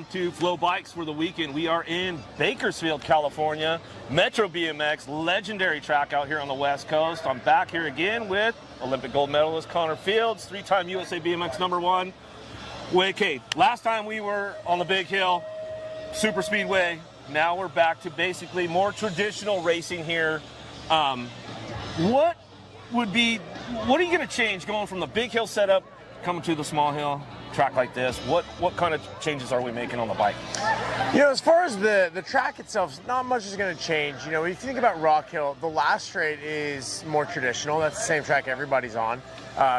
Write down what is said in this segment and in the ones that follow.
welcome to Flow Bikes for the weekend. We are in Bakersfield, California, Metro BMX, legendary track out here on the West Coast. I'm back here again with Olympic gold medalist Connor Fields, three-time USA BMX #1. Okay, last time we were on the big hill, super speedway. Now we're back to basically more traditional racing here. What are you going to change going from the big hill setup coming to the small hill track like this? What kind of changes are we making on the bike? You know, as far as the track itself, not much is going to change. You know, if you think about Rock Hill, the last straight is more traditional. That's the same track everybody's on.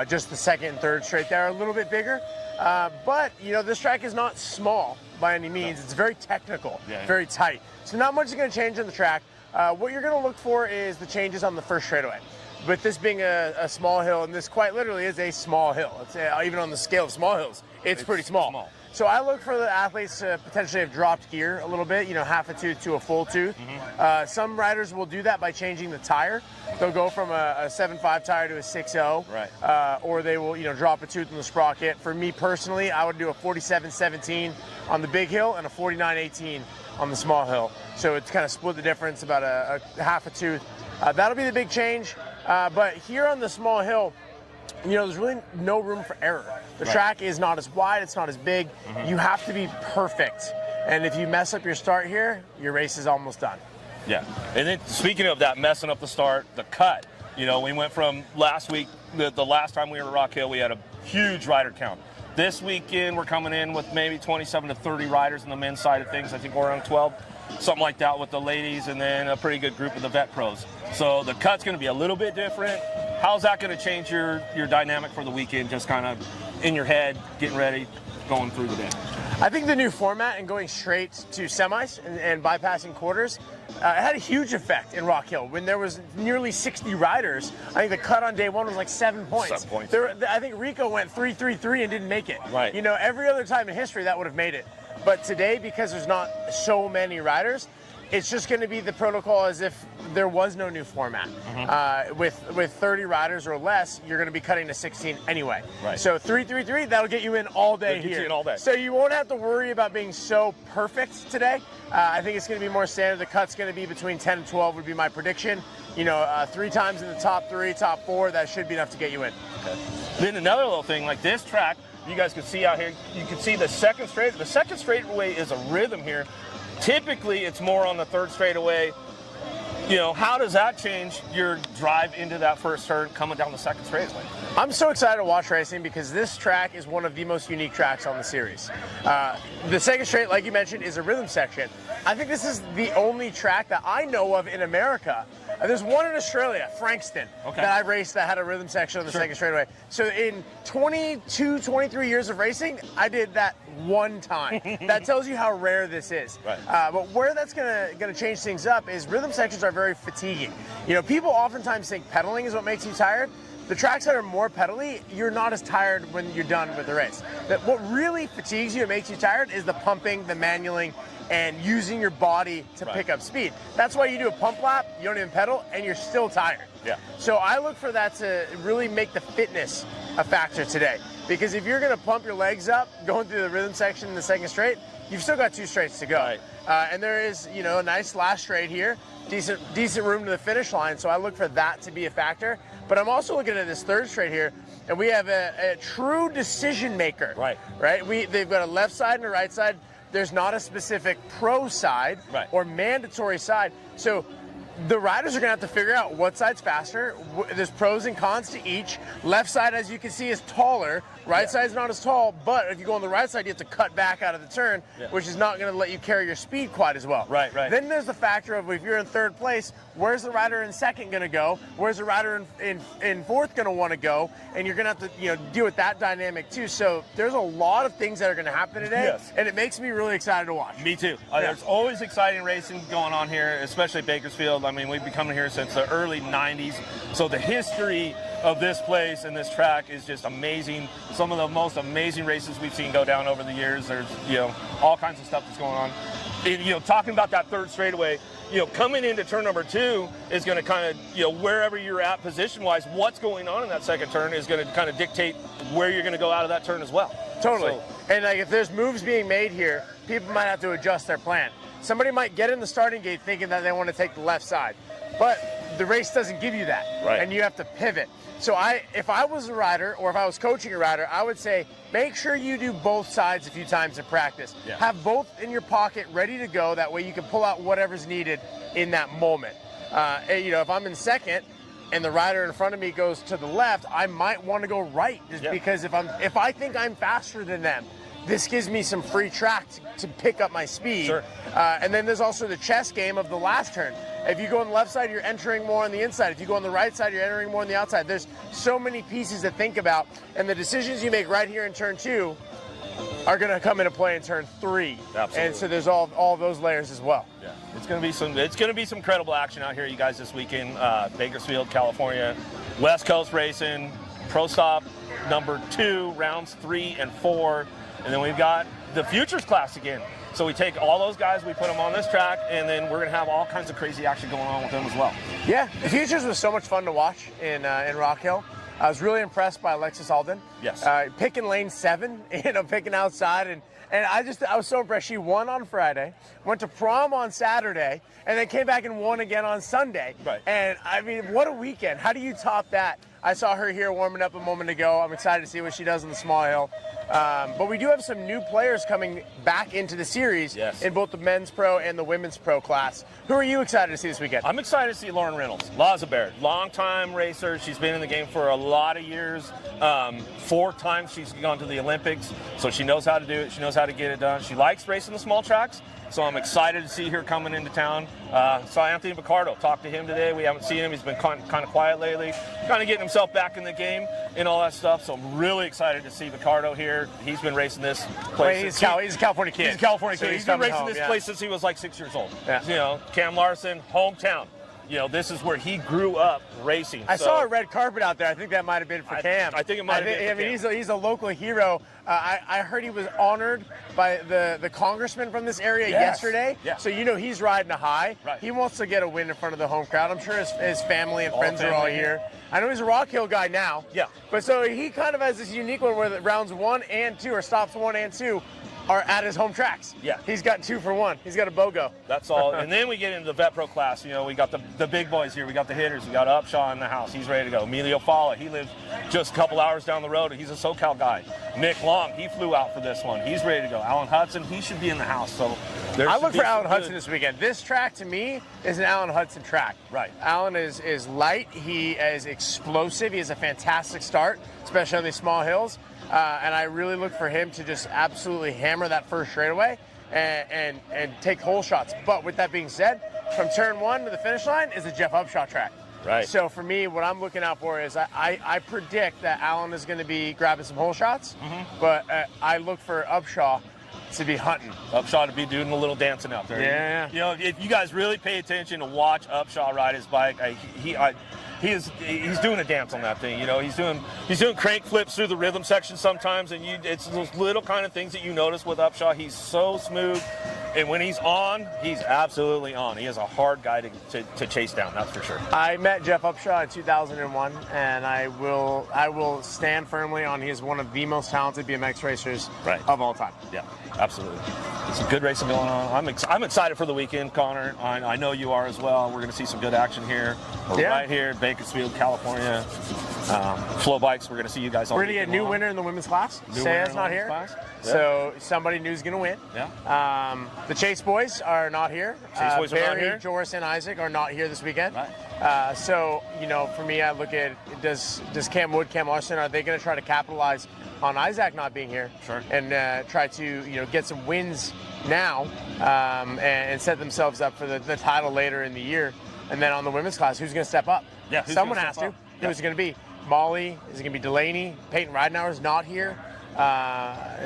Just the second and third straight there are a little bit bigger. But, you know, this track is not small by any means. It's very technical, very tight. So not much is going to change on the track. What you're going to look for is the changes on the first straightaway. With this being a small hill, and this quite literally is a small hill. It's even on the scale of small hills, it's pretty small. So I look for the athletes to potentially have dropped gear a little bit, you know, half a tooth to a full tooth. Some riders will do that by changing the tire. They'll go from a 7.5 tire to a 6.0, or they will, you know, drop a tooth in the sprocket. For me personally, I would do a 47.17 on the big hill and a 49.18 on the small hill. So it's kind of split the difference, about a half a tooth. That'll be the big change. But here on the small hill, you know, there's really no room for error. The track is not as wide, it's not as big. You have to be perfect. And if you mess up your start here, your race is almost done. Yeah. And then speaking of that, messing up the start, the cut. You know, we went from last week, the last time we were at Rock Hill, we had a huge rider count. This weekend, we're coming in with maybe 27 to 30 riders on the men's side of things. I think we're around 12. Something like that with the ladies, and then a pretty good group of the vet pros. So the cut's going to be a little bit different. How's that going to change your dynamic for the weekend, just kind of in your head, getting ready, going through the day? I think the new format and going straight to semis and bypassing quarters had a huge effect in Rock Hill. When there was nearly 60 riders, I think the cut on day one was like 7 points. 7 points. I think Rico went 3.33 and didn't make it. Right. You know, every other time in history that would have made it. But today, because there's not so many riders, it's just going to be the protocol as if there was no new format. With 30 riders or less, you're going to be cutting to 16 anyway. Right. So 3.33, that'll get you in all day here. Get you in all day. So you won't have to worry about being so perfect today. I think it's going to be more standard. The cut's going to be between 10 and 12 would be my prediction. You know, 3 times in the top 3, top 4, that should be enough to get you in. Okay. Then another little thing, like this track, you guys can see out here, you can see the second straight. The second straightaway is a rhythm here. Typically, it's more on the third straightaway. You know, how does that change your drive into that first turn coming down the second straightaway? I'm so excited to watch racing because this track is one of the most unique tracks on the series. The second straight, like you mentioned, is a rhythm section. I think this is the only track that I know of in America. There's one in Australia, Frankston, that I raced that had a rhythm section on the second straightaway. So in 22, 23 years of racing, I did that one time. That tells you how rare this is. But where that's gonna change things up is rhythm sections are very fatiguing. You know, people oftentimes think pedaling is what makes you tired. The tracks that are more pedally, you're not as tired when you're done with the race. What really fatigues you and makes you tired is the pumping, the manualing, and using your body to pick up speed. That's why you do a pump lap, you don't even pedal, and you're still tired. So I look for that to really make the fitness a factor today. Because if you're gonna pump your legs up, going through the rhythm section in the second straight, you've still got 2 straights to go. And there is, you know, a nice last straight here, decent room to the finish line, so I look for that to be a factor. But I'm also looking at this third straight here, and we have a true decision maker. They've got a left side and a right side. There's not a specific pro side or mandatory side. So the riders are going to have to figure out what side's faster. There's pros and cons to each. Left side, as you can see, is taller. Right side's not as tall, but if you go on the right side, you have to cut back out of the turn, which is not going to let you carry your speed quite as well. Then there's the factor of if you're in third place, where's the rider in second going to go? Where's the rider in fourth going to want to go? And you're going to have to, you know, deal with that dynamic too. So there's a lot of things that are going to happen today, and it makes me really excited to watch. Me too. There's always exciting racing going on here, especially Bakersfield. I mean, we've been coming here since the early 90s. So the history of this place and this track is just amazing. Some of the most amazing races we've seen go down over the years. There's, you know, all kinds of stuff that's going on. And, you know, talking about that third straightaway, you know, coming into turn number 2 is going to kind of, you know, wherever you're at position-wise, what's going on in that second turn is going to kind of dictate where you're going to go out of that turn as well. Totally. So, And like if there's moves being made here, people might have to adjust their plan. Somebody might get in the starting gate thinking that they want to take the left side, but the race doesn't give you that, Right. and you have to pivot. So if I was a rider or if I was coaching a rider, I would say make sure you do both sides a few times in practice. Yeah. Have both in your pocket ready to go. That way you can pull out whatever's needed in that moment. If I'm in second and the rider in front of me goes to the left, I might want to go right just because if I think I'm faster than them, this gives me some free track to pick up my speed. Sure. And then there's also the chess game of the last turn. If you go on the left side, you're entering more on the inside. If you go on the right side, you're entering more on the outside. There's so many pieces to think about, and the decisions you make right here in turn 2 are going to come into play in turn 3. Absolutely. And so there's all those layers as well. Yeah, it's going to be some incredible action out here, you guys, this weekend. Bakersfield, California, West Coast racing, Pro Stop number 2, rounds 3 and 4, and then we've got the Futures class again. So we take all those guys, we put them on this track, and then we're going to have all kinds of crazy action going on with them as well. Yeah, the Futures was so much fun to watch in Rock Hill. I was really impressed by Alexis Alden. Yes. Picking lane 7, picking outside, and I was so impressed. She won on Friday, went to prom on Saturday, and then came back and won again on Sunday. Right. And I mean, what a weekend! How do you top that? I saw her here warming up a moment ago. I'm excited to see what she does on the small hill. But we do have some new players coming back into the series in both the men's pro and the women's pro class. Who are you excited to see this weekend? I'm excited to see Lauren Reynolds, Lazabert, long-time racer. She's been in the game for a lot of years. 4 times she's gone to the Olympics, so she knows how to do it. She knows how to get it done. She likes racing the small tracks, so I'm excited to see her coming into town. Saw Anthony Picardo, talked to him today. We haven't seen him. He's been kind of quiet lately, kind of getting himself back in the game and all that stuff. So I'm really excited to see Picardo here. He's been racing this place. He's a California kid. He's a California So kid. He's been racing this place since he was like 6 years old. Yeah. Cam Larson, hometown. This is where he grew up racing. I saw a red carpet out there. I think that might have been for Cam. I think it might have been for Cam. He's a local hero. I heard he was honored by the congressman from this area yesterday. Yeah. So he's riding a high. Right. He wants to get a win in front of the home crowd. I'm sure his family and friends are all family here. I know he's a Rock Hill guy now. Yeah. But so he kind of has this unique one where the rounds 1 and 2, or stops 1 and 2, are at his home tracks. Yeah. He's got 2 for 1. He's got a BOGO. That's all. And then we get into the Vet Pro class. We got the big boys here. We got the hitters. We got Upshaw in the house. He's ready to go. Emilio Falla, he lives just a couple hours down the road. He's a SoCal guy. Nick Long, he flew out for this one. He's ready to go. Alan Hudson, he should be in the house. So I look for Alan Hudson this weekend. This track, to me, is an Alan Hudson track. Right. Alan is light. He is explosive. He has a fantastic start, especially on these small hills. And I really look for him to just absolutely hammer that first straightaway and take hole shots. But with that being said, from turn 1 to the finish line is a Jeff Upshaw track. Right. So for me, what I'm looking out for is I predict that Alan is going to be grabbing some hole shots, but I look for Upshaw to be hunting. Upshaw to be doing a little dancing out there. Yeah. If you guys really pay attention to watch Upshaw ride his bike, he's doing a dance on that thing. He's doing crank flips through the rhythm section sometimes, and it's those little kind of things that you notice with Upshaw. He's so smooth, and when he's on, he's absolutely on. He is a hard guy to chase down, that's for sure. I met Jeff Upshaw in 2001, and I will stand firmly on he is one of the most talented BMX racers of all time. Yeah, absolutely. Some good racing going on. I'm excited for the weekend, Connor. I know you are as well. We're going to see some good action here. We're right here in Bakersfield, California. Flow Bikes, we're going to see you guys all We're going to get a new winner in the women's class. Saya's not here. So somebody new is going to win. Yeah. The Chase boys are not here. Chase boys are not here. Joris, and Isaac are not here this weekend. Right. So, for me, I look at does Cam Wood, Cam Larson, are they going to try to capitalize on Isaac not being here? Sure. And try to get some wins now and set themselves up for the title later in the year. And then on the women's class, who's going to step up? Yeah, someone has to. Who's it going to be? Molly? Is it going to be Delaney? Peyton Ridenauer is not here.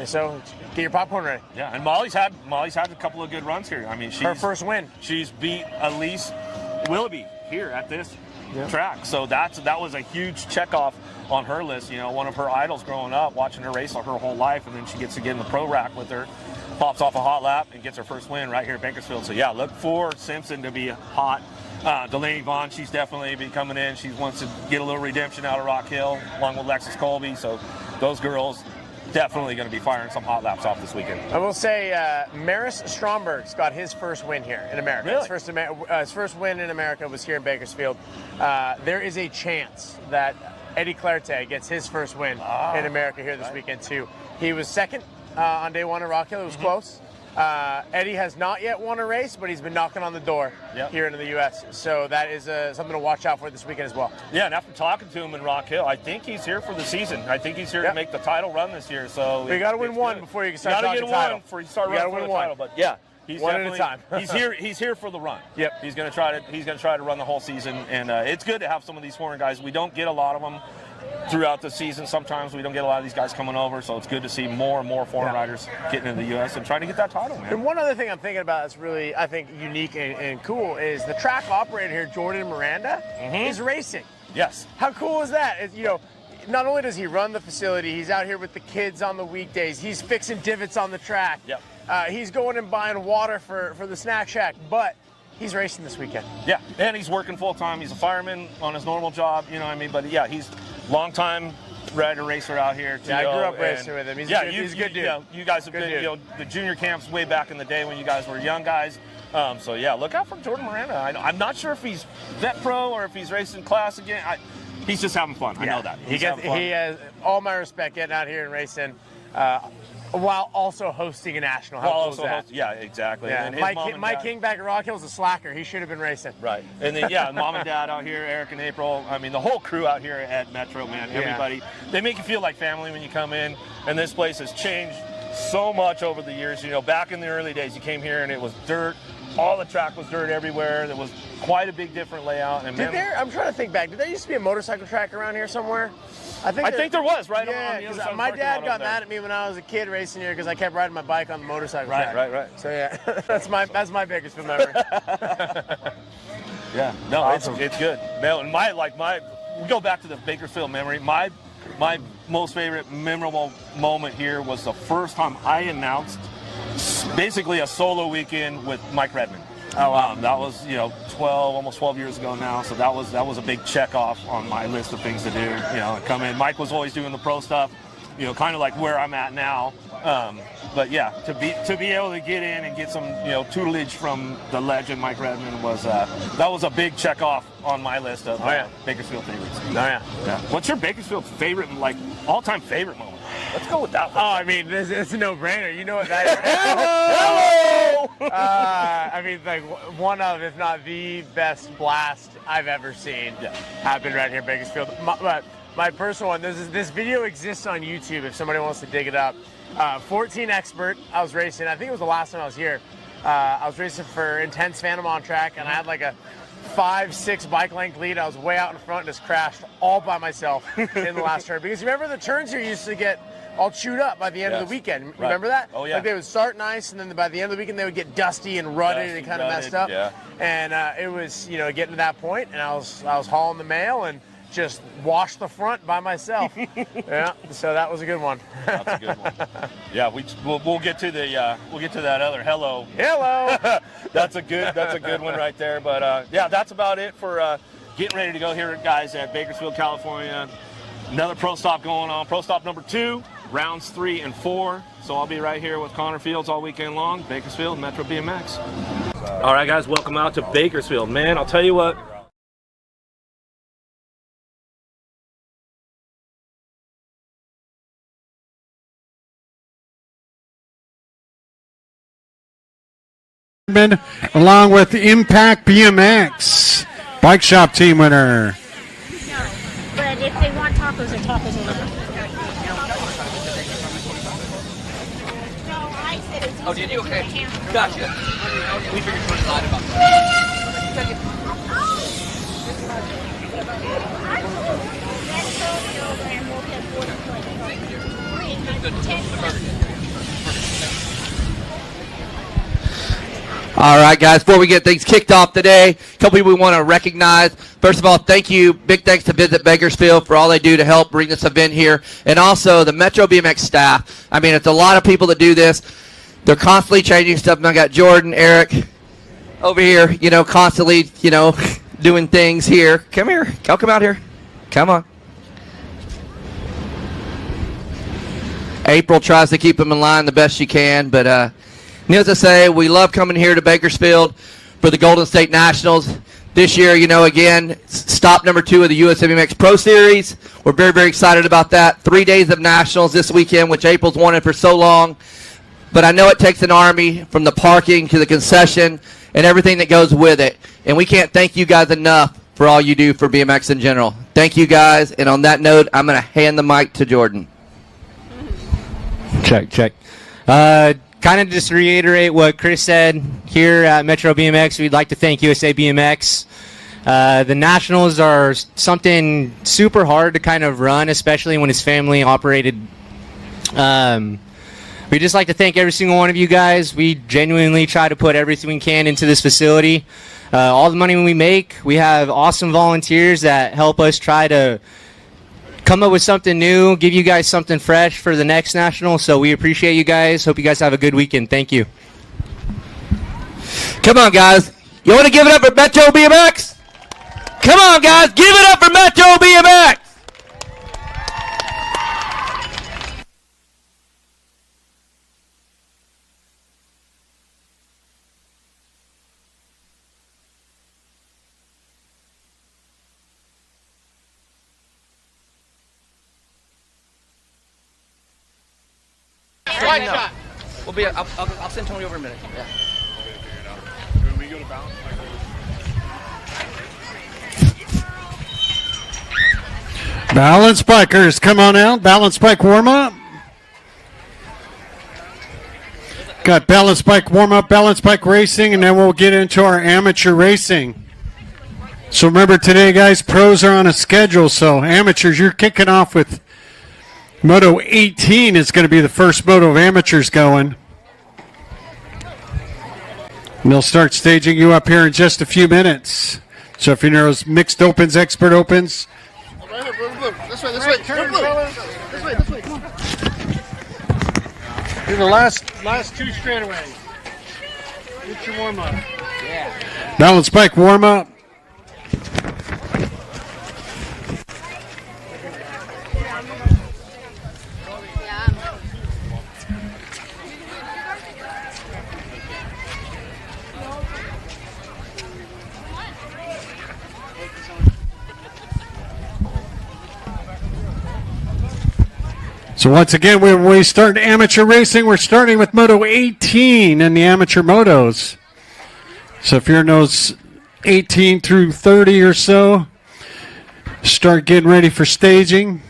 So get your popcorn ready. Yeah, and Molly's had a couple of good runs here. I mean, her first win. She's beat Elise Willoughby here at this track. So that was a huge check off on her list. One of her idols growing up, watching her race her whole life, and then she gets to get in the pro rack with her, pops off a hot lap, and gets her first win right here at Bakersfield. So yeah, look for Simpson to be hot. Delaney Vaughn, she's definitely been coming in. She wants to get a little redemption out of Rock Hill, along with Lexus Colby. So those girls, definitely going to be firing some hot laps off this weekend. I will say, Maris Stromberg's got his first win here in America. Really? His first win in America was here in Bakersfield. There is a chance that Eddie Claerte gets his first win in America here this weekend too. He was second on day one at Rock Hill. It was close. Eddie has not yet won a race, but he's been knocking on the door here into the U.S. So that is something to watch out for this weekend as well. Yeah, and after talking to him in Rock Hill, I think he's here for the season. I think he's here to make the title run this year. So you got to win one before you can start talking title. You got to get one before you start running for the title. But yeah, he's one at a time. He's here for the run. Yep. He's going to try to run the whole season, and it's good to have some of these foreign guys. We don't get a lot of them throughout the season. Sometimes we don't get a lot of these guys coming over, so it's good to see more and more foreign riders getting into the U.S. and trying to get that title, man. And one other thing I'm thinking about that's really, I think, unique and cool is the track operator here, Jordan Miranda, is racing. Yes. How cool is that? Not only does he run the facility, he's out here with the kids on the weekdays. He's fixing divots on the track. Yep. He's going and buying water for the snack shack, but he's racing this weekend. Yeah, and he's working full time. He's a fireman on his normal job, you know what I mean? But yeah, he's long time rider racer out here. Yeah, I grew up racing with him. He's a good dude. You guys have been, the junior camps way back in the day when you guys were young guys. So yeah, look out for Jordan Miranda. I'm not sure if he's vet pro or if he's racing class again. He's just having fun. I know that. He has all my respect getting out here and racing. While also hosting a national. How cool is that? Yeah, exactly. Yeah. And Mike King back at Rock Hill is a slacker. He should have been racing. Right. And then, mom and dad out here, Eric and April. I mean, the whole crew out here at Metro, man, everybody. They make you feel like family when you come in. And this place has changed so much over the years. Back in the early days, you came here and it was dirt. All the track was dirt everywhere. There was quite a big different layout. And I'm trying to think back. Did there used to be a motorcycle track around here somewhere? I think there was, right? Yeah, because my dad got mad at me when I was a kid racing here because I kept riding my bike on the motorcycle track. Right. So yeah, that's my Bakersfield memory. Yeah, no, awesome. It's good. No, and we go back to the Bakersfield memory. My most favorite memorable moment here was the first time I announced basically a solo weekend with Mike Redmond. Oh wow, that was almost 12 years ago now. So that was a big check off on my list of things to do. Come in. Mike was always doing the pro stuff. Kind of like where I'm at now. But yeah, to be able to get in and get some tutelage from the legend Mike Redmond was that was a big check off on my list of Bakersfield favorites. Oh yeah. What's your Bakersfield favorite, all-time favorite moment? Let's go with that one. Oh, I mean, it's a no-brainer. You know what that is. Hello! I mean, one of, if not the best blast I've ever seen happened right here in Bakersfield. My personal one, this video exists on YouTube if somebody wants to dig it up. 14 Expert, I was racing. I think it was the last time I was here. I was racing for Intense Phantom on track, and I had like a 5-6 bike length lead. I was way out in front and just crashed all by myself in the last turn. Because you remember the turns here used to get all chewed up by the end of the weekend. Remember that? Oh yeah. They would start nice, and then by the end of the weekend they would get dusty and rutted and kind of messed up. Yeah. And it was getting to that point, and I was hauling the mail and just washed the front by myself. Yeah, so that was a good one. That's a good one. Yeah, we'll get to that other hello. That's a good one right there. But that's about it for getting ready to go here, guys, at Bakersfield, California. Another pro stop going on. Pro stop number 2, rounds 3 and 4. So I'll be right here with Connor Fields all weekend long. Bakersfield, Metro BMX. All right, guys, welcome out to Bakersfield. Man, I'll tell you what. Along with Impact BMX, bike shop team winner. No, but if they want tacos, they're tacos over there. No, I said it's Oh, did you? Okay. Gotcha. We figured you lied about that. All right, guys, before we get things kicked off today, a couple people we want to recognize. First of all, thank you. Big thanks to Visit Bakersfield for all they do to help bring this event here. And also the Metro BMX staff. I mean, it's a lot of people that do this. They're constantly changing stuff. I got Jordan, Eric over here, constantly, doing things here. Come here. Come out here. Come on. April tries to keep them in line the best she can. But needless to say, we love coming here to Bakersfield for the Golden State Nationals. This year, again, stop number 2 of the US BMX Pro Series. We're very, very excited about that. 3 days of Nationals this weekend, which April's wanted for so long. But I know it takes an army from the parking to the concession and everything that goes with it. And we can't thank you guys enough for all you do for BMX in general. Thank you guys. And on that note, I'm going to hand the mic to Jordan. Check. Kind of just reiterate what Chris said here at Metro BMX. We'd like to thank USA BMX. The Nationals are something super hard to kind of run, especially when it's family operated. We just like to thank every single one of you guys. We genuinely try to put everything we can into this facility. All the money we make, we have awesome volunteers that help us try to come up with something new, give you guys something fresh for the next National. So we appreciate you guys. Hope you guys have a good weekend. Thank you. Come on, guys. You want to give it up for Metro BMX? Come on, guys. Give it up for Metro BMX. Wide shot. I'll send Tony over in a minute. Yeah. Can we go to balance? Balance bikers, come on out. Balance bike warm up. Got balance bike warm up, balance bike racing, and then we'll get into our amateur racing. So remember today, guys, pros are on a schedule. So amateurs, you're kicking off with Moto 18 is going to be the first moto of amateurs going. And they'll start staging you up here in just a few minutes. So if you're those mixed opens, expert opens. This way. Turn blue. This way. Come on. Do the last 2 straightaways. Get your warm up. Yeah. Balance bike warm up. So once again, when we start amateur racing, we're starting with Moto 18 and the amateur motos. So if you're in those 18 through 30 or so, start getting ready for staging.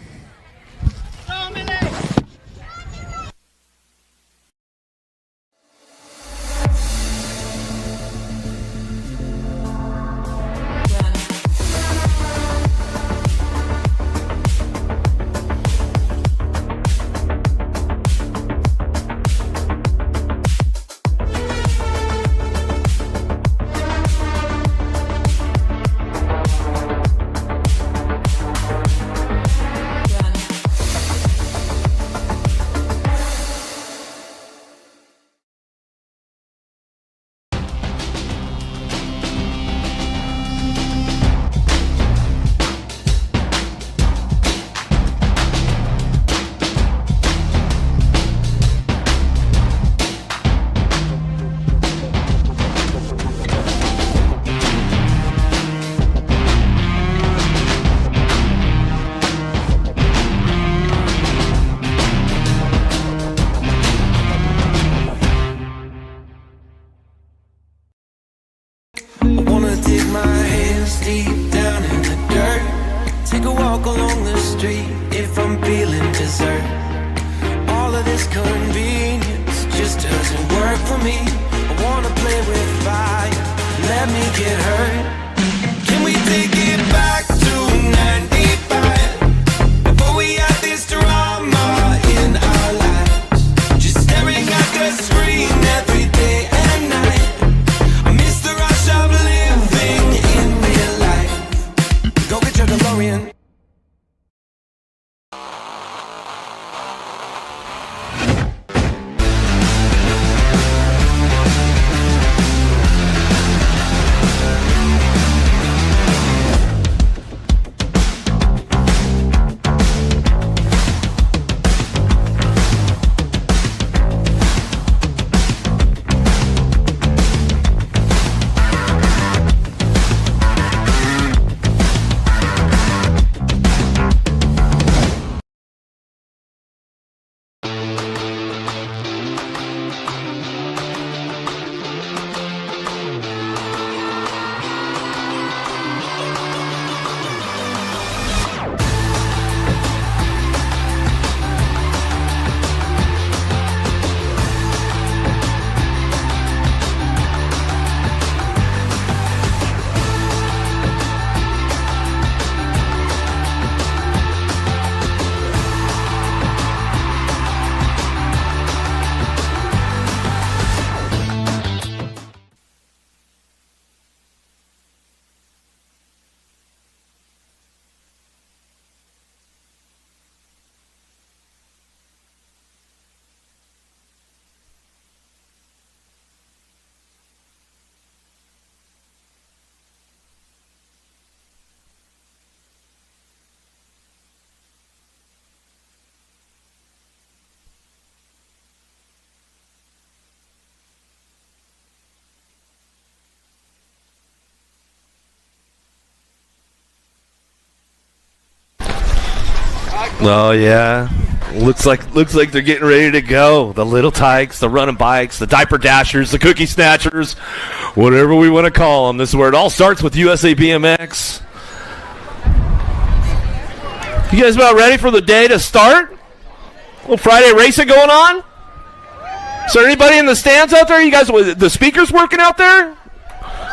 Oh yeah, looks like they're getting ready to go. The little tykes, the running bikes, the diaper dashers, the cookie snatchers, whatever we want to call them. This is where it all starts with USA BMX. You guys about ready for the day to start? A little Friday racing going on? Is there anybody in the stands out there? You guys, the speakers working out there?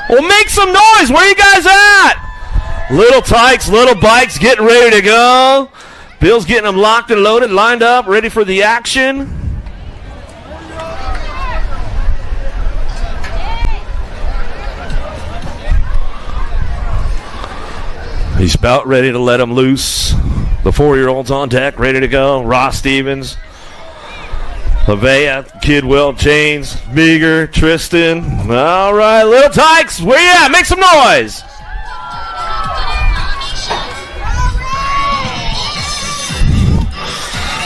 Well, make some noise. Where you guys at? Little tykes, little bikes getting ready to go. Bill's getting them locked and loaded, lined up, ready for the action. He's about ready to let them loose. The 4-year-old's on deck, ready to go. Ross Stevens, Lavea, Kidwell, James, Meager, Tristan. All right, little tykes, where you at? Make some noise.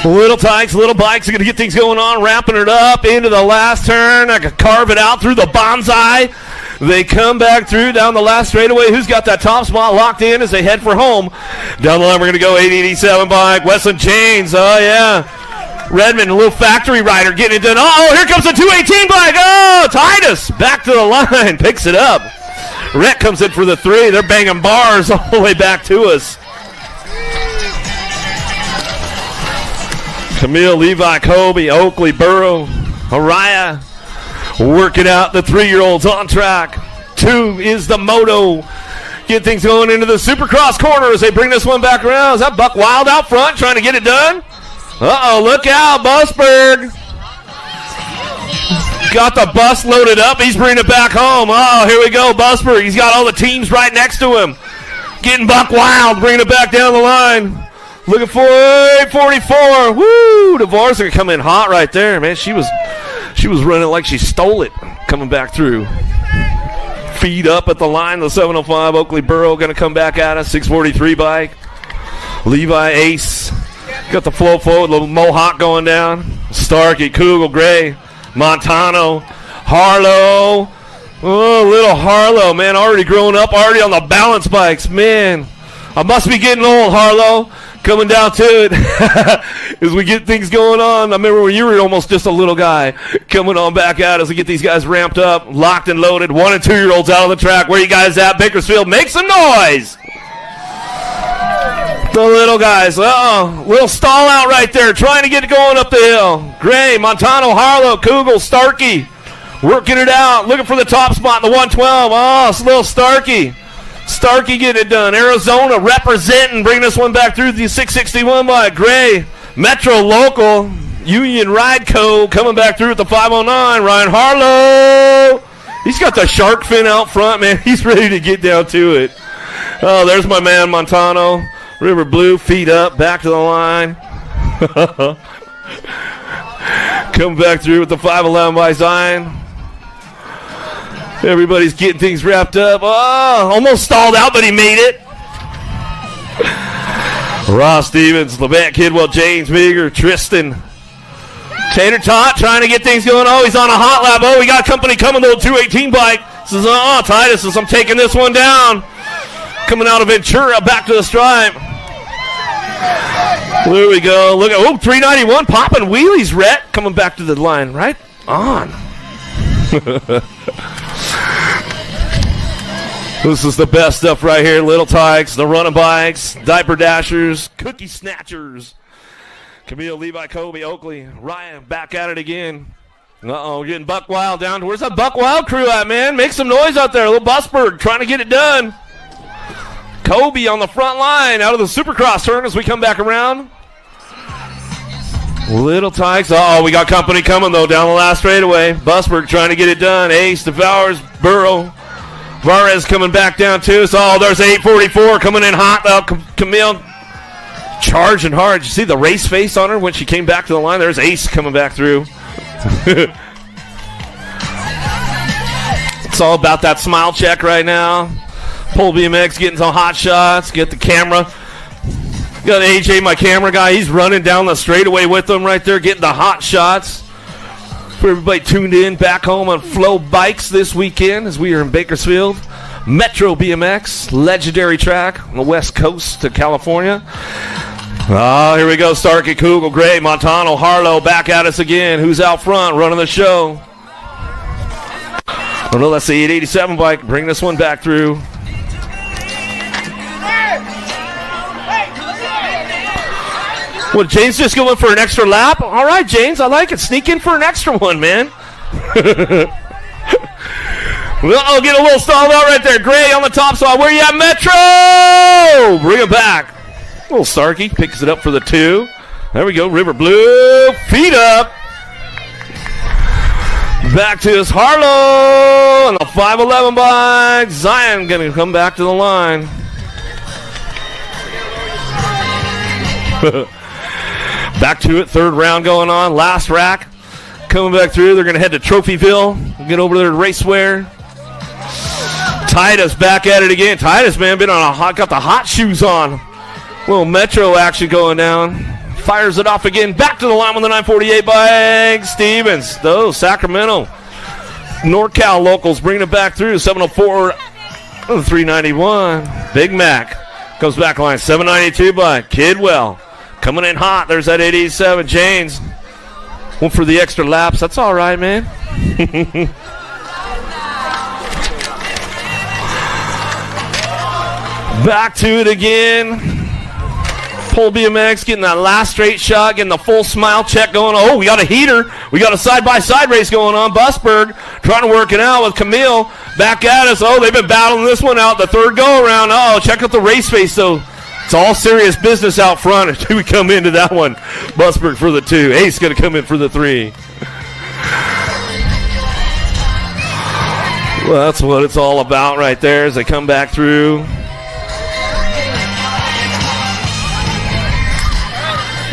Little tykes, little bikes are going to get things going on, wrapping it up into the last turn. I can carve it out through the bonsai. They come back through down the last straightaway. Who's got that top spot locked in as they head for home? Down the line, we're going to go 887 bike. Weston Chains, oh yeah. Redmond, a little factory rider getting it done. Oh, here comes the 218 bike. Oh, Titus back to the line, picks it up. Rhett comes in for the 3. They're banging bars all the way back to us. Camille, Levi, Kobe, Oakley, Burrow, Araya working out the 3-year-olds on track. 2 is the moto. Get things going into the Supercross corner as they bring this one back around. Is that Buck Wild out front trying to get it done? Uh-oh, look out, Busberg. Got the bus loaded up. He's bringing it back home. Oh, here we go, Busberg. He's got all the teams right next to him. Getting Buck Wild, bringing it back down the line. Looking for 844. Woo! Dvorak coming in hot right there, man. She was running like she stole it, coming back through. Feed up at the line. The 705 Oakley Burrow going to come back at us. 643 bike. Levi Ace got the flow forward. Little Mohawk going down. Starkey, Kugel, Gray, Montano, Harlow. Oh, little Harlow, man, already grown up, already on the balance bikes, man. I must be getting old, Harlow. Coming down to it as we get things going on. I remember when you were almost just a little guy. Coming on back out as we get these guys ramped up, locked and loaded. 1 and 2-year-olds out on the track. Where you guys at? Bakersfield, make some noise. The little guys. Uh-oh. Little stall out right there. Trying to get it going up the hill. Gray, Montano, Harlow, Kugel, Starkey. Working it out. Looking for the top spot in the 112. Oh, it's a little Starkey. Starkey getting it done. Arizona representing, bringing this one back through the 661 by Gray. Metro local, Union Ride Co. coming back through at the 509. Ryan Harlow. He's got the shark fin out front, man. He's ready to get down to it. Oh, there's my man Montano. River Blue, feet up, back to the line. Come back through with the 511 by Zion. Everybody's getting things wrapped up. Oh, almost stalled out, but he made it. Ross Stevens, Levant, Kidwell, James, Meager, Tristan. Tater Tot trying to get things going. Oh, he's on a hot lap. Oh, we got company coming, the 218 bike. Says, oh, Titus says, I'm taking this one down. Coming out of Ventura, back to the stripe. There we go. Look at, 391, popping wheelies, Rhett. Coming back to the line, right on. This is the best stuff right here. Little tykes, the running bikes, diaper dashers, cookie snatchers. Camille, Levi, Kobe, Oakley, Ryan back at it again. Uh-oh, getting Buck Wild down. Where's that Buck Wild crew at, man? Make some noise out there. Little Busberg trying to get it done. Kobe on the front line out of the Supercross turn as we come back around. Little tykes. Uh-oh, we got company coming, though, down the last straightaway. Busberg trying to get it done. Ace, Devours, Burrow. Varez coming back down, too. So, there's 844 coming in hot. Camille charging hard. You see the race face on her when she came back to the line? There's Ace coming back through. It's all about that smile check right now. Pole BMX getting some hot shots. Get the camera. Got AJ, my camera guy. He's running down the straightaway with them right there, getting the hot shots. For everybody tuned in back home on Flow Bikes this weekend as we are in Bakersfield. Metro BMX, legendary track on the west coast of California. Oh, here we go. Starkey, Kugel, Gray, Montano, Harlow back at us again. Who's out front running the show? Oh, no, that's the 887 bike. Bring this one back through. Well, James just going for an extra lap? All right, James, I like it. Sneak in for an extra one, man. Uh-oh, get a little stalled out right there. Gray on the top spot. Where you at, Metro? Bring it back. Little Starkey picks it up for the 2. There we go. River Blue. Feet up. Back to his Harlow. And the 511 bike. Zion going to come back to the line. Back to it. Third round going on. Last rack. Coming back through. They're going to head to Trophyville. Get over there to Raceware. Titus back at it again. Titus, man, been on got the hot shoes on. Little Metro action going down. Fires it off again. Back to the line with the 948 bike. Stevens. Those Sacramento. NorCal locals bringing it back through. 704 391. Big Mac comes back line. 792 bike. Kidwell coming in hot. There's that 887. James went for the extra laps. That's all right, man. Back to it again. Pole BMX getting that last straight shot, getting the full smile check going on. Oh, we got a heater. We got a side-by-side race going on. Busberg trying to work it out with Camille back at us. Oh, they've been battling this one out the third go-around. Oh, check out the race face, though. It's all serious business out front until we come into that one. Busberg for the 2. Ace going to come in for the 3. Well, that's what it's all about right there as they come back through.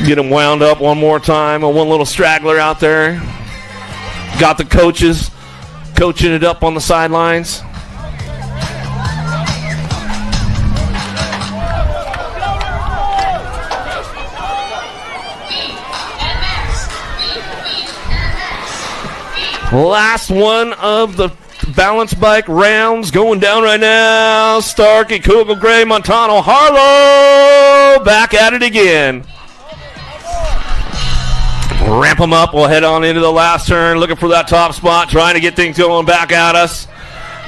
Get them wound up one more time. One little straggler out there. Got the coaches coaching it up on the sidelines. Last one of the balance bike rounds going down right now. Starkey, Kugel, Gray, Montano, Harlow back at it again. Ramp them up. We'll head on into the last turn, looking for that top spot, trying to get things going back at us.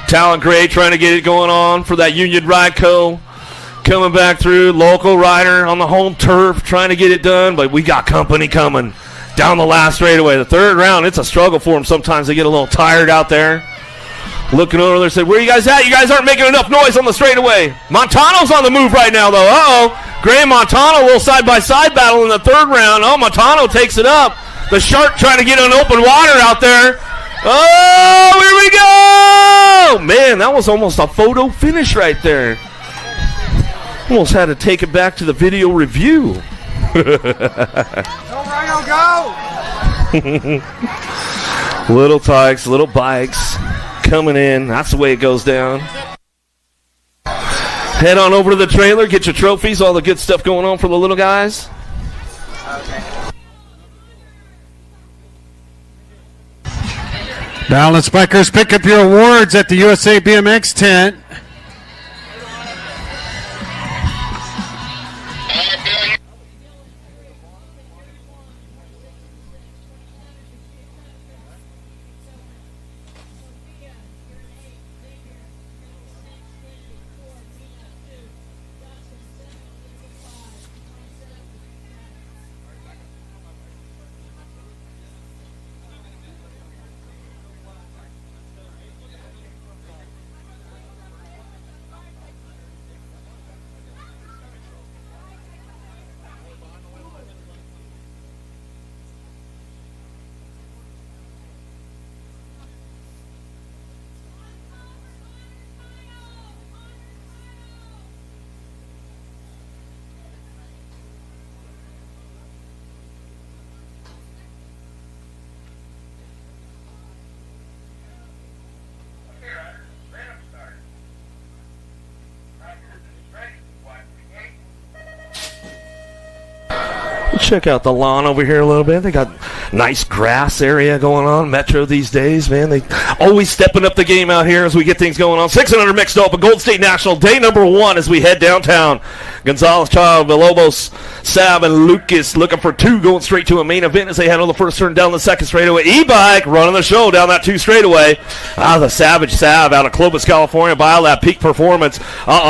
Talent Gray trying to get it going on for that Union Ride Co. Coming back through. Local rider on the home turf trying to get it done, but we got company coming down the last straightaway. The third round, it's a struggle for them. Sometimes they get a little tired out there. Looking over there, say, where are you guys at? You guys aren't making enough noise on the straightaway. Montano's on the move right now, though. Uh-oh. Gray and Montano, a little side-by-side battle in the third round. Oh, Montano takes it up. The Shark trying to get on open water out there. Oh, here we go! Man, that was almost a photo finish right there. Almost had to take it back to the video review. Go, Rhino, go! Little tykes, little bikes coming in. That's the way it goes down. Head on over to the trailer, get your trophies, all the good stuff going on for the little guys. Balance bikers, pick up your awards at the USA BMX tent. Check out the lawn over here a little bit. They got Nice grass area going on. Metro these days, man. They always stepping up the game out here as we get things going on. 600 mixed open. Gold State National, day number 1 as we head downtown. Gonzalez, Child, Villalobos, Sav, and Lucas looking for 2, going straight to a main event as they head on the first turn down the second straightaway. E-Bike running the show down that 2 straightaway. The Savage Sav out of Clovis, California. Biolab Peak Performance.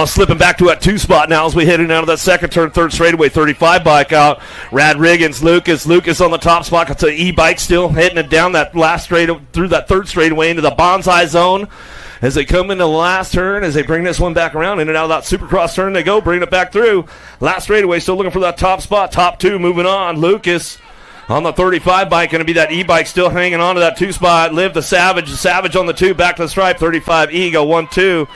Slipping back to that 2 spot now as we head in out of that second turn, third straightaway. 35 bike out. Rad Riggins, Lucas on the top spot. It's an E-Bike still heading it down that last straight through that third straightaway into the bonsai zone. As they come into the last turn, as they bring this one back around, in and out of that Supercross turn they go, bringing it back through. Last straightaway, still looking for that top spot. Top 2 moving on. Lucas on the 35 bike, going to be that E-Bike still hanging on to that 2 spot. Live the Savage on the 2, back to the stripe. 35 E, go 1-2.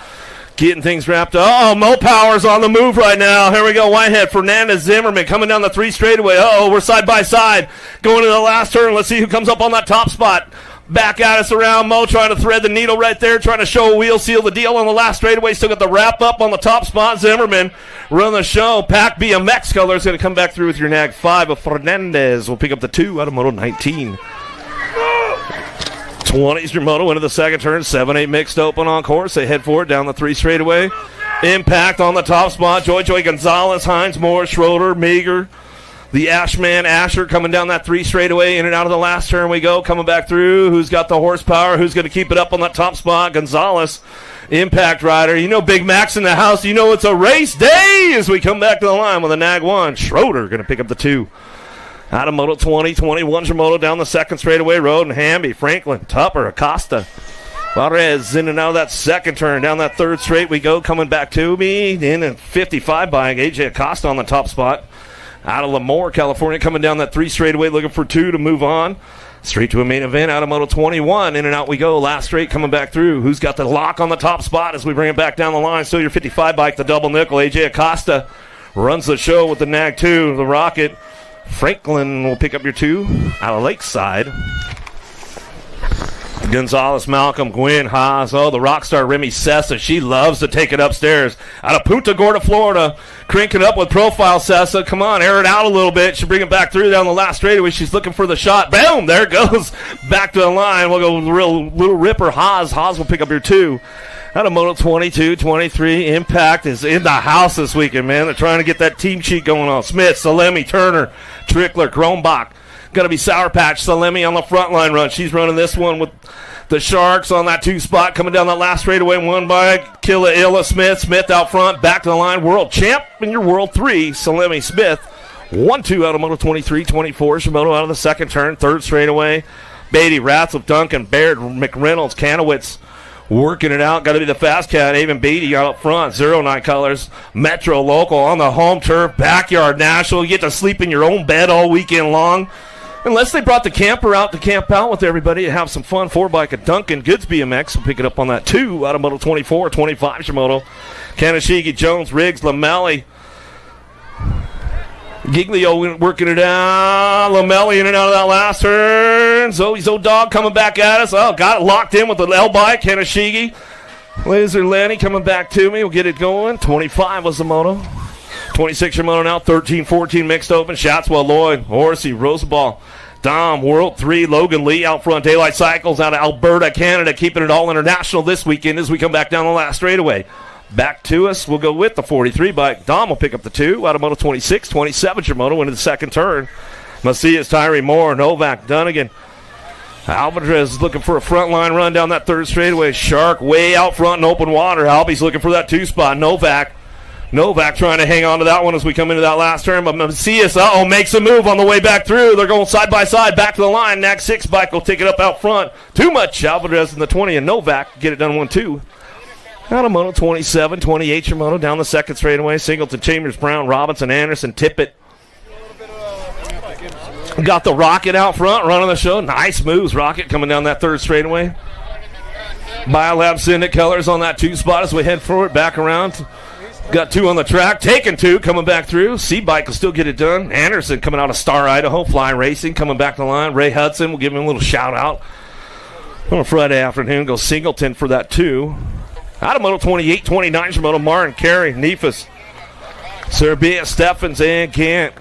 Getting things wrapped up. Oh, Mo Power's on the move right now. Here we go. Whitehead, Fernandez, Zimmerman coming down the 3 straightaway. We're side by side. Going to the last turn. Let's see who comes up on that top spot. Back at us around. Mo trying to thread the needle right there, trying to show a wheel, seal the deal on the last straightaway. Still got the wrap up on the top spot. Zimmerman run the show. Pack BMX colors going to come back through with your nag 5 of Fernandez. We'll pick up the 2 out of Moto 19. 20's your moto into the second turn. 7-8 mixed open on course. They head forward down the 3 straightaway. Impact on the top spot. Joy Gonzalez, Hines, Moore, Schroeder, Meager. The Ashman, Asher coming down that 3 straightaway. In and out of the last turn we go. Coming back through. Who's got the horsepower? Who's going to keep it up on that top spot? Gonzalez, Impact Rider. You know Big Mac's in the house. You know it's a race day as we come back to the line with a nag 1. Schroeder going to pick up the 2. Out of Moto 20, 21's your moto down the second straightaway road. And Hamby, Franklin, Tupper, Acosta. Valdes in and out of that second turn. Down that third straight we go. Coming back to me. In at 55 by AJ Acosta on the top spot. Out of Lemoore, California, coming down that 3 straightaway, looking for 2 to move on. Straight to a main event out of Moto 21. In and out we go. Last straight coming back through. Who's got the lock on the top spot as we bring it back down the line? Still your 55 bike, the double nickel. AJ Acosta runs the show with the nag 2, the Rocket. Franklin will pick up your 2 out of Lakeside. Gonzalez, Malcolm, Gwynn, Haas. The rock star Remy Sessa. She loves to take it upstairs. Out of Punta Gorda, Florida. Cranking up with profile Sessa. Come on, air it out a little bit. She'll bring it back through down the last straightaway. She's looking for the shot. Boom! There it goes. Back to the line. We'll go real little ripper. Haas. Haas will pick up your 2. Out of Moto 22, 23, Impact is in the house this weekend, man. They're trying to get that team sheet going on. Smith, Salemi, Turner, Trickler, Kronbach. Got to be Sour Patch. Salemi on the front line run. She's running this one with the Sharks on that 2 spot. Coming down that last straightaway, 1 by Killa Illa Smith. Smith out front, back to the line. World champ in your World 3, Salemi Smith. 1-2 out of Moto 23, 24. Shimoto out of the second turn, third straightaway. Beatty, Ratzlaff, Duncan, Baird, McReynolds, Kanowitz. Working it out. Got to be the fast cat. Avon Beatty out up front. 09 colors. Metro local on the home turf. Backyard national. You get to sleep in your own bed all weekend long. Unless they brought the camper out to camp out with everybody and have some fun. 4-bike at Duncan. Goods BMX will pick it up on that 2 out of Moto 24. 25 Shimoto. Kanashigi, Jones, Riggs, Lamelli. Giglio working it out. Lamelli in and out of that last turn. Zoe's old dog coming back at us. Got it locked in with the L-bike. Kanashigi. Laser Lenny coming back to me. We'll get it going. 25 was the moto. 26 your moto now. 13, 14 mixed open. Shatswell, Lloyd, Horsey, Roseball, Dom, World 3, Logan Lee out front. Daylight Cycles out of Alberta, Canada. Keeping it all international this weekend as we come back down the last straightaway. Back to us, we'll go with the 43 bike. Dom will pick up the 2 out of Moto 26, 27 your moto into the second turn. Macias, Tyree Moore, Novak, Dunnigan. Alvarez is looking for a front line run down that third straightaway. Shark way out front in open water. Albie's looking for that 2 spot. Novak trying to hang on to that one as we come into that last turn. But Macias, makes a move on the way back through. They're going side by side back to the line. Nag 6 bike will take it up out front. Too much. Alvarez in the 20 and Novak get it done 1-2. Out of Moto 27, 28 your moto down the second straightaway. Singleton, Chambers, Brown, Robinson, Anderson, Tippett. Got the Rocket out front running the show. Nice moves, Rocket coming down that third straightaway. Biolab Syndic Colors on that 2 spot as we head forward, back around. Got 2 on the track, taking 2, coming back through. C-Bike will still get it done. Anderson coming out of Star, Idaho. Fly Racing coming back to the line. Ray Hudson, we'll give him a little shout out. On a Friday afternoon, go Singleton for that 2. Out of Moto 28, 29 your moto. Martin, Carey, Nefas, Serbia, Steffens, and Kent.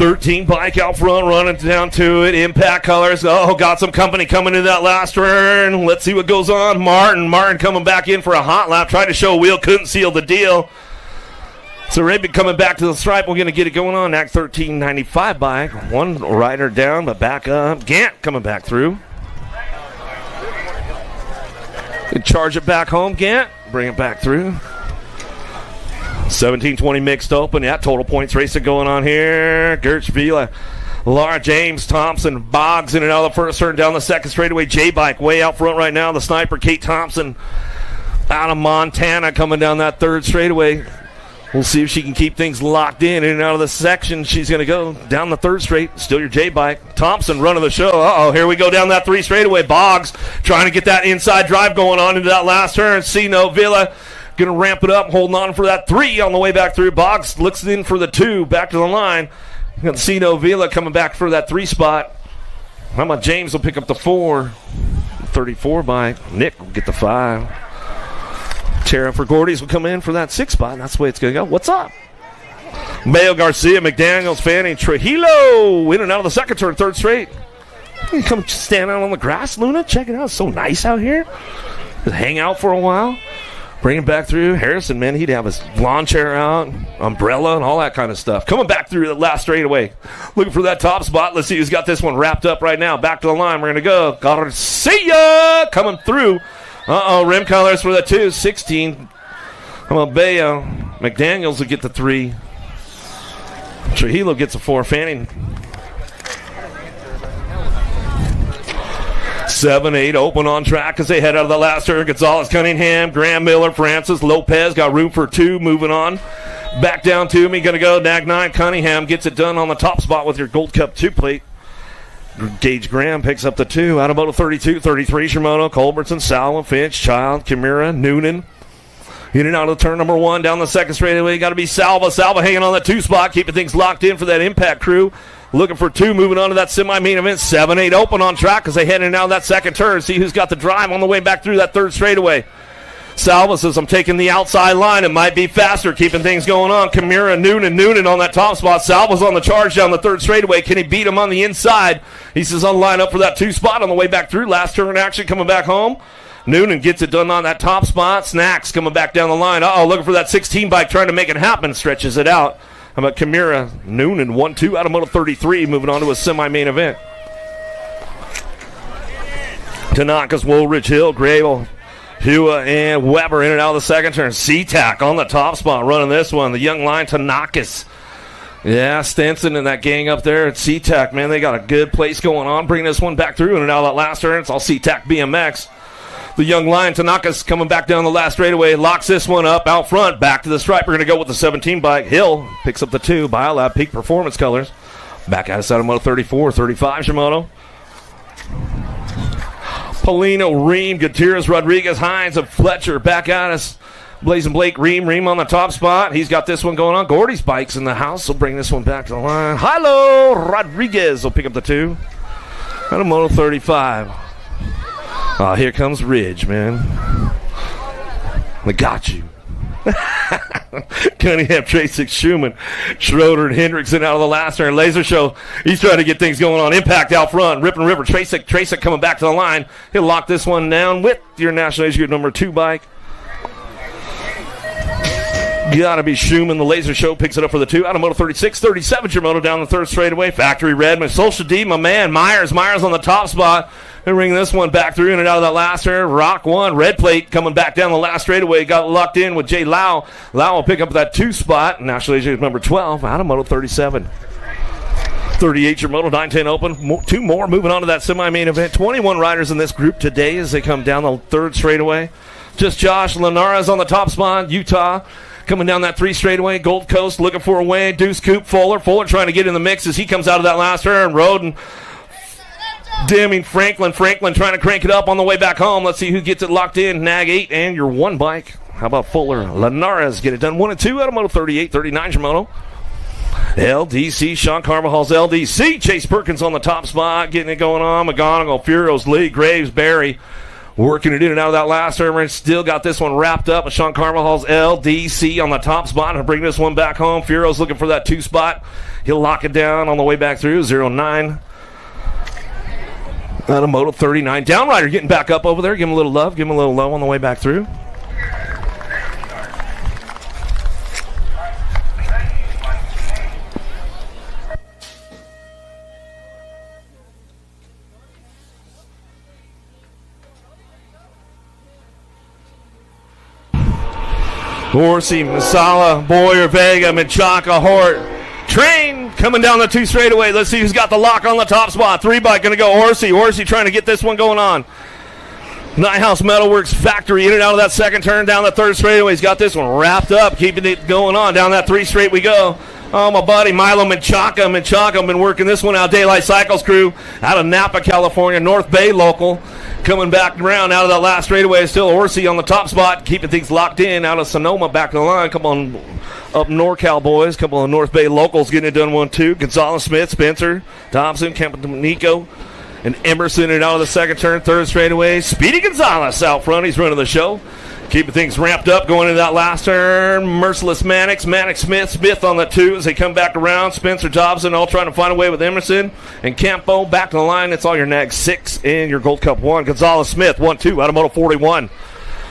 13 bike out front, running down to it. Impact Colors. Oh, got some company coming into that last turn. Let's see what goes on. Martin coming back in for a hot lap. Tried to show a wheel, couldn't seal the deal. So Raven coming back to the stripe. We're going to get it going on. Act 1395 bike. One rider down, but back up. Gant coming back through. Charge it back home, Gant. Bring it back through. 17-20 mixed open. Yeah, total points racing going on here. Gertz Vila, Laura James, Thompson, Boggs in and out of the first turn, down the second straightaway. J-Bike way out front right now. The sniper, Kate Thompson, out of Montana, coming down that third straightaway. We'll see if she can keep things locked in and out of the section. She's going to go down the third straight. Still your J-Bike. Thompson running the show. Uh-oh, here we go down that three straightaway. Boggs trying to get that inside drive going on into that last turn. Sino Villa going to ramp it up, holding on for that three on the way back through. Boggs looks in for the two, back to the line. You got Sino Villa coming back for that three spot. How about James will pick up the 4. 34 bike. Nick will get the 5. Tara for Gordy's will come in for that 6 spot. That's the way it's going to go. What's up? Mayo Garcia, McDaniels, Fanning, Trujillo in and out of the second turn, third straight. You come stand out on the grass, Luna. Check it out. It's so nice out here. Just hang out for a while. Bring it back through. Harrison, man, he'd have his lawn chair out, umbrella, and all that kind of stuff. Coming back through the last straightaway. Looking for that top spot. Let's see who's got this one wrapped up right now. Back to the line. We're going to go. Garcia coming through. Rim colors for the 2. 16. Bayo. McDaniels will get the 3. Trujillo gets a 4. Fanning. 7, 8 open on track as they head out of the last turn. Gonzalez, Cunningham, Graham Miller, Francis, Lopez got room for 2. Moving on. Back down to me. Going to go. Nag 9. Cunningham gets it done on the top spot with your Gold Cup 2 plate. Gage Graham picks up the 2. Automoto 32, 33, Shimono, Culbertson, Salwa, Finch, Child, Kimura, Noonan. In and out of turn number 1, down the second straightaway. Got to be Salva. Salva hanging on that 2 spot, keeping things locked in for that Impact crew. Looking for 2, moving on to that semi-main event. 7, 8 open on track as they head in and out of that second turn. See who's got the drive on the way back through that third straightaway. Salva says, I'm taking the outside line. It might be faster, keeping things going on. Kimura, Noonan on that top spot. Salva's on the charge down the third straightaway. Can he beat him on the inside? He says, I'll line up for that 2 spot on the way back through. Last turn action coming back home. Noonan gets it done on that top spot. Snacks coming back down the line. Looking for that 16 bike, trying to make it happen. Stretches it out. How about Kimura, Noonan, 1-2, Automoto 33, moving on to a semi-main event. Tanaka's Woolridge Hill, Grable, Hua, and Weber in and out of the second turn. SeaTac on the top spot running this one. The young line, Tanaka's. Yeah, Stenson and that gang up there at SeaTac, man, they got a good place going on. Bringing this one back through in and out of that last turn. It's all SeaTac BMX. The young line, Tanaka's coming back down the last straightaway, locks this one up out front, back to the stripe. We're going to go with the 17 bike. Hill picks up the 2, Biolab Peak Performance colors. Back out of Automoto 34, 35, Shimono. Polino, Ream, Gutierrez, Rodriguez, Hines, and Fletcher. Back out of Blazing Blake, Ream on the top spot. He's got this one going on. Gordy's bike's in the house. We'll bring this one back to the line. Hilo Rodriguez will pick up the 2. Automoto 35. Here comes Ridge, man. I got you. Cunningham, Tracek, Schumann, Schroeder, and Hendrickson out of the last turn. Laser Show, he's trying to get things going on. Impact out front. Rip and River, Tracek coming back to the line. He'll lock this one down with your National Age Group number 2 bike. Gotta be Schumann. The Laser Show picks it up for the 2. Automoto 36, 37, Shimono down the third straightaway. Factory Red, my Social D, my man, Myers on the top spot. They ring this one back through in and out of that last turn. Rock 1, Red Plate coming back down the last straightaway. Got locked in with Jay Lau. Lau will pick up that 2 spot. National Age Group number 12, Automoto 37. 38 Shimono, 9-10 open. 2 more moving on to that semi-main event. 21 riders in this group today as they come down the third straightaway. Just Josh Linares on the top spot. Utah coming down that 3 straightaway. Gold Coast looking for a way. Deuce Coop, Fuller trying to get in the mix as he comes out of that last turn. Roden, Deming, Franklin trying to crank it up on the way back home. Let's see who gets it locked in. Nag 8 and your 1 bike. How about Fuller? Linares get it done. 1 and 2. Automoto 38, 39 Shimono. LDC, Sean Carvajal's LDC. Chase Perkins on the top spot, getting it going on. McGonigal, Furos, Lee, Graves, Barry. Working it in and out of that last turn. Still got this one wrapped up with Sean Carvajal's LDC on the top spot. And bring this one back home. Furo's looking for that 2 spot. He'll lock it down on the way back through. 0-9. Out of Moto 39. Downrider getting back up over there. Give him a little love. Give him a little low on the way back through. Horsey, Masala, Boyer, Vega, Menchaca, Hort. Train coming down the 2 straightaway. Let's see who's got the lock on the top spot. 3 bike going to go Horsey. Horsey trying to get this one going on. Nighthouse Metalworks Factory in and out of that second turn down the 3rd straightaway. He's got this one wrapped up, keeping it going on. Down that 3 straight we go. Oh, my buddy Milo Menchaca. Menchaca been working this one out. Daylight Cycles crew out of Napa, California. North Bay local. Coming back around out of that last straightaway. Still Horsey on the top spot. Keeping things locked in out of Sonoma. Back to the line. Come on up NorCal boys. Couple of North Bay locals getting it done 1-2. Gonzalez, Smith, Spencer, Thompson, Campanico, and Emerson and out of the second turn. 3rd straightaway. Speedy Gonzalez out front. He's running the show. Keeping things ramped up going into that last turn. Merciless Mannix, Smith on the 2 as they come back around. Spencer Dobson all trying to find a way with Emerson. And Campo back to the line. It's all your NAG 6 in your Gold Cup 1. Gonzalez Smith 1-2 out of Moto 41.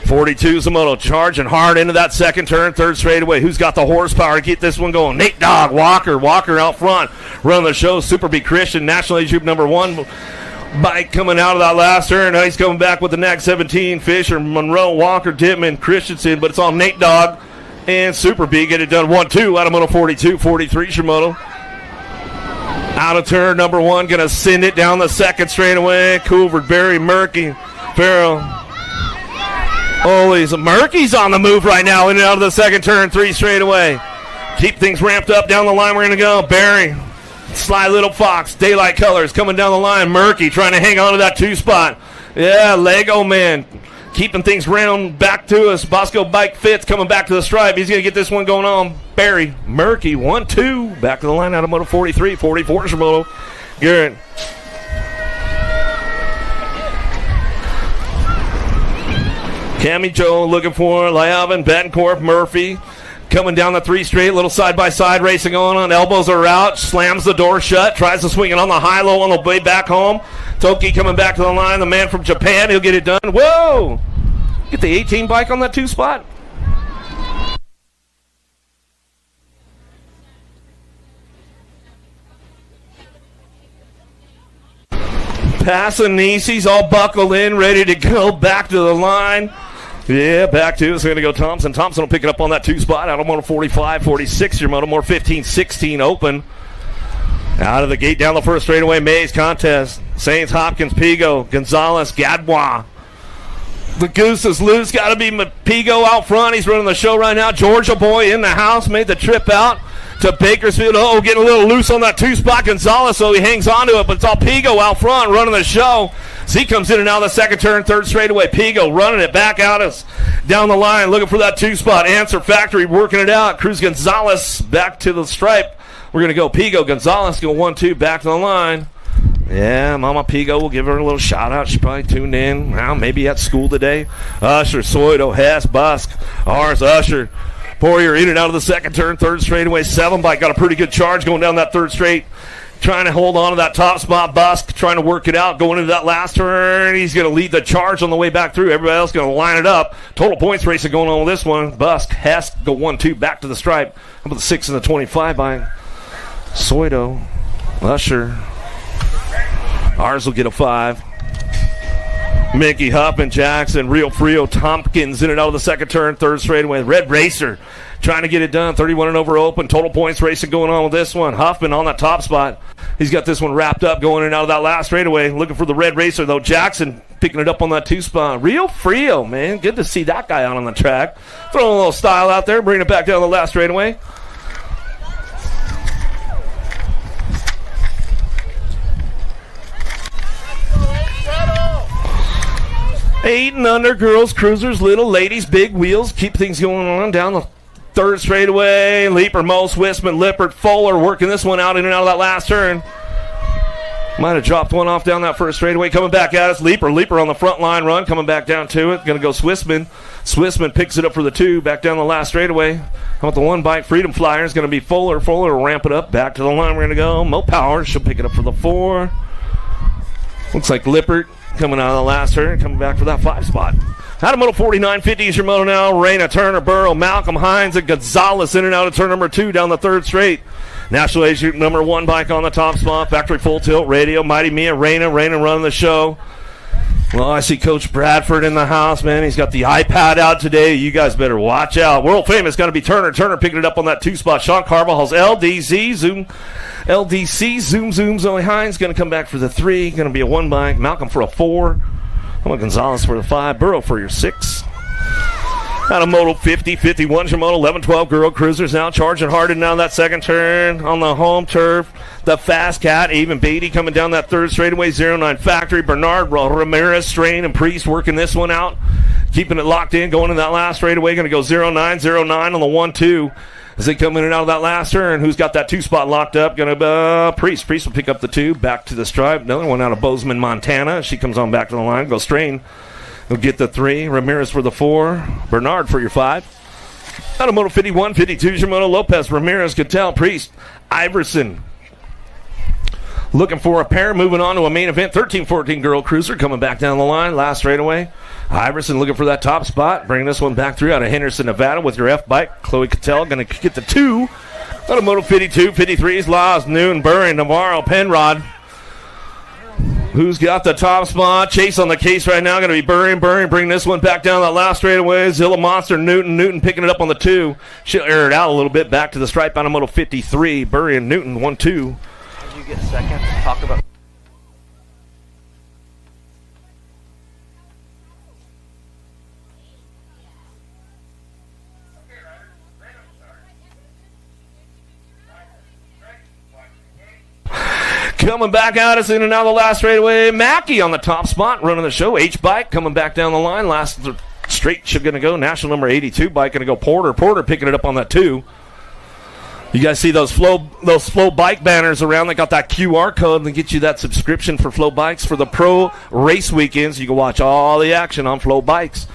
42 is the Moto charging hard into that second turn. 3rd straightaway. Who's got the horsepower to keep this one going? Nate Dogg, Walker out front. Running the show. Super B Christian, National Age Group number 1. Bike coming out of that last turn. Now he's coming back with the NAC 17. Fisher, Monroe, Walker, Dittman, Christensen. But it's all Nate Dogg and Super B. Get it done 1-2 out of Moto 42. 43 Shimoto. Out of turn number 1. Going to send it down the second straightaway. Coolford, Berry, Murky, Farrell. Oh, Murky's on the move right now. In and out of the second turn. 3 straightaway. Keep things ramped up down the line. We're going to go. Berry. Sly Little Fox, Daylight Colors coming down the line. Murky trying to hang on to that 2 spot. Yeah, Lego Man keeping things round back to us. Bosco Bike Fits coming back to the stripe. He's going to get this one going on. Barry, Murky, 1-2. Back to the line out of Moto 43. 44 is Moto. Garrett. Cammy Joe looking for Lyavin, Betancourt, Murphy. Coming down the 3 straight, little side-by-side racing going on. Elbows are out, slams the door shut, tries to swing it on the high-low on the way back home. Toki coming back to the line, the man from Japan, he'll get it done. Whoa! Get the 18 bike on that 2 spot. Passanisi's all buckled in, ready to go back to the line. Yeah, back to it's going to go Thompson. Thompson will pick it up on that 2 spot. Out of Moto 45, 46. Your Moto more 15, 16 open. Out of the gate down the first straightaway. Mays contest. Saints, Hopkins, Pigo, Gonzalez, Gadbois. The goose is loose. Got to be Pigo out front. He's running the show right now. Georgia boy in the house. Made the trip out to Bakersfield. Oh, getting a little loose on that 2 spot. Gonzalez, so he hangs on to it. But it's all Pigo out front running the show. Z comes in and out of the second turn, 3rd straightaway. Pigo running it back out us down the line, looking for that 2 spot. Answer Factory working it out. Cruz Gonzalez back to the stripe. We're going to go Pigo. Gonzalez go 1-2 back to the line. Yeah, Mama Pigo, will give her a little shout out. She probably tuned in. Well, maybe at school today. Usher, Soido, Hess, Busk. Ours, Usher. Poirier in and out of the second turn, 3rd straightaway. 7 bike got a pretty good charge going down that 3rd straight. Trying to hold on to that top spot. Busk trying to work it out. Going into that last turn. He's going to lead the charge on the way back through. Everybody else going to line it up. Total points racing going on with this one. Busk, Hess go 1-2 back to the stripe. How about the 6 and the 25 by Soido, Usher. Ours will get a 5. Mickey, Huffman, Jackson, Rio Frio, Tompkins in and out of the second turn, 3rd straightaway. Red Racer trying to get it done. 31 and over open. Total points racing going on with this one. Huffman on that top spot. He's got this one wrapped up going in and out of that last straightaway. Looking for the Red Racer, though. Jackson picking it up on that 2 spot. Rio Frio, man. Good to see that guy out on the track. Throwing a little style out there. Bringing it back down the last straightaway. Eight and under, girls, cruisers, little ladies, big wheels. Keep things going on down the 3rd straightaway. Leaper, Mo, Swissman, Lippert, Fuller working this one out in and out of that last turn. Might have dropped one off down that first straightaway. Coming back at us. Leaper on the front line run. Coming back down to it. Going to go Swissman. Swissman picks it up for the 2. Back down the last straightaway. How about the 1 bike? Freedom Flyer is going to be Fuller. Fuller will ramp it up. Back to the line. We're going to go. Mo Power. She'll pick it up for the 4. Looks like Lippert coming out of the last turn. Coming back for that 5 spot. Out of moto 49.50 is your moto now. Reyna, Turner, Burrow, Malcolm, Hines, and Gonzalez in and out of turn number 2 down the 3rd straight. National Age Group number 1 bike on the top spot. Factory full tilt radio. Mighty Mia, Reyna running the show. Well, I see Coach Bradford in the house, man. He's got the iPad out today. You guys better watch out. World famous going to be Turner. Turner picking it up on that 2 spot. Sean Carvajal's LDC zoom. Zoe Hines going to come back for the 3. Going to be a 1 bike. Malcolm for a 4. How about Gonzalez for the 5? Burrow for your 6. Out of moto 50, 51's your moto 11-12 girl cruisers now charging hard and down that 2nd turn on the home turf. The Fast Cat, Avon Beatty coming down that 3rd straightaway. 09 Factory, Bernard, Ramirez, Strain, and Priest working this one out. Keeping it locked in, going in that last straightaway. Going to go 09 on the 1-2. As they come in and out of that last turn, who's got that 2 spot locked up? Going to Priest. Priest will pick up the 2, back to the stripe. Another one out of Bozeman, Montana. She comes on back to the line. Go Strain. He'll get the 3. Ramirez for the 4. Bernard for your 5. Out of moto 51, 52's your moto. Lopez, Ramirez, Cattell, Priest, Iverson. Looking for a pair. Moving on to a main event. 13-14 girl cruiser coming back down the line. Last straightaway. Iverson looking for that top spot. Bringing this one back through out of Henderson, Nevada with your F bike. Chloe Cattell going to get the 2. Out of moto 52, 53's Laws, Noon, Burry, Navarro, Penrod. Who's got the top spot? Chase on the case right now. Going to be Burry. Bring this one back down that last straightaway. Zilla Monster, Newton picking it up on the 2. She'll air it out a little bit. Back to the stripe out of moto 53. Burry and Newton, 1-2. Did you get second? Talk about. Coming back at us in and out of the last straightaway. Mackey on the top spot, running the show. H-bike coming back down the line. Last straight should going to go. National number 82 bike going to go Porter. Porter picking it up on that 2. You guys see those Flow bike banners around? They got that QR code and they get you that subscription for Flow bikes for the pro race weekends. You can watch all the action on Flow bikes.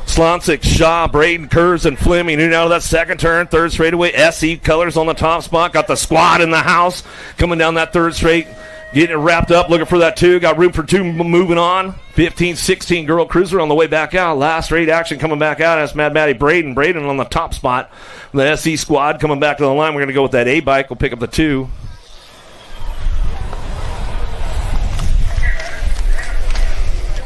Slonsick, Shaw, Braden, Kurz, and Fleming in and out of that 2nd turn. 3rd straightaway. SE Colors on the top spot. Got the squad in the house coming down that 3rd straight. Getting it wrapped up. Looking for that 2. Got room for 2 moving on. 15-16 girl cruiser on the way back out. Last straight action coming back out. That's Mad Matty Braden. Braden on the top spot. The SE squad coming back to the line. We're going to go with that A bike. We'll pick up the 2.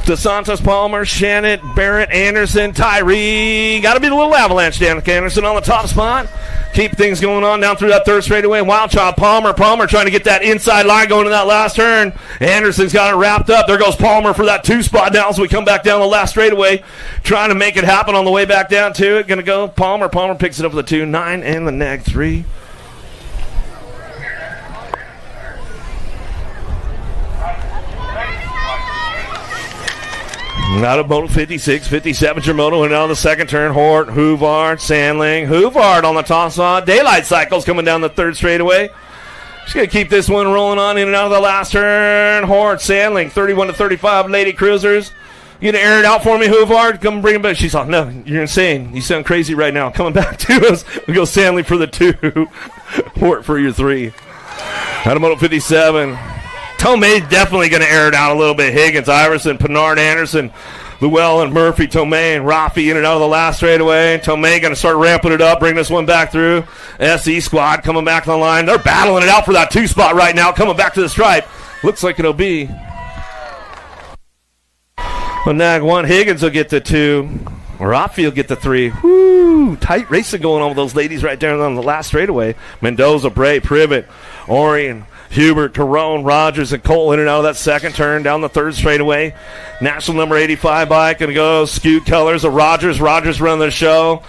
DeSantos, Palmer, Shannon, Barrett, Anderson, Tyree. Got to be the little avalanche, Danica Anderson on the top spot. Keep things going on down through that 3rd straightaway. Wild Child, Palmer trying to get that inside line going in that last turn. Anderson's got it wrapped up. There goes Palmer for that 2 spot now as we come back down the last straightaway. Trying to make it happen on the way back down to it. Going to go Palmer. Palmer picks it up for the 2. 9 and the neg 3. Out of moto 56, 57's your moto, and out of the 2nd turn, Hort, Hoovard, Sandling, Hoovard on the top spot. Daylight Cycles coming down the 3rd straightaway. She's going to keep this one rolling on in and out of the last turn. Hort, Sandling, 31-35 Lady Cruisers. You going to air it out for me, Hoovard? Come bring it back. She's like, no, you're insane. You sound crazy right now. Coming back to us. We go Sandling for the 2. Hort for your 3. Out of moto 57. Tomei definitely going to air it out a little bit. Higgins, Iverson, Pinard, Anderson, Llewellyn, Murphy, Tomei, and Rafi in and out of the last straightaway. Tomei going to start ramping it up, bring this one back through. SE squad coming back to the line. They're battling it out for that 2 spot right now, coming back to the stripe. Looks like it'll be a nag 1. Higgins will get the 2. Rafi will get the 3. Woo! Tight racing going on with those ladies right there on the last straightaway. Mendoza, Bray, Privet, Orion, Hubert, Carone, Rogers, and Cole in and out of that 2nd turn down the 3rd straightaway. National number 85 bike going to go skewed colors of Rogers. Rogers running the show.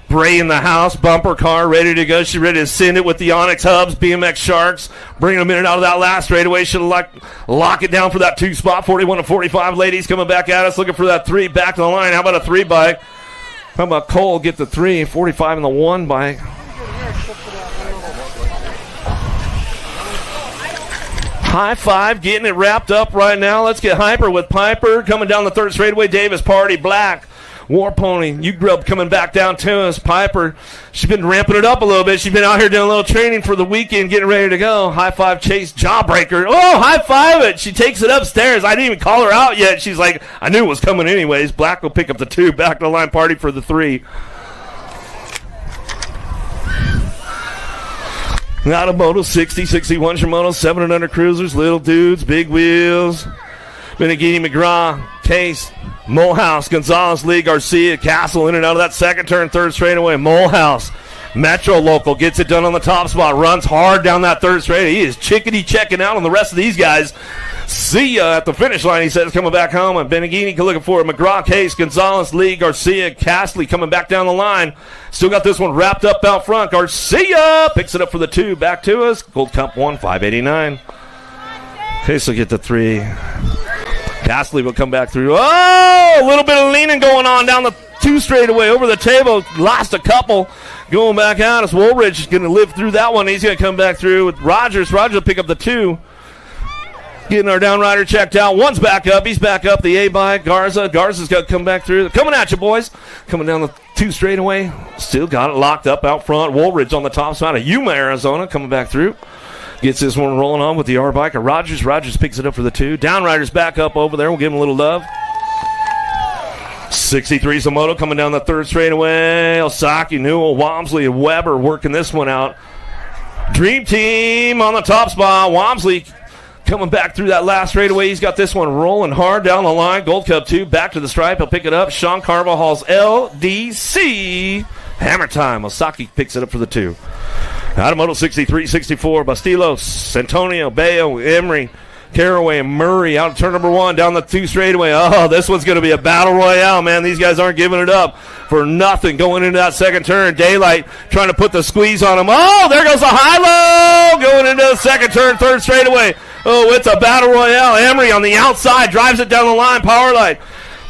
Bray in the house. Bumper car ready to go. She's ready to send it with the Onyx Hubs. BMX Sharks bringing them in and out of that last straightaway. Should lock it down for that 2 spot. 41-45 ladies coming back at us looking for that 3 back to the line. How about a 3 bike? How about Cole get the 3? 45 in the 1 bike. High five, getting it wrapped up right now. Let's get hyper with Piper coming down the third straightaway. Davis Party, Black. War Pony, you grub coming back down to us. Piper, she's been ramping it up a little bit. She's been out here doing a little training for the weekend, getting ready to go. High five, Chase, Jawbreaker. Oh, high five it. She takes it upstairs. I didn't even call her out yet. She's like, I knew it was coming anyways. Black will pick up the 2. Back to the line, Party for the 3. Automoto 60, 61 Shimano, 7 and under cruisers, little dudes, big wheels. Benegini, McGraw, Case, Molehouse, Gonzalez, Lee, Garcia, Castle in and out of that second turn, third straightaway. Molehouse, Metro local, gets it done on the top spot, runs hard down that third straightaway. He is chickadee checking out on the rest of these guys. See ya at the finish line, he says, coming back home. And Benegini looking for it. McGraw, Case, Gonzalez, Lee, Garcia, Castley coming back down the line. Still got this one wrapped up out front. Garcia picks it up for the 2. Back to us. Gold Cup 1, 589. Case will get the 3. Castley will come back through. Oh, a little bit of leaning going on down the 2 straightaway over the table. Lost a couple. Going back out as Woolridge is going to live through that one. He's going to come back through with Rogers. Rogers will pick up the 2. Getting our downrider checked out. One's back up. He's back up. The A-bike. Garza's got to come back through. Coming at you, boys. Coming down the 2 straightaway. Still got it locked up out front. Woolridge on the top side of Yuma, Arizona. Coming back through. Gets this one rolling on with the R-bike. Rogers picks it up for the 2. Downrider's back up over there. We'll give him a little love. 63 Zomoto coming down the 3rd straightaway. Osaki, Newell, Wamsley, and Weber working this one out. Dream Team on the top spot. Wamsley coming back through that last straightaway. He's got this one rolling hard down the line. Gold Cup 2 back to the stripe. He'll pick it up. Sean Carvajal's LDC. Hammer time. Osaki picks it up for the 2. Automoto 63, 64, Bastilos, Antonio, Bayo, Emery, Caraway, and Murray out of turn number 1 down the 2 straightaway. Oh, this one's going to be a battle royale, man. These guys aren't giving it up for nothing going into that second turn. Daylight trying to put the squeeze on him. Oh, there goes the high-low going into the second turn, 3rd straightaway. Oh, it's a battle royale. Emery on the outside drives it down the line, power light.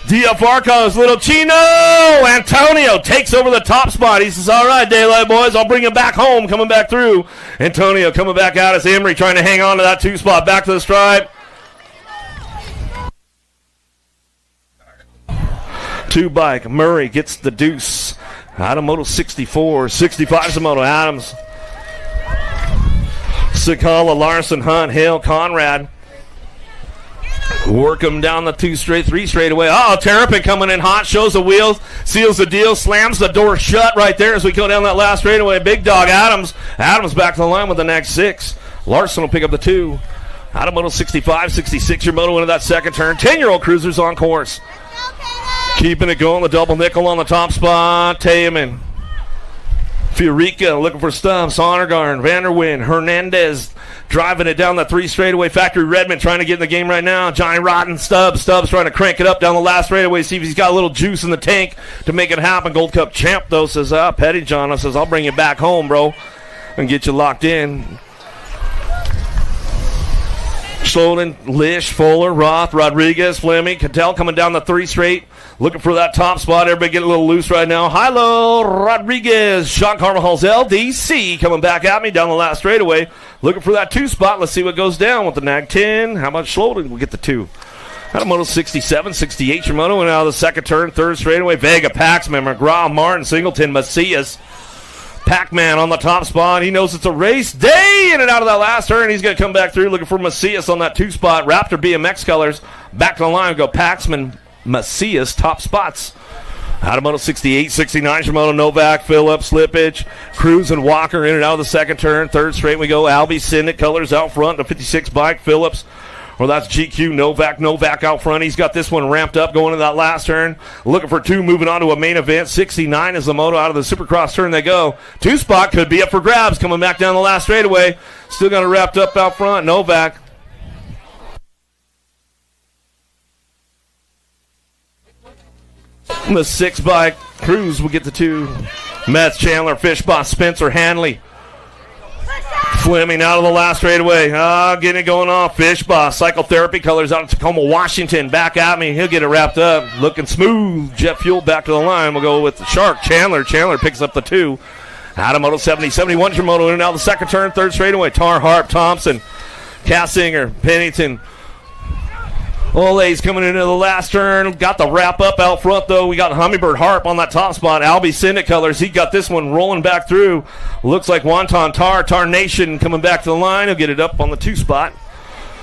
DFR calls Little Chino. Antonio takes over the top spot. He says, all right, Daylight boys, I'll bring him back home. Coming back through. Antonio coming back out as Emery trying to hang on to that 2 spot. Back to the stripe. 2 bike. Murray gets the deuce. Automoto 64. 65 Zomoto Adams. Sakala, Larson, Hunt, Hale, Conrad. Work him down the 3 straightaway. Oh, Terrapin coming in hot, shows the wheels, seals the deal, slams the door shut right there as we go down that last straightaway. Big dog Adams. Adams back to the line with the next 6. Larson will pick up the 2. Automoto 65, 66 your moto into that second turn. 10-year-old cruisers on course. Keeping it going, the double nickel on the top spot. Tayaman. Fiorica looking for Stubbs, Sonnergarn, Vanderwind, Hernandez driving it down the 3 straightaway. Factory Redmond trying to get in the game right now. Johnny Rotten, Stubbs trying to crank it up down the last straightaway, see if he's got a little juice in the tank to make it happen. Gold Cup champ, though, says, Petty John says, I'll bring you back home, bro, and get you locked in. Sloden, Lish, Fuller, Roth, Rodriguez, Fleming, Cattell coming down the 3 straight. Looking for that top spot. Everybody getting a little loose right now. Hilo Rodriguez. Sean Carvajal's LDC coming back at me down the last straightaway. Looking for that 2 spot. Let's see what goes down with the Nag 10. How much Sloden will get the 2? Automoto 67, 68 Shimano. And out of the second turn, 3rd straightaway. Vega, Paxman, McGraw, Martin, Singleton, Macias. Pac-Man on the top spot. He knows it's a race day in and out of that last turn. He's going to come back through looking for Macias on that 2 spot. Raptor BMX colors. Back to the line. Go Paxman, Macias, top spots. Automoto 68, 69, Shimano, Novak, Phillips, Slippage, Cruz and Walker in and out of the second turn. 3rd straight we go. Albie, Syndic, colors out front. The 56 bike, Phillips. Well, that's GQ, Novak out front. He's got this one ramped up going into that last turn. Looking for 2, moving on to a main event. 69 is the moto. Out of the Supercross turn they go. 2 spot could be up for grabs coming back down the last straightaway. Still got it wrapped up out front. Novak. The 6 bike, Cruz will get the 2. Metz, Chandler, Fishboss, Spencer, Hanley. Fleming out of the last straightaway. Getting it going off. Fishboss, Psychotherapy colors out of Tacoma, Washington. Back at me. He'll get it wrapped up. Looking smooth. Jet Fuel back to the line. We'll go with the Shark. Chandler picks up the 2. Automoto 70, 71 Shimoto in and out of the second turn. 3rd straightaway. Tar, Harp, Thompson. Cassinger, Pennington. Ole's coming into the last turn. Got the wrap up out front, though. We got Hummingbird Harp on that top spot. Albie Syndic Colors. He got this one rolling back through. Looks like Wonton Tar Nation coming back to the line. He'll get it up on the 2 spot.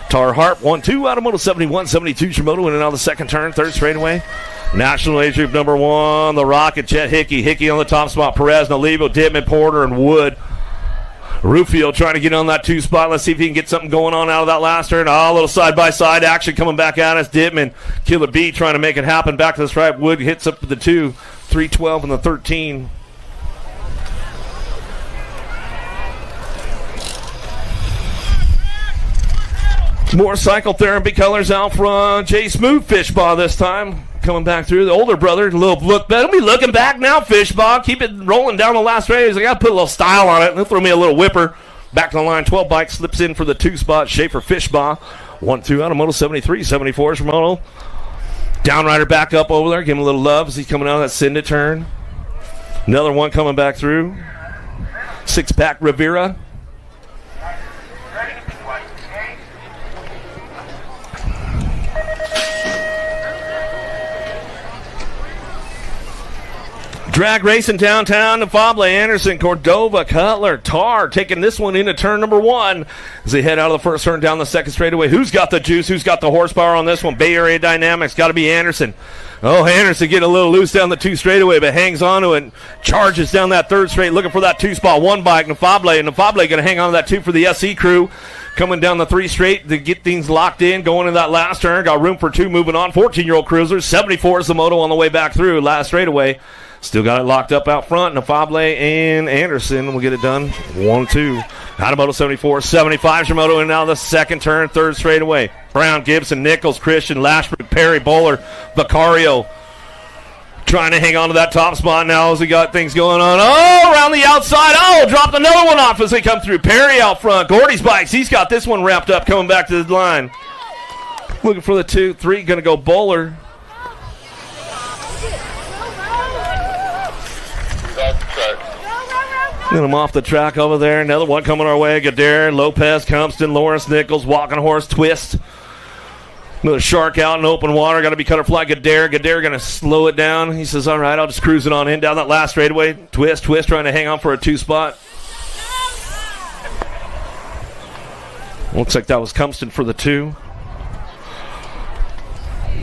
Tar Harp 1-2 out of Moto 71-72. Shimoto in and out of the second turn, third straightaway. National Age Group number 1, the Rocket, Chet Hickey. Hickey on the top spot. Perez, Nalivo, Dittman, Porter, and Wood. Rufio trying to get on that 2 spot. Let's see if he can get something going on out of that last turn. A little side-by-side action coming back at us. Dittman, Killer B trying to make it happen. Back to the stripe. Wood hits up to the 2. 3-12 and the 13. More Cycle Therapy Colors out front. Jay Smooth Fishbaugh this time. Coming back through. The older brother, a little look back. Don't be looking back now, Fishbaugh. Keep it rolling down the last race. I got to put a little style on it. He'll throw me a little whipper. Back to the line. 12 bike slips in for the 2 spot. Schaefer Fishbaugh. 1-2 out of Moto 73. 74 is from Moto. Downrider back up over there. Give him a little love as he's coming out of that Cinda turn. Another one coming back through. 6-pack Rivera. Drag racing downtown to Fable, Anderson, Cordova, Cutler, Tar taking this one into turn number 1 as they head out of the first turn down the second straightaway. Who's got the juice? Who's got the horsepower on this one? Bay Area Dynamics. Got to be Anderson. Oh, Anderson getting a little loose down the 2 straightaway, but hangs on to it. Charges down that 3rd straight, looking for that 2 spot. 1 bike, Nafable. And Nafable going to hang on to that 2 for the SC crew. Coming down the 3 straight to get things locked in, going in that last turn. Got room for 2 moving on. 14-year-old cruisers. 74 is the moto on the way back through. Last straightaway. Still got it locked up out front. Nafable and Anderson will get it done. 1-2. Out of Moto 74. 75 Shimoto in now the second turn, 3rd straightaway. Brown, Gibson, Nichols, Christian, Lashbrook, Perry, Bowler, Vicario. Trying to hang on to that top spot now as we got things going on. Oh, around the outside. Oh, dropped another one off as they come through. Perry out front. Gordy's bikes. He's got this one wrapped up coming back to the line. Looking for the 2-3. Going to go Bowler. Get him off the track over there. Another one coming our way. Gadare, Lopez, Compston, Lawrence, Nichols, Walking Horse, Twist. Another shark out in open water. Got to be cutter fly. Gadare going to slow it down. He says, all right, I'll just cruise it on in down that last straightaway. Twist trying to hang on for a 2 spot. Looks like that was Compston for the 2.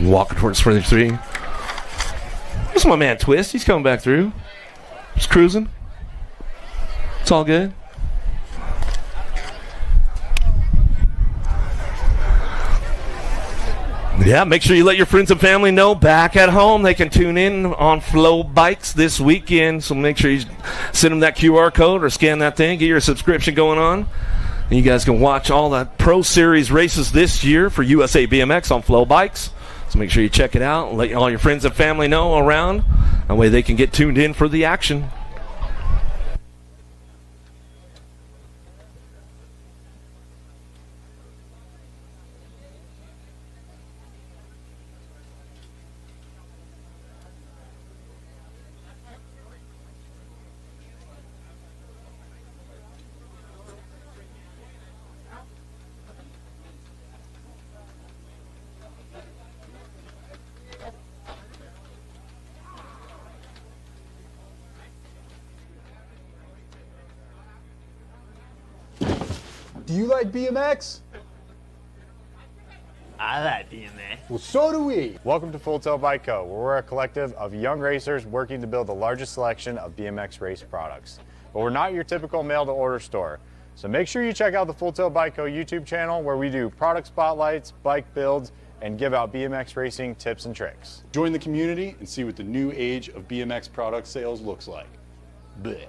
Walking towards for the 3. This is my man Twist. He's coming back through. Just cruising. It's all good. Yeah, make sure you let your friends and family know back at home they can tune in on Flow Bikes this weekend. So make sure you send them that QR code or scan that thing, get your subscription going on. And you guys can watch all the Pro Series races this year for USA BMX on Flow Bikes. So make sure you check it out and let all your friends and family know around. That way they can get tuned in for the action. Do you like BMX? I like BMX. Well, so do we. Welcome to Full Tail Bike Co., where we're a collective of young racers working to build the largest selection of BMX race products. But we're not your typical mail-to-order store. So make sure you check out the Full Tail Bike Co. YouTube channel, where we do product spotlights, bike builds, and give out BMX racing tips and tricks. Join the community and see what the new age of BMX product sales looks like. Bleh.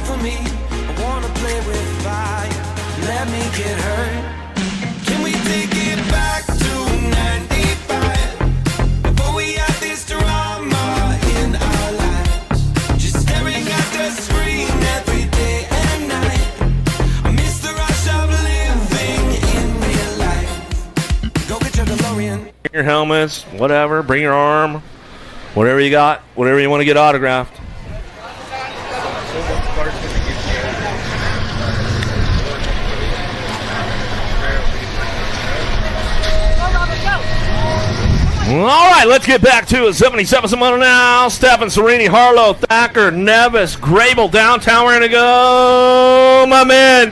for me. I wanna play with fire. Let me get hurt. Can we take it back to 95? Before we had this drama in our lives. Just staring at the screen every day and night. I miss the rush of living in real life. Go get your DeLorean. Bring your helmets, whatever. Bring your arm. Whatever you got. Whatever you want to get autographed. All right, let's get back to a 77 Simona now. Stefan, Serini, Harlow, Thacker, Nevis, Grable, downtown. We're going to go, my man.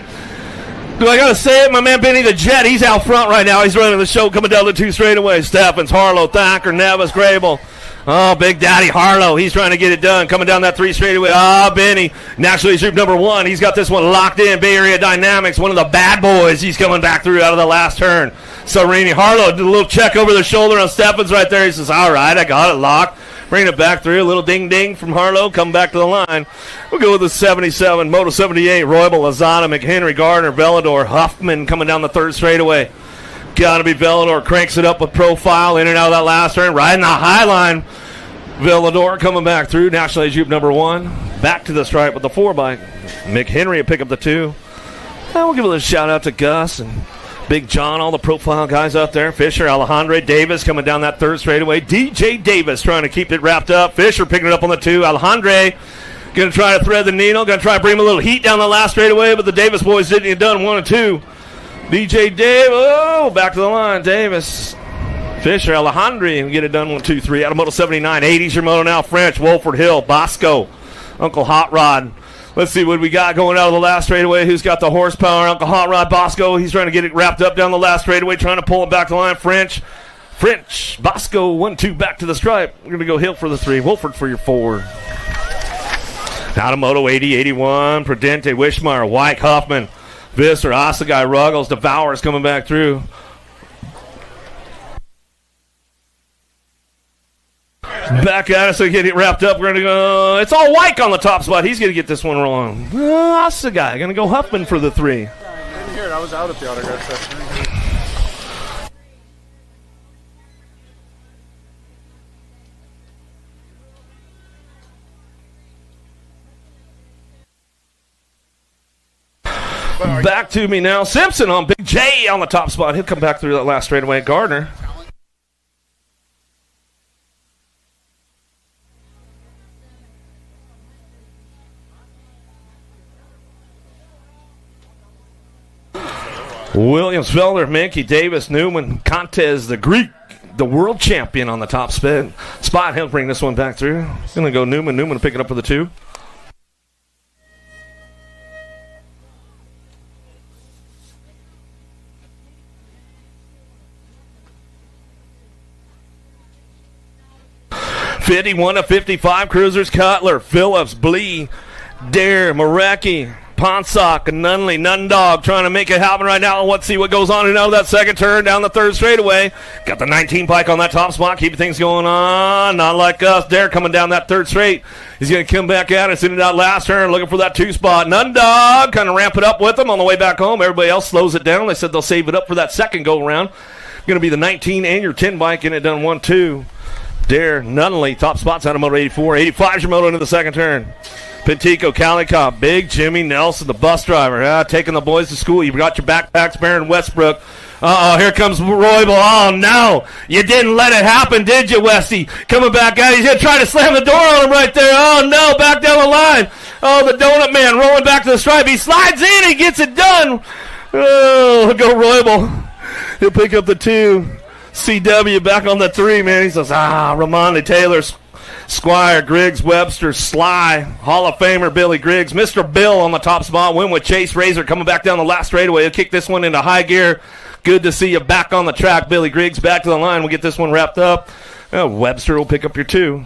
Do I got to say it? My man Benny the Jet, he's out front right now. He's running the show coming down the 2 straightaways. Stephens, Harlow, Thacker, Nevis, Grable. Oh, Big Daddy Harlow, he's trying to get it done. Coming down that 3 straightaway. Ah, Benny, National League Group number 1. He's got this one locked in. Bay Area Dynamics, one of the bad boys. He's coming back through out of the last turn. Serini, Harlow did a little check over the shoulder on Stephens right there. He says, all right, I got it locked. Bringing it back through. A little ding-ding from Harlow. Come back to the line. We'll go with the 77. Moto 78. Roybal, Lozada, McHenry, Gardner, Vellador, Huffman coming down the 3rd straightaway. Got to be Vellador. Cranks it up with profile. In and out of that last turn. Riding the high line. Vellador coming back through. National Age Group number 1. Back to the stripe with the 4-bike. McHenry will pick up the 2. And we'll give a little shout-out to Gus and Big John, all the profile guys out there. Fisher, Alejandro Davis coming down that 3rd straightaway. DJ Davis trying to keep it wrapped up. Fisher picking it up on the 2. Alejandro going to try to thread the needle. Going to try to bring him a little heat down the last straightaway, but the Davis boys didn't get done 1 and 2. DJ Davis, oh, back to the line. Davis, Fisher, Alejandro, and get it done 1, 2, 3. Out of Moto 79. 80's your moto now. French, Wolford Hill, Bosco, Uncle Hot Rod. Let's see what we got going out of the last straightaway. Who's got the horsepower? Uncle Hot Rod Bosco. He's trying to get it wrapped up down the last straightaway, trying to pull it back to the line. French, Bosco, 1, 2, back to the stripe. We're going to go Hill for the 3. Wolford for your 4. Out of Moto 80, 81. Prudente, Wishmeyer, White, Huffman, Visser, Osagai, Ruggles, Devour's coming back through. Back at us, so get it wrapped up. We're going to go. It's all White on the top spot. He's going to get this one wrong. Osagai going to go Huffman for the 3. I didn't hear it. I was out at the autograph session. Back to me now. Simpson on Big J on the top spot. He'll come back through that last straightaway. Gardner. Williams, Felder, Mankey, Davis, Newman, Contes, the Greek, the world champion on the top spot. He'll bring this one back through. Going to go Newman. Newman to pick it up for the 2. $51 to $55. Cruisers, Cutler, Phillips, Blee, Dare, Marecki, Ponsock, Nunley, Nundog trying to make it happen right now. Let's see what goes on and out of that 2nd turn down the 3rd straightaway. Got the 19 bike on that top spot, keeping things going on. Not like us. Dare coming down that 3rd straight. He's going to come back at us in that last turn, looking for that 2 spot. Nundog kind of ramp it up with him on the way back home. Everybody else slows it down. They said they'll save it up for that 2nd go around. Going to be the 19 and your 10 bike, getting it done 1, 2. Dare, Nunley, top spots out of Moto 84. 85's your moto into the 2nd turn. Pintico, Calicop, Big Jimmy Nelson, the bus driver, taking the boys to school. You've got your backpacks, Baron Westbrook. Uh-oh, here comes Roybal. Oh, no. You didn't let it happen, did you, Westy? Coming back out. He's going to try to slam the door on him right there. Oh, no, back down the line. Oh, the donut man rolling back to the stripe. He slides in. He gets it done. Oh, go Roybal. He'll pick up the 2. CW back on the 3, man. He says, Ramondi Taylor, Squire, Griggs, Webster, Sly, Hall of Famer Billy Griggs, Mr. Bill on the top spot, win with Chase Razor coming back down the last straightaway. He'll kick this one into high gear. Good to see you back on the track, Billy Griggs. Back to the line. We'll get this one wrapped up. Webster will pick up your 2.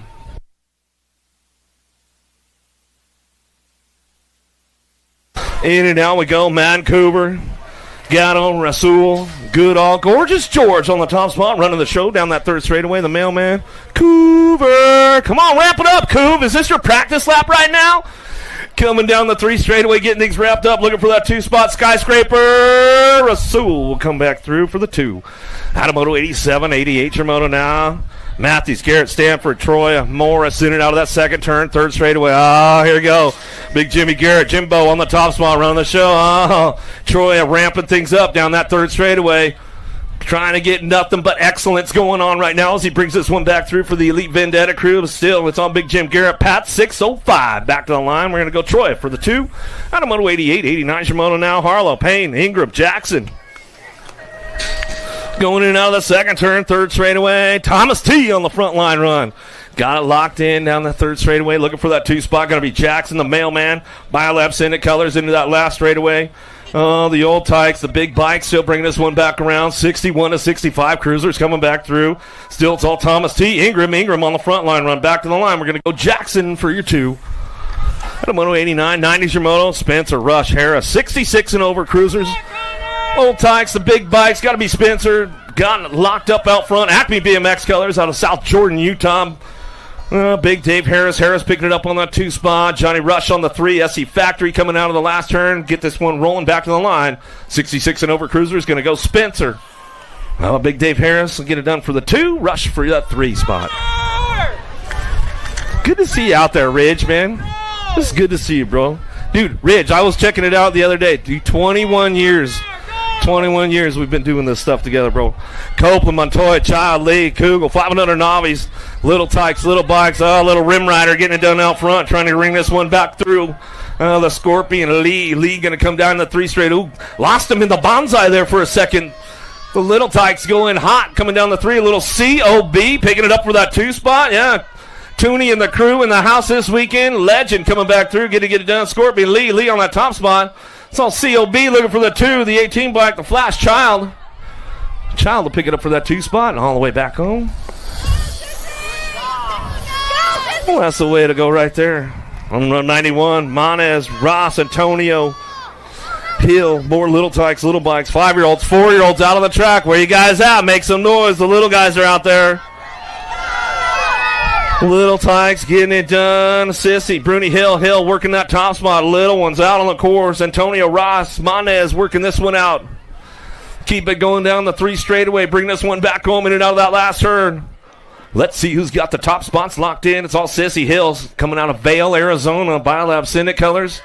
In and out we go. Vancouver, Gatto, Rasul, Goodall, Gorgeous George on the top spot, running the show down that 3rd straightaway. The mailman, Coover. Come on, wrap it up, Coov. Is this your practice lap right now? Coming down the 3 straightaway, getting things wrapped up, looking for that 2-spot. Skyscraper. Rasul will come back through for the 2. Out of moto 87, 88 your moto now. Matthews, Garrett, Stanford, Troy, Morris in and out of that second turn, 3rd straightaway. Oh, here we go. Big Jimmy Garrett, Jimbo on the top spot, running the show. Oh, Troy ramping things up down that 3rd straightaway. Trying to get nothing but excellence going on right now as he brings this one back through for the Elite Vendetta crew. But still, it's on Big Jim Garrett. Pat 605 back to the line. We're going to go Troy for the 2. Out of moto 88, 89 your moto now. Harlow, Payne, Ingram, Jackson. Going in and out of the second turn, 3rd straightaway. Thomas T on the front line run. Got it locked in down the 3rd straightaway. Looking for that 2 spot. Going to be Jackson, the mailman. Biolab Senate colors into that last straightaway. Oh, the old Tykes, the big bike, still bringing this one back around. 61 to 65 cruisers coming back through. Still, it's all Thomas T. Ingram on the front line run. Back to the line. We're going to go Jackson for your 2. At a moto 89, 90's your moto. Spencer, Rush, Harris, 66 and over cruisers. Old Tykes, the big bikes, got to be Spencer. Got locked up out front. Acme BMX colors out of South Jordan, Utah. Big Dave Harris picking it up on that 2 spot. Johnny Rush on the 3. SC Factory coming out of the last turn. Get this one rolling back to the line. 66 and over cruiser is going to go Spencer. Big Dave Harris will get it done for the 2. Rush for that 3 spot. Good to see you out there, Ridge, man. This is good to see you, bro. Dude, Ridge, I was checking it out the other day. Dude, 21 years. 21 years we've been doing this stuff together, bro. Copeland, Montoya, Child, Lee, Kugel, 500 novice, little Tykes, little bikes, little Rim Rider getting it done out front, trying to ring this one back through. The Scorpion, Lee going to come down the 3 straight. Ooh, lost him in the bonsai there for a second. The little Tykes going hot, coming down the 3. A little COB picking it up for that 2 spot. Yeah. Tooney and the crew in the house this weekend. Legend coming back through, get it done. Scorpion, Lee on that top spot. It's all COB looking for the 2, the 18 bike, the Flash Child. Child will pick it up for that 2 spot and all the way back home. Well, that's the way to go right there. On run 91, Monez, Ross, Antonio, Hill, more little Tykes, little bikes, 5-year-olds, 4-year-olds out on the track. Where you guys at? Make some noise. The little guys are out there. Little Tykes getting it done. Sissy, Bruni Hill working that top spot. Little ones out on the course. Antonio Ross, Monez working this one out. Keep it going down the 3 straightaway. Bring this one back home in and out of that last turn. Let's see who's got the top spots locked in. It's all Sissy Hills coming out of Vail, Arizona. Biolab Syndic colors.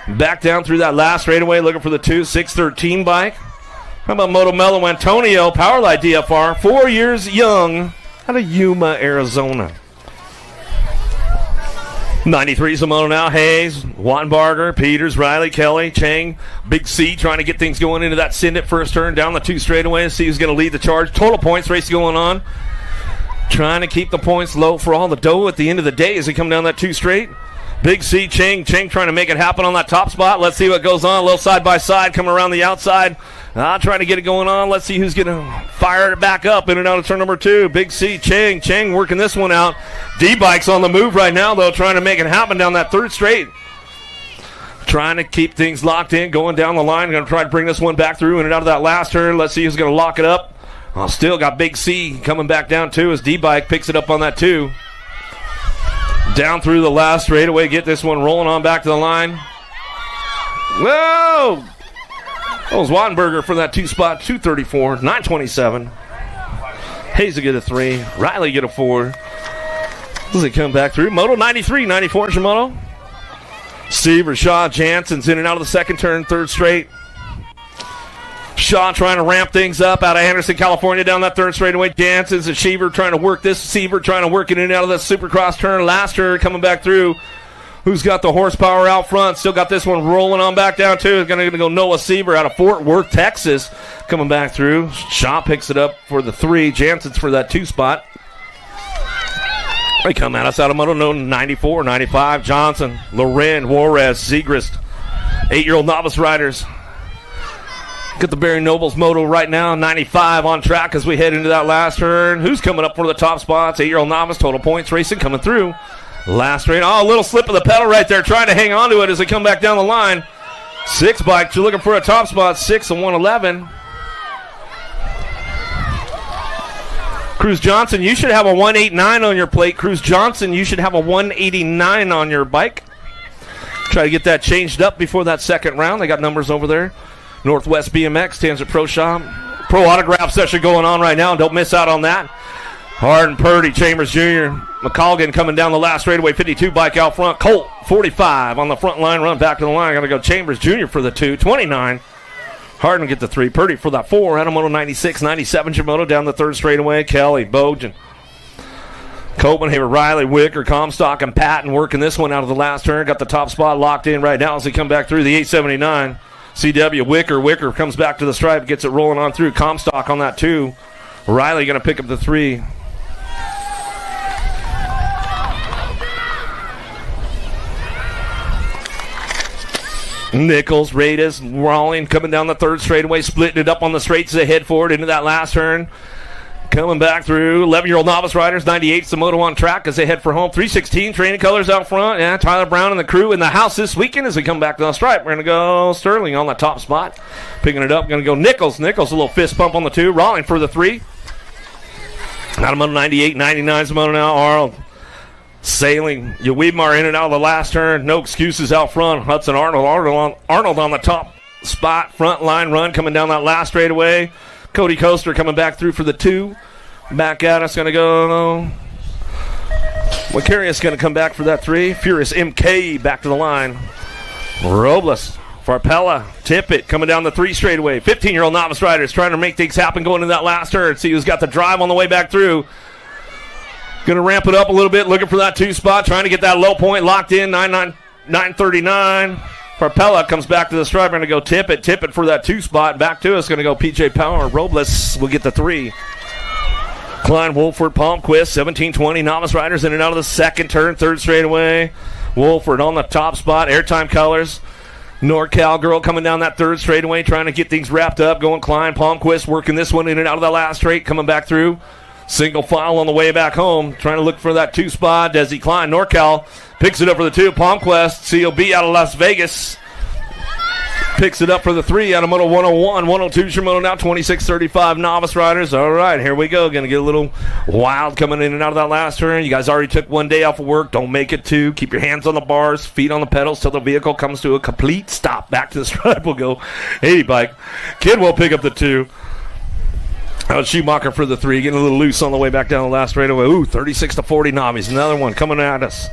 Back down through that last straightaway looking for the 2, 613 bike. How about Moto Mello Antonio, Powerlight DFR, 4 years young out of Yuma, Arizona. 93's a moto now. Hayes, Wattenbarger, Peters, Riley, Kelly, Chang, Big C trying to get things going into that Syndit first turn down the 2 straightaways. See who's going to lead the charge. Total points race going on. Trying to keep the points low for all the dough at the end of the day as they come down that 2 straight. Big C, Chang trying to make it happen on that top spot. Let's see what goes on. A little side by side coming around the outside. Trying to get it going on. Let's see who's going to fire it back up in and out of turn number 2. Big C, Chang working this one out. D-Bike's on the move right now, though, trying to make it happen down that 3rd straight. Trying to keep things locked in, going down the line. Going to try to bring this one back through in and out of that last turn. Let's see who's going to lock it up. Still got Big C coming back down, too, as D-Bike picks it up on that 2. Down through the last straightaway. Get this one rolling on back to the line. Whoa! That was Wattenberger for that 2 spot, 234, 927. Hayes will get a 3. Riley get a 4. As they come back through. Moto 93, 94 is your moto. Seaver, Shaw, Jansen's in and out of the second turn, 3rd straight. Shaw trying to ramp things up out of Anderson, California, down that 3rd straightaway. Jansen's and Seaver trying to work this. Seaver trying to work it in and out of the Supercross turn. Last turn coming back through. Who's got the horsepower out front? Still got this one rolling on back down, too. It's going to go Noah Seaver out of Fort Worth, Texas, coming back through. Shaw picks it up for the 3. Jansen's for that 2 spot. They come at us out of Moto 94, 95. Johnson, Loren, Juarez, Zegrist. 8-year-old novice riders. Got the Barry Nobles moto right now, 95 on track as we head into that last turn. Who's coming up for the top spots? 8-year-old novice, total points racing coming through. Last straight. Oh, a little slip of the pedal right there, trying to hang on to it as they come back down the line. 6 bike, you're looking for a top spot, 6 and 111. Cruz Johnson, you should have a 189 on your plate. Cruz Johnson, you should have a 189 on your bike. Try to get that changed up before that second round. They got numbers over there. Northwest BMX, Tanzer Pro Shop. Pro autograph session going on right now. Don't miss out on that. Hard and Purdy, Chambers Jr. McColgan coming down the last straightaway, 52 bike out front. Colt, 45 on the front line, run back to the line. Got to go Chambers Jr. for the 2, 29. Harden get the 3. Purdy for that 4. Adamoto 96, 97. Shimoto down the third straightaway. Kelly, Bojan, Copenhagen, Riley, Wicker, Comstock, and Patton working this one out of the last turn. Got the top spot locked in right now as they come back through the 879. CW, Wicker comes back to the stripe, gets it rolling on through. Comstock on that 2. Riley going to pick up the 3. Nichols, Radis, Rawling coming down the third straightaway, splitting it up on the straights as they head forward into that last turn. Coming back through, 11-year-old novice riders, 98's the moto on track as they head for home. 316 training colors out front. Yeah, Tyler Brown and the crew in the house this weekend as we come back to the stripe. We're going to go Sterling on the top spot. Picking it up, going to go Nichols. Nichols, a little fist pump on the 2. Rawling for the 3. Out of moto 98, 99's the moto now. Arnold sailing. Weedmar in and out of the last turn. No excuses out front. Hudson Arnold on the top spot. Front line run coming down that last straightaway. Cody Coaster coming back through for the 2. Back at us, going to go. Macarius going to come back for that 3. Furious MK back to the line. Robles, Farpella, Tippett coming down the 3 straightaway. 15-year-old novice riders trying to make things happen going into that last turn. See who's got the drive on the way back through. Going to ramp it up a little bit, looking for that 2 spot, trying to get that low point locked in. 939. Farpella comes back to the stripe. Going to go Tippett for that 2 spot. Back to us, going to go PJ Power. Robles will get the 3. Klein, Wolford, Palmquist, 17-20. Novice riders in and out of the second turn, third straightaway. Wolford on the top spot. Airtime colors. NorCal girl coming down that third straightaway, trying to get things wrapped up. Going Klein, Palmquist working this one in and out of the last straight, coming back through. Single file on the way back home, trying to look for that 2 spot. Desi Klein, NorCal picks it up for the 2. Palmquist, COB out of Las Vegas, picks it up for the 3 out of Moto 101. 102's your Moto now, 26-35 novice riders. All right, here we go. Going to get a little wild coming in and out of that last turn. You guys already took 1 day off of work. Don't make it 2. Keep your hands on the bars, feet on the pedals till the vehicle comes to a complete stop. Back to the stripe. We'll go 80 bike. Kid will pick up the 2. Schumacher for the 3, getting a little loose on the way back down the last straightaway. Ooh, 36-40 novice. Another one coming at us.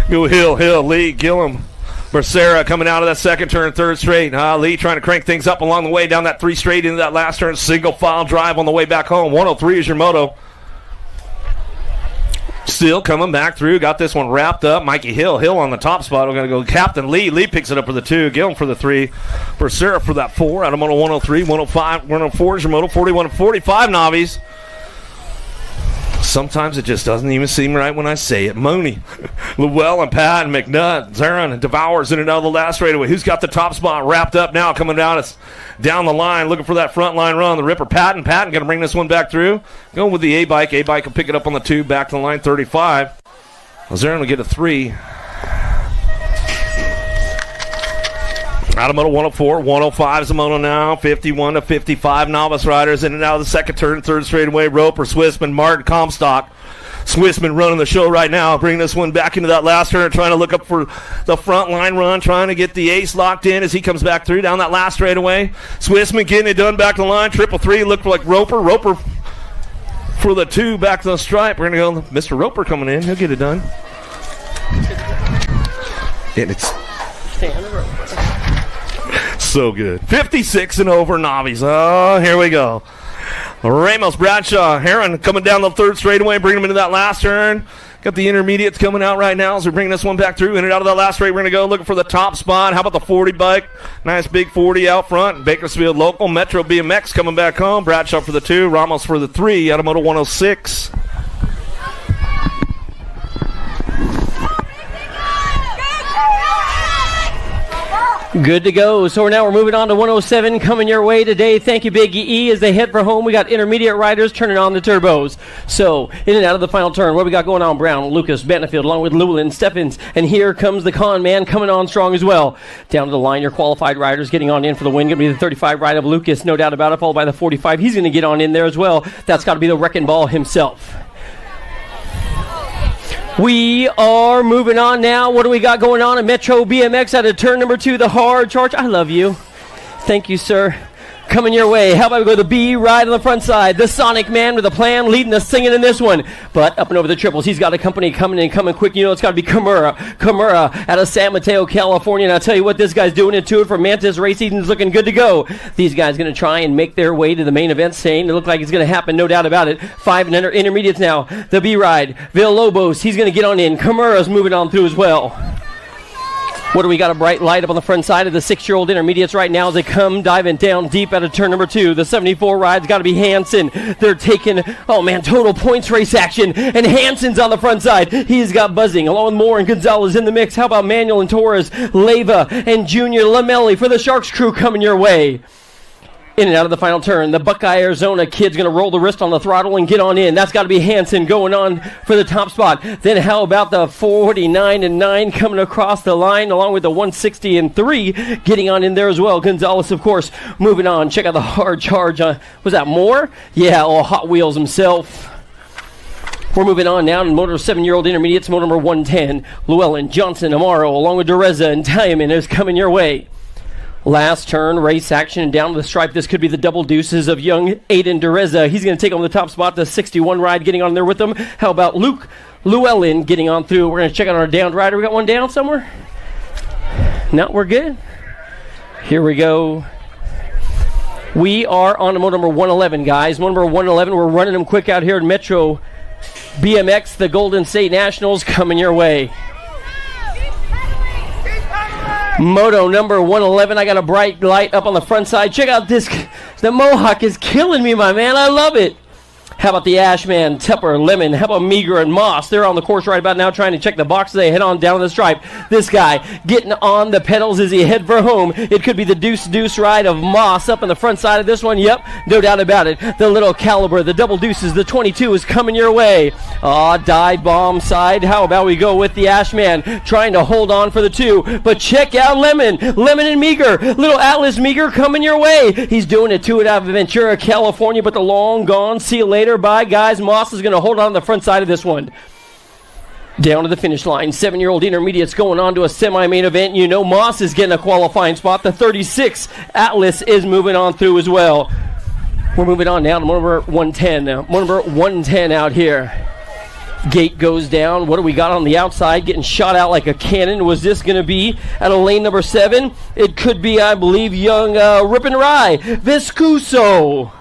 Go Hill, Lee, Gillum, Becerra coming out of that second turn, third straight. Lee trying to crank things up along the way down that 3 straight into that last turn. Single file drive on the way back home. 103 is your moto. Still coming back through. Got this one wrapped up. Mikey Hill on the top spot. We're going to go Captain Lee. Lee picks it up for the 2. Gillum for the 3. Becerra for that 4. Out of moto 103, 105, 104 is your moto. 41-45 novice. Sometimes it just doesn't even seem right when I say it. Mooney, Llewellyn, Patton, McNutt, Zarin, and Devours in and out of the last straightaway. Who's got the top spot wrapped up now? Coming down down the line, looking for that front line run. The Ripper, Patton going to bring this one back through. Going with the A-Bike. A-Bike will pick it up on the 2, back to the line, 35. Zarin will get a 3. Out of moto 104, 105 is the moto now. 51-55 novice riders in and out of the second turn, third straightaway. Roper, Swissman, Martin, Comstock. Swissman running the show right now, bringing this one back into that last turn, trying to look up for the front line run, trying to get the ace locked in as he comes back through down that last straightaway. Swissman getting it done back to the line. 333 looked like Roper. Roper for the 2 back to the stripe. We're going to go Mr. Roper coming in. He'll get it done. And it's so good. 56 and over novice. Oh, here we go. Ramos, Bradshaw, Heron coming down the third straightaway, bringing him into that last turn. Got the intermediates coming out right now as we bring this one back through. In and out of that last straight, we're going to go looking for the top spot. How about the 40 bike? Nice big 40 out front. Bakersfield local. Metro BMX coming back home. Bradshaw for the 2. Ramos for the 3 out of moto 106. Good to go. So now we're moving on to 107 coming your way today. Thank you, Big E. As they head for home, we got intermediate riders turning on the turbos. So in and out of the final turn, what we got going on? Brown, Lucas, Benefield, along with Llewellyn, Steffens, and here comes the con man coming on strong as well. Down to the line, your qualified riders getting on in for the win. Going to be the 35 ride of Lucas, no doubt about it, followed by the 45. He's going to get on in there as well. That's got to be the wrecking ball himself. We are moving on now. What do we got going on at Metro BMX out of turn number 2, the hard charge? I love you. Thank you, sir. Coming your way. How about we go the B ride on the front side? The Sonic Man with a plan, leading the singing in this one. But up and over the triples, he's got a company coming quick. You know it's got to be Kimura. Kimura out of San Mateo, California. And I'll tell you what, this guy's doing it to it for Mantis Race Season's looking good to go. These guys going to try and make their way to the main event stage. It looks like it's going to happen, no doubt about it. 5 and under intermediates now. The B ride. Villalobos, he's going to get on in. Kimura's moving on through as well. What do we got? A bright light up on the front side of the 6-year-old intermediates right now as they come diving down deep out of turn number 2. The 74 ride's got to be Hansen. They're taking, oh man, total points race action. And Hansen's on the front side. He's got buzzing along with Moore and Gonzalez in the mix. How about Manuel and Torres, Leyva and Junior Lamelli for the Sharks crew coming your way. In and out of the final turn, the Buckeye, Arizona kid's going to roll the wrist on the throttle and get on in. That's got to be Hansen going on for the top spot. Then how about the 49 and 9 coming across the line along with the 160 and 3 getting on in there as well. Gonzalez, of course, moving on. Check out the hard charge. Was that Moore? Yeah, Hot Wheels himself. We're moving on now to motor 7-year-old intermediates, motor number 110. Llewellyn, Johnson, Amaro, along with Dereza and Diamond is coming your way. Last turn, race action, and down to the stripe. This could be the double deuces of young Aiden Dereza. He's going to take on the top spot, the 61 ride getting on there with him. How about Luke Llewellyn getting on through? We're going to check out our downed rider. We got one down somewhere? No, we're good. Here we go. We are on to motor number 111, guys. Motor number 111, we're running them quick out here in Metro BMX. The Golden State Nationals coming your way. Moto number 111. I got a bright light up on the front side. Check out this. The Mohawk is killing me, my man. I love it. How about the Ashman, Tepper, Lemon? How about Meager and Moss? They're on the course right about now trying to check the box. They head on down the stripe. This guy getting on the pedals as he head for home. It could be the deuce ride of Moss up on the front side of this one. Yep, no doubt about it. The little caliber, the double deuces, the 22 is coming your way. Dive bomb side. How about we go with the Ashman trying to hold on for the 2. But check out Lemon and Meager. Little Atlas Meager coming your way. He's doing it to it out of Ventura, California, but the long gone. See you later. Bye, guys. Moss is going to hold on the front side of this one. Down to the finish line. 7-year-old intermediates going on to a semi-main event. You know Moss is getting a qualifying spot. The 36 Atlas is moving on through as well. We're moving on now to number 110 now. Number 110 out here. Gate goes down. What do we got on the outside? Getting shot out like a cannon. Was this going to be at a lane number 7? It could be, I believe, young Rip and Rye. Vescuso.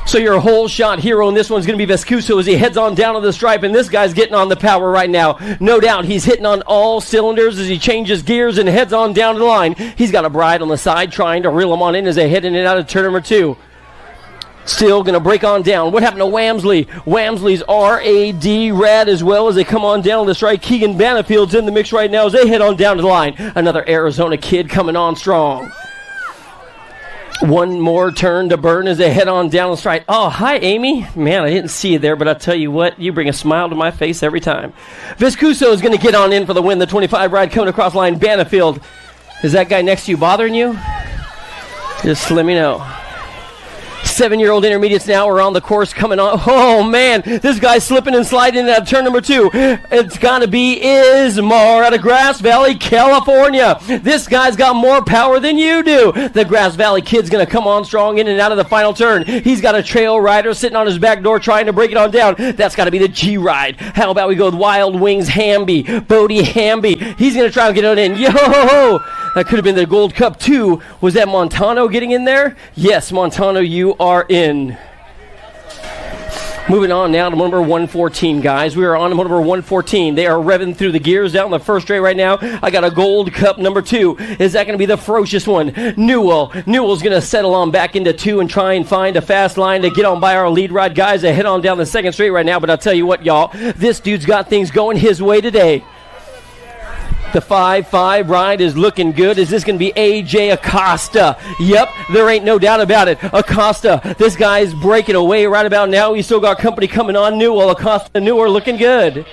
So your whole shot hero in this one's going to be Vescuso as he heads on down to the stripe, and this guy's getting on the power right now. No doubt he's hitting on all cylinders as he changes gears and heads on down to the line. He's got a bride on the side trying to reel him on in as they head in and out of turn number 2. Still going to break on down. What happened to Wamsley? Wamsley's RAD red as well as they come on down to the strike. Keegan Banafield's in the mix right now as they head on down to the line. Another Arizona kid coming on strong. One more turn to burn as they head on down the strike. Oh, hi, Amy. Man, I didn't see you there, but I'll tell you what, you bring a smile to my face every time. Vescuso is going to get on in for the win. The 25 ride coming across line. Banafield. Is that guy next to you bothering you? Just let me know. 7-year-old intermediates now are on the course coming on. Oh, man, this guy's slipping and sliding out of turn number 2. It's got to be Ismar out of Grass Valley, California. This guy's got more power than you do. The Grass Valley kid's going to come on strong in and out of the final turn. He's got a trail rider sitting on his back door trying to break it on down. That's got to be the G-Ride. How about we go with Wild Wings Hamby, Bodie Hamby. He's going to try and get on in. Yo-ho-ho! That could have been the Gold Cup 2. Was that Montano getting in there? Yes, Montano, you are in. Moving on now to number 114, guys. We are on to number 114. They are revving through the gears down the first straight right now. I got a Gold Cup number 2. Is that going to be the ferocious one? Newell's going to settle on back into 2 and try and find a fast line to get on by our lead ride guys. They head on down the second straight right now, but I'll tell you what, y'all. This dude's got things going his way today. The 5-5 ride is looking good. Is this going to be AJ Acosta? Yep, there ain't no doubt about it. Acosta, this guy's breaking away right about now. He's still got company coming on. Acosta, Newell looking good.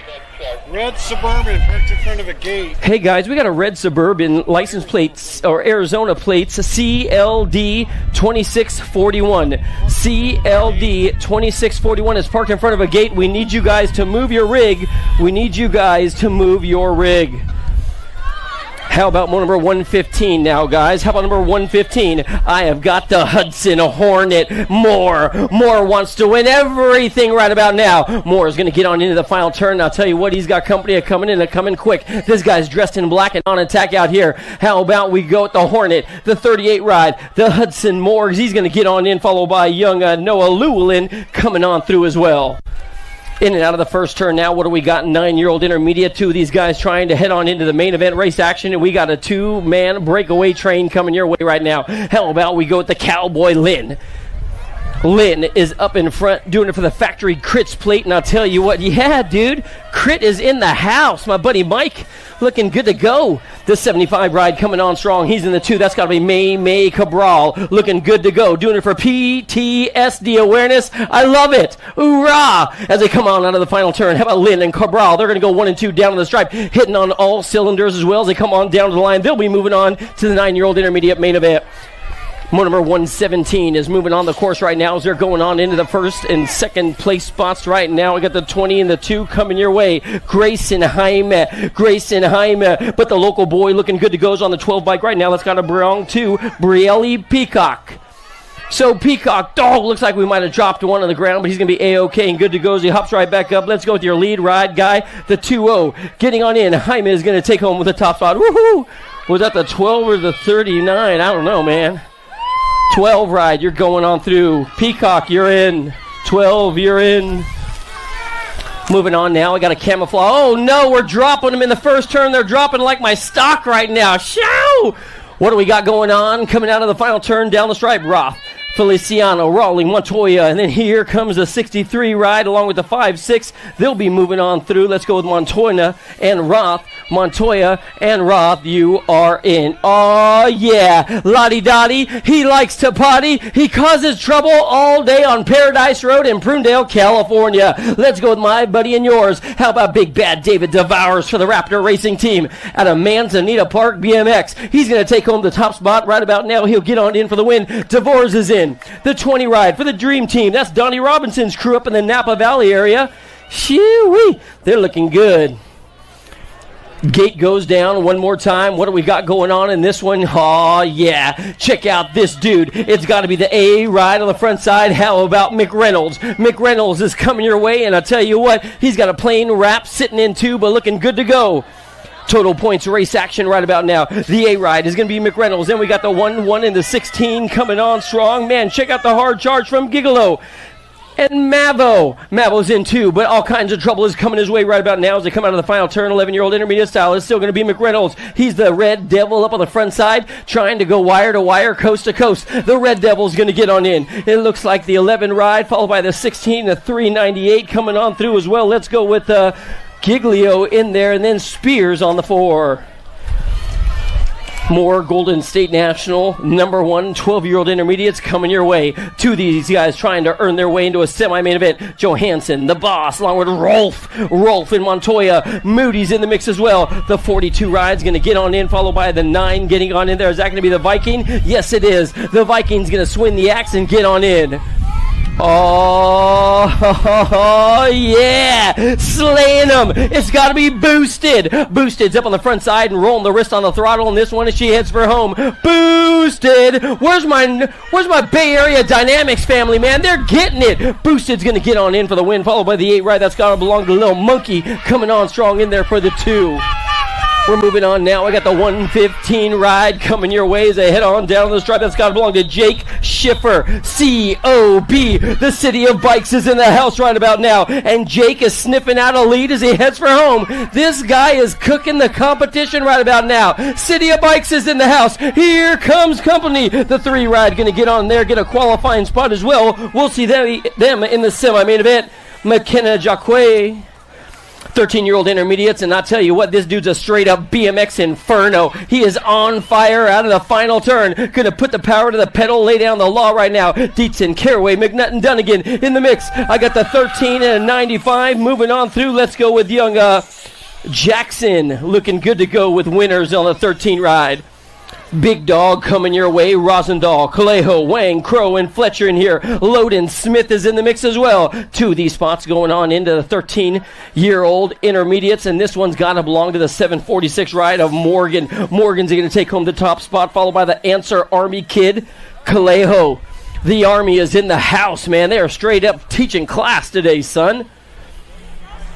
Red Suburban parked in front of a gate. Hey guys, we got a red Suburban license plates or Arizona plates CLD 2641. CLD 2641 is parked in front of a gate. We need you guys to move your rig. We need you guys to move your rig. How about number 115 now, guys? How about number 115? I have got the Hudson Hornet. Moore wants to win everything right about now. Moore is going to get on into the final turn. And I'll tell you what, he's got company coming in and coming quick. This guy's dressed in black and on attack out here. How about we go with the Hornet, the 38 ride, the Hudson Moore. He's going to get on in, followed by young Noah Llewellyn coming on through as well. In and out of the first turn now. What do we got? 9-year-old intermediate. Two of these guys trying to head on into the main event race action. And we got a 2-man breakaway train coming your way right now. How about we go with the Cowboy Lynn? Lynn is up in front doing it for the factory Crits plate. And I'll tell you what, yeah, dude, Crit is in the house. My buddy Mike looking good to go. The 75 ride coming on strong. He's in the 2. That's got to be May Cabral looking good to go. Doing it for PTSD awareness. I love it. Hoorah! As they come on out of the final turn. How about Lynn and Cabral? They're going to go 1 and 2 down the stripe, hitting on all cylinders as well as they come on down to the line. They'll be moving on to the 9-year-old intermediate main event. Number 117 is moving on the course right now as they're going on into the first and second place spots right now. We got the 20 and the 2 coming your way. Grayson Jaime. But the local boy looking good to go is on the 12 bike right now. Let's got a belong to Brielle Peacock. So Peacock, looks like we might have dropped one on the ground, but he's going to be A-OK and good to go as he hops right back up. Let's go with your lead ride guy, the 2-0. Getting on in, Jaime is going to take home with the top spot. Woohoo! Was that the 12 or the 39? I don't know, man. 12 ride, you're going on through. Peacock, you're in. 12, you're in. Moving on now, I got a camouflage. Oh no, we're dropping them in the first turn. They're dropping like my stock right now. Shoo! What do we got going on? Coming out of the final turn down the stripe, Roth, Feliciano, Rawling, Montoya, and then here comes the 63 ride along with the 5-6. They'll be moving on through. Let's go with Montoya and Roth. Montoya and Roth, you are in. Oh, yeah. Lottie Dottie, he likes to potty. He causes trouble all day on Paradise Road in Prunedale, California. Let's go with my buddy and yours. How about Big Bad David Devours for the Raptor Racing Team out of Manzanita Park BMX. He's going to take home the top spot right about now. He'll get on in for the win. Devours is in. The 20 ride for the Dream Team. That's Donnie Robinson's crew up in the Napa Valley area. Shoo-wee. They're looking good. Gate goes down one more time. What do we got going on in this one? Oh, yeah. Check out this dude. It's got to be the A ride on the front side. How about Mick Reynolds? Mick Reynolds is coming your way, and I'll tell you what, he's got a plain wrap sitting in too, but looking good to go. Total points race action right about now. The A ride is going to be Mick Reynolds. Then we got the 1-1 and the 16 coming on strong. Man, check out the hard charge from Gigolo. And Mavo's in too, but all kinds of trouble is coming his way right about now as they come out of the final turn. 11-year-old intermediate style is still going to be McReynolds. He's the Red Devil up on the front side, trying to go wire to wire, coast to coast. The Red Devil's going to get on in. It looks like the 11 ride, followed by the 16, the 398 coming on through as well. Let's go with Giglio in there, and then Spears on the 4. More Golden State National number 1 12-year-old intermediates coming your way. Two of these guys trying to earn their way into a semi-main event. Johansson, the boss, along with Rolf and Montoya. Moody's in the mix as well. The 42 ride's going to get on in, followed by the 9 getting on in there. Is that going to be the Viking? Yes, it is. The Viking's going to swing the axe and get on in. Oh, yeah. Slaying them. It's got to be Boosted. Boosted's up on the front side and rolling the wrist on the throttle on this one as she heads for home. Boosted. Where's my Bay Area Dynamics family, man? They're getting it. Boosted's going to get on in for the win, followed by the 8 ride. That's got to belong to Little Monkey coming on strong in there for the 2. We're moving on now. I got the 115 ride coming your way as they head on down the stripe. That's got to belong to Jake Schiffer. C.O.B. The City of Bikes is in the house right about now. And Jake is sniffing out a lead as he heads for home. This guy is cooking the competition right about now. City of Bikes is in the house. Here comes company. The 3 ride going to get on there, get a qualifying spot as well. We'll see them in the semi-main event. McKenna Jacque. 13-year-old intermediates, and I'll tell you what, this dude's a straight-up BMX inferno. He is on fire out of the final turn. Gonna put the power to the pedal, lay down the law right now. Dietzen, Caraway, McNutt, and Dunnigan in the mix. I got the 13 and a 95. Moving on through, let's go with young Jackson. Looking good to go with winners on the 13 ride. Big Dog coming your way. Rosendahl, Calejo, Wang, Crow, and Fletcher in here. Loden Smith is in the mix as well. 2 of these spots going on into the 13-year-old intermediates, and this one's got to belong to the 746 ride of Morgan. Morgan's going to take home the top spot, followed by the Answer Army kid, Calejo. The Army is in the house, man. They are straight up teaching class today, son.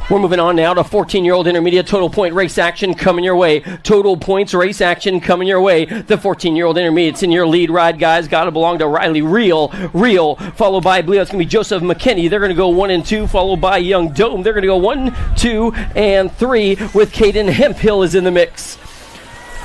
We're moving on now to 14-year-old intermediate. Total point race action coming your way. Total points race action coming your way. The 14-year-old intermediates in your lead ride, guys. Got to belong to Riley Real, followed by, I believe that's going to be Joseph McKinney. They're going to go 1 and 2, followed by Young Dome. They're going to go 1, 2, and 3 with Caden Hemphill is in the mix.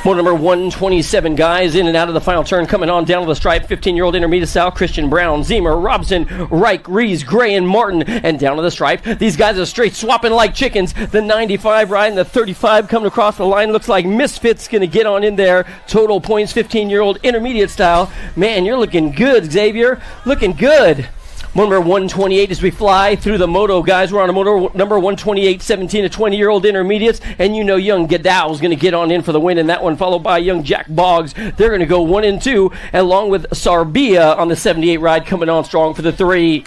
Motor number 127, guys, in and out of the final turn, coming on down to the stripe. 15-year-old intermediate style, Christian Brown, Zemer, Robson, Reich, Rees, Gray, and Martin, and down to the stripe. These guys are straight swapping like chickens. The 95 ride and the 35 coming across the line. Looks like Misfits going to get on in there. Total points, 15-year-old intermediate style. Man, you're looking good, Xavier. Looking good. Number 128 as we fly through the moto, guys. We're on a moto number 128, 17 to 20-year-old intermediates, and you know young Gadow's going to get on in for the win in that one, followed by young Jack Boggs. They're going to go 1 and 2, along with Sarbia on the 78 ride coming on strong for the 3.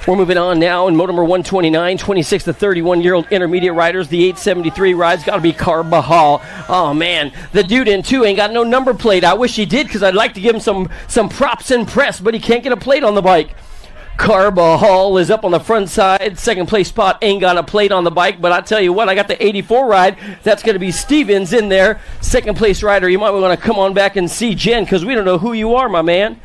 We're moving on now in moto number 129, 26 to 31-year-old intermediate riders. The 873 ride's got to be Carbajal. Oh, man, the dude in 2 ain't got no number plate. I wish he did, because I'd like to give him some props and press, but he can't get a plate on the bike. Carbajal is up on the front side. Second place spot ain't got a plate on the bike, but I tell you what, I got the 84 ride. That's going to be Stevens in there. Second place rider, you might want to come on back and see Jen, because we don't know who you are, my man.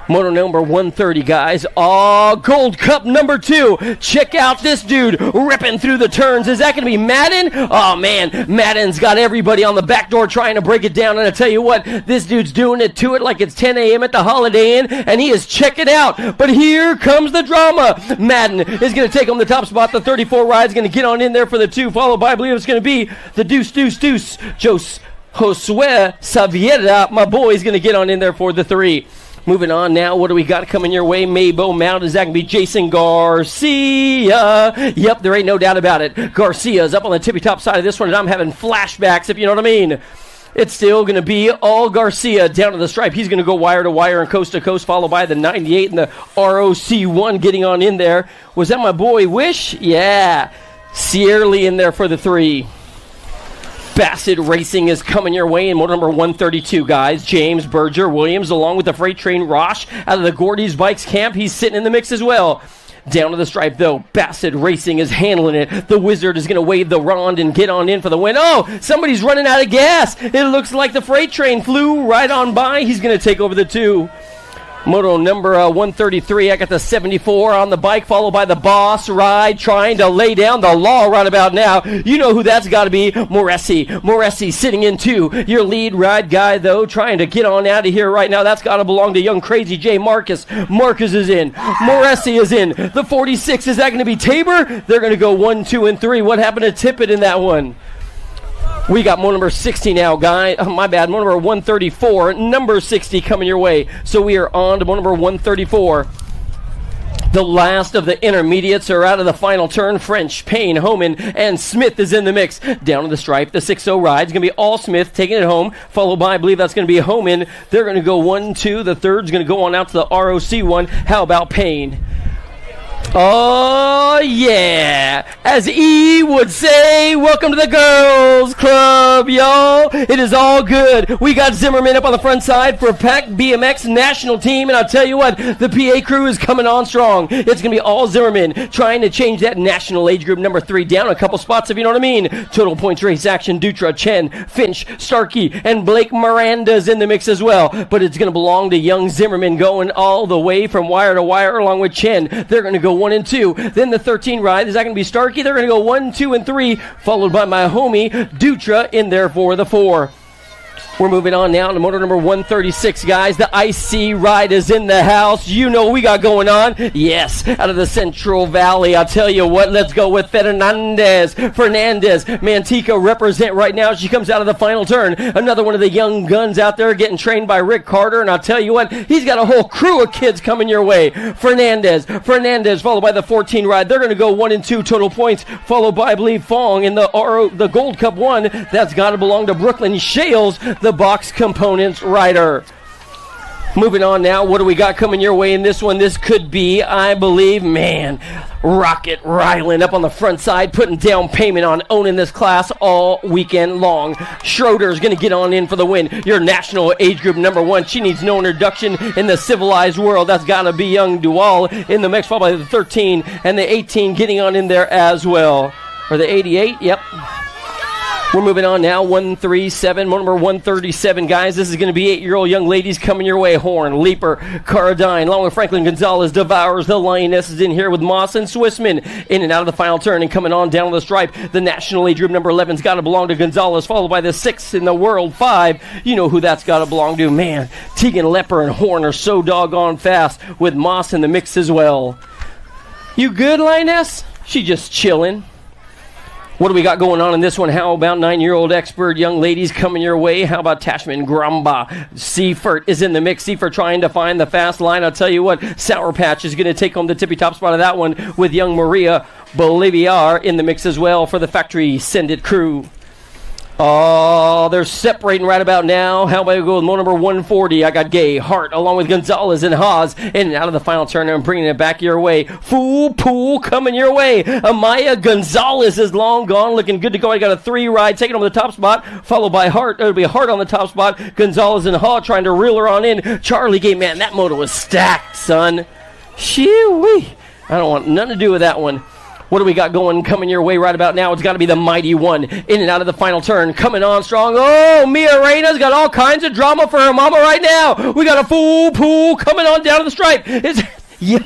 Moto number 130, guys. Oh, Gold Cup number 2. Check out this dude ripping through the turns. Is that going to be Madden? Oh, man. Madden's got everybody on the back door trying to break it down. And I tell you what, this dude's doing it to it like it's 10 a.m. at the Holiday Inn, and he is checking out. But here comes the drama. Madden is going to take on the top spot. The 34 ride's going to get on in there for the 2, followed by, I believe it's going to be the Deuce. Josue Saviera, my boy's going to get on in there for the 3. Moving on now, what do we got coming your way? Maybo Mount, is that going to be Jason Garcia? Yep, there ain't no doubt about it. Garcia's up on the tippy-top side of this one, and I'm having flashbacks, if you know what I mean. It's still going to be all Garcia down to the stripe. He's going to go wire to wire and coast to coast, followed by the 98 and the ROC1 getting on in there. Was that my boy Wish? Yeah. Sierra Lee in there for the 3. Bassett Racing is coming your way in motor number 132, guys. James Berger Williams, along with the freight train Roche out of the Gordy's Bikes camp. He's sitting in the mix as well. Down to the stripe, though. Bassett Racing is handling it. The Wizard is going to wave the rond and get on in for the win. Oh, somebody's running out of gas. It looks like the freight train flew right on by. He's going to take over the 2. Moto number 133, I got the 74 on the bike, followed by the Boss Ride, trying to lay down the law right about now. You know who that's got to be, Moresi sitting in 2. Your lead ride guy, though, trying to get on out of here right now. That's got to belong to young Crazy J Marcus. Marcus is in. Moresi is in. The 46, is that going to be Tabor? They're going to go 1, 2, and 3. What happened to Tippett in that one? We got motor number 60 now, guy. Oh, my bad. Motor number 134. Number 60 coming your way. So we are on to motor number 134. The last of the intermediates are out of the final turn. French, Payne, Homan, and Smith is in the mix. Down to the stripe, the 6-0 ride's going to be all Smith taking it home, followed by, I believe that's going to be Homan. They're going to go 1, 2. The third's going to go on out to the ROC1. How about Payne? Oh, yeah. As E would say, welcome to the girls club, y'all. It is all good. We got Zimmerman up on the front side for Pack BMX national team, and I'll tell you what, the PA crew is coming on strong. It's going to be all Zimmerman trying to change that national age group number 3 down a couple spots, if you know what I mean. Total points race action, Dutra, Chen, Finch, Starkey, and Blake Miranda's in the mix as well. But it's going to belong to young Zimmerman going all the way from wire to wire along with Chen. They're going to go 1 and 2. Then the 13 ride, is that going to be Starkey? They're going to go 1, 2, and 3, followed by my homie Dutra in there for the 4. We're moving on now to motor number 136, guys. The IC ride is in the house. You know what we got going on. Yes, out of the Central Valley. I'll tell you what, let's go with Fernandez. Manteca represent right now. She comes out of the final turn. Another one of the young guns out there getting trained by Rick Carter. And I'll tell you what, he's got a whole crew of kids coming your way. Fernandez followed by the 14 ride. They're going to go 1 and 2 total points, followed by, I believe, Fong in the Gold Cup 1. That's got to belong to Brooklyn Shales, the box components rider. Moving on now, what do we got coming your way in this one? This could be, I believe, Rocket Ryland up on the front side, putting down payment on owning this class all weekend long. Schroeder's going to get on in for the win. Your national age group number 1. She needs no introduction in the civilized world. That's got to be young Duval in the mix, followed by the 13 and the 18 getting on in there as well. Or the 88, yep. We're moving on now, 137, number 137, guys. This is going to be 8-year-old young ladies coming your way. Horn, Leaper, Caradine, along with Franklin Gonzalez, devours the Lionesses in here with Moss and Swissman in and out of the final turn and coming on down the stripe. The national age group number 11's got to belong to Gonzalez, followed by the 6th in the world, 5. You know who that's got to belong to. Man, Tegan Lepper and Horn are so doggone fast with Moss in the mix as well. You good, Lioness? She just chilling. What do we got going on in this one? How about 9-year-old expert young ladies coming your way? How about Tashman Gramba? Seifert is in the mix. Seifert trying to find the fast line. I'll tell you what, Sour Patch is going to take home the tippy-top spot of that one with young Maria Bolivar in the mix as well for the factory Send It crew. Oh, they're separating right about now. How about we go with motor number 140? I got Gay, Hart, along with Gonzalez and Haas. In and out of the final turn, I'm bringing it back your way. Fool Pool coming your way. Amaya Gonzalez is long gone, looking good to go. I got a 3 ride, taking over the top spot, followed by Hart. It'll be Hart on the top spot. Gonzalez and Haas trying to reel her on in. Charlie Gay, man, that motor was stacked, son. Shee-wee. I don't want nothing to do with that one. What do we got going coming your way right about now? It's got to be the mighty one in and out of the final turn. Coming on strong. Oh, Mia Reyna's got all kinds of drama for her mama right now. We got a Fool Pool coming on down to the stripe. Yep,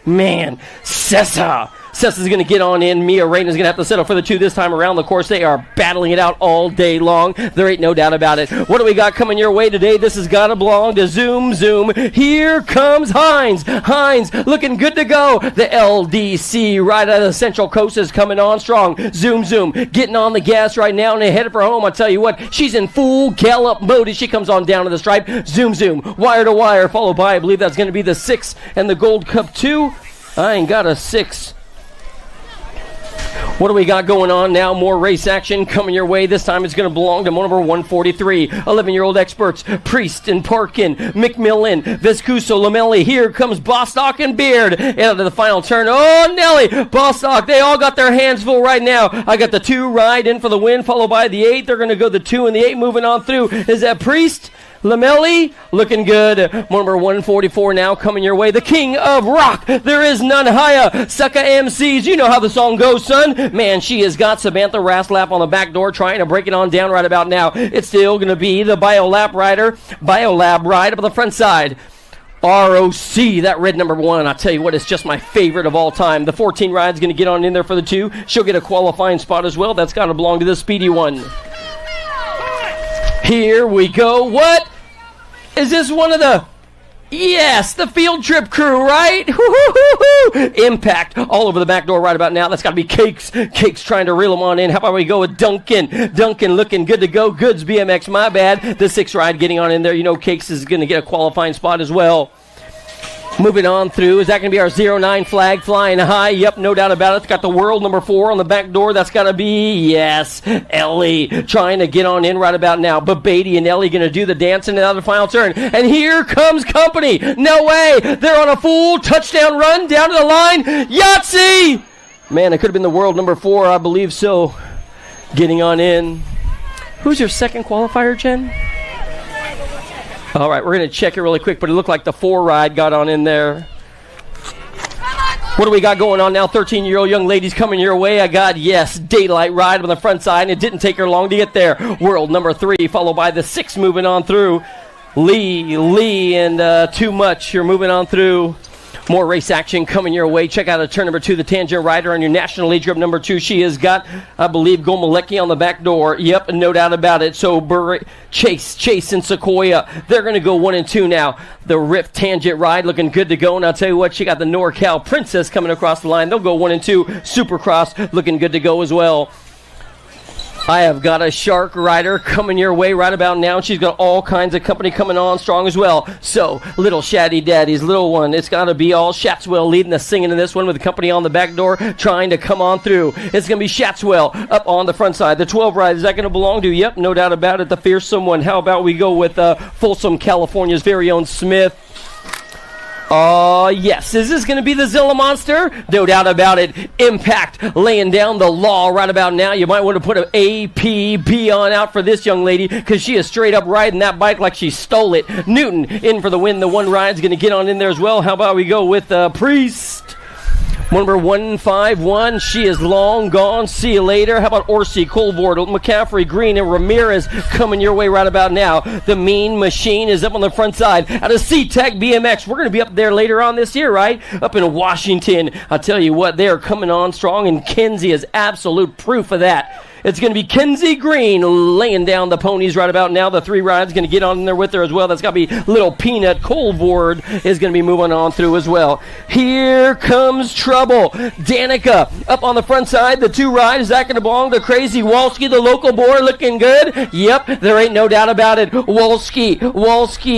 man. Sessa's going to get on in. Mia Reyna's going to have to settle for the 2 this time around. The course, they are battling it out all day long. There ain't no doubt about it. What do we got coming your way today? This has got to belong to Zoom. Here comes Hines. Hines looking good to go. The LDC right out of the Central Coast is coming on strong. Zoom getting on the gas right now and headed for home. I'll tell you what, she's in full gallop mode as she comes on down to the stripe. Zoom, wire to wire, followed by, I believe that's going to be the 6 and the Gold Cup 2. I ain't got a 6. What do we got going on now? More race action coming your way. This time it's going to belong to number 143. 11-year-old experts, Priest and Parkin, McMillan, Vescuso, Lamelli. Here comes Bostock and Beard. Out of the final turn. Oh, Nelly, Bostock, they all got their hands full right now. I got the 2 ride in for the win, followed by the 8. They're going to go the 2 and the 8 moving on through. Is that Priest? Lamelli, looking good. Number 144 now coming your way. The king of rock. There is none higher. Sucker MCs. You know how the song goes, son. Man, she has got Samantha Raslap on the back door trying to break it on down right about now. It's still going to be the Biolab ride up on the front side. ROC, that red number 1, I'll tell you what, it's just my favorite of all time. The 14 ride's going to get on in there for the 2. She'll get a qualifying spot as well. That's got to belong to the speedy one. Here we go. What? Is this one of the... Yes, the field trip crew, right? Impact all over the back door right about now. That's got to be Cakes. Cakes trying to reel them on in. How about we go with Duncan? Duncan looking good to go. Goods BMX, my bad. The 6 ride getting on in there. You know Cakes is going to get a qualifying spot as well. Moving on through, is that going to be our 09 flag flying high? Yep, no doubt about it. It's got the world number 4 on the back door. That's got to be, yes, Ellie trying to get on in right about now. But Beatty and Ellie going to do the dance into the final turn. And here comes company. No way. They're on a full touchdown run down to the line. Yahtzee! Man, it could have been the world number 4, I believe so. Getting on in. Who's your second qualifier, Jen? All right, we're going to check it really quick, but it looked like the 4 ride got on in there. What do we got going on now? 13-year-old young ladies coming your way. I got, yes, Daylight ride on the front side, and it didn't take her long to get there. World number 3, followed by the 6 moving on through. Lee, and Too Much. You're moving on through. More race action coming your way. Check out a turn number 2, the Tangent Rider on your national age group number 2. She has got, I believe, Gomalecki on the back door. Yep, no doubt about it. So Chase, and Sequoia, they're going to go 1 and 2 now. The Rift Tangent Ride looking good to go. And I'll tell you what, she got the NorCal Princess coming across the line. They'll go 1 and 2. Supercross looking good to go as well. I have got a Shark Rider coming your way right about now. She's got all kinds of company coming on strong as well. So, little Shaddy Daddy's little one. It's got to be all Shatswell leading the singing in this one with the company on the back door trying to come on through. It's going to be Shatswell up on the front side. The 12 ride, is that going to belong to? Yep, no doubt about it. The fearsome one. How about we go with Folsom, California's very own Smith? Yes. Is this going to be the Zilla Monster? No doubt about it. Impact laying down the law right about now. You might want to put an APB on out for this young lady because she is straight up riding that bike like she stole it. Newton in for the win. The one ride's going to get on in there as well. How about we go with Priest? Number 151, she is long gone. See you later. How about Orsi, Colvord, McCaffrey, Green, and Ramirez coming your way right about now. The Mean Machine is up on the front side out of C-Tech BMX. We're going to be up there later on this year, right? Up in Washington. I'll tell you what, they are coming on strong, and Kenzie is absolute proof of that. It's going to be Kenzie Green laying down the ponies right about now. The 3 rides going to get on in there with her as well. That's got to be Little Peanut. Colvord is going to be moving on through as well. Here comes trouble. Danica up on the front side. The 2 rides. Is that going to belong to Crazy Walski, the local boy, looking good? Yep, there ain't no doubt about it. Walski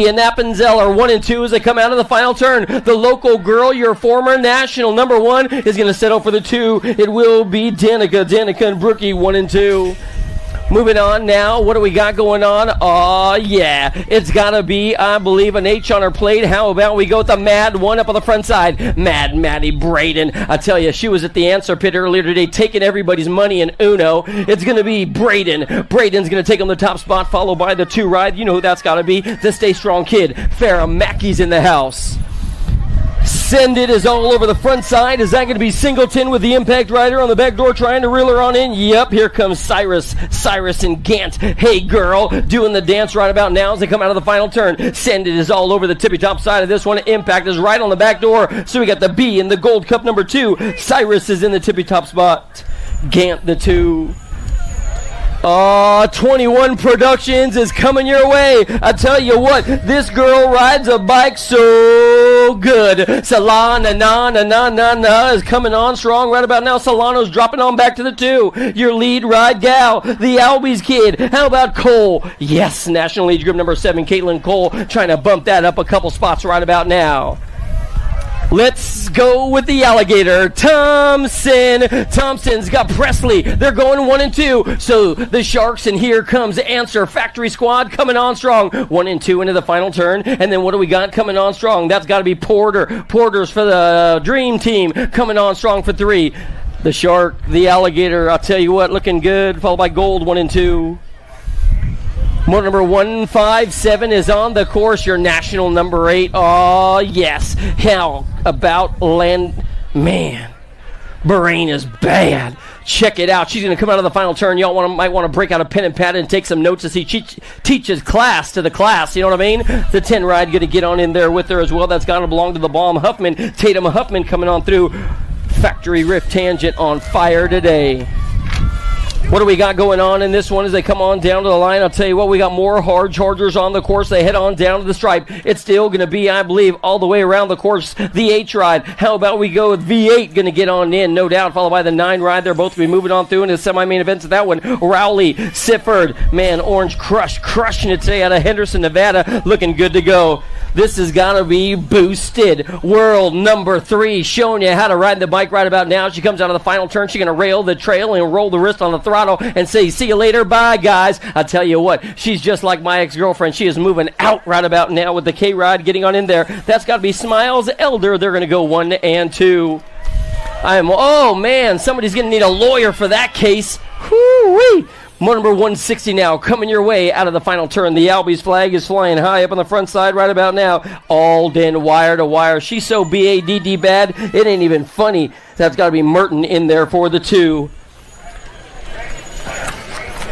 and Appenzell are 1 and 2 as they come out of the final turn. The local girl, your former national number 1, is going to settle for the 2. It will be Danica and Brookie 1 and 2. Moving on now, what do we got going on? Yeah, it's got to be, I believe, an H on her plate. How about we go with the Mad one up on the front side? Mad Maddie Braden. I tell you, she was at the answer pit earlier today taking everybody's money in Uno. It's going to be Braden. Braden's going to take on the top spot, followed by the 2 ride. You know who that's got to be. The Stay Strong Kid. Farrah Mackey's in the house. Send It is all over the front side. Is that going to be Singleton with the Impact Rider on the back door trying to reel her on in? Yep, here comes Cyrus and Gant. Hey, girl, doing the dance right about now as they come out of the final turn. Send It is all over the tippy top side of this one. Impact is right on the back door. So we got the B in the Gold Cup number 2. Cyrus is in the tippy top spot. Gant the 2. 21 Productions is coming your way. I tell you what, this girl rides a bike so good. Solana na is coming on strong right about now. Solano's dropping on back to the 2. Your lead ride gal, the Albies kid. How about Cole? Yes, national age group number 7, Caitlin Cole, trying to bump that up a couple spots right about now. Let's go with the Alligator. Thompson's got Presley. They're going 1 and 2. So the Sharks, and here comes Answer Factory Squad coming on strong. 1 and 2 into the final turn. And then what do we got coming on strong? That's got to be Porter. Porter's for the Dream Team coming on strong for 3. The Shark, the Alligator, I'll tell you what, looking good. Followed by Gold 1 and 2. Motor number 157 is on the course, your national number 8. Yes. How about Man, Bahrain is bad. Check it out. She's going to come out of the final turn. Y'all might want to break out a pen and pad and take some notes as he teaches class to the class. You know what I mean? The 10 ride going to get on in there with her as well. That's got to belong to the Baum Huffman. Tatum Huffman coming on through. Factory Rift Tangent on fire today. What do we got going on in this one as they come on down to the line? I'll tell you what, we got more hard chargers on the course. They head on down to the stripe. It's still going to be, I believe, all the way around the course, the H ride. How about we go with V8 going to get on in, no doubt, followed by the 9 ride. They're both going to be moving on through into the semi-main events of that one. Rowley, Sifford, man, Orange crushing it today out of Henderson, Nevada, looking good to go. This has got to be Boosted. World number 3, showing you how to ride the bike right about now. She comes out of the final turn. She's going to rail the trail and roll the wrist on the throttle and say, see you later, bye, guys. I tell you what, she's just like my ex-girlfriend. She is moving out right about now with the K-Ride getting on in there. That's got to be Smiles Elder. They're going to go 1 and 2. Oh, man, somebody's going to need a lawyer for that case. Whoo-wee. Motor number 160 now, coming your way out of the final turn. The Albies flag is flying high up on the front side right about now. Alden, wire to wire. She's so BADD bad, it ain't even funny. That's got to be Merton in there for the 2.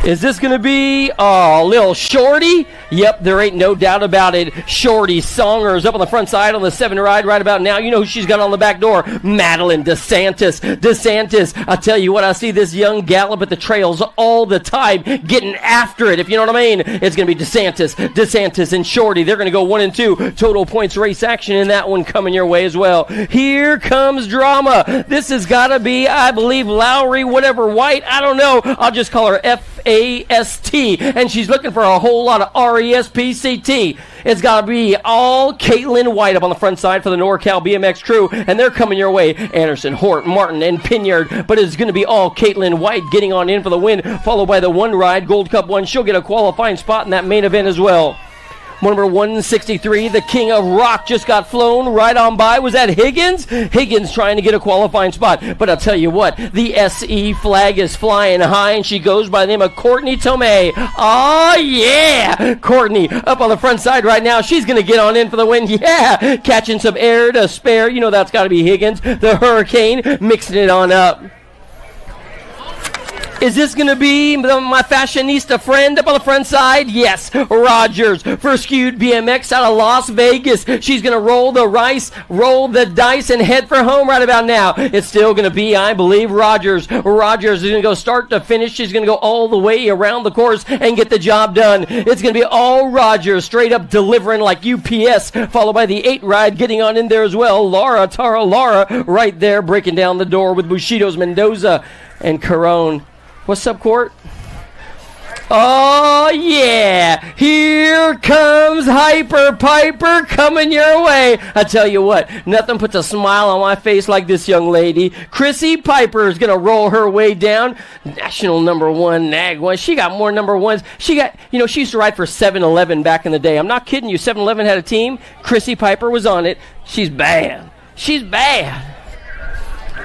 Is this going to be a little Shorty? Yep, there ain't no doubt about it. Shorty Songer's up on the front side on the 7 ride right about now. You know who she's got on the back door? Madeline DeSantis. I tell you what, I see this young gal up at the trails all the time getting after it, if you know what I mean. It's going to be DeSantis and Shorty. They're going to go 1 and 2. Total points race action in that one coming your way as well. Here comes drama. This has got to be, I believe, Lowry, whatever, White. I don't know. I'll just call her FAST. And she's looking for a whole lot of RESPCT. It's got to be all Caitlin White up on the front side for the NorCal BMX crew. And they're coming your way. Anderson, Hort, Martin, and Pinyard. But it's going to be all Caitlin White getting on in for the win, followed by the 1 ride, Gold Cup 1. She'll get a qualifying spot in that main event as well. Number 163, the King of Rock, just got flown right on by. Was that Higgins? Higgins trying to get a qualifying spot. But I'll tell you what, the SE flag is flying high, and she goes by the name of Courtney Tomei. Oh, yeah! Courtney up on the front side right now. She's going to get on in for the win. Yeah! Catching some air to spare. You know that's got to be Higgins. The Hurricane mixing it on up. Is this going to be my fashionista friend up on the front side? Yes, Rogers for Skewed BMX out of Las Vegas. She's going to roll the dice, and head for home right about now. It's still going to be, I believe, Rogers. Rogers is going to go start to finish. She's going to go all the way around the course and get the job done. It's going to be all Rogers, straight up delivering like UPS, followed by the 8 ride getting on in there as well. Laura right there breaking down the door with Bushido's Mendoza and Carone. What's up, Court? Oh, yeah. Here comes Hyper Piper coming your way. I tell you what, nothing puts a smile on my face like this young lady. Chrissy Piper is going to roll her way down. National number 1 nag one. She got more number 1s. She used to ride for 7-Eleven back in the day. I'm not kidding you. 7-Eleven had a team. Chrissy Piper was on it. She's bad.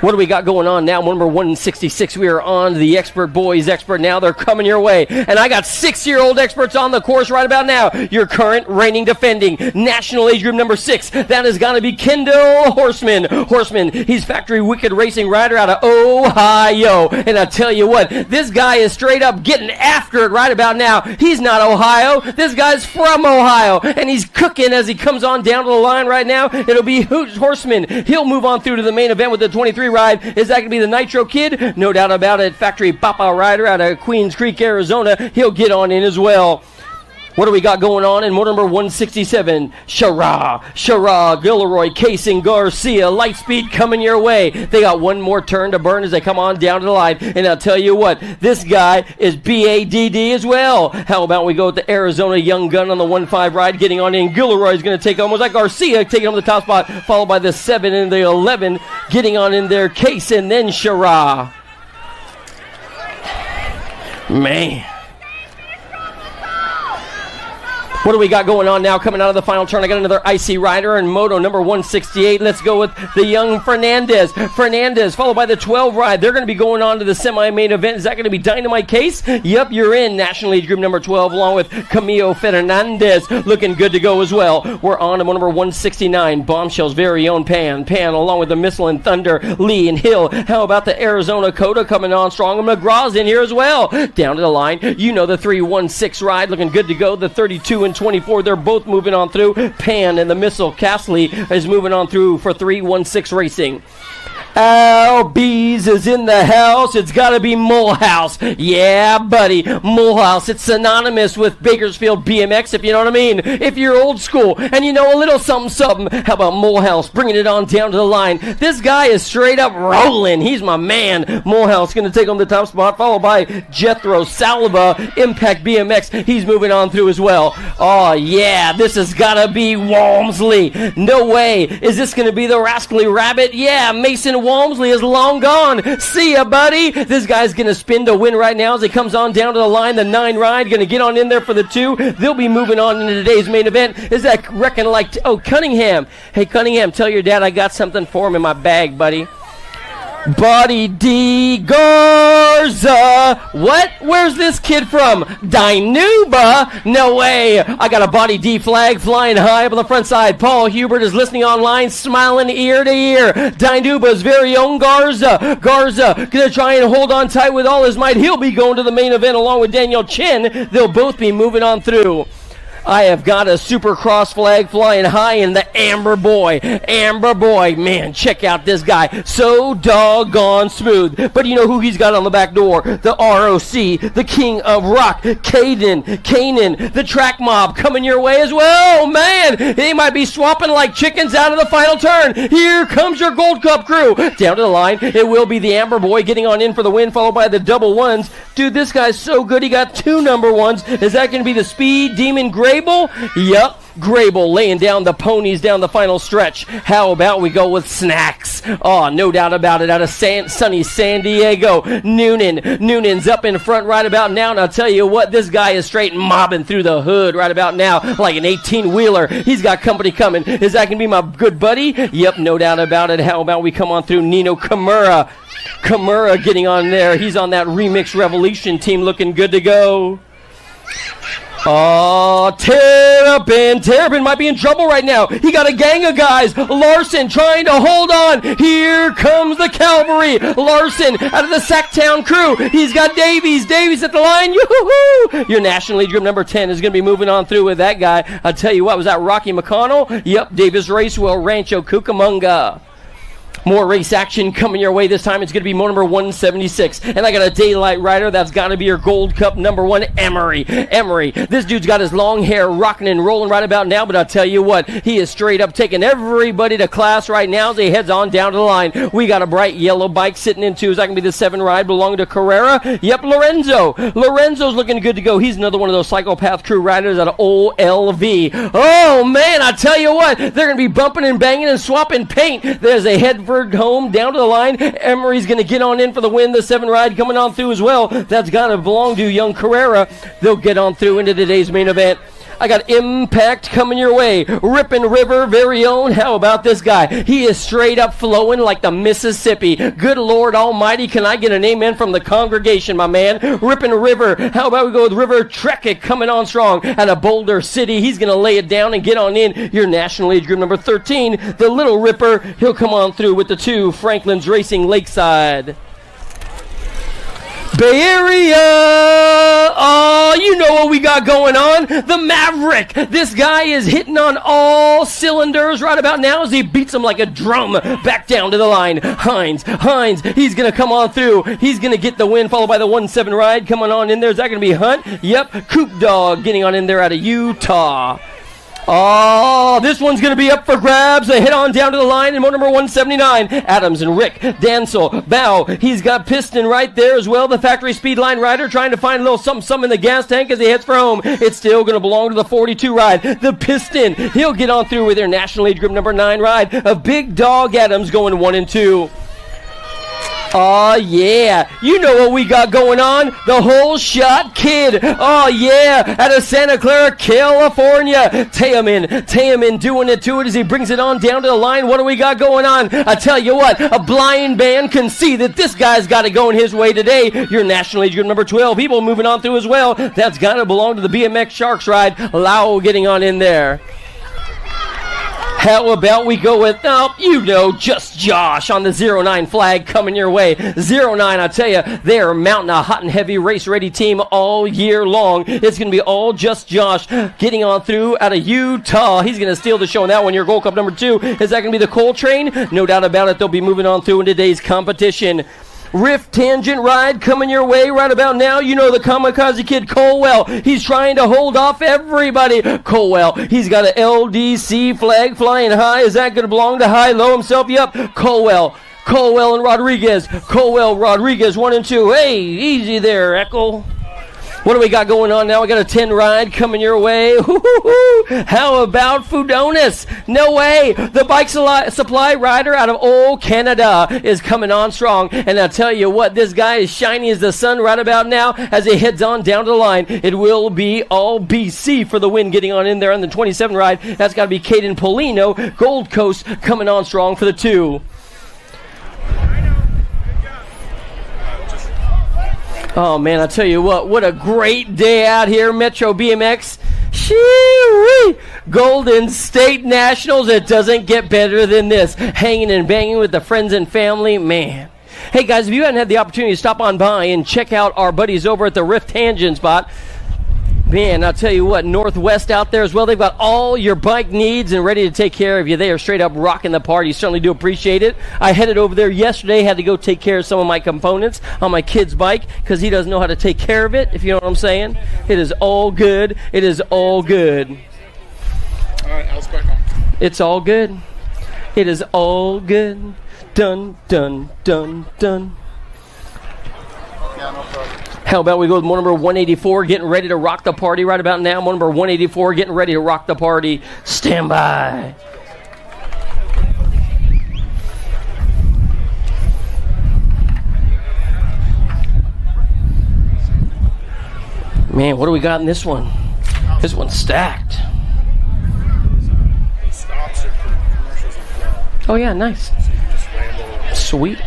What do we got going on now? Number 166, we are on the Expert Boys Expert now. They're coming your way. And I got 6-year-old experts on the course right about now. Your current reigning defending national age group number 6. That is going to be Kendall Horseman. He's Factory Wicked Racing rider out of Ohio. And I tell you what, this guy is straight up getting after it right about now. He's not Ohio. This guy's from Ohio. And he's cooking as he comes on down to the line right now. It'll be Horseman. He'll move on through to the main event with the 23 ride. Is that going to be the Nitro Kid? No doubt about it. Factory Papa rider out of Queens Creek, Arizona. He'll get on in as well. What do we got going on in motor number 167? Shara, Gilroy, Casing, Garcia, Lightspeed coming your way. They got one more turn to burn as they come on down to the line. And I'll tell you what, this guy is BADD as well. How about we go with the Arizona Young Gun on the 1-5 ride, getting on in. Gilroy is going to take almost like Garcia, taking on the top spot, followed by the 7 and the 11, getting on in there. Case and then Shara. Man. What do we got going on now coming out of the final turn? I got another icy rider in moto number 168. Let's go with the young Fernandez, followed by the 12 ride. They're going to be going on to the semi-main event. Is that going to be Dynamite Case? Yep, you're in. National Age Group number 12 along with Camilo Fernandez. Looking good to go as well. We're on to number 169. Bombshell's very own Pan along with the Missile and Thunder, Lee and Hill. How about the Arizona Coda coming on strong? And McGraw's in here as well. Down to the line. You know the 316 ride looking good to go. The 32 and 24, they're both moving on through. Pan and the Missile Castley is moving on through for 316 Racing. Al Bees is in the house. It's got to be Mulhouse. Yeah, buddy. Mulhouse. It's synonymous with Bakersfield BMX, if you know what I mean. If you're old school and you know a little something, how about Mulhouse bringing it on down to the line? This guy is straight up rolling. He's my man. Mulhouse going to take on the top spot, followed by Jethro Salva, Impact BMX. He's moving on through as well. Oh, yeah. This has got to be Walmsley. No way. Is this going to be the Rascally Rabbit? Yeah, Mason Walmsley is long gone. See ya, buddy. This guy's going to spin to win right now as he comes on down to the line. The 9 ride going to get on in there for the 2. They'll be moving on into today's main event. Is that reckon like, Cunningham. Hey, Cunningham, tell your dad I got something for him in my bag, buddy. Body D Garza. What? Where's this kid from? Dinuba? No way. I got a Body D flag flying high up on the front side. Paul Hubert is listening online, smiling ear to ear. Dinuba's very own Garza. Garza gonna try and hold on tight with all his might. He'll be going to the main event along with Daniel Chin. They'll both be moving on through. I have got a Supercross flag flying high in the Amber Boy. Amber Boy, man, check out this guy. So doggone smooth. But you know who he's got on the back door? The ROC, the King of Rock, Kanan, the track mob coming your way as well. Man, they might be swapping like chickens out of the final turn. Here comes your Gold Cup crew. Down to the line, it will be the Amber Boy getting on in for the win, followed by the double ones. Dude, this guy's so good. He got 2 number 1s. Is that going to be the Speed Demon Grable? Yep. Grable laying down the ponies down the final stretch. How about we go with Snacks? Oh, no doubt about it. Out of sunny San Diego. Noonan's up in front right about now. And I'll tell you what, this guy is straight mobbing through the hood right about now like an 18-wheeler. He's got company coming. Is that going to be my good buddy? Yep, no doubt about it. How about we come on through Nino Kimura? Kimura getting on there. He's on that Remix Revolution team looking good to go. Oh, Terrapin might be in trouble right now. He got a gang of guys. Larson trying to hold on. Here comes the cavalry. Larson out of the Sacktown crew. He's got Davies. Davies at the line. Yoo-hoo-hoo. Your National League group number 10 is going to be moving on through with that guy. I'll tell you what, was that Rocky McConnell? Yep, Davis Racewell, Rancho Cucamonga. More race action coming your way this time. It's going to be motor number 176. And I got a Daylight Rider. That's got to be your Gold Cup number 1, Emery. This dude's got his long hair rocking and rolling right about now. But I'll tell you what, he is straight up taking everybody to class right now as he heads on down to the line. We got a bright yellow bike sitting in 2. Is that going to be the 7 ride belonging to Carrera? Yep, Lorenzo. Lorenzo's looking good to go. He's another one of those Psychopath crew riders out of OLV. Oh, man, I tell you what, they're going to be bumping and banging and swapping paint. There's a Hedford home down to the line. Emery's going to get on in for the win. The 7 ride coming on through as well. That's got to belong to young Carrera. They'll get on through into today's main event. I got Impact coming your way. Rippin' River, very own. How about this guy? He is straight up flowing like the Mississippi. Good Lord Almighty, can I get an amen from the congregation, my man? Rippin' River. How about we go with River Trekkick coming on strong out of Boulder City. He's going to lay it down and get on in. Your National Age Group number 13, the Little Ripper. He'll come on through with the 2, Franklin's Racing Lakeside. Bay Area! Oh, you know what we got going on. The Maverick. This guy is hitting on all cylinders right about now as he beats him like a drum back down to the line. Hines, he's going to come on through. He's going to get the win, followed by the 1-7 ride coming on in there. Is that going to be Hunt? Yep, Coop Dog getting on in there out of Utah. Oh, this one's going to be up for grabs. They head on down to the line in motor number 179. Adams and Rick Dansel. Bow, he's got Piston right there as well. The factory speed line rider trying to find a little something in the gas tank as he heads for home. It's still going to belong to the 42 ride. The Piston, he'll get on through with their National Age Group number 9 ride of Big Dog Adams going 1 and 2. Oh, yeah. You know what we got going on. The Whole Shot Kid. Oh, yeah. Out of Santa Clara, California. Tayaman doing it to it as he brings it on down to the line. What do we got going on? I tell you what, a blind man can see that this guy's got it going his way today. Your National Age Group number 12. People moving on through as well. That's got to belong to the BMX Sharks ride. Lau getting on in there. How about we go with, just Josh on the 09 flag coming your way. 09, I tell you, they're mounting a hot and heavy race-ready team all year long. It's going to be all just Josh getting on through out of Utah. He's going to steal the show on that one. Your Gold Cup number 2. Is that going to be the Coltrane? No doubt about it. They'll be moving on through in today's competition. Rift Tangent ride coming your way right about now. You know the Kamikaze Kid Colwell. He's trying to hold off everybody. Colwell, he's got an LDC flag flying high. Is that going to belong to High-Low himself? Yep. Colwell and Rodriguez. Rodriguez 1 and 2. Hey, easy there, Echo. What do we got going on now? We got a 10 ride coming your way. How about Fudonis? No way. The bike supply rider out of old Canada is coming on strong. And I'll tell you what, this guy is shiny as the sun right about now as he heads on down to the line. It will be all BC for the win getting on in there on the 27 ride. That's got to be Caden Polino. Gold Coast coming on strong for the 2. Oh, man, I tell you what a great day out here, Metro BMX. Shee-wee! Golden State Nationals, it doesn't get better than this. Hanging and banging with the friends and family, man. Hey, guys, if you hadn't had the opportunity to stop on by and check out our buddies over at the Rift Tangent spot, man, I'll tell you what, Northwest out there as well, they've got all your bike needs and ready to take care of you. They are straight up rocking the party. Certainly do appreciate it. I headed over there yesterday, had to go take care of some of my components on my kid's bike because he doesn't know how to take care of it, if you know what I'm saying. It is all good. It is all good. All right, Al's back on. It's all good. It is all good. Dun, dun, dun, dun. Yeah, no problem. How about we go with model number 184, getting ready to rock the party right about now. Model number 184, getting ready to rock the party. Stand by. Man, what do we got in this one? This one's stacked. Oh yeah, nice. Sweet.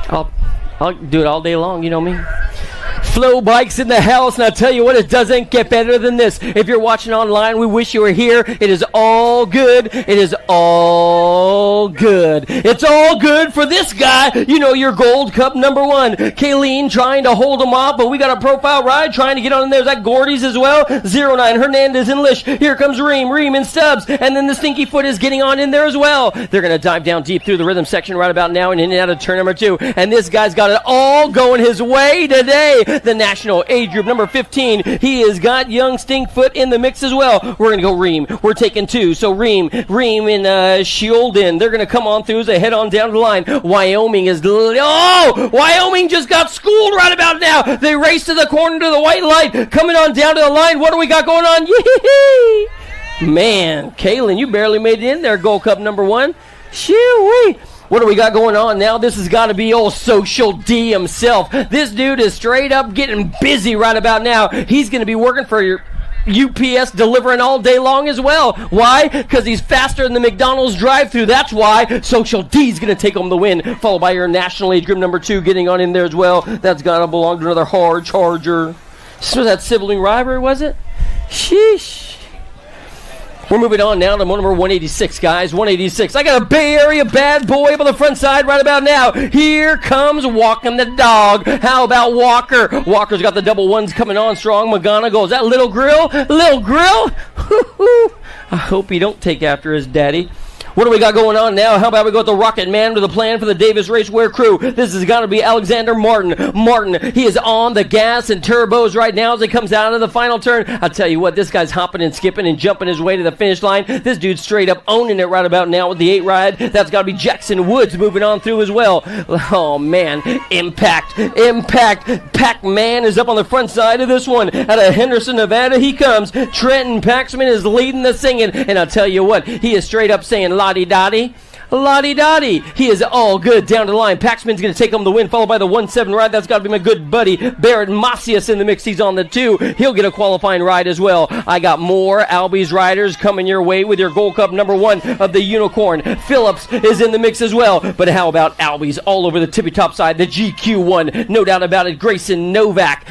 I'll do it all day long, you know me. Flow Bikes in the house, and I'll tell you what, it doesn't get better than this. If you're watching online, we wish you were here. It is all good. It is all good. It's all good for this guy. You know, your Gold Cup number 1. Kayleen trying to hold him off, but we got a profile ride trying to get on in there. Is that Gordy's as well? 09, Hernandez and Lish. Here comes Reem and Stubbs, and then the Stinky Foot is getting on in there as well. They're going to dive down deep through the rhythm section right about now and in and out of turn number 2. And this guy's got it all going his way today. The national age group number 15. He has got young Stinkfoot in the mix as well. We're going to go Reem. We're taking 2. So Reem and Shielden, they're going to come on through as they head on down the line. Wyoming is... Oh! Wyoming just got schooled right about now. They race to the corner to the white light. Coming on down to the line. What do we got going on? Yee-hee-hee! Man, Kaylin, you barely made it in there. Gold Cup number 1. Shoo-wee! What do we got going on now? This has got to be old Social D himself. This dude is straight up getting busy right about now. He's going to be working for your UPS delivering all day long as well. Why? Because he's faster than the McDonald's drive-thru. That's why Social D's going to take home the win, followed by your national age group number 2 getting on in there as well. That's got to belong to another hard charger. So that sibling rivalry, was it? Sheesh. We're moving on now to number 186, guys. 186. I got a Bay Area bad boy up on the front side right about now. Here comes Walking the Dog. How about Walker? Walker's got the double ones coming on strong. Magana goes, that Little Grill? Little Grill? I hope he don't take after his daddy. What do we got going on now? How about we go with the Rocket Man with a plan for the Davis Racewear crew? This is going to be Alexander Martin. Martin, he is on the gas and turbos right now as he comes out of the final turn. I'll tell you what, this guy's hopping and skipping and jumping his way to the finish line. This dude's straight up owning it right about now with the 8 ride. That's got to be Jackson Woods moving on through as well. Oh, man. Impact. Pac-Man is up on the front side of this one. Out of Henderson, Nevada, he comes. Trenton Paxman is leading the singing. And I'll tell you what, he is straight up saying, la-di-da-di. La-di-da-di. He is all good down the line. Paxman's going to take home the win, followed by the 1-7 ride. That's got to be my good buddy Barrett Macias in the mix. He's on the 2. He'll get a qualifying ride as well. I got more Albies riders coming your way with your Gold Cup number 1 of the Unicorn. Phillips is in the mix as well. But how about Albies all over the tippy-top side? The GQ1, no doubt about it. Grayson Novak.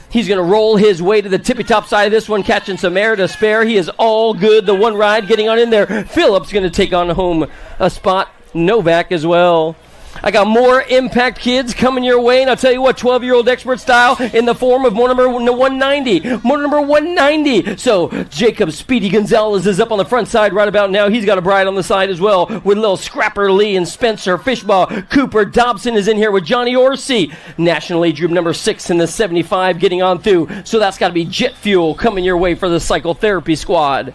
He's going to roll his way to the tippy-top side of this one, catching some air to spare. He is all good. The 1 ride getting on in there. Phillips going to take on home a spot. Novak as well. I got more Impact kids coming your way, and I'll tell you what, 12-year-old expert style in the form of motor number 190. Motor number 190. So Jacob Speedy Gonzalez is up on the front side right about now. He's got a bride on the side as well with little Scrapper Lee and Spencer Fishbaugh. Cooper Dobson is in here with Johnny Orsi. National age group number 6 in the 75 getting on through. So that's got to be Jet Fuel coming your way for the Psychotherapy squad.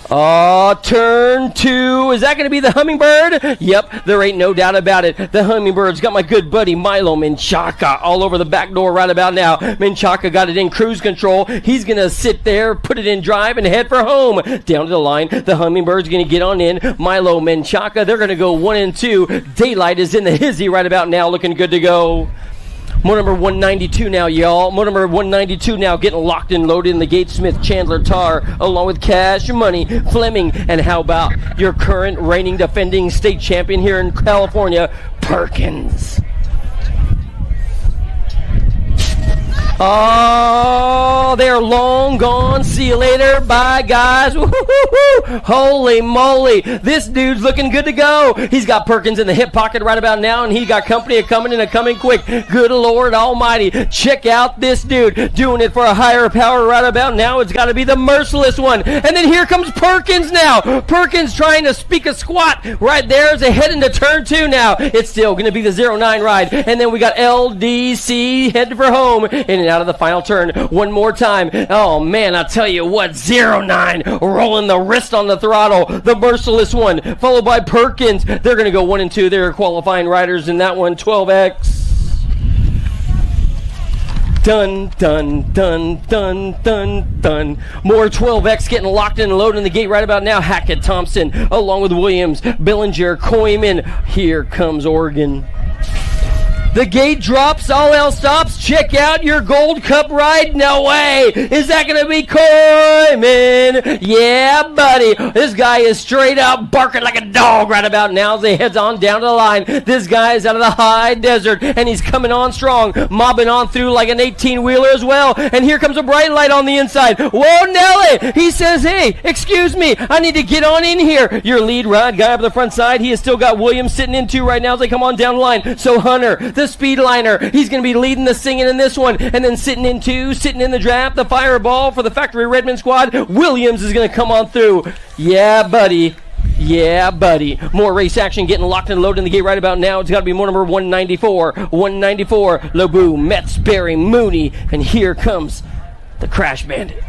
Turn 2. Is that going to be the Hummingbird? Yep, there ain't no doubt about it. The Hummingbird's got my good buddy Milo Menchaca all over the back door right about now. Menchaca got it in cruise control. He's going to sit there, put it in drive, and head for home. Down to the line, the Hummingbird's going to get on in. Milo Menchaca, they're going to go 1 and 2. Daylight is in the hizzy right about now, looking good to go. Motor number 192 now, y'all. Motor number 192 now getting locked and loaded in the Gatesmith Chandler Tar, along with Cash Money, Fleming, and how about your current reigning defending state champion here in California, Perkins. Oh, they're long gone. See you later. Bye, guys. Woo-hoo-hoo-hoo. Holy moly. This dude's looking good to go. He's got Perkins in the hip pocket right about now, and he got company coming and coming quick. Good Lord Almighty. Check out this dude doing it for a higher power right about now. It's got to be the merciless one. And then here comes Perkins now. Perkins trying to speak a squat right there as they head into turn 2 now. It's still going to be the 09 ride. And then we got LDC heading for home. In and out of the final turn one more time. Oh man, I'll tell you what, 09 rolling the wrist on the throttle, the merciless one, followed by Perkins. They're going to go 1 and 2. They're qualifying riders in that one. 12X. Dun, dun, dun, dun, dun, dun. More 12X getting locked in and loaded in the gate right about now. Hackett, Thompson, along with Williams, Billinger, Koyman. Here comes Oregon. The gate drops, all else stops. Check out your Gold Cup ride. No way. Is that going to be Koyman? Yeah, buddy. This guy is straight up barking like a dog right about now as he heads on down to the line. This guy is out of the high desert, and he's coming on strong, mobbing on through like an 18-wheeler as well. And here comes a bright light on the inside. Whoa, Nelly. He says, hey, excuse me, I need to get on in here. Your lead ride guy up the front side. He has still got Williams sitting in 2 right now as they come on down the line. So Hunter, the speedliner, he's going to be leading the singing in this one, and then sitting in 2, sitting in the draft, the fireball for the Factory Redmond squad. Williams is going to come on through. Yeah, buddy. Yeah, buddy. More race action getting locked and loaded in the gate right about now. It's got to be more number 194. 194, Lobu, Metz, Berry, Mooney, and here comes the Crash Bandit.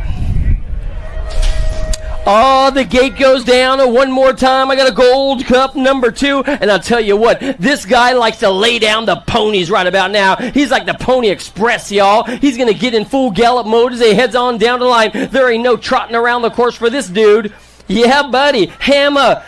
Oh, the gate goes down one more time. I got a Gold Cup number 2. And I'll tell you what, this guy likes to lay down the ponies right about now. He's like the Pony Express, y'all. He's going to get in full gallop mode as he heads on down the line. There ain't no trotting around the course for this dude. Yeah, buddy. Hammer.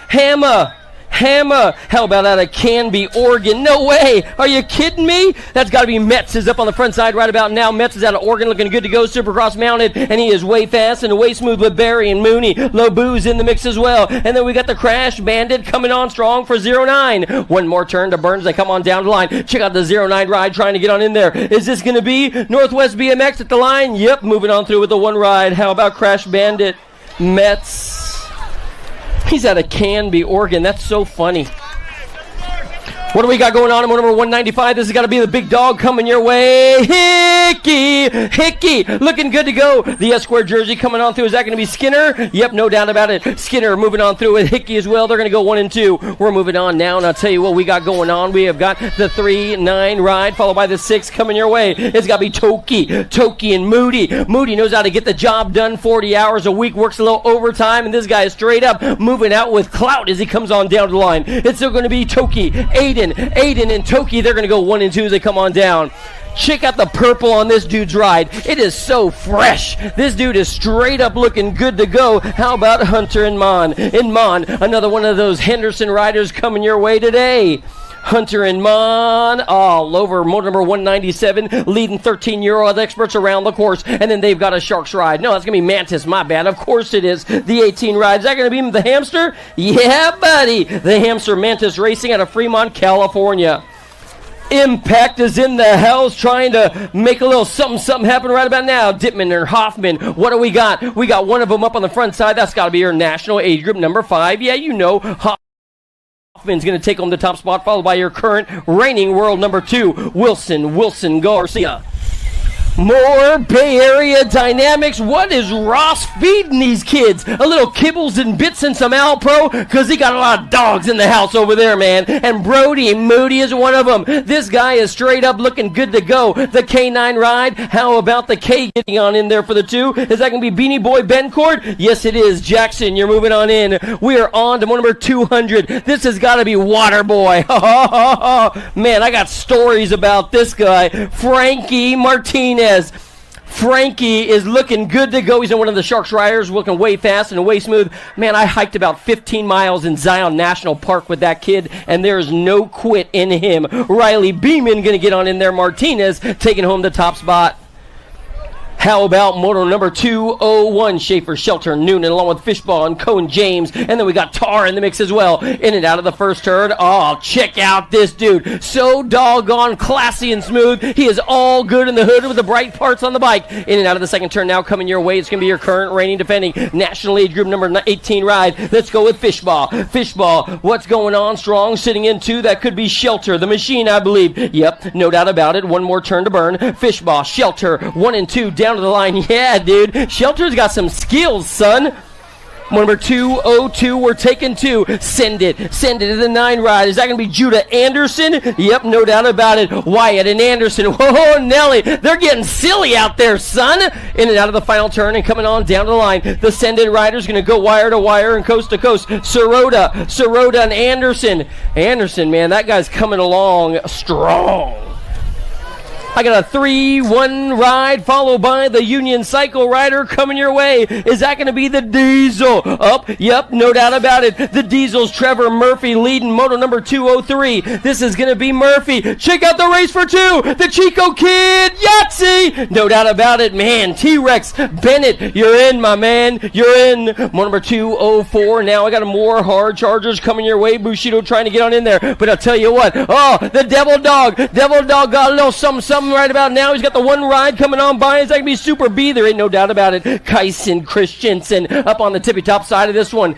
How about out of Canby, Oregon? No way. Are you kidding me? That's got to be Metz is up on the front side right about now. Metz is out of Oregon looking good to go. Supercross mounted, and he is way fast and way smooth with Barry and Mooney. Lobu's in the mix as well. And then we got the Crash Bandit coming on strong for 09. One more turn to Burns. They come on down the line. Check out the 09 ride trying to get on in there. Is this going to be Northwest BMX at the line? Yep, moving on through with the one ride. How about Crash Bandit? Metz. He's out of Canby, Oregon. That's so funny. What do we got going on in number 195? This has got to be the big dog coming your way. Hickey, looking good to go. The S-square jersey coming on through. Is that going to be Skinner? Yep, no doubt about it. Skinner moving on through with Hickey as well. They're going to go 1 and 2. We're moving on now, and I'll tell you what we got going on. We have got the 3-9 ride, followed by the 6 coming your way. It's got to be Toki and Moody. Moody knows how to get the job done. 40 hours a week, works a little overtime, and this guy is straight up moving out with clout as he comes on down the line. It's still going to be Toki, Aiden and Toki. They're going to go 1 and 2 as they come on down. Check out the purple on this dude's ride. It is so fresh. This dude is straight up looking good to go. How about Hunter and Mon? Another one of those Henderson riders coming your way today. Hunter and Mon all over motor number 197, leading 13-year-old experts around the course. And then they've got a Sharks ride. No, that's going to be Mantis, my bad. Of course it is. The 18 ride. Is that going to be the Hamster? Yeah, buddy. The Hamster Mantis Racing out of Fremont, California. Impact is in the house trying to make a little something happen right about now. Dittman and Hoffman. What do we got? We got one of them up on the front side. That's got to be your national age group number 5. Yeah, you know. Hoffman's going to take home the top spot, followed by your current reigning world number 2, Wilson Garcia. More Bay Area dynamics. What is Ross feeding these kids? A little kibbles and bits and some Alpro, because he got a lot of dogs in the house over there, man. And Brody Moody is one of them. This guy is straight up looking good to go. The K9 ride. How about the K getting on in there for the 2? Is that going to be Beanie Boy Bencourt? Yes, it is. Jackson, you're moving on in. We are on to number 200. This has got to be Waterboy. Man, I got stories about this guy. Frankie Martinez. Frankie is looking good to go. He's in one of the Sharks riders, looking way fast and way smooth. Man, I hiked about 15 miles in Zion National Park with that kid, and there's no quit in him. Riley Beeman going to get on in there. Martinez taking home the top spot. How about moto number 201, Schaefer, Shelter, Noonan, along with Fishball and Cohen James. And then we got Tar in the mix as well. In and out of the first turn. Oh, check out this dude. So doggone classy and smooth. He is all good in the hood with the bright parts on the bike. In and out of the second turn now coming your way. It's going to be your current reigning defending National Age Group number 18 ride. Let's go with Fishball. Fishball, what's going on? Strong sitting in two. That could be Shelter, the machine, I believe. Yep, no doubt about it. One more turn to burn. Fishball, Shelter, 1 and 2 down to the line. Yeah, dude. Shelter's got some skills, son. Number 202, we're taking 2. Send it to the 9 ride. Is that going to be Judah Anderson? Yep, no doubt about it. Wyatt and Anderson. Whoa, Nelly. They're getting silly out there, son. In and out of the final turn and coming on down to the line. The send-in rider's going to go wire to wire and coast to coast. Sirota and Anderson. Anderson, man, that guy's coming along strong. I got a 3-1 ride followed by the Union Cycle rider coming your way. Is that going to be the Diesel? Yep, no doubt about it. The Diesel's Trevor Murphy leading moto number 203. This is going to be Murphy. Check out the race for 2. The Chico Kid, Yahtzee. No doubt about it, man. T-Rex Bennett, you're in, my man. You're in. Moto number 204. Now I got more hard chargers coming your way. Bushido trying to get on in there. But I'll tell you what. Oh, the Devil Dog. Devil Dog got a little something right about now. He's got the one ride coming on by. Is that going to be Super B? There ain't no doubt about it. Kyson Christensen up on the tippy top side of this one.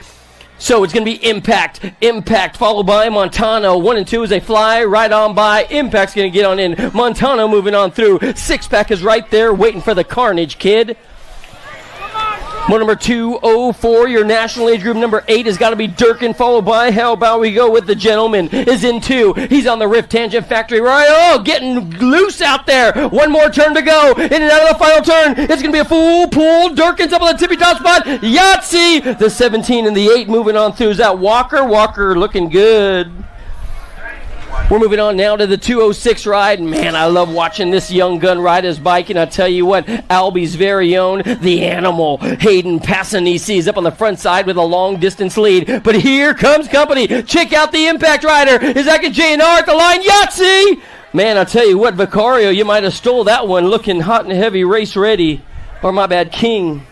So it's going to be Impact followed by Montano. 1 and 2 as they fly right on by. Impact's going to get on in. Montano moving on through. Six-pack is right there waiting for the Carnage Kid. Moto number 204, your National Age Group number 8 has got to be Durkin, followed by, how about we go with the Gentleman, is in 2. He's on the Rift Tangent Factory right. Oh, getting loose out there. One more turn to go. In and out of the final turn. It's going to be a full pull. Durkin's up on the tippy top spot. Yahtzee, the 17 and the 8 moving on through. Is that Walker? Walker looking good. We're moving on now to the 206 ride. Man, I love watching this young gun ride his bike. And I tell you what, Albie's very own, the animal, Hayden Passanisi, is up on the front side with a long distance lead. But here comes company. Check out the Impact rider. Is that J&R at the line? Yahtzee! Man, I tell you what, Vicario, you might have stole that one. Looking hot and heavy, race ready. Or my bad, King.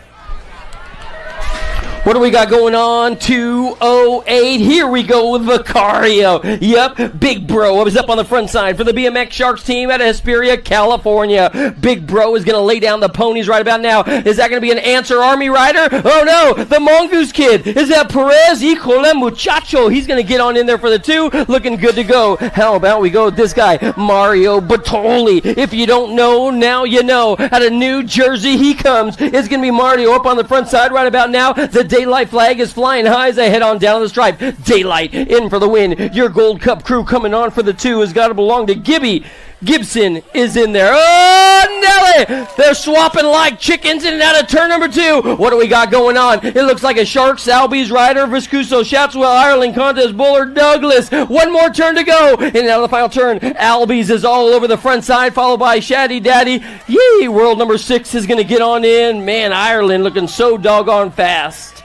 What do we got going on? 208. Here we go with Vicario. Yep, Big Bro is up on the front side for the BMX Sharks team out of Hesperia, California. Big Bro is going to lay down the ponies right about now. Is that going to be an Answer Army rider? Oh no, the Mongoose Kid. Is that Perez? Híjole muchacho. He's going to get on in there for the 2. Looking good to go. How about we go with this guy, Mario Bertoli. If you don't know, now you know. Out of New Jersey he comes. It's going to be Mario up on the front side right about now. The Daylight flag is flying high as they head on down the stripe. Daylight in for the win. Your Gold Cup crew coming on for the 2 has got to belong to Gibby. Gibson is in there. Oh, Nelly! They're swapping like chickens in and out of turn number 2. What do we got going on? It looks like a Sharks, Albies rider, Viscuso, Shatswell, Ireland, Contest, Bullard, Douglas. One more turn to go. In and out of the final turn. Albies is all over the front side, followed by Shaddy Daddy. Yee! World number 6 is going to get on in. Man, Ireland looking so doggone fast.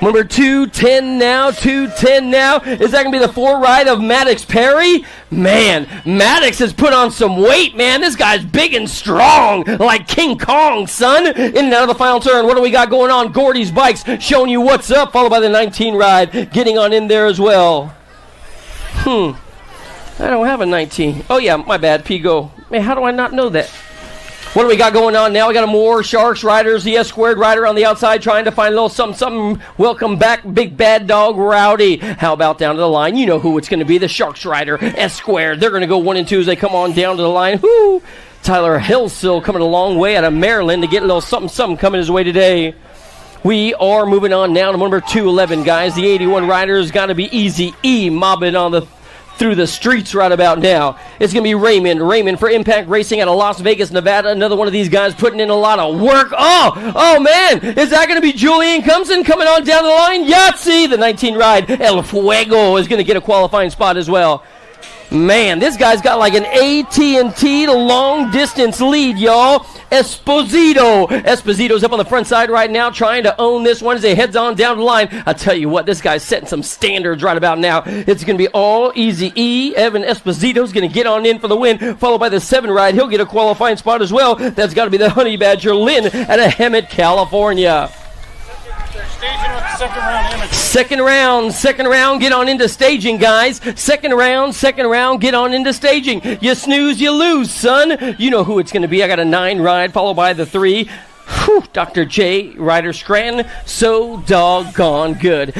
Number 210 now, 210 now. Is that going to be the 4 ride of Maddox Perry? Man, Maddox has put on some weight, man. This guy's big and strong, like King Kong, son. In and out of the final turn. What do we got going on? Gordy's Bikes showing you what's up, followed by the 19 ride getting on in there as well. I don't have a 19. Oh, yeah, my bad, Pigo. Man, how do I not know that? What do we got going on now? We got more Sharks riders. The S-squared rider on the outside trying to find a little something. Welcome back, Big Bad Dog Rowdy. How about down to the line? You know who it's going to be. The Sharks rider, S-squared. They're going to go 1 and 2 as they come on down to the line. Woo! Tyler Hillsill coming a long way out of Maryland to get a little something coming his way today. We are moving on now to number 211, guys. The 81 rider's got to be Easy E mobbing on through the streets right about now. It's going to be Raymond for Impact Racing out of Las Vegas, Nevada. Another one of these guys putting in a lot of work. Oh man, is that going to be Julian Cumson coming on down the line? Yahtzee, the 19 ride. El Fuego is going to get a qualifying spot as well. Man, this guy's got like an AT&T long distance lead, y'all. Esposito's up on the front side right now, trying to own this one as he heads on down the line. I tell you what, this guy's setting some standards right about now. It's going to be all easy E. Evan Esposito's going to get on in for the win, followed by the 7 ride. He'll get a qualifying spot as well. That's got to be the Honey Badger Lynn out of Hemet, California. Second round, get on into staging, guys. Second round, get on into staging. You snooze, you lose, son. You know who it's going to be. I got a 9 ride, followed by the 3. Whew, Dr. J. Ryder Scranton, so doggone good.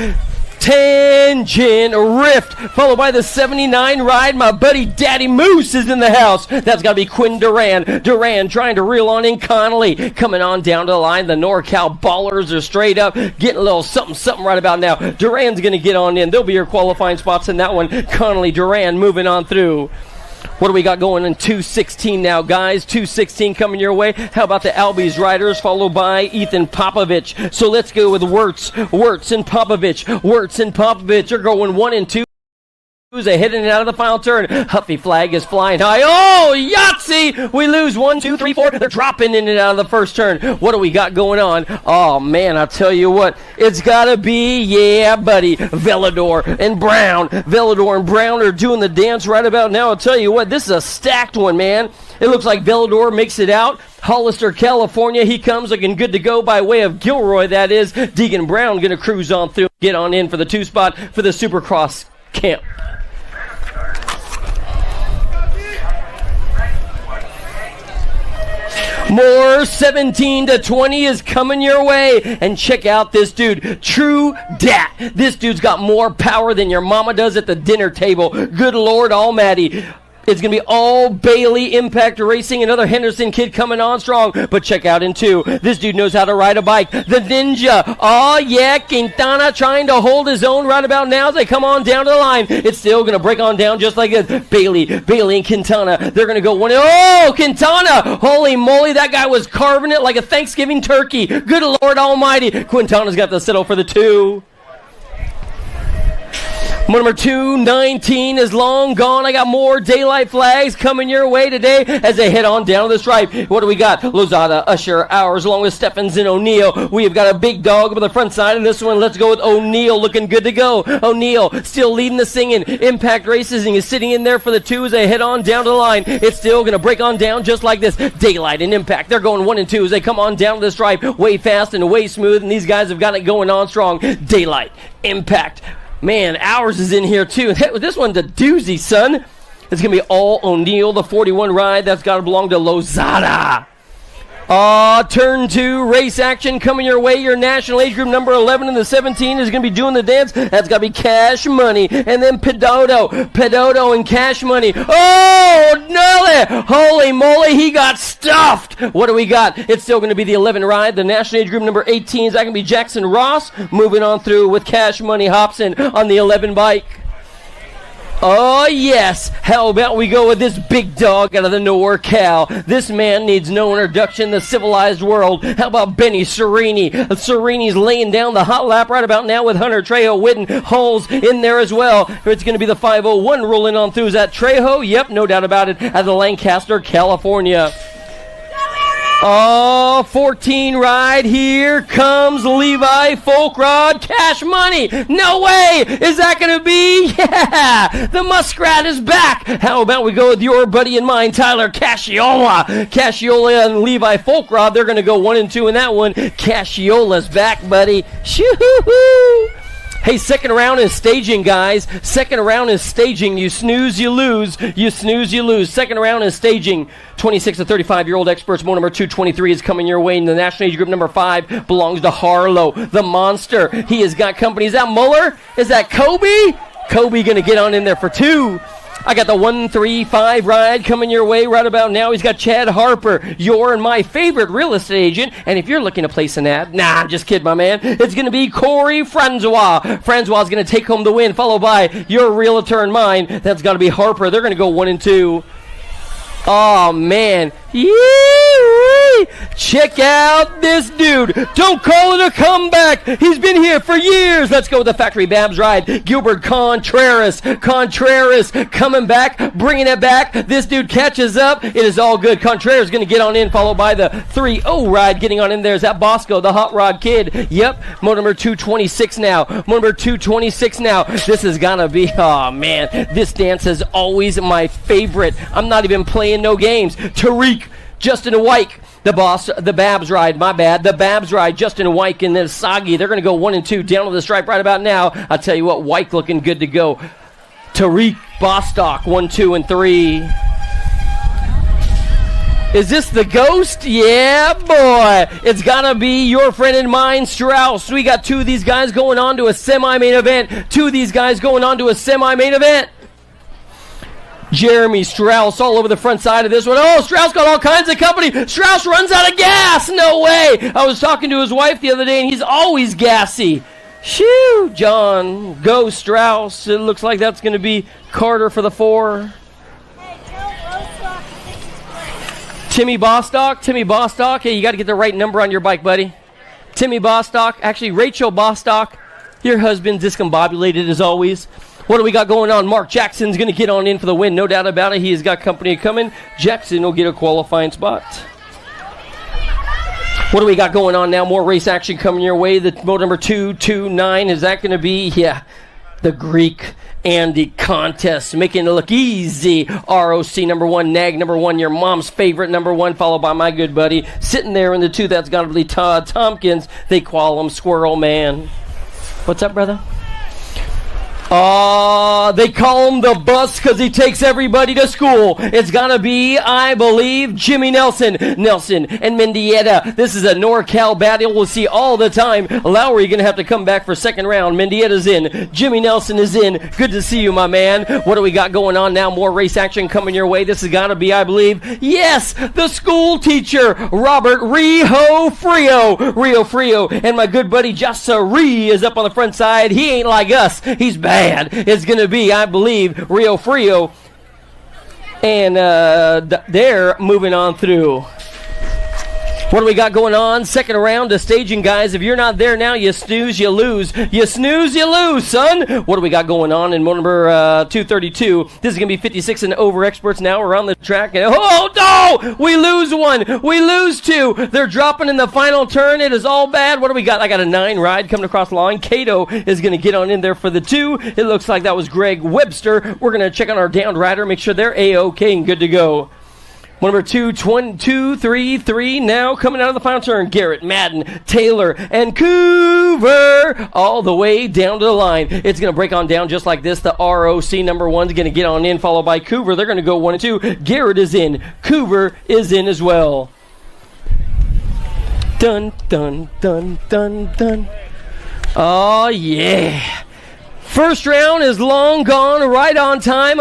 Tangent Rift, followed by the 79 ride. My buddy Daddy Moose is in the house. That's got to be Quinn Duran. Duran trying to reel on in Connolly. Coming on down to the line. The NorCal Ballers are straight up. Getting a little something right about now. Duran's going to get on in. There'll be your qualifying spots in that one. Connolly, Duran moving on through. What do we got going in 216 now, guys? 216 coming your way. How about the Albies riders, followed by Ethan Popovich? So let's go with Wirtz and Popovich. Wirtz and Popovich are going 1 and 2. They're heading out of the final turn. Huffy flag is flying high. Oh, Yahtzee! We lose 1, 2, 3, 4. They're dropping in and out of the first turn. What do we got going on? Oh, man, I'll tell you what. It's got to be, yeah, buddy, Velador and Brown. Velador and Brown are doing the dance right about now. I'll tell you what, this is a stacked one, man. It looks like Velador makes it out. Hollister, California, he comes looking good to go by way of Gilroy, that is. Deegan Brown going to cruise on through, get on in for the 2 spot for the Supercross camp. More 17 to 20 is coming your way. And check out this dude, True Dat. This dude's got more power than your mama does at the dinner table. Good Lord Almighty. It's going to be all Bailey Impact Racing, another Henderson kid coming on strong. But check out in 2. This dude knows how to ride a bike. The Ninja. Oh, yeah, Quintana trying to hold his own right about now as they come on down to the line. It's still going to break on down just like this. Bailey and Quintana. They're going to go 1. Oh, Quintana. Holy moly, that guy was carving it like a Thanksgiving turkey. Good Lord Almighty. Quintana's got to settle for the 2. Number 219 is long gone. I got more daylight flags coming your way today as they head on down to the stripe. What do we got? Lozada, Usher, Ours, along with Steffens and O'Neill. We have got a big dog on the front side in this one. Let's go with O'Neill looking good to go. O'Neill still leading the singing. Impact Races and is sitting in there for the 2 as they head on down to the line. It's still going to break on down just like this. Daylight and Impact. They're going 1 and 2 as they come on down to the stripe. Way fast and way smooth, and these guys have got it going on strong. Daylight, Impact. Man, Ours is in here too. This one's a doozy, son. It's going to be all O'Neill, the 41 ride. That's got to belong to Lozada. Turn 2, race action coming your way. Your national age group number 11 and the 17 is going to be doing the dance. That's got to be Cash Money. And then Pedoto and Cash Money. Oh, Nolly! Holy moly, he got stuffed. What do we got? It's still going to be the 11 ride. The national age group number 18 is that going to be Jackson Ross. Moving on through with Cash Money Hobson on the 11 bike. Oh, yes. How about we go with this big dog out of the NorCal? This man needs no introduction in the civilized world. How about Benny Serini? Serini's laying down the hot lap right about now with Hunter Trejo Whitten. Holes in there as well. It's going to be the 501 rolling on through. Is that Trejo? Yep, no doubt about it. Out of Lancaster, California. 14 ride. Here comes Levi Folkrod. Cash Money. No way. Is that going to be? Yeah. The Muskrat is back. How about we go with your buddy and mine, Tyler Casciola. Casciola and Levi Folkrod. They're going to go 1 and 2 in that one. Casciola's back, buddy. Shoo-hoo-hoo. Hey, second round is staging, guys. Second round is staging. You snooze, you lose. You snooze, you lose. Second round is staging. 26 to 35-year-old experts. More number 223 is coming your way. In the national age group number 5 belongs to Harlow, the monster. He has got company. Is that Muller? Is that Kobe? Kobe going to get on in there for 2. I got the 135 ride coming your way right about now. He's got Chad Harper, your and my favorite real estate agent. And if you're looking to place an ad, I'm just kidding, my man. It's going to be Corey Francois. Francois is going to take home the win, followed by your realtor and mine. That's got to be Harper. They're going to go 1 and 2. Oh, man. Woo-wee. Check out this dude. Don't call it a comeback. He's been here for years. Let's go with the Factory Babs ride. Gilbert Contreras. Contreras coming back, bringing it back. This dude catches up. It is all good. Contreras going to get on in, followed by the 3-0 ride. Getting on in there is that Bosco, the Hot Rod Kid. Yep, motor number 226 now. Motor number 226 now. This is going to be, oh man, this dance is always my favorite. I'm not even playing no games. Tariq, Justin Wyke. The Babs ride, my bad. The Babs ride, Justin Wyke and then Sagi. They're going to go 1 and 2 down to the stripe right about now. I'll tell you what, Wyke looking good to go. Tariq Bostock, 1, 2, and 3. Is this the ghost? Yeah, boy. It's got to be your friend and mine, Strauss. We got 2 of these guys going on to a semi-main event. 2 of these guys going on to a semi-main event. Jeremy Strauss all over the front side of this one. Oh, Strauss got all kinds of company. Strauss runs out of gas. No way. I was talking to his wife the other day, and he's always gassy. Shoo, John. Go, Strauss. It looks like that's going to be Carter for the 4. Timmy Bostock. Timmy Bostock. Hey, you got to get the right number on your bike, buddy. Timmy Bostock. Actually, Rachel Bostock. Your husband's discombobulated as always. What do we got going on? Mark Jackson's going to get on in for the win. No doubt about it. He has got company coming. Jackson will get a qualifying spot. What do we got going on now? More race action coming your way. The motor number 229. Is that going to be, yeah, the Greek Andy contest. Making it look easy. ROC number 1. Nag number 1. Your mom's favorite number 1. Followed by my good buddy. Sitting there in the 2. That's got to be Todd Tompkins. They call him Squirrel Man. What's up, brother? They call him the bus because he takes everybody to school. It's got to be, I believe, Jimmy Nelson. Nelson and Mendieta. This is a NorCal battle we'll see all the time. Lowry going to have to come back for second round. Mendieta's in. Jimmy Nelson is in. Good to see you, my man. What do we got going on now? More race action coming your way. This has got to be, I believe, yes, the school teacher, Robert Rio Frio. And my good buddy Jassa Ree is up on the front side. He ain't like us. He's bad. It's going to be, I believe, Rio Frio. And they're moving on through. What do we got going on? Second round of staging, guys. If you're not there now, you snooze, you lose. You snooze, you lose, son. What do we got going on in motor number 232? This is going to be 56 and over experts now around the track. And, oh, no! We lose 1. We lose 2. They're dropping in the final turn. It is all bad. What do we got? I got a 9 ride coming across the line. Cato is going to get on in there for the 2. It looks like that was Greg Webster. We're going to check on our downed rider, make sure they're A-OK and good to go. Number 233 now coming out of the final turn. Garrett, Madden, Taylor, and Coover all the way down to the line. It's going to break on down just like this. The ROC number 1 is going to get on in, followed by Coover. They're going to go 1 and 2. Garrett is in. Coover is in as well. Dun, dun, dun, dun, dun. Oh, yeah. First round is long gone, right on time.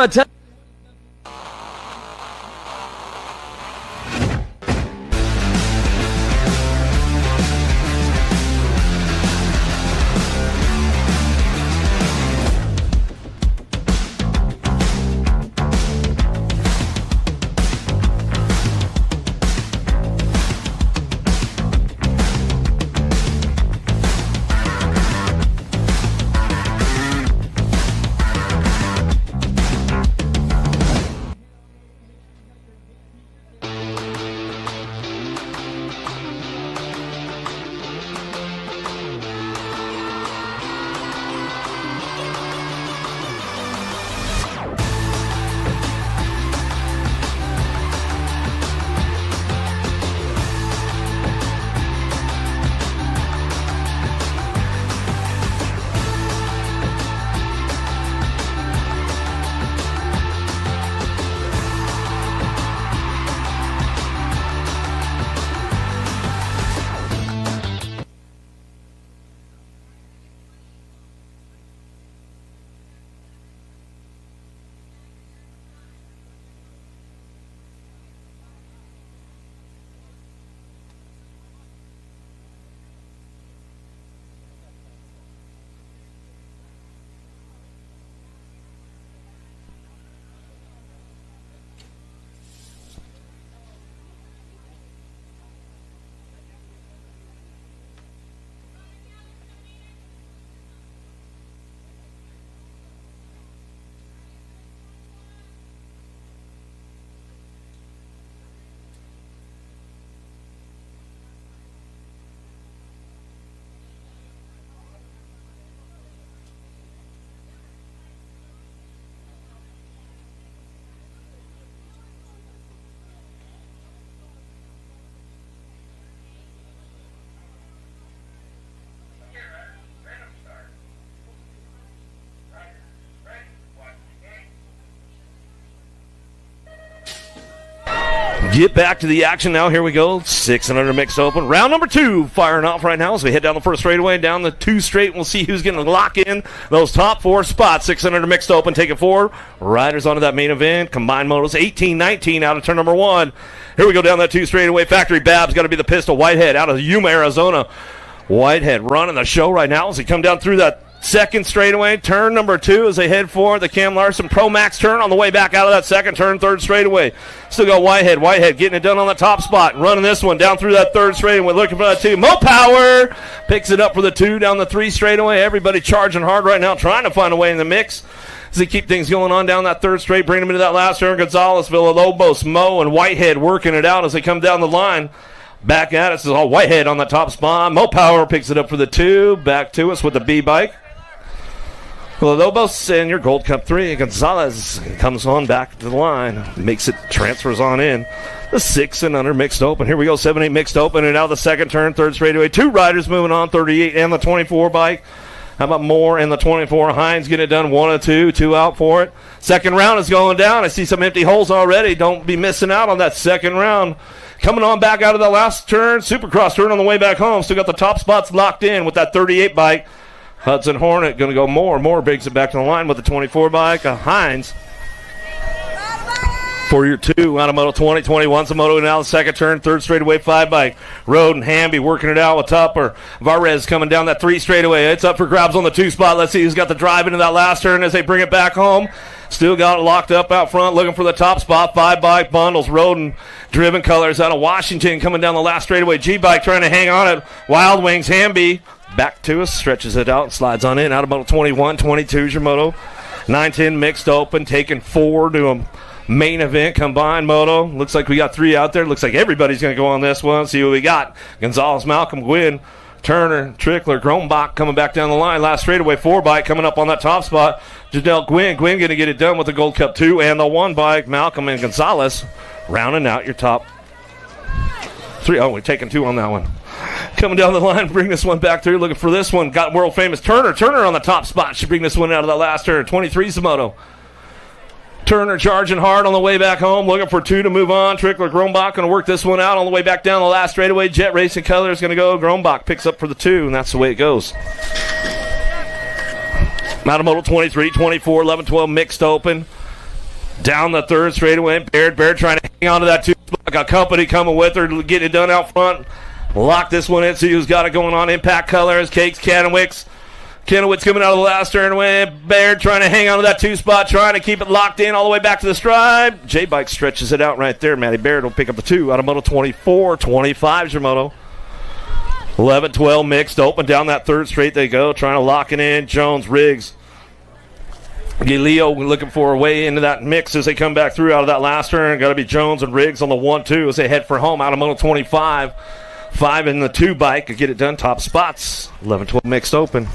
Get back to the action now. Here we go. 6 and under mixed open. Round number 2 firing off right now as we head down the first straightaway, down the 2 straight. We'll see who's going to lock in those top 4 spots. 6 and under mixed open. Take it forward. Riders onto that main event. Combined motos 18-19 out of turn number 1. Here we go down that 2 straightaway. Factory Bab's got to be the pistol. Whitehead out of Yuma, Arizona. Whitehead running the show right now as he come down through that second straightaway. Turn number 2 as they head for the Cam Larson Pro Max turn on the way back out of that second turn, third straightaway. Still got Whitehead. Whitehead getting it done on the top spot. Running this one down through that third straightaway. Looking for that 2. Mo Power picks it up for the 2 down the 3 straightaway. Everybody charging hard right now, trying to find a way in the mix as they keep things going on down that third straight. Bring them into that last turn. Gonzalez, Villalobos, Mo, and Whitehead working it out as they come down the line. Back at us is all Whitehead on the top spot. Mo Power picks it up for the 2. Back to us with the B-bike. Villalobos and your Gold Cup 3. Gonzalez comes on back to the line. Makes it, transfers on in. The 6 and under mixed open. Here we go, 7-8 mixed open. And now the second turn, third straightaway. 2 riders moving on, 38 and the 24 bike. How about Moore and the 24? Hines getting it done, 1 of 2. 2 out for it. Second round is going down. I see some empty holes already. Don't be missing out on that second round. Coming on back out of the last turn, Supercross turn on the way back home. Still got the top spots locked in with that 38 bike. Hudson Hornet going to go more. Moore brings it back to the line with the 24 bike. Hines for your 2 out of Moto 20. 21's a Moto now the second turn, third straightaway, 5 bike. Road and Hamby working it out with Tupper. Varez coming down that 3 straightaway. It's up for grabs on the 2 spot. Let's see who's got the drive into that last turn as they bring it back home. Still got it locked up out front, looking for the top spot. 5 bike bundles. Roden driven colors out of Washington coming down the last straightaway. G-bike trying to hang on it. Wild Wings Hamby back to us, stretches it out, slides on in. Out of Moto 21, 22 is your Moto. 9-10 mixed open, taking 4 to a main event combined Moto. Looks like we got 3 out there. Looks like everybody's going to go on this one. See what we got. Gonzalez, Malcolm, Gwynn, Turner, Trickler, Grombach coming back down the line. Last straightaway, 4 bike coming up on that top spot. Jadell Gwynn going to get it done with the Gold Cup 2 and the 1 bike. Malcolm and Gonzalez rounding out your top 3. Oh, we're taking 2 on that one. Coming down the line, bring this one back through. Looking for this one. Got world famous Turner. Turner on the top spot. Should bring this one out of the last turn. 23's the Moto. Turner charging hard on the way back home. Looking for 2 to move on. Trickler, Grombach going to work this one out on the way back down the last straightaway. Jet Racing Colors going to go. Grombach picks up for the 2, and that's the way it goes. Out of Moto 23, 24, 11, 12 mixed open. Down the third straightaway. Baird trying to hang on to that 2 spot. Got company coming with her to get it done out front. Lock this one in, see who's got it going on. Impact Colors, Cakes, Kenowicz. Kenowicz coming out of the last turn away. Baird trying to hang on to that 2 spot, trying to keep it locked in all the way back to the stripe. J-Bike stretches it out right there. Matty Baird will pick up the 2 out of Moto 24. 25 is your Moto. 11, 12 mixed open. Down that third straight they go, trying to lock it in. Jones, Riggs. Leo looking for a way into that mix as they come back through out of that last turn. Got to be Jones and Riggs on the 1-2 as they head for home out of Moto 25. 5 in the 2 bike to get it done. Top spots. 11, 12 mixed open.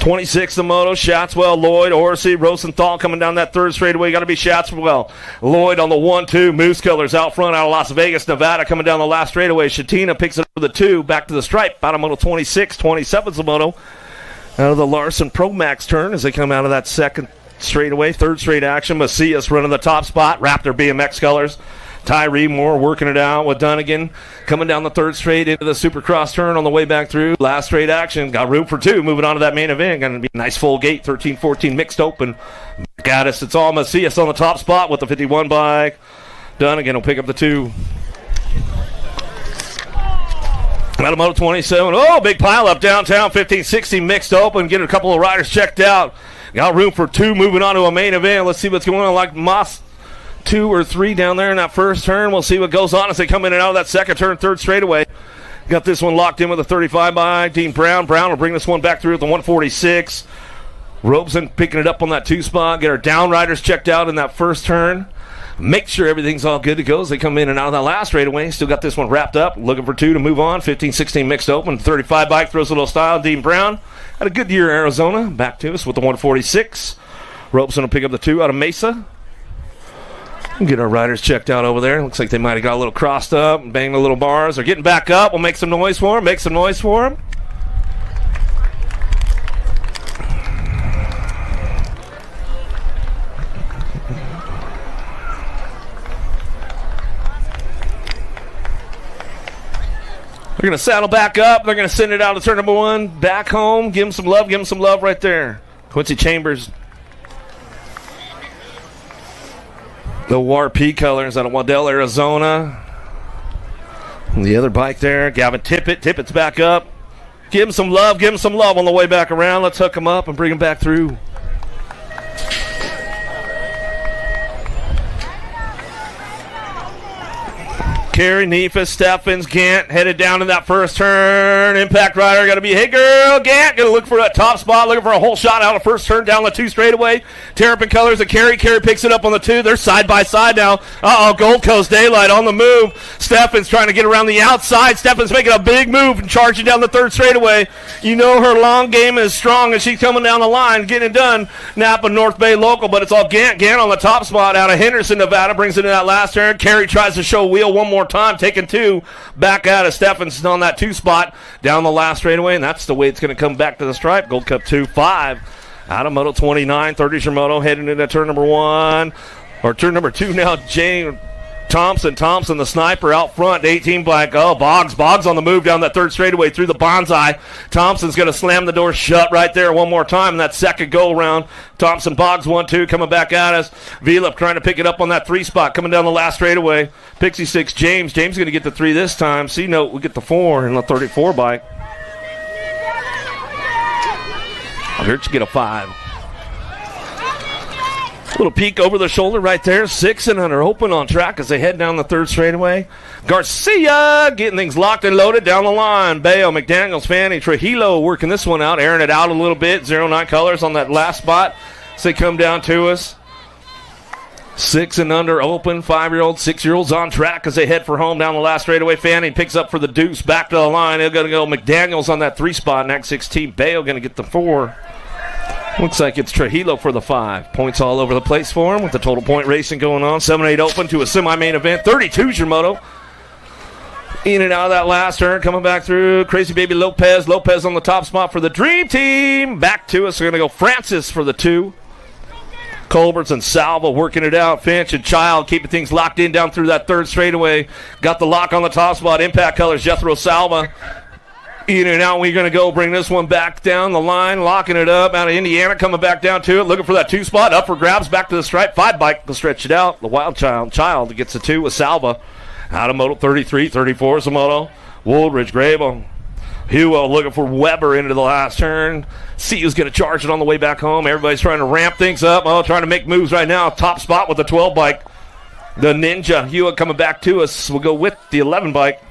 26 the Moto. Shatswell, Lloyd, Orsi, Rosenthal coming down that third straightaway. Got to be Shatswell. Lloyd on the 1-2. Moose Colors out front out of Las Vegas, Nevada coming down the last straightaway. Shatina picks it up for the 2. Back to the stripe. Out of Moto 26. 27's the Moto. Out of the Larson Pro Max turn as they come out of that second straightaway. Third straight action. Macias running the top spot. Raptor BMX Colors. Tyree Moore working it out with Dunnigan coming down the third straight into the Supercross turn on the way back through. Last straight action. Got room for 2. Moving on to that main event. Going to be a nice full gate. 13-14 mixed open. Back at us. It's all Macias on the top spot with the 51 bike. Dunnigan will pick up the 2. Out of Moto 27. Oh, big pile up downtown. 15-16 mixed open. Get a couple of riders checked out. Got room for 2 moving on to a main event. Let's see what's going on. Like Moss 2 or 3 down there in that first turn. We'll see what goes on as they come in and out of that second turn, third straightaway. Got this one locked in with a 35 by Dean Brown. Brown will bring this one back through at the 146. Robeson picking it up on that 2 spot. Get our down riders checked out in that first turn. Make sure everything's all good to go as they come in and out of that last straightaway. Still got this one wrapped up. Looking for 2 to move on. 15-16 mixed open. 35 bike throws a little style. Dean Brown had a good year in Arizona. Back to us with the 146. Robeson will pick up the 2 out of Mesa. Get our riders checked out over there. Looks like they might have got a little crossed up and banged the little bars. They're getting back up. We'll make some noise for them. Make some noise for them. going to saddle back up. They're going to send it out to turn number 1. Back home. Give him some love. Give him some love right there. Quincy Chambers. The WARP colors out of Waddell, Arizona. And the other bike there, Gavin Tippett. Tippett's back up. Give him some love. Give him some love on the way back around. Let's hook him up and bring him back through. Carey, Neefus, Steffens, Gant headed down to that first turn. Impact rider got to be, hey girl, Gant, going to look for that top spot, looking for a whole shot out of first turn down the 2 straightaway. Terrapin colors of Carey. Carey picks it up on the 2. They're side by side now. Gold Coast Daylight on the move. Steffens trying to get around the outside. Steffens making a big move and charging down the 3rd straightaway. You know her long game is strong and she's coming down the line, getting it done. Napa North Bay local, but it's all Gant. Gant on the top spot out of Henderson, Nevada, brings it in that last turn. Carey tries to show wheel one more time, taking 2 back out of Steffens on that 2 spot down the last straightaway, and that's the way it's going to come back to the stripe. Gold Cup 2-5 out of Moto 29. 30's your Moto heading into turn number 1 or turn number 2 now. Jane Thompson the sniper out front. 18 bike. Boggs on the move down that 3rd straightaway through the bonsai. Thompson's going to slam the door shut right there one more time in that second go around. Thompson, Boggs 1-2 coming back at us. Vielup trying to pick it up on that 3 spot coming down the last straightaway. Pixie 6 James going to get the 3 this time. C-Note will get the 4 in the 34 bike. Gertz get a 5. Little peek over the shoulder right there. 6 and under open on track as they head down the 3rd straightaway. Garcia getting things locked and loaded down the line. Bayo, McDaniels, Fanny, Trujillo working this one out, airing it out a little bit. 09 colors on that last spot as they come down to us. 6 and under open. 5-year-olds, 6-year-olds on track as they head for home down the last straightaway. Fanny picks up for the deuce. Back to the line. They're going to go McDaniels on that 3 spot. Next 16. Bayo going to get the 4. Looks like it's Trujillo for the 5. Points all over the place for him with the total point racing going on. 7-8 open to a semi-main event. 32's your Moto. In and out of that last turn. Coming back through. Crazy Baby Lopez. Lopez on the top spot for the Dream Team. Back to us. We're going to go Francis for the 2. Colberts and Salva working it out. Finch and Child keeping things locked in down through that 3rd straightaway. Got the lock on the top spot. Impact colors Jethro Salva. In and out, we're going to go bring this one back down the line, locking it up out of Indiana, coming back down to it, looking for that 2 spot, up for grabs, back to the stripe, 5 bike to stretch it out. The Wild Child gets the 2 with Salva. Out of Moto 33, 34 is a Moto. Woolridge, Grable. Huo looking for Weber into the last turn. See who's going to charge it on the way back home. Everybody's trying to ramp things up. Trying to make moves right now. Top spot with the 12 bike. The Ninja. Huo coming back to us. We'll go with the 11 bike.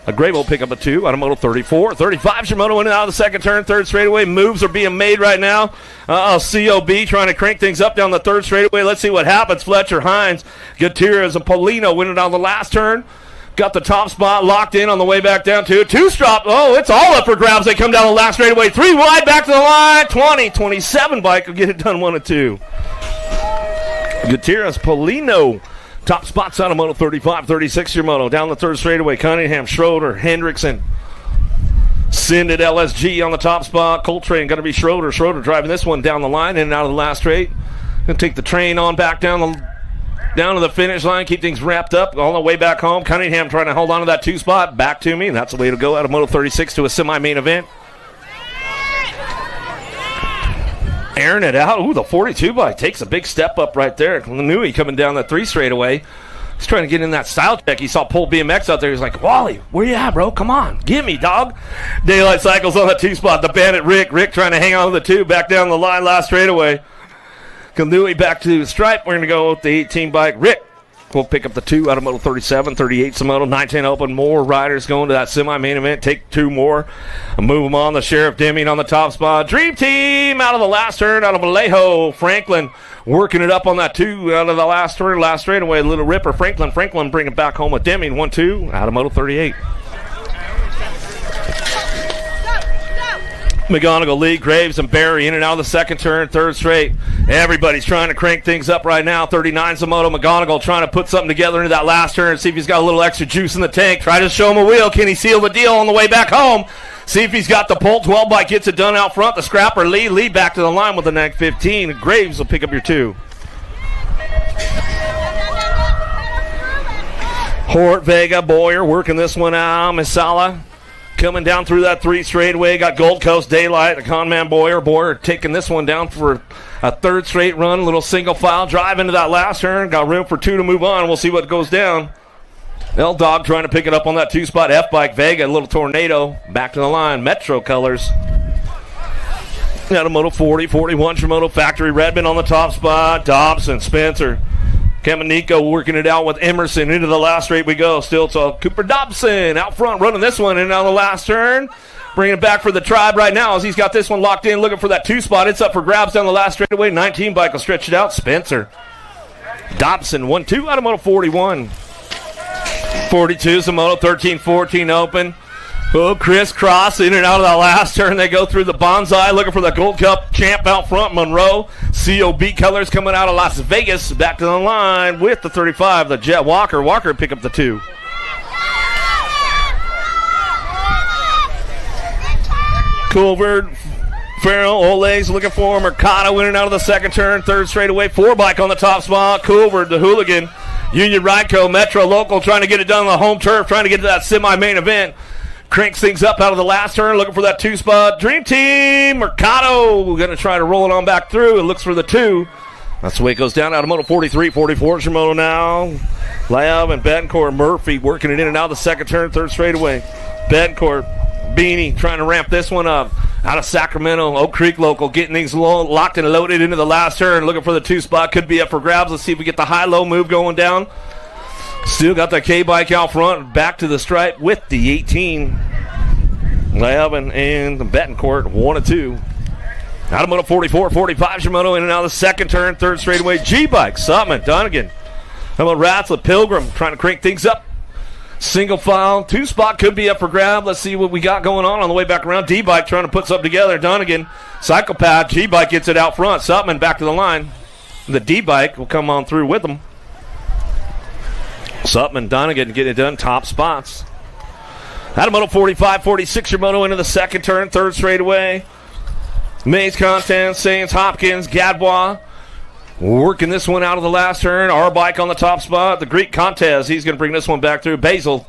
A Grable will pick up a 2 out of Moto 34. 35's your Moto in and out of the second turn. 3rd straightaway. Moves are being made right now. COB trying to crank things up down the 3rd straightaway. Let's see what happens. Fletcher, Hines, Gutierrez, and Polino winning on the last turn. Got the top spot locked in on the way back down to it. 2-strop. It's all up for grabs. They come down the last straightaway. 3 wide back to the line. 27 bike will get it done 1 and 2. Gutierrez, Polino. Top spots out of Moto 35, 36 your Moto. Down the 3rd straightaway, Cunningham, Schroeder, Hendrickson. Send it LSG on the top spot. Coltrane going to be Schroeder. Schroeder driving this one down the line in and out of the last straight. Going to take the train on back down to the finish line. Keep things wrapped up all the way back home. Cunningham trying to hold on to that 2 spot. Back to me. That's the way to go out of Moto 36 to a semi-main event. Airing it out. The 42 bike takes a big step up right there. Nui coming down that 3 straightaway. He's trying to get in that style check. He saw Pole BMX out there. He's like, Wally, where you at, bro? Come on. Give me, dog. Daylight Cycles on that 2 spot. The Bandit Rick. Rick trying to hang on to the 2. Back down the line last straightaway. Kanui back to the stripe. We're going to go with the 18 bike. Rick will pick up the 2 out of Moto 37. 38's a Moto. 9-10 open. More riders going to that semi-main event. Take 2 more. Move them on. The Sheriff Deming on the top spot. Dream Team out of the last turn. Out of Vallejo. Franklin working it up on that 2 out of the last turn. Last straightaway. A little ripper. Franklin bring it back home with Deming. 1-2 out of Moto 38. McGonigal, Lee, Graves, and Barry in and out of the second turn, 3rd straight. Everybody's trying to crank things up right now. 39's a Moto. McGonigal trying to put something together into that last turn, see if he's got a little extra juice in the tank. Try to show him a wheel. Can he seal the deal on the way back home? See if he's got the pull. 12 bike gets it done out front. The scrapper, Lee back to the line with the neck 15. Graves will pick up your 2. Hort, Vega, Boyer working this one out. Misala coming down through that 3 straightaway. Got Gold Coast Daylight, a Conman Boyer. Boyer taking this one down for a 3rd straight run. Little single file drive into that last turn. Got room for 2 to move on. We'll see what goes down. L-Dog trying to pick it up on that 2-spot. F-Bike Vega, a little tornado. Back to the line. Metro colors. Out of Moto 40, 41 Shimoto Factory. Redmond on the top spot. Dobson, Spencer. Kamanico working it out with Emerson. Into the last straight we go. Still to Cooper Dobson out front running this one. And on the last turn. Bringing it back for the Tribe right now as he's got this one locked in. Looking for that 2-spot. It's up for grabs down the last straightaway. 19 bike will stretch it out. Spencer. Dobson 1-2 out of Moto 41. 42 is the Moto 13-14 open. Oh, crisscross in and out of that last turn. They go through the Bonsai, looking for the Gold Cup champ out front. Monroe, COB colors coming out of Las Vegas. Back to the line with the 35, the Jet Walker. Walker pick up the 2. Culver, Farrell, Ole's looking for Mercado in and out of the second turn. 3rd straightaway, 4 bike on the top spot. Culver, the Hooligan. Union Ryco, Metro Local trying to get it done on the home turf, trying to get to that semi-main event. Cranks things up out of the last turn, looking for that 2-spot. Dream Team, Mercado, going to try to roll it on back through. It looks for the 2. That's the way it goes down out of Moto 43, 44 Shimoto now. Lab and Betancourt, Murphy working it in and out of the second turn, 3rd straightaway. Betancourt, Beanie trying to ramp this one up. Out of Sacramento, Oak Creek Local getting things locked and loaded into the last turn. Looking for the 2-spot. Could be up for grabs. Let's see if we get the high-low move going down. Still got the K-bike out front. Back to the stripe with the 18. Lavin and Betancourt 1-2. Out of Moto 44, 45 Shimoto in and out of the second turn. 3rd straightaway. G-bike. Sutman, Dunnigan. How about Ratzler, Pilgrim trying to crank things up. Single file, 2-spot could be up for grab. Let's see what we got going on the way back around. D-Bike trying to put something together. Dunnigan, Psychopath. G-Bike gets it out front. Sutman back to the line. The D-Bike will come on through with them. Sutman, Dunnigan getting it done. Top spots. Out of Moto 45, 46 your Moto into the second turn. 3rd straightaway. Mays Content, Saints, Hopkins, Gadbois. Working this one out of the last turn. Our bike on the top spot. The Greek Contez. He's going to bring this one back through. Basil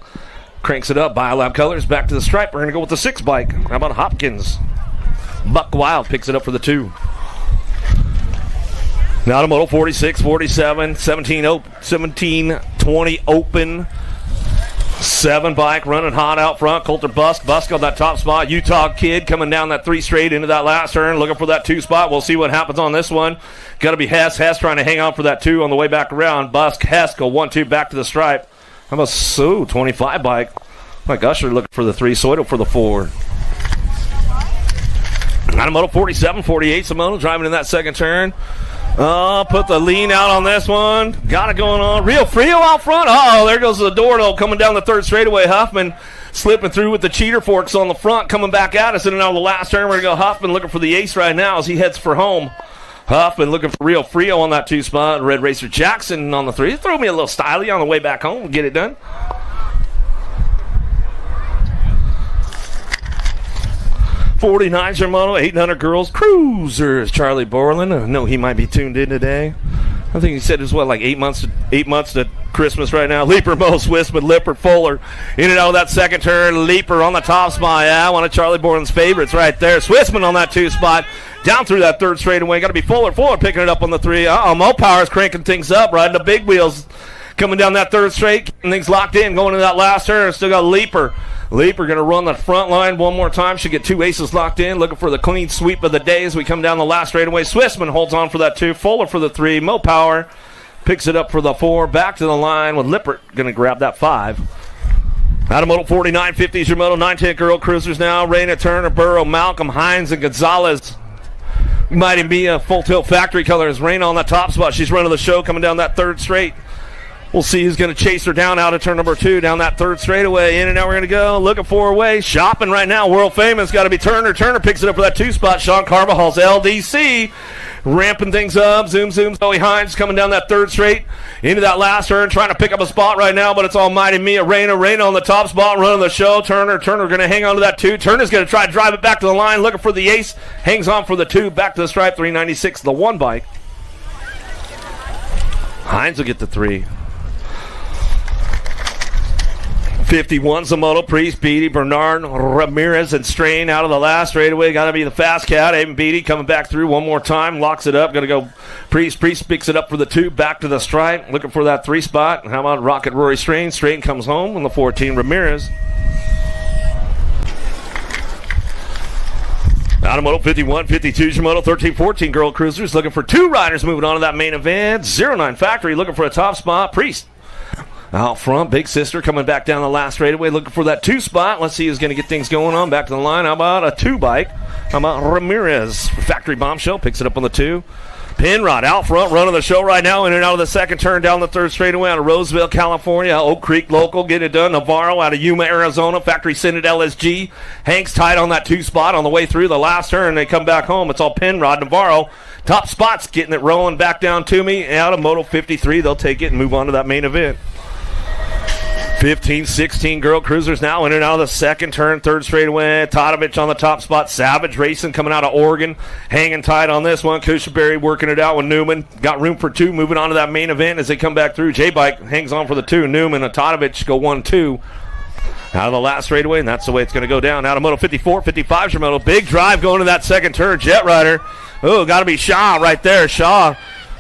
cranks it up. Biolab colors back to the stripe. We're going to go with the 6 bike. How about Hopkins? Buck Wild picks it up for the 2. Now to Moto 46, 47, 17, 20 open. 7 bike running hot out front. Coulter Busk on that top spot. Utah Kid coming down that 3 straight into that last turn. Looking for that 2 spot. We'll see what happens on this one. Got to be Hess. Hess trying to hang on for that 2 on the way back around. Busk, Hess go 1-2 back to the stripe. How about 25 bike? Mike Usher looking for the 3. Soito for the 4. Out of Moto 47, 48 Simone driving in that second turn. Put the lean out on this one. Got it going on. Rio Frio out front. Oh, there goes the door though. Coming down the 3rd straightaway. Huffman slipping through with the cheater forks on the front. Coming back at us. And now the last turn. We're going to go Huffman looking for the ace right now as he heads for home. Huffman looking for Rio Frio on that 2 spot. Red Racer Jackson on the 3. Throw me a little styly on the way back home. We'll get it done. '49 Shimano, 800 Girls Cruisers. Charlie Borland. I know he might be tuned in today. I think he said it was like 8 months to Christmas right now. Leaper, Mo, Swissman, Lippert, Fuller. In and out of that second turn. Leaper on the top spot. Yeah, one of Charlie Borland's favorites right there. Swissman on that 2 spot. Down through that 3rd straightaway. Got to be Fuller picking it up on the 3. Mo Power's cranking things up, riding the big wheels. Coming down that 3rd straight. Getting things locked in. Going to that last turn. Still got Leaper. Leaper going to run the front line one more time. Should get 2 aces locked in. Looking for the clean sweep of the day as we come down the last straightaway. Swissman holds on for that 2. Fuller for the 3. Mo Power picks it up for the 4. Back to the line with Lippert going to grab that 5. Out of Moto 49, 50s your Moto 910 Girl Cruisers now. Raina Turner, Burrow, Malcolm, Hines, and Gonzalez. Might even be a full tilt factory colors. Raina on the top spot. She's running the show coming down that 3rd straight. We'll see who's going to chase her down out of turn number 2, down that 3rd straightaway. In and out we're going to go. Looking for a way. Shopping right now. World famous. Got to be Turner. Turner picks it up for that 2 spot. Sean Carvajal's LDC. Ramping things up. Zoom. Zoe Hines coming down that 3rd straight. Into that last turn. Trying to pick up a spot right now, but it's all Mighty Mia. Raina on the top spot. Running the show. Turner going to hang on to that 2. Turner's going to try to drive it back to the line. Looking for the ace. Hangs on for the 2. Back to the stripe. 396. The 1 bike. Hines will get the 3. 51's the moto. Priest, Beatty, Bernard, Ramirez, and Strain out of the last straightaway. Got to be the fast cat. Aiden Beatty coming back through one more time. Locks it up. Going to go Priest. Priest picks it up for the 2. Back to the stripe. Looking for that 3 spot. How about Rocket Rory Strain? Strain comes home on the 14. Ramirez. Out of moto 51, 52 Shimoto, 13, 14 Girl Cruisers. Looking for 2 riders moving on to that main event. 09 Factory looking for a top spot. Priest. Out front, Big Sister coming back down the last straightaway, looking for that 2 spot. Let's see who's going to get things going on. Back to the line. How about a 2 bike? How about Ramirez? Factory Bombshell picks it up on the 2. Penrod out front, running the show right now, in and out of the second turn down the 3rd straightaway out of Roseville, California. Oak Creek local, getting it done. Navarro out of Yuma, Arizona. Factory Senate LSG. Hanks tied on that 2 spot on the way through the last turn. They come back home. It's all Penrod, Navarro. Top spots getting it rolling back down to me. Out of Moto 53, they'll take it and move on to that main event. 15, 16 Girl Cruisers now in and out of the second turn, 3rd straightaway. Todovich on the top spot. Savage Racing coming out of Oregon. Hanging tight on this one. Cushenberry working it out with Newman. Got room for 2 moving on to that main event as they come back through. J-Bike hangs on for the 2. Newman and Todovich go 1-2. Out of the last straightaway, and that's the way it's going to go down. Out of Moto 54, 55 Shimoto. Big drive going to that second turn. Jet Rider. Oh, got to be Shaw right there. Shaw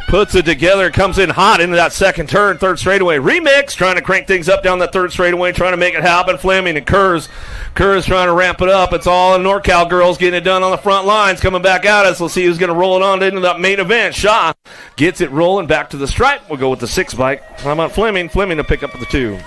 puts it together, comes in hot into that second turn, 3rd straightaway. Remix, trying to crank things up down that 3rd straightaway, trying to make it happen. Fleming and Kurz trying to ramp it up. It's all the NorCal girls getting it done on the front lines, coming back at us. We'll see who's going to roll it on into that main event. Shaw gets it rolling back to the stripe. We'll go with the 6 bike. How about Fleming? Fleming to pick up the 2.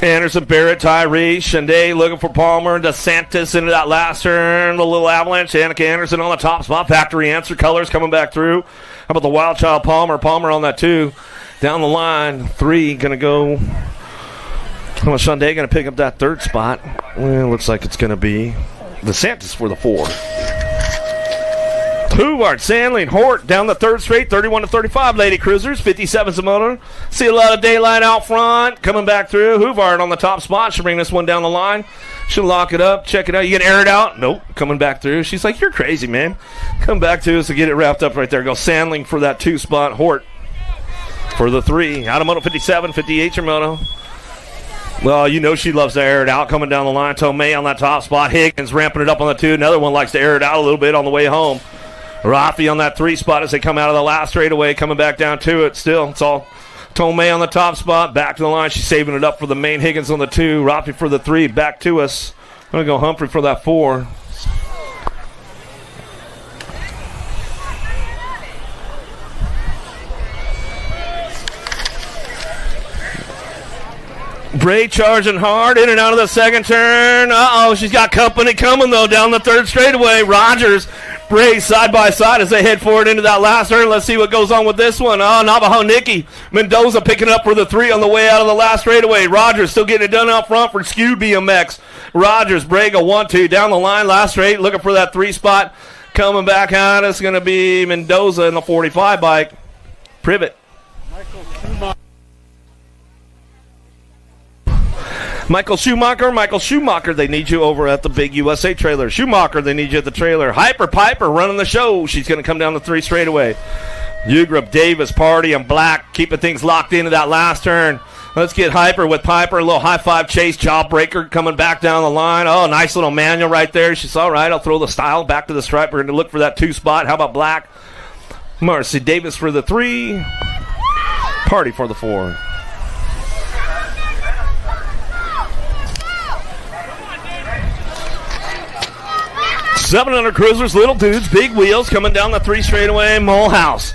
Anderson, Barrett, Tyree, Shande looking for Palmer, DeSantis into that last turn, the little avalanche. Annika Anderson on the top spot. Factory Answer Colors coming back through. How about the Wild Child Palmer? Palmer on that 2. Down the line, 3 going to go. How about Shande going to pick up that 3rd spot? Well, looks like it's going to be DeSantis for the 4. Huvard, Sandling, Hort down the 3rd straight, 31-35 Lady Cruisers, 57 Zamoto. See a lot of daylight out front, coming back through. Huvard on the top spot. She'll bring this one down the line. She'll lock it up, check it out. You can air it out. Nope, coming back through. She's like, you're crazy, man. Come back to us to get it wrapped up right there. Go Sandling for that 2 spot. Hort for the 3. Out of Moto 57, 58 Shimoto. Well, you know she loves to air it out, coming down the line. Tomei on that top spot. Higgins ramping it up on the 2. Another one likes to air it out a little bit on the way home. Rafi on that 3 spot as they come out of the last straightaway, coming back down to it. Still, it's all Tomei on the top spot. Back to the line. She's saving it up for the main. Higgins on the 2. Rafi for the 3. Back to us. I'm going to go Humphrey for that 4. Bray charging hard, in and out of the second turn. Uh-oh, she's got company coming, though, down the 3rd straightaway. Rogers, Bray side by side as they head forward into that last turn. Let's see what goes on with this one. Oh, Navajo Nikki. Mendoza picking up for the 3 on the way out of the last straightaway. Rogers still getting it done out front for Skewed BMX. Rogers, Bray go 1-2 down the line, last straight, looking for that 3 spot. Coming back out, it's going to be Mendoza in the 45 bike. Privet. Michael Schumacher, they need you over at the big USA trailer. Schumacher, they need you at the trailer. Hyper Piper running the show. She's going to come down the 3 straightaway. Ugrub, Davis, Party, and Black keeping things locked into that last turn. Let's get Hyper with Piper. A little high five chase. Jawbreaker coming back down the line. Oh, nice little manual right there. She's all right. I'll throw the style back to the stripe. We're going to look for that 2 spot. How about Black? Marcy Davis for the 3. Party for the 4. 700 Cruisers, little dudes, big wheels, coming down the 3 straightaway. Molehouse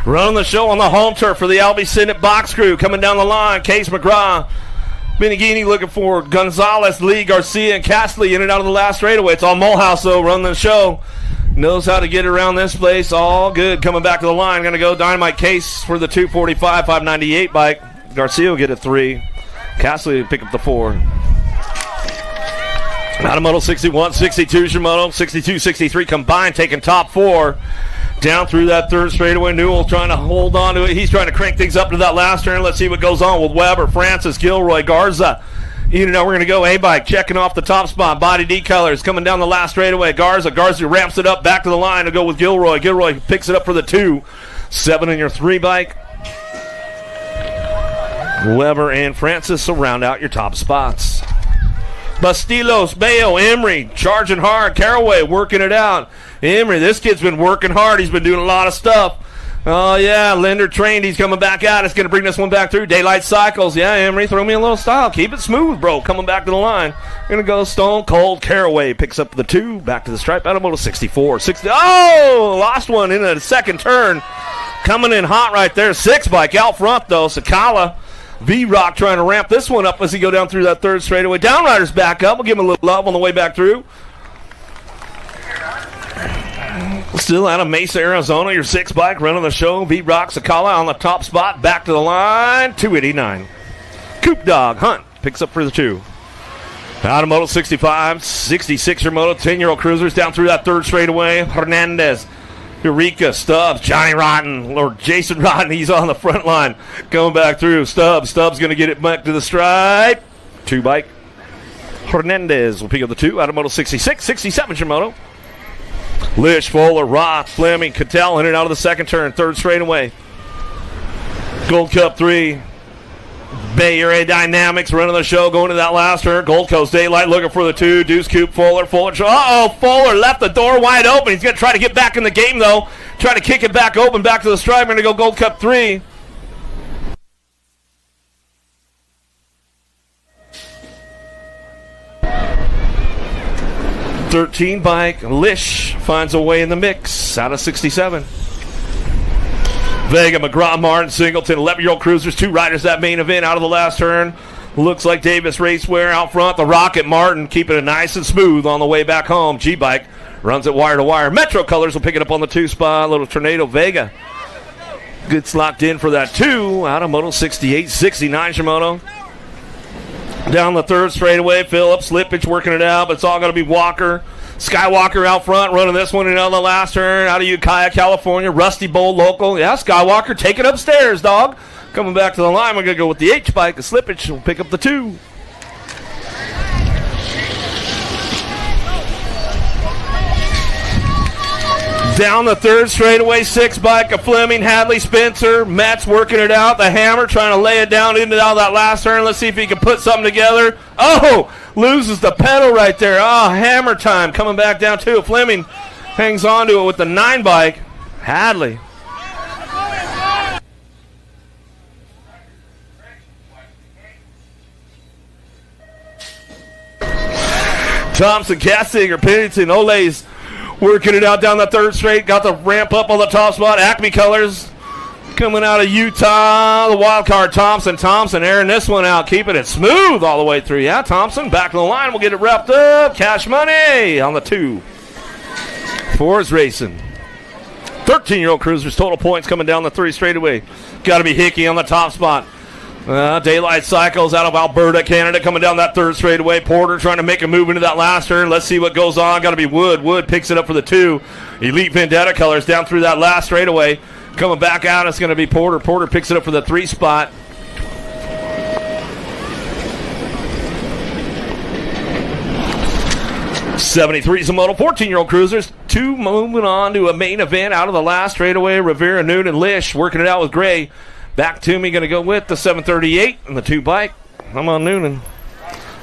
running the show on the home turf for the Albie Senate box crew. Coming down the line, Case McGraw. Benigini looking for Gonzalez, Lee, Garcia, and Castley in and out of the last straightaway. It's all Molehouse, though, running the show. Knows how to get around this place. All good. Coming back to the line. Going to go Dynamite Case for the 245, 598 bike. Garcia will get a 3. Castley will pick up the 4. Out of Moto 61, 62 Shimoto, 62, 63 combined, taking top 4. Down through that 3rd straightaway. Newell trying to hold on to it. He's trying to crank things up to that last turn. Let's see what goes on with Weber, Francis, Gilroy, Garza. Even though we're going to go A-Bike, checking off the top spot. Body D colors coming down the last straightaway. Garza ramps it up back to the line to go with Gilroy. Gilroy picks it up for the 2. 7 in your 3 bike. Weber and Francis will round out your top spots. Bastilos, Bayo, Emery, charging hard. Caraway working it out. Emery, this kid's been working hard. He's been doing a lot of stuff. Oh, yeah, Linder trained. He's coming back out. It's going to bring this one back through. Daylight Cycles. Yeah, Emery, throw me a little style. Keep it smooth, bro. Coming back to the line. Going to go Stone Cold. Caraway picks up the 2. Back to the stripe. Automotive 64. 60. Oh, lost one in the second turn. Coming in hot right there. 6 bike out front, though. Sakala. V-Rock trying to ramp this one up as he go down through that third straightaway. Downriders back up. We'll give him a little love on the way back through. Still out of Mesa, Arizona, your 6 bike running the show. V-Rock Sakala on the top spot. Back to the line. 289. Coop Dog Hunt picks up for the 2. Out of Moto 65, 66er Moto, 10-year-old cruisers down through that third straightaway. Hernandez, Eureka, Stubbs, Johnny Rotten, or Jason Rotten, he's on the front line. Going back through. Stubbs going to get it back to the stripe. 2 bike. Hernandez will pick up the 2. Out of Moto 66, 67er Moto. Lish, Fuller, Roth, Fleming, Cattell in and out of the second turn. Third straightaway. Gold Cup 3. Bay Area Dynamics running the show, going to that last turn. Gold Coast Daylight looking for the 2. Deuce Coop, Fuller. Fuller left the door wide open. He's going to try to get back in the game, though. Try to kick it back open, back to the stripe. Going to go Gold Cup 3. .13 bike. Lish finds a way in the mix. Out of 67. Vega, McGraw, Martin, Singleton, 11-year-old cruisers, 2 riders that main event out of the last turn. Looks like Davis Racewear out front. The Rocket Martin keeping it nice and smooth on the way back home. G-Bike runs it wire to wire. Metro Colors will pick it up on the 2 spot. Little Tornado Vega gets locked in for that 2. Out of Moto 68, 69 Shimono. Down the third straightaway, Phillips, Slippage working it out, but it's all going to be Walker. Skywalker out front, running this one in on the last turn. Out of Ukiah, California. Rusty Bowl local. Yeah, Skywalker, take it upstairs, dog. Coming back to the line, we're going to go with the H-Bike. The Slippage will pick up the 2. Down the third straightaway, 6 bike of Fleming, Hadley, Spencer. Matt's working it out. The Hammer trying to lay it down into that last turn. Let's see if he can put something together. Oh, loses the pedal right there. Oh, Hammer time coming back down too. Fleming hangs on to it with the 9 bike. Hadley. Thompson, Cassinger, Pennington, Ole's working it out down the third straight. Got the ramp up on the top spot. Acme Colors coming out of Utah. The wild card, Thompson airing this one out. Keeping it smooth all the way through. Yeah, Thompson back to the line. We'll get it wrapped up. Cash money on the 2. Fords Racing. 13-year-old cruisers. Total points coming down the 3 straightaway. Got to be Hickey on the top spot. Daylight Cycles out of Alberta, Canada, coming down that third straightaway. Porter trying to make a move into that last turn. Let's see what goes on. Got to be Wood. Wood picks it up for the 2. Elite Vendetta Colors down through that last straightaway. Coming back out, it's going to be Porter. Porter picks it up for the 3 spot. '73 Zomoto, 14-year-old cruisers. 2 moving on to a main event out of the last straightaway. Rivera, Noon, and Lish working it out with Gray. Back to me, going to go with the 738 and the 2 bike. I'm on Noonan.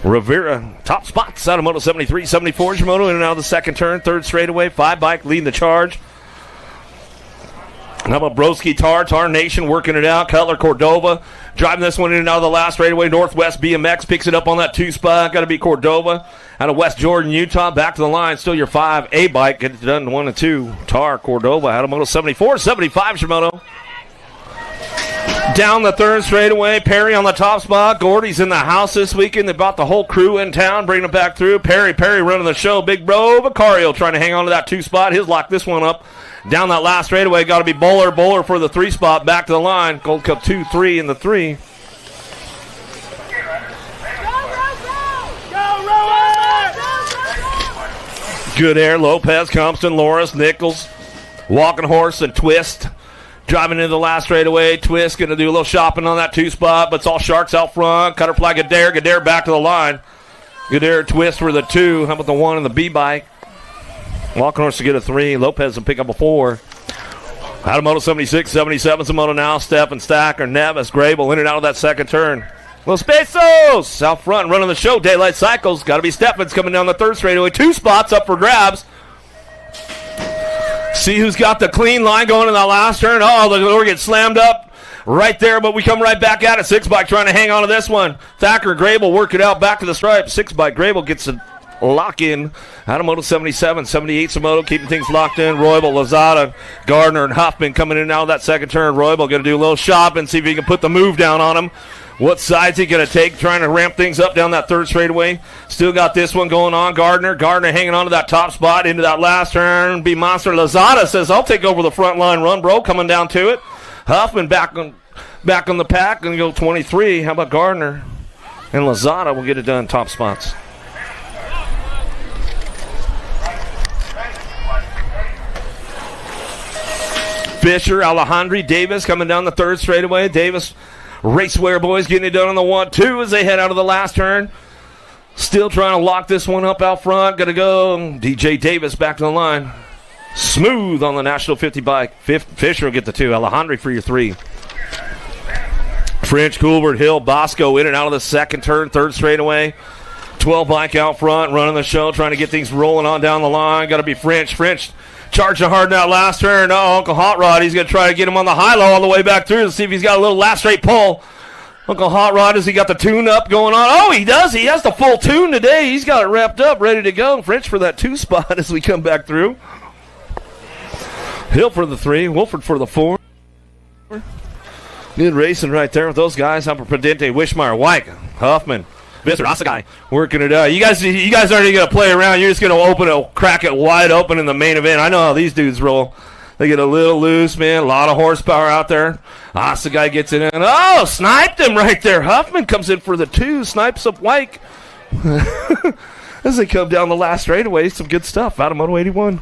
Rivera, top spots out of Moto 73, 74. Shimono in and out of the second turn. Third straightaway, 5 bike leading the charge. How about Broski, Tar Nation working it out. Cutler, Cordova driving this one in and out of the last straightaway. Northwest BMX picks it up on that 2 spot. Got to be Cordova out of West Jordan, Utah. Back to the line. Still your 5 A bike. Get it done 1 and 2. Tar, Cordova out of Moto 74, 75 Shimono. Down the third straightaway, Perry on the top spot. Gordy's in the house this weekend. They brought the whole crew in town, bringing it back through. Perry running the show. Big bro Vicario trying to hang on to that 2 spot. He'll lock this one up. Down that last straightaway, got to be Bowler for the 3 spot. Back to the line. Gold Cup 2, 3 in the 3. Good Air, Lopez, Compton, Loris, Nichols, Walking Horse, and Twist. Driving into the last straightaway. Twist going to do a little shopping on that 2 spot, but it's all Sharks out front. Cutter flag Adair back to the line. Adair, Twist for the 2. How about the 1 and the B bike? Walking Horse to get a 3. Lopez will pick up a 4. Out of moto 76, 77's a moto now. Step and Stack or Nevis. Grable in and out of that second turn. Los Pesos out front running the show. Daylight Cycles. Got to be Steffens coming down the third straightaway. 2 spots up for grabs. See who's got the clean line going in that last turn. Oh, the door gets slammed up right there, but we come right back at it. 6-bike trying to hang on to this one. Thacker and Grable work it out back to the stripe. 6-bike Grable gets a lock in. Out of moto 77, 78's a moto, keeping things locked in. Roybal, Lozada, Gardner, and Huffman coming in and out of that second turn. Roybal going to do a little shopping, see if he can put the move down on him. What side's he going to take, trying to ramp things up down that third straightaway. Still got this one going on. Gardner hanging on to that top spot into that last turn. B Monster Lozada says, I'll take over the front line run, bro, coming down to it. Huffman back on the pack, going to go 23. How about Gardner? And Lozada will get it done, top spots. Fisher, Alejandro, Davis coming down the third straightaway. Davis, Racewear boys getting it done on the 1-2 as they head out of the last turn. Still trying to lock this one up out front. Got to go. DJ Davis back to the line. Smooth on the National 50 bike. Fisher will get the 2. Alejandro for your 3. French, Coolbert, Hill, Bosco in and out of the second turn, third straightaway. 12 bike out front, running the show, trying to get things rolling on down the line. Got to be French. Charging hard in that last turn. Oh, Uncle Hot Rod, he's going to try to get him on the high-low all the way back through to see if he's got a little last straight pull. Uncle Hot Rod, has he got the tune-up going on? Oh, he does. He has the full tune today. He's got it wrapped up, ready to go. French for that 2 spot as we come back through. Hill for the 3. Wolford for the 4. Good racing right there with those guys. Humper Prudente, Wishmeyer, White, Huffman. Mr. Asagai working it out. You guys aren't even going to play around. You're just going to crack it wide open in the main event. I know how these dudes roll. They get a little loose, man. A lot of horsepower out there. Asagai gets it in. Oh, sniped him right there. Huffman comes in for the 2. Snipes up White. As they come down the last straightaway, some good stuff out of Moto 81.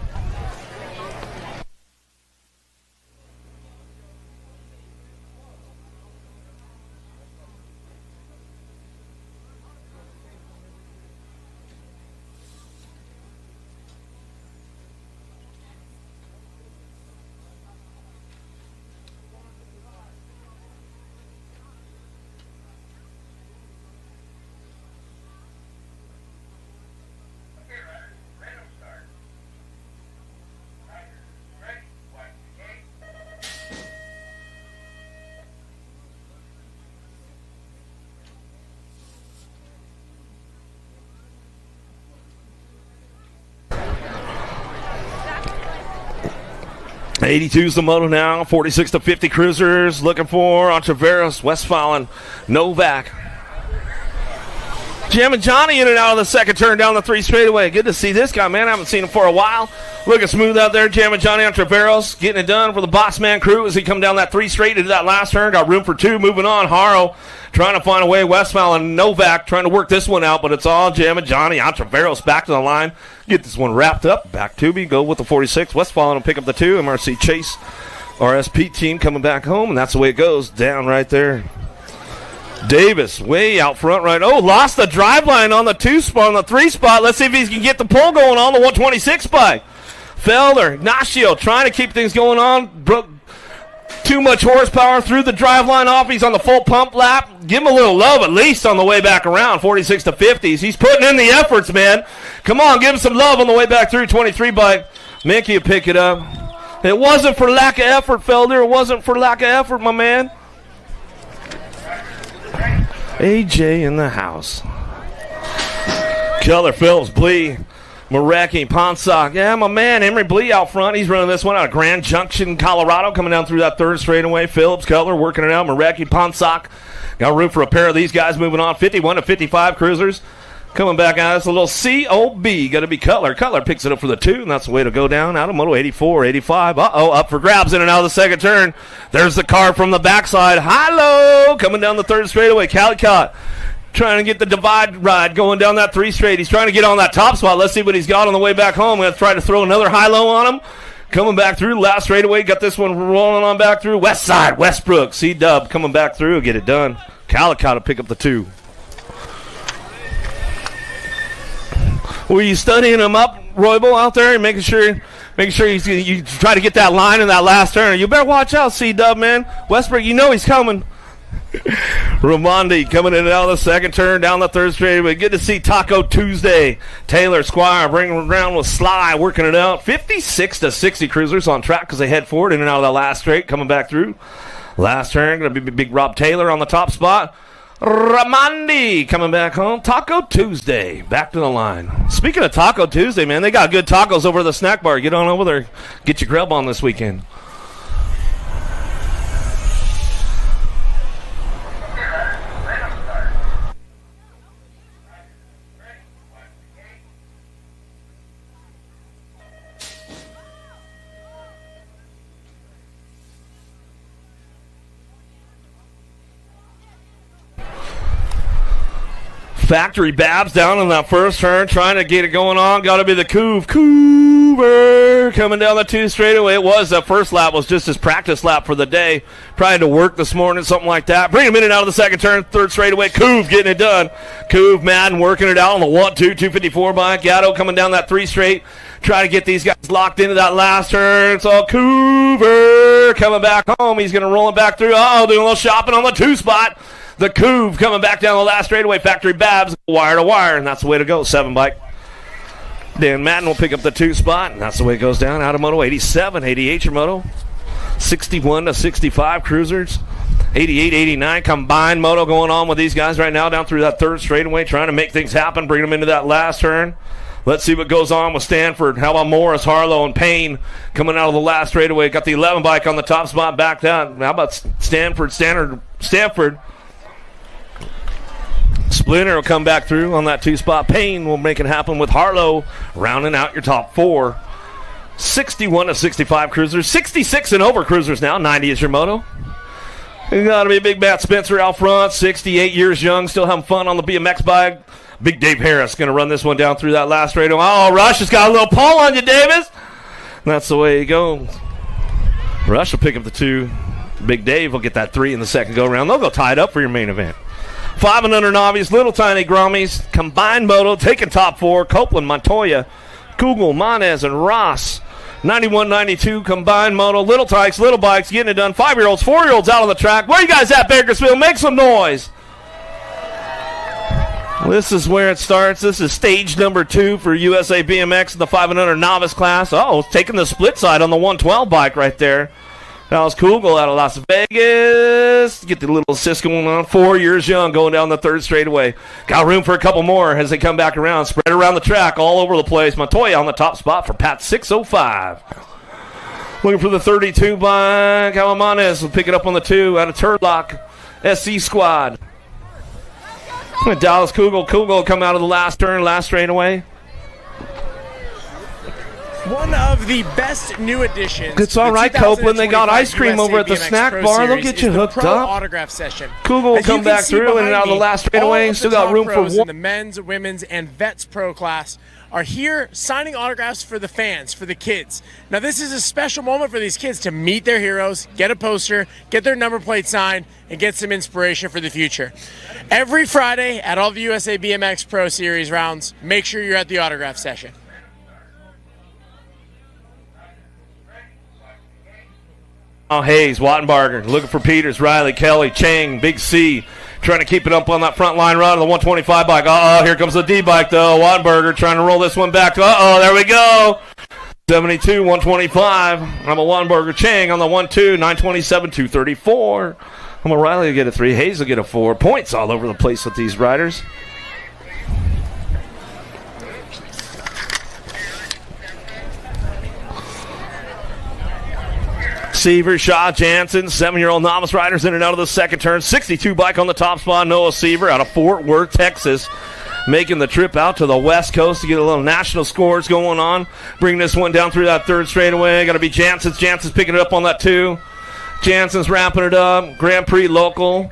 '82's the moto now. 46 to 50 cruisers looking for Entreveros, Westfalen, Novak. Jam and Johnny in and out of the second turn down the 3 straightaway. Good to see this guy, man. I haven't seen him for a while. Looking smooth out there. Jam and Johnny Entreveros getting it done for the Boss Man crew as he come down that 3 straight into that last turn. Got room for 2. Moving on. Haro trying to find a way. Westfalen, Novak trying to work this one out, but it's all Jam and Johnny. Entreveros back to the line. Get this one wrapped up. Back to me. Go with the 46. Westfalen will pick up the 2. MRC Chase RSP team coming back home, and that's the way it goes. Down right there. Davis way out front right. Oh, lost the drive line on the 2 spot, on the 3 spot. Let's see if he can get the pull going on the 126 bike. Felder, Ignacio trying to keep things going on. Broke too much horsepower, threw the drive line off. He's on the full pump lap. Give him a little love at least on the way back around. 46 to 50s. He's putting in the efforts, man. Come on, give him some love on the way back through. 23 bike. Mickey will pick it up. It wasn't for lack of effort, Felder. It wasn't for lack of effort, my man. AJ in the house. Keller, Phillips, Blee, Mareki, Ponsock. Yeah, my man, Emery Blee out front. He's running this one out of Grand Junction, Colorado, coming down through that 3rd straightaway. Phillips, Keller working it out. Mareki, Ponsock. Got room for a pair of these guys moving on. 51 to 55 cruisers. Coming back out, it's a little COB. Got to be Cutler. Cutler picks it up for the 2, and that's the way to go down. Out of Moto 84, 85. Up for grabs in and out of the second turn. There's the car from the backside. High-low coming down the 3rd straightaway. Calicott trying to get the divide ride going down that 3 straight. He's trying to get on that top spot. Let's see what he's got on the way back home. Going to try to throw another high-low on him. Coming back through, last straightaway. Got this one rolling on back through. West side, Westbrook. C-Dub coming back through. Get it done. Calicott will pick up the 2. Were you studying him up, Roybal, out there, and making sure Making sure you try to get that line in that last turn. You better watch out, C-Dub, man. Westbrook, you know he's coming. Ramondi coming in and out of the second turn, down the third straightaway. Good to see Taco Tuesday. Taylor Squire bringing it around with Sly, working it out. 56-60 cruisers on track because they head forward in and out of that last straight, coming back through. Last turn, going to be big Rob Taylor on the top spot. Ramondi coming back home. Taco Tuesday back to the line. Speaking of Taco Tuesday, man, they got good tacos over at the snack bar. Get on over there, get your grub on this weekend. Factory Babs down in that first turn, trying to get it going on. Got to be the Cougar coming down the 2 straightaway. It was that first lap was just his practice lap for the day. Probably to work this morning, something like that. Bring him in and out of the second turn, third straightaway. Couve getting it done. Couve Madden working it out on the 1-2 254 bike. Gatto coming down that 3 straight. Trying to get these guys locked into that last turn. It's all Cougar coming back home. He's going to roll it back through. Oh, doing a little shopping on the 2 spot. The Couve coming back down the last straightaway. Factory Babs, wire to wire, and that's the way to go. 7 bike. Dan Madden will pick up the 2 spot, and that's the way it goes down. Out of moto, 87, 88 your moto. 61-65 cruisers. 88, 89 combined moto going on with these guys right now down through that third straightaway, trying to make things happen, bring them into that last turn. Let's see what goes on with Stanford. How about Morris, Harlow, and Payne coming out of the last straightaway? Got the 11 bike on the top spot back down. How about Stanford? Splinter will come back through on that 2 spot. Payne will make it happen with Harlow rounding out your top 4. 61-65 cruisers. 66 and over cruisers now. 90 is your moto. You got to be Big Matt Spencer out front. 68 years young. Still having fun on the BMX bike. Big Dave Harris going to run this one down through that last straight. Oh, Rush has got a little pull on you, Davis. That's the way he goes. Rush will pick up the 2. Big Dave will get that 3 in the second go-around. They'll go tied up for your main event. 5 and under novice, little tiny Grommies, combined moto, taking top 4. Copeland, Montoya, Kugel, Manez, and Ross. 91-92 combined moto, little tykes, little bikes, getting it done. 5-year-olds, 4-year-olds out on the track. Where you guys at, Bakersfield? Make some noise. This is where it starts. This is stage number 2 for USA BMX in the 5 and under novice class. Oh, taking the split side on the 112 bike right there. That was Kugel out of Las Vegas. Get the little assist going on. 4 years young, going down the third straightaway. Got room for a couple more as they come back around. Spread around the track all over the place. Montoya on the top spot for Pat 605. Looking for the 32 by Calamanes. Will pick it up on the 2 out of Turlock. SC squad. Dallas Kugel. Kugel will come out of the last turn, last straightaway. One of the best new additions. It's all right, Copeland. They got ice cream over at the snack bar. They'll get you hooked up. Autograph session. Kugel will come back through and out of the last straightaway. Still got room for one. The men's, women's, and vets pro class are here signing autographs for the fans, for the kids. Now, this is a special moment for these kids to meet their heroes, get a poster, get their number plate signed, and get some inspiration for the future. Every Friday at all the USA BMX Pro Series rounds, make sure you're at the autograph session. Hayes, Wattenbarger, looking for Peters, Riley, Kelly, Chang, Big C, trying to keep it up on that front line run on the 125 bike. Here comes the D bike, though. Wattenbarger trying to roll this one back. There we go. 72, 125. I'm a Wattenbarger. Chang on the 1-2, 927, 234. I'm a Riley will get a 3. Hayes will get a 4. Points all over the place with these riders. Seaver, Shaw, Jansen, 7-year-old novice riders in and out of the second turn. 62 bike on the top spot. Noah Seaver out of Fort Worth, Texas, making the trip out to the West Coast to get a little national scores going on. Bring this one down through that third straightaway. Got to be Jansen's. Jansen's picking it up on that 2. Jansen's wrapping it up. Grand Prix local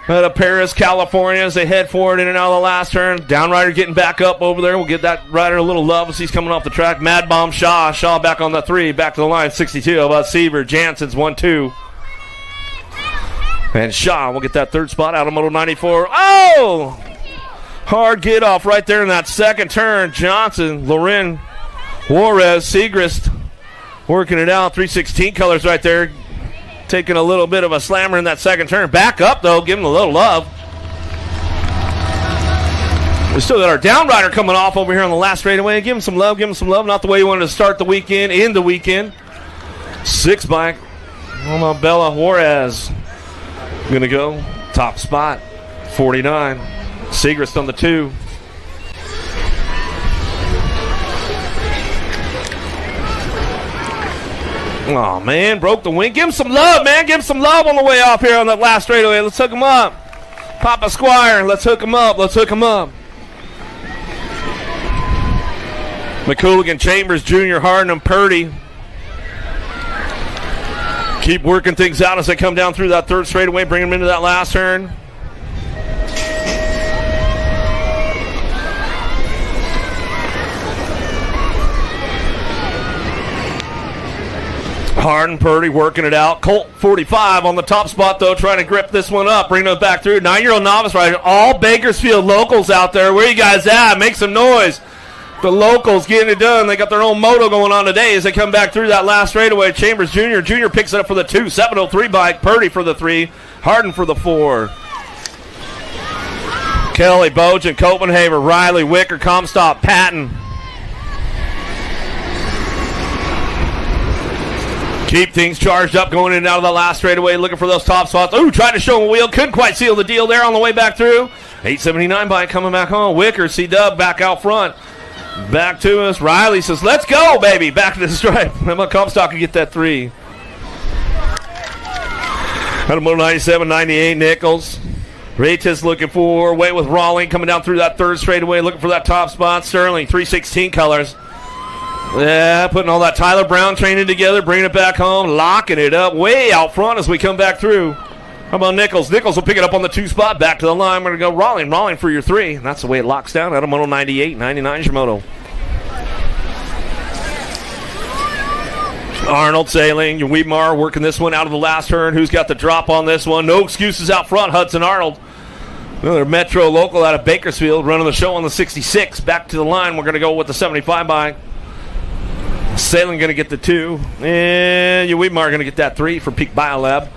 out of Paris, California, as they head forward in and out of the last turn. Downrider getting back up over there. We'll get that rider a little love as he's coming off the track. Mad Bomb Shaw. Shaw back on the 3. Back to the line. 62. How about Seaver? Jansen's 1-2. And Shaw will get that third spot out of Moto 94. Oh! Hard get off right there in that second turn. Johnson, Loren, Juarez, Segrist working it out. 316 colors right there. Taking a little bit of a slammer in that second turn. Back up, though. Give him a little love. We still got our down rider coming off over here on the last straightaway. Give him some love. Give him some love. Not the way you wanted to start the weekend. In the weekend. 6 bike. Bella Juarez. Going to go. Top spot. 49. Segrist on the 2. Oh, man, broke the wing. Give him some love, man. Give him some love on the way off here on that last straightaway. Let's hook him up. Papa Squire, let's hook him up. Let's hook him up. McCooligan, Chambers, Jr., Harden, and Purdy. Keep working things out as they come down through that third straightaway. Bring them into that last turn. Harden, Purdy working it out. Colt 45 on the top spot, though, trying to grip this one up. Bringing it back through. 9-year-old novice rider. All Bakersfield locals out there. Where you guys at? Make some noise. The locals getting it done. They got their own moto going on today as they come back through that last straightaway. Chambers Jr. Jr. picks it up for the 2. 703 bike. Purdy for the 3. Harden for the 4. Kelly, Bojan, Copenhagen, Riley, Wicker, Comstock, Patton. Keep things charged up going in and out of the last straightaway, looking for those top spots. Ooh, tried to show him a wheel. Couldn't quite seal the deal there on the way back through. 879 bike coming back home. Wicker, C-Dub back out front. Back to us. Riley says, let's go, baby. Back to the stripe. How about Comstock can get that 3? Out of moto 97, 98, Nichols. Raytis looking for Wait with Rawling coming down through that third straightaway, looking for that top spot. Sterling, 316 colors. Yeah, putting all that Tyler Brown training together, bringing it back home, locking it up way out front as we come back through. How about Nichols? Nichols will pick it up on the 2 spot. Back to the line. We're going to go Rawling for your 3. And that's the way it locks down. Out of moto 98, 99 is your moto. Arnold sailing. Weedmar working this one out of the last turn. Who's got the drop on this one? No excuses out front. Hudson Arnold. Another Metro local out of Bakersfield running the show on the 66. Back to the line. We're going to go with the 75 bike. Sailing going to get the 2. And Weedmar going to get that 3 for Peak Biolab.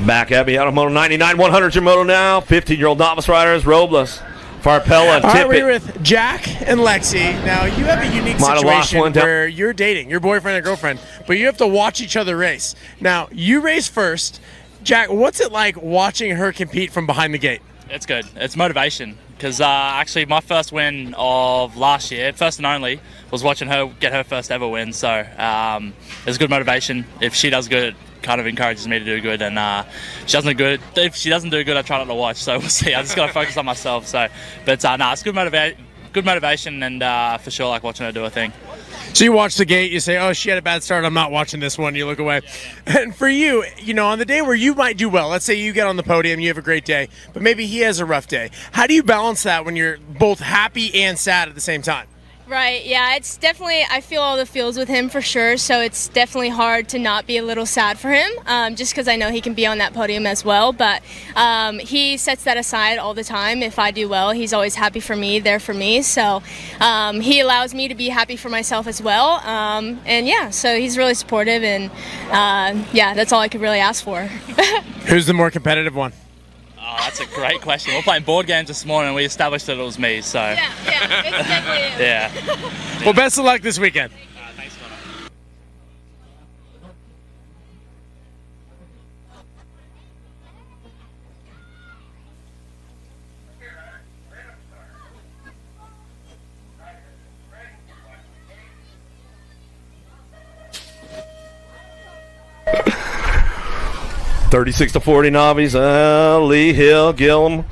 Back at me out of moto 99. 100 your moto now. 15-year-old novice riders. Robles, Farpella, Tippett. All right, we're here with Jack and Lexi. Now, you have a unique situation where you're dating your boyfriend and girlfriend, but you have to watch each other race. Now, you race first. Jack, what's it like watching her compete from behind the gate? It's good. It's motivation because actually my first win of last year, first and only, was watching her get her first ever win. So it's good motivation. If she does good, it kind of encourages me to do good. And if she doesn't do good, I try not to watch. So we'll see. I just got to focus on myself. So, but it's good motivation, and for sure like watching her do her thing. So you watch the gate, you say, oh, she had a bad start, I'm not watching this one, you look away. And for you, on the day where you might do well, let's say you get on the podium, you have a great day, but maybe he has a rough day. How do you balance that when you're both happy and sad at the same time? Right, yeah, it's definitely, I feel all the feels with him for sure, so it's definitely hard to not be a little sad for him, just because I know he can be on that podium as well, but he sets that aside all the time. If I do well, he's always happy for me, there for me, so he allows me to be happy for myself as well, and yeah, so he's really supportive, and yeah, that's all I could really ask for. Who's the more competitive one? Oh, that's a great question. We're playing board games this morning and we established that it was me, so. Yeah, it's definitely yeah. Well, best of luck this weekend. Thanks, Connor. $36-40 novice. Lee Hill, Gillum,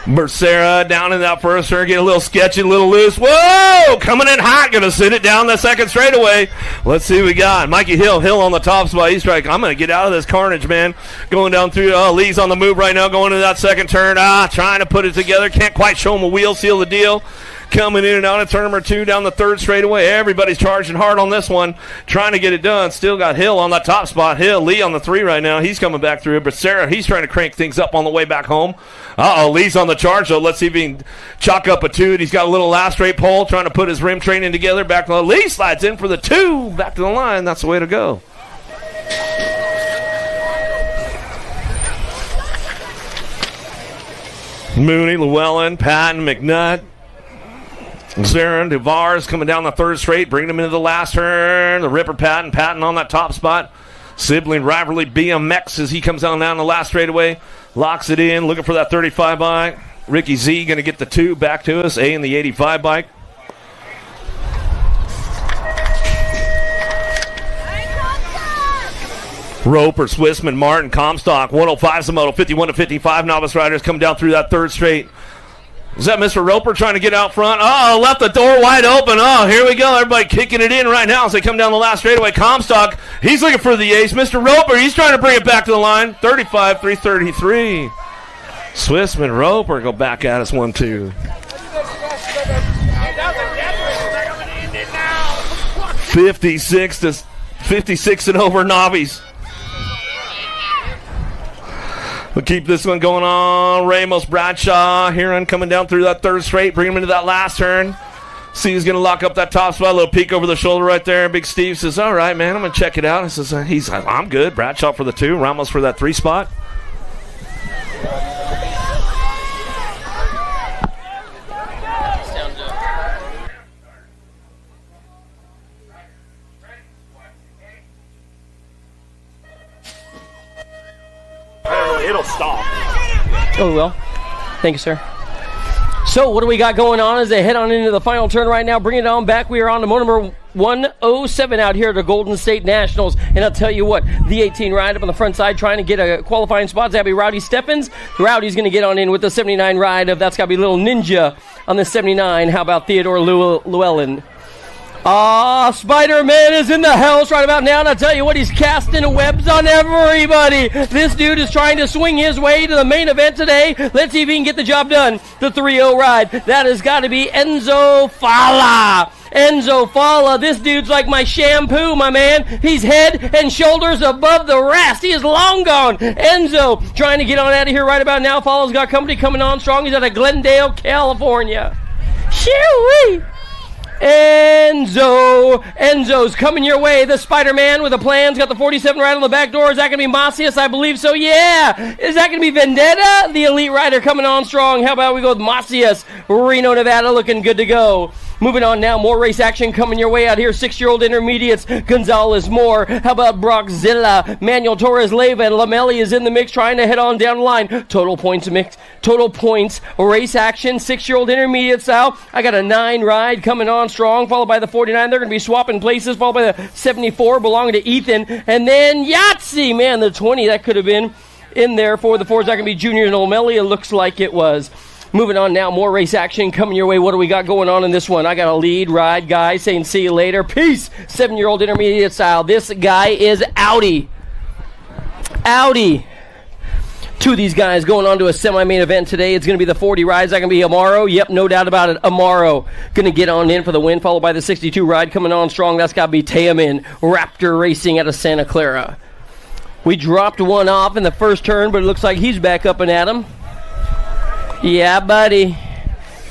Becerra down in that first turn, get a little sketchy, a little loose. Whoa! Coming in hot, gonna sit it down the second straightaway. Let's see what we got. Mikey Hill on the top spot. He's like, I'm gonna get out of this carnage, man. Going down through. Lee's on the move right now, going into that second turn. Trying to put it together. Can't quite show him a wheel, seal the deal. coming in and out of turn number 2 down the 3rd straightaway. Everybody's charging hard on this one, trying to get it done. Still got Hill on that top spot. Hill, Lee on the 3 right now. He's coming back through. But Sarah, he's trying to crank things up on the way back home. Lee's on the charge, though. Let's see if he can chalk up a 2. He's got a little last straight pole, trying to put his rim training together. Back to Lee slides in for the 2. Back to the line. That's the way to go. Mooney, Llewellyn, Patton, McNutt, Zarin, DeVars coming down the 3rd straight, bringing him into the last turn. The Ripper Patton on that top spot. Sibling rivalry BMX as he comes down the last straightaway. Locks it in, looking for that 35 bike. Ricky Z going to get the 2 back to us. A in the 85 bike. Roper, Swissman, Martin, Comstock, 105's the moto, 51 to 55 novice riders come down through that 3rd straight. Is that Mr. Roper trying to get out front? Left the door wide open. Here we go. Everybody kicking it in right now as they come down the last straightaway. Comstock, he's looking for the ace. Mr. Roper, he's trying to bring it back to the line. 35, 333. Swissman, Roper go back at us 1-2. 56 and over novice. We'll keep this one going on. Ramos, Bradshaw, Heron coming down through that 3rd straight. Bring him into that last turn. See who's going to lock up that top spot. A little peek over the shoulder right there. Big Steve says, all right, man, I'm going to check it out. He says, I'm good. Bradshaw for the 2. Ramos for that 3 spot. It'll stop. Oh, well. Thank you, sir. So, what do we got going on as they head on into the final turn right now? Bring it on back. We are on to motor number 107 out here at the Golden State Nationals. And I'll tell you what, the 18 ride up on the front side trying to get a qualifying spot. That'll be Rowdy Stephens. Rowdy's going to get on in with the 79 ride of that's got to be Little Ninja on the 79. How about Theodore Llewellyn? Spider-Man is in the house right about now, and I tell you what, he's casting webs on everybody. This dude is trying to swing his way to the main event today. Let's see if he can get the job done. The 3-0 ride. That has got to be Enzo Fala. Enzo Fala, this dude's like my shampoo, my man. He's head and shoulders above the rest. He is long gone. Enzo trying to get on out of here right about now. Fala's got company coming on strong. He's out of Glendale, California. Shoo-wee! Enzo's coming your way. The Spider-Man with the plans. Got the 47 right on the back door. Is that going to be Macias? I believe so, yeah. Is that going to be Vendetta? The elite rider coming on strong. How about we go with Macias? Reno, Nevada looking good to go. Moving on now, more race action coming your way out here. 6-year-old intermediates, Gonzalez Moore. How about Brockzilla? Manuel Torres Leyva and Lamelli is in the mix, trying to head on down the line. Total points mix. Total points. Race action, 6-year-old intermediate style. I got a 9 ride coming on strong, followed by the 49. They're going to be swapping places, followed by the 74 belonging to Ethan. And then Yahtzee, man, the 20, that could have been in there for the 4s. That can be Junior and Lamelli. It looks like it was. Moving on now, more race action coming your way. What do we got going on in this one? I got a lead ride guy saying see you later. Peace. 7-year-old intermediate style. This guy is Audi. 2 of these guys going on to a semi-main event today. It's going to be the 40 rides. That can be Amaro. Yep, no doubt about it. Amaro going to get on in for the win, followed by the 62 ride coming on strong. That's got to be Teamin Raptor Racing out of Santa Clara. We dropped one off in the first turn, but it looks like he's back up and at him. Yeah, buddy.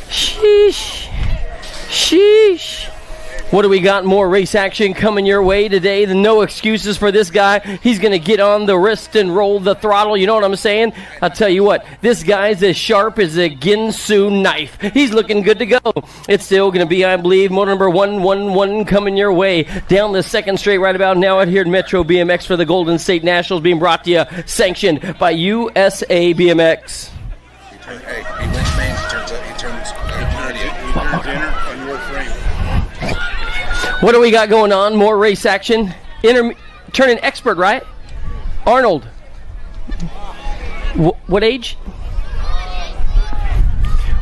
Sheesh. What do we got? More race action coming your way today. No excuses for this guy. He's going to get on the wrist and roll the throttle. You know what I'm saying? I'll tell you what. This guy's as sharp as a Ginsu knife. He's looking good to go. It's still going to be, I believe, motor number 111 coming your way. Down the 2nd straight right about now out here at Metro BMX for the Golden State Nationals, being brought to you, sanctioned by USA BMX. Hey, he wins mains, he turns dinner on your frame. What do we got going on? More race action. Turning expert, right? Arnold. What age?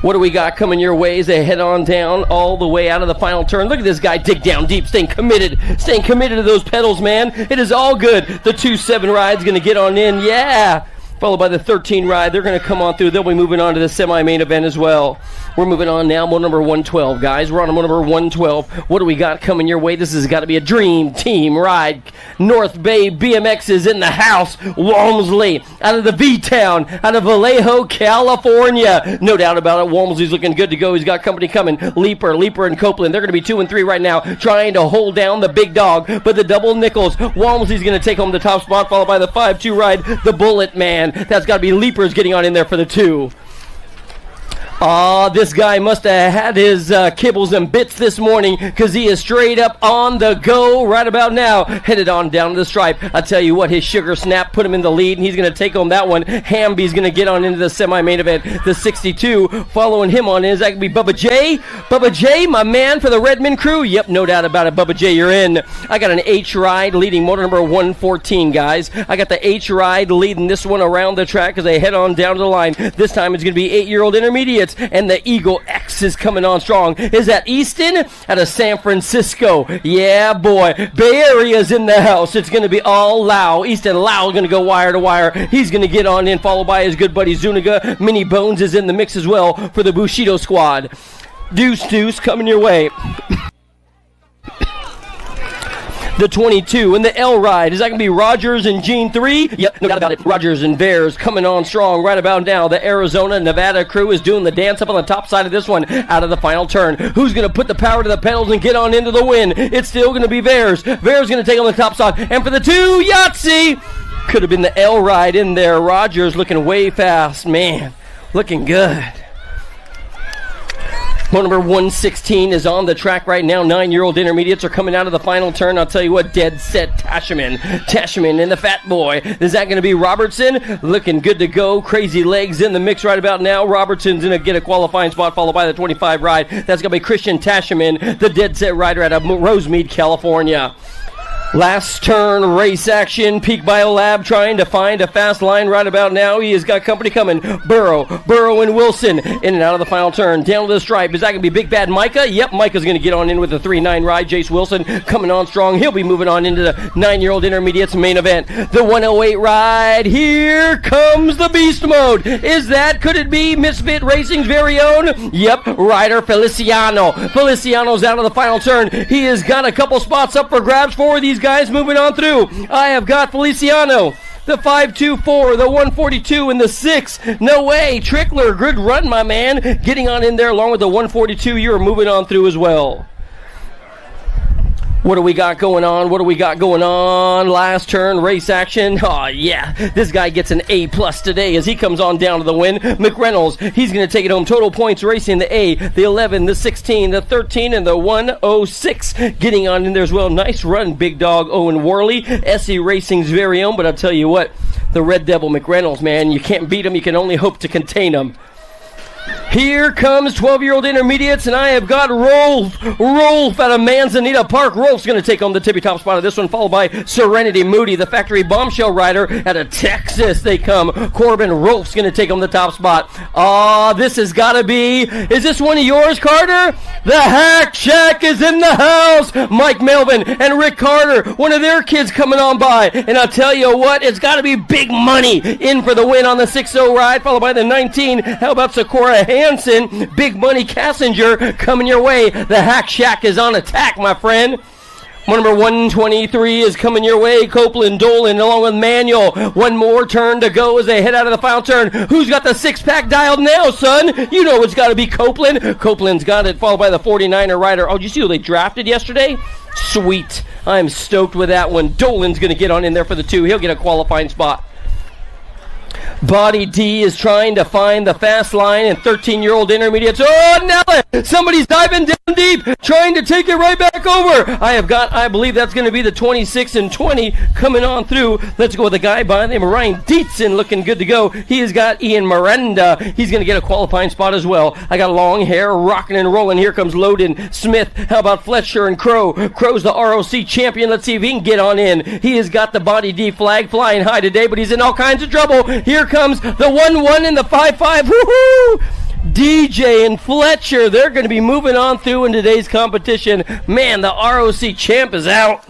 What do we got coming your way as they head on down all the way out of the final turn? Look at this guy dig down deep, staying committed to those pedals, man. It is all good. The 2-7 ride's going to get on in. Yeah. followed by the 13 ride. They're going to come on through. They'll be moving on to the semi-main event as well. We're moving on now. Moto number 112, guys. We're on moto number 112. What do we got coming your way? This has got to be a dream team ride. North Bay BMX is in the house. Walmsley out of the V-Town, out of Vallejo, California. No doubt about it. Walmsley's looking good to go. He's got company coming. Leaper, and Copeland. They're going to be 2 and 3 right now, trying to hold down the big dog. But the double nickels. Walmsley's going to take home the top spot, followed by the 5-2 ride. The Bullet Man. That's got to be Leapers getting on in there for the 2. This guy must have had his kibbles and bits this morning, because he is straight up on the go right about now. Headed on down to the stripe. I tell you what, his sugar snap put him in the lead, and he's going to take home that one. Hamby's going to get on into the semi-main event. The 62 following him on is that going to be Bubba J. Bubba J, my man for the Redmond crew. Yep, no doubt about it. Bubba J, you're in. I got an H ride leading motor number 114, guys. I got the H ride leading this one around the track as they head on down to the line. This time it's going to be 8-year-old intermediates. And the Eagle X is coming on strong. Is that Easton out of San Francisco? Yeah, boy. Bay Area's in the house. It's going to be all Lau. Easton Lau going to go wire to wire. He's going to get on in, followed by his good buddy Zuniga. Mini Bones is in the mix as well for the Bushido squad. Deuce coming your way. The 22 and the L ride. Is that going to be Rogers and Gene 3? Yep, no doubt about it. Rogers and Bears coming on strong right about now. The Arizona Nevada crew is doing the dance up on the top side of this one out of the final turn. Who's going to put the power to the pedals and get on into the win? It's still going to be Bears. Bears going to take on the top side. And for the 2, Yahtzee! Could have been the L ride in there. Rogers looking way fast. Man, looking good. Moto number 116 is on the track right now. 9-year-old intermediates are coming out of the final turn. I'll tell you what, dead set Tashman and the Fat Boy. Is that going to be Robertson? Looking good to go. Crazy Legs in the mix right about now. Robertson's going to get a qualifying spot, followed by the 25 ride. That's going to be Christian Tashman, the dead set rider out of Rosemead, California. Last turn race action. Peak Biolab trying to find a fast line right about now. He has got company coming. Burrow and Wilson in and out of the final turn. Down to the stripe. Is that going to be Big Bad Micah? Yep, Micah's going to get on in with the 3-9 ride. Jace Wilson coming on strong. He'll be moving on into the 9-year-old intermediates main event. The 108 ride. Here comes the beast mode. Could it be Misfit Racing's very own? Yep, rider Feliciano. Feliciano's out of the final turn. He has got a couple spots up for grabs for these guys moving on through. I have got Feliciano, the 524, the 142, and the 6. No way. Trickler, good run, my man. Getting on in there along with the 142. You're moving on through as well. What do we got going on? Last turn, race action. Oh, yeah. This guy gets an A+ today as he comes on down to the win. McReynolds, he's going to take it home. Total points racing the A, the 11, the 16, the 13, and the 106. Getting on in there as well. Nice run, big dog Owen Worley. SE Racing's very own, but I'll tell you what, the Red Devil McReynolds, man, you can't beat him. You can only hope to contain him. Here comes 12-year-old intermediates, and I have got Rolf out of Manzanita Park. Rolf's going to take on the tippy-top spot of this one, followed by Serenity Moody, the factory bombshell rider out of Texas. They come. Corbin Rolf's going to take on the top spot. This has got to be... Is this one of yours, Carter? The Hack Shack is in the house. Mike Melvin and Rick Carter, one of their kids coming on by. And I'll tell you what, it's got to be big money in for the win on the 6-0 ride, followed by the 19. How about Sakura Hansen, Big Money Cassinger coming your way. The Hack Shack is on attack, my friend. Number 123 is coming your way. Copeland, Dolan, along with Manuel. One more turn to go as they head out of the final turn. Who's got the 6-pack dialed now, son? You know it's got to be Copeland. Copeland's got it, followed by the 49er rider. Oh, did you see who they drafted yesterday? Sweet. I'm stoked with that one. Dolan's going to get on in there for the 2. He'll get a qualifying spot. Body D is trying to find the fast line, and 13-year-old intermediates. Oh, Nelly! Somebody's diving down deep, trying to take it right back over. I believe that's going to be the 26 and 20 coming on through. Let's go with a guy by the name of Ryan Dietzen, looking good to go. He has got Ian Miranda. He's going to get a qualifying spot as well. I got long hair, rocking and rolling. Here comes Loden Smith. How about Fletcher and Crow? Crow's the ROC champion. Let's see if he can get on in. He has got the Body D flag flying high today, but he's in all kinds of trouble. Here comes the 1-1 and the 5-5. Woohoo! DJ and Fletcher, they're going to be moving on through in today's competition. Man, the ROC champ is out.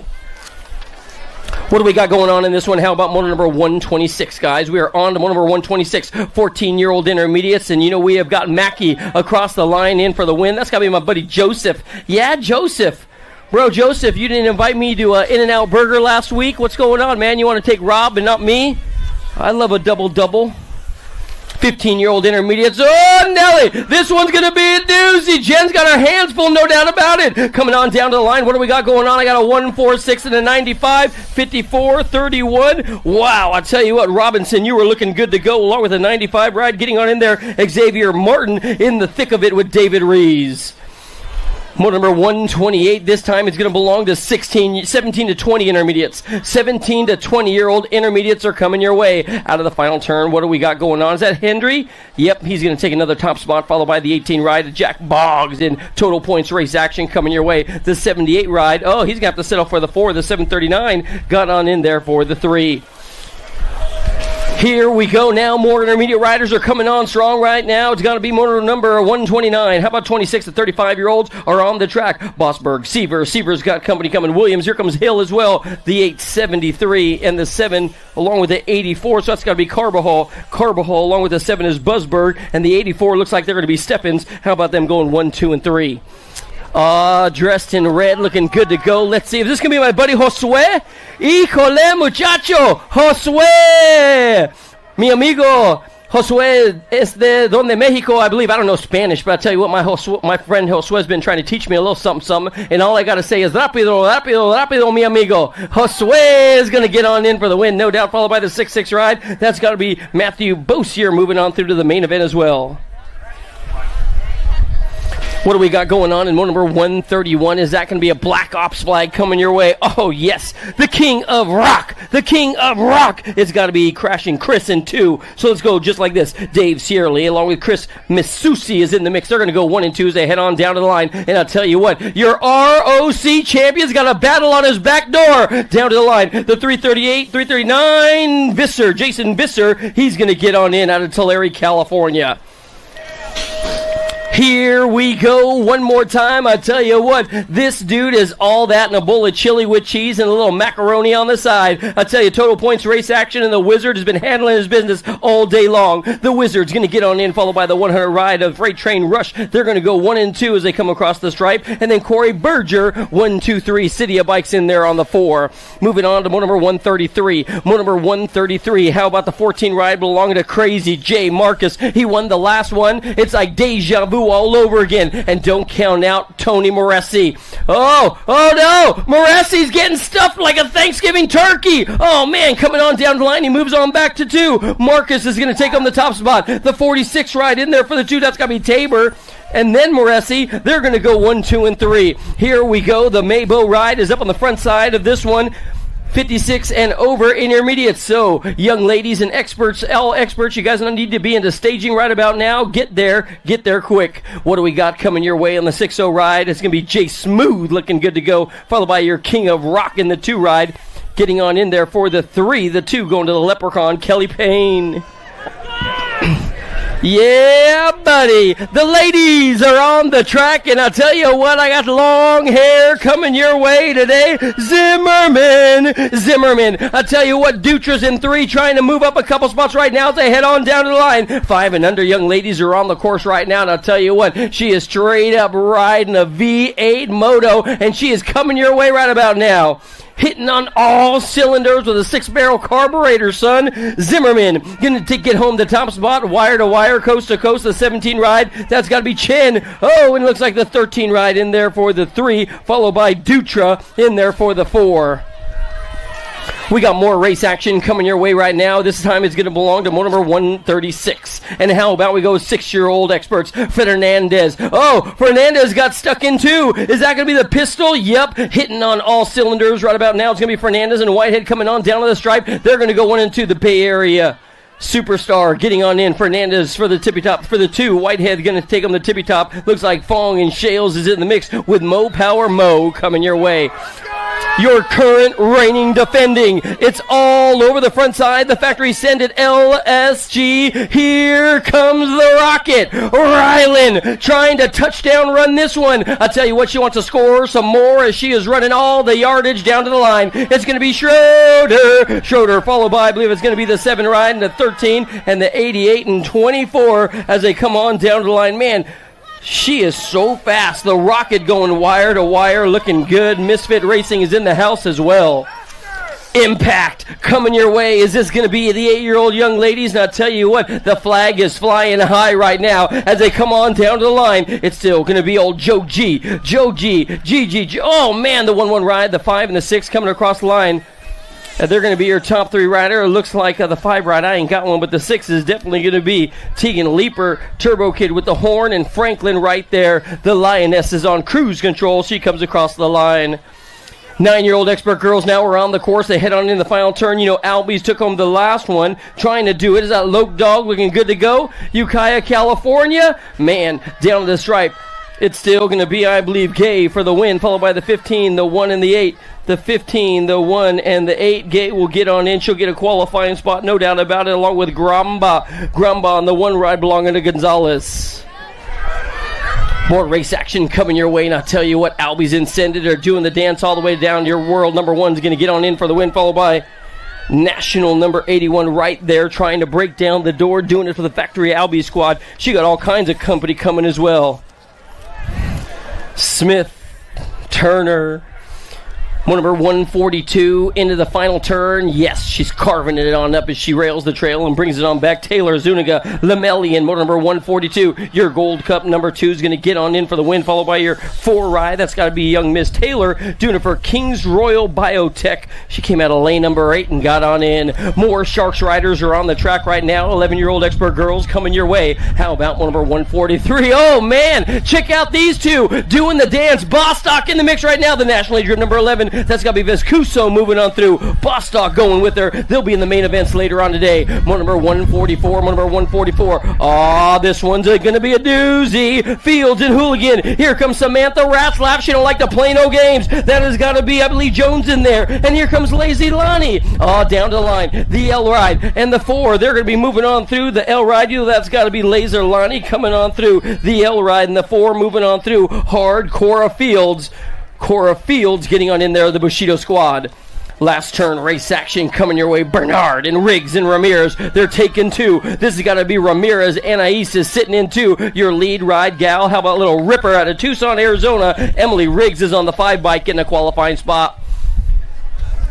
What do we got going on in this one? How about motor number 126, guys? We are on to motor number 126, 14-year-old intermediates. And, we have got Mackie across the line in for the win. That's got to be my buddy Joseph. Yeah, Joseph. Bro, Joseph, you didn't invite me to In-N-Out Burger last week. What's going on, man? You want to take Rob and not me? I love a double-double. 15-year-old intermediates. Oh, Nelly, this one's going to be a doozy. Jen's got her hands full, no doubt about it. Coming on down to the line. What do we got going on? I got a 146 and a 95, 54, 31. Wow, I tell you what, Robinson, you were looking good to go along with a 95 ride. Getting on in there, Xavier Martin in the thick of it with David Rees. Motor number 128, this time it's going to belong to 17 to 20 intermediates. 17 to 20-year-old intermediates are coming your way out of the final turn. What do we got going on? Is that Hendry? Yep, he's going to take another top spot, followed by the 18 ride. Jack Boggs in total points race action coming your way. The 78 ride. Oh, he's going to have to settle for the 4. The 739 got on in there for the 3. Here we go now. More intermediate riders are coming on strong right now. It's going to be motor number 129. How about 26 to 35-year-olds are on the track? Bossberg, Seaver's got company coming. Williams, here comes Hill as well. The 873 and the 7 along with the 84. So that's got to be Carbajal. Carbajal along with the 7 is Busberg. And the 84 looks like they're going to be Stephens. How about them going 1, 2, and 3? Dressed in red, looking good to go. Let's see if this can be my buddy Josue. Híjole, muchacho, Josue. Mi amigo Josue es de donde Mexico, I believe. I don't know Spanish, but I tell you what, my friend Josue's been trying to teach me a little something, and all I got to say is rápido, rápido, rápido, mi amigo. Josue is going to get on in for the win, no doubt, followed by the 6-6 ride. That's got to be Matthew Bossier moving on through to the main event as well. What do we got going on in motor number 131? Is that going to be a Black Ops flag coming your way? Oh, yes. The King of Rock. The King of Rock. It's got to be Crashing Chris in 2. So let's go just like this. Dave Sierley along with Chris Misusi is in the mix. They're going to go 1 and 2 as they head on down to the line. And I'll tell you what, your ROC champion's got a battle on his back door. Down to the line. The 338, 339, Visser, Jason Visser. He's going to get on in out of Tulare, California. Here we go one more time. I tell you what, this dude is all that and a bowl of chili with cheese and a little macaroni on the side. I tell you, total points race action, and the Wizard has been handling his business all day long. The Wizard's going to get on in, followed by the 100 ride of Freight Train Rush. They're going to go 1 and 2 as they come across the stripe. And then Corey Berger, 1, 2, 3, City of Bikes in there on the 4. Moving on to motor number 133. Motor number 133, how about the 14 ride belonging to Crazy J. Marcus? He won the last one. It's like deja vu all over again. And don't count out Tony Moresi. Oh no! Moresi's getting stuffed like a Thanksgiving turkey. Oh man, coming on down the line, he moves on back to 2. Marcus is going to take on the top spot. The 46 ride in there for the 2. That's got to be Tabor. And then Moresi, they're going to go 1, 2, and 3. Here we go. The Maybo ride is up on the front side of this one. 56 and over intermediates. So, young ladies and experts, all experts, you guys don't need to be into staging right about now. Get there quick. What do we got coming your way on the 6-0 ride? It's going to be Jay Smooth looking good to go, followed by your King of Rock in the 2 ride. Getting on in there for the 3, the 2 going to the Leprechaun, Kelly Payne. Yeah, buddy. The ladies are on the track, and I'll tell you what, I got long hair coming your way today. Zimmerman. I'll tell you what, Dutra's in 3, trying to move up a couple spots right now as they head on down to the line. 5 and under young ladies are on the course right now, and I'll tell you what, she is straight up riding a V8 moto, and she is coming your way right about now. Hitting on all cylinders with a 6-barrel carburetor, son. Zimmerman going to get home the top spot, wire to wire, coast to coast, the 17 ride. That's got to be Chen. Oh, and it looks like the 13 ride in there for the 3, followed by Dutra in there for the 4. We got more race action coming your way right now. This time it's going to belong to motor number 136. And how about we go 6-year-old experts, Fernandez. Oh, Fernandez got stuck in 2. Is that going to be the pistol? Yep, hitting on all cylinders right about now. It's going to be Fernandez and Whitehead coming on down to the stripe. They're going to go 1 and 2, the Bay Area Superstar getting on in. Fernandez for the tippy top for the 2. Whitehead going to take on the tippy top. Looks like Fong and Shales is in the mix with Mo Power Mo coming your way. your current reigning defending. It's all over the front side. The factory send it LSG. Here comes the rocket. Rylan trying to touchdown run this one. I tell you what, she wants to score some more as she is running all the yardage down to the line. It's going to be Schroeder. Schroeder followed by, I believe it's going to be the 7 ride and the 13 and the 88 and 24 as they come on down to the line. Man, she is so fast. The rocket going wire to wire, looking good. Misfit Racing is in the house as well. Impact coming your way. Is this going to be the 8-year-old young ladies? And I'll tell you what, the flag is flying high right now as they come on down to the line. It's still going to be old Joe G. Joe G. G. Oh, man, the 1-1 ride, the 5 and the 6 coming across the line. They're going to be your top 3 rider. It looks like the 5 ride, I ain't got one, but the 6 is definitely going to be Tegan Leaper, Turbo Kid with the horn, and Franklin right there. The Lioness is on cruise control. She comes across the line. 9-year-old expert girls now around the course. They head on in the final turn. You know, Albies took home the last one, trying to do it. Is that Loke Dog looking good to go? Ukiah, California. Man, down to the stripe. It's still going to be, I believe, Gay for the win, followed by the 15, the 1, and the 8. The 15, the 1, and the 8. Gay will get on in. She'll get a qualifying spot, no doubt about it, along with Gramba. Gramba on the 1 ride belonging to Gonzalez. More race action coming your way, and I'll tell you what, Albies Incended are doing the dance all the way down. Your world number 1 is going to get on in for the win, followed by National number 81 right there, trying to break down the door, doing it for the Factory Albies squad. She got all kinds of company coming as well. Smith, Turner, number 142 into the final turn. Yes, she's carving it on up as she rails the trail and brings it on back. Taylor Zuniga, Lemelian, motor number 142. Your Gold Cup number 2 is going to get on in for the win, followed by your 4 ride. That's got to be young Miss Taylor, doing it for King's Royal Biotech. She came out of lane number 8 and got on in. More Sharks riders are on the track right now. 11-year-old expert girls coming your way. How about number 143? Oh, man, check out these two doing the dance. Bostock in the mix right now. The nationally driven number 11. That's got to be Vescuso moving on through. Bostock going with her. They'll be in the main events later on today. Number 144, number 144. Ah, this one's going to be a doozy. Fields and Hooligan. Here comes Samantha Ratzlaff. She don't like to play no games. That has got to be, I believe, Jones in there. And here comes Lazy Lonnie. Ah, down to the line. The L ride and the 4. They're going to be moving on through the L ride. That's got to be Laser Lonnie coming on through the L ride and the 4 moving on through. Hard Cora Fields. Cora Fields getting on in there, the Bushido squad. Last turn race action coming your way. Bernard and Riggs and Ramirez. They're taking 2. This has got to be Ramirez. Anais is sitting in 2. Your lead ride gal. How about a little Ripper out of Tucson, Arizona? Emily Riggs is on the 5 bike getting a qualifying spot.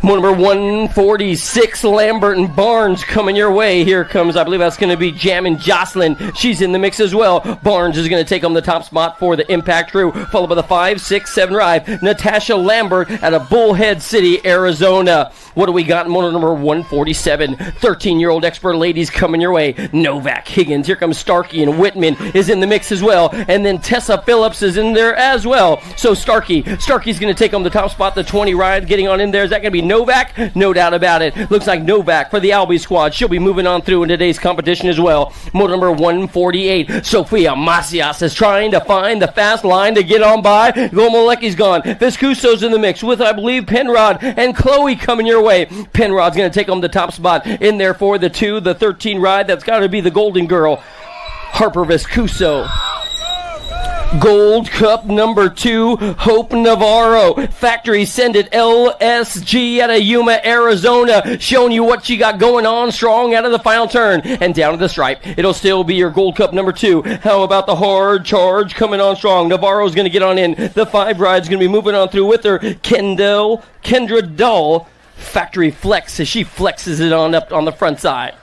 Number 146, Lambert and Barnes coming your way. Here comes, I believe that's going to be Jammin' Jocelyn. She's in the mix as well. Barnes is going to take on the top spot for the Impact crew, followed by the 5, 6, 7 ride. Natasha Lambert out of Bullhead City, Arizona. What do we got in motor number 147? 13-year-old expert ladies coming your way. Novak Higgins. Here comes Starkey, and Whitman is in the mix as well. And then Tessa Phillips is in there as well. So Starkey's going to take on the top spot, the 20 ride. Getting on in there, is that going to be Novak? No doubt about it. Looks like Novak for the Albie squad. She'll be moving on through in today's competition as well. Motor number 148. Sophia Macias is trying to find the fast line to get on by. Gomolecki's gone. Vescuso's in the mix with, I believe, Penrod and Chloe coming your way. Penrod's going to take on the top spot in there for the 2, the 13 ride. That's got to be the Golden Girl, Harper Vescuso. Gold Cup number 2, Hope Navarro. Factory send it LSG out of Yuma, Arizona. Showing you what she got going on strong out of the final turn. And down to the stripe. It'll still be your Gold Cup number 2. How about the hard charge coming on strong? Navarro's going to get on in. The 5 ride's going to be moving on through with her. Kendra Dull. Factory flex as she flexes it on up on the front side.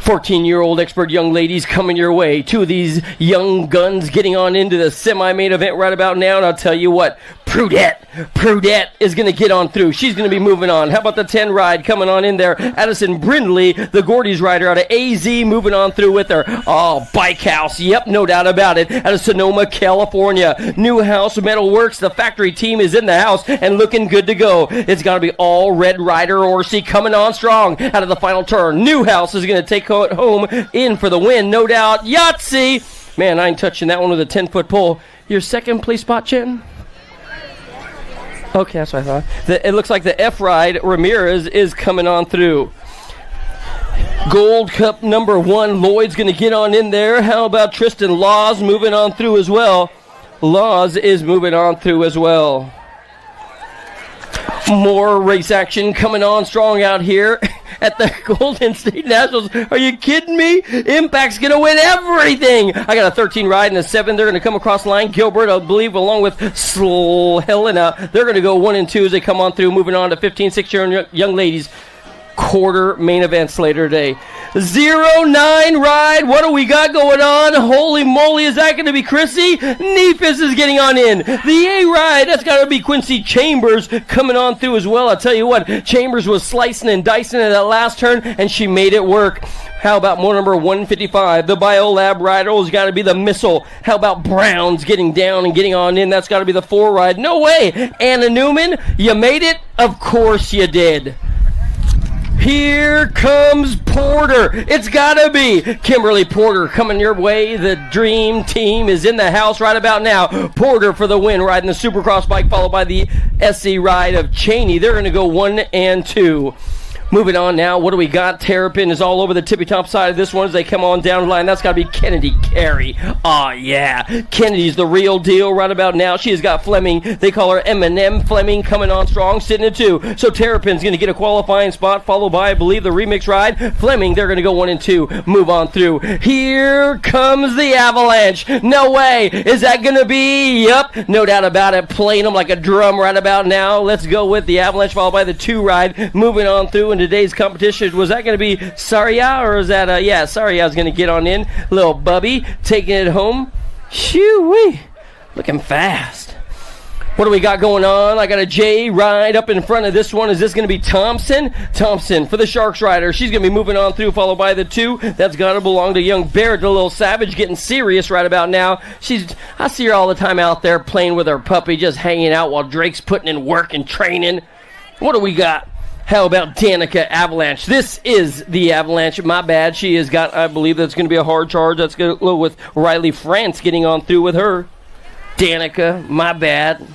14-year-old expert young ladies coming your way. 2 of these young guns getting on into the semi-main event right about now. And I'll tell you what, Prudette is going to get on through. She's going to be moving on. How about the 10 ride coming on in there? Addison Brindley, the Gordy's rider out of AZ, moving on through with her. Oh, Bike House. Yep, no doubt about it. Out of Sonoma, California. Newhouse Metal Works. The factory team is in the house and looking good to go. It's got to be all Red Rider Orsi coming on strong out of the final turn. Newhouse is going to take it home in for the win, no doubt. Yahtzee. Man, I ain't touching that one with a 10-foot pole. Your second place spot, Chin? Okay, that's what I thought. It looks like the F ride Ramirez is coming on through. Gold Cup number 1, Lloyd's going to get on in there. How about Tristan Laws moving on through as well? Laws is moving on through as well. More race action coming on strong out here at the Golden State Nationals. Are you kidding me? Impact's going to win everything. I got a 13 ride and a 7. They're going to come across the line. Gilbert, I believe, along with Helena. They're going to go 1 and 2 as they come on through, moving on to 15, 16 young ladies. Quarter main events later today. 0-9 ride. What do we got going on? Holy moly, is that going to be Chrissy? Neefus is getting on in. The A ride, that's got to be Quincy Chambers coming on through as well. I'll tell you what, Chambers was slicing and dicing at that last turn, and she made it work. How about more number 155? The Biolab rider has got to be the Missile. How about Brown's getting down and getting on in? That's got to be the 4 ride. No way. Anna Newman, you made it? Of course you did. Here comes Porter. It's got to be Kimberly Porter coming your way. The dream team is in the house right about now. Porter for the win, riding the Supercross bike, followed by the SC ride of Cheney. They're going to go 1 and 2. Moving on now, what do we got? Terrapin is all over the tippy-top side of this one as they come on down the line. That's got to be Kennedy Carey. Oh, yeah. Kennedy's the real deal right about now. She has got Fleming. They call her Eminem. Fleming coming on strong, sitting at 2. So Terrapin's going to get a qualifying spot, followed by, I believe, the remix ride. Fleming, they're going to go 1 and 2. Move on through. Here comes the Avalanche. No way. Is that going to be? Yep. No doubt about it. Playing them like a drum right about now. Let's go with the Avalanche, followed by the 2 ride. Moving on through. Today's competition, was that going to be Saria, or is that Saria is going to get on in. Little Bubby taking it home. Shoo-wee, looking fast. What do we got going on? I got a J ride up in front of this one. Is this going to be Thompson? Thompson for the Sharks rider. She's going to be moving on through, followed by the 2. That's got to belong to young Barrett, the little savage, getting serious right about now. I see her all the time out there playing with her puppy, just hanging out while Drake's putting in work and training. What do we got? How about Danica Avalanche? This is the Avalanche. My bad. She has got, I believe that's going to be a hard charge. That's going to go with Riley France getting on through with her. Danica, my bad.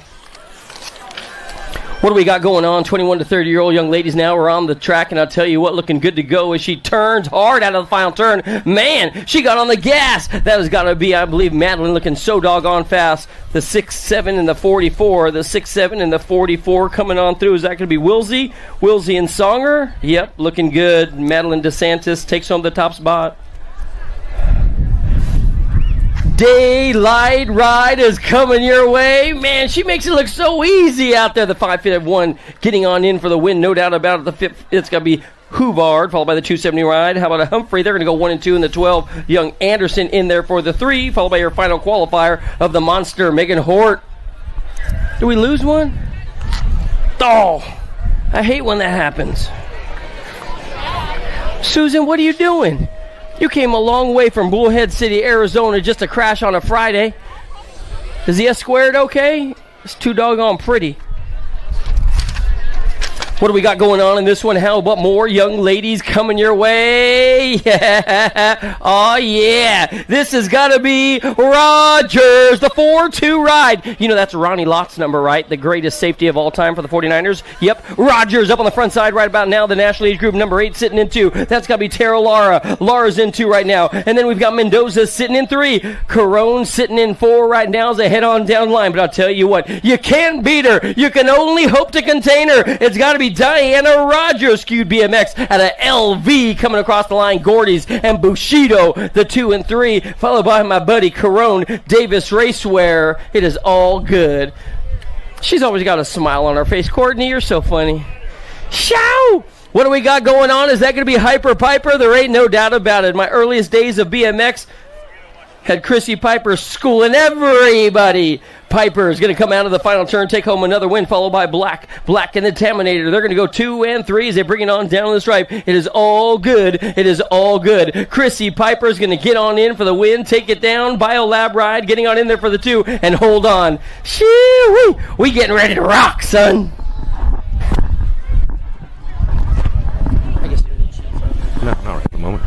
What do we got going on? 21 to 30-year-old young ladies now are on the track, and I'll tell you what, looking good to go as she turns hard out of the final turn. Man, she got on the gas. That has got to be, I believe, Madeline looking so doggone fast. The 6'7" and the 44. The 6'7" and the 44 coming on through. Is that going to be Wilsey? Wilsey and Songer? Yep, looking good. Madeline DeSantis takes home the top spot. Daylight ride is coming your way. Man, she makes it look so easy out there. The 5'1" getting on in for the win, no doubt about it. The 5th, it's going to be Huvard, followed by the 270 ride. How about a Humphrey? They're going to go 1 and 2 in the 12. Young Anderson in there for the 3, followed by your final qualifier of the monster, Megan Hort. Do we lose one? Oh, I hate when that happens. Susan, what are you doing? You came a long way from Bullhead City, Arizona, just to crash on a Friday. Is the S squared okay? It's too doggone pretty. What do we got going on in this one? How about more young ladies coming your way? Yeah. Oh, yeah. This has got to be Rogers, the 4-2 ride. You know, that's Ronnie Lott's number, right? The greatest safety of all time for the 49ers. Yep. Rogers up on the front side right about now. The National Age Group number 8 sitting in 2. That's got to be Tara Lara. Lara's in 2 right now. And then we've got Mendoza sitting in 3. Carone sitting in 4 right now as they head on down the line. But I'll tell you what, you can't beat her. You can only hope to contain her. It's got to be Diana Rogers, skewed BMX at a LV coming across the line. Gordy's and Bushido, the 2 and 3, followed by my buddy Carone Davis Racewear. It is all good. She's always got a smile on her face. Courtney, you're so funny. Show! What do we got going on? Is that going to be Hyper Piper? There ain't no doubt about it. My earliest days of BMX had Chrissy Piper schooling everybody. Piper is going to come out of the final turn, take home another win, followed by Black. Black and the Taminator. They're going to go 2 and 3 as they bring it on down the stripe. It is all good. It is all good. Chrissy Piper is going to get on in for the win, take it down. Biolab ride, getting on in there for the 2, and hold on. Shoo-wee. We getting ready to rock, son. No, not right at the moment.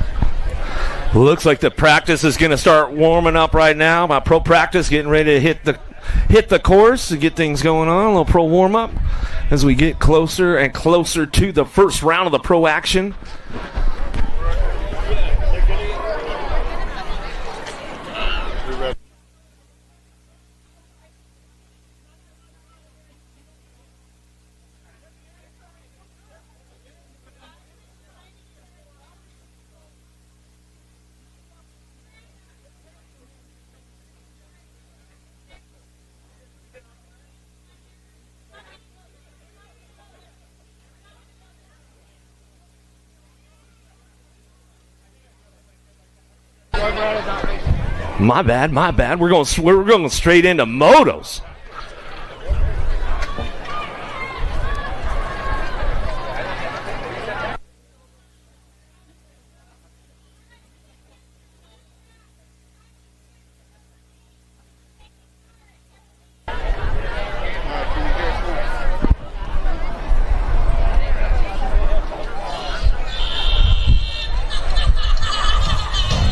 Looks like the practice is going to start warming up right now. My pro practice getting ready to hit hit the course to get things going on. A little pro warm-up as we get closer and closer to the first round of the pro action. My bad. We're going straight into motos.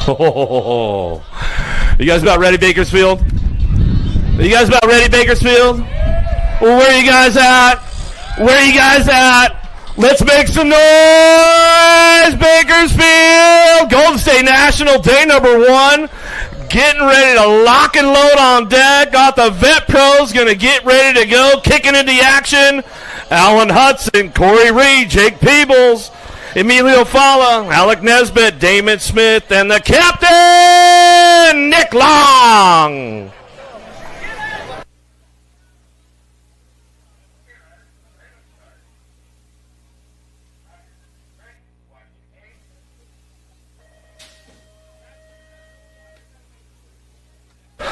Oh, you guys about ready, Bakersfield? Are you guys about ready, Bakersfield? Well, where are you guys at? Where are you guys at? Let's make some noise, Bakersfield! Golden State National, day number 1. Getting ready to lock and load on deck. Got the vet pros going to get ready to go. Kicking into action. Alan Hudson, Corey Reed, Jake Peebles, Emilio Fala, Alec Nesbitt, Damon Smith, and the captain, Nick Long.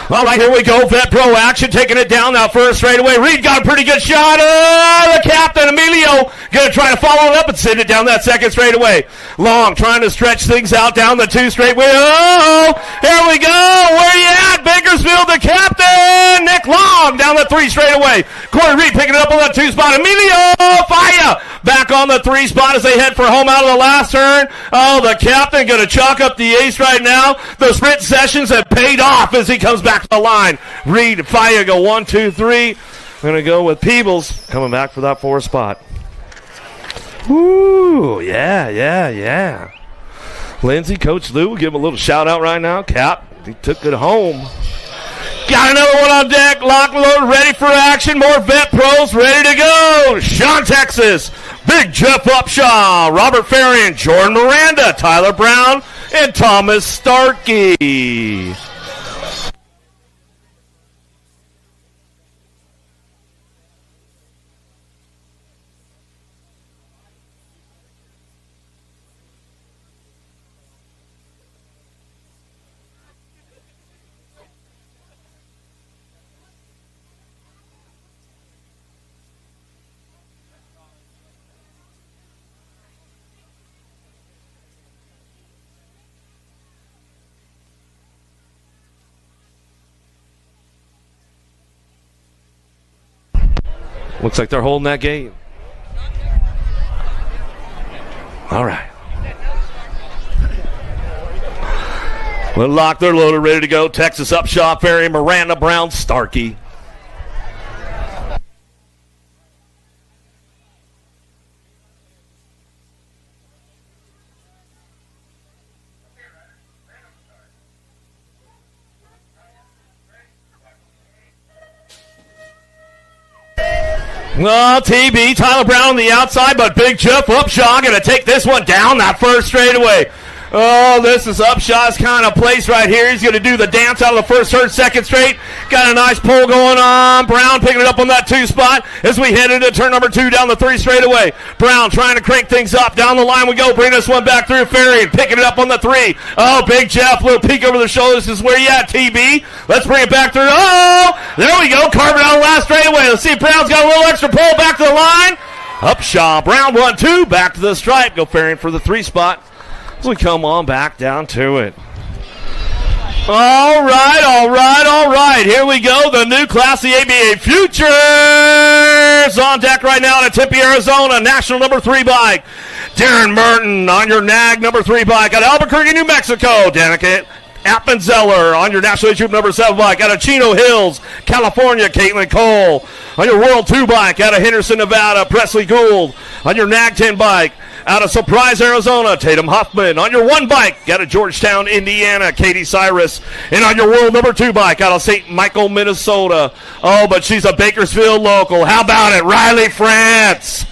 All right, here we go. Vet Pro action, taking it down now first straightaway. Reed got a pretty good shot. The captain, Emilio, going to try to follow it up and send it down that second straightaway. Long trying to stretch things out down the 2 straightaway. Oh, here we go. Where you at, Bakersfield? The captain, Nick Long, down the 3 straightaway. Corey Reed picking it up on that 2 spot. Emilio Faya back on the 3 spot as they head for home out of the last turn. Oh, the captain going to chalk up the ace right now. Those sprint sessions have paid off as he comes back to the line. Reed and Faya go 1, 2, 3. We're going to go with Peebles coming back for that 4th spot. Woo, yeah. Lindsay, Coach Lou, we'll give him a little shout out right now. Cap, he took it home. Got another one on deck, lock and load, ready for action. More vet pros ready to go. Sean Texas, Big Jeff Upshaw, Robert Ferrian, Jordan Miranda, Tyler Brown, and Thomas Starkey. Looks like they're holding that gate. All right. They're locked, they're loaded, ready to go. Texas Upshaw, Ferry, Miranda, Brown, Starkey. Oh, TB, Tyler Brown on the outside, but Big Jeff Upshaw going to take this one down that first straightaway. Oh, this is Upshaw's kind of place right here. He's going to do the dance out of the first, third, second straight. Got a nice pull going on. Brown picking it up on that 2 spot as we head into turn number 2 down the 3 straightaway. Brown trying to crank things up. Down the line we go. Bring this one back through Ferry and picking it up on the 3. Oh, Big Jeff, little peek over the shoulders. This is where you at, TB. Let's bring it back through. Oh, there we go. Carve it out the last straightaway. Let's see if Brown's got a little extra pull back to the line. Upshaw, Brown 1, 2. Back to the stripe. Go Ferry for the 3 spot. As we come on back down to it. All right. Here we go. The new Class C ABA Futures on deck right now at Tempe, Arizona. National number 3 bike. Darren Merton on your NAG number 3 bike at Albuquerque, New Mexico. Danica Appenzeller on your National Age Group number 7 bike. Out of Chino Hills, California, Caitlin Cole. On your World 2 bike, out of Henderson, Nevada, Presley Gould. On your NAG 10 bike, out of Surprise, Arizona, Tatum Huffman. On your 1 bike, out of Georgetown, Indiana, Katie Cyrus. And on your World number 2 bike, out of St. Michael, Minnesota. Oh, but she's a Bakersfield local. How about it? Riley France.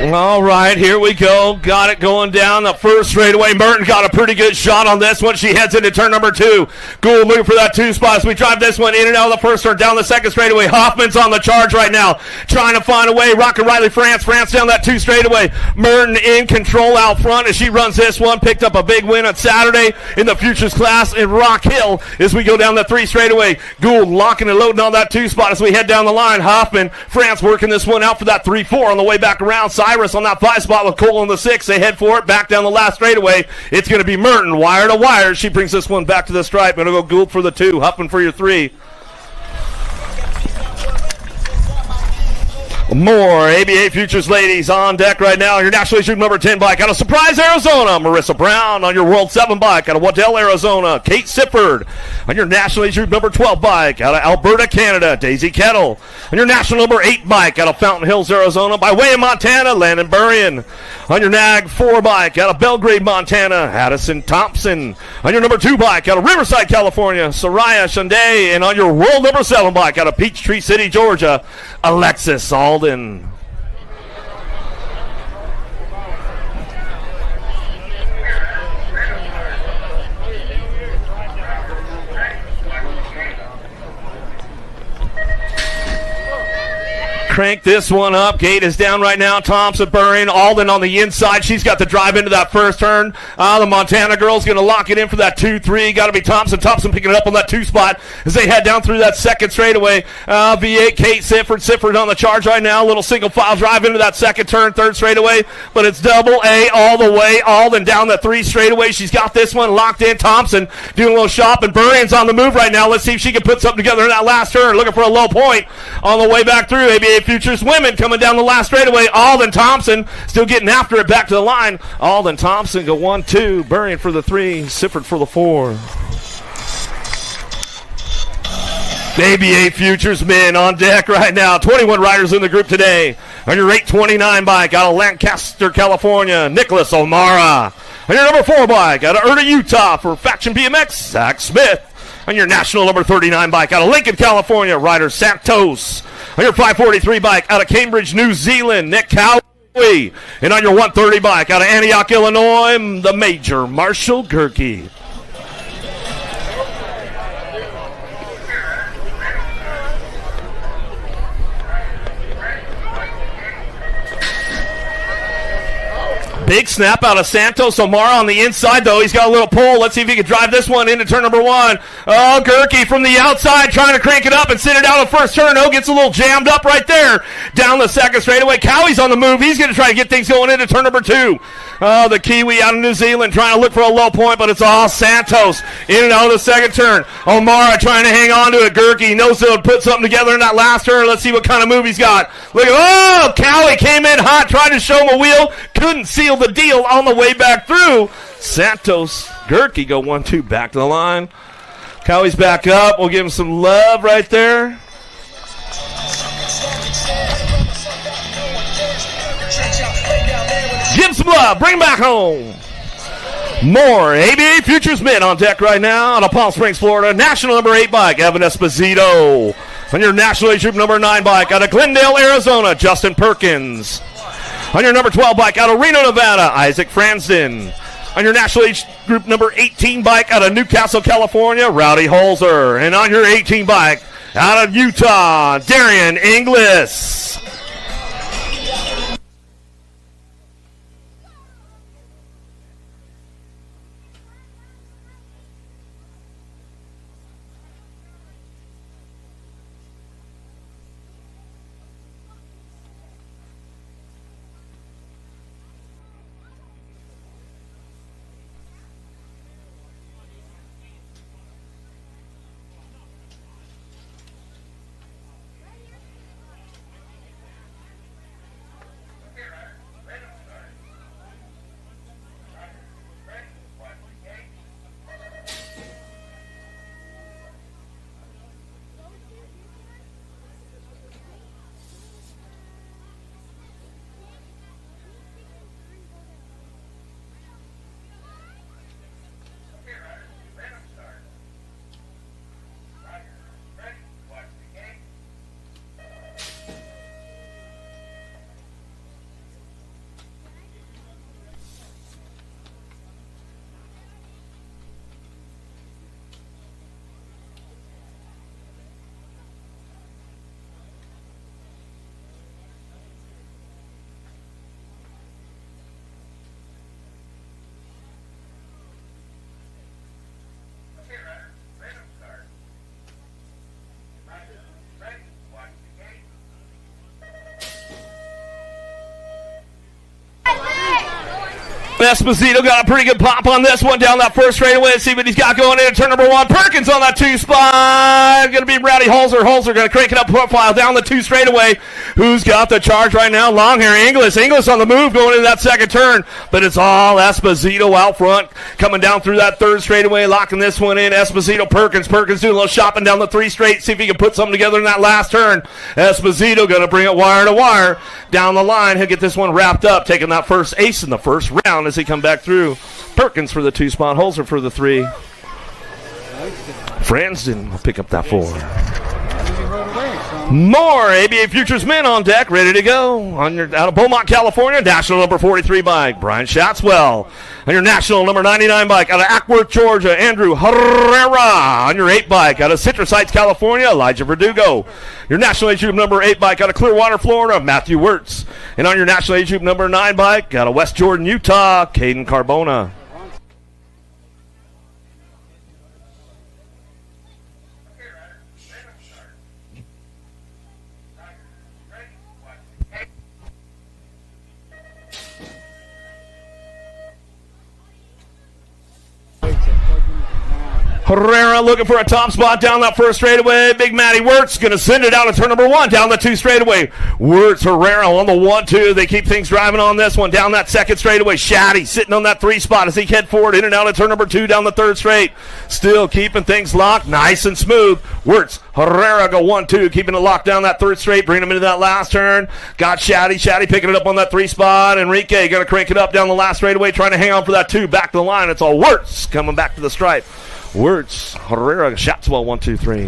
All right, here we go. Got it going down the first straightaway. Merton got a pretty good shot on this one. She heads into turn number 2. Gould moving for that 2 spot as we drive this one in and out of the first turn, down the second straightaway. Hoffman's on the charge right now, trying to find a way. Rockin' Riley France. France down that 2 straightaway. Merton in control out front as she runs this one. Picked up a big win on Saturday in the Futures class in Rock Hill as we go down the 3 straightaway. Gould locking and loading on that 2 spot as we head down the line. Hoffman, France working this one out for that 3-4 on the way back around. Cyrus on that 5 spot with Cole on the 6. They head for it back down the last straightaway. It's going to be Merton wire to wire. She brings this one back to the stripe. Going to go Gould for the 2, Huffman for your 3. More ABA Futures ladies on deck right now. Your National Age Group number 10 bike out of Surprise, Arizona, Marissa Brown. On your World 7 bike out of Waddell, Arizona, Kate Sifford. On your National Age Group number 12 bike out of Alberta, Canada, Daisy Kettle. On your National number 8 bike out of Fountain Hills, Arizona, by way of Montana, Landon Burrion. On your NAG 4 bike out of Belgrade, Montana, Addison Thompson. On your number 2 bike out of Riverside, California, Soraya Shunday. And on your World number 7 bike out of Peachtree City, Georgia, Alexis Alden. Crank this one up. Gate is down right now. Thompson, Burrion, Alden on the inside. She's got the drive into that first turn. The Montana girl's going to lock it in for that 2-3. Got to be Thompson. Thompson picking it up on that 2 spot as they head down through that second straightaway. V8, Kate Sifford. Sifford on the charge right now. Little single file drive into that second turn, third straightaway. But it's double A all the way. Alden down the 3 straightaway. She's got this one locked in. Thompson doing a little shopping. Burrion's on the move right now. Let's see if she can put something together in that last turn. Looking for a low point on the way back through. ABA Futures women coming down the last straightaway. Alden Thompson still getting after it back to the line. Alden Thompson go 1-2. Burrion for the 3. Sifford for the 4. ABA Futures men on deck right now. 21 riders in the group today. On your 829 bike out of Lancaster, California, Nicholas O'Mara. On your number 4 bike out of Erta, Utah for Faction BMX, Zach Smith. On your national number 39 bike out of Lincoln, California, rider Santos. On your 543 bike out of Cambridge, New Zealand, Nick Cowie. And on your 130 bike out of Antioch, Illinois, the Major Marshall Gerke. Big snap out of Santos O'Mara on the inside, though. He's got a little pull. Let's see if he can drive this one into turn number 1. Oh, Gerke from the outside trying to crank it up and send it out the first turn. Oh, gets a little jammed up right there. Down the second straightaway. Cowie's on the move. He's going to try to get things going into turn number 2. Oh, the Kiwi out of New Zealand trying to look for a low point, but it's all Santos in and out of the second turn. O'Mara trying to hang on to it. Gerke knows he'll put something together in that last turn. Let's see what kind of move he's got. Look at, Cowie came in hot, tried to show him a wheel. Couldn't seal the deal on the way back through. Santos, Gerke go 1-2 back to the line. Cowie's back up. We'll give him some love right there. Give him some love. Bring him back home. More ABA Futures men on deck right now out of Palm Springs, Florida. National number 8 bike, Evan Esposito. On your National Age Group number 9 bike out of Glendale, Arizona, Justin Perkins. On your number 12 bike out of Reno, Nevada, Isaac Fransden. On your National Age Group number 18 bike out of Newcastle, California, Rowdy Holzer. And on your 18 bike out of Utah, Darian Inglis. Esposito got a pretty good pop on this one down that first straightaway. Let's see what he's got going into turn number 1. Perkins on that 2 spot. Going to be Rowdy Holzer. Holzer going to crank it up profile down the 2 straightaway. Who's got the charge right now? Long hair Inglis. Inglis on the move going into that second turn. But it's all Esposito out front. Coming down through that 3rd straightaway. Locking this one in. Esposito, Perkins. Perkins doing a little shopping down the 3 straight. See if he can put something together in that last turn. Esposito going to bring it wire to wire. Down the line. He'll get this one wrapped up. Taking that first ace in the first round as he come back through. Perkins for the 2 spot, Holzer for the 3. Fransden will pick up that 4. More ABA Futures men on deck, ready to go. Out of Beaumont, California, national number 43 bike, Brian Schatzwell. On your national number 99 bike, out of Ackworth, Georgia, Andrew Herrera. On your 8 bike, out of Citrus Heights, California, Elijah Verdugo. Your national age group number 8 bike, out of Clearwater, Florida, Matthew Wirtz. And on your national age group number 9 bike, out of West Jordan, Utah, Caden Carbona. Herrera looking for a top spot down that first straightaway. Big Matty Wirtz going to send it out of turn number 1 down the 2 straightaway. Wirtz, Herrera on the 1-2. They keep things driving on this one down that second straightaway. Shaddy sitting on that 3 spot as he head forward in and out of turn number 2 down the 3rd straight. Still keeping things locked nice and smooth. Wirtz, Herrera go 1-2, keeping it locked down that 3rd straight, bringing him into that last turn. Got Shaddy picking it up on that 3 spot. Enrique going to crank it up down the last straightaway, trying to hang on for that 2. Back to the line. It's all Wirtz coming back to the stripe. Wirtz, Herrera, Schatzwell, 1, 2, 3.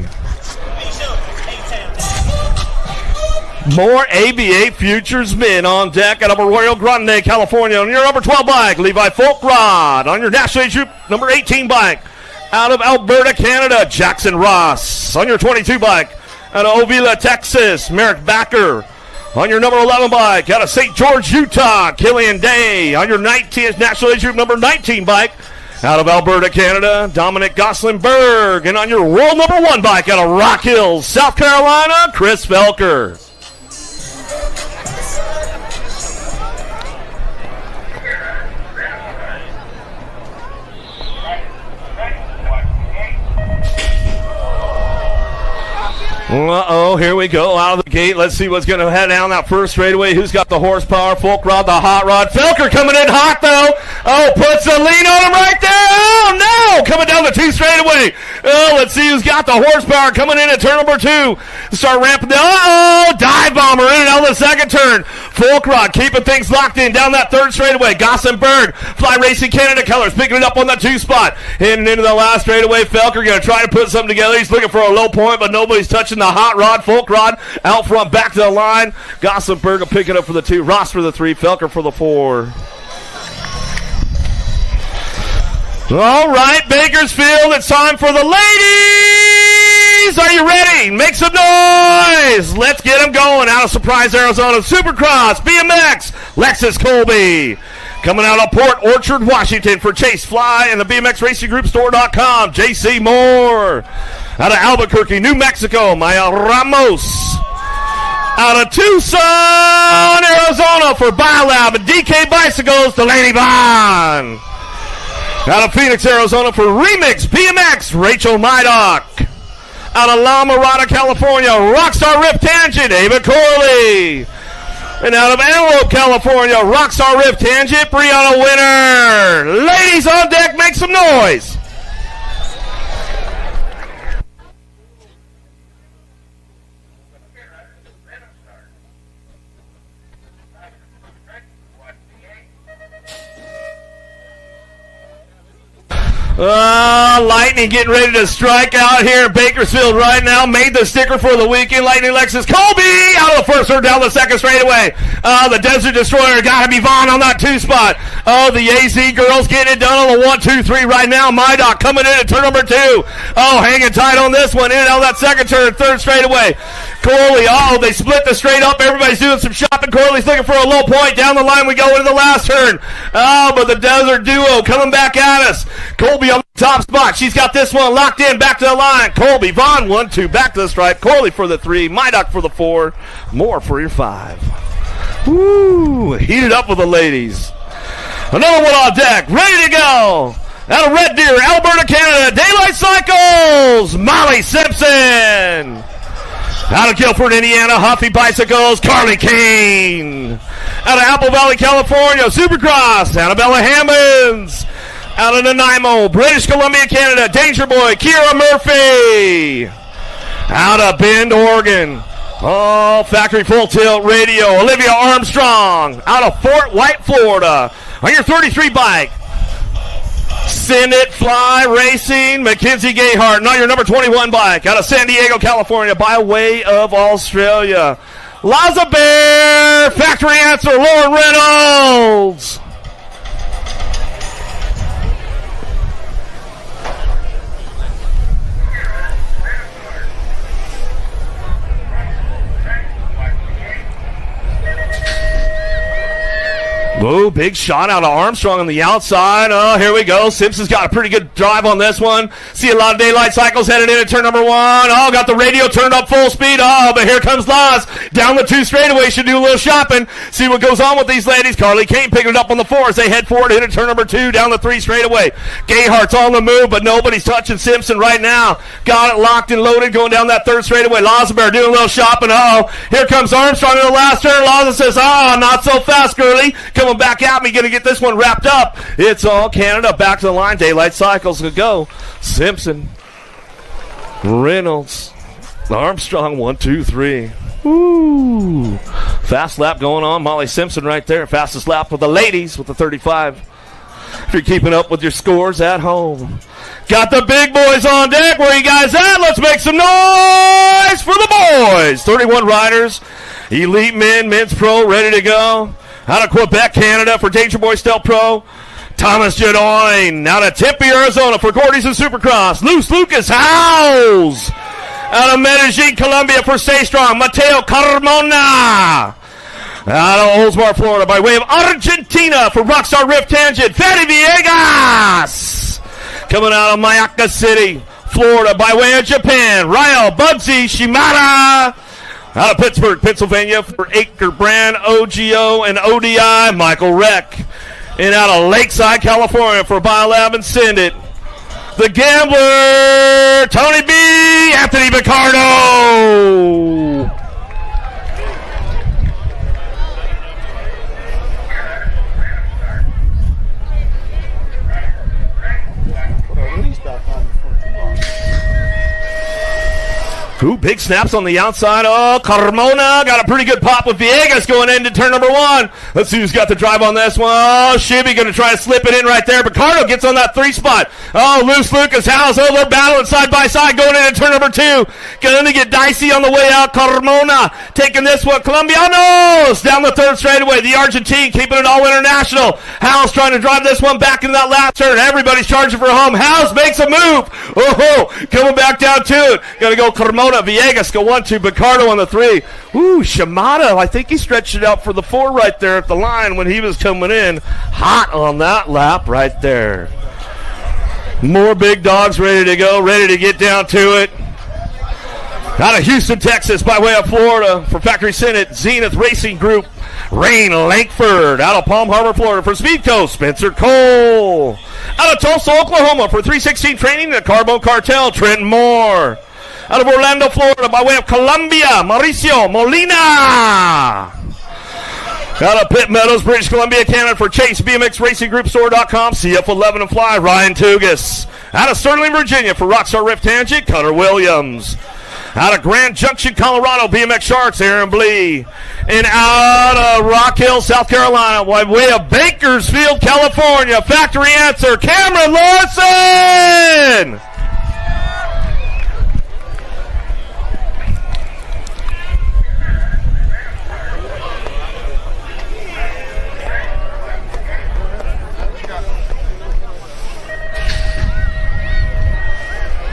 More ABA Futures men on deck out of Arroyo Grande, California. On your number 12 bike, Levi Folkrod. On your national age group number 18 bike, out of Alberta, Canada, Jackson Ross. On your 22 bike, out of Ovila, Texas, Merrick Backer. On your number 11 bike, out of St. George, Utah, Killian Day. On your 19th national age group number 19 bike, out of Alberta, Canada, Dominic Goslinberg. And on your world number 1 bike, out of Rock Hills, South Carolina, Chris Felker. Uh-oh, here we go, out of the gate. Let's see what's going to head down that first straightaway. Who's got the horsepower? Folkrod, the hot rod. Felker coming in hot, though. Oh, puts a lean on him right there. Oh, no! Coming down the 2 straightaway. Oh, let's see who's got the horsepower coming in at turn number 2. Start ramping down. Uh-oh, dive bomber in and out of the second turn. Folkrod keeping things locked in down that 3rd straightaway. Gossenberg, Fly Racing Canada colors, picking it up on that 2 spot. Heading into the last straightaway. Felker going to try to put something together. He's looking for a low point, but nobody's touching the hot rod. Folkrod out front, back to the line. Gossenberg will pick it up for the 2. Ross for the 3. Felker for the 4. All right, Bakersfield, it's time for the ladies. Are you ready? Make some noise. Let's get them going. Out of Surprise, Arizona, Supercross, BMX, Lexus Colby. Coming out of Port Orchard, Washington for Chase Fly and the BMX Racing Group Store.com, JC Moore. Out of Albuquerque, New Mexico, Maya Ramos. Out of Tucson, Arizona for BioLab and DK Bicycles, Delaney Vaughn. Out of Phoenix, Arizona for Remix BMX, Rachel Mydock. Out of La Mirada, California, Rockstar Rift Tangent, Ava Corley. And out of Antelope, California, Rockstar Rift Tangent, Brianna Winner. Ladies on deck, make some noise. Lightning getting ready to strike out here in Bakersfield right now. Made the sticker for the weekend. Lightning Lexus Colby out of the first or down the second straightaway. The Desert Destroyer got to be Vaughn on that 2 spot. The AZ girls getting it done on the 1, 2, 3 right now. Mydock coming in at turn number 2. Hanging tight on this one. In and out of that second turn, 3rd straightaway. Corley, they split the straight up. Everybody's doing some shopping. Corley's looking for a low point. Down the line we go into the last turn. But the Desert Duo coming back at us. Colby on the top spot. She's got this one locked in. Back to the line. Colby, Vaughn, 1, 2. Back to the stripe. Corley for the 3. Mydock for the 4. More for your 5. Woo! Heated up with the ladies. Another one on deck, ready to go. Out of Red Deer, Alberta, Canada, Daylight Cycles, Molly Simpson. Out of Guilford, Indiana, Huffy Bicycles, Carly Kane. Out of Apple Valley, California, Supercross, Annabella Hammonds. Out of Nanaimo, British Columbia, Canada, Danger Boy, Kira Murphy. Out of Bend, Oregon, Factory Full Tilt Radio, Olivia Armstrong. Out of Fort White, Florida, on your 33 bike, Send It Fly Racing, Mackenzie Gayhart, not your number 21 bike, out of San Diego, California, by way of Australia. Laza Bear, Factory Answer, Lauren Reynolds. Whoa, big shot out of Armstrong on the outside. Oh, here we go. Simpson's got a pretty good drive on this one. See a lot of Daylight Cycles headed in at turn number 1. Oh, got the radio turned up full speed. Oh, but here comes Laz. Down the 2 straightaway. Should do a little shopping. See what goes on with these ladies. Carly Kane picking it up on the 4 as they head forward, hit at turn number 2, down the 3 straightaway. Gayhart's on the move, but nobody's touching Simpson right now. Got it locked and loaded going down that 3rd straightaway. Lazabear doing a little shopping. Uh-oh. Here comes Armstrong in the last turn. Laza says, not so fast, girly. Coming back at me, gonna get this one wrapped up. It's all Canada back to the line. Daylight Cycles to go. Simpson, Reynolds, Armstrong, 1, 2, 3. Ooh, fast lap going on. Molly Simpson right there, fastest lap for the ladies with the 35. If you're keeping up with your scores at home, got the big boys on deck. Where you guys at? Let's make some noise for the boys. 31 riders, elite men, men's pro, ready to go. Out of Quebec, Canada for Danger Boy Stealth Pro, Thomas Jadoin. Out of Tempe, Arizona for Gordy's and Supercross, Luce Lucas Howes. Out of Medellin, Colombia for Stay Strong, Mateo Carmona. Out of Oldsmar, Florida by way of Argentina for Rockstar Rift Tangent, Fatty Villegas. Coming out of Mayaca City, Florida by way of Japan, Ryo Bugsy Shimada. Out of Pittsburgh, Pennsylvania for Acre Brand, OGO, and ODI, Michael Reck. And out of Lakeside, California for Biolab and Send It, the Gambler, Tony B. Anthony Picardo. Ooh, big snaps on the outside. Oh, Carmona got a pretty good pop with Villegas going into turn number 1. Let's see who's got the drive on this one. Oh, Shibby going to try to slip it in right there. Picardo gets on that 3 spot. Oh, Luce Lucas House. Oh, they're battling side by side going into turn number 2. Going to get dicey on the way out. Carmona taking this one. Colombianos down the 3rd straightaway. The Argentine keeping it all international. House trying to drive this one back in that last turn. Everybody's charging for home. House makes a move. Oh, coming back down to it. Going to go Carmona. Villegas go 1, 2, Picardo on the 3. Ooh, Shimada, I think he stretched it out for the 4 right there at the line when he was coming in. Hot on that lap right there. More big dogs ready to go, ready to get down to it. Out of Houston, Texas, by way of Florida for Factory Senate, Zenith Racing Group, Rain Lankford. Out of Palm Harbor, Florida for Speed Coast, Spencer Cole. Out of Tulsa, Oklahoma for 316 Training, the Carbon Cartel, Trenton Moore. Out of Orlando, Florida, by way of Columbia, Mauricio Molina. Out of Pitt Meadows, British Columbia, Canada for Chase, BMX Racing Group Store.com, CF11 and Fly, Ryan Tugas. Out of Sterling, Virginia for Rockstar Rift Tangent, Cutter Williams. Out of Grand Junction, Colorado, BMX Sharks, Aaron Blee. And out of Rock Hill, South Carolina, by way of Bakersfield, California, Factory Answer, Cameron Larson.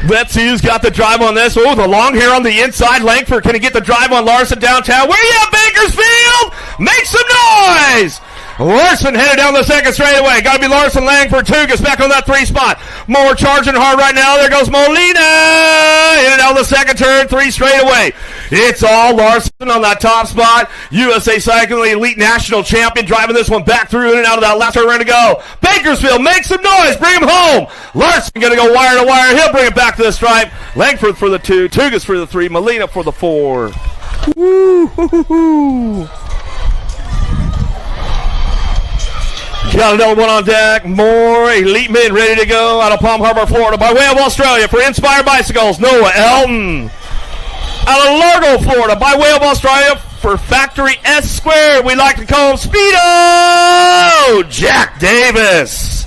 Let's see who's got the drive on this. Oh, the long hair on the inside. Langford, can he get the drive on Larson downtown? Where you at, Bakersfield? Make some noise! Larson headed down the second straightaway. Got to be Larson. Langford, Tugas back on that 3 spot. Moore charging hard right now. There goes Molina. In and out the second turn, 3 straightaway. It's all Larson on that top spot. USA Cycling Elite National Champion driving this one back through in and out of that last turn. Ready to go. Bakersfield, make some noise. Bring him home. Larson going to go wire to wire. He'll bring it back to the stripe. Langford for the 2. Tugas for the 3. Molina for the 4. Woo-hoo-hoo-hoo. Got another one on deck. More elite men ready to go out of Palm Harbor, Florida, by way of Australia for Inspire Bicycles. Noah Elton. Out of Largo, Florida, by way of Australia for Factory S Squared. We like to call him Speedo. Jack Davis.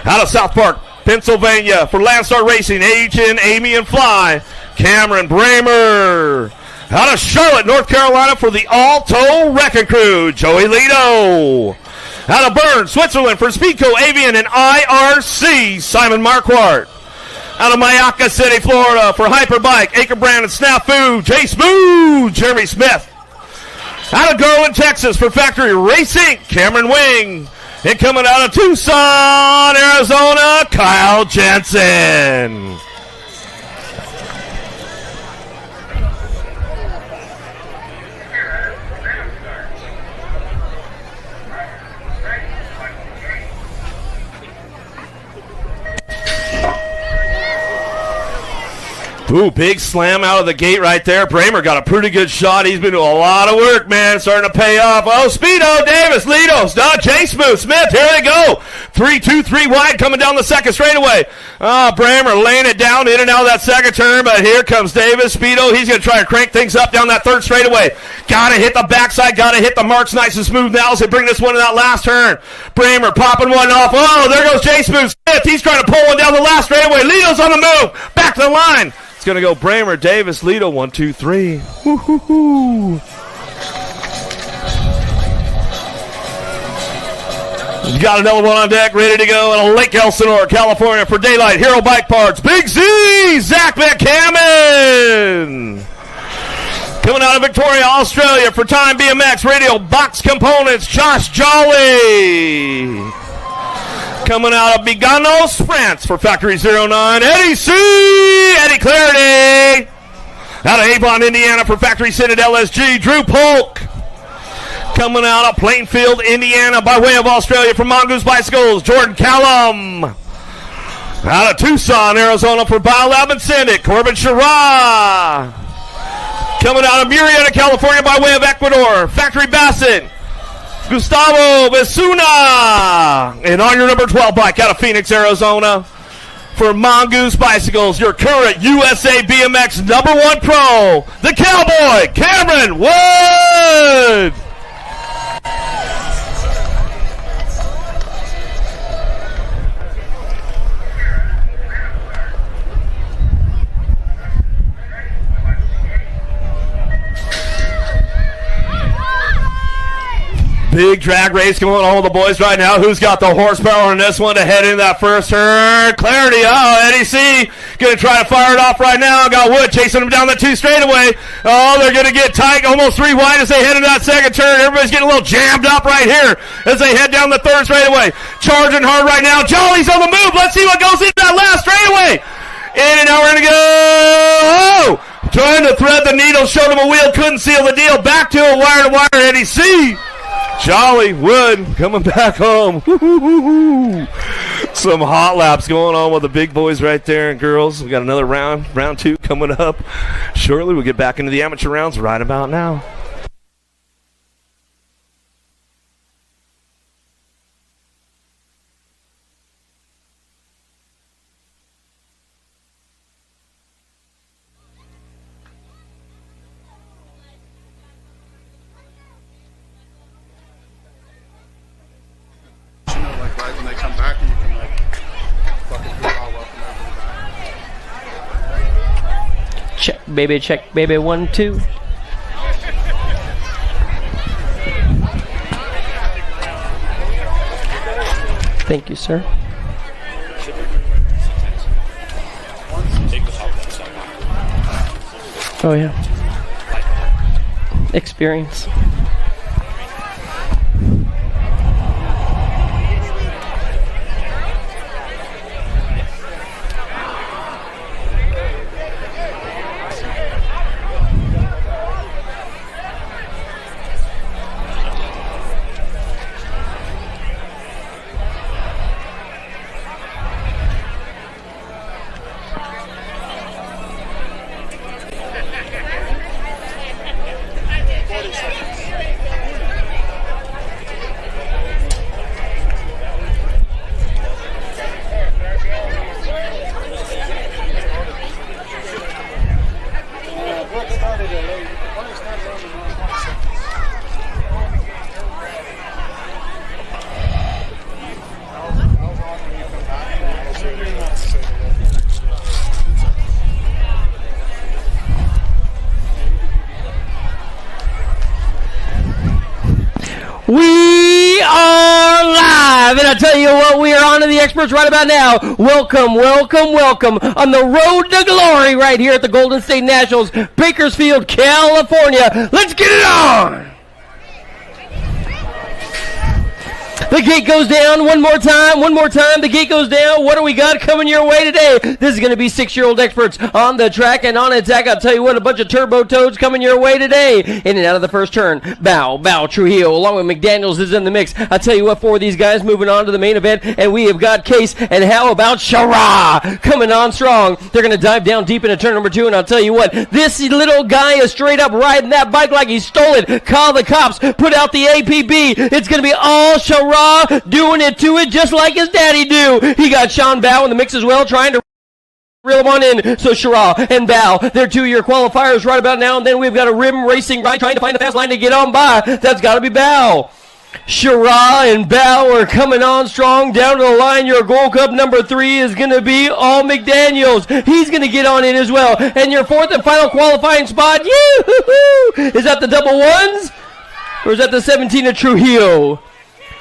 Out of South Park, Pennsylvania for Landstar Racing. Agent Amy and Fly. Cameron Bramer. Out of Charlotte, North Carolina for the Alto Wrecking Crew. Joey Lito. Out of Bern, Switzerland for Speedco Avian and IRC, Simon Marquardt. Out of Mayaca City, Florida for Hyperbike, Acre Brand and Snafu, Jay Smooth, Jeremy Smith. Out of Garland, Texas for Factory Racing, Cameron Wing. And coming out of Tucson, Arizona, Kyle Jensen. Ooh, big slam out of the gate right there. Bramer got a pretty good shot. He's been doing a lot of work, man. Starting to pay off. Oh, Speedo, Davis, Litos, Jay Smooth, Smith. Here they go. 3-2-3 wide coming down the second straightaway. Bramer laying it down in and out of that second turn, but here comes Davis. Speedo, he's going to try to crank things up down that third straightaway. Got to hit the backside, got to hit the marks nice and smooth now as they bring this one in that last turn. Bramer popping one off. Oh, there goes Jay Smooth. Smith, he's trying to pull one down the last straightaway. Litos on the move. Back to the line. It's going to go Bramer, Davis, Lido, 1, 2, 3. Woo-hoo-hoo. Got another one on deck, ready to go out of Lake Elsinore, California for Daylight Hero Bike Parts. Big Z, Zach McCammon. Coming out of Victoria, Australia for Time BMX Radio Box Components, Josh Jolly. Coming out of Biganos, France for Factory 09, Eddie C. Eddie Clarity. Out of Avon, Indiana for Factory Citadel SG, Drew Polk. Coming out of Plainfield, Indiana by way of Australia for Mongoose Bicycles, Jordan Callum. Out of Tucson, Arizona for BioLab and Syndic, Corbin Shara. Coming out of Murrieta, California by way of Ecuador, Factory Bassett. Gustavo Besuna. And on your number 12 bike out of Phoenix, Arizona for Mongoose Bicycles, your current USA BMX #1 pro, the Cowboy, Cameron Wood. Big drag race going on with the boys right now. Who's got the horsepower on this one to head in that first turn? Clarity. Eddie C. Going to try to fire it off right now. Got Wood chasing him down the 2 straightaway. Oh, they're going to get tight. Almost 3 wide as they head into that second turn. Everybody's getting a little jammed up right here as they head down the 3rd straightaway. Charging hard right now. Jolly's on the move. Let's see what goes into that last straightaway. In and out. We're going to go. Oh, trying to thread the needle. Showed him a wheel. Couldn't seal the deal. Back to a wire to wire. Eddie C. Jolly Wood coming back home. Some hot laps going on with the big boys right there and girls. We got another round 2 coming up shortly. We'll get back into the amateur rounds right about now. When they come back, you can fucking welcome everybody. Check, baby, 1, 2. Thank you, sir. Oh, yeah. Experience. 5. And I tell you what, we are on to the experts right about now. Welcome, welcome, welcome on the road to glory right here at the Golden State Nationals, Bakersfield, California. Let's get it on! The gate goes down one more time. The gate goes down. What do we got coming your way today? This is going to be 6-year-old experts on the track and on attack. I'll tell you what, a bunch of turbo toads coming your way today. In and out of the first turn. Bow, Trujillo, along with McDaniels is in the mix. I'll tell you what, for these guys moving on to the main event, and we have got Case, and how about Shara coming on strong. They're going to dive down deep into turn number 2, and I'll tell you what, this little guy is straight up riding that bike like he stole it. Call the cops. Put out the APB. It's going to be all Shara doing it to it just like his daddy do. He got Sean Bow in the mix as well, trying to reel him on in. So Shara and Bow, they're 2-year qualifiers right about now, and then we've got a rim racing ride trying to find the fast line to get on by. That's got to be Bow. Shara and Bow are coming on strong down to the line. Your Gold Cup number 3 is going to be all McDaniels. He's going to get on in as well. And your 4th and final qualifying spot, is that the double ones? Or is that the 17 of Trujillo?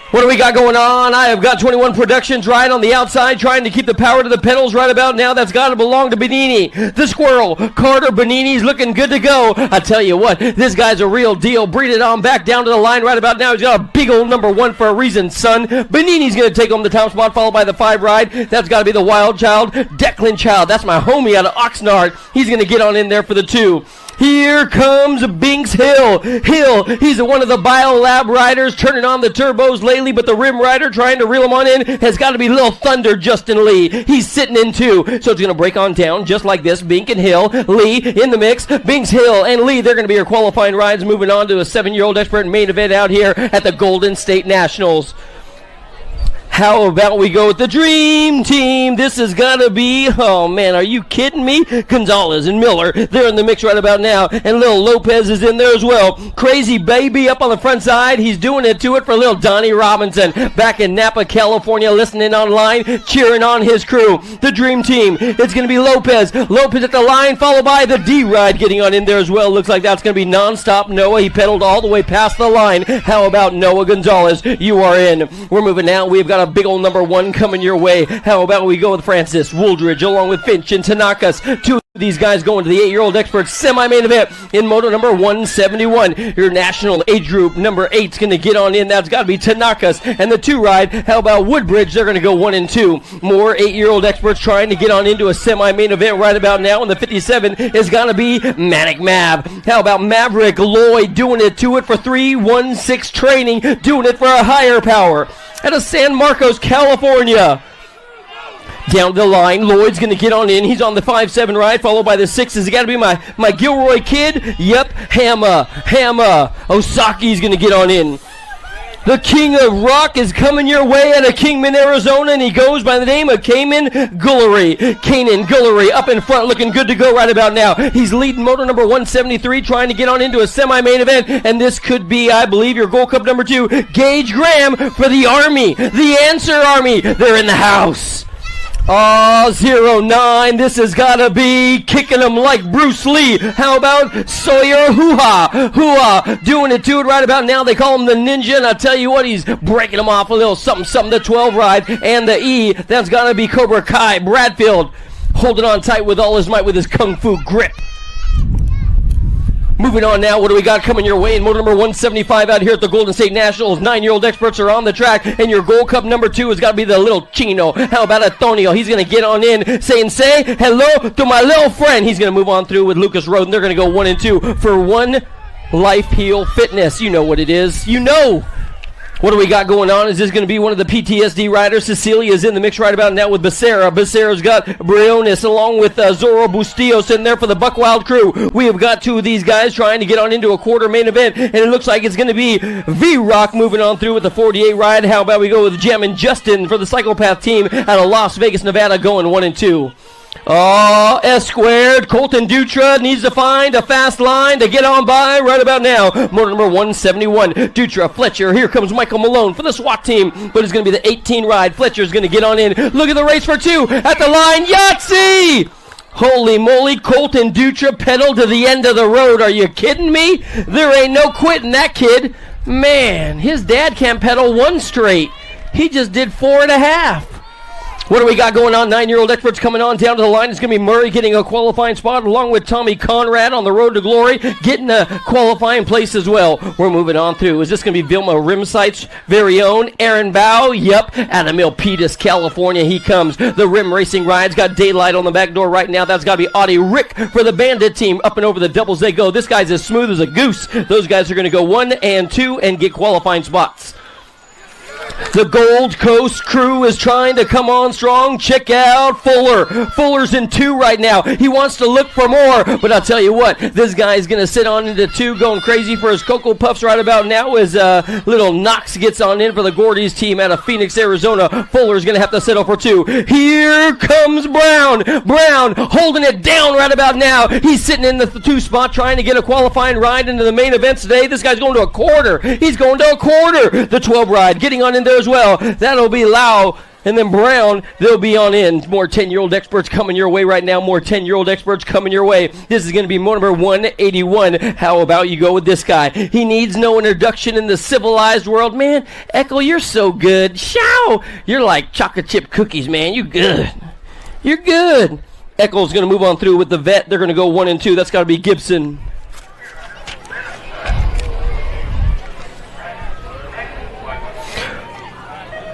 What do we got going on? I have got 21 Productions right on the outside, trying to keep the power to the pedals right about now. That's got to belong to Benini. The squirrel, Carter Benini's looking good to go. I tell you what, this guy's a real deal. Breed it on back down to the line right about now. He's got a big old number 1 for a reason, son. Benini's going to take home the top spot, followed by the 5 ride. That's got to be the Wild Child. Declan Child, that's my homie out of Oxnard. He's going to get on in there for the 2. Here comes Binks Hill. He's one of the Biolab riders, turning on the turbos lately, but the rim rider trying to reel him on in has got to be Lil Thunder Justin Lee. He's sitting in 2, so it's going to break on down just like this. Bink and Hill, Lee in the mix. Binks Hill and Lee, they're going to be your qualifying rides, moving on to a 7-year-old expert main event out here at the Golden State Nationals. How about we go with the Dream Team? This has got to be, oh man, are you kidding me? Gonzalez and Miller, they're in the mix right about now. And Lil Lopez is in there as well. Crazy Baby up on the front side. He's doing it to it for Lil Donnie Robinson. Back in Napa, California, listening online, cheering on his crew. The Dream Team, it's going to be Lopez. Lopez at the line, followed by the D-Ride getting on in there as well. Looks like that's going to be non-stop Noah. He pedaled all the way past the line. How about Noah Gonzalez? You are in. We're moving now. We've got a big old number 1 coming your way. How about we go with Francis Wooldridge along with Finch and Tanakas. 2 of these guys going to the 8-year-old experts semi-main event in moto number 171. Your national age group number 8's going to get on in. That's got to be Tanakas. And the 2 ride, how about Woodbridge? They're going to go 1 and 2. More 8-year-old experts trying to get on into a semi-main event right about now. And the 57 is going to be Manic Mav. How about Maverick Lloyd doing it to it for 316 training, doing it for a higher power out of San Marcos, California. Down the line, Lloyd's going to get on in. He's on the 5-7 ride, followed by the 6s. It's got to be my Gilroy kid. Yep, Hammer. Osaki's going to get on in. The King of Rock is coming your way out of Kingman, Arizona, and he goes by the name of Kanan Gullery up in front, looking good to go right about now. He's leading motor number 173, trying to get on into a semi-main event, and this could be, I believe, your Gold Cup number 2, Gage Graham for the Army, the Answer Army. They're in the house. 09, this has got to be kicking him like Bruce Lee. How about Sawyer Hoo-Ha, doing it to it right about now. They call him the Ninja, and I tell you what, he's breaking him off a little something. The 12 ride and the E, that's got to be Cobra Kai Bradfield, holding on tight with all his might with his Kung Fu grip. Moving on now, what do we got coming your way in motor number 175 out here at the Golden State Nationals? 9-year-old experts are on the track, and your Gold Cup number 2 has got to be the little Chino. How about Antonio? He's going to get on in, say hello to my little friend. He's going to move on through with Lucas Roden. They're going to go 1 and 2 for One Life Heal Fitness. You know what it is. You know. What do we got going on? Is this going to be one of the PTSD riders? Cecilia's in the mix right about now with Becerra. Becerra's got Briones along with Zorro Bustillos in there for the Buckwild crew. We have got 2 of these guys trying to get on into a quarter main event, and it looks like it's going to be V-Rock moving on through with the 48 ride. How about we go with Jem and Justin for the Psychopath team out of Las Vegas, Nevada, going 1 and 2. S squared. Colton Dutra needs to find a fast line to get on by right about now. Motor number 171. Dutra, Fletcher. Here comes Michael Malone for the SWAT team, but it's going to be the 18 ride. Fletcher's going to get on in. Look at the race for 2 at the line. Yahtzee! Holy moly, Colton Dutra pedaled to the end of the road. Are you kidding me? There ain't no quitting that kid. Man, his dad can't pedal 1 straight. He just did 4.5. What do we got going on? 9-year-old experts coming on down to the line. It's going to be Murray getting a qualifying spot along with Tommy Conrad on the road to glory, getting a qualifying place as well. We're moving on through. Is this going to be Vilma Rimsight's very own Aaron Bow? Yep, out of Milpitas, California, he comes. The rim racing ride's got daylight on the back door right now. That's got to be Audie Rick for the Bandit team. Up and over the doubles they go. This guy's as smooth as a goose. Those guys are going to go 1 and 2 and get qualifying spots. The Gold Coast crew is trying to come on strong. Check out Fuller. Fuller's in 2 right now. He wants to look for more, but I'll tell you what, this guy's going to sit on into 2, going crazy for his Cocoa Puffs right about now as little Knox gets on in for the Gordy's team out of Phoenix, Arizona. Fuller's going to have to settle for 2. Here comes Brown. Brown holding it down right about now. He's sitting in the 2 spot trying to get a qualifying ride into the main event today. This guy's going to a quarter. He's going to a quarter. The 12 ride getting on in there as well. That'll be Lau. And then Brown, they'll be on in. More 10-year-old experts coming your way right now. More 10-year-old experts coming your way. This is going to be number 181. How about you go with this guy? He needs no introduction in the civilized world. Man, Echo, you're so good. Show! You're like chocolate chip cookies, man. You good. You're good. Echo's going to move on through with the vet. They're going to go 1 and 2. That's got to be Gibson.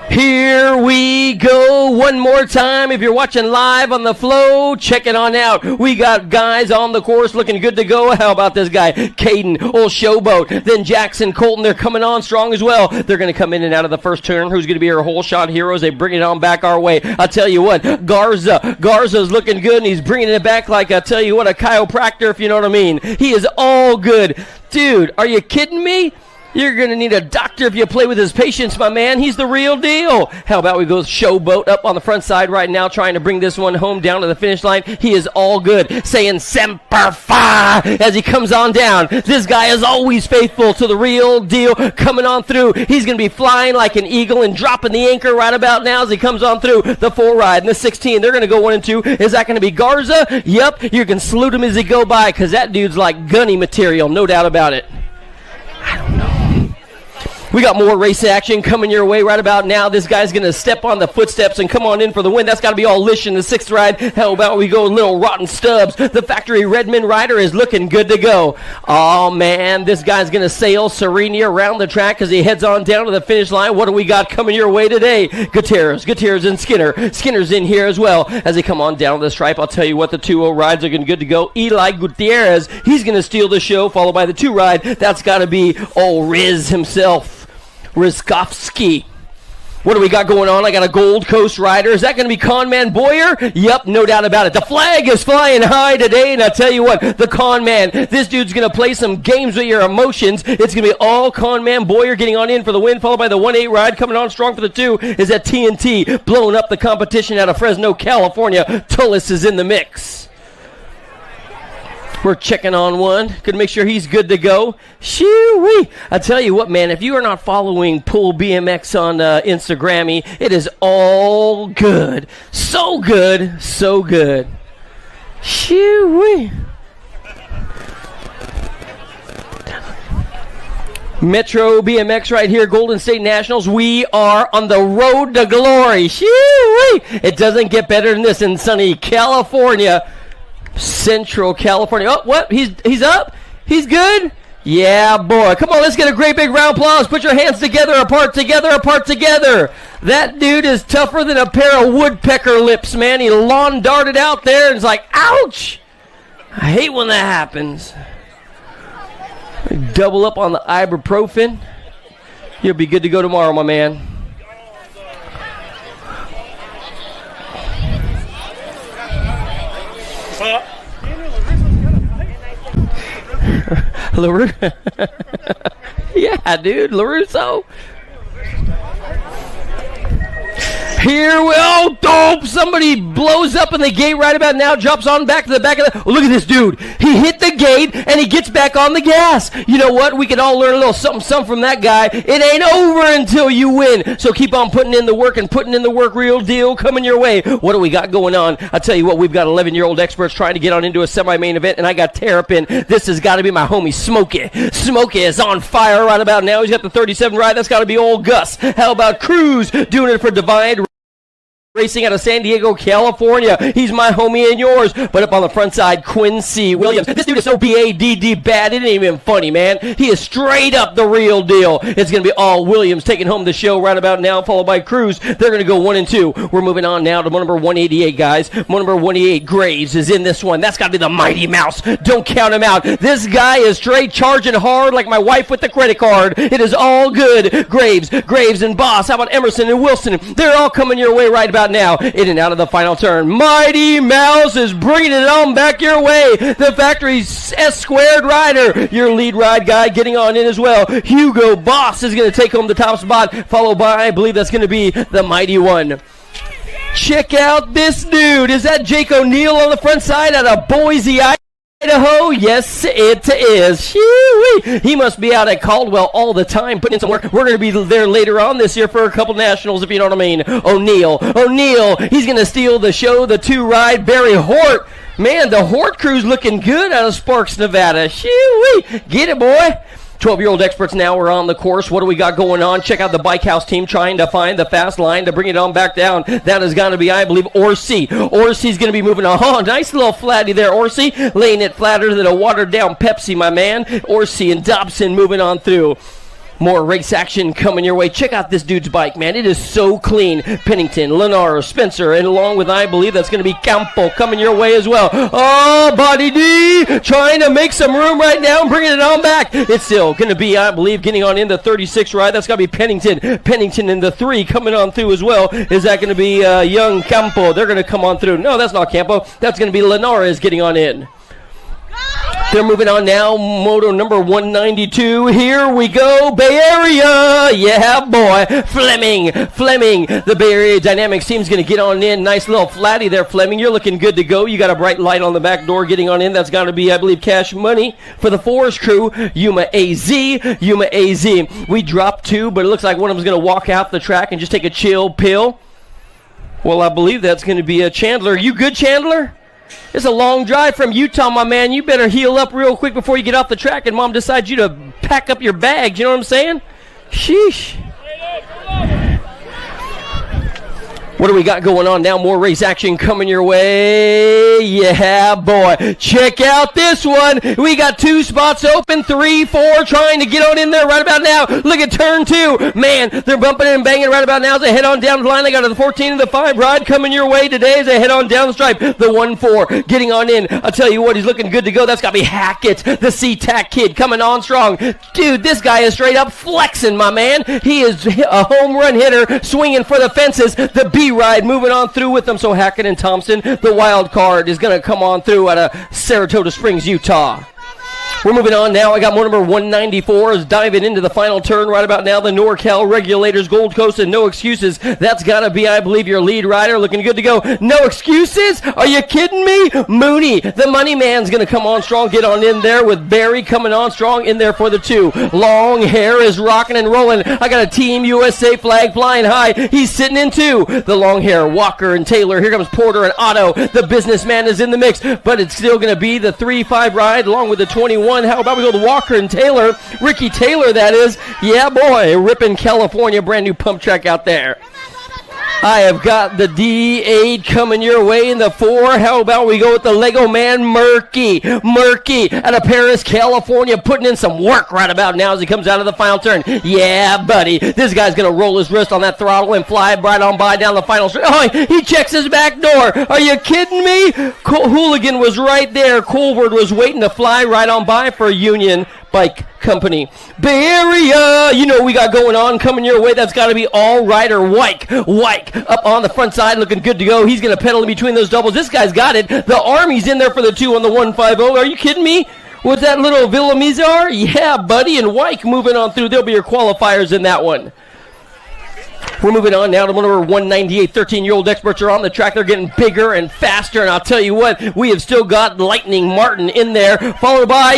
Here we go one more time. If you're watching live on the flow, check it on out. We got guys on the course looking good to go. How about this guy? Caden, old Showboat. Then Jackson, Colton, they're coming on strong as well. They're going to come in and out of the first turn. Who's going to be our whole shot heroes? They bring it on back our way. I'll tell you what, Garza's looking good, and he's bringing it back like, I'll tell you what, a chiropractor, if you know what I mean. He is all good. Dude, are you kidding me? You're going to need a doctor if you play with his patients, my man. He's the real deal. How about we go Showboat up on the front side right now, trying to bring this one home down to the finish line. He is all good, saying Semper Fi as he comes on down. This guy is always faithful to the real deal, coming on through. He's going to be flying like an eagle and dropping the anchor right about now as he comes on through. The 4 ride and the 16, they're going to go 1 and 2. Is that going to be Garza? Yep, you can salute him as he go by because that dude's like gunny material, no doubt about it. I don't know. We got more race action coming your way right about now. This guy's going to step on the footsteps and come on in for the win. That's got to be all Lish in the 6th ride. How about we go little Rotten Stubbs? The factory Redmond rider is looking good to go. Oh, man, this guy's going to sail Sereni around the track as he heads on down to the finish line. What do we got coming your way today? Gutierrez and Skinner. Skinner's in here as well as they come on down the stripe. I'll tell you what, the 2-0 rides are good to go. Eli Gutierrez, he's going to steal the show, followed by the 2 ride. That's got to be old Riz himself. Rizkovsky. What do we got going on? I got a Gold Coast rider. Is that going to be Conman Boyer? Yep, no doubt about it. The flag is flying high today, and I tell you what, the Conman, this dude's going to play some games with your emotions. It's going to be all Conman Boyer getting on in for the win, followed by the 1-8 ride. Coming on strong for the 2 is that TNT, blowing up the competition out of Fresno, California. Tullis is in the mix. We're checking on one. Could make sure he's good to go. Shoo-wee. I tell you what, man, if you are not following Pull BMX on Instagram, it is all good. So good. So good. Shoo-wee. Metro BMX right here, Golden State Nationals. We are on the road to glory. Shoo-wee. It doesn't get better than this in sunny California. Central California. Oh, what? He's up? He's good? Yeah, boy. Come on, let's get a great big round of applause. Put your hands together, apart together. That dude is tougher than a pair of woodpecker lips, man. He lawn darted out there and it's like, ouch! I hate when that happens. Double up on the ibuprofen. You'll be good to go tomorrow, my man. Yeah, dude, LaRusso. Here we dope. Somebody blows up in the gate right about now, drops on back to the back of the. Oh, look at this dude. He hit the gate and he gets back on the gas. You know what? We can all learn a little something from that guy. It ain't over until you win. So keep on putting in the work and putting in the work. Real deal coming your way. What do we got going on? I'll tell you what, we've got 11-year-old experts trying to get on into a semi-main event, and I got Terrapin. This has got to be my homie Smokey. Smokey is on fire right about now. He's got the 37 ride. That's got to be old Gus. How about Cruz doing it for Divide Racing out of San Diego, California? He's my homie and yours. But up on the front side, Quincy Williams. This dude is so B-A-D-D bad, it ain't even funny, man. He is straight up the real deal. It's going to be all Williams taking home the show right about now, followed by Cruz. They're going to go 1 and 2. We're moving on now to number 188, guys. Number 188, Graves, is in this one. That's got to be the Mighty Mouse. Don't count him out. This guy is straight charging hard like my wife with the credit card. It is all good. Graves and Boss. How about Emerson and Wilson? They're all coming your way right about now. In and out of the final turn. Mighty Mouse is bringing it on back your way. The factory S-squared rider. Your lead ride guy getting on in as well. Hugo Boss is going to take home the top spot, followed by, I believe that's going to be the Mighty One. Check out this dude. Is that Jake O'Neill on the front side out of Boise, Idaho? Yes, it is. Shoo-wee. He must be out at Caldwell all the time, putting in some work. We're going to be there later on this year for a couple nationals, if you know what I mean. O'Neill, he's going to steal the show. The 2 ride, Barry Hort. Man, the Hort crew's looking good out of Sparks, Nevada. Shoo-wee. Get it, boy. 12-year-old experts now are on the course. What do we got going on? Check out the Bike House team trying to find the fast line to bring it on back down. That is going to be, I believe, Orsi. Orsi's going to be moving on. Oh, nice little flatty there, Orsi. Laying it flatter than a watered-down Pepsi, my man. Orsi and Dobson moving on through. More race action coming your way. Check out this dude's bike, man. It is so clean. Pennington, Lennar, Spencer, and along with, I believe, that's going to be Campo coming your way as well. Oh, Body D trying to make some room right now and bringing it on back. It's still going to be, I believe, getting on in the 36 ride. That's got to be Pennington. Pennington in the 3 coming on through as well. Is that going to be young Campo? They're going to come on through. No, that's not Campo. That's going to be Lennar is getting on in. They're moving on now. Moto number 192. Here we go. Bay Area. Yeah, boy. Fleming. The Bay Area Dynamics team's going to get on in. Nice little flatty there, Fleming. You're looking good to go. You got a bright light on the back door getting on in. That's got to be, I believe, cash money for the Forest crew. Yuma AZ. We dropped 2, but it looks like one of them's going to walk out the track and just take a chill pill. Well, I believe that's going to be a Chandler. You good, Chandler? It's a long drive from Utah, my man. You better heal up real quick before you get off the track and Mom decides you to pack up your bags. You know what I'm saying? Sheesh. What do we got going on now? More race action coming your way. Yeah, boy. Check out this one. We got 2 spots open, 3, 4, trying to get on in there right about now. Look at turn 2. Man, they're bumping and banging right about now as they head on down the line. They got the 14 and the 5 ride coming your way today as they head on down the stripe. The 1-4 getting on in. I'll tell you what, he's looking good to go. That's got to be Hackett, the SeaTac kid, coming on strong. Dude, this guy is straight up flexing, my man. He is a home run hitter, swinging for the fences. The B-ride moving on through with them. So Hackett and Thompson, the wild card, is going to come on through out of Saratoga Springs, Utah. We're moving on now. I got more number 194 is diving into the final turn right about now. The NorCal Regulators, Gold Coast, and No Excuses. That's got to be, I believe, your lead rider. Looking good to go. No Excuses? Are you kidding me? Mooney, the money man's going to come on strong. Get on in there with Barry coming on strong in there for the 2. Long Hair is rocking and rolling. I got a Team USA flag flying high. He's sitting in 2. The Long Hair, Walker, and Taylor. Here comes Porter and Otto. The businessman is in the mix, but it's still going to be the 3-5 ride along with the 21. How about we go to Walker and Taylor? Ricky Taylor, that is. Yeah, boy. Ripping California. Brand new pump track out there. I have got the D8 coming your way in the 4. How about we go with the Lego man, Murky out of Paris, California, putting in some work right about now as he comes out of the final turn. Yeah, buddy. This guy's going to roll his wrist on that throttle and fly right on by down the final stretch. Oh, he checks his back door. Are you kidding me? Hooligan was right there. Colvard was waiting to fly right on by for Union Bike Company. Bay Area, you know we got going on coming your way. That's got to be all rider Wyke up on the front side looking good to go. He's going to pedal in between those doubles. This guy's got it. The Army's in there for the 2 on the 150. Are you kidding me? With that little Villamizar? Yeah, buddy. And Wyke moving on through. There'll be your qualifiers in that one. We're moving on now to number 198. 13-year-old experts are on the track. They're getting bigger and faster, and I'll tell you what, we have still got Lightning Martin in there, followed by,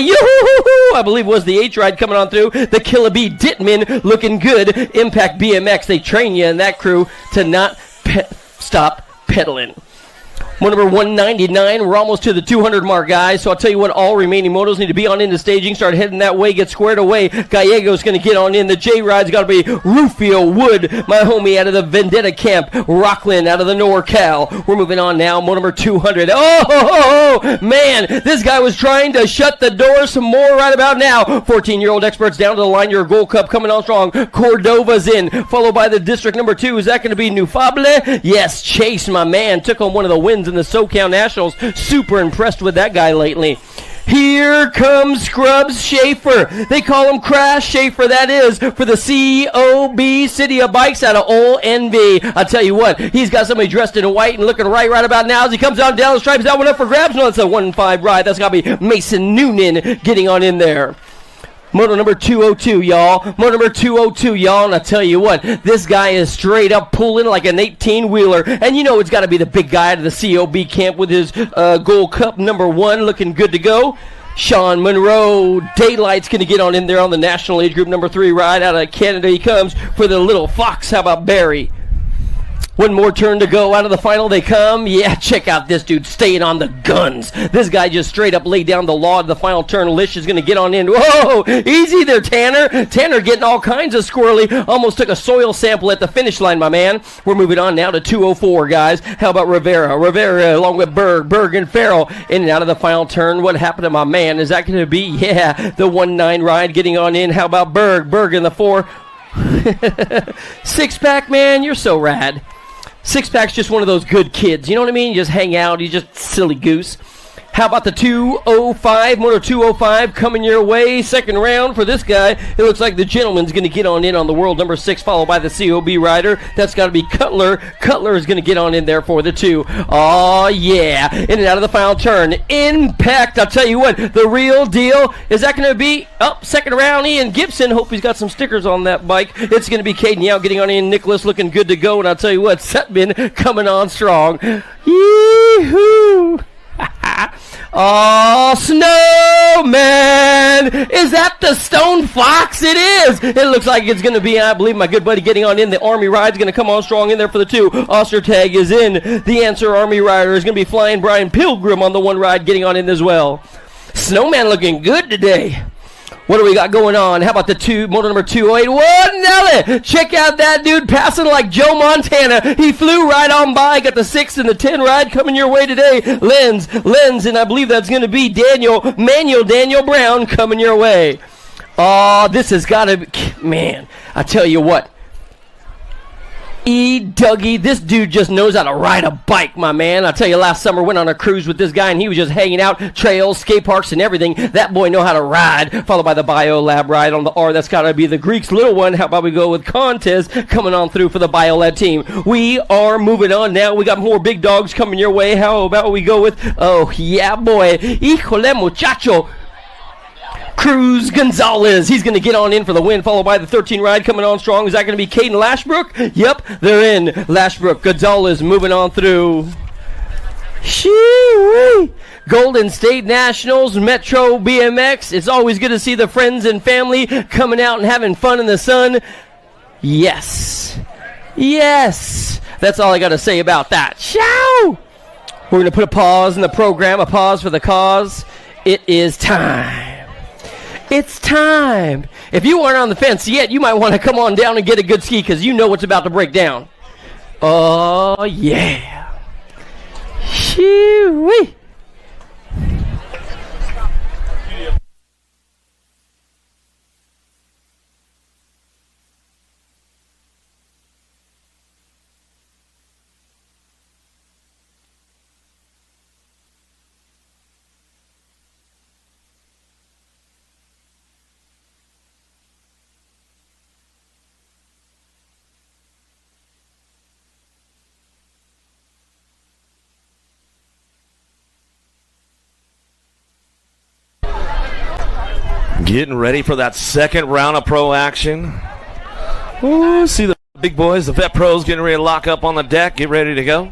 I believe was the H-Ride coming on through. The Killer Bee Dittman looking good. Impact BMX, they train you in that crew to not stop pedaling. One number 199. We're almost to the 200 mark, guys. So I'll tell you what, all remaining motos need to be on into staging. Start heading that way. Get squared away. Gallego's going to get on in. The J-Ride's got to be Rufio Wood, my homie out of the Vendetta camp. Rockland out of the NorCal. We're moving on now. Moto number 200. Oh, man. This guy was trying to shut the door some more right about now. 14-year-old experts down to the line. Your Gold Cup coming on strong. Cordova's in. Followed by the district number 2. Is that going to be Nufable? Yes, Chase, my man. Took on one of the wins in the SoCal Nationals. Super impressed with that guy lately. Here comes Scrubs Schaefer. They call him Crash Schaefer, that is, for the COB City of Bikes out of ONV. I'll tell you what, he's got somebody dressed in white and looking right about now as he comes on down the stripes. That one up for grabs. No, that's a 1-5 ride. That's got to be Mason Noonan getting on in there. Moto number 202, y'all. Moto number 202, y'all. And I tell you what, this guy is straight up pulling like an 18-wheeler. And you know it's got to be the big guy out of the COB camp with his Gold Cup number 1 looking good to go. Sean Monroe. Daylight's going to get on in there on the National Age Group number 3 ride. Out of Canada he comes for the Little Fox. How about Barry? One more turn to go. Out of the final they come. Yeah, check out this dude staying on the guns. This guy just straight up laid down the law of the final turn. Lish is going to get on in. Whoa, easy there, Tanner. Tanner getting all kinds of squirrely. Almost took a soil sample at the finish line, my man. We're moving on now to 204, guys. How about Rivera? Rivera along with Berg and Farrell in and out of the final turn. What happened to my man? Is that going to be, yeah, the 1-9 ride getting on in? How about Berg? Berg in the 4. Six-pack, man, you're so rad. Six-pack's just one of those good kids. You know what I mean? You just hang out. He's just silly goose. How about the 205, Moto 205 coming your way? Second round for this guy. It looks like the gentleman's going to get on in on the world number 6, followed by the COB rider. That's got to be Cutler. Cutler is going to get on in there for the 2. Oh, yeah. In and out of the final turn. Impact. I'll tell you what, the real deal. Is that going to be, second round, Ian Gibson. Hope he's got some stickers on that bike. It's going to be Caden Yow getting on in. Nicholas looking good to go. And I'll tell you what, Sutman coming on strong. Yee-hoo. Oh, Snowman! Is that the Stone Fox? It is! It looks like it's going to be, I believe, my good buddy getting on in. The Army Ride's going to come on strong in there for the 2. Ostertag is in. The Answer Army Rider is going to be flying. Brian Pilgrim on the 1 ride getting on in as well. Snowman looking good today. What do we got going on? How about the 2, moto number 208? Whoa, Nelly! Check out that dude passing like Joe Montana. He flew right on by. Got the 6 and the 10 ride coming your way today. Lenz, and I believe that's going to be Daniel Brown coming your way. Oh, this has got to be, man, I tell you what. Dougie, this dude just knows how to ride a bike, my man. I'll tell you, last summer went on a cruise with this guy and he was just hanging out, trails, skate parks, and everything. That boy know how to ride. Followed by the Biolab ride on the R. That's got to be the Greek's little one. How about we go with Contes coming on through for the Biolab team? We are moving on now. We got more big dogs coming your way. How about we go with, oh, yeah, boy. Híjole, muchacho. Cruz Gonzalez. He's going to get on in for the win, followed by the 13 ride coming on strong. Is that going to be Caden Lashbrook? Yep, they're in. Lashbrook, Gonzalez moving on through. Shee-wee. Golden State Nationals, Metro BMX. It's always good to see the friends and family coming out and having fun in the sun. Yes. Yes. That's all I got to say about that. Ciao. We're going to put a pause in the program, a pause for the cause. It is time. It's time. If you aren't on the fence yet, you might want to come on down and get a good ski because you know what's about to break down. Oh, yeah. Shoo-wee. Getting ready for that second round of pro action. Ooh, see the Big boys, the vet pros getting ready to lock up on the deck. Get ready to go.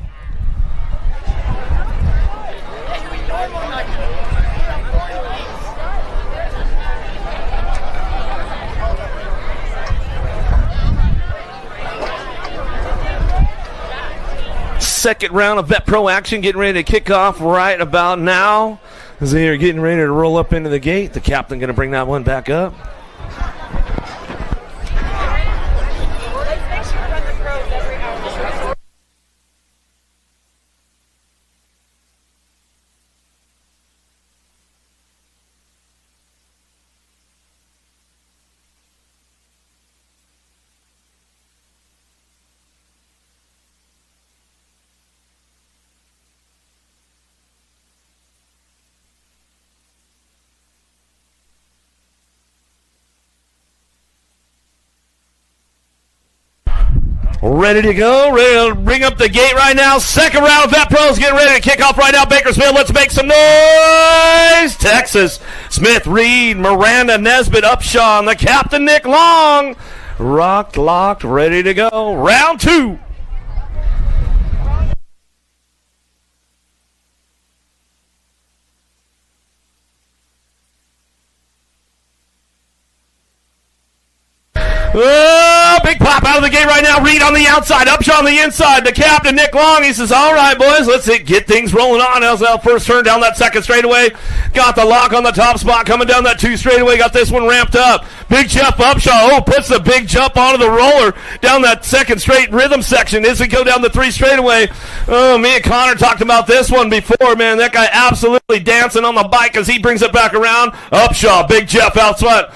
Second round of vet pro action getting ready to kick off right about now. As they are getting ready to roll up into the gate. The captain going to bring that one back up. Ready to go, ready to bring up the gate right now. Second round of vet pros getting ready to kick off right now. Bakersfield, let's make some noise. Texas, Smith, Reed, Miranda, Nesbitt, Upshaw, and the captain, Nick Long. Rocked, locked, ready to go. Round two. Oh, big pop out of the gate right now. Reed on the outside, Upshaw on the inside. The captain, Nick Long, he says, all right, boys, let's get things rolling on. LSL first turn down that second straightaway. Got the lock on the top spot coming down that 2 straightaway. Got this one ramped up. Big Jeff Upshaw, puts the big jump onto the roller down that second straight rhythm section. As we go down the 3 straightaway. Oh, me and Connor talked about this one before, man. That guy absolutely dancing on the bike as he brings it back around. Upshaw, Big Jeff out front.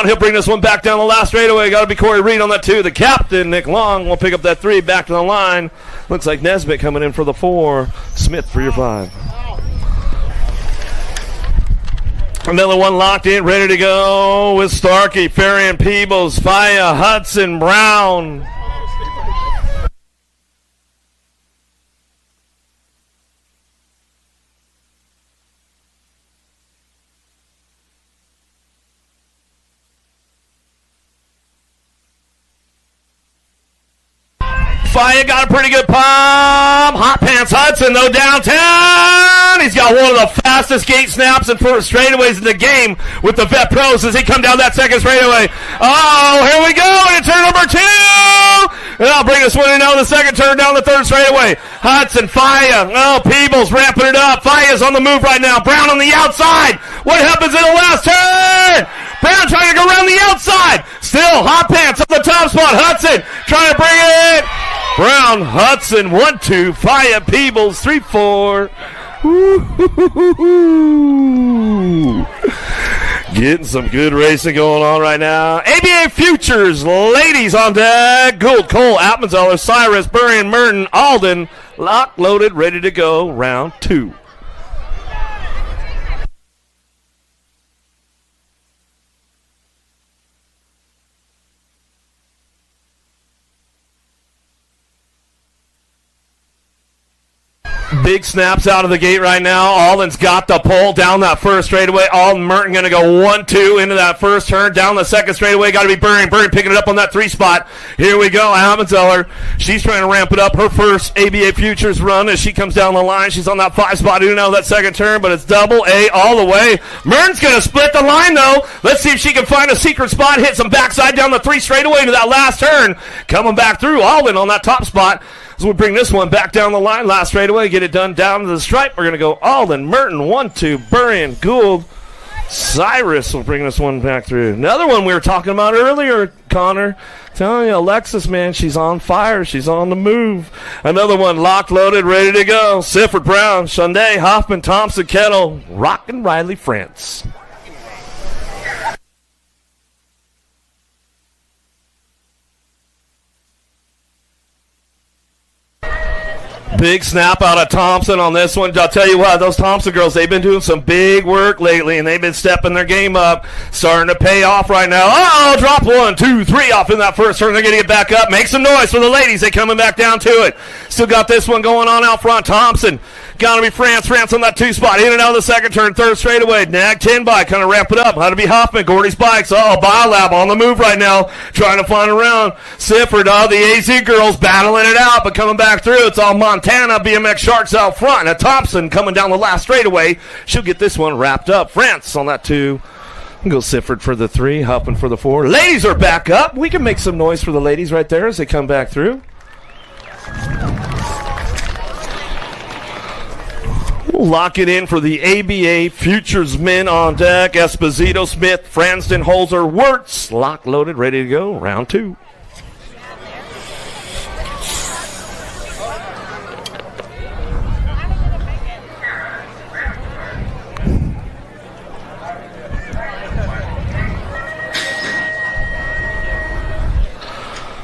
He'll bring this one back down the last straightaway. Got to be Corey Reed on that 2. The captain, Nick Long, will pick up that 3 back to the line. Looks like Nesbitt coming in for the 4. Smith for your 5. Another one locked in, ready to go with Starkey, Ferrian, Peebles, Faya, Hudson, Brown. Faya got a pretty good pump. Hot Pants Hudson, though, downtown. He's got one of the fastest gate snaps and first straightaways in the game with the vet pros as he come down that second straightaway. Oh, here we go into turn number 2. And I'll bring this one in on the second turn down the third straightaway. Hudson, Faya. Oh, Peebles ramping it up. Faya's on the move right now. Brown on the outside. What happens in the last turn? Brown trying to go around the outside. Still, Hot Pants on the top spot. Hudson trying to bring it. Brown, Hudson, 1-2. Faya, Peebles, 3-4. Getting some good racing going on right now. ABA Futures, ladies on deck. Gould, Cole, Atmanzeller, Cyrus, Burrian, Merton, Alden. Locked, loaded, ready to go. Round 2. Big snaps out of the gate right now. Alden's got the pole down that first straightaway. Alden Merton going to go 1-2 into that first turn. Down the second straightaway. Got to be Burrian. Burrian picking it up on that 3 spot. Here we go. Amundseller. She's trying to ramp it up. Her first ABA Futures run as she comes down the line. She's on that 5 spot. Who knows that second turn, but it's double A all the way. Merton's going to split the line, though. Let's see if she can find a secret spot. Hit some backside down the 3 straightaway into that last turn. Coming back through. Alden on that top spot. So we bring this one back down the line. Last straightaway, get it done down to the stripe. We're going to go Alden, Merton, 1-2, Burrian, Gould, Cyrus will bring this one back through. Another one we were talking about earlier, Connor. Telling you, Alexis, man, she's on fire. She's on the move. Another one locked, loaded, ready to go. Sifford, Brown, Shunday, Hoffman, Thompson, Kettle, Rockin' Riley, France. Big snap out of Thompson on this one. I'll tell you what, those Thompson girls, they've been doing some big work lately, and they've been stepping their game up. Starting to pay off right now. Uh-oh, drop 1, 2, 3 off in that first turn. They're going to get back up. Make some noise for the ladies. They coming back down to it. Still got this one going on out front. Thompson Gotta be France. France on that 2 spot. In and out of the second turn. Third straightaway. Nag 10 bike. Kind of wrap it up. How to be Hoffman. Gordy's bikes. Oh, Biolab on the move right now. Trying to find a round. Sifford, the AZ girls battling it out, but coming back through. It's all Montana. BMX Sharks out front. And Thompson coming down the last straightaway. She'll get this one wrapped up. France on that 2. Go Sifford for the 3. Hoffman for the 4. Ladies are back up. We can make some noise for the ladies right there as they come back through. We'll lock it in for the ABA Futures men on deck. Esposito, Smith, Franston, Holzer, Wirtz. Lock loaded, ready to go. Round 2.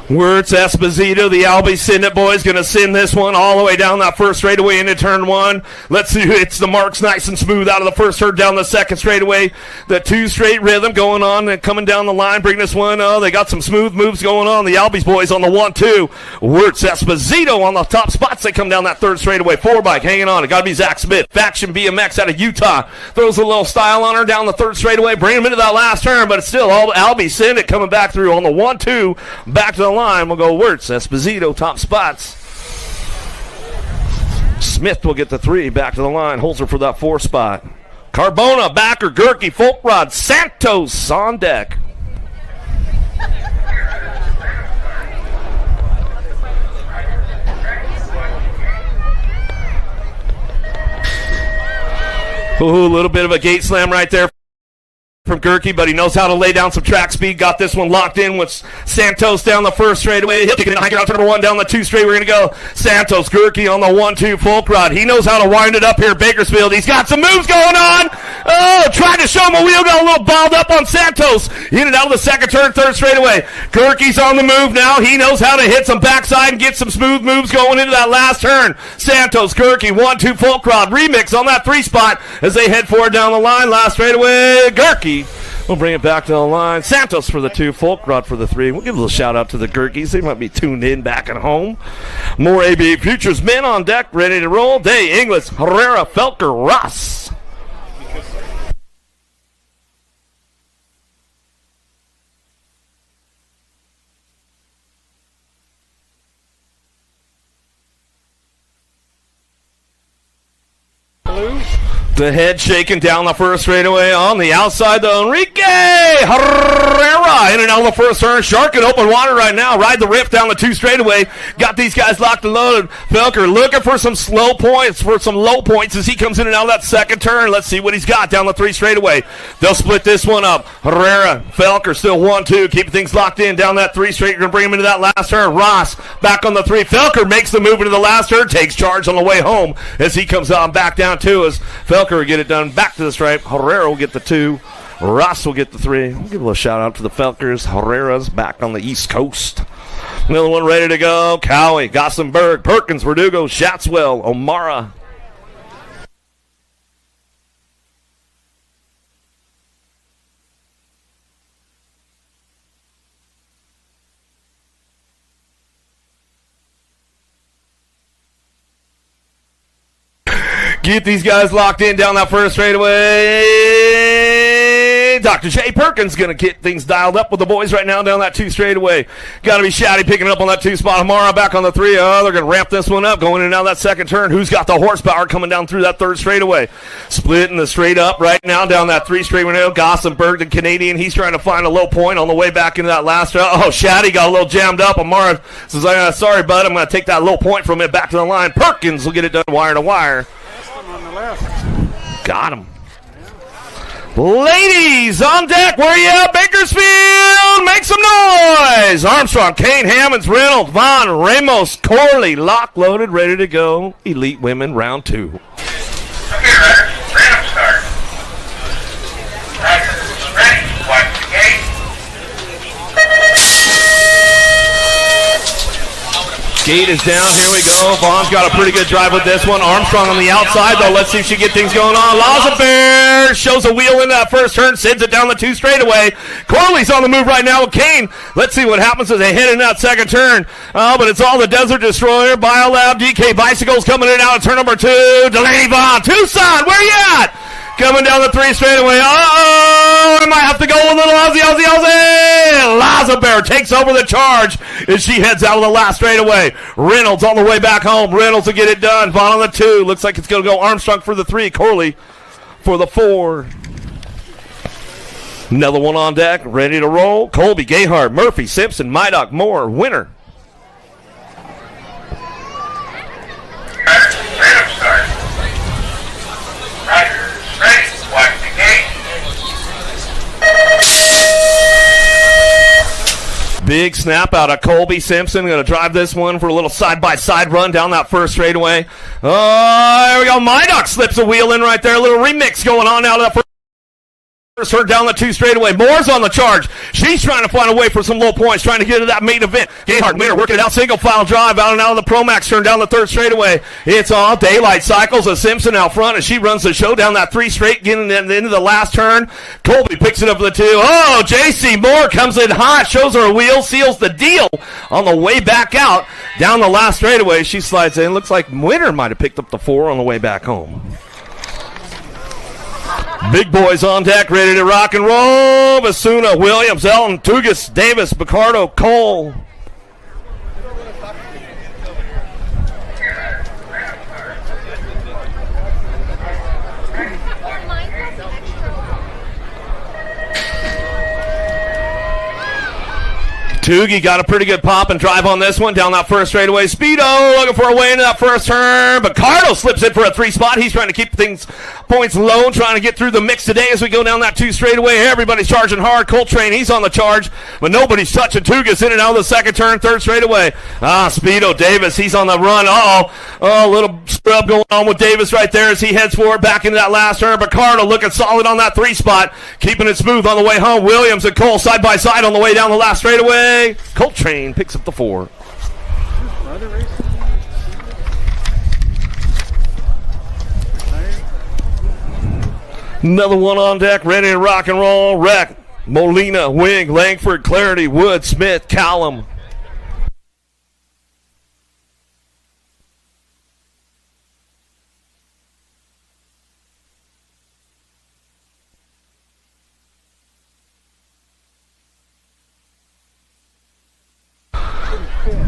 Wirtz, Esposito, the Albie Send It boys going to send this one all the way down that first straightaway into turn 1. Let's see who hits the marks nice and smooth out of the first turn down the second straightaway. The 2 straight rhythm going on and coming down the line. Bring this one. Oh, they got some smooth moves going on. The Albies boys on the 1-2. Wirtz, Esposito on the top spots. They come down that third straightaway. 4 bike hanging on. It got to be Zach Smith. Faction BMX out of Utah. Throws a little style on her down the third straightaway. Bring him into that last turn, but it's still all Albies Send It coming back through on the 1-2. Back to the line. We'll go Wirtz, Esposito, top spots. Smith will get the 3 back to the line. Holzer for that 4 spot. Carbona, Backer, Gerke, Folkrod, Santos on deck. Ooh, a little bit of a gate slam right there from Gerke, but he knows how to lay down some track speed. Got this one locked in with Santos down the first straightaway. He'll kick it in, hike it out to number 1 down the 2 straight. We're going to go Santos, Gerke on the 1-2 Folkrod. He knows how to wind it up here, Bakersfield. He's got some moves going on. Oh, tried to show him a wheel, got a little balled up on Santos. In and out of the second turn, third straightaway. Gerke's on the move now. He knows how to hit some backside and get some smooth moves going into that last turn. Santos, Gerke, 1-2 Folkrod. Remix on that 3 spot as they head forward down the line. Last straightaway, Gerke. We'll bring it back to the line. Santos for the 2, Folkrod for the 3. We'll give a little shout out to the Gerkes. They might be tuned in back at home. More ABA Futures men on deck, ready to roll. Day, Inglis, Herrera, Felker, Ross. The head shaking down the first straightaway on the outside, though. Enrique Herrera in and out of the first turn. Shark in open water right now. Ride the rift down the 2 straightaway. Got these guys locked and loaded. Felker looking for some slow points, for some low points as he comes in and out of that second turn. Let's see what he's got down the 3 straightaway. They'll split this one up. Herrera, Felker still 1-2. Keep things locked in down that 3 straight. You're going to bring him into that last turn. Ross back on the 3. Felker makes the move into the last turn. Takes charge on the way home as he comes on back down 2 as Felker will get it done back to the stripe. Herrera will get the 2. Ross will get the 3. We'll give a little shout out to the Felkers. Herrera's back on the East Coast. Another one ready to go. Cowie, Gossenberg, Perkins, Verdugo, Shatswell, O'Mara. Get these guys locked in down that first straightaway. Dr. J. Perkins going to get things dialed up with the boys right now down that 2 straightaway. Got to be Shaddy picking it up on that 2 spot. Amara back on the 3. Oh, they're going to ramp this one up going in and out that second turn. Who's got the horsepower coming down through that 3rd straightaway? Splitting the straight up right now down that 3 straightaway. Gossenberg, the Canadian, he's trying to find a low point on the way back into that last. Oh, Shaddy got a little jammed up. Amara says, sorry, bud, I'm going to take that low point from it back to the line. Perkins will get it done wire to wire. On the left. Got him. Ladies on deck, where you at? Bakersfield, make some noise. Armstrong, Kane, Hammonds, Reynolds, Vaughn, Ramos, Corley, lock loaded, ready to go. Elite women, round 2. Come here, Ryder. Random start. Ryder, ready. Watch the gate. Gate is down. Here we go. Vaughn's got a pretty good drive with this one. Armstrong on the outside, though. Let's see if she can get things going on. Lazabear shows a wheel in that first turn, sends it down the 2 straightaway. Corley's on the move right now with Kane. Let's see what happens as they head in that second turn. But it's all the Desert Destroyer. Biolab, DK Bicycles coming in and out of turn number 2. Delaney Vaughn, Tucson, where you at? Coming down the 3 straightaway. I might have to go with a little Aussie. Lazabear takes over the charge as she heads out of the last straightaway. Reynolds on the way back home. Reynolds to get it done. Vaughn on the 2. Looks like it's going to go Armstrong for the 3. Corley for the 4. Another one on deck. Ready to roll. Colby, Gayhart, Murphy, Simpson, Mydock, Moore, winner. Random start. Riders ready. Watch the gate. Big snap out of Colby Simpson. Going to drive this one for a little side-by-side run down that first straightaway. There we go. Mydock slips a wheel in right there. A little remix going on out of that first turn down the 2 straightaway. Moore's on the charge. She's trying to find a way for some low points, trying to get to that main event. Gayhart, winner, working it out. Single file drive out and out of the Pro Max turn down the 3rd straightaway. It's all daylight cycles of Simpson out front as she runs the show down that 3 straight, getting into the last turn. Colby picks it up for the 2. Oh, JC Moore comes in hot, shows her a wheel, seals the deal on the way back out. Down the last straightaway, she slides in. Looks like Winner might have picked up the 4 on the way back home. Big boys on deck, ready to rock and roll. Basuna, Williams, Elton, Tugas, Davis, Picardo, Cole. Toogie got a pretty good pop and drive on this one down that first straightaway. Speedo looking for a way into that first turn. But Cardo slips in for a 3 spot. He's trying to keep points low, trying to get through the mix today as we go down that 2 straightaway. Everybody's charging hard. Coltrane, he's on the charge, but nobody's touching Tugas in and out of the second turn, 3rd straightaway. Speedo Davis, he's on the run. A little scrub going on with Davis right there as he heads forward back into that last turn. But Cardo looking solid on that 3 spot, keeping it smooth on the way home. Williams and Cole side by side on the way down the last straightaway. Coltrane picks up the 4. Another one on deck, ready to rock and roll. Wreck, Molina, Wing, Langford, Clarity, Wood, Smith, Callum.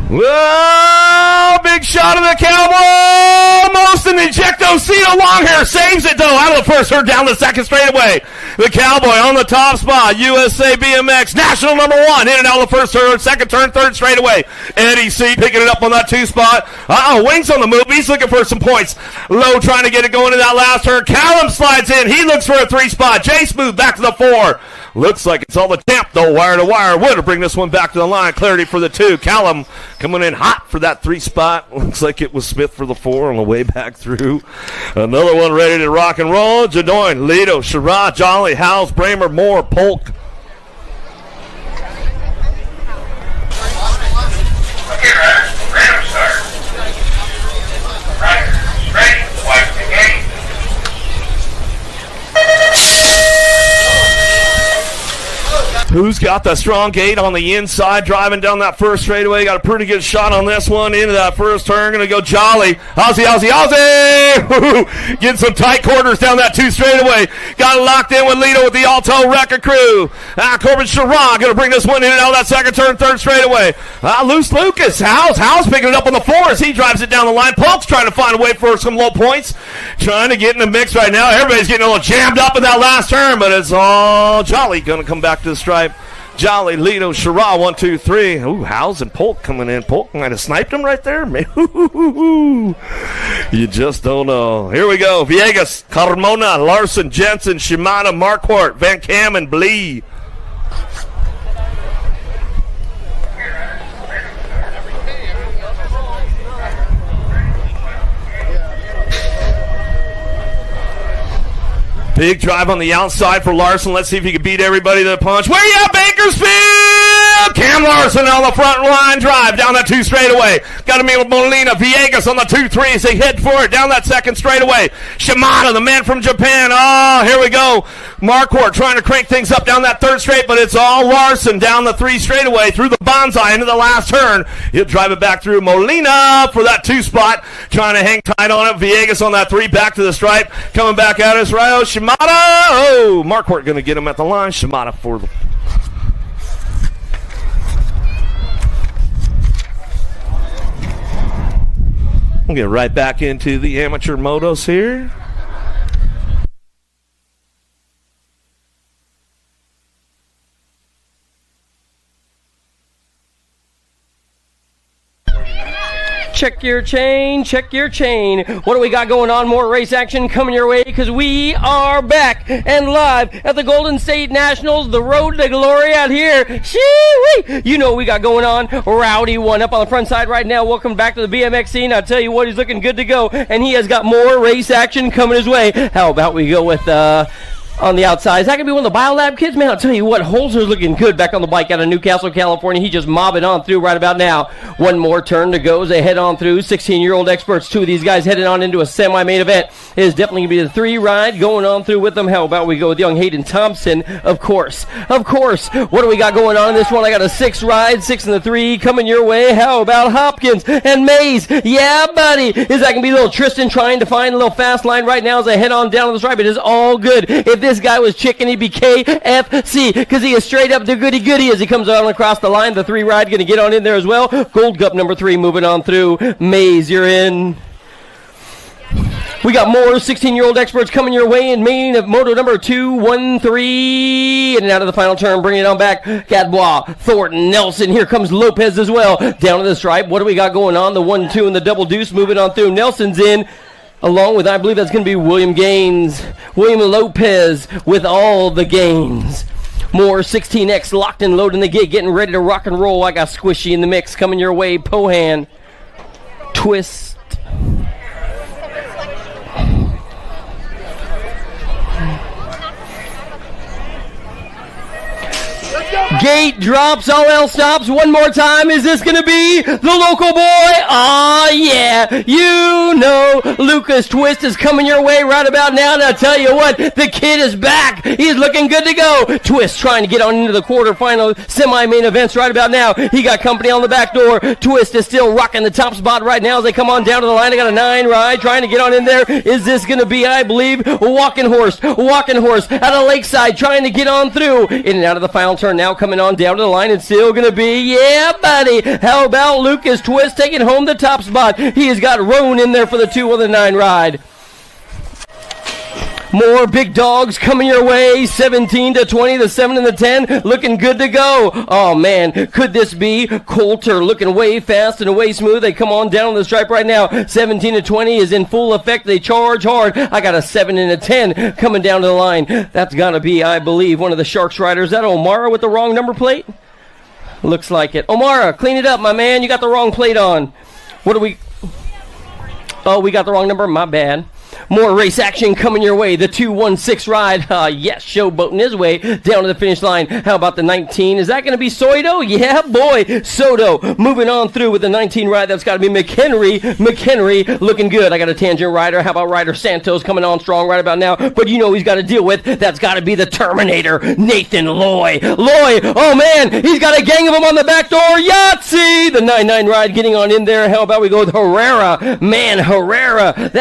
Whoa! Big shot of the Cowboy! Almost an ejecto-cito long hair saves it though out of the first turn down the second straightaway. The Cowboy on the top spot. USA BMX national number 1 in and out of the first turn, second turn, 3rd straightaway. Eddie C picking it up on that 2 spot. Wings on the move. He's looking for some points. Low trying to get it going to that last turn. Callum slides in. He looks for a 3 spot. Jay Smooth back to the 4. Looks like it's all the champ though, wire to wire. Wood to bring this one back to the line. Clarity for the 2. Callum coming in hot for that 3 spot. Looks like it was Smith for the 4 on the way back through. Another one ready to rock and roll. Jadoin, Lido, Sherrod, Jolly, Howes, Bramer, Moore, Polk. Okay, riders, random start. Riders ready. Watch the gate. Who's got the strong gate on the inside, driving down that first straightaway? Got a pretty good shot on this one into that first turn. Going to go Jolly. Aussie, Aussie, Aussie! Getting some tight quarters down that 2 straightaway. Got it locked in with Lido with the Alto Wrecker crew. Corbin Sherrod going to bring this one in and out of that second turn, 3rd straightaway. Loose Lucas. Howes picking it up on the 4 as he drives it down the line. Polk's trying to find a way for some low points. Trying to get in the mix right now. Everybody's getting a little jammed up in that last turn, but it's all Jolly going to come back to the stripe. Jolly, Lido, Sherrod, 1, 2, 3. Ooh, Howes and Polk coming in. Polk might have sniped him right there. You just don't know. Here we go. Viegas, Carmona, Larson, Jensen, Shimada, Marquardt, Van Cam, and Blee. Big drive on the outside for Larson. Let's see if he can beat everybody to the punch. Where you at, Bakersfield? Cam Larson on the front line drive down that 2 straightaway. Got to meet Molina Villegas on the 2-3 as they head for it down that 2nd straightaway. Shimada, the man from Japan. Oh, here we go. Marquardt trying to crank things up down that 3rd straight, but it's all Larson down the 3 straightaway through the bonsai into the last turn. He'll drive it back through Molina for that 2 spot. Trying to hang tight on it. Villegas on that 3 back to the stripe. Coming back at us, Ryo Shimada. Oh, Marquardt going to get him at the line. Shimada for the... We'll get right back into the amateur motos here. Check your chain, check your chain. What do we got going on? More race action coming your way because we are back and live at the Golden State Nationals, the road to glory out here. Shee-wee! You know what we got going on. Rowdy one up on the front side right now. Welcome back to the BMX scene. I'll tell you what, he's looking good to go, and he has got more race action coming his way. How about we go with on the outside? Is that going to be one of the Biolab kids? Man, I'll tell you what, Holzer's looking good back on the bike out of Newcastle, California. He just mobbing on through right about now. One more turn to go as they head on through. 16-year-old experts, 2 of these guys headed on into a semi-main event. It is definitely going to be the 3 ride going on through with them. How about we go with young Hayden Thompson? Of course. What do we got going on in this one? I got a 6 ride, 6 and the 3 coming your way. How about Hopkins and Mays? Yeah, buddy. Is that going to be little Tristan trying to find a little fast line right now as they head on down to the stripe? It is all good. If this guy was chicken, he'd be KFC because he is straight up the goody-goody as he comes on across the line. The 3 ride going to get on in there as well. Gold Cup number 3 moving on through. Mays, you're in. We got more 16-year-old experts coming your way in main of moto number 213. And out of the final turn, bringing it on back. Gadbois, Thornton, Nelson. Here comes Lopez as well. Down to the stripe. What do we got going on? The 1-2 and the double deuce moving on through. Nelson's in. Along with, I believe that's going to be William Gaines. William Lopez with all the gains. More 16X locked and loaded in the gig, getting ready to rock and roll. I got Squishy in the mix coming your way. Pohan. Twist. Gate drops, all else stops. One more time. Is this going to be the local boy? Ah, yeah. You know, Lucas Twist is coming your way right about now. And I'll tell you what, the kid is back. He's looking good to go. Twist trying to get on into the quarterfinal semi-main events right about now. He got company on the back door. Twist is still rocking the top spot right now as they come on down to the line. They got a 9 ride trying to get on in there. Is this going to be, I believe, Walking Horse out of Lakeside trying to get on through. In and out of the final turn now, coming on down to the line. It's still going to be, yeah, buddy. How about Lucas Twist taking home the top spot? He has got Roan in there for the 2 on the 9 ride. More big dogs coming your way. 17 to 20, the 7 and the 10, looking good to go. Oh, man, could this be Coulter looking way fast and way smooth? They come on down the stripe right now. 17 to 20 is in full effect. They charge hard. I got a 7 and a 10 coming down to the line. That's got to be, I believe, one of the Sharks riders. Is that O'Mara with the wrong number plate? Looks like it. O'Mara, clean it up, my man. You got the wrong plate on. What do we... Oh, we got the wrong number. My bad. More race action coming your way. The 216 ride. Yes, showboating his way down to the finish line. How about the 19? Is that going to be Soto? Yeah, boy. Soto moving on through with the 19 ride. That's got to be McHenry. McHenry looking good. I got a tangent rider. How about Ryder Santos coming on strong right about now? But you know he's got to deal with. That's got to be the Terminator, Nathan Loy. Loy, oh man, he's got a gang of them on the back door. Yahtzee! The 9-9 ride getting on in there. How about we go with Herrera? Man, Herrera.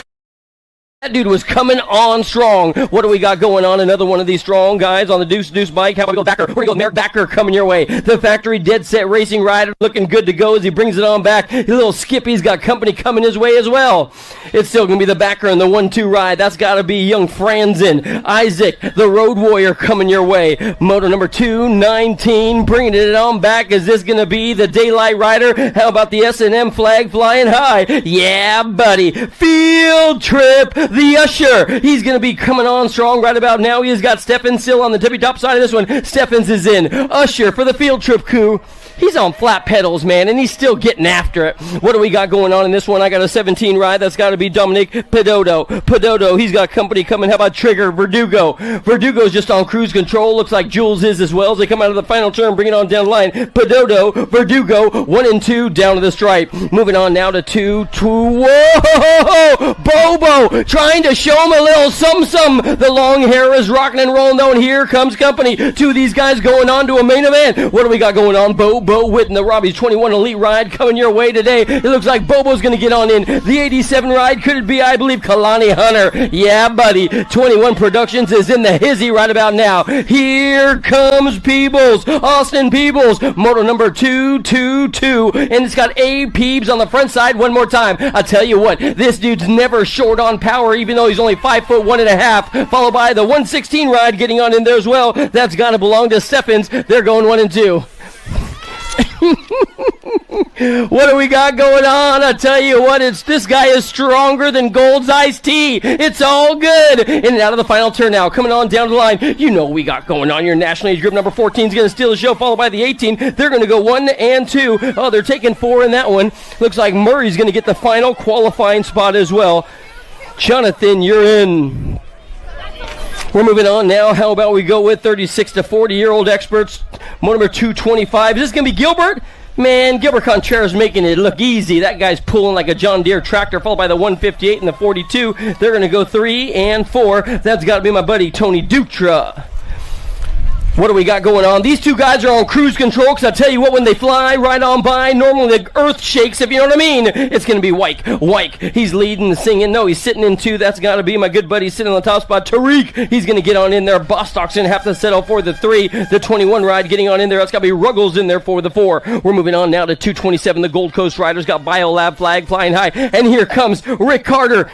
That dude was coming on strong. What do we got going on? Another one of these strong guys on the Deuce bike. How about we go Backer? We're going to go Merrick Backer coming your way. The factory dead set racing rider looking good to go as he brings it on back. His little Skippy's got company coming his way as well. It's still going to be the Backer and the 1-2 ride. That's got to be young Franzen. Isaac, the Road Warrior coming your way. Moto number 219 bringing it on back. Is this going to be the Daylight Rider? How about the S&M flag flying high? Yeah, buddy. Field Trip. the Usher. He's going to be coming on strong right about now. He has got Stephens still on the tippy top side of this one. Stephens is in. Usher for the field trip coup. He's on flat pedals, man, and he's still getting after it. What do we got going on in this one? I got a 17 ride. That's got to be Dominic Pedoto, he's got company coming. How about Trigger Verdugo? Verdugo's just on cruise control. Looks like Jules is as well as they come out of the final turn, bring it on down the line. Pedoto, Verdugo, 1 and 2 down to the stripe. Moving on now to 2. Whoa! Bobo trying to show him a little some. The long hair is rocking and rolling though, and here comes company. Two of these guys going on to a main event. What do we got going on? Bobo Witten, the Robbie's 21 Elite ride coming your way today. It looks like Bobo's going to get on in. The 87 ride, could it be, I believe, Kalani Hunter? Yeah, buddy. 21 Productions is in the hizzy right about now. Here comes Peebles. Austin Peebles. Moto number 222. And it's got A. Peebs on the front side one more time. I tell you what, this dude's never short on power, even though he's only 5'1.5". Followed by the 116 ride getting on in there as well. That's got to belong to Stephens. They're going 1 and 2. What do we got going on? I tell you what, this guy is stronger than Gold's iced tea. It's all good. In and out of the final turn now, coming on down the line. You know what we got going on. Your national age group number 14 is going to steal the show, followed by the 18. They're going to go 1 and 2. Oh, they're taking 4 in that one. Looks like Murray's going to get the final qualifying spot as well. Jonathan, you're in. We're moving on now. How about we go with 36 to 40-year-old experts? Moto number 225. Is this going to be Gilbert? Man, Gilbert Contreras making it look easy. That guy's pulling like a John Deere tractor, followed by the 158 and the 42. They're going to go 3 and 4. That's got to be my buddy Tony Dutra. What do we got going on? These two guys are on cruise control, because I tell you what, when they fly right on by, normally the earth shakes, if you know what I mean. It's going to be Wyke. He's leading the singing. No, he's sitting in 2. That's got to be my good buddy sitting on the top spot. Tariq, he's going to get on in there. Bostock's going to have to settle for the 3. The 21 ride getting on in there. That's got to be Ruggles in there for the 4. We're moving on now to 227. The Gold Coast Riders got Biolab flag flying high. And here comes Rick Carter.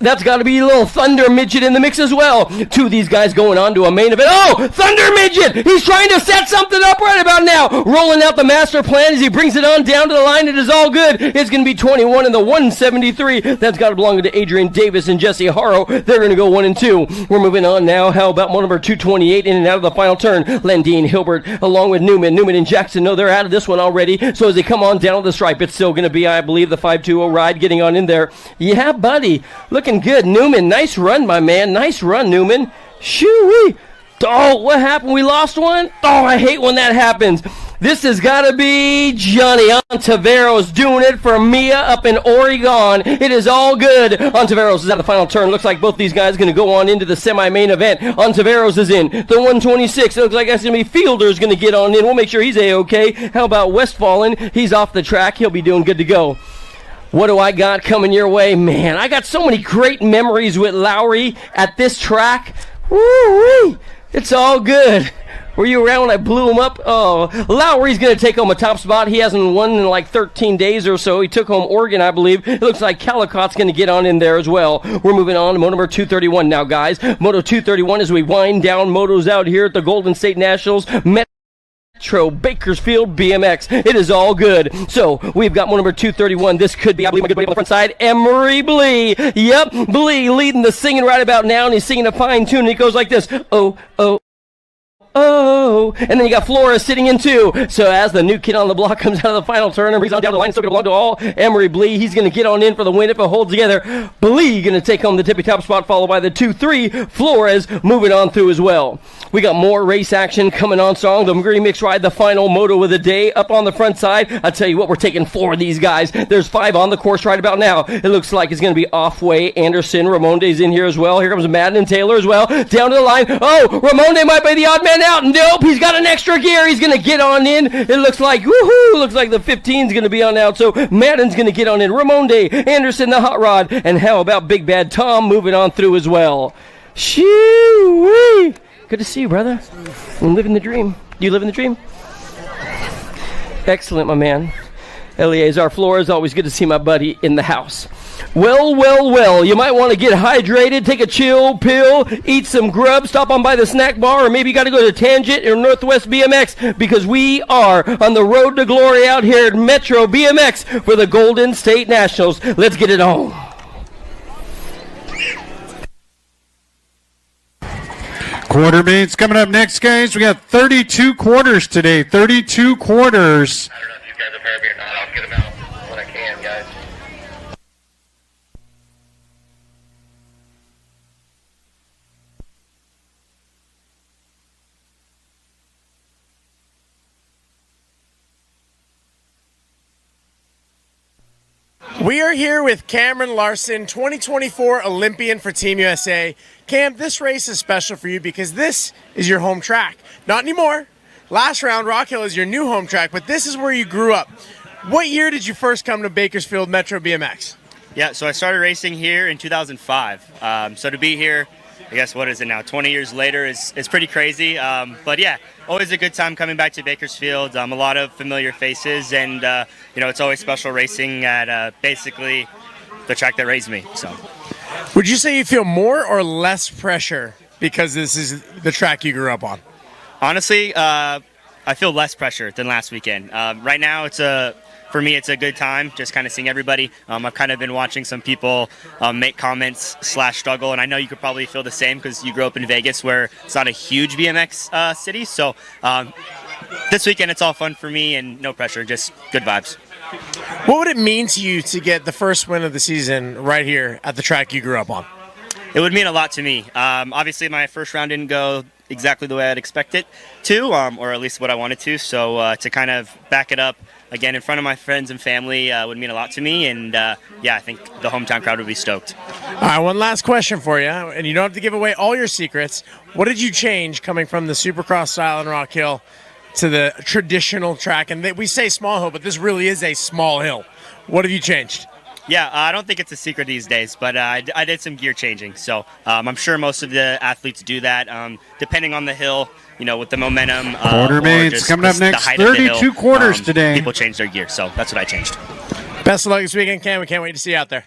That's got to be a little Thunder Midget in the mix as well. Two of these guys going on to a main event. Oh, Thunder Midget! He's trying to set something up right about now. Rolling out the master plan as he brings it on down to the line. It is all good. It's going to be 21 in the 173. That's got to belong to Adrian Davis and Jesse Haro. They're going to go 1 and 2. We're moving on now. How about moto number 228 in and out of the final turn? Landine Hilbert along with Newman. Newman and Jackson, no, they're out of this one already. So as they come on down to the stripe, it's still going to be, I believe, the 520 ride getting on in there. Yeah, buddy. Looking good. Newman, nice run, my man. Nice run, Newman. Shoo-wee. Oh, what happened? We lost one? Oh, I hate when that happens. This has got to be Johnny Ontiveros doing it for Mia up in Oregon. It is all good. Ontiveros is at the final turn. Looks like both these guys are going to go on into the semi-main event. Ontiveros is in. The 126. It looks like that's going to be Fielder's going to get on in. We'll make sure he's A-okay. How about Westfallen? He's off the track. He'll be doing good to go. What do I got coming your way? Man, I got so many great memories with Lowry at this track. Woo-wee. It's all good. Were you around when I blew him up? Oh, Lowry's going to take home a top spot. He hasn't won in like 13 days or so. He took home Oregon, I believe. It looks like Callicott's going to get on in there as well. We're moving on to moto number 231 now, guys. Moto 231 as we wind down motos out here at the Golden State Nationals. Metro Bakersfield BMX. It is all good. So we've got moto number 231. This could be, I believe, my good buddy on the front side, Emery Blee. Yep, Blee leading the singing right about now, and he's singing a fine tune, and he goes like this. Oh, oh. Oh, and then you got Flores sitting in 2. So as the new kid on the block comes out of the final turn and brings on down the line, still going to belong to all. Emery Blee, he's going to get on in for the win if it holds together. Blee going to take home the tippy top spot, followed by the 2-3. Flores moving on through as well. We got more race action coming on strong. The Green Mix Ride, the final moto of the day, up on the front side. I tell you what, we're taking 4 of these guys. There's 5 on the course right about now. It looks like it's going to be Offway, Anderson, Ramonde's in here as well. Here comes Madden and Taylor as well. Down to the line. Oh, Ramonde might be the odd man out. Nope, he's got an extra gear. He's going to get on in. It looks like, woohoo, looks like the 15's going to be on out. So Madden's going to get on in. Ramonde, Anderson, the hot rod. And how about Big Bad Tom moving on through as well? Shoo-wee. Good to see you, brother. I'm living the dream. You living the dream? Excellent, my man. Eleazar Flores, always good to see my buddy in the house. Well, you might want to get hydrated, take a chill pill, eat some grub, stop on by the snack bar, or maybe you got to go to Tangent or Northwest BMX, because we are on the road to glory out here at Metro BMX for the Golden State Nationals. Let's get it on. Quarter mains coming up next, guys. We got 32 quarters today. 32 quarters. I don't know if you guys are heard me or not. I'll get them out when I can, guys. We are here with Cameron Larson, 2024 Olympian for Team USA. Cam, this race is special for you because this is your home track. Not anymore. Last round, Rock Hill is your new home track, but this is where you grew up. What year did you first come to Bakersfield Metro BMX? Yeah, so I started racing here in 2005. So to be here, I guess, what is it now, 20 years later is pretty crazy. But yeah, always a good time coming back to Bakersfield. A lot of familiar faces, and it's always special racing at basically the track that raised me. So, would you say you feel more or less pressure because this is the track you grew up on? Honestly, I feel less pressure than last weekend. Right now, for me, it's a good time, just kind of seeing everybody. I've kind of been watching some people make comments / struggle, and I know you could probably feel the same because you grew up in Vegas where it's not a huge BMX city. So this weekend, it's all fun for me and no pressure, just good vibes. What would it mean to you to get the first win of the season right here at the track you grew up on? It would mean a lot to me. Obviously, my first round didn't go exactly the way I'd expect it to, or at least what I wanted to. So to kind of back it up again in front of my friends and family would mean a lot to me. And yeah, I think the hometown crowd would be stoked. All right, one last question for you, and you don't have to give away all your secrets. What did you change coming from the Supercross style in Rock Hill to the traditional track? And we say small hill, but this really is a small hill. What have you changed? Yeah, I don't think it's a secret these days, but I did some gear changing. So I'm sure most of the athletes do that, depending on the hill, with the momentum. Quarter mains coming up next. 32 quarters today. People change their gear, so that's what I changed. Best of luck this weekend, Cam. We can't wait to see you out there.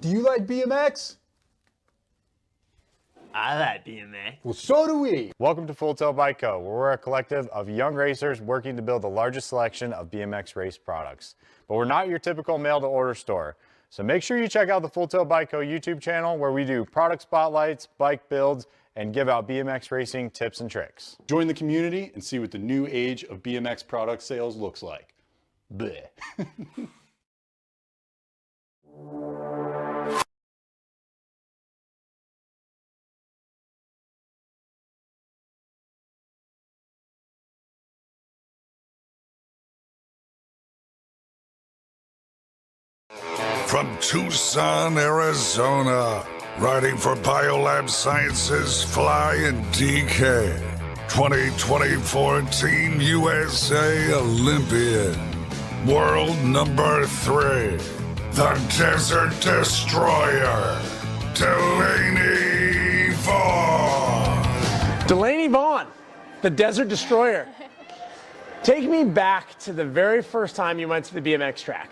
Do you like BMX? I like BMX. Well, so do we. Welcome to Full Tilt Bike Co., where we're a collective of young racers working to build the largest selection of BMX race products. But we're not your typical mail-to-order store. So make sure you check out the Full Tilt Bike Co. YouTube channel, where we do product spotlights, bike builds, and give out BMX racing tips and tricks. Join the community and see what the new age of BMX product sales looks like. Bleh. from Tucson, Arizona, riding for Biolab Sciences, Fly and DK. 2024 Team USA Olympian. World number 3. The Desert Destroyer. Delaney Vaughn. Delaney Vaughn, the Desert Destroyer. Take me back to the very first time you went to the BMX track.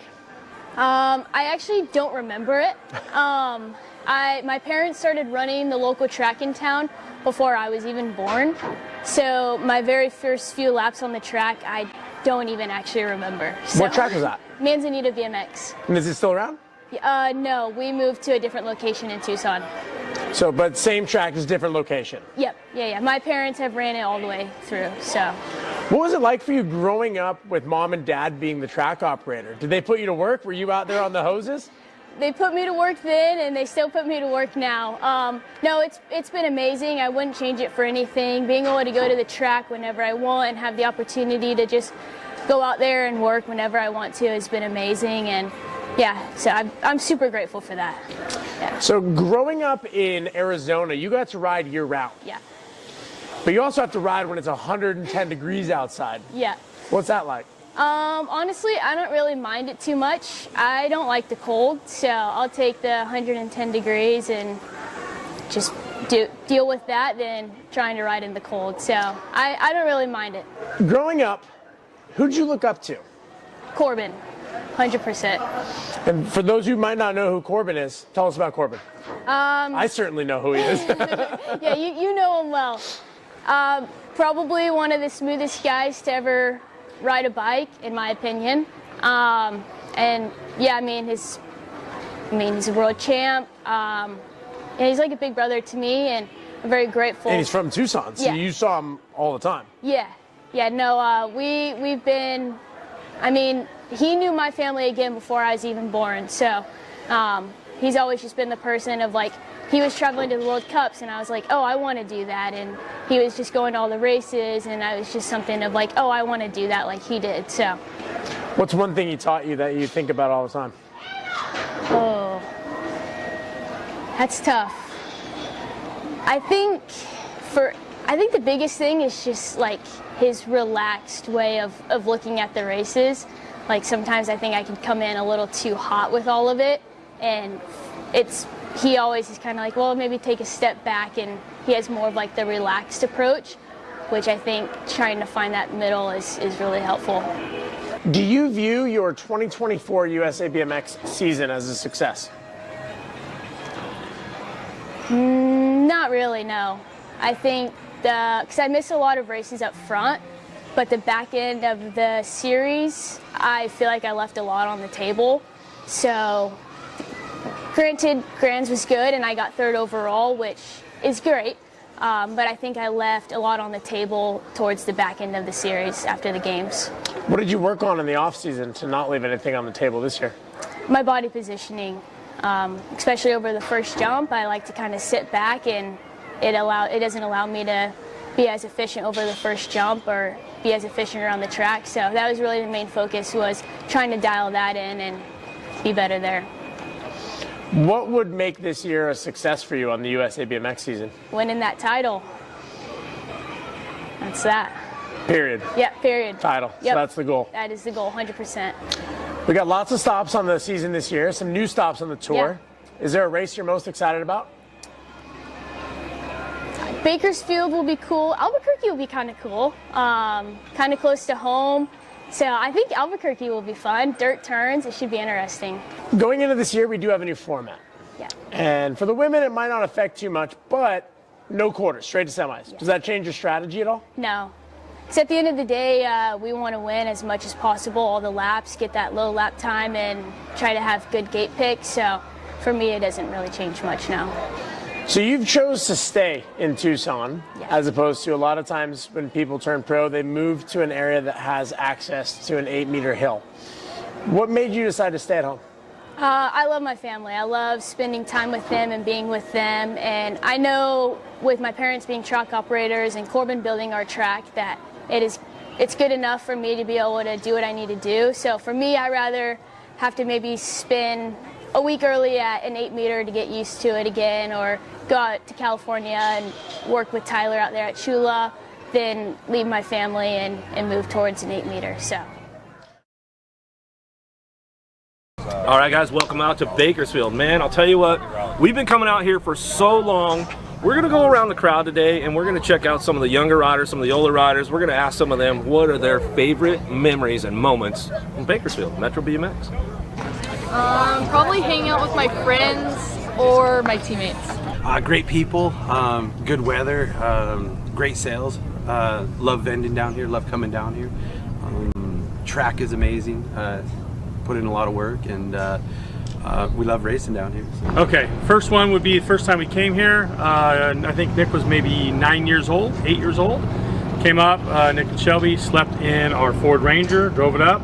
I actually don't remember it. My parents started running the local track in town before I was even born. So my very first few laps on the track, I don't even actually remember. So, What track was that? Manzanita BMX. And is it still around? No, we moved to a different location in Tucson. So, but same track, is different location. Yep, yeah. My parents have ran it all the way through, so. What was it like for you growing up with mom and dad being the track operator? Did they put you to work? Were you out there on the hoses? They put me to work then, and they still put me to work now. No, it's been amazing. I wouldn't change it for anything. Being able to go to the track whenever I want and have the opportunity to just go out there and work whenever I want to has been amazing. And yeah, so I'm super grateful for that. Yeah. So growing up in Arizona, you got to ride year round. Yeah. But you also have to ride when it's 110 degrees outside. Yeah. What's that like? Honestly, I don't really mind it too much. I don't like the cold, so I'll take the 110 degrees and just deal with that than trying to ride in the cold. So I don't really mind it. Growing up, who'd you look up to? Corbin, 100%. And for those who might not know who Corbin is, tell us about Corbin. I certainly know who he is. Yeah, you know him well. Probably one of the smoothest guys to ever ride a bike, in my opinion. And yeah, he's a world champ. And he's like a big brother to me, and I'm very grateful. And he's from Tucson, so you saw him all the time. Yeah. No, we've been. He knew my family again before I was even born. So he's always just been the person of like. He was traveling to the World Cups, and I was like, oh, I want to do that. And he was just going to all the races, and I was just something of like, oh, I want to do that like he did. So. What's one thing he taught you that you think about all the time? Oh, that's tough. I think the biggest thing is just like his relaxed way of looking at the races. Like sometimes I think I can come in a little too hot with all of it, and he always is kind of like, well, maybe take a step back, and he has more of like the relaxed approach, which I think trying to find that middle is really helpful. Do you view your 2024 USA BMX season as a success? Not really, no. I think because I missed a lot of races up front, but the back end of the series, I feel like I left a lot on the table. So. Granted, Grands was good, and I got 3rd overall, which is great. But I think I left a lot on the table towards the back end of the series after the games. What did you work on in the off-season to not leave anything on the table this year? My body positioning, especially over the first jump. I like to kind of sit back, and it doesn't allow me to be as efficient over the first jump or be as efficient around the track. So that was really the main focus, was trying to dial that in and be better there. What would make this year a success for you on the USA BMX season? Winning that title. That's that. Period. Yeah, period. Title. Yep. So that's the goal. That is the goal, 100%. We got lots of stops on the season this year, some new stops on the tour. Yeah. Is there a race you're most excited about? Bakersfield will be cool. Albuquerque will be kind of cool. Kind of close to home. So I think Albuquerque will be fun. Dirt turns, it should be interesting. Going into this year, we do have a new format. Yeah. And for the women, it might not affect too much, but no quarters, straight to semis. Yeah. Does that change your strategy at all? No. Because at the end of the day, we want to win as much as possible, all the laps, get that low lap time, and try to have good gate picks. So for me, it doesn't really change much now. So you've chose to stay in Tucson, as opposed to a lot of times when people turn pro, they move to an area that has access to an 8-meter hill. What made you decide to stay at home? I love my family. I love spending time with them and being with them. And I know with my parents being track operators and Corbin building our track that it's good enough for me to be able to do what I need to do. So for me, I'd rather have to maybe spend a week early at an 8-meter to get used to it again, or go out to California and work with Tyler out there at Chula, then leave my family and move towards an 8-meter. So. All right, guys, welcome out to Bakersfield. Man, I'll tell you what, we've been coming out here for so long. We're gonna go around the crowd today and we're gonna check out some of the younger riders, some of the older riders. We're gonna ask some of them what are their favorite memories and moments in Bakersfield, Metro BMX. Probably hanging out with my friends or my teammates. Great people, good weather, great sales. Love vending down here, love coming down here. Track is amazing, put in a lot of work, and we love racing down here. So. Okay, first one would be the first time we came here. I think Nick was maybe 8 years old. Came up, Nick and Shelby slept in our Ford Ranger, drove it up,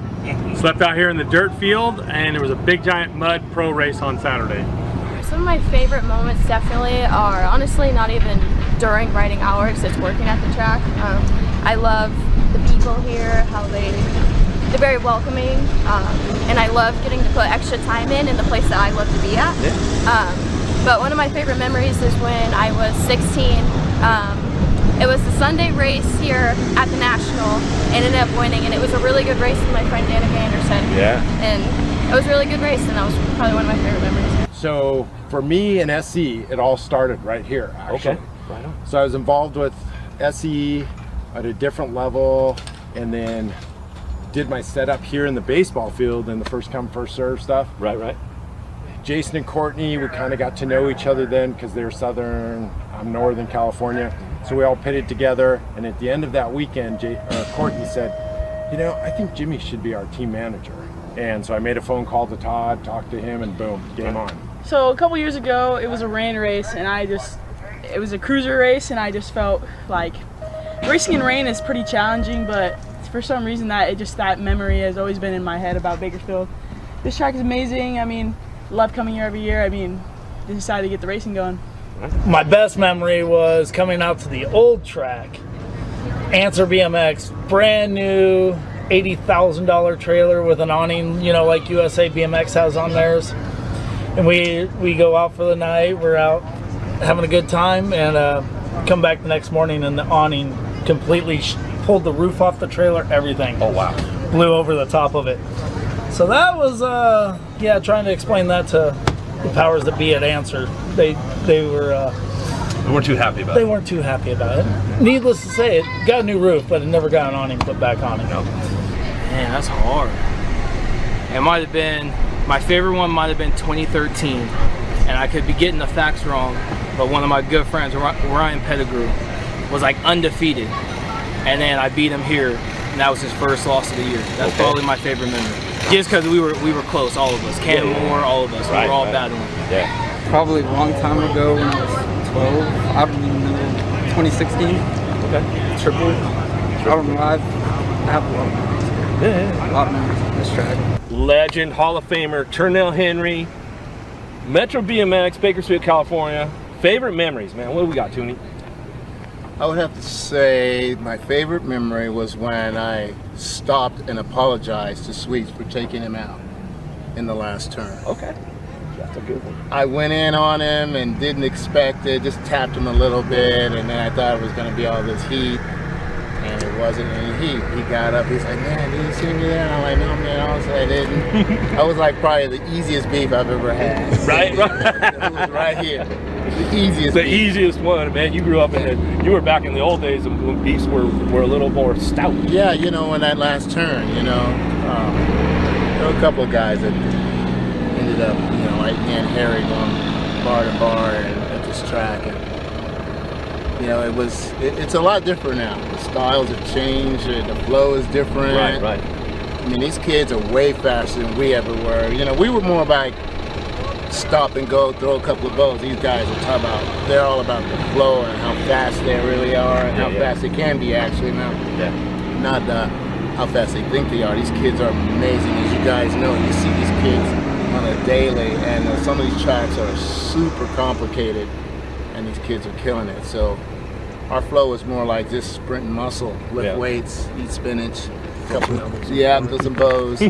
slept out here in the dirt field, and there was a big giant mud pro race on Saturday. Some of my favorite moments definitely are honestly not even during riding hours, it's working at the track. I love the people here, how they're very welcoming, and I love getting to put extra time in the place that I love to be at. But one of my favorite memories is when I was 16. It was the Sunday race here at the National, ended up winning, and it was a really good race with my friend Danica Anderson. Yeah. And it was a really good race, and that was probably one of my favorite memories. So for me and SE, it all started right here, actually. Okay, right on. So I was involved with SE at a different level, and then did my setup here in the baseball field and the first come, first serve stuff. Right. Jason and Courtney, we kind of got to know each other then because they're Southern, I'm Northern California. So we all pitted together, and at the end of that weekend, Courtney said, you know, I think Jimmy should be our team manager. And so I made a phone call to Todd, talked to him, and boom, game on. So a couple years ago, it was a rain race, and it was a cruiser race, and I just felt like racing in rain is pretty challenging, but for some reason that memory has always been in my head about Bakersfield. This track is amazing. I mean, love coming here every year. I mean, decided to get the racing going. My best memory was coming out to the old track, Answer BMX, brand new $80,000 trailer with an awning, you know, like USA BMX has on theirs. And we go out for the night, we're out having a good time, and come back the next morning and the awning completely pulled the roof off the trailer, everything. Oh wow. Blew over the top of it. So that was, trying to explain that to the powers that be at Answer. They weren't too happy about it. They weren't too happy about it. Needless to say, it got a new roof, but it never got an awning put back on it. No. Man, that's hard. It might have been, my favorite one might have been 2013, and I could be getting the facts wrong, but one of my good friends, Ryan Pettigrew, was like undefeated, and then I beat him here, and that was his first loss of the year. That's probably my favorite memory. Just because we were close, all of us. Cam Moore, all of us. We were all battling. Yeah. Probably a long time ago when I was 12. I don't even know. 2016. Okay. Triple. I don't know. I have a lot of memories. Yeah. A lot of memories on this track. Legend, Hall of Famer, Turnell Henry, Metro BMX, Bakersfield, California. Favorite memories, man. What do we got, Toonie? I would have to say my favorite memory was when I stopped and apologized to Sweets for taking him out in the last turn. Okay, that's a good one. I went in on him and didn't expect it, just tapped him a little bit, and then I thought it was going to be all this heat, and it wasn't any heat. He got up, he's like, man, did you see me there? And I'm like, no, man, honestly, I didn't. I was like probably the easiest beef I've ever had. Right? It was right here. The easiest. The easiest one, man. You grew up you were back in the old days when beefs were a little more stout. Yeah, you know, in that last turn, you know, there were a couple of guys that ended up, you know, like me and Harry going bar to bar at this track, and you know, it's a lot different now. The styles have changed, the flow is different. Right. I mean, these kids are way faster than we ever were. You know, we were more like stop and go, throw a couple of bows. These guys are talking about, they're all about the flow and how fast they really are and how fast they can be actually now. Yeah. Not how fast they think they are. These kids are amazing. As you guys know, you see these kids on a daily, and some of these tracks are super complicated, and these kids are killing it. So our flow is more like just sprint and muscle, lift weights, eat spinach, throw some bows.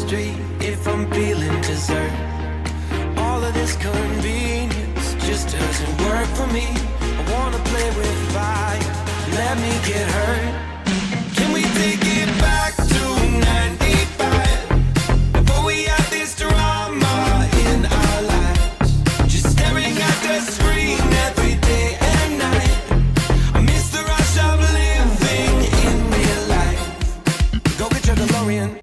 street if I'm feeling dessert. All of this convenience just doesn't work for me. I wanna play with fire, let me get hurt. Can we take it back to 95? Before we had this drama in our lives, just staring at the screen every day and night. I miss the rush of living in real life. Go get your DeLorean.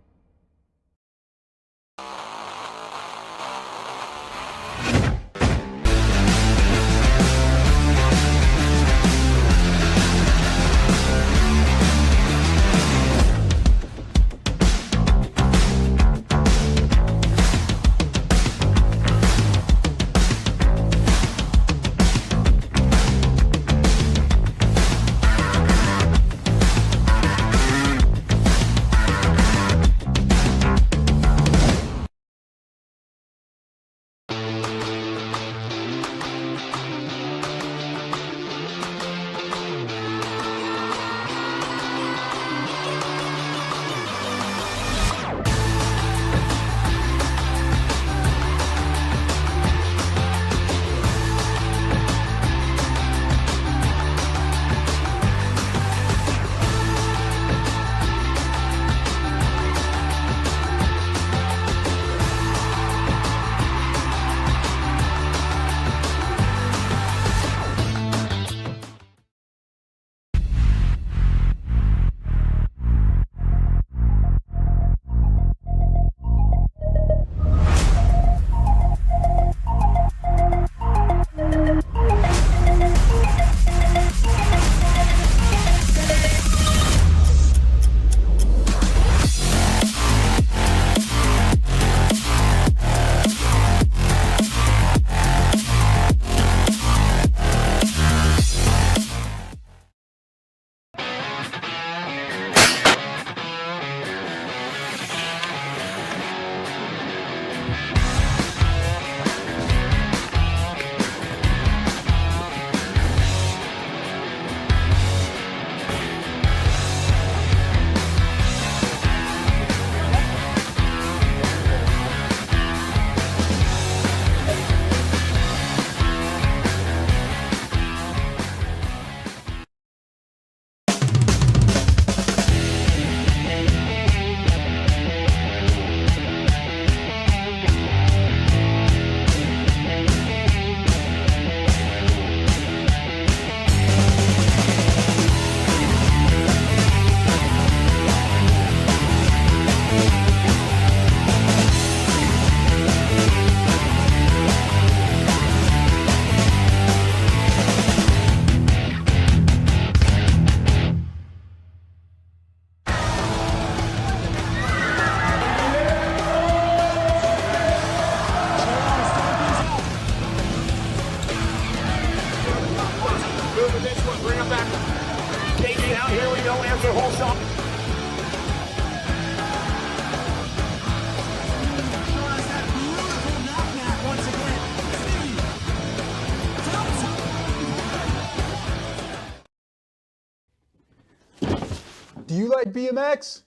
Do you like BMX?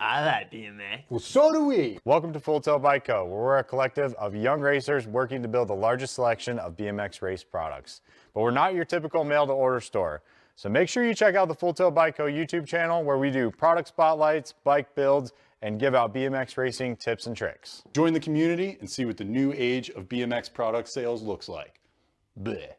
I like BMX. Well, so do we. Welcome to Full Tilt Bike Co., where we're a collective of young racers working to build the largest selection of BMX race products. But we're not your typical mail-to-order store. So make sure you check out the Full Tilt Bike Co. YouTube channel, where we do product spotlights, bike builds, and give out BMX racing tips and tricks. Join the community and see what the new age of BMX product sales looks like. Bleh.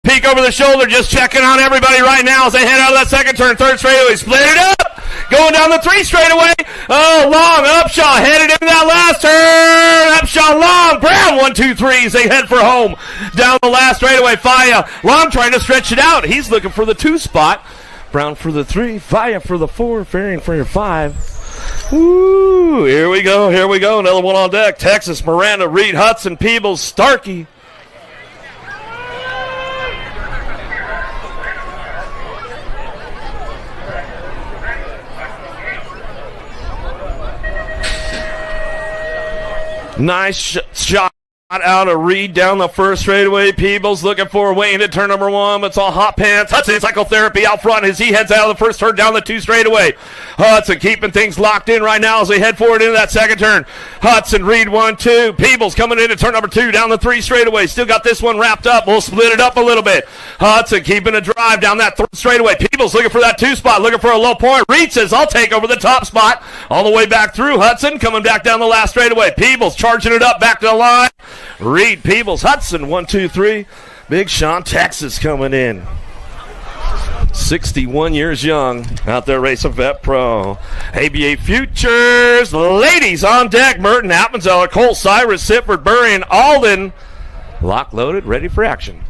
Peek over the shoulder, just checking on everybody right now as they head out of that second turn. Third straightaway, split it up. Going down the 3 straightaway. Oh, long Upshaw headed into that last turn. Upshaw, long. Brown, 1, 2, 3 as they head for home. Down the last straightaway. Faya, long trying to stretch it out. He's looking for the 2 spot. Brown for the 3. Faya for the 4. Farian for your 5. Woo, here we go. Here we go. Another one on deck. Texas, Miranda, Reed, Hudson, Peebles, Starkey. Nice shot out of Reed down the first straightaway. Peebles looking for way into turn number 1. It's all hot pants. Hudson psychotherapy out front as he heads out of the first turn down the 2 straightaway. Hudson keeping things locked in right now as they head forward into that second turn. Hudson, Reed, 1, 2. Peebles coming into turn number 2 down the 3 straightaway. Still got this one wrapped up. We'll split it up a little bit. Hudson keeping a drive down that 3rd straightaway. Peebles looking for that 2 spot, looking for a low point. Reed says, I'll take over the top spot. All the way back through. Hudson coming back down the last straightaway. Peebles charging it up back to the line. Reed, Peebles, Hudson, 1, 2, 3. Big Sean, Texas coming in. 61 years young, out there racing Vet Pro. ABA Futures, ladies on deck. Merton, Appenzeller, Cole, Cyrus, Sitford, Burry, and Alden. Lock loaded, ready for action.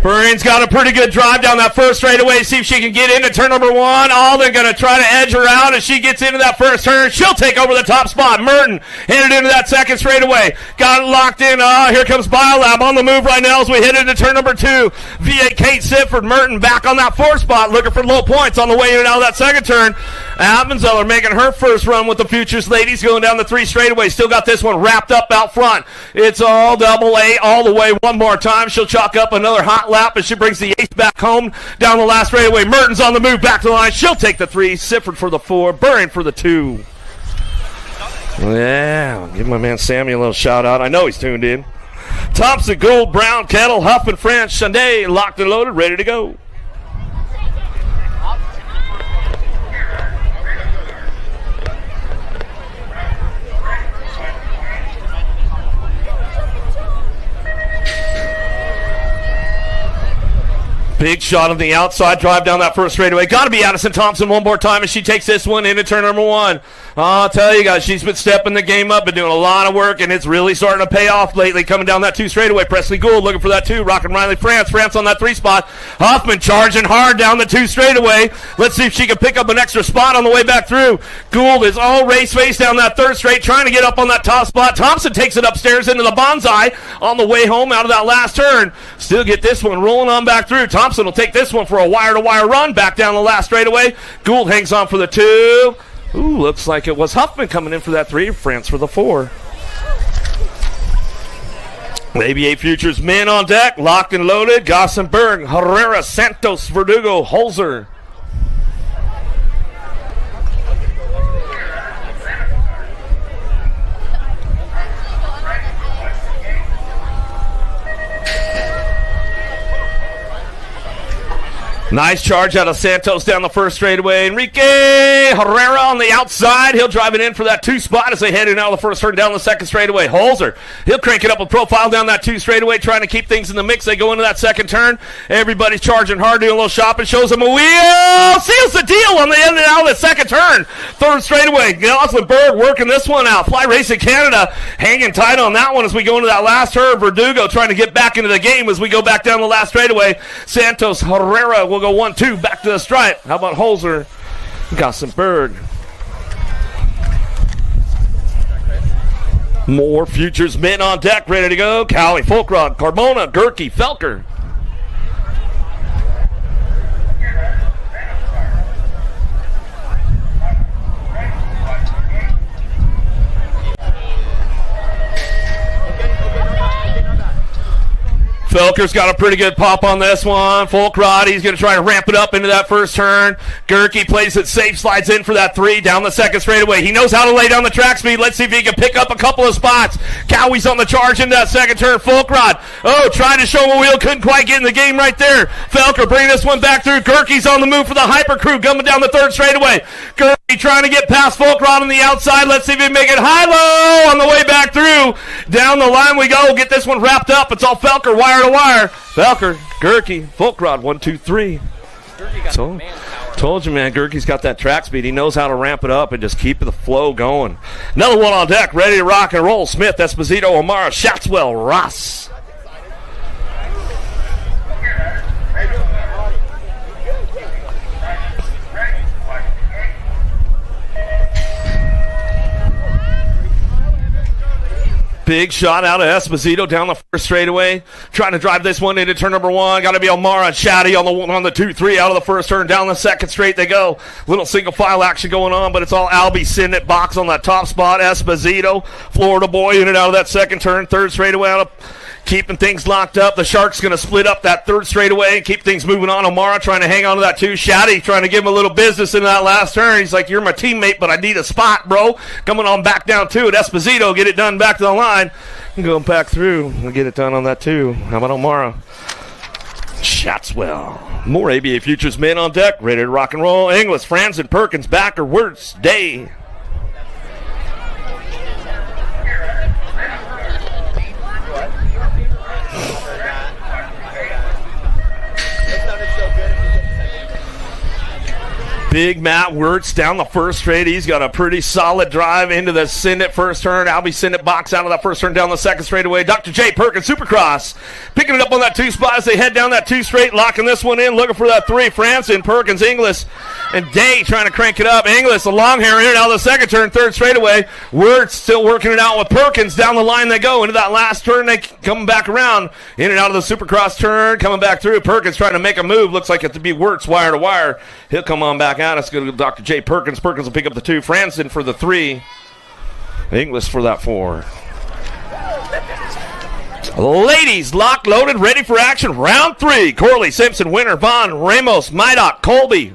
Burrian's got a pretty good drive down that first straightaway. See if she can get into turn number 1. Alden going to try to edge her out as she gets into that first turn. She'll take over the top spot. Merton headed into that second straightaway. Got it locked in. Here comes Biolab on the move right now as we head into turn number 2. V8 Kate Sitford. Merton back on that 4th spot looking for low points on the way in and out of that second turn. Appenzeller making her first run with the Futures ladies going down the 3 straightaway. Still got this one wrapped up out front. It's all double A all the way one more time. She'll chalk up another hot lap as she brings the ace back home down the last straightaway. Merton's on the move back to the line. She'll take the 3. Siford for the 4. Burring for the 2. Yeah, give my man Sammy a little shout out. I know he's tuned in. Thompson, Gould, Brown, Kettle, Huff, and French. Sunday locked and loaded, ready to go. Big shot on the outside, drive down that first straightaway. Got to be Addison Thompson one more time as she takes this one into turn number 1. I'll tell you guys, she's been stepping the game up, been doing a lot of work, and it's really starting to pay off lately. Coming down that 2 straightaway. Presley Gould looking for that 2. Rockin' Riley France. France on that 3 spot. Hoffman charging hard down the 2 straightaway. Let's see if she can pick up an extra spot on the way back through. Gould is all race face down that 3rd straight, trying to get up on that top spot. Thompson takes it upstairs into the bonsai on the way home out of that last turn. Still get this one rolling on back through. Thompson will take this one for a wire-to-wire run back down the last straightaway. Gould hangs on for the 2. Ooh, looks like it was Huffman coming in for that 3. France for the 4. ABA Futures men on deck, locked and loaded. Gossenberg, Herrera, Santos, Verdugo, Holzer. Nice charge out of Santos down the first straightaway. Enrique Herrera on the outside. He'll drive it in for that 2 spot as they head in out of the first turn down the second straightaway. Holzer, he'll crank it up with profile down that 2 straightaway, trying to keep things in the mix. They go into that second turn. Everybody's charging hard, doing a little shopping. Shows them a wheel. Seals the deal on the end and out of the second turn. Third straightaway. Gossenberg working this one out. Fly Racing Canada hanging tight on that one as we go into that last turn. Verdugo trying to get back into the game as we go back down the last straightaway. Santos, Herrera will go 1-2 back to the stripe. How about Holzer? Gossenberg. More Futures men on deck, ready to go. Cali, Folkrod, Carbona, Gerke, Felker. Felker's got a pretty good pop on this one. Folkrod, he's going to try to ramp it up into that first turn. Gerke plays it safe, slides in for that 3 down the second straightaway. He knows how to lay down the track speed. Let's see if he can pick up a couple of spots. Cowie's on the charge into that second turn. Folkrod, trying to show him a wheel. Couldn't quite get in the game right there. Felker bringing this one back through. Gerke's on the move for the Hyper Crew coming down the third straightaway. Gerke trying to get past Folkrod on the outside. Let's see if he can make it high-low on the way back through. Down the line we go. We'll get this one wrapped up. It's all Felker wire to wire. Felker, Gerke, Folkrod, 1, 2, 3. Told you, man, Gerke's got that track speed. He knows how to ramp it up and just keep the flow going. Another one on deck, ready to rock and roll. Smith, Esposito, O'Mara, Shatswell, Ross. Big shot out of Esposito down the first straightaway. Trying to drive this one into turn number 1. Got to be O'Mara and Shaddy on the 2-3 out of the first turn. Down the second straight they go. Little single file action going on, but it's all Albie sitting at box on that top spot. Esposito, Florida boy, in and out of that second turn. Third straightaway out of keeping things locked up. The Sharks going to split up that third straightaway and keep things moving on. O'Mara trying to hang on to that 2. Shaddy trying to give him a little business in that last turn. He's like, you're my teammate, but I need a spot, bro. Coming on back down to it. Esposito, get it done back to the line. And go back through and get it done on that 2. How about O'Mara? Shatswell. More ABA Futures men on deck. Ready to rock and roll. Inglis, Franzen, Perkins, Backer, Wirtz, Day. Big Matt Wirtz down the first straight. He's got a pretty solid drive into the Sindit first turn. Albie Sindit box out of that first turn down the second straightaway. Dr. J. Perkins, Supercross, picking it up on that 2 spot as they head down that 2 straight, locking this one in, looking for that 3. Franson, Perkins, Inglis, and Day trying to crank it up. Inglis, a long hair in and out of the second turn, third straightaway. Wirtz still working it out with Perkins. Down the line they go. Into that last turn, they coming back around. In and out of the Supercross turn, coming back through. Perkins trying to make a move. Looks like it to be Wirtz wire to wire. He'll come on back out. Let's go to Dr. J. Perkins. Perkins will pick up the 2. Franson for the 3. Inglis for that 4. Ladies, locked, loaded, ready for action. Round 3. Corley, Simpson, Winter, Vaughn, Ramos, Mydock, Colby.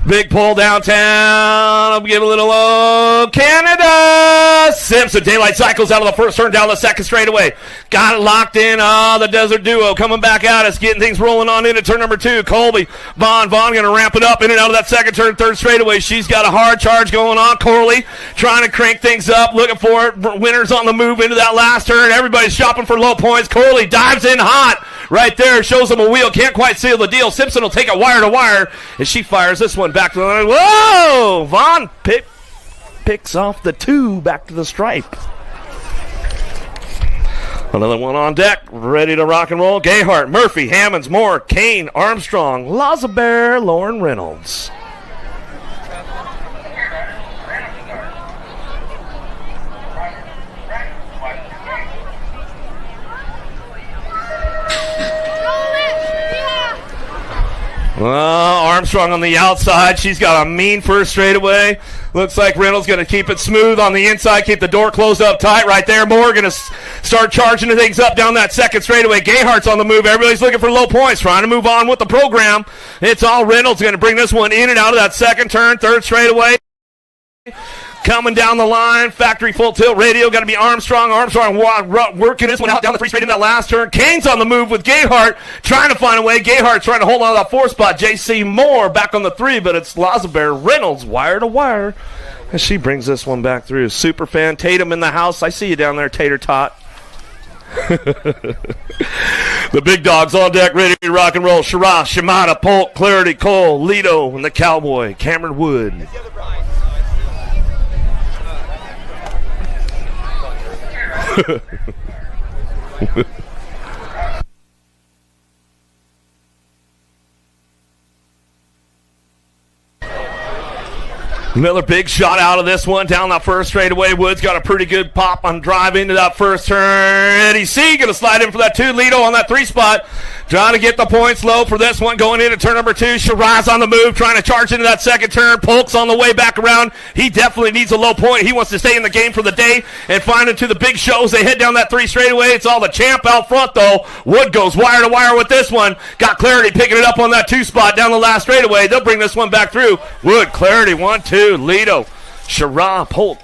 Big pull downtown. I'll give a little low. Canada. Simpson. Daylight cycles out of the first turn down the second straightaway. Got it locked in. The Desert Duo coming back out. It's getting things rolling on into turn number 2. Colby. Vaughn going to ramp it up in and out of that second turn, third straightaway. She's got a hard charge going on. Corley trying to crank things up. Looking for it. Winner's on the move into that last turn. Everybody's shopping for low points. Corley dives in hot. Right there. Shows him a wheel. Can't quite seal the deal. Simpson will take it wire to wire as she fires this one back to the line. Whoa! Vaughn picks off the 2 back to the stripe. Another one on deck, ready to rock and roll. Gayhart, Murphy, Hammonds, Moore, Kane, Armstrong, Lazabear, Lauren Reynolds. Armstrong on the outside. She's got a mean first straightaway. Looks like Reynolds going to keep it smooth on the inside, keep the door closed up tight right there. Moore going to start charging the things up down that second straightaway. Gayhart's on the move. Everybody's looking for low points, trying to move on with the program. It's all Reynolds going to bring this one in and out of that second turn, third straightaway. Coming down the line, factory full tilt radio, got to be Armstrong. Armstrong working this one out down the 3 straight in that last turn. Kane's on the move with Gayhart, trying to find a way. Gayhart trying to hold on to that 4 spot. J.C. Moore back on the 3, but it's Lazabear Reynolds wire to wire as she brings this one back through. Superfan Tatum in the house. I see you down there, Tater Tot. The big dogs on deck, ready to rock and roll. Shira, Shimada, Polk, Clarity, Cole, Lido, and the Cowboy, Cameron Wood. Another big shot out of this one down that first straightaway. Woods got a pretty good pop on drive into that first turn. Eddie C going to slide in for that 2. Lido on that 3 spot. Trying to get the points low for this one going into turn number 2. Shiraz on the move, trying to charge into that second turn. Polk's on the way back around. He definitely needs a low point. He wants to stay in the game for the day and find it to the big shows. They head down that 3 straightaway. It's all the champ out front, though. Wood goes wire to wire with this one. Got Clarity picking it up on that 2 spot down the last straightaway. They'll bring this one back through. Wood, Clarity, 1-2. Lido, Shiraz, Polk.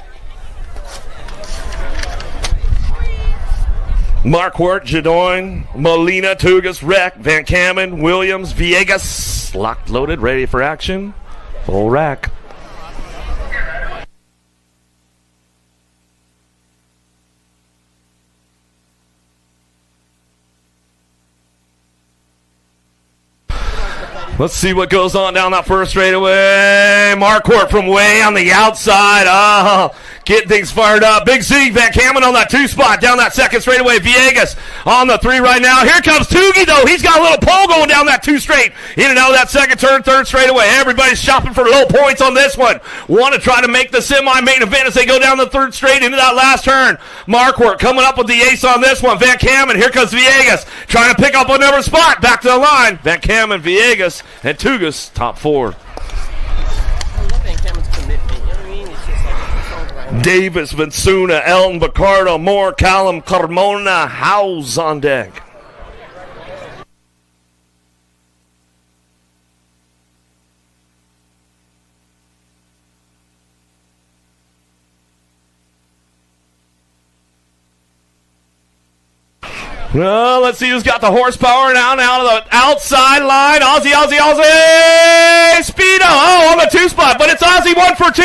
Marquardt, Jadoin, Molina, Tugas, Reck, Van Kamen, Williams, Villegas. Locked, loaded, ready for action. Full rack. Let's see what goes on down that first straightaway. Marquardt from way on the outside. Getting things fired up. Big Z, Van Kamen on that 2 spot down that second straightaway. Villegas on the 3 right now. Here comes Toogie, though. He's got a little pole going down that 2 straight. In and out of that second turn, third straightaway. Everybody's shopping for low points on this one. Want to try to make the semi-main event as they go down the third straight into that last turn. Marquardt coming up with the ace on this one. Van Kamen, here comes Villegas. Trying to pick up another spot. Back to the line. Van Kamen, Villegas, and Tugas, top 4. Davis, Vincuna, Elton, Bacardo, Moore, Callum, Carmona, Howes on deck. Well, let's see who's got the horsepower now out of the outside line. Ozzy, Speedo. On the 2 spot, but it's Ozzy 1 for 2.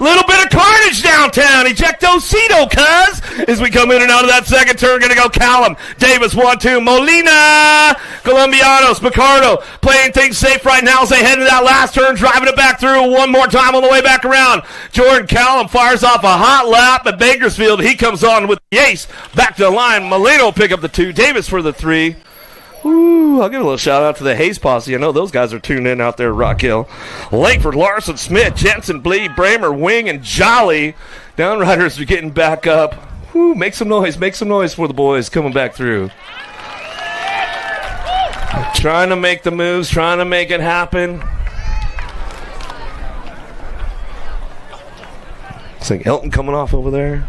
Little bit of carnage downtown. Ejectocito, cuz. As we come in and out of that second turn, going to go Callum. Davis 1-2. Molina. Colombianos. Picardo playing things safe right now as they head into that last turn, driving it back through one more time on the way back around. Jordan Callum fires off a hot lap at Bakersfield. He comes on with the ace. Back to the line. Molina will pick up the 2. Davis for the 3. Ooh, I'll give a little shout out to the Hayes posse. I know those guys are tuned in out there at Rock Hill. Langford, Larson, Smith, Jensen, Bleed, Bramer, Wing, and Jolly. Downriders are getting back up. Ooh, make some noise for the boys coming back through. Trying to make the moves, trying to make it happen. Looks like Elton coming off over there.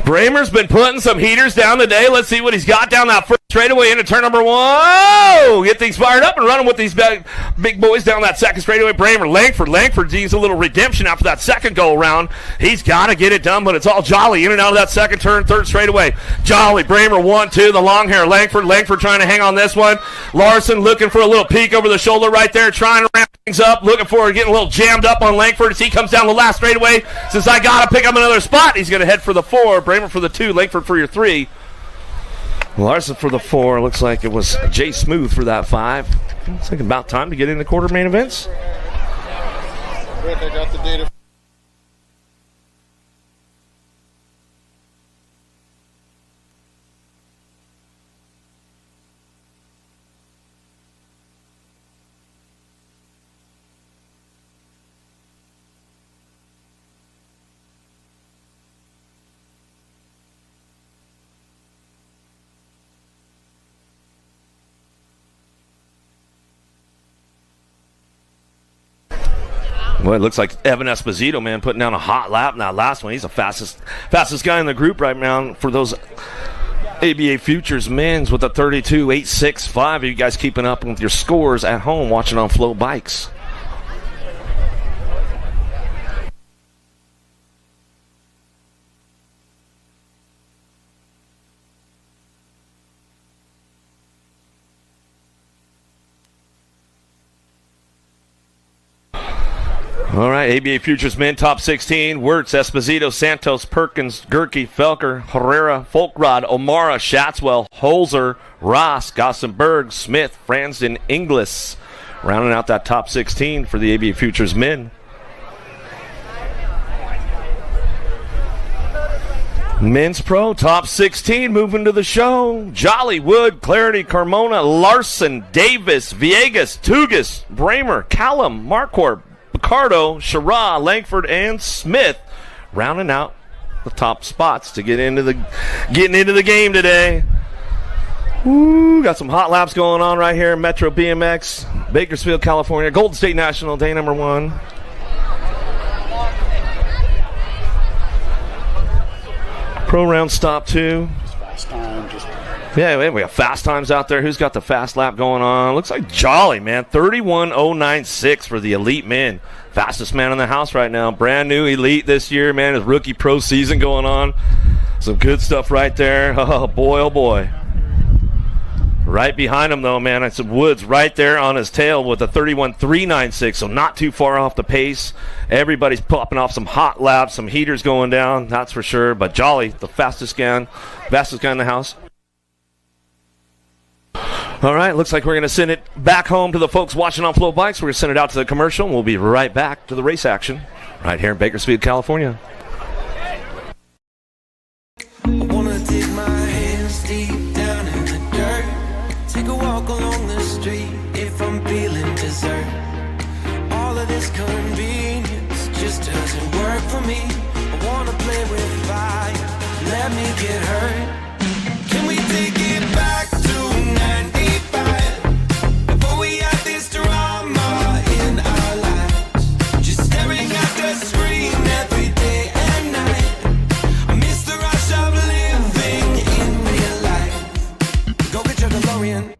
Bramer's been putting some heaters down today. Let's see what he's got down that first straightaway into turn number 1. Get things fired up and running with these big boys down that second straightaway. Bramer, Langford needs a little redemption after that second go around. He's got to get it done, but it's all Jolly in and out of that second turn, third straightaway. Jolly, Bramer 1-2, the long hair. Langford trying to hang on this one. Larson looking for a little peek over the shoulder right there, trying to ramp things up, looking for getting a little jammed up on Langford as he comes down the last straightaway. Since I got to pick up another spot, he's going to head for the 4. Bramer for the 2, Langford for your 3. Larson for the 4. Looks like it was Jay Smooth for that 5. Looks like about time to get into quarter main events. Rick, I got the data. Well, it looks like Evan Esposito, man, putting down a hot lap in that last one. He's the fastest guy in the group right now for those ABA Futures men's with a 32.865. Are you guys keeping up with your scores at home watching on Flow Bikes? All right, ABA Futures men, top 16. Wirtz, Esposito, Santos, Perkins, Gerke, Felker, Herrera, Folkrod, O'Mara, Shatswell, Holzer, Ross, Gossenberg, Smith, Fransden, Inglis. Rounding out that top 16 for the ABA Futures men. Men's Pro, top 16, moving to the show. Jolly, Wood, Clarity, Carmona, Larson, Davis, Viegas, Tugas, Bramer, Callum, Marquardt, Picardo, Shara, Langford, and Smith rounding out the top spots to getting into the game today. Woo, got some hot laps going on right here in Metro BMX, Bakersfield, California. Golden State National, day number 1. Pro round stop 2. Fast time, Yeah, we have fast times out there. Who's got the fast lap going on? Looks like Jolly, man. 31.096 for the elite men. Fastest man in the house right now. Brand new elite this year, man. His rookie pro season going on. Some good stuff right there. Oh, boy, oh, boy. Right behind him, though, man, it's Woods right there on his tail with a 31.396, so not too far off the pace. Everybody's popping off some hot laps, some heaters going down, that's for sure. But Jolly, the fastest guy in the house. All right, looks like we're going to send it back home to the folks watching on Flow Bikes. We're going to send it out to the commercial, and we'll be right back to the race action right here in Bakersfield, California. I wanna dig my hands deep down in the dirt. Take a walk along the street if I'm feeling dessert. All of this convenience just doesn't work for me. I wanna play with fire, let me get hurt. Can we take it back to 95? Before we had this drama in our lives, just staring at the screen every day and night. I miss the rush of living in real life. Go get your DeLorean.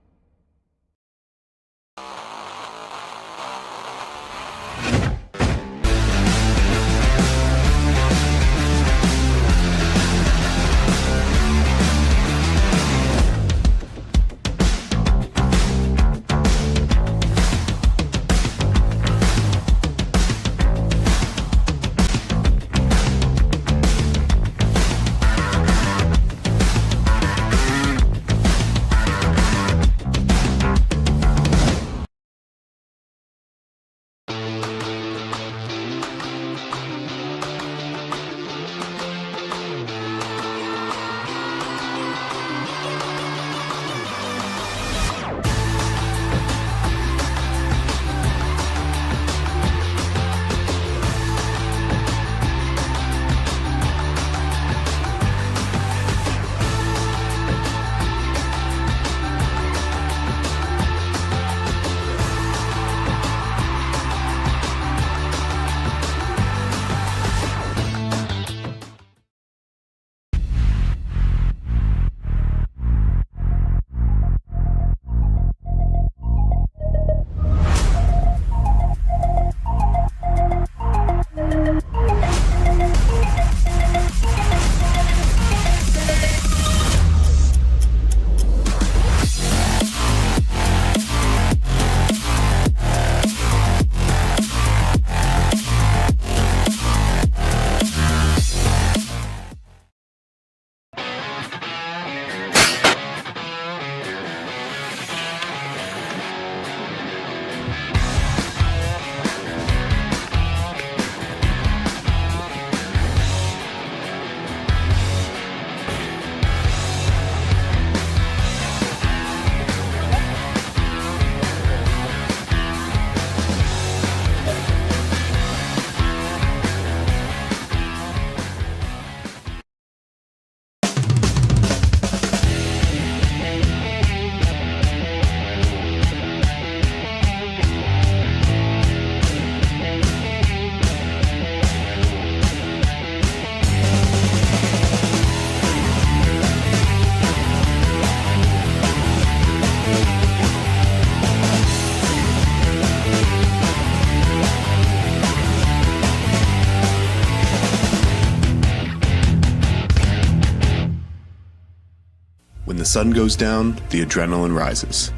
When the sun goes down, the adrenaline rises.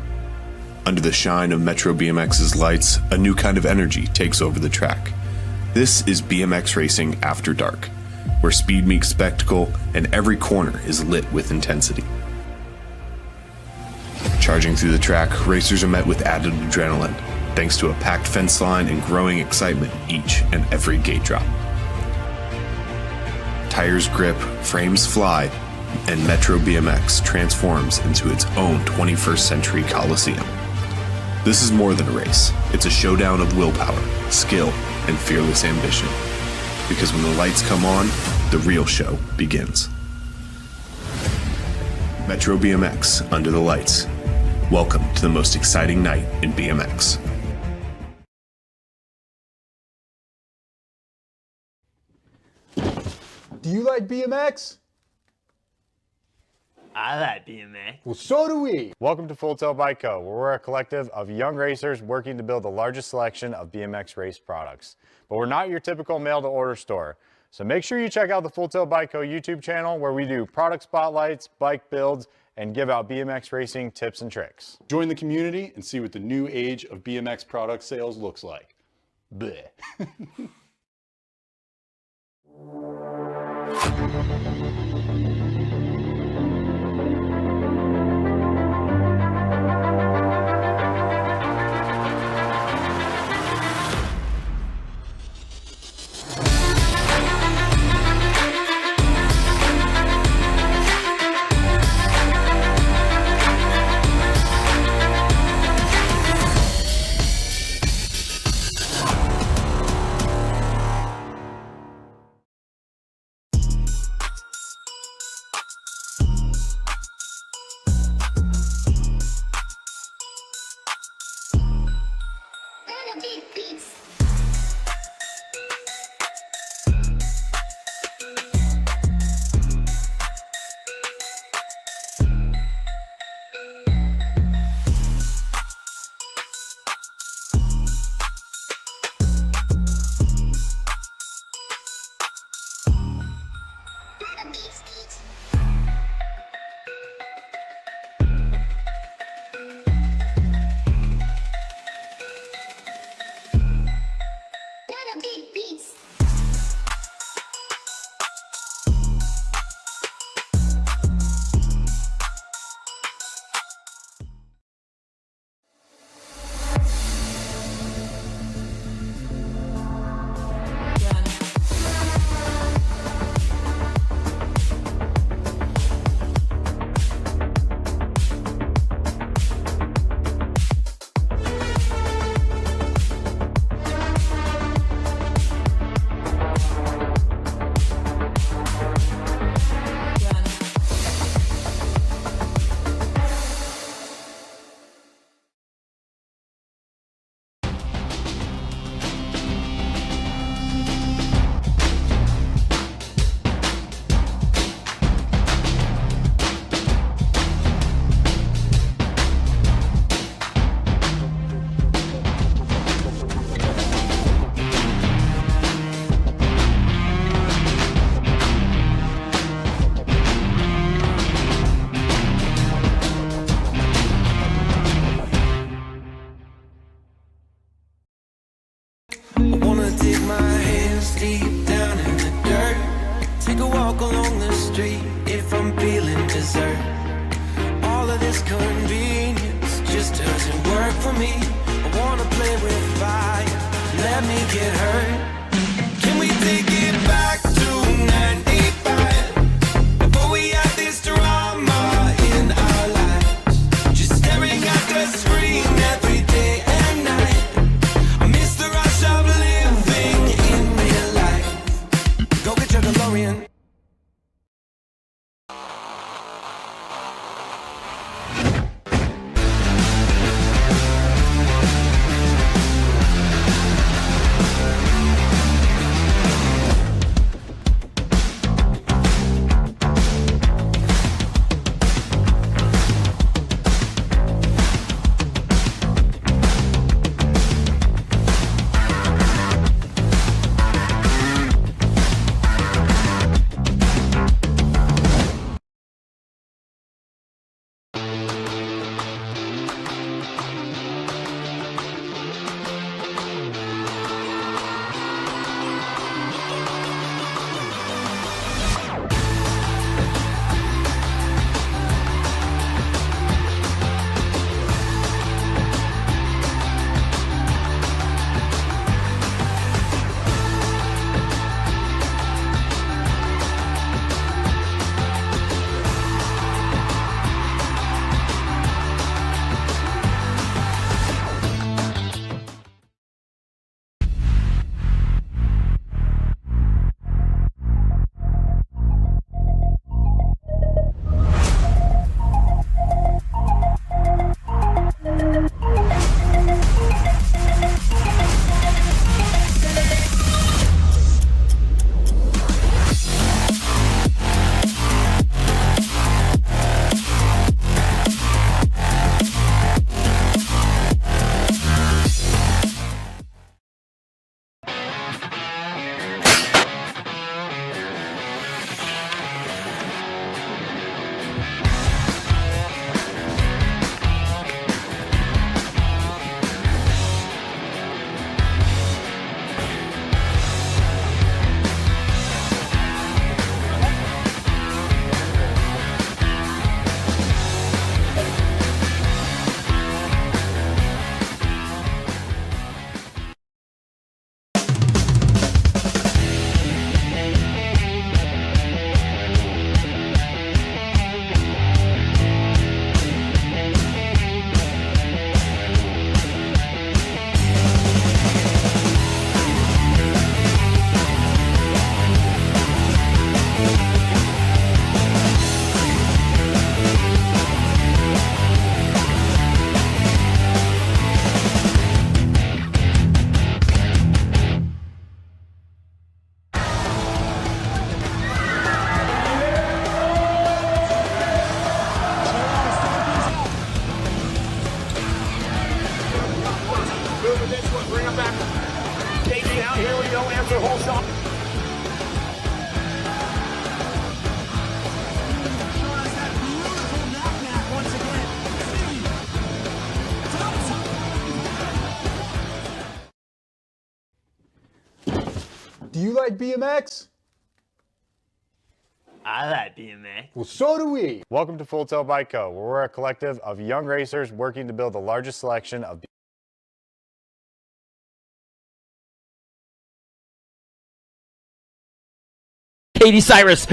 Under the shine of Metro BMX's lights, a new kind of energy takes over the track. This is BMX racing after dark, where speed meets spectacle and every corner is lit with intensity. Charging through the track, racers are met with added adrenaline, thanks to a packed fence line and growing excitement each and every gate drop. Tires grip, frames fly, and Metro BMX transforms into its own 21st century coliseum. This is more than a race. It's a showdown of willpower, skill, and fearless ambition. Because when the lights come on, the real show begins. Metro BMX, under the lights. Welcome to the most exciting night in BMX. Do you like BMX? I like BMX. Well, so do we. Welcome to Full Tilt Bike Co., where we're a collective of young racers working to build the largest selection of BMX race products. But we're not your typical mail-to-order store. So make sure you check out the Full Tilt Bike Co. YouTube channel, where we do product spotlights, bike builds, and give out BMX racing tips and tricks. Join the community and see what the new age of BMX product sales looks like. Bleh. Do you like BMX? I like BMX. Well, so do we. Welcome to Full Tilt Bike Co., where we're a collective of young racers working to build the largest selection of Katie Cyrus,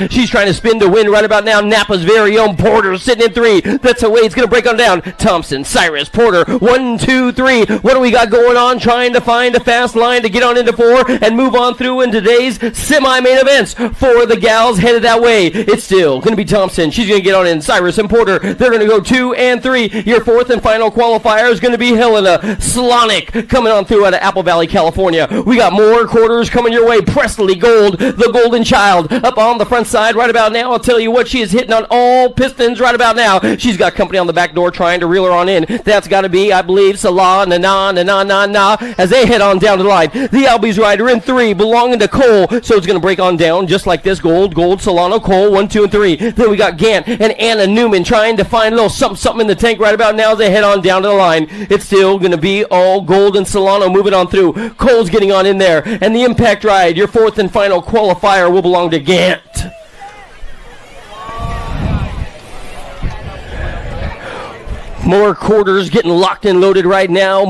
she's trying to spin to win right about now. Napa's very own Porter sitting in 3. That's the way it's going to break on down. Thompson, Cyrus, Porter, 1, 2, 3. What do we got going on? Trying to find a fast line to get on into 4 and move on through in today's semi-main events. 4 of the gals headed that way. It's still going to be Thompson. She's going to get on in. Cyrus and Porter, they're going to go 2 and 3. Your 4th and final qualifier is going to be Helena Slonick coming on through out of Apple Valley, California. We got more quarters coming your way. Presley Gold, the Golden Child, up on the front side right about now. I'll tell you what, she is hitting on all pistons right about now. She's got company on the back door trying to reel her on in. That's got to be, I believe, Salah, na as they head on down to the line. The Albies rider in 3, belonging to Cole, so it's going to break on down just like this. Gold, Solano, Cole, 1, 2, and 3. Then we got Gant and Anna Newman trying to find a little something in the tank right about now as they head on down to the line. It's still going to be all Gold and Solano moving on through. Cole's getting on in there, and the impact ride, your 4th and final qualifier, will belong to Gant. More quarters getting locked and loaded right now.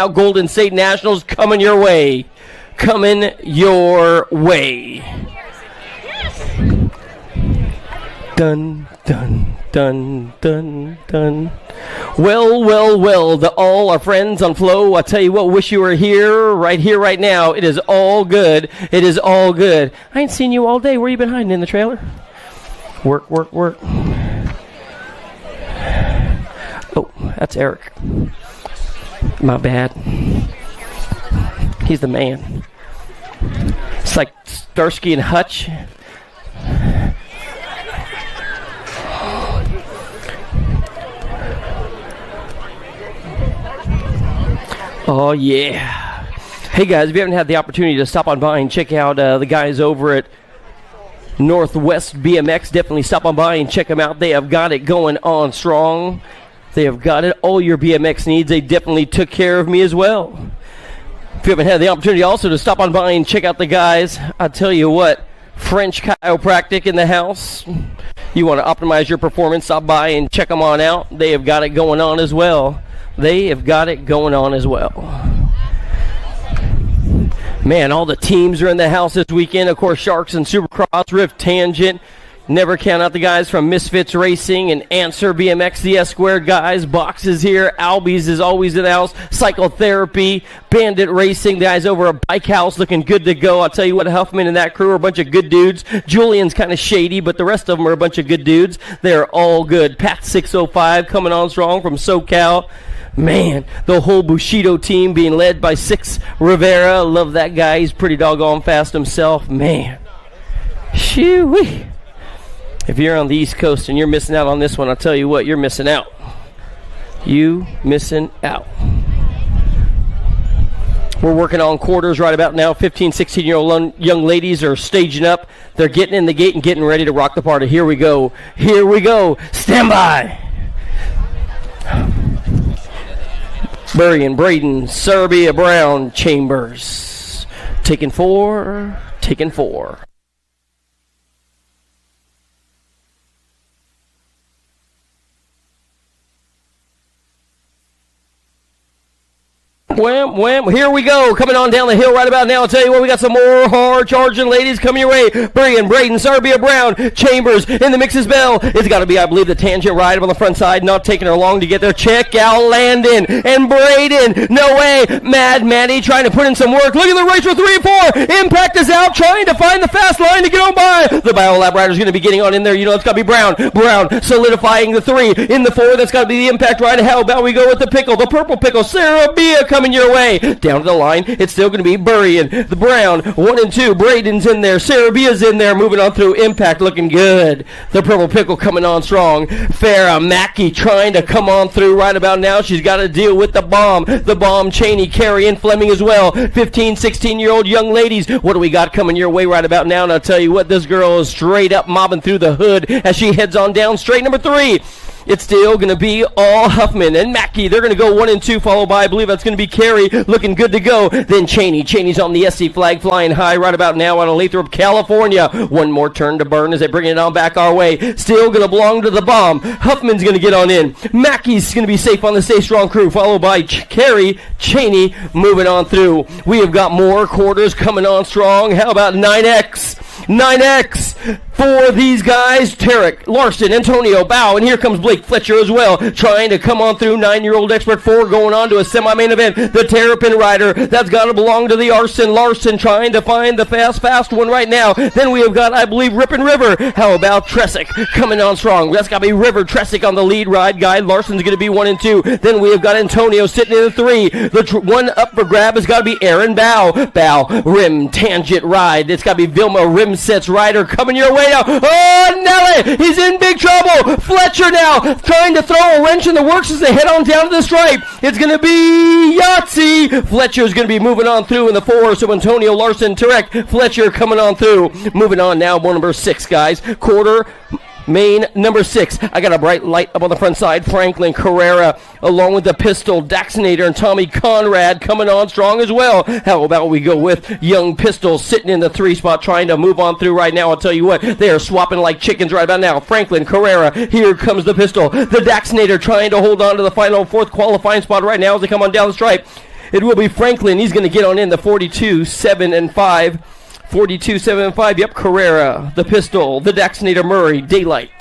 Golden State Nationals coming your way. Dun, dun, dun, dun, dun. Well, to all our friends on Flow, I tell you what, wish you were here, right now. It is all good. I ain't seen you all day. Where you been hiding, in the trailer? Work. Oh, that's Eric. My bad. He's the man. It's like Starsky and Hutch. Oh, yeah. Hey, guys, if you haven't had the opportunity to stop on by and check out the guys over at Northwest BMX, definitely stop on by and check them out. They have got it going on strong. They have got it. All your BMX needs, they definitely took care of me as well. If you haven't had the opportunity also to stop on by and check out the guys, I tell you what, French chiropractic in the house. You want to optimize your performance, stop by and check them on out. They have got it going on as well. Man, all the teams are in the house this weekend. Of course, Sharks and Supercross, Rift Tangent. Never count out the guys from Misfits Racing and Answer BMX, the S-Squared guys. Box is here. Albies is always in the house. Psychotherapy, Bandit Racing. The guys over at Bike House looking good to go. I'll tell you what, Huffman and that crew are a bunch of good dudes. Julian's kind of shady, but the rest of them are a bunch of good dudes. They're all good. Pat 605 coming on strong from SoCal. Man, the whole Bushido team being led by Six Rivera. Love that guy. He's pretty doggone fast himself. Man. Shoo-wee. If you're on the East Coast and you're missing out on this one, I'll tell you what, you're missing out. We're working on quarters right about now. 15, 16-year-old young ladies are staging up. They're getting in the gate and getting ready to rock the party. Here we go. Stand by. Burrian, Braden, Serbia, Brown, Chambers. Taking four. Wham. Here we go. Coming on down the hill right about now. I'll tell you what, we got some more hard-charging ladies coming your way. Brian, Braden, Serbia, Brown, Chambers in the mix as well. It's got to be, I believe, the Tangent ride up on the front side. Not taking her long to get there. Check out Landon and Braden. No way. Mad Maddie trying to put in some work. Look at the race for 3 and 4. Impact is out trying to find the fast line to get on by. The Biolab rider is going to be getting on in there. You know, it's got to be Brown. Brown solidifying the 3. In the 4, that's got to be the Impact rider. How about we go with the pickle, the purple pickle, Serbia coming your way. Down to the line, it's still going to be Burrian, the Brown, 1 and 2. Braden's in there. Serbia's in there. Moving on through. Impact looking good. The purple pickle coming on strong. Farrah Mackey trying to come on through right about now. She's got to deal with the bomb. The bomb, Cheney, Carey, and Fleming as well. 15, 16-year-old young ladies. What do we got coming your way right about now? And I'll tell you what, this girl is straight up mobbing through the hood as she heads on down straight number 3. It's still going to be all Huffman and Mackey. They're going to go 1 and 2, followed by, I believe that's going to be Carey, looking good to go. Then Cheney. Cheney's on the SC flag, flying high right about now out of Lathrop, California. One more turn to burn as they bring it on back our way. Still going to belong to the bomb. Huffman's going to get on in. Mackey's going to be safe on the Stay Strong crew, followed by Carey, Cheney, moving on through. We have got more quarters coming on strong. How about 9X? 9X for these guys. Tarek, Larson, Antonio, Bow, and here comes Blake Fletcher as well, trying to come on through. 9-year-old Expert 4 going on to a semi-main event. The Terrapin Rider, that's got to belong to the Arson. Larson trying to find the fast one right now. Then we have got, I believe, Rippin' River. How about Tresick coming on strong? That's got to be River. Tresick on the lead ride guide. Larson's going to be 1 and 2. Then we have got Antonio sitting in the 3. The one up for grab has got to be Aaron Bow. Bow, rim, tangent ride. It's got to be Vilma, rim sets rider coming your way now. Oh, Nelly, he's in big trouble. Fletcher now trying to throw a wrench in the works as they head on down to the stripe. It's going to be Yahtzee. Fletcher's going to be moving on through in the 4. So Antonio, Larson, Tarek, Fletcher coming on through. Moving on now, number 6, guys. Quarter main number 6. I got a bright light up on the front side. Franklin Carrera along with the Pistol, Daxinator, and Tommy Conrad coming on strong as well. How about we go with Young Pistol sitting in the 3 spot trying to move on through right now. I'll tell you what, they are swapping like chickens right about now. Franklin Carrera, here comes the Pistol. The Daxinator trying to hold on to the final 4th qualifying spot right now as they come on down the stripe. It will be Franklin. He's going to get on in the 42, 7 and 5. 42, 7 and 5. Yep, Carrera, the Pistol, the Daxinator, Murray, Daylight.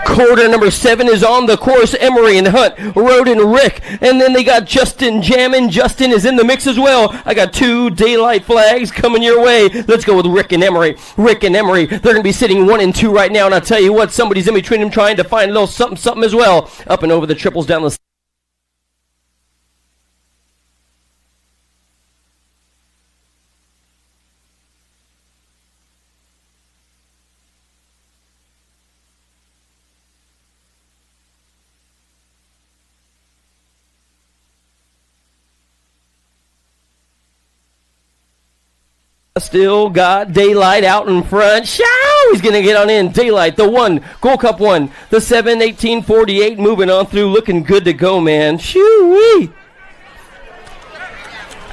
Quarter number 7 is on the course. Emery and Hunt, Roden, Rick, and then they got Justin Jammin. Justin is in the mix as well. I got 2 Daylight flags coming your way. Let's go with Rick and Emery. Rick and Emery, they're going to be sitting 1 and 2 right now, and I'll tell you what, somebody's in between them trying to find a little something as well. Up and over the triples down the still got Daylight out in front. Show! He's going to get on in. Daylight, the 1, Gold Cup 1, the 7, 1848, moving on through, looking good to go, man. Shoo-wee!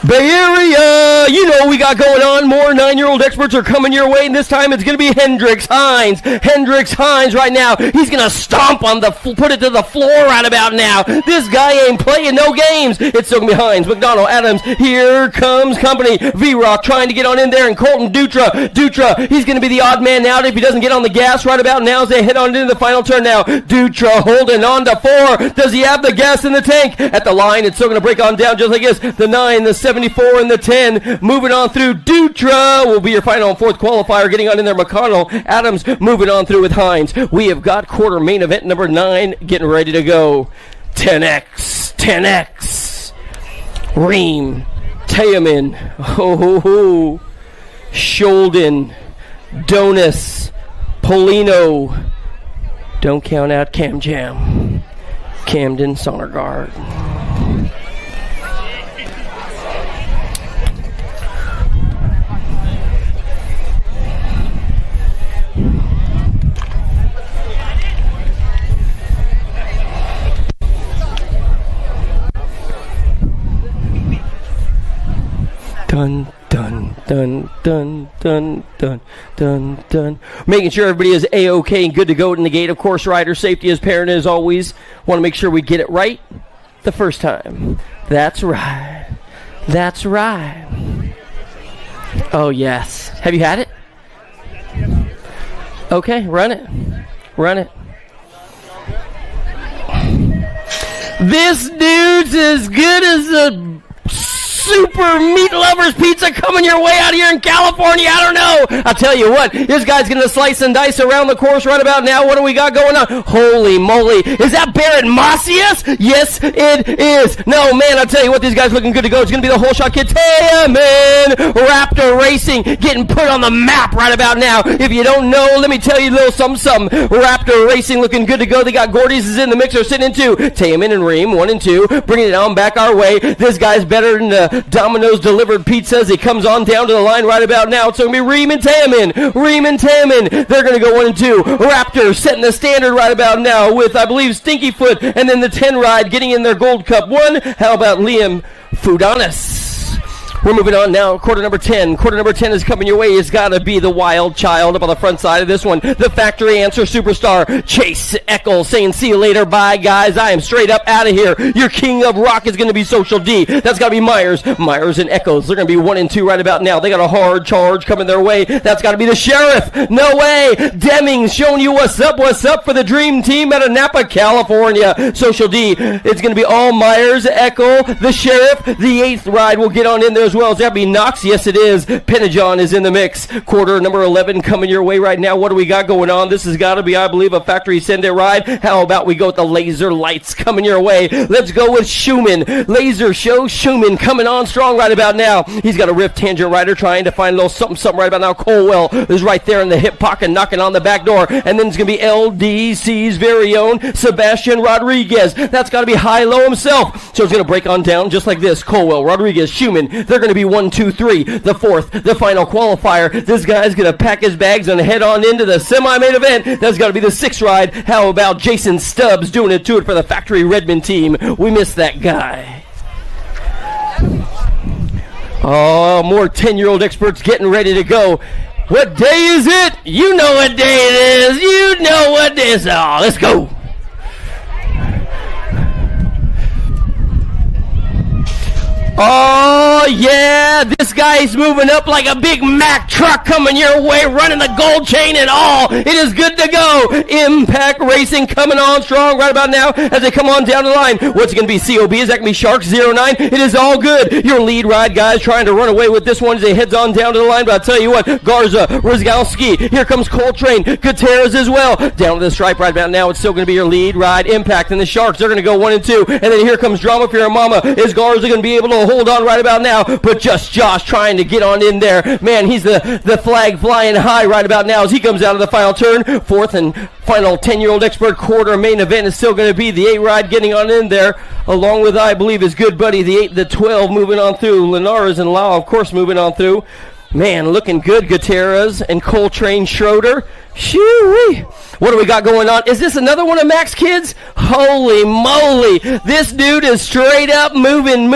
Bay Area, you know we got going on. More 9-year-old experts are coming your way, and this time it's going to be Hendrix Hines. Hendrix Hines right now. He's going to stomp on the, put it to the floor right about now. This guy ain't playing no games. It's still going to be Hines, McDonald, Adams. Here comes company. V-Rock trying to get on in there, and Colton Dutra. Dutra, he's going to be the odd man out if he doesn't get on the gas right about now as they head on into the final turn now. Dutra holding on to 4. Does he have the gas in the tank? At the line, it's still going to break on down just like this. The 9, the 74, and the 10. Moving on through. Dutra will be your final and 4th qualifier. Getting on in there, McConnell. Adams moving on through with Hines. We have got quarter main event number 9 getting ready to go. 10X. 10X. Ream. Teyaman. Ho. Sholden. Donis. Polino. Don't count out Cam Jam. Camden Sondergaard. Dun, dun, dun, dun, dun, dun, dun, dun. Making sure everybody is A-OK and good to go in the gate. Of course, rider safety is paramount as always. Want to make sure we get it right the first time. That's right. That's right. Oh, yes. Have you had it? Okay, run it. Run it. This dude's as good as a super meat lovers pizza coming your way out here in California. I don't know. I'll tell you what, this guy's going to slice and dice around the course right about now. What do we got going on? Holy moly. Is that Barrett Macias? Yes, it is. No, man, I'll tell you what, these guys looking good to go. It's going to be the whole shot kid. Tayaman Raptor Racing getting put on the map right about now. If you don't know, let me tell you a little something. Raptor Racing looking good to go. They got Gordy's is in the mixer sitting in 2. Tayaman and Ream 1 and 2. Bringing it on back our way. This guy's better than Domino's delivered pizzas. He comes on down to the line right about now. It's going to be Reem and Tammin. They're going to go 1 and 2. Raptor setting the standard right about now with, I believe, Stinky Foot, and then the 10 ride getting in their Gold Cup 1. How about Liam Fudanis? We're moving on now. Quarter number 10. Quarter number 10 is coming your way. It's got to be the wild child up on the front side of this one. The factory answer superstar, Chase Eccles, saying, see you later. Bye, guys. I am straight up out of here. Your king of rock is going to be Social D. That's got to be Myers. Myers and Eccles. They're going to be 1 and 2 right about now. They got a hard charge coming their way. That's got to be the Sheriff. No way. Demings showing you what's up for the dream team out of Napa, California. Social D. It's going to be all Myers, Eccles, the Sheriff. The 8th ride will get on in there as well. Is that be Knox? Yes, it is. Pentagon is in the mix. Quarter number 11 coming your way right now. What do we got going on? This has got to be, I believe, a factory send it ride. How about we go with the Laser Lights coming your way? Let's go with Schumann. Laser Show Schumann coming on strong right about now. He's got a Rift Tangent Rider trying to find a little something right about now. Colwell is right there in the hip pocket knocking on the back door. And then it's going to be LDC's very own Sebastian Rodriguez. That's got to be high-low himself. So it's going to break on down just like this. Colwell, Rodriguez, Schumann. They're going to be 1, 2, 3. The 4th, the final qualifier. This guy's going to pack his bags and head on into the semi-main event. That's got to be the 6th ride. How about Jason Stubbs doing it to it for the Factory Redmond team? We miss that guy. Oh, more 10-year-old experts getting ready to go. What day is it? You know what day it is. You know what day it is. Oh, let's go. Oh, yeah, this guy's moving up like a Big Mac truck coming your way, running the gold chain and all. It is good to go. Impact Racing coming on strong right about now as they come on down the line. What's it going to be, COB? Is that going to be Sharks 09? It is all good. Your lead ride guys trying to run away with this one as he heads on down to the line. But I'll tell you what, Garza, Rizgalski, here comes Coltrane, Gutierrez as well. Down to the stripe right about now. It's still going to be your lead ride. Impact and the Sharks, they're going to go 1 and 2. And then here comes Drama for Your Mama. Is Garza going to be able to hold on right about now? But just Josh trying to get on in there. Man, he's the flag flying high right about now as he comes out of the final turn. 4th and final 10-year-old expert quarter main event is still going to be the 8 ride getting on in there, along with, I believe, his good buddy, the 8, the 12 moving on through. Linares and Lau, of course, moving on through. Man, looking good, Gutierrez and Coltrane Schroeder. Shoo-wee. What do we got going on? Is this another one of Mac's kids? Holy moly. This dude is straight up moving,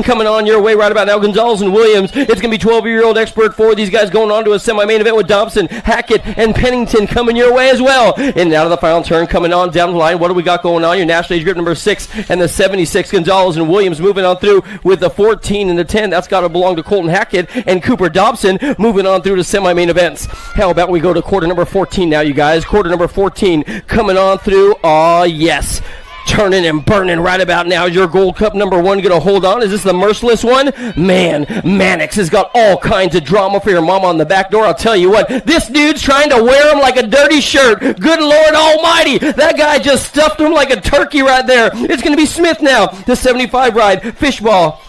coming on your way right about now. Gonzalez and Williams. It's going to be 12-year-old expert for these guys going on to a semi-main event with Dobson, Hackett, and Pennington coming your way as well. In and out of the final turn, coming on down the line. What do we got going on? Your national age group number 6 and the 76. Gonzalez and Williams moving on through with the 14 and the 10. That's got to belong to Colton Hackett and Cooper Dobson moving on through to semi-main events. How about we go to quarter number 14 now, you guys. Quarter number 14 coming on through. Oh, yes. Turning and burning right about now. Your Gold Cup number 1 going to hold on. Is this the merciless one? Man, Mannix has got all kinds of drama for your mama on the back door. I'll tell you what, this dude's trying to wear him like a dirty shirt. Good Lord Almighty. That guy just stuffed him like a turkey right there. It's going to be Smith now. The 75 ride. Fishball.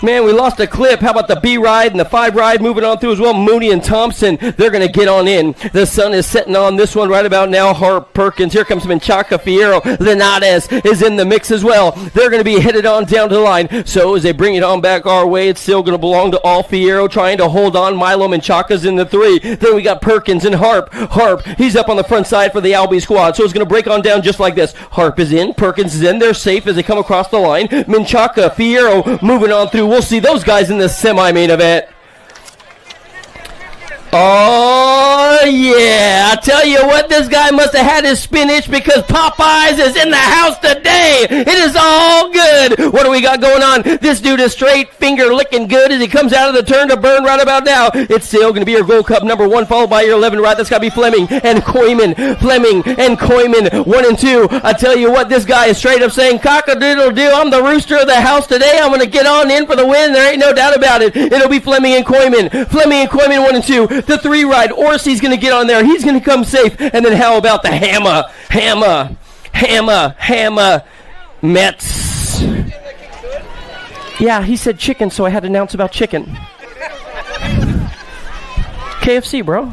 Man, we lost a clip. How about the B ride and the 5 ride moving on through as well? Mooney and Thompson, they're going to get on in. The sun is setting on this one right about now. Hart, Perkins, here comes Menchaca, Fierro. Linares is in the mix as well. They're going to be headed on down to the line. So as they bring it on back our way, it's still going to belong to all Fierro trying to hold on. Milo Menchaca's in the 3. Then we got Perkins and Harp. Harp, he's up on the front side for the Albie squad. So it's going to break on down just like this. Harp is in. Perkins is in. They're safe as they come across the line. Menchaca, Fierro moving on through. We'll see those guys in the semi-main event. Oh, yeah. I tell you what, this guy must have had his spinach because Popeyes is in the house today. It is all good. What do we got going on? This dude is straight finger licking good as he comes out of the turn to burn right about now. It's still going to be your Gold Cup number 1, followed by your 11 ride. That's got to be Fleming and Koyman. Fleming and Koyman, 1 and 2. I tell you what, this guy is straight up saying, cock-a-doodle-doo, I'm the rooster of the house today. I'm going to get on in for the win. There ain't no doubt about it. It'll be Fleming and Koyman. Fleming and Koyman, 1 and 2. The 3 ride, Orsi's going to get on there. He's going to come safe. And then how about the Hammer Mets? Yeah, he said chicken, so I had to announce about chicken. KFC, bro.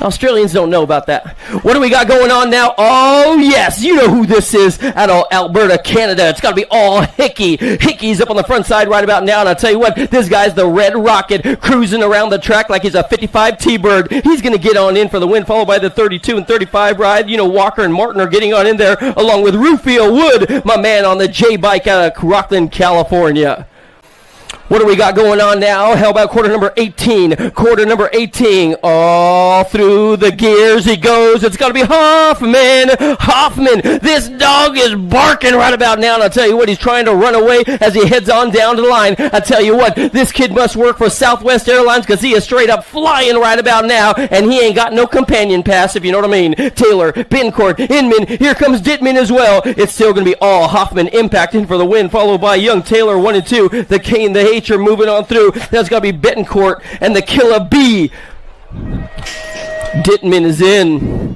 Australians don't know about that. What do we got going on now? Oh, yes, you know who this is out of Alberta, Canada. It's got to be all Hickey. Hickey's up on the front side right about now, and I'll tell you what, this guy's the Red Rocket, cruising around the track like he's a 55 T-Bird. He's going to get on in for the win, followed by the 32 and 35 ride. You know, Walker and Martin are getting on in there, along with Rufio Wood, my man on the J-Bike out of Rockland, California. What do we got going on now? How about quarter number 18? Quarter number 18. All through the gears he goes. It's got to be Hoffman. Hoffman. This dog is barking right about now. And I'll tell you what, he's trying to run away as he heads on down to the line. I'll tell you what, this kid must work for Southwest Airlines because he is straight up flying right about now. And he ain't got no companion pass, if you know what I mean. Taylor, Bincourt, Inman. Here comes Dittman as well. It's still going to be all Hoffman impacting for the win, followed by young Taylor 1 and 2. The K and the H are moving on through. That's got to be Betancourt and the Killer B. Dittman is in.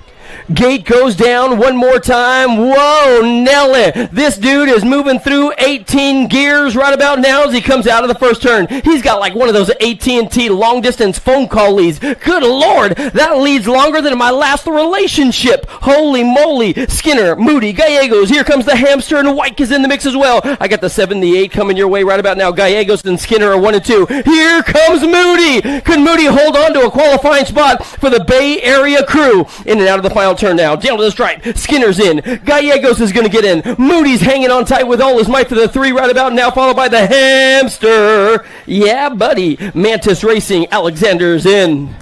Gate goes down one more time. Whoa, Nelly. This dude is moving through 18 gears right about now as he comes out of the first turn. He's got like one of those AT&T long-distance phone call leads. Good Lord, that lead's longer than my last relationship. Holy moly. Skinner, Moody, Gallegos. Here comes the Hamster, and White is in the mix as well. I got the 7 and the 8 coming your way right about now. Gallegos and Skinner are 1 and 2. Here comes Moody. Could Moody hold on to a qualifying spot for the Bay Area crew? In and out of the final turn now. Down to the stripe. Skinner's in. Gallegos is going to get in. Moody's hanging on tight with all his might for the 3 right about now, followed by the Hamster. Yeah, buddy. Mantis Racing. Alexander's in.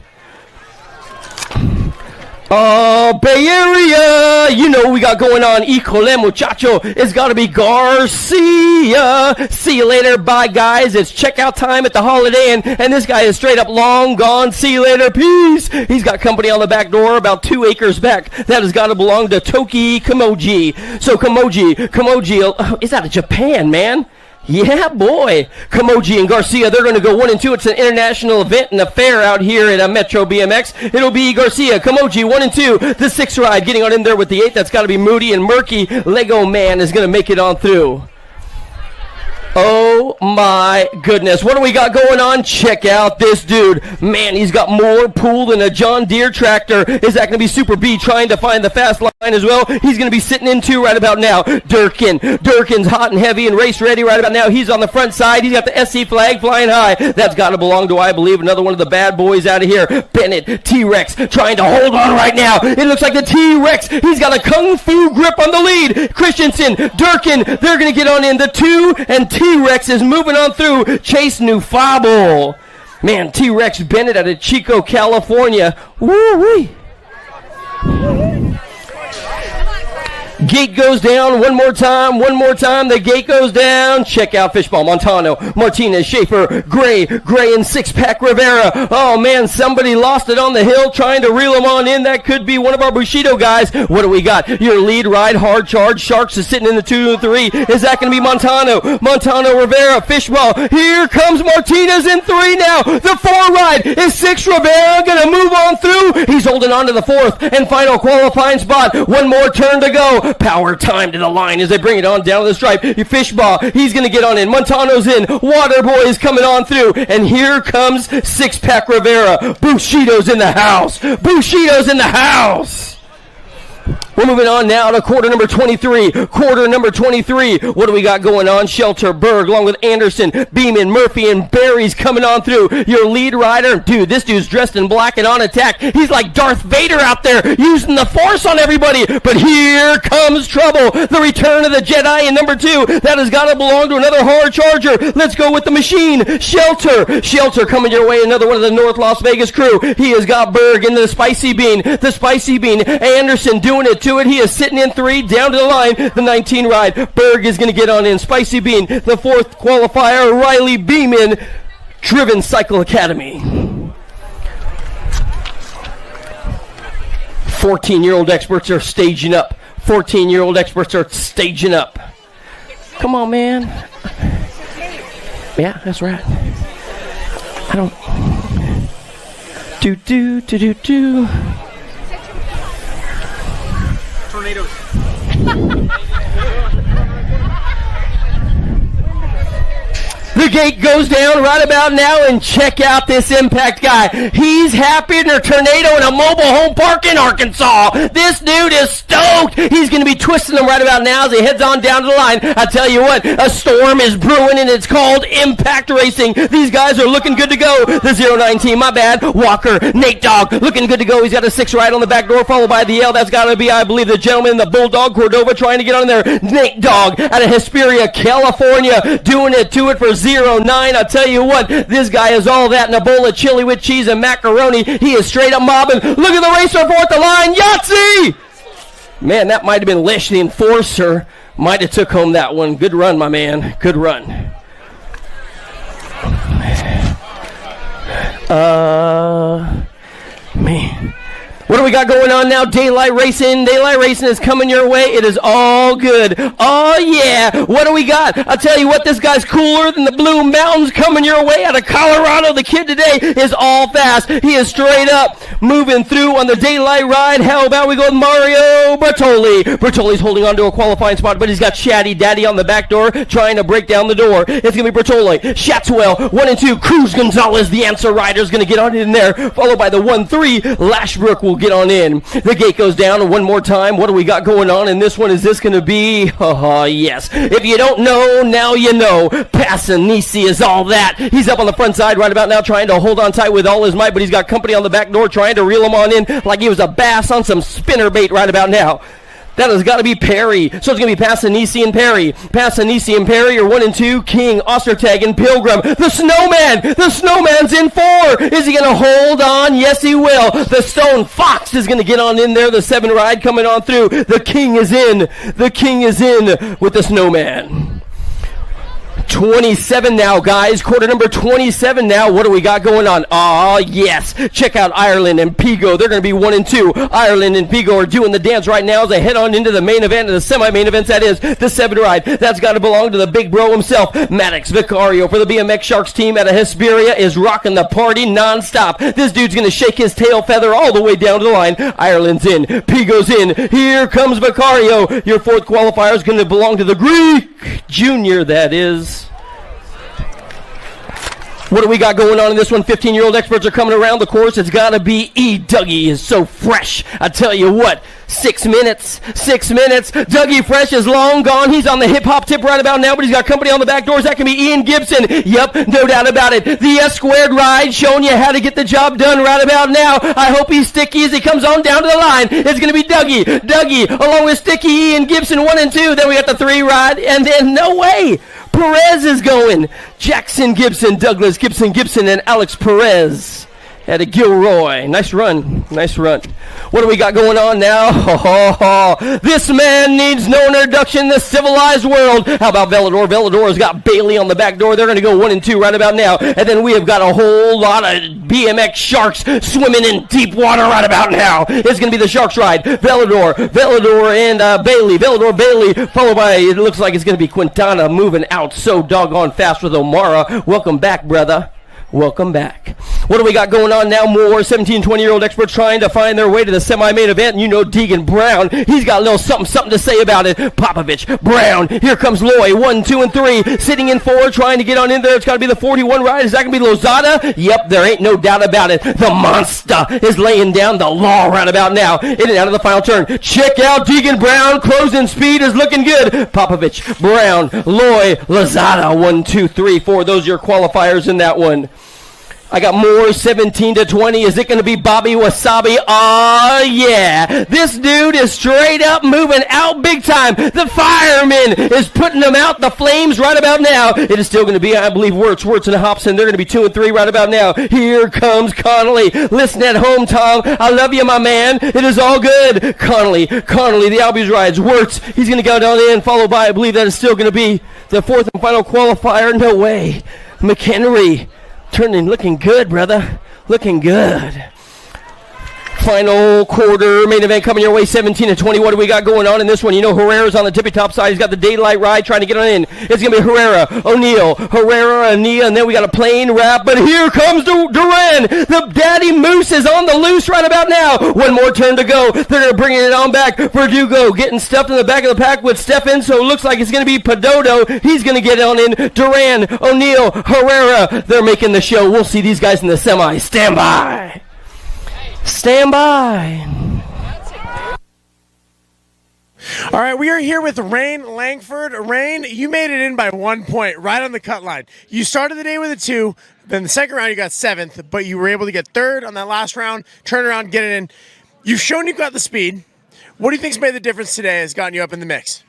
Oh, Bay Area, you know what we got going on. Icole muchacho, it's got to be Garcia. See you later, bye guys. It's checkout time at the Holiday Inn, and this guy is straight up long gone. See you later, peace. He's got company on the back door about 2 acres back. That has got to belong to Toki Kamoji. So Kamoji, is out of Japan, man. Yeah, boy. Kamoji and Garcia, they're going to go 1 and 2. It's an international event and a fair out here at Metro BMX. It'll be Garcia, Kamoji, 1 and 2. The 6 ride getting on in there with the 8. That's got to be Moody, and Murky Lego Man is going to make it on through. Oh my goodness. What do we got going on? Check out this dude. Man, he's got more pull than a John Deere tractor. Is that going to be Super B trying to find the fast line as well? He's going to be sitting in 2 right about now. Durkin's hot and heavy and race ready right about now. He's on the front side. He's got the SC flag flying high. That's got to belong to, I believe, another one of the bad boys out of here. Bennett, T-Rex trying to hold on right now. It looks like the T-Rex. He's got a kung fu grip on the lead. Christensen, Durkin, they're going to get on in the 2, and T-Rex is moving on through. Chase Nufable. Man, T-Rex Bennett out of Chico, California. Woo-wee. Gate goes down one more time. The gate goes down. Check out Fishball, Montano, Martinez, Schaefer, Gray, and 6-pack Rivera. Oh, man, somebody lost it on the hill trying to reel him on in. That could be one of our Bushido guys. What do we got? Your lead ride, hard charge. Sharks is sitting in the 2 and 3. Is that going to be Montano, Rivera, Fishball. Here comes Martinez in 3 now. The 4 ride is 6 Rivera going to move on through. He's holding on to the 4th and final qualifying spot. One more turn to go. Power time to the line as they bring it on down to the stripe. Fishball, he's going to get on in. Montano's in. Waterboy is coming on through. And here comes 6-pack Rivera. Bushido's in the house. We're moving on now to quarter number 23. What do we got going on? Shelter, Berg, along with Anderson, Beeman, Murphy, and Barry's coming on through. Your lead rider, dude, this dude's dressed in black and on attack. He's like Darth Vader out there using the Force on everybody. But here comes trouble. The return of the Jedi in number 2. That has got to belong to another hard charger. Let's go with the machine. Shelter coming your way. Another one of the North Las Vegas crew. He has got Berg into the Spicy Bean. Anderson doing it to it. He is sitting in 3 down to the line. The 19 ride. Berg is going to get on in. Spicy Bean. The 4th qualifier. Riley Beeman. Driven Cycle Academy. 14-year-old experts are staging up. Come on, man. Yeah, that's right. I don't. Do. Tornadoes. The gate goes down right about now, and check out this impact guy. He's happy in a tornado in a mobile home park in Arkansas. This dude is stoked. He's going to be twisting them right about now as he heads on down to the line. I tell you what, a storm is brewing, and it's called Impact Racing. These guys are looking good to go. The 09 team, my bad. Walker, Nate Dogg, looking good to go. He's got a 6 ride on the back door, followed by the L. That's got to be, I believe, the gentleman, the Bulldog, Cordova, trying to get on there. Nate Dogg out of Hesperia, California, doing it to it for 09. I tell you what, this guy is all that in a bowl of chili with cheese and macaroni. He is straight up mobbing. Look at the racer fourth the line. Yahtzee! Man, that might have been Lish, the enforcer. Might have took home that one. Good run, my man. Good run. Man. What do we got going on now? Daylight Racing. Daylight Racing is coming your way. It is all good. Oh, yeah. What do we got? I'll tell you what, this guy's cooler than the Blue Mountains coming your way out of Colorado. The kid today is all fast. He is straight up moving through on the Daylight ride. How about we go with Mario Bertoli? Bertoli's holding on to a qualifying spot, but he's got Chatty Daddy on the back door trying to break down the door. It's going to be Bertoli. Shatswell, 1 and 2. Cruz Gonzalez, the answer rider, is going to get on in there, followed by the 1-3. Lashbrook will get on in. The gate goes down one more time. What do we got going on in this one? Is this going to be? Yes. If you don't know, now you know. Passanisi is all that. He's up on the front side right about now trying to hold on tight with all his might, but he's got company on the back door trying to reel him on in like he was a bass on some spinner bait right about now. That has got to be Perry. So it's going to be Passanisi and Perry. Passanisi and Perry are 1 and 2. King, Ostertag, and Pilgrim. The Snowman. The Snowman's in 4. Is he going to hold on? Yes, he will. The Stone Fox is going to get on in there. The 7 ride coming on through. The King is in. The King is in with the Snowman. 27 now, guys. Quarter number 27 now. What do we got going on? Oh, yes. Check out Ireland and Pigo. They're going to be 1 and 2. Ireland and Pigo are doing the dance right now as they head on into the main event, the semi-main event, that is the 7 ride. That's got to belong to the big bro himself. Maddox Vicario for the BMX Sharks team out of Hesperia is rocking the party nonstop. This dude's going to shake his tail feather all the way down to the line. Ireland's in. Pigo's in. Here comes Vicario. Your 4th qualifier is going to belong to the Greek Junior, that is. What do we got going on in this one? 15-year-old experts are coming around the course. It's got to be Dougie is so fresh. I tell you what, 6 minutes. 6 minutes. Dougie Fresh is long gone. He's on the hip-hop tip right about now, but he's got company on the back doors. That can be Ian Gibson. Yep, no doubt about it. The S-squared ride showing you how to get the job done right about now. I hope he's sticky as he comes on down to the line. It's going to be Dougie. Dougie, along with Sticky Ian Gibson, 1 and 2. Then we got the 3 ride, and then no way. Perez is going. Jackson Gibson, Douglas Gibson, and Alex Perez out of Gilroy. Nice run. Nice run. What do we got going on now? This man needs no introduction in the civilized world. How about Velador? Velador has got Bailey on the back door. They're going to go 1 and 2 right about now. And then we have got a whole lot of BMX sharks swimming in deep water right about now. It's going to be the Sharks ride. Velador, and Bailey. Velador, Bailey, followed by, it looks like it's going to be Quintana moving out so doggone fast with O'Mara. Welcome back, brother. Welcome back. What do we got going on now? More 17, 20-year-old experts trying to find their way to the semi-main event. And you know Deegan Brown. He's got a little something to say about it. Popovich, Brown. Here comes Loy. 1, 2, and 3. Sitting in 4, trying to get on in there. It's got to be the 41 ride. Is that going to be Lozada? Yep, there ain't no doubt about it. The monster is laying down the law right about now. In and out of the final turn. Check out Deegan Brown. Closing speed is looking good. Popovich, Brown, Loy, Lozada. 1, 2, 3, 4. Those are your qualifiers in that one. I got more 17 to 20. Is it going to be Bobby Wasabi? Oh, yeah. This dude is straight up moving out big time. The fireman is putting them out the flames right about now. It is still going to be, I believe, Wirtz and Hobson. They're going to be 2 and 3 right about now. Here comes Connolly. Listen at home, Tom. I love you, my man. It is all good. Connolly, the Albies rides. Wirtz, he's going to go down in, followed by, I believe that is still going to be the 4th and final qualifier. No way. McHenry. Turning, looking good, brother. Looking good. Final quarter, main event coming your way, 17 and 20. What do we got going on in this one? You know Herrera's on the tippy top side. He's got the daylight ride trying to get on in. It's going to be Herrera, O'Neal, and then we got a plane wrap. But here comes Duran. The Daddy Moose is on the loose right about now. One more turn to go. They're going to bring it on back. Verdugo getting stuffed in the back of the pack with Stefan, so it looks like it's going to be Podoto. He's going to get on in. Duran, O'Neal, Herrera. They're making the show. We'll see these guys in the semi. Stand by. Stand by. All right, we are here with Rain Langford. Rain, you made it in by 1 point, right on the cut line. You started the day with a 2, then the second round you got 7th, but you were able to get 3rd on that last round, turn around, get it in. You've shown you've got the speed. What do you think's made the difference today has gotten you up in the mix?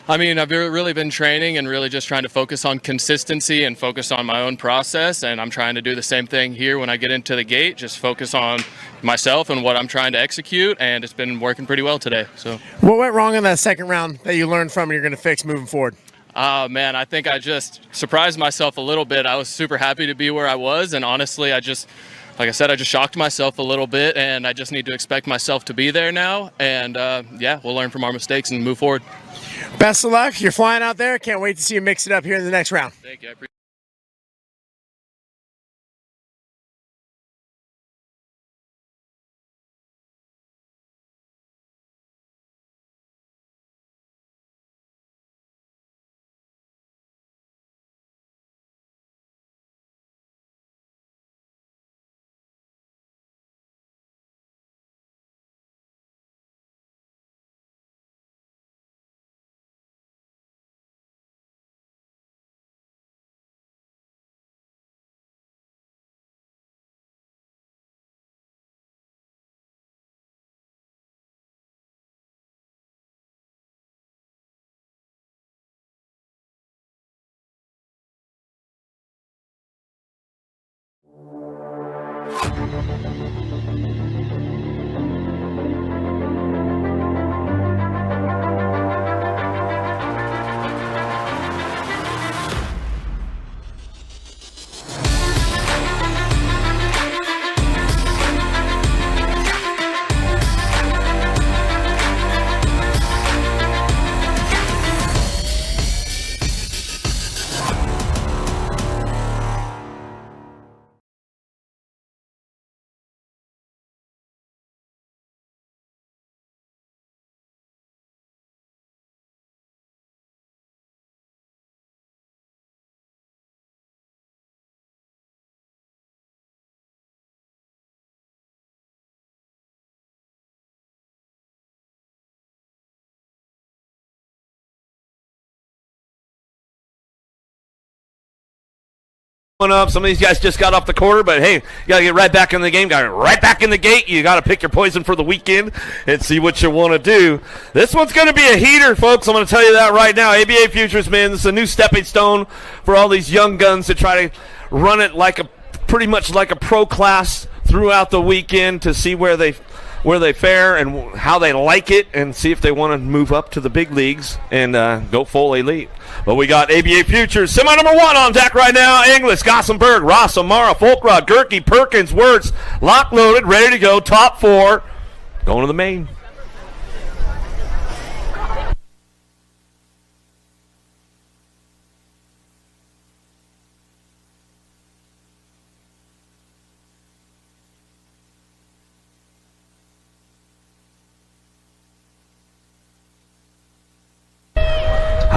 I mean, I've really been training and really just trying to focus on consistency and focus on my own process, and I'm trying to do the same thing here when I get into the gate, just focus on myself and what I'm trying to execute, and it's been working pretty well today. So, what went wrong in that second round that you learned from and you're going to fix moving forward? Oh, man, I think I just surprised myself a little bit. I was super happy to be where I was, and honestly, like I said, I just shocked myself a little bit, and I just need to expect myself to be there now, and yeah, we'll learn from our mistakes and move forward. Best of luck. You're flying out there. Can't wait to see you mix it up here in the next round. Thank you. I appreciate it. Up. Some of these guys just got off the quarter, but hey, you got to get right back in the game. Got to right back in the gate. You got to pick your poison for the weekend and see what you want to do. This one's going to be a heater, folks. I'm going to tell you that right now. ABA Futures, man, this is a new stepping stone for all these young guns to try to run it pretty much like a pro class throughout the weekend to see where they fare and how they like it and see if they want to move up to the big leagues and go full elite. But we got ABA Futures, semi number 1 on deck right now. Inglis, Gossenberg, Ross, Amara, Folkrod, Gerke, Perkins, Wirtz, lock loaded, ready to go. Top 4, going to the main.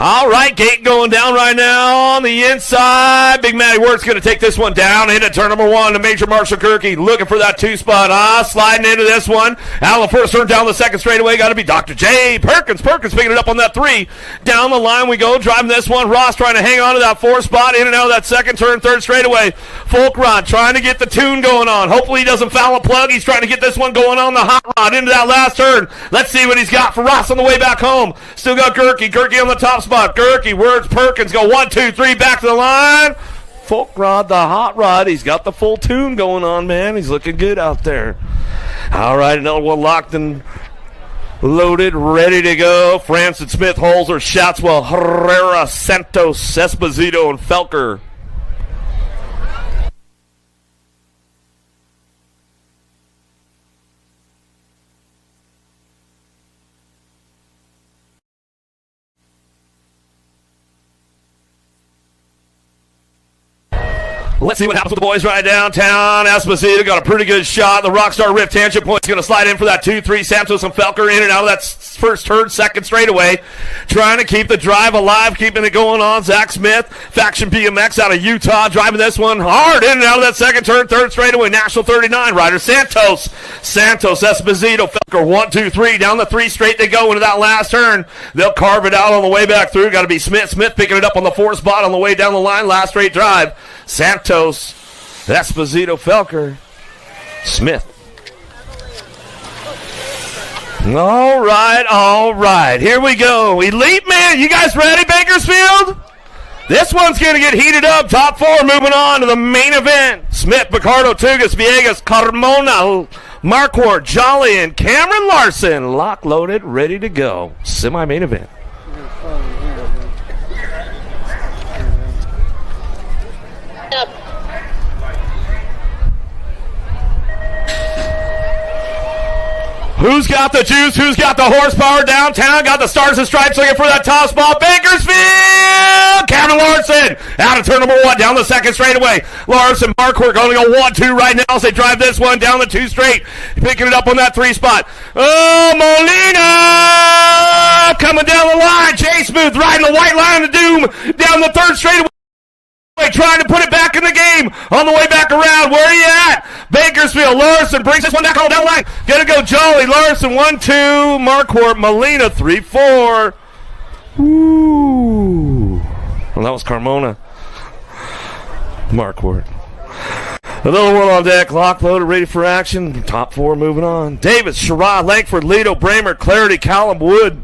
All right, gate going down right now on the inside. Big Matty Wirtz going to take this one down into turn number 1 to Major Marshall Gerke, looking for that 2 spot. Sliding into this one. Out of the first turn, down the second straightaway. Got to be Dr. J. Perkins picking it up on that 3. Down the line we go, driving this one. Ross trying to hang on to that 4 spot. In and out of that second turn, third straightaway. Folkrod trying to get the tune going on. Hopefully he doesn't foul a plug. He's trying to get this one going on the hot rod into that last turn. Let's see what he's got for Ross on the way back home. Still got Gerke. Gerke on the top spot. Gerke, Wirtz, Perkins go 1, 2, 3 back to the line. Folkrod, the hot rod. He's got the full tune going on, man. He's looking good out there. All right, another one locked and loaded, ready to go. Francis Smith, Holzer, Shatswell, Herrera, Santos, Esposito, and Felker. Let's see what happens with the boys right downtown. Esposito got a pretty good shot. The Rockstar Rift tangent point's going to slide in for that 2-3. Santos and Felker in and out of that first turn, second straightaway. Trying to keep the drive alive, keeping it going on. Zach Smith, Faction BMX out of Utah, driving this one hard in and out of that second turn, third straightaway. National 39 rider Santos, Esposito, Felker, 1, 2, 3. Down the 3 straight they go into that last turn. They'll carve it out on the way back through. Got to be Smith picking it up on the 4 spot on the way down the line. Last straight drive. Santos, Esposito, Felker, Smith. All right. Here we go. Elite man, you guys ready, Bakersfield? This one's going to get heated up. Top 4 moving on to the main event. Smith, Picardo, Tugas, Villegas, Carmona, Marquardt, Jolly, and Cameron Larson. Lock loaded, ready to go. Semi-main event. Who's got the juice? Who's got the horsepower downtown? Got the stars and stripes looking for that top spot. Bakersfield! Cameron Larson out of turn number 1 down the second straightaway. Larson, Marquardt going to go 1-2 right now as they drive this one down the 2 straight. Picking it up on that 3 spot. Oh, Molina! Coming down the line. Jay Smooth riding the white line of doom down the 3rd straightaway. Trying to put it back in the game on the way back around. Where are you at? Bakersfield. Larson brings this one back on down the line. Gonna go Jolly. Larson 1-2. Marquardt. Molina 3-4. Ooh. Well, that was Carmona. Marquardt. Another one on deck. Lock loaded, ready for action. Top 4 moving on. Davis, Sherrod, Langford, Lido, Bramer, Clarity, Callum, Wood.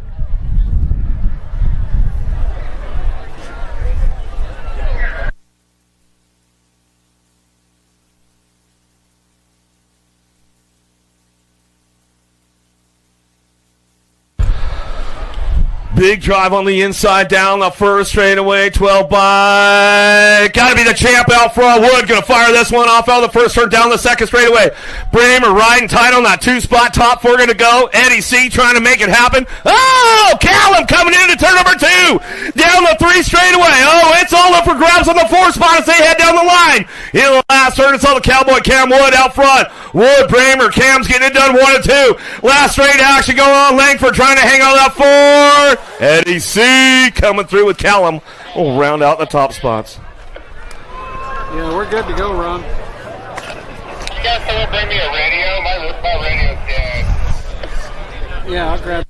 Big drive on the inside, down the first straightaway, 12 by. Got to be the champ out front. Wood going to fire this one off out of the first turn, down the second straightaway. Bramer riding tight on that 2 spot. Top 4 going to go. Eddie C trying to make it happen. Oh, Callum coming into turn number 2. Down the 3 straightaway. Oh, it's all up for grabs on the 4 spot as they head down the line. In the last turn, it's all the Cowboy Cam Wood out front. Wood, Bramer, Cam's getting it done 1 and 2. Last straight action going on. Langford trying to hang on that 4. Eddie C coming through with Callum. We'll round out the top spots. Yeah, we're good to go, Ron. You guys can bring me a radio? My radio's dead. Yeah, I'll grab.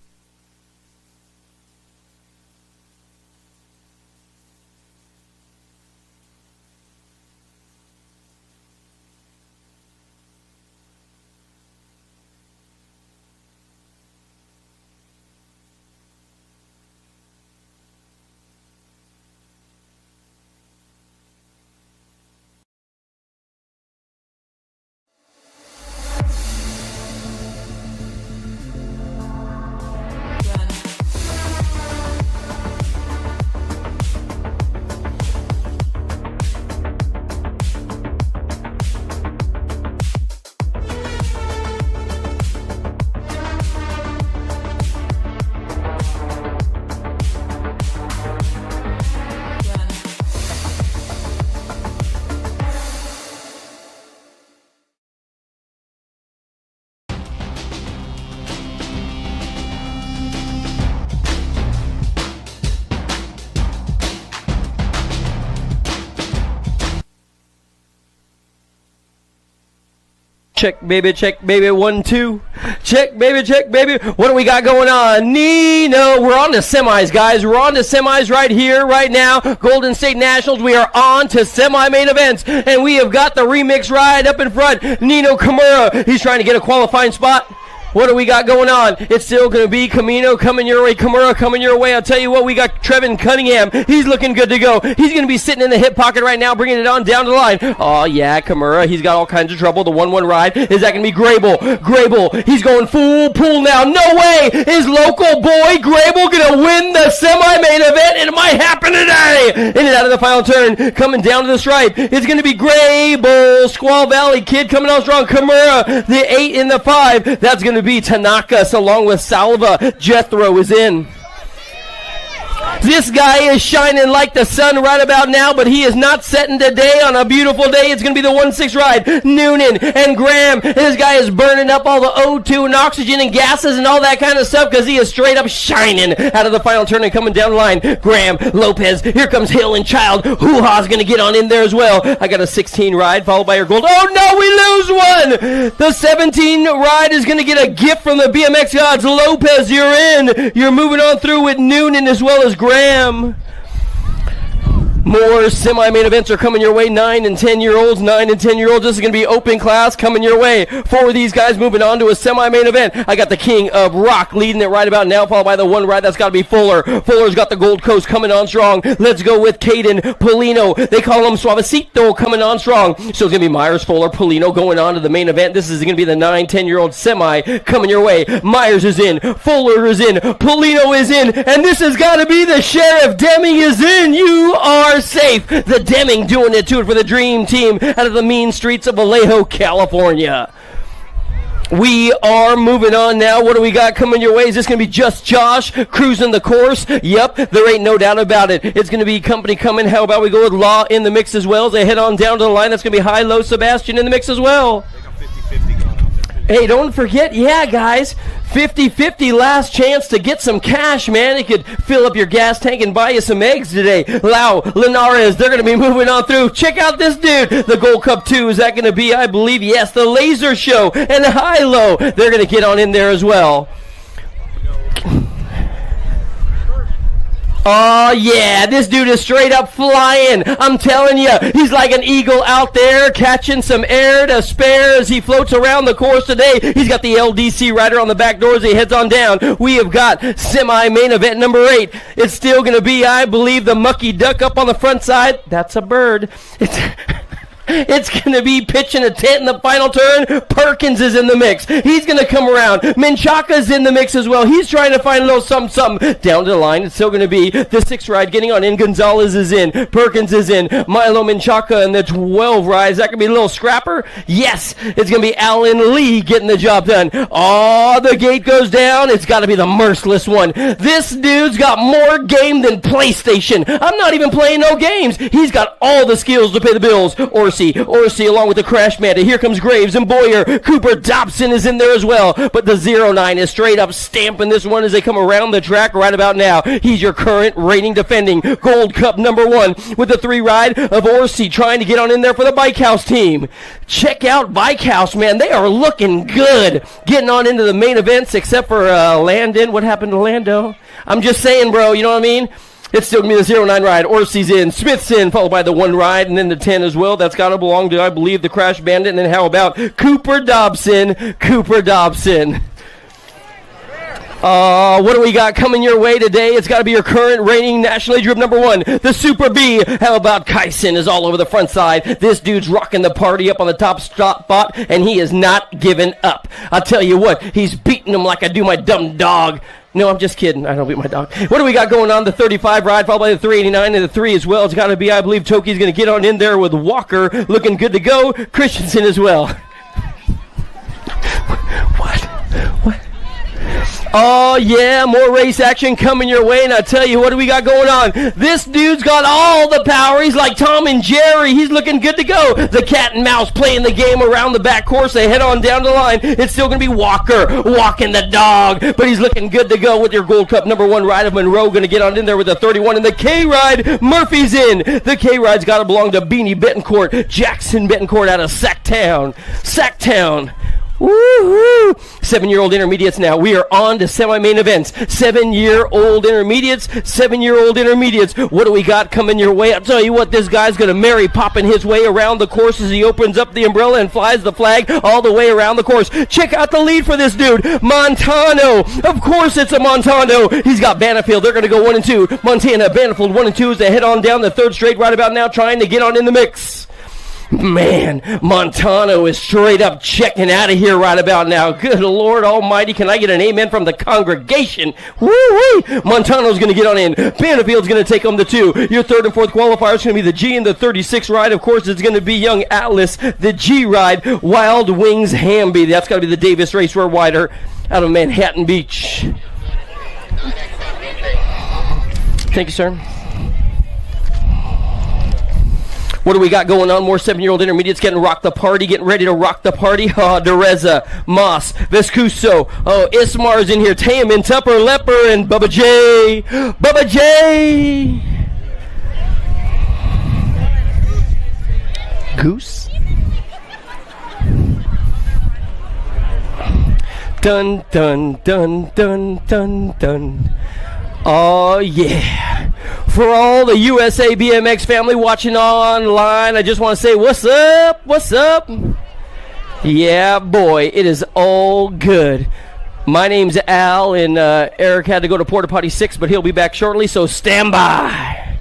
Check, baby, 1, 2. Check, baby. What do we got going on? Nino, we're on to semis, guys. We're on to semis right here, right now. Golden State Nationals, we are on to semi-main events. And we have got the remix ride up in front. Nino Kimura, he's trying to get a qualifying spot. What do we got going on? It's still going to be Camino coming your way, Kimura coming your way. I'll tell you what, we got Trevin Cunningham. He's looking good to go. He's going to be sitting in the hip pocket right now, bringing it on down to the line. Oh, yeah, Kimura, he's got all kinds of trouble. The 1-1 ride. Is that going to be Grable? Grable, he's going full pull now. No way! Is local boy Grable going to win the semi-main event? It might happen today! In and out of the final turn, coming down to the stripe. It's going to be Grable. Squaw Valley kid coming out strong. Kimura, the 8 in the 5. That's going to be Tanakas along with Salva. Jethro is in. This guy is shining like the sun right about now, but he is not setting today on a beautiful day. It's going to be the 1-6 ride. Noonan and Graham. This guy is burning up all the O2 and oxygen and gases and all that kind of stuff because he is straight up shining out of the final turn and coming down the line. Graham, Lopez, here comes Hill and Child. Hoo-ha's going to get on in there as well. I got a 16 ride followed by your gold. Oh no, we lose one! The 17 ride is going to get a gift from the BMX gods. Lopez, you're in. You're moving on through with Noonan as well as Graham. More semi-main events are coming your way. 9 and 10-year-olds, 9 and 10-year-olds. This is going to be open class coming your way. 4 of these guys moving on to a semi-main event. I got the King of Rock leading it right about now, followed by the one ride. That's got to be Fuller. Fuller's got the Gold Coast coming on strong. Let's go with Caden Polino. They call him Suavecito coming on strong. So it's going to be Myers, Fuller, Polino going on to the main event. This is going to be the 9, 10-year-old semi coming your way. Myers is in. Fuller is in. Polino is in. And this has got to be the Sheriff. Deming is in. You are safe. The Deming doing it to it for the dream team out of the mean streets of Vallejo, California. We are moving on now. What do we got coming your way? Is this going to be just Josh cruising the course? Yep, there ain't no doubt about it. It's going to be company coming. How about we go with Law in the mix as well? As they head on down to the line, that's going to be High-Low Sebastian in the mix as well. Hey, don't forget, yeah, guys, 50-50 last chance to get some cash, man. It could fill up your gas tank and buy you some eggs today. Lau, Linares, they're going to be moving on through. Check out this dude. The Gold Cup 2, is that going to be, I believe, yes, the Laser Show. And High-Low, they're going to get on in there as well. Oh, yeah, this dude is straight up flying. I'm telling you, he's like an eagle out there catching some air to spare as he floats around the course today. He's got the LDC rider on the back door as he heads on down. We have got semi-main event number 8. It's still going to be, I believe, the Mucky Duck up on the front side. That's a bird. It's going to be pitching a tent in the final turn. Perkins is in the mix. He's going to come around. Menchaca's in the mix as well. He's trying to find a little something. Down to the line, it's still going to be the 6 ride getting on in. Gonzalez is in. Perkins is in. Milo Menchaca in the 12 ride. Is that going to be a little scrapper? Yes. It's going to be Alan Lee getting the job done. Oh, the gate goes down. It's got to be the merciless one. This dude's got more game than PlayStation. I'm not even playing no games. He's got all the skills to pay the bills. Orsi along with the Crash Manta. Here comes Graves and Boyer. Cooper Dobson is in there as well. But the 09 is straight up stamping this one as they come around the track right about now. He's your current reigning defending Gold Cup number 1 with the 3 ride of Orsi trying to get on in there for the Bike House team. Check out Bike House, man. They are looking good. Getting on into the main events except for Landon. What happened to Lando? I'm just saying, bro. You know what I mean? It's still going to be the 09 ride. Orsi's in. Smith's in, followed by the 1 ride, and then the 10 as well. That's got to belong to, I believe, the Crash Bandit. And then how about Cooper Dobson? Cooper Dobson. What do we got coming your way today? It's got to be your current reigning National Age Group number 1, the Super B. How about Kyson is all over the front side. This dude's rocking the party up on the top spot, and he is not giving up. I'll tell you what, he's beating him like I do my dumb dog. No, I'm just kidding. I don't beat my dog. What do we got going on? The 35 ride, followed by the 389 and the 3 as well. It's got to be, I believe, Toki's going to get on in there with Walker. Looking good to go. Christensen as well. What? Oh, yeah, more race action coming your way, and I tell you, what do we got going on? This dude's got all the power. He's like Tom and Jerry. He's looking good to go. The cat and mouse playing the game around the back course. They head on down the line. It's still going to be Walker walking the dog, but he's looking good to go with your Gold Cup number 1 ride of Monroe. Going to get on in there with the 31, and the K-Ride, Murphy's in. The K-Ride's got to belong to Beanie Betancourt, Jackson Betancourt out of Sacktown. Woo-hoo! 7-year-old intermediates now. We are on to semi-main events. 7-year-old intermediates. What do we got coming your way? I'll tell you what, this guy's going to Mary popping his way around the course as he opens up the umbrella and flies the flag all the way around the course. Check out the lead for this dude, Montano. Of course it's a Montano. He's got Banfield. They're going to go 1 and 2. Montana, Banfield 1 and 2 as they head on down the 3rd straight right about now, trying to get on in the mix. Man, Montano is straight up checking out of here right about now. Good Lord Almighty, can I get an amen from the congregation? Woo-wee! Montano's going to get on in. Banfield's going to take on the 2. Your 3rd and 4th qualifier is going to be the G and the 36 ride. Of course, it's going to be Young Atlas, the G ride. Wild Wings Hamby. That's got to be the Davis Racewear rider out of Manhattan Beach. Thank you, sir. What do we got going on? More 7-year-old intermediates getting ready to rock the party. Oh, Dereza, Moss, Vescuso. Oh, Ismar's in here. Tayaman, Tupper, Lepper, and Bubba J. Bubba J. Goose. Dun, dun, dun, dun, dun, dun. Oh, yeah. For all the USA BMX family watching online, I just want to say, what's up? What's up? Yeah, boy, it is all good. My name's Al, and Eric had to go to Porta Potty 6, but he'll be back shortly, so stand by.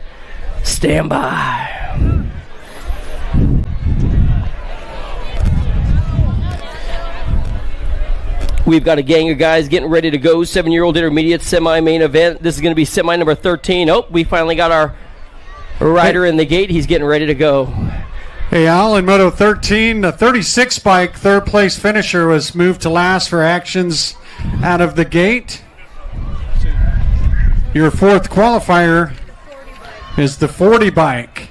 Stand by. We've got a gang of guys getting ready to go. 7-year-old intermediate semi-main event. This is going to be semi number 13. Oh, we finally got our rider in the gate. He's getting ready to go. Hey, Al, in Moto 13, the 36 bike third place finisher was moved to last for actions out of the gate. Your fourth qualifier is the 40 bike.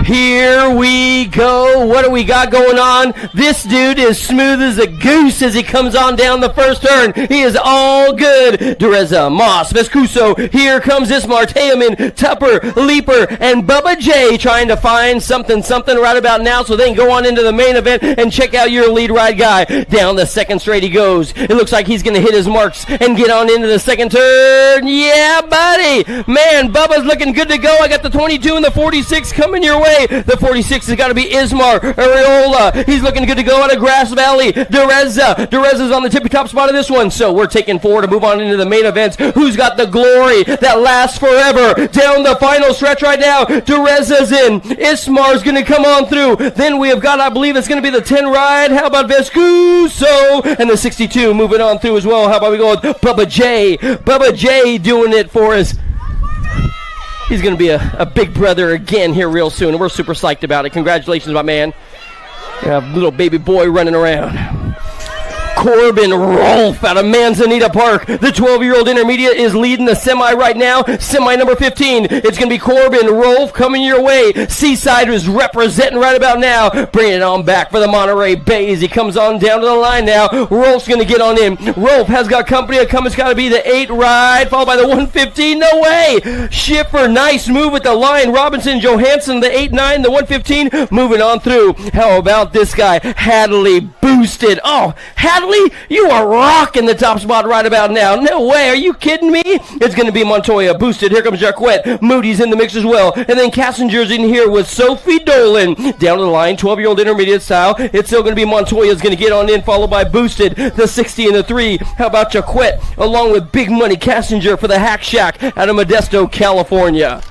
Here we go. What do we got going on? This dude is smooth as a goose as he comes on down the first turn. He is all good. Dereza, Moss, Vescuso. Here comes Ismar, Tayaman, Tupper, Leaper, and Bubba J trying to find something right about now so they can go on into the main event and check out your lead ride guy. Down the second straight he goes. It looks like he's going to hit his marks and get on into the second turn. Yeah, buddy. Man, Bubba's looking good to go. I got the 22 and the 46 coming your way. The 46 has got to be Ismar Areola. He's looking good to go out of Grass Valley. Dereza's on the tippy top spot of this one. So we're taking 4 to move on into the main events. Who's got the glory that lasts forever? Down the final stretch right now. Dereza's in. Ismar's going to come on through. Then we have got, I believe it's going to be the 10 ride. How about Vescuso? And the 62 moving on through as well. How about we go with Bubba J? Bubba J doing it for us. He's going to be a big brother again here real soon, and we're super psyched about it. Congratulations, my man. Little baby boy running around. Corbin Rolfe out of Manzanita Park. The 12-year-old intermediate is leading the semi right now. Semi number 15. It's going to be Corbin Rolfe coming your way. Seaside is representing right about now. Bringing it on back for the Monterey Bay as he comes on down to the line now. Rolfe's going to get on in. Rolfe has got company. It's got to be the 8 ride, followed by the 115. No way. Schiffer, nice move with the line. Robinson, Johansson, the 8-9, the 115. Moving on through. How about this guy? Hadley boosted. Oh, Hadley, you are rocking the top spot right about now. No way. Are you kidding me? It's going to be Montoya boosted. Here comes Jacquet. Moody's in the mix as well. And then Cassinger's in here with Sophie Dolan. Down to the line, 12-year-old intermediate style. It's still going to be Montoya's going to get on in, followed by boosted. The 60 and the 3. How about Jacquet? Along with Big Money Cassinger for the Hack Shack out of Modesto, California.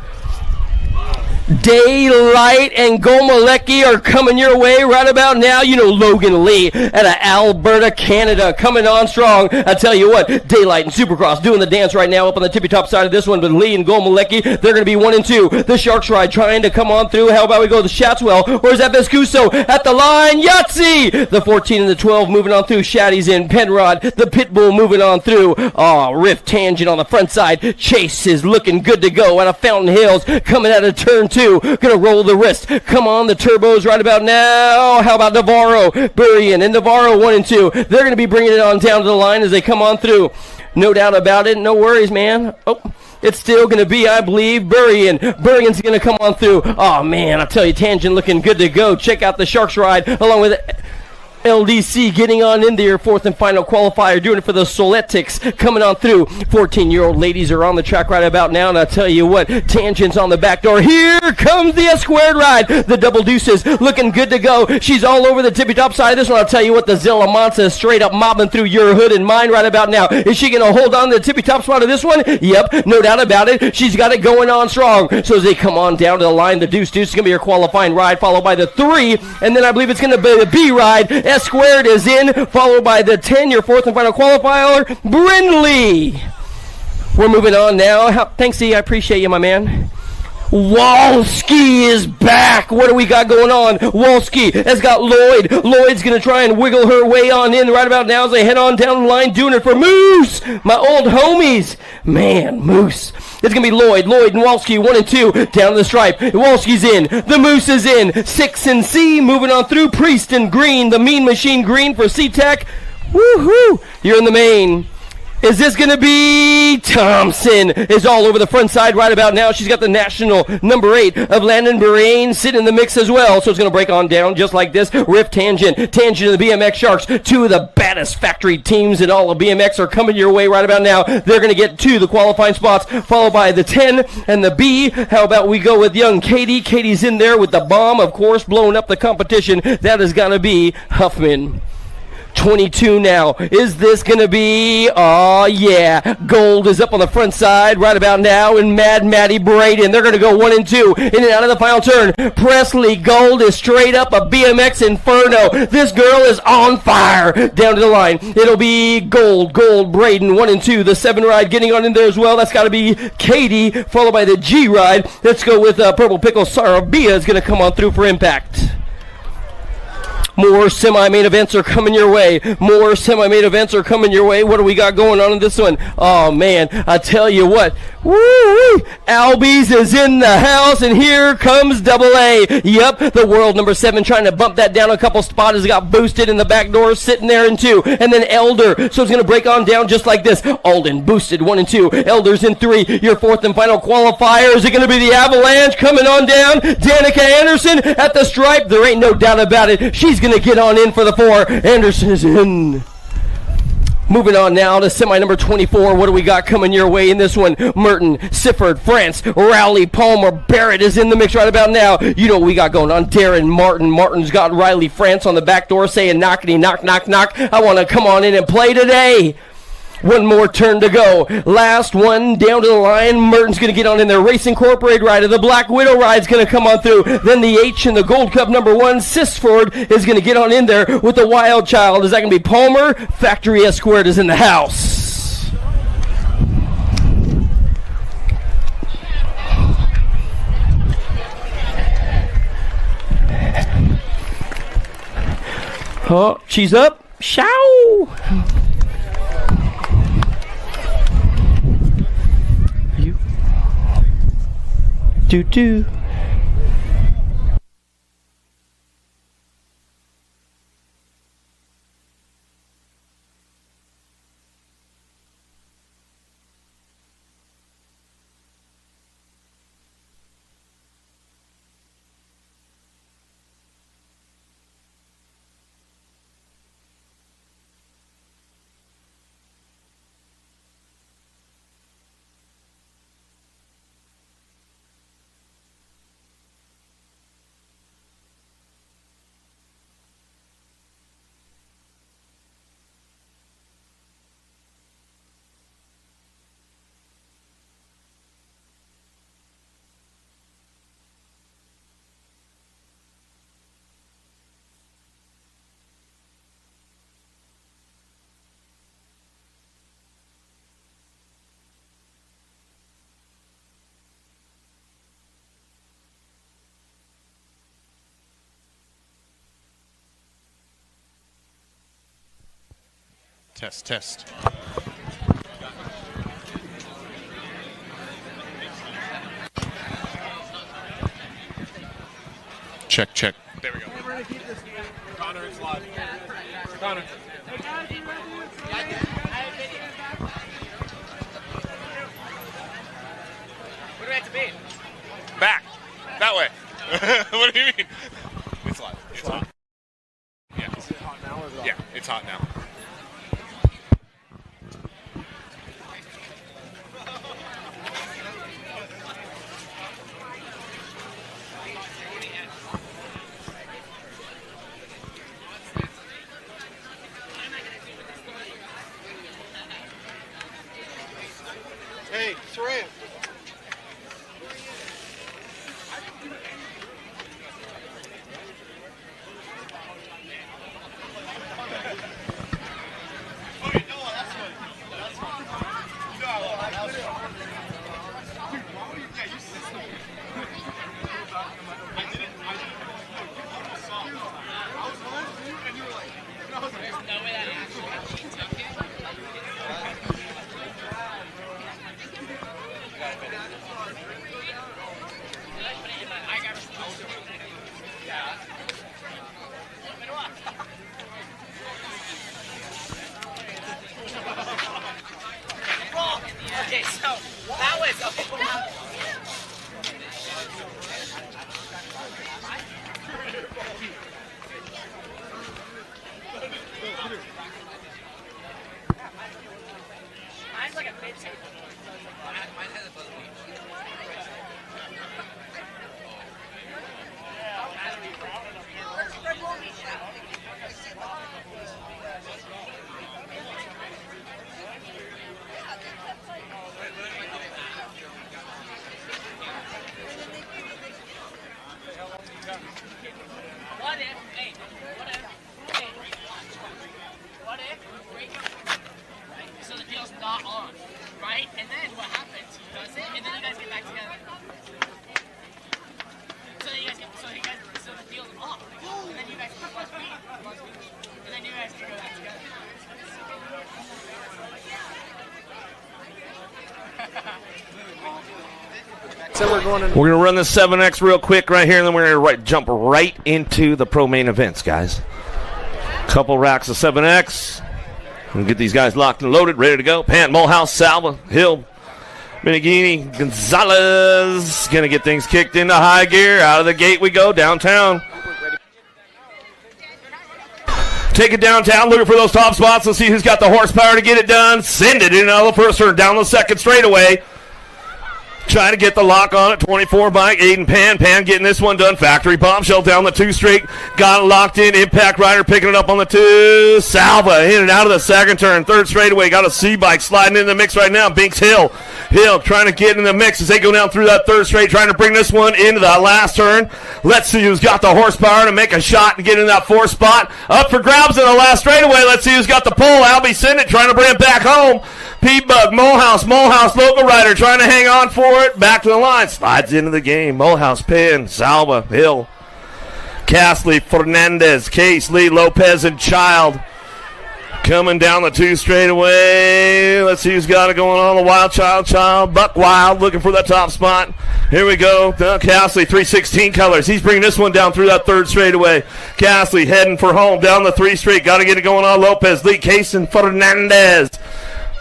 Daylight and Gomalecki are coming your way right about now. You know Logan Lee out of Alberta, Canada, coming on strong. I tell you what, Daylight and Supercross doing the dance right now up on the tippy top side of this one. But Lee and Gomalecki, they're going to be 1 and 2. The Sharks Ride trying to come on through. How about we go to Shatswell? Or is that Vescuso at the line? Yahtzee! The 14 and the 12 moving on through. Shaddy's in. Penrod, the Pitbull moving on through. Oh, Rift Tangent on the front side. Chase is looking good to go out of Fountain Hills, coming out of turn 2. Gonna roll the wrist. Come on, the turbos right about now. How about Navarro? Burrian and Navarro 1 and 2. They're gonna be bringing it on down to the line as they come on through. No doubt about it. No worries, man. Oh, it's still going to be, I believe, Burrian. Burrian's going to come on through. Oh, man, I tell you, Tangent looking good to go. Check out the Sharks Ride along with LDC getting on into your 4th and final qualifier, doing it for the Soletics, coming on through. 14-year-old ladies are on the track right about now, and I tell you what, Tangent's on the back door. Here comes the S-squared ride. The double deuces looking good to go. She's all over the tippy-top side of this one. I'll tell you what, the Zilla Monza is straight up mobbing through your hood and mine right about now. Is she going to hold on to the tippy-top spot of this one? Yep, no doubt about it. She's got it going on strong. So as they come on down to the line, the deuce is going to be your qualifying ride, followed by the 3, and then I believe it's going to be the B ride. S-squared is in, followed by the 10, your 4th and final qualifier, Brindley. We're moving on now. Thanks, E. I appreciate you, my man. Walski is back. What do we got going on? Walski has got Lloyd. Lloyd's going to try and wiggle her way on in right about now as they head on down the line, doing it for Moose, my old homies. Man, Moose. It's going to be Lloyd and Walski, 1 and 2, down to the stripe. Walski's in. The Moose is in. 6 and C, moving on through. Priest and Green, the Mean Machine Green for C-Tech. Woohoo! You're in the main. Is this going to be Thompson? Is all over the front side right about now. She's got the national number 8 of Landon Bahrain sitting in the mix as well. So it's going to break on down just like this. Riff Tangent of the BMX Sharks. 2 of the baddest factory teams in all of BMX are coming your way right about now. They're going to get to the qualifying spots, followed by the 10 and the B. How about we go with young Katie? Katie's in there with the bomb, of course, blowing up the competition. That is going to be Huffman. 22 now. Is this going to be? Oh, yeah. Gold is up on the front side right about now, and Mad Maddie Braden. They're going to go 1 and 2 in and out of the final turn. Presley Gold is straight up a BMX Inferno. This girl is on fire down to the line. It'll be Gold, Braden, 1 and 2. The 7 ride getting on in there as well. That's got to be Katie, followed by the G ride. Let's go with Purple Pickle. Sarabia is going to come on through for impact. More semi-main events are coming your way. What do we got going on in this one? Oh, man, I tell you what. Woo! Albies is in the house, and here comes Double A. Yep, the world number 7 trying to bump that down a couple spots. Has got boosted in the back door, sitting there in 2. And then Elder, so it's going to break on down just like this. Alden boosted 1 and 2. Elder's in 3. Your 4th and final qualifier. Is it going to be the Avalanche coming on down? Danica Anderson at the stripe. There ain't no doubt about it. She's going to get on in for the 4. Anderson is in. Moving on now to semi number 24. What do we got coming your way in this one? Merton, Sifford, France, Rowley, Palmer, Barrett is in the mix right about now. You know what we got going on. Darren Martin. Martin's got Riley France on the back door saying knockety knock knock knock. I want to come on in and play today. 1 more turn to go. Last one down to the line. Merton's going to get on in there. Race Incorporated rider. The Black Widow ride's going to come on through. Then the H in the Gold Cup number 1. Sisford is going to get on in there with the Wild Child. Is that going to be Palmer? Factory S Squared is in the house. Oh, she's up. Show. Do. Test. Check. There we go. Connor, it's live. Connor. Where do I have to be? Back. That way. What do you mean? It's live. It's hot. Yeah. Is it hot now or is it off? Yeah, it's hot now. Hey, Saran. So the deal's not on, right? And then what happens? He does it, and then you guys get back together. So the deal's off, and then you guys can plus beat, and then you guys can go back together. So we're going We're going to run the 7X real quick right here, and then we're going to jump right into the pro main events, guys. Couple racks of 7X. We'll get these guys locked and loaded, ready to go. Pant, Mulhouse, Salva, Hill, Minigini, Gonzalez. Going to get things kicked into high gear. Out of the gate we go, downtown. Take it downtown, looking for those top spots. Let's see who's got the horsepower to get it done. Send it in out of the first turn, down the second straightaway. Trying to get the lock on it. 24 bike. Aiden Pan. Pan getting this one done. Factory bombshell down the 2 straight. Got it locked in. Impact Rider picking it up on the 2. Salva in and out of the second turn. Third straightaway. Got a C-bike sliding in the mix right now. Binks Hill. Hill trying to get in the mix as they go down through that third straight. Trying to bring this one into the last turn. Let's see who's got the horsepower to make a shot and get in that 4th spot. Up for grabs in the last straightaway. Let's see who's got the pole. Albie Sendit trying to bring it back home. P-Bug, Mulhouse, local rider trying to hang on for it. Back to the line. Slides into the game. Mulhouse, Penn, Salva, Hill, Castley, Fernandez, Case, Lee, Lopez, and Child. Coming down the 2 straightaway. Let's see who's got it going on. The Wild Child, Buck Wild looking for that top spot. Here we go. Castley, 316 colors. He's bringing this one down through that 3rd straightaway. Castley heading for home down the 3 straight. Got to get it going on. Lopez, Lee, Case, and Fernandez.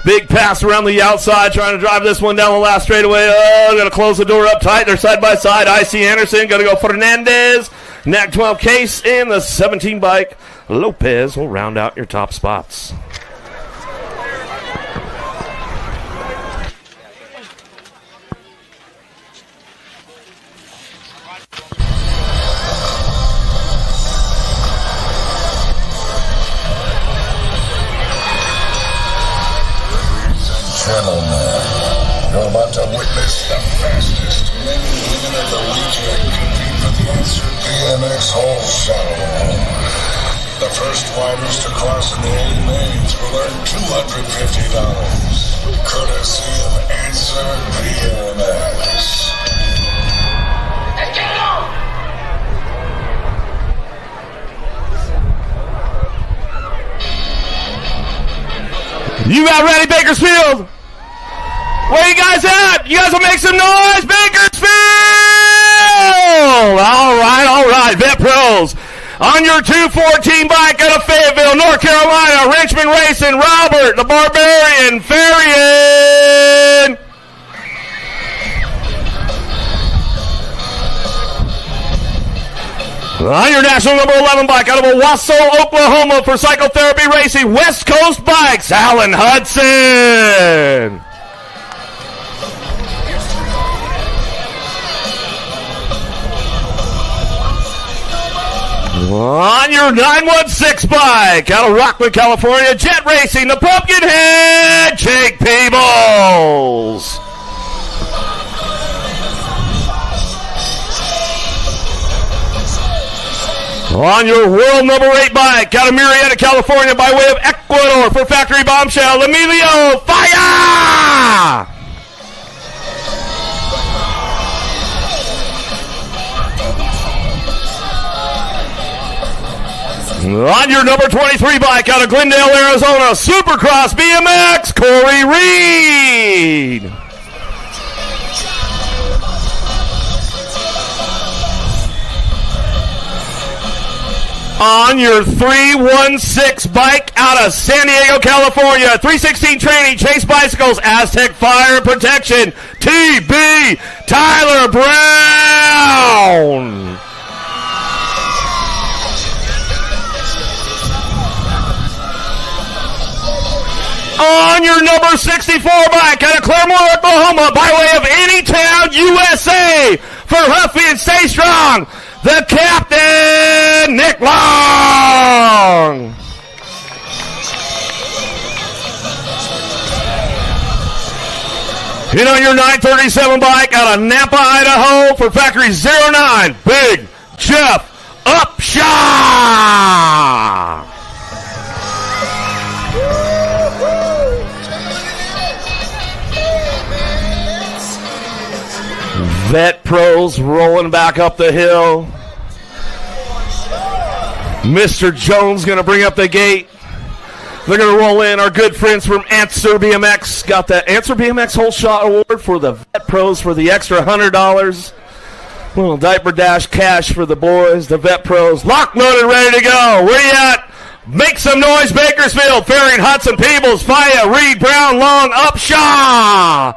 Big pass around the outside, trying to drive this one down the last straightaway. Oh, going to close the door up tight. They're side by side. IC Anderson going to go Fernandez. NAC 12 Case in the 17 bike. Lopez will round out your top spots. Gentlemen, you're about to witness the fastest men and women of the weekend compete for the Answer BMX Hall Show. The first riders to cross in the A lanes will earn $250, courtesy of Answer BMX. Let's go! You got ready, Bakersfield? Where you guys at? You guys will make some noise, Bakersfield! All right. Vet Pros. On your 214 bike out of Fayetteville, North Carolina, Richmond Racing, Robert, the Barbarian, Ferrian. On your national number 11 bike out of Owasso, Oklahoma for Psychotherapy Racing, West Coast Bikes, Alan Hudson. On your 916 bike out of Rockland, California, Jet Racing, the Pumpkinhead, Jake Peebles. On your world number 8 bike out of Murrieta, California, by way of Ecuador for Factory Bombshell, Emilio Fire! On your number 23 bike out of Glendale, Arizona, Supercross BMX, Corey Reed. On your 316 bike out of San Diego, California, 316 training, Chase Bicycles, Aztec Fire and Protection, TB Tyler Brown. On your number 64 bike out of Claremore, Oklahoma, by way of Anytown, USA, for Huffy and Stay Strong, the Captain, Nick Long. And on your 937 bike out of Nampa, Idaho, for Factory 09, Big Jeff Upshot. Vet Pros rolling back up the hill. Mr. Jones going to bring up the gate. They're going to roll in. Our good friends from Answer BMX got the Answer BMX Whole Shot Award for the Vet Pros for the extra $100. Little diaper dash cash for the boys, the Vet Pros. Locked, loaded, ready to go. Where you at? Make some noise, Bakersfield. Fairing, Hudson, Peebles, Faya, Reed, Brown, Long, Upshaw.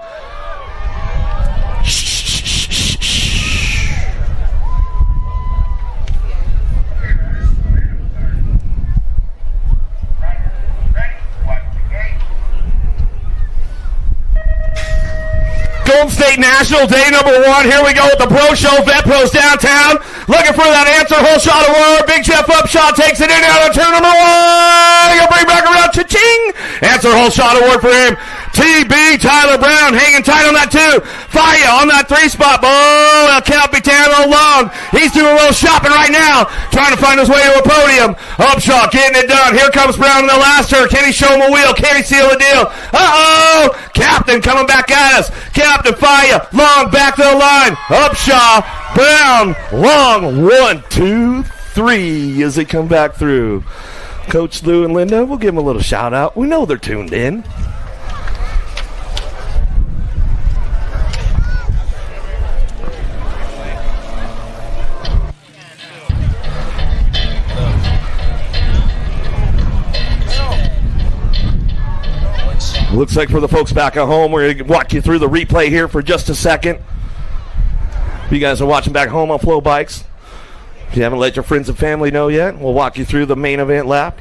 Golden State National, day number 1. Here we go with the Pro Show. Vet Pros downtown. Looking for that Answer Whole Shot Award. Big Jeff Upshaw takes it in out of turn number 1. He'll bring back around. Cha-ching. Answer Whole Shot Award for him. TB Tyler Brown hanging tight on that 2. Fire on that 3 spot. Oh, El Capitano Long. He's doing a little shopping right now. Trying to find his way to a podium. Upshaw getting it done. Here comes Brown in the last turn. Can he show him a wheel? Can he seal the deal? Uh-oh. Captain coming back at us. Captain Fire. Long back to the line. Upshaw. Brown. Long. 1, 2, 3 as they come back through. Coach Lou and Linda, we'll give them a little shout out. We know they're tuned in. Looks like for the folks back at home, we're going to walk you through the replay here for just a second. If you guys are watching back home on Flow Bikes, if you haven't let your friends and family know yet, we'll walk you through the main event lap.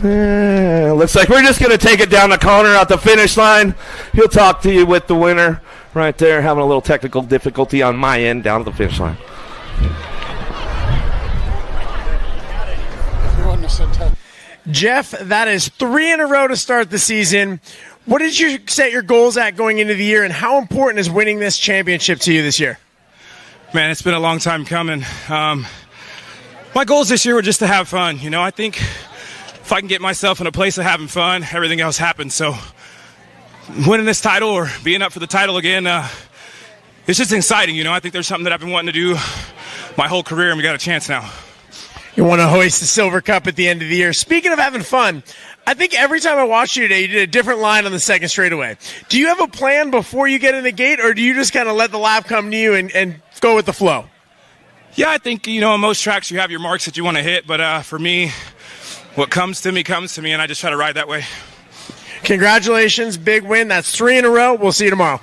Looks like we're just going to take it down the corner at the finish line. He'll talk to you with the winner right there, having a little technical difficulty on my end down at the finish line. Jeff, that is 3 in a row to start the season. What did you set your goals at going into the year, and how important is winning this championship to you this year? Man, it's been a long time coming. My goals this year were just to have fun. You know, I think if I can get myself in a place of having fun, everything else happens. So winning this title or being up for the title again, it's just exciting. You know, I think there's something that I've been wanting to do my whole career, and we got a chance now. You want to hoist the silver cup at the end of the year. Speaking of having fun, I think every time I watched you today, you did a different line on the second straightaway. Do you have a plan before you get in the gate, or do you just kind of let the lap come to you and go with the flow? Yeah, I think, you know, on most tracks you have your marks that you want to hit, but for me, what comes to me, and I just try to ride that way. Congratulations, big win. That's 3 in a row. We'll see you tomorrow.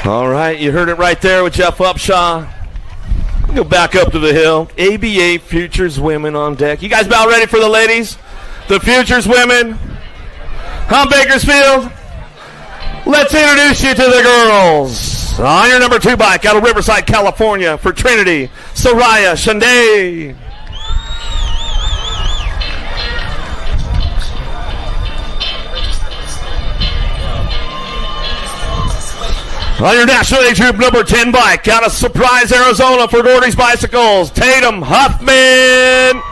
All right, you heard it right there with Jeff Upshaw. Go back up to the hill. ABA Futures Women on deck. You guys about ready for the ladies? The Futures Women. I'm Bakersfield. Let's introduce you to the girls. On your number 2 bike out of Riverside, California for Trinity, Soraya Shande. On your national age group number 10 bike out of Surprise, Arizona for Gordy's Bicycles, Tatum Huffman.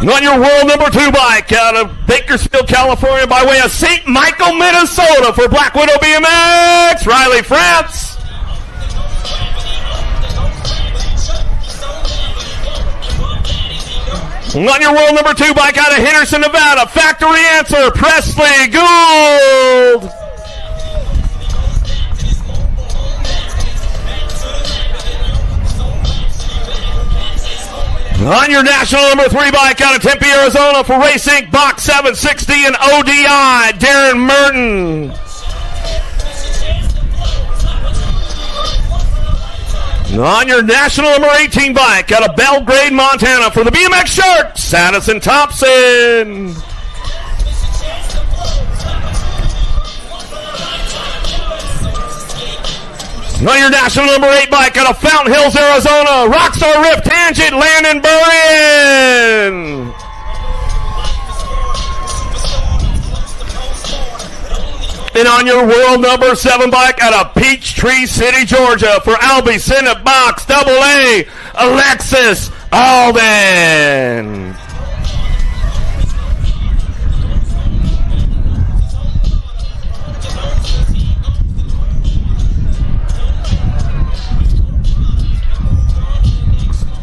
On your world number 2 bike out of Bakersfield, California by way of St. Michael, Minnesota for Black Widow BMX, Riley France. On your world number 2 bike out of Henderson, Nevada, Factory Answer, Presley Gould. On your national number 3 bike out of Tempe, Arizona for Race Inc. Box 760 and ODI, Darren Merton. On your national number 18 bike out of Belgrade, Montana for the BMX Sharks, Addison Thompson. On your national number 8 bike out of Fountain Hills, Arizona, Rockstar Rift Tangent, Landon Burrian. And on your world number 7 bike out of Peachtree City, Georgia, for Albie Senate Box AA, Alexis Alden.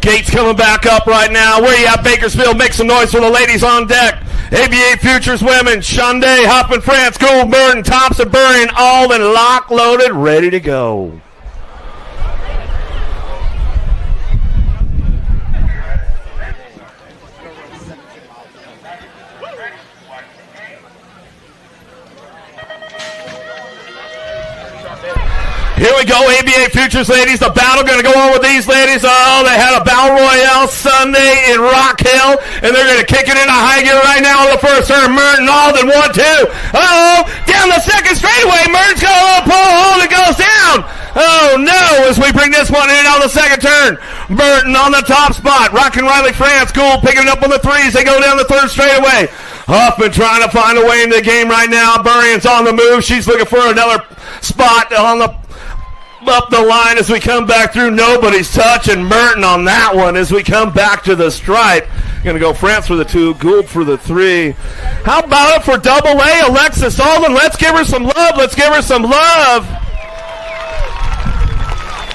Gates coming back up right now. Where you at, Bakersfield? Make some noise for the ladies on deck. ABA Futures Women, Shunday, Huffman, France, Gould, Burton, Thompson, Burry, Alden, lock, loaded, ready to go. Here we go, ABA Futures ladies. The battle going to go on with these ladies. Oh, they had a Battle Royale Sunday in Rock Hill, and they're going to kick it into high gear right now on the first turn. Merton, Alden, 1-2. Uh-oh, down the second straightaway. Merton's got a little pull. Alden goes down. Oh, no, as we bring this one in on the second turn. Burton on the top spot. Rockin' Riley France. Gould picking it up on the threes. They go down the third straightaway. Huffman trying to find a way into the game right now. Burrian's on the move. She's looking for another spot on the up the line as we come back through. Nobody's touching Merton on that one as we come back to the stripe. Going to go France for the 2, Gould for the 3. How about it for double A, Alexis Alden? Let's give her some love. Let's give her some love.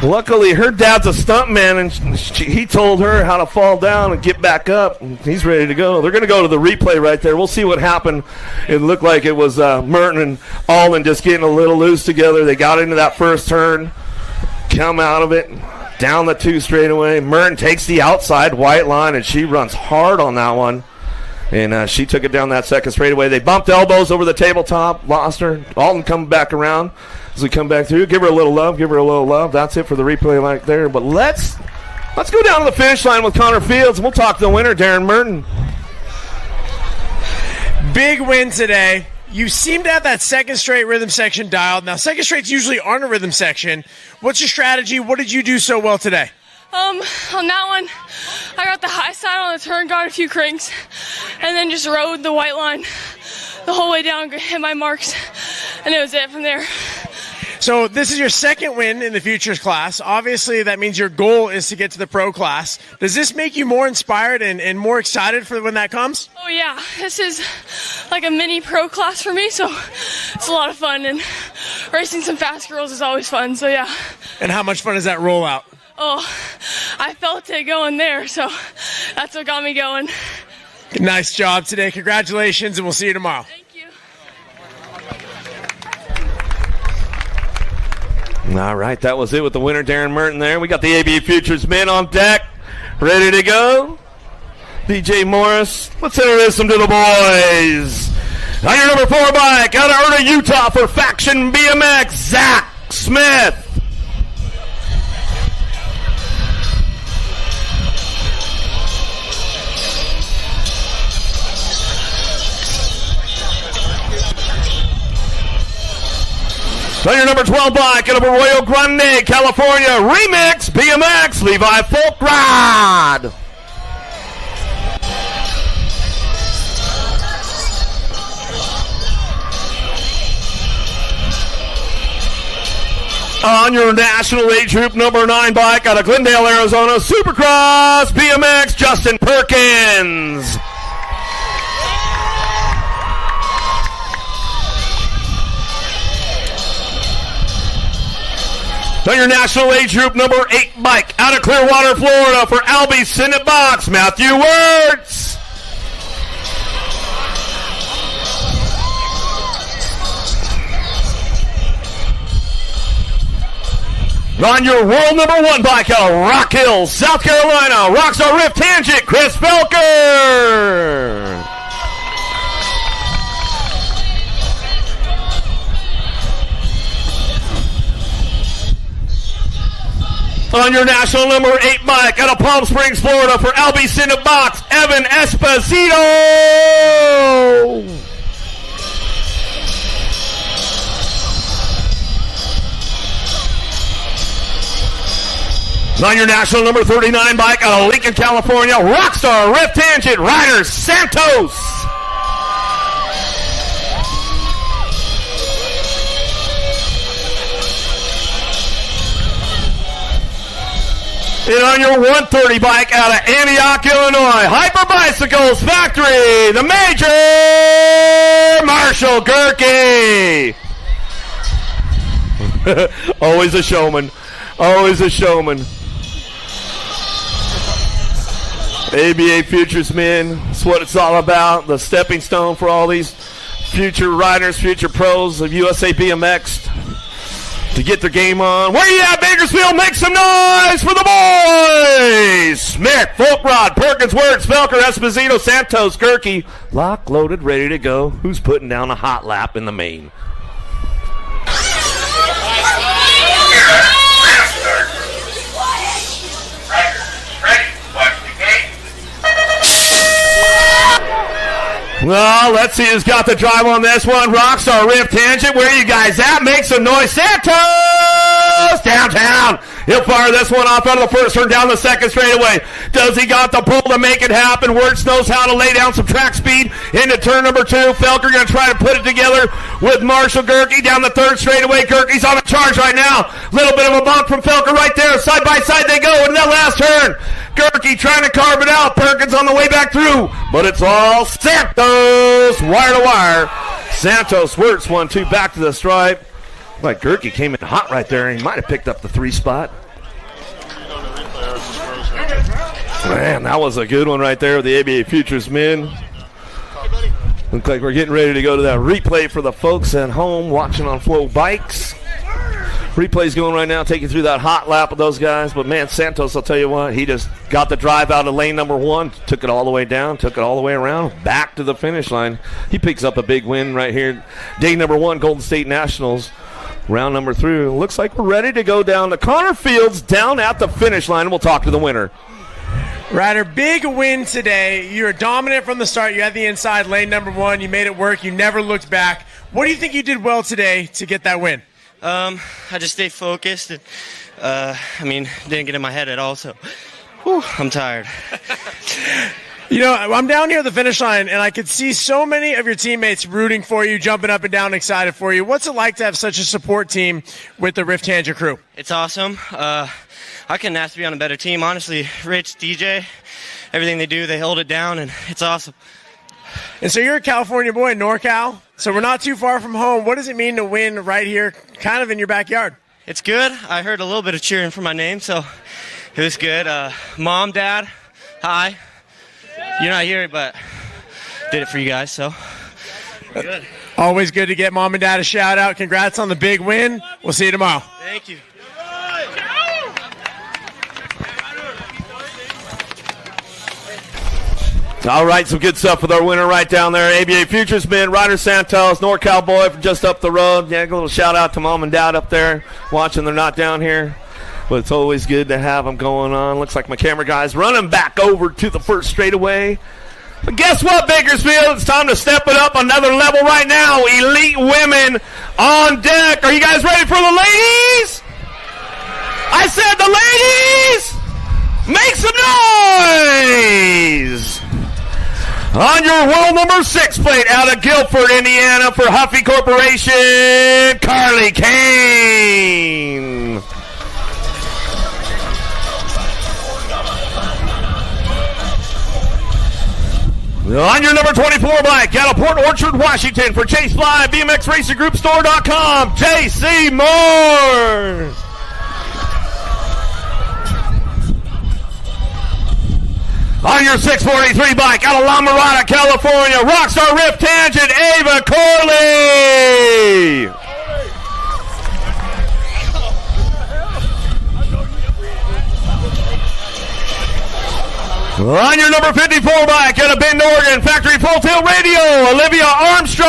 Luckily, her dad's a stuntman, and he told her how to fall down and get back up. He's ready to go. They're going to go to the replay right there. We'll see what happened. It looked like it was Merton and Alden just getting a little loose together. They got into that first turn, come out of it, down the 2 straightaway. Merton takes the outside white line, and she runs hard on that one. And she took it down that second straightaway. They bumped elbows over the tabletop, lost her. Alden coming back around. As we come back through, give her a little love, give her a little love. That's it for the replay right there. But let's go down to the finish line with Connor Fields, and we'll talk to the winner, Darren Merton. Big win today. You seem to have that second straight rhythm section dialed. Now, second straights usually aren't a rhythm section. What's your strategy? What did you do so well today? On that one, I got the high side on the turn, got a few cranks, and then just rode the white line the whole way down, hit my marks, and it was it from there. So this is your second win in the Futures class. Obviously, that means your goal is to get to the Pro class. Does this make you more inspired and more excited for when that comes? Oh, yeah. This is like a mini Pro class for me, so it's a lot of fun. And racing some fast girls is always fun, so yeah. And how much fun is that rollout? Oh, I felt it going there, so that's what got me going. Nice job today. Congratulations, and we'll see you tomorrow. Thank you. All right, that was it with the winner, Darren Merton there. We got the ABA Futures men on deck, ready to go. DJ Morris, let's introduce them to the boys. On your number 4 bike, out of Erna, Utah for Faction BMX, Zach Smith. On your number 12 bike, out of Arroyo Grande, California, Remix BMX, Levi Folkrod. On your national age group number 9 bike, out of Glendale, Arizona, Supercross BMX, Justin Perkins. On your national age group number 8 bike, out of Clearwater, Florida, for Albie Senate Box, Matthew Wirtz. On your world number 1 bike, out of Rock Hill, South Carolina, Rockstar Rift Tangent, Chris Felker. On your national number 8 bike, out of Palm Springs, Florida, for Albie Senate Box, Evan Esposito. On your national number 39 bike, out of Lincoln, California, Rockstar Rift Tangent, Ryder Santos. And on your 130 bike out of Antioch, Illinois, Hyper Bicycles Factory, the Major Marshall Gerke. Always a showman. Always a showman. ABA Futures Men, that's what it's all about. The stepping stone for all these future riders, future pros of USA BMX to get their game on. Where you at, Bakersfield? Make some noise for the boys! Smith, Folkrod, Perkins, Wirtz, Felker, Esposito, Santos, Gerke. Lock, loaded, ready to go. Who's putting down a hot lap in the main? Well, let's see who's got the drive on this one. Rockstar Rift Tangent, where you guys at? Make some noise. Santos downtown. He'll fire this one off out of the first turn down the second straightaway. Does he got the pull to make it happen? Wirtz knows how to lay down some track speed into turn number 2. Felker going to try to put it together with Marshall Gerke down the third straightaway. Gerke's on the charge right now. Little bit of a bump from Felker right there. Side by side they go in that last turn. Gerke trying to carve it out. Perkins on the way back through. But it's all Santos. Wire to wire. Santos, Wirtz 1-2 back to the stripe. Like Gerke came in hot right there. He might have picked up the 3 spot. Man, that was a good one right there with the ABA Futures Men. Looks like we're getting ready to go to that replay for the folks at home watching on Flow Bikes. Replay's going right now, taking through that hot lap of those guys. But, man, Santos, I'll tell you what, he just got the drive out of lane number 1, took it all the way down, took it all the way around, back to the finish line. He picks up a big win right here. Day number 1, Golden State Nationals. Round number 3. Looks like we're ready to go down to Connor Fields down at the finish line, and we'll talk to the winner. Ryder, big win today. You were dominant from the start. You had the inside lane number 1. You made it work. You never looked back. What do you think you did well today to get that win? I just stayed focused and, didn't get in my head at all, so I'm tired. You know, I'm down here at the finish line, and I could see so many of your teammates rooting for you, jumping up and down, excited for you. What's it like to have such a support team with the Rift Tangent crew? It's awesome. I couldn't ask to be on a better team. Honestly, Rich, DJ, everything they do, they hold it down, and it's awesome. And so you're a California boy, NorCal, so we're not too far from home. What does it mean to win right here, kind of in your backyard? It's good. I heard a little bit of cheering for my name, so it was good. Mom, Dad, hi. You're not here, but did it for you guys, so good. Always good to get Mom and Dad a shout-out. Congrats on the big win. We'll see you tomorrow. Thank you. All right, some good stuff with our winner right down there. ABA Futures Men, Ryder Santos, NorCal boy from just up the road. Yeah, a little shout-out to Mom and Dad up there watching. They're not down here. But it's always good to have them going on. Looks like my camera guy's running back over to the first straightaway. But guess what, Bakersfield? It's time to step it up another level right now. Elite women on deck. Are you guys ready for the ladies? I said the ladies! Make some noise! On your world number 6 plate out of Guilford, Indiana for Huffy Corporation, Carly Kane. On your number 24 bike out of Port Orchard, Washington for Chase Fly, BMX Racing Group Store.com, JC Moore. On your 643 bike out of La Mirada, California, Rockstar Rift Tangent, Ava Corley. On your number 54 bike out of Bend, Oregon, Factory Full Tilt Radio, Olivia Armstrong.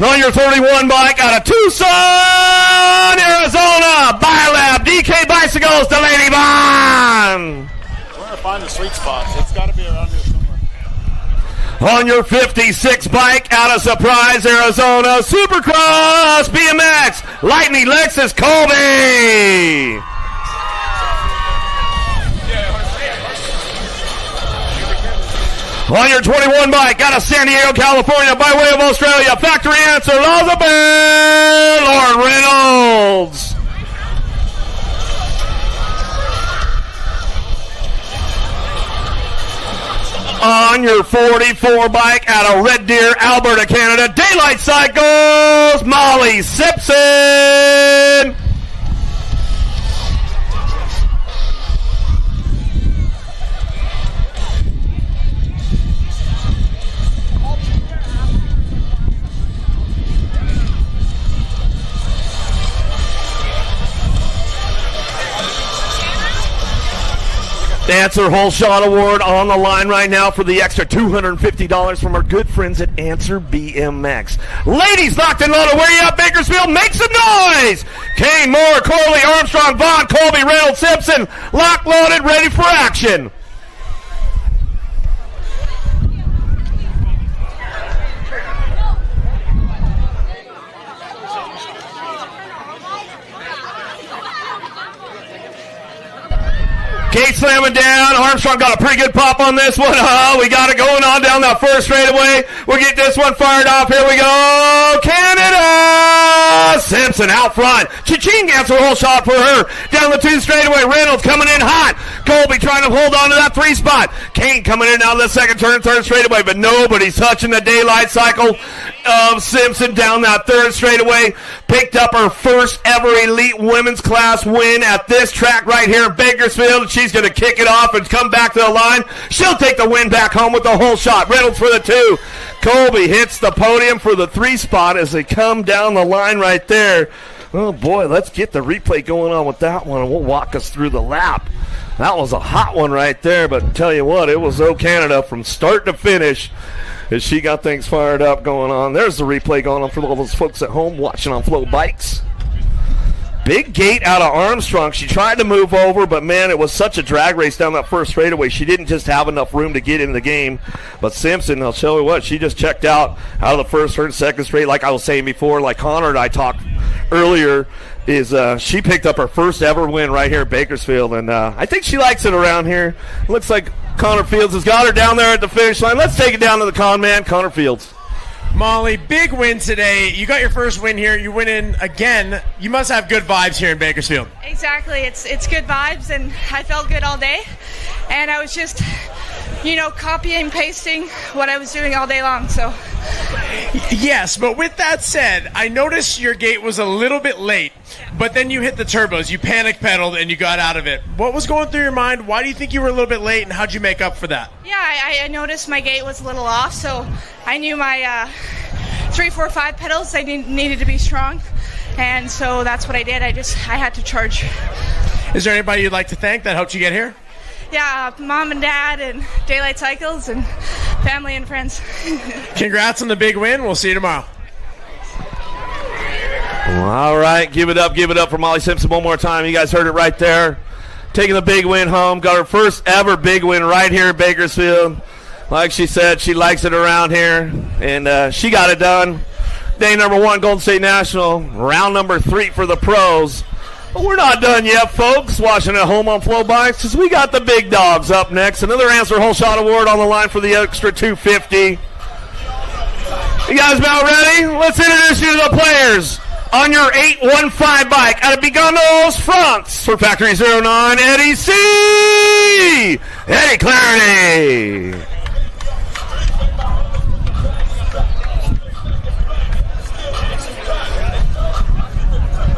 On your 31 bike out of Tucson, Arizona, Biolab, DK Bicycles, the Lady Bond. We're going to find the sweet spots. It's got to be around here somewhere. On your 56 bike out of Surprise, Arizona, Supercross BMX, Lightning Lexus Colby. On your 21 bike out of San Diego, California, by way of Australia, factory answer, Elizabeth Lauren Reynolds. On your 44 bike out of Red Deer, Alberta, Canada, Daylight Cycles, Molly Simpson. Answer Whole Shot Award on the line right now for the extra $250 from our good friends at Answer BMX. Ladies locked and loaded, where you at, Bakersfield? Make some noise! Kane, Moore, Corley, Armstrong, Vaughn, Colby, Reynolds, Simpson, locked, loaded, ready for action. Kate slamming down. Armstrong got a pretty good pop on this one. We got it going on down that first straightaway. We'll get this one fired off. Here we go. Canada! Simpson out front. Cha-ching answer whole shot for her. Down the 2 straightaway. Reynolds coming in hot. Colby trying to hold on to that 3 spot. Kane coming in out of the second turn, 3rd straightaway, but nobody's touching the daylight cycle of Simpson down that 3rd straightaway. Picked up her first ever elite women's class win at this track right here in Bakersfield. She's going to kick it off and come back to the line. She'll take the win back home with the whole shot. Reynolds for the 2. Colby hits the podium for the 3 spot as they come down the line right there. Oh, boy, let's get the replay going on with that one, and we'll walk us through the lap. That was a hot one right there, but tell you what, it was O Canada from start to finish as she got things fired up going on. There's the replay going on for all those folks at home watching on Flow Bikes. Big gate out of Armstrong. She tried to move over, but, man, it was such a drag race down that first straightaway. She didn't just have enough room to get in the game. But Simpson, I'll tell you what, she just checked out of the first or second straight. Like I was saying before, like Connor and I talked earlier, is she picked up her first ever win right here at Bakersfield. And I think she likes it around here. Looks like Connor Fields has got her down there at the finish line. Let's take it down to the con man, Connor Fields. Molly, big win today. You got your first win here. You win in again. You must have good vibes here in Bakersfield. Exactly. It's good vibes, and I felt good all day. And I was just, copying and pasting what I was doing all day long. So. Yes, but with that said, I noticed your gate was a little bit late, but then you hit the turbos. You panic pedaled and you got out of it. What was going through your mind? Why do you think you were a little bit late, and how'd you make up for that? Yeah, I noticed my gate was a little off, so I knew my 3, 4, 5 pedals, I needed to be strong, and so that's what I did. I had to charge. Is there anybody you'd like to thank that helped you get here? Yeah, Mom and Dad and Daylight Cycles and family and friends. Congrats on the big win. We'll see you tomorrow. All right, give it up for Molly Simpson one more time. You guys heard it right there. Taking the big win home. Got her first ever big win right here in Bakersfield. Like she said, she likes it around here, and she got it done. Day number 1, Golden State National. Round number 3 for the pros. But we're not done yet, folks. Watching at home on Flow Bikes, because we got the big dogs up next. Another Answer Whole Shot Award on the line for the extra $250. You guys about ready? Let's introduce you to the players. On your 815 bike, out of Bigonos, France, for Factory 09, Eddie C. Eddie Clarity.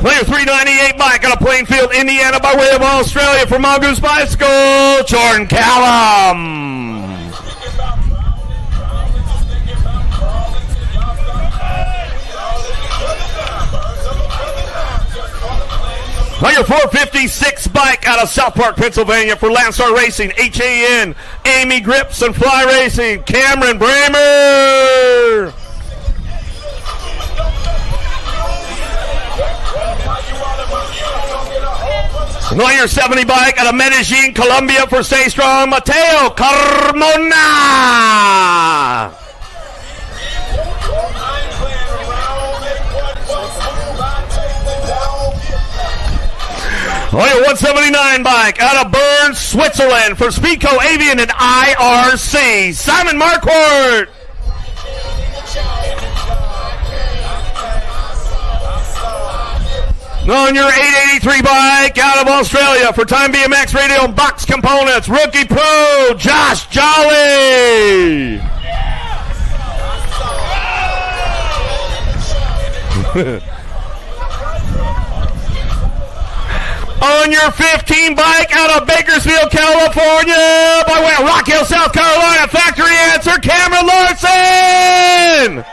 Player 398 bike out of Plainfield, Indiana, by way of Australia, for Mongoose Bicycle, Jordan Callum. Player 456 bike out of South Park, Pennsylvania, for Landstar Racing, HAN, Amy Grips, and Fly Racing, Cameron Bramer. Player 70 bike out of Medellin, Colombia, for Stay Strong, Mateo Carmona. On your 179 bike out of Bern, Switzerland for Speedco Avian and IRC, Simon Marquardt. On your 883 bike out of Australia for Time BMX Radio and Box Components, Rookie Pro, Josh Jolly. On your 15 bike out of Bakersfield, California, by way of Rock Hill, South Carolina, factory answer, Cameron Larson.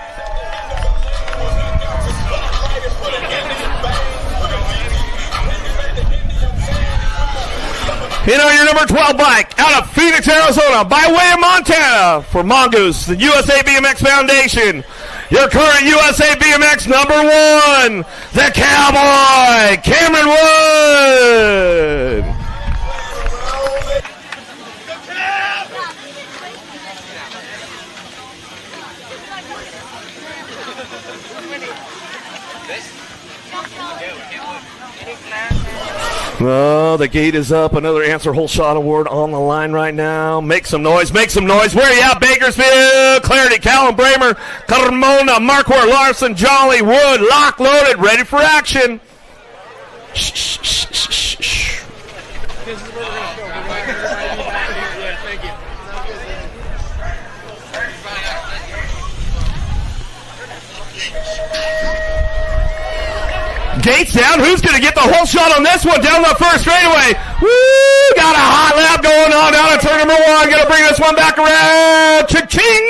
And on your number 12 bike out of Phoenix, Arizona, by way of Montana, for Mongoose, the USA BMX Foundation, your current USA BMX number 1, the Cowboy, Cameron Wood. Oh, the gate is up. Another Answer Whole Shot Award on the line right now. Make some noise. Make some noise. Where you at, Bakersfield? Clarity, Callum Bramer, Carmona, Marquardt, Larson, Jolly, Wood, lock, loaded, ready for action. Shh, shh, shh, shh, shh. Gates down. Who's going to get the whole shot on this one? Down the first straightaway. Woo! Got a hot lap going on down at turn number 1. Going to bring this one back around. Cha-ching!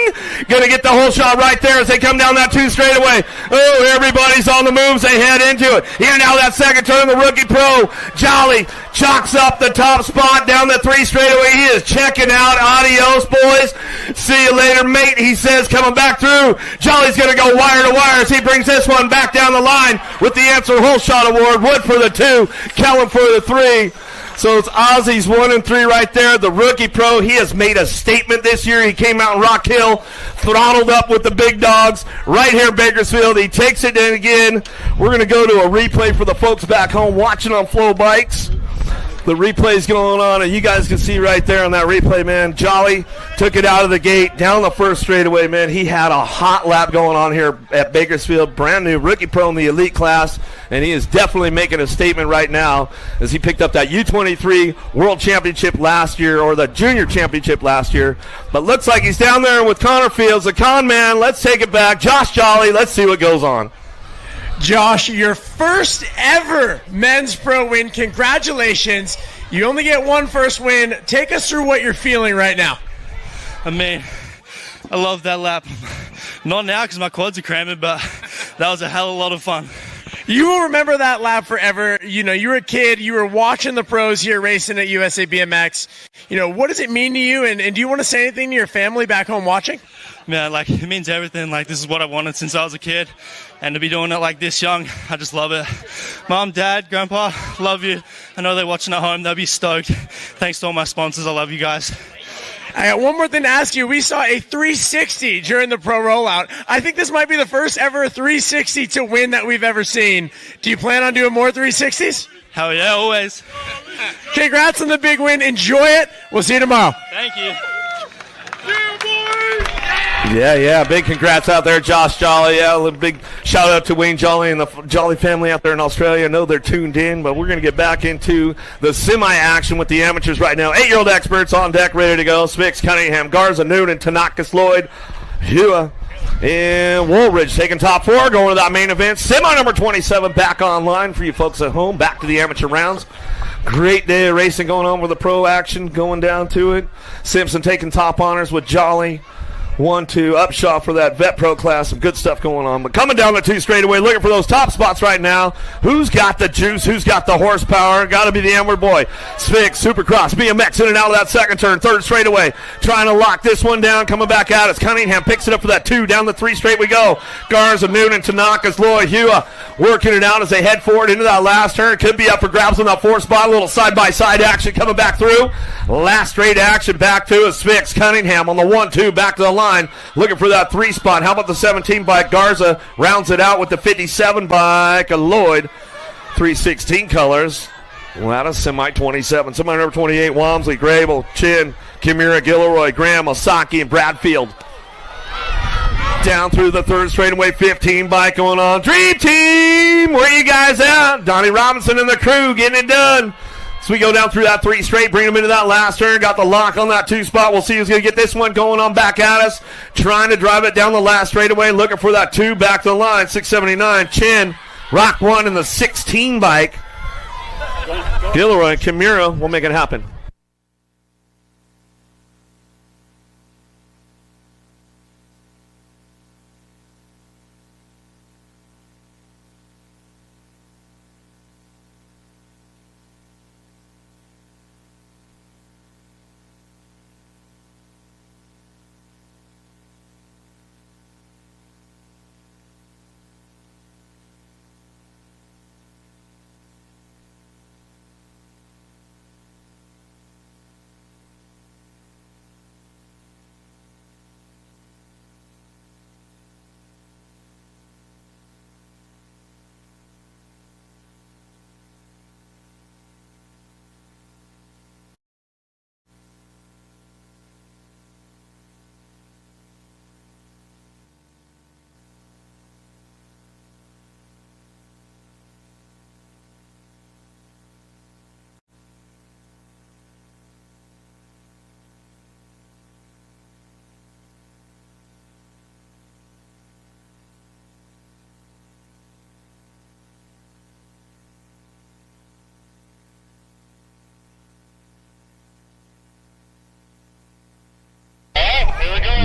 Going to get the whole shot right there as they come down that 2 straightaway. Oh, everybody's on the moves. They head into it. In and out that second turn, the Rookie Pro, Jolly, chalks up the top spot down the 3 straightaway. He is checking out. Adios, boys. See you later, mate. He says, coming back through. Jolly's going to go wire to wire as he brings this one back down the line with the Answer Whole Shot Award. Wood for the 2, Kellen for the 3. So it's Ozzy's 1 and 3 right there. The Rookie Pro, he has made a statement this year. He came out in Rock Hill, throttled up with the big dogs right here in Bakersfield. He takes it in again. We're going to go to a replay for the folks back home watching on Flow Bikes. The replay's going on, and you guys can see right there on that replay, man, Jolly took it out of the gate, down the first straightaway, man. He had a hot lap going on here at Bakersfield, brand new Rookie Pro in the elite class, and he is definitely making a statement right now as he picked up that U23 World Championship last year, or the Junior Championship last year. But looks like he's down there with Connor Fields, the con man. Let's take it back. Josh Jolly, let's see what goes on. Josh, your first ever men's pro win. Congratulations. You only get one first win. Take us through what you're feeling right now. I mean, I love that lap. Not now because my quads are cramping, but that was a hell of a lot of fun. You will remember that lap forever. You know, you were a kid. You were watching the pros here racing at USA BMX. You know, what does it mean to you? And do you want to say anything to your family back home watching? Man, like, it means everything. Like, this is what I wanted since I was a kid. And to be doing it like this young, I just love it. Mom, Dad, Grandpa, love you. I know they're watching at home. They'll be stoked. Thanks to all my sponsors. I love you guys. I got one more thing to ask you. We saw a 360 during the pro rollout. I think this might be the first ever 360 to win that we've ever seen. Do you plan on doing more 360s? Hell yeah, always. Congrats on the big win. Enjoy it. We'll see you tomorrow. Thank you. Yeah, big congrats out there, Josh Jolly. Yeah, a big shout out to Wayne Jolly and the Jolly family out there in Australia. I know they're tuned in, but we're going to get back into the semi-action with the amateurs right now. 8-year-old experts on deck, ready to go. Spix, Cunningham, Garza, Noonan, Tanaka, Lloyd, Hua, and Woolridge taking top 4, going to that main event. Semi number 27 back online for you folks at home. Back to the amateur rounds. Great day of racing going on with the pro action, going down to it. Simpson taking top honors with Jolly. 1-2 Upshaw for that vet pro class. Some good stuff going on. But coming down the 2 straightaway, looking for those top spots right now. Who's got the juice? Who's got the horsepower? Got to be the Amward boy. Spix, Supercross, BMX in and out of that second turn. 3rd straightaway, trying to lock this one down. Coming back out. It's Cunningham. Picks it up for that 2. Down the 3 straight we go. Garza, Noonan, Tanaka's, Lloyd, Hua working it out as they head forward into that last turn. Could be up for grabs on that 4th spot. A little side-by-side action coming back through. Last straight action back to a Spix. Cunningham on the 1-2 back to the line. Looking for that 3 spot. How about the 17 bike? Garza rounds it out with the 57 bike. Lloyd, 316 colors. Lattice, semi 27. Semi number 28, Walmsley, Grable, Chin, Kimura, Gilroy, Graham, Osaki, and Bradfield. Down through the third straightaway, 15 bike going on. Dream Team, where you guys at? Donnie Robinson and the crew getting it done. So we go down through that 3 straight, bring them into that last turn. Got the lock on that 2 spot. We'll see who's going to get this one going on back at us. Trying to drive it down the last straightaway, looking for that 2 back to the line. 679, Chin, Rock 1 in the 16 bike. Gilroy, Kimura will make it happen.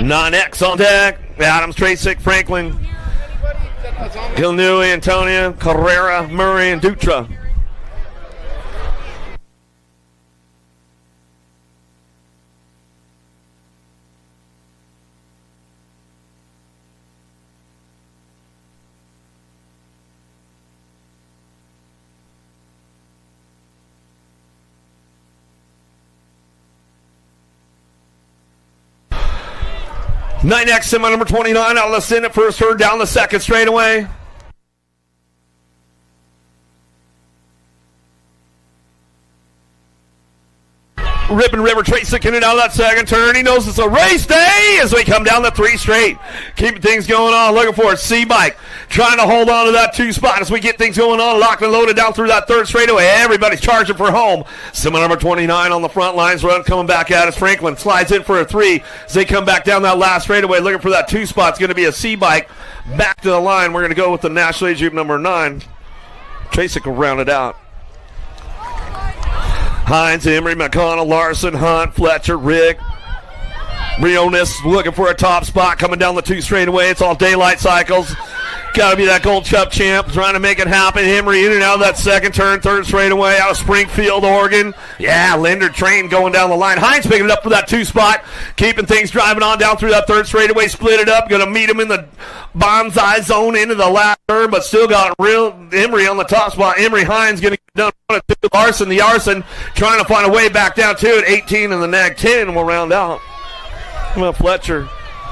Non-X on deck. Adams, Tracek, Franklin, Gilnui, Antonia, Carrera, Murray, and Dutra. Nine X semi number 29 out of the Senate, first turn down the second straightaway. Ripping River Tracek in and out of that second turn. He knows it's a race day as we come down the 3 straight. Keeping things going on. Looking for a C-bike. Trying to hold on to that 2 spot as we get things going on. Locked and loaded down through that third straightaway. Everybody's charging for home. Semi number 29 on the front lines. Run coming back at us. Franklin slides in for a 3 as they come back down that last straightaway. Looking for that 2 spot. It's going to be a C-bike. Back to the line. We're going to go with the National Age Group number 9. Tracek will round it out. Hines, Emery, McConnell, Larson, Hunt, Fletcher, Rigg. Briones looking for a top spot coming down the 2 straightaway. It's all daylight cycles. Got to be that Gold Cup champ trying to make it happen. Emery in and out of that second turn, third straightaway out of Springfield, Oregon. Yeah, Linder Train going down the line. Hines picking it up for that 2 spot. Keeping things driving on down through that third straightaway. Split it up. Going to meet him in the bonsai zone into the last turn, but still got real Emery on the top spot. Emery Hines getting done. Larson, the Arson, trying to find a way back down to it. 18 in the nag 10 will round out. Well, Fletcher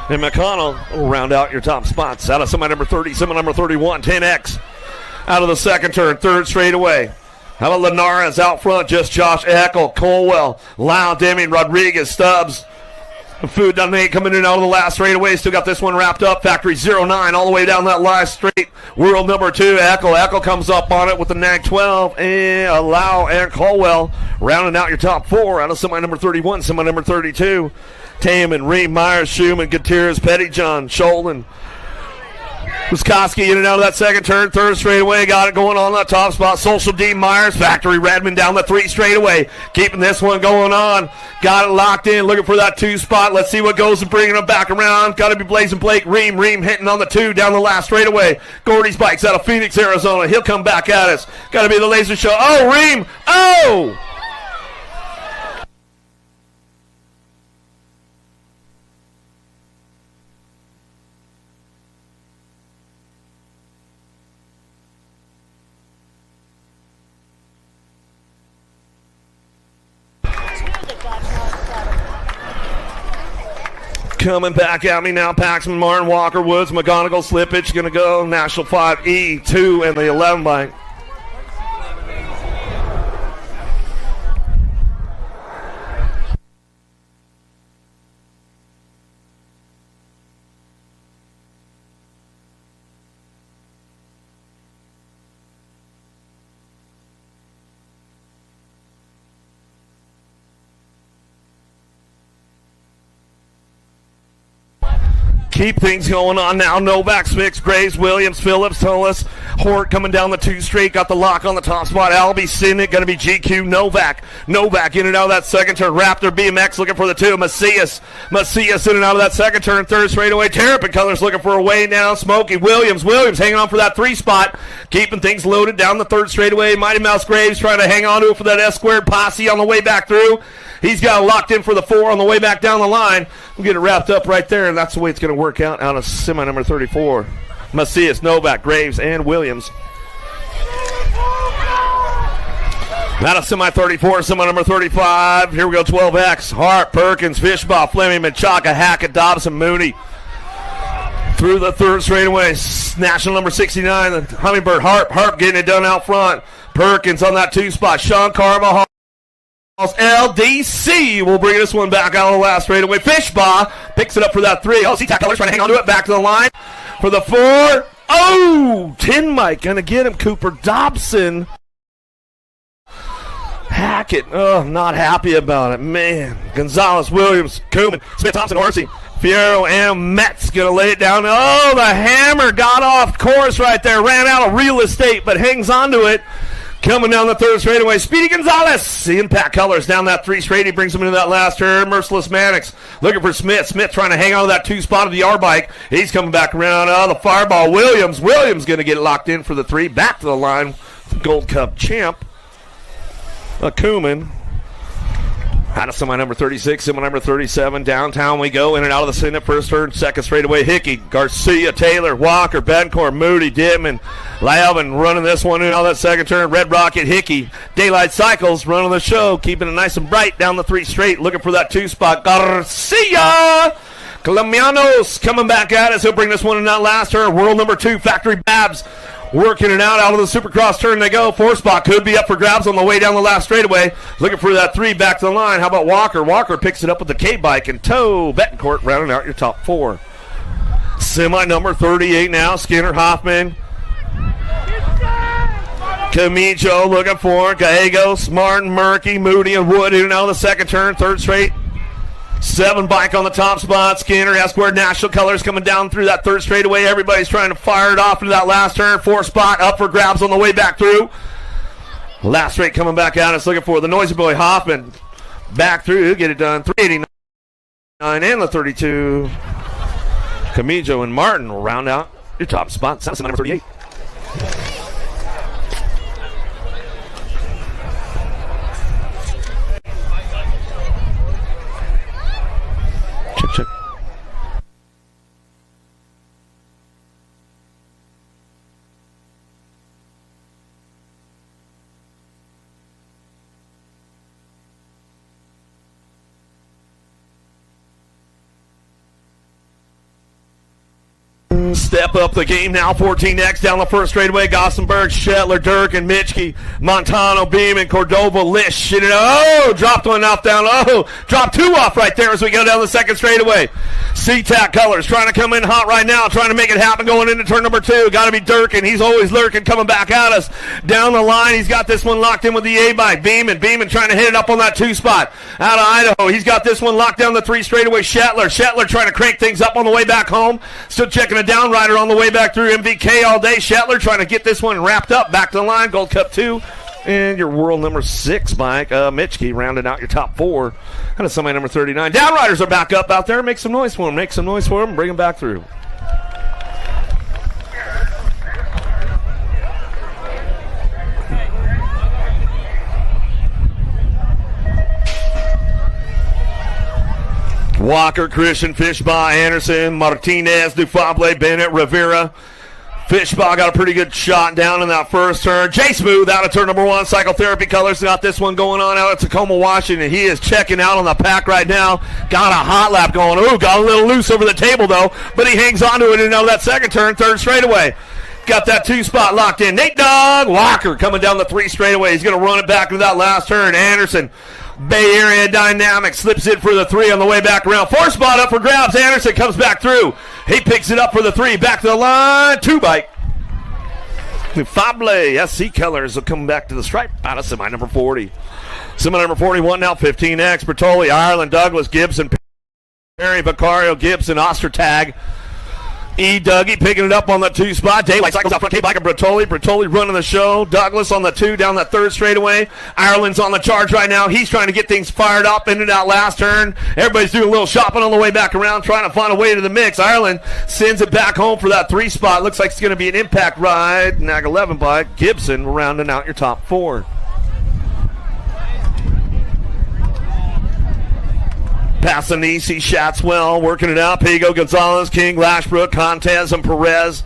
and McConnell will round out your top spots. Out of semi number 30, semi number 31, 10X. Out of the second turn, third straightaway. How about Linares out front? Just Josh Eckel, Colwell, Lau, Deming, Rodriguez, Stubbs. Food Donate coming in out of the last straightaway. Still got this one wrapped up. Factory 09 all the way down that last straight. World number 2, Eckel. Eckel comes up on it with the nag 12. And Lau and Colwell rounding out your top 4 out of semi number 31, semi number 32. Tam and Reed, Myers, Schumann, Gutierrez, Pettyjohn, Sholden. Wiskoski in and out of that second turn, third straightaway, got it going on that top spot. Social D, Myers, Factory Redmond down the 3 straightaway, keeping this one going on. Got it locked in, looking for that 2 spot. Let's see what goes and bringing it back around. Got to be Blazing Blake, Ream hitting on the 2 down the last straightaway. Gordy's bike's out of Phoenix, Arizona. He'll come back at us. Got to be the laser show. Oh, Ream! Oh! Coming back at me now, Paxman, Martin, Walker, Woods, McGonigal, Slippage, going to go. National 5, E2, and the 11 bike. Keep things going on now. Novak, Smix, Graves, Williams, Phillips, Tullis, Hort coming down the 2 straight. Got the lock on the top spot. Albie, Sidney, going to be GQ. Novak in and out of that second turn. Raptor, BMX looking for the 2. Macias in and out of that second turn. Third straightaway. Terrapin Colors looking for a way now. Smokey, Williams hanging on for that 3 spot. Keeping things loaded down the third straightaway. Mighty Mouse Graves trying to hang on to it for that S-squared posse on the way back through. He's got it locked in for the 4 on the way back down the line. We'll get it wrapped up right there, and that's the way it's going to work out of semi number 34. Macias, Novak, Graves, and Williams. Out of semi 34, semi number 35. Here we go, 12X. Hart, Perkins, Fishbaugh, Fleming, Menchaca, Hackett, Dobson, Mooney. Through the third straightaway. National number 69, the Hummingbird, Harp getting it done out front. Perkins on that 2 spot. Sean Carvajal. LDC will bring this one back out of the last straightaway. Fishbaugh picks it up for that 3. Oh, C-Tac Colors trying to hang on to it. Back to the line for the 4. Oh, Tin Mike going to get him. Cooper Dobson. Hackett, not happy about it. Man, Gonzalez, Williams, Kuhlman, Smith, Thompson, Horsey, Fierro, and Metz going to lay it down. Oh, the hammer got off course right there. Ran out of real estate, but hangs onto it. Coming down the third straightaway, Speedy Gonzalez. Impact Colors down that 3 straight. He brings him into that last turn. Merciless Mannix looking for Smith. Smith trying to hang on to that 2 spot of the R-Bike. He's coming back around. The Fireball, Williams going to get locked in for the 3. Back to the line. Gold Cup champ. Kuhlman. Out of semi number 36, semi number 37. Downtown we go. In and out of the center. First turn, second straightaway. Hickey, Garcia, Taylor, Walker, Bencourt, Moody, Dittman, Lavin running this one in. All that second turn. Red Rocket, Hickey. Daylight Cycles running the show. Keeping it nice and bright down the 3 straight. Looking for that 2 spot. Garcia! Colombianos coming back at us. He'll bring this one in that last turn. World number 2, Factory Babs. Working it out of the Supercross turn they go. 4 spot could be up for grabs on the way down the last straightaway. Looking for that 3 back to the line. How about Walker? Walker picks it up with the K-Bike and Toe. Betancourt rounding out your top 4. Semi number 38 now. Skinner, Hoffman. Camicho looking for Gallegos, Martin, Murky, Moody, and Wood in and out of the second turn. Third straight. 7 bike on the top spot. Skinner, S-squared National Colors coming down through that third straightaway. Everybody's trying to fire it off into that last turn. 4 spot up for grabs on the way back through. Last straight coming back out. It's looking for the Noisy Boy Hoffman. Back through. He'll get it done. 389 and the 32. Camijo and Martin will round out your top spot. Sounds number 38. Check. Step up the game now. 14X down the first straightaway. Gossenberg, Shetler, Dirk, and Mitchke. Montano, Beeman, Cordova, Lish. Dropped one off down. Dropped 2 off right there as we go down the second straightaway. C-Tac Colors trying to come in hot right now. Trying to make it happen going into turn number 2. Got to be Durkin. He's always lurking, coming back at us. Down the line, he's got this one locked in with the A-bike. Beeman trying to hit it up on that 2 spot. Out of Idaho, he's got this one locked down the 3 straightaway. Shetler trying to crank things up on the way back home. Still checking a down rider on the way back through. MVK all day. Shetler trying to get this one wrapped up. Back to the line. Gold Cup 2. And your world number 6 bike, Mitchke, rounding out your top 4. And it's somebody number 39. Downriders are back up out there. Make some noise for them. Bring them back through. Walker, Christian, Fishbaugh, Anderson, Martinez, Dufable, Bennett, Rivera. Fishbaugh got a pretty good shot down in that first turn. Jay Smooth out of turn number 1. Psychotherapy Colors got this one going on out at Tacoma, Washington. He is checking out on the pack right now. Got a hot lap going. Got a little loose over the table, though. But he hangs on to it in that second turn, third straightaway. Got that 2 spot locked in. Nate Dogg Walker coming down the 3 straightaway. He's going to run it back into that last turn. Anderson, Bay Area Dynamics, slips in for the 3 on the way back around. 4 spot up for grabs. Anderson comes back through. He picks it up for the 3. Back to the line. 2 bike. Fable SC Colors will come back to the stripe out of semi number 40. Semi number 41 now. 15X. Bertoli, Ireland, Douglas, Gibson, Perry, Vicario, Gibson, Ostertag. Dougie picking it up on the 2 spot. Daylight cycles out front. K-Bike and Bertoli running the show. Douglas on the 2 down that 3rd straightaway. Ireland's on the charge right now. He's trying to get things fired up into that last turn. Everybody's doing a little shopping on the way back around, trying to find a way to the mix. Ireland sends it back home for that 3 spot. Looks like it's going to be an impact ride. Nag 11 bike. Gibson rounding out your top 4. Passanisi, Shatswell working it out. Pigo, Gonzalez, King, Lashbrook, Contez, and Perez.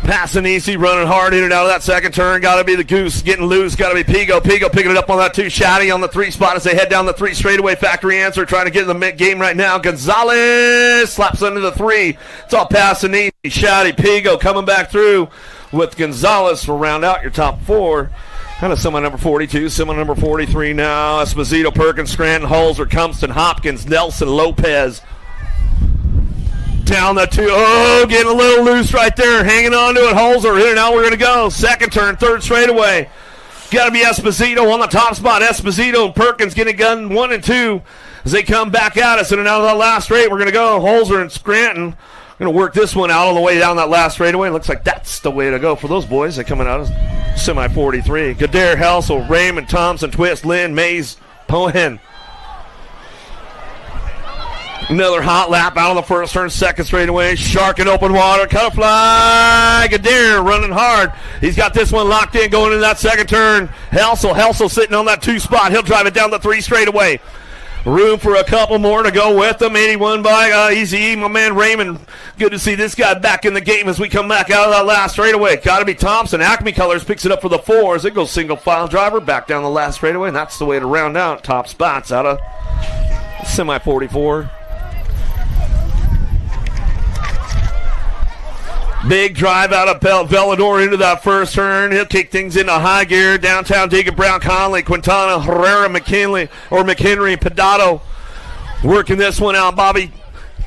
Passanisi running hard in and out of that second turn. Got to be the Goose getting loose. Got to be Pigo. Pigo picking it up on that 2. Shaddy on the 3 spot as they head down the 3 straightaway. Factory Answer trying to get in the mid-game right now. Gonzalez slaps under the 3. It's all Passanisi, Shaddy, Pigo coming back through with Gonzalez to round out your top 4. Kind of semi number 42, semi number 43 now. Esposito, Perkins, Scranton, Holzer, Compston, Hopkins, Nelson, Lopez. Down the 2. Oh, getting a little loose right there. Hanging on to it. Holzer. In and out we're going to go. Second turn, 3rd straightaway. Got to be Esposito on the top spot. Esposito and Perkins getting gun 1 and 2 as they come back at us. In and out of that last straight, we're going to go. Holzer and Scranton. Going to work this one out on the way down that last straightaway. Looks like that's the way to go for those boys. They're coming out of semi 43. Gadare, Helsel, Raymond, Thompson, Twist, Lynn, Mays, Pohen. Another hot lap out on the 1st turn, 2nd straightaway. Shark in open water. Cut a fly. Gadare running hard. He's got this one locked in going into that 2nd turn. Helsel sitting on that 2 spot. He'll drive it down the 3 straightaway. Room for a couple more to go with them. 81 by Easy, my man Raymond. Good to see this guy back in the game as we come back out of that last straightaway. Got to be Thompson. Acme Colors picks it up for the 4 as it goes single file driver back down the last straightaway, and that's the way to round out top spots out of semi 44. Big drive out of Velador into that 1st turn. He'll kick things into high gear. Downtown Deacon, Brown, Conley, Quintana, Herrera, McKinley, or McHenry, Pedato. Working this one out. Bobby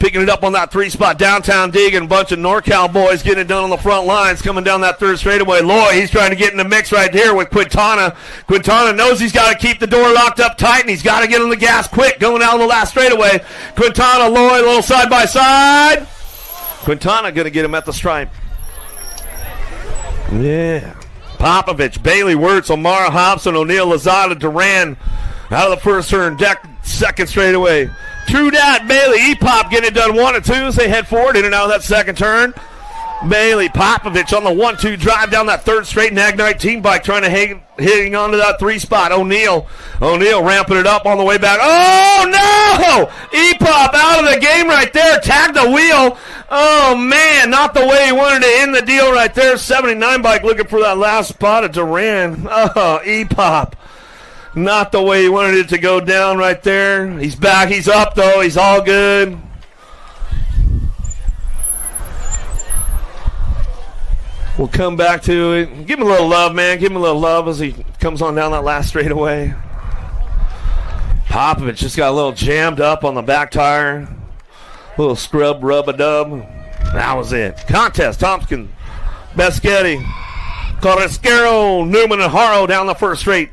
picking it up on that 3 spot. Downtown Deacon, a bunch of NorCal boys getting it done on the front lines. Coming down that 3rd straightaway. Loy, he's trying to get in the mix right here with Quintana. Quintana knows he's got to keep the door locked up tight, and he's got to get on the gas quick going out on the last straightaway. Quintana, Loy, a little side by side. Quintana going to get him at the stripe. Yeah. Popovich, Bailey, Wirtz, O'Mara, Hobson, O'Neill, Lazada, Duran. Out of the 1st turn, deck 2nd straightaway. True dat, Bailey, E-Pop getting it done 1 and 2 as they head forward in and out of that 2nd turn. Bailey, Popovich on the 1-2 drive down that 3rd straight. Nag 19 bike trying to hang on to that 3 spot. O'Neill ramping it up on the way back. Oh, no! E-Pop out of the game right there. Tagged the wheel. Oh, man, not the way he wanted to end the deal right there. 79 bike looking for that last spot of Duran. Oh, E-Pop. Not the way he wanted it to go down right there. He's back. He's up, though. He's all good. We'll come back to it. Give him a little love, man. Give him a little love as he comes on down that last straightaway. Popovich just got a little jammed up on the back tire. A little scrub, rub-a-dub. That was it. Contest, Tompkins, Beschetti, Correscaro, Newman, and Haro down the 1st straight.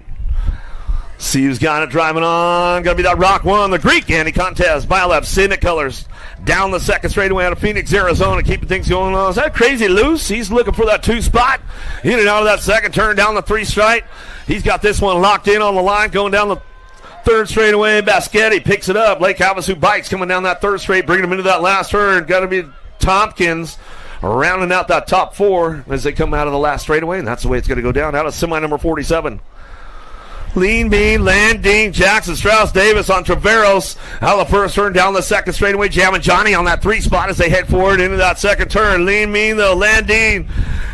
See who's got it driving on. Got to be that Rock 1, the Greek Andy Contest. Biolab, Signet Colors. Down the 2nd straightaway out of Phoenix, Arizona, keeping things going on. Is that Crazy Loose? He's looking for that 2 spot. In and out of that 2nd turn, down the 3 straight. He's got this one locked in on the line, going down the 3rd straightaway. Baschetti picks it up. Lake Havasu Bikes coming down that 3rd straight, bringing him into that last turn. Got to be Tompkins rounding out that top 4 as they come out of the last straightaway, and that's the way it's going to go down. Out of semi number 47. Lean Bean, Landine, Jackson, Strauss, Davis on Traveros. Out of the 1st turn, down the 2nd straightaway. Jamming Johnny on that 3 spot as they head forward into that 2nd turn. Lean Bean, though, Landine.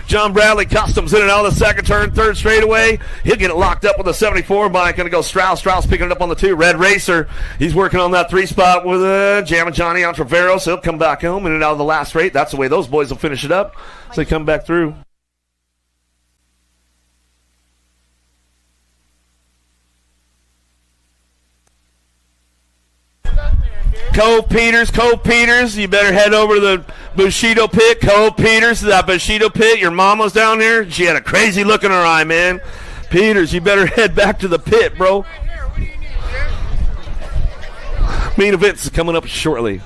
John Bradley Customs in and out of the 2nd turn, 3rd straightaway. He'll get it locked up with the 74 bike. Going to go Strauss. Strauss picking it up on the 2. Red Racer. He's working on that 3 spot with Jamming Johnny on Traveros. He'll come back home in and out of the last straight. That's the way those boys will finish it up as they come back through. Cove Peters, you better head over to the Bushido pit. Cove Peters, that Bushido pit. Your mama's down there. She had a crazy look in her eye, man. Peters, you better head back to the pit, bro. Main events coming up shortly.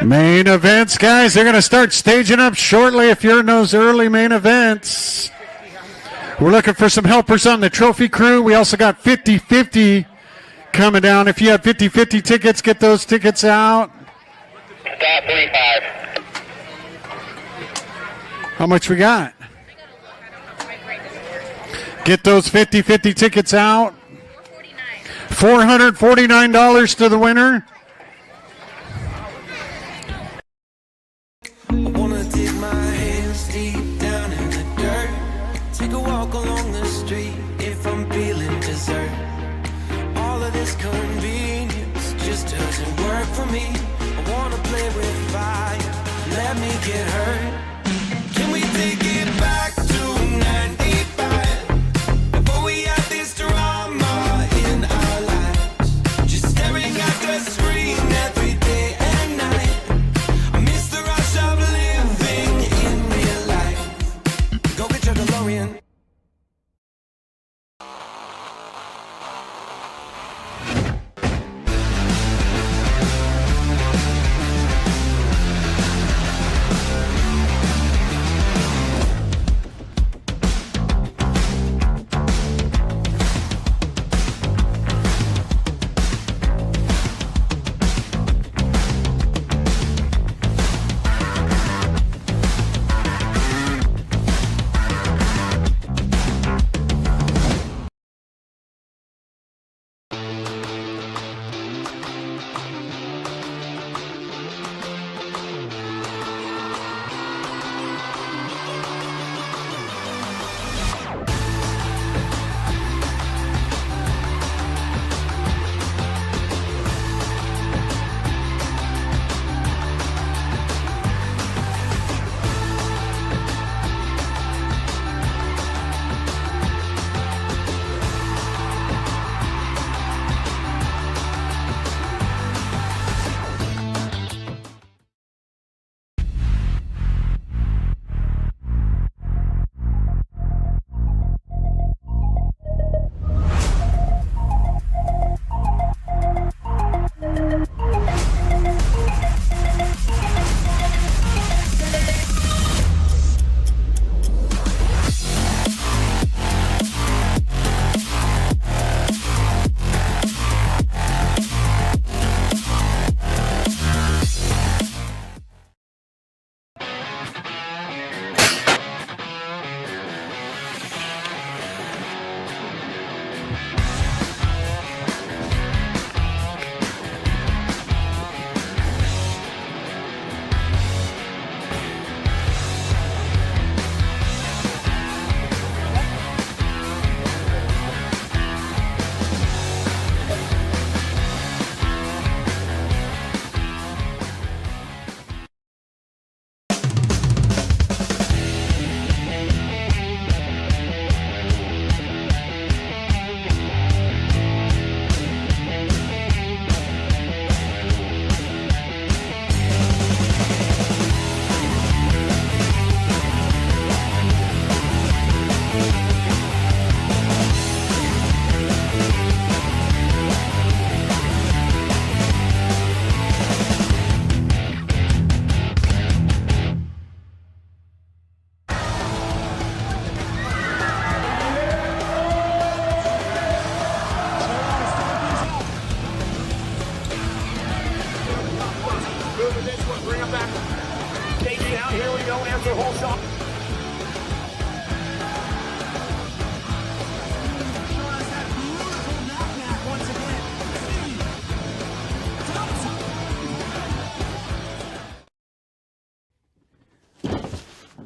Main events, guys. They're going to start staging up shortly if you're in those early main events. We're looking for some helpers on the trophy crew. We also got 50-50 coming down. If you have 50-50 tickets, get those tickets out. Stop 35. How much we got? Get those 50-50 tickets out. $449 to the winner. I wanna dig my hands deep down in the dirt. Take a walk along the street if I'm feeling dessert. All of this convenience just doesn't work for me. I wanna play with fire, let me get hurt. Can we take it back to 95? Before we had this drama in our lives. Just staring at the screen every day and night. I miss the rush of living in real life. Go get your DeLorean.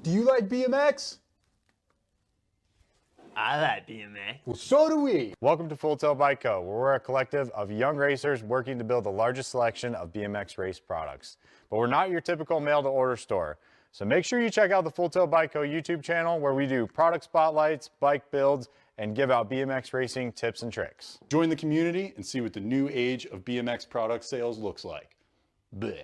Do you like BMX? I like BMX. Well, so do we. Welcome to Full Tilt Bike Co., where we're a collective of young racers working to build the largest selection of BMX race products. But we're not your typical mail-to-order store. So make sure you check out the Full Tilt Bike Co. YouTube channel, where we do product spotlights, bike builds, and give out BMX racing tips and tricks. Join the community and see what the new age of BMX product sales looks like. Bleh.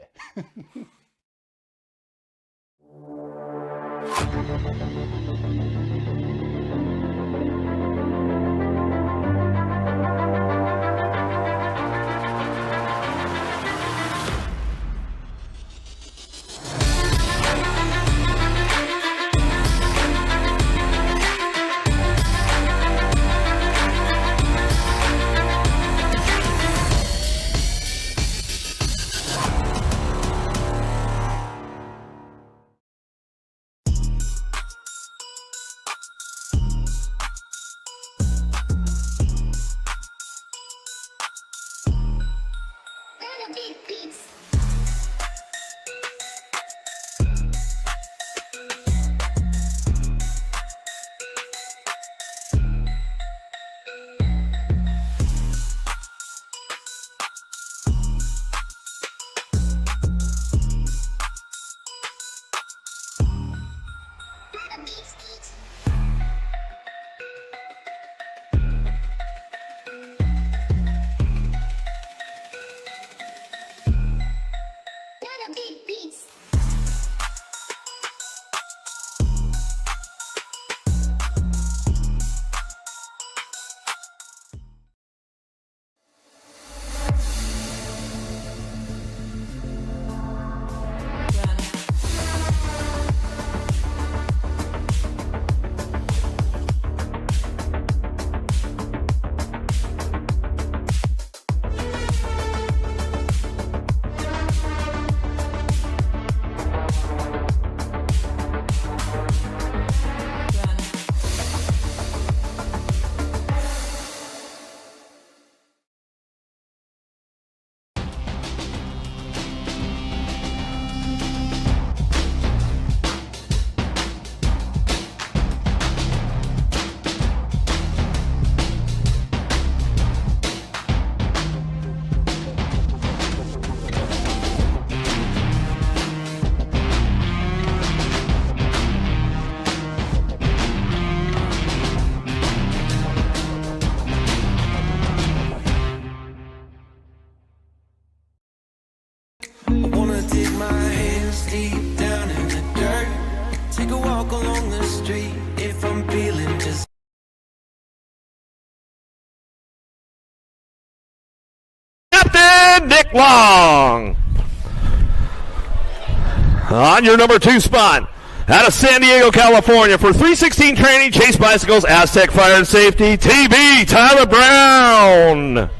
Nick Long. On your number 2 spot, out of San Diego, California, for 316 training, Chase Bicycles, Aztec Fire and Safety, TB, Tyler Brown.